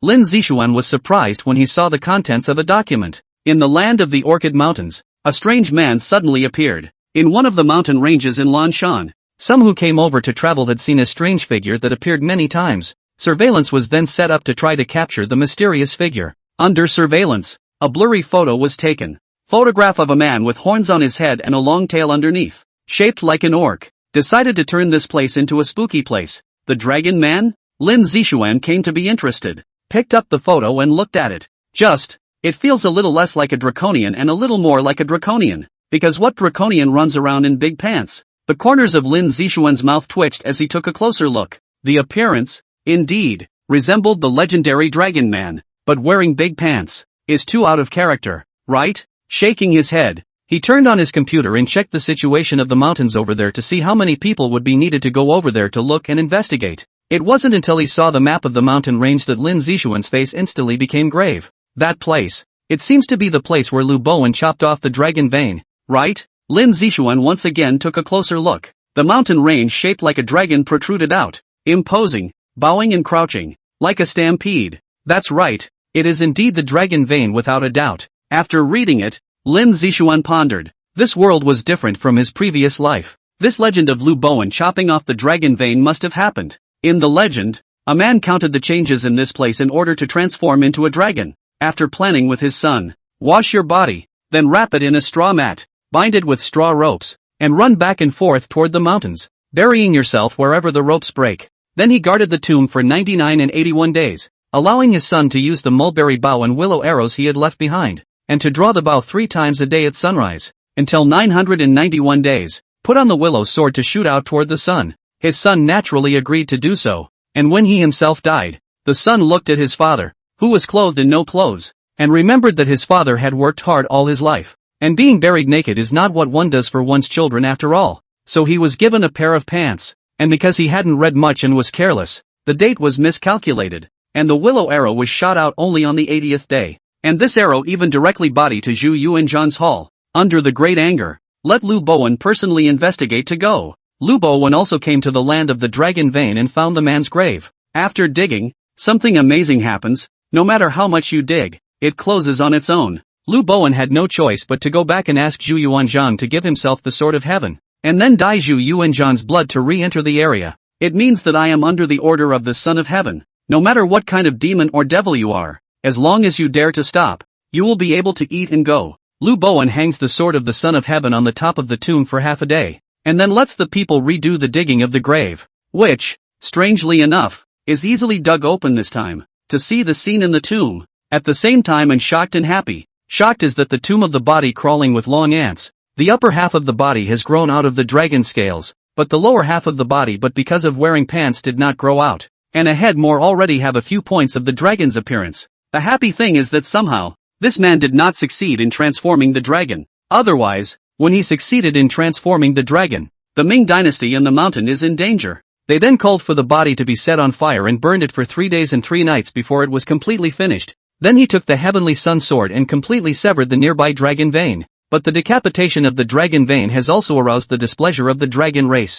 Lin Zixuan was surprised when he saw the contents of a document. In the land of the Orchid Mountains, a strange man suddenly appeared. In one of the mountain ranges in Lanshan, some who came over to travel had seen a strange figure that appeared many times. Surveillance was then set up to try to capture the mysterious figure. Under surveillance, a blurry photo was taken. Photograph of a man with horns on his head and a long tail underneath, shaped like an orc. Decided to turn this place into a spooky place. The Dragon Man? Lin Zixuan came to be interested. Picked up the photo and looked at it. It feels a little less like a draconian and a little more like a draconian. Because what draconian runs around in big pants? The corners of Lin Zixuan's mouth twitched as he took a closer look. The appearance, indeed, resembled the legendary Dragon Man, but wearing big pants is too out of character, right? Shaking his head, he turned on his computer and checked the situation of the mountains over there to see how many people would be needed to go over there to look and investigate. It wasn't until he saw the map of the mountain range that Lin Zixuan's face instantly became grave. That place. It seems to be the place where Lu Bowen chopped off the dragon vein, right? Lin Zixuan once again took a closer look. The mountain range shaped like a dragon protruded out, imposing, bowing and crouching, like a stampede. That's right, it is indeed the dragon vein without a doubt. After reading it, Lin Zixuan pondered. This world was different from his previous life. This legend of Lu Bowen chopping off the dragon vein must have happened. In the legend, a man counted the changes in this place in order to transform into a dragon. After planning with his son, wash your body, then wrap it in a straw mat, bind it with straw ropes, and run back and forth toward the mountains, burying yourself wherever the ropes break. Then he guarded the tomb for 99 and 81 days, allowing his son to use the mulberry bow and willow arrows he had left behind, and to draw the bow 3 times a day at sunrise, until 991 days, put on the willow sword to shoot out toward the sun. His son naturally agreed to do so, and when he himself died, the son looked at his father, who was clothed in no clothes, and remembered that his father had worked hard all his life, and being buried naked is not what one does for one's children after all, so he was given a pair of pants, and because he hadn't read much and was careless, the date was miscalculated, and the willow arrow was shot out only on the 80th day, and this arrow even directly body to Zhu Yuanzhan's hall. Under the great anger, let Lu Bowen personally investigate to go. Lu Bowen also came to the land of the dragon vein and found the man's grave. After digging, something amazing happens. No matter how much you dig, it closes on its own. Lu Bowen had no choice but to go back and ask Zhu Yuanzhan to give himself the sword of heaven, and then dye Zhu Yuanzhan's blood to re-enter the area. It means that I am under the order of the Son of Heaven. No matter what kind of demon or devil you are, as long as you dare to stop, you will be able to eat and go. Lu Bowen hangs the sword of the Son of Heaven on the top of the tomb for half a day, and then lets the people redo the digging of the grave, which, strangely enough, is easily dug open this time, to see the scene in the tomb. At the same time and shocked and happy. Shocked is that the tomb of the body crawling with long ants. The upper half of the body has grown out of the dragon scales, but the lower half of the body but because of wearing pants did not grow out, and a head more already have a few points of the dragon's appearance. The happy thing is that somehow, this man did not succeed in transforming the dragon. Otherwise, when he succeeded in transforming the dragon, the Ming dynasty and the mountain is in danger. They then called for the body to be set on fire and burned it for 3 days and 3 nights before it was completely finished. Then he took the heavenly sun sword and completely severed the nearby dragon vein. But the decapitation of the dragon vein has also aroused the displeasure of the dragon race.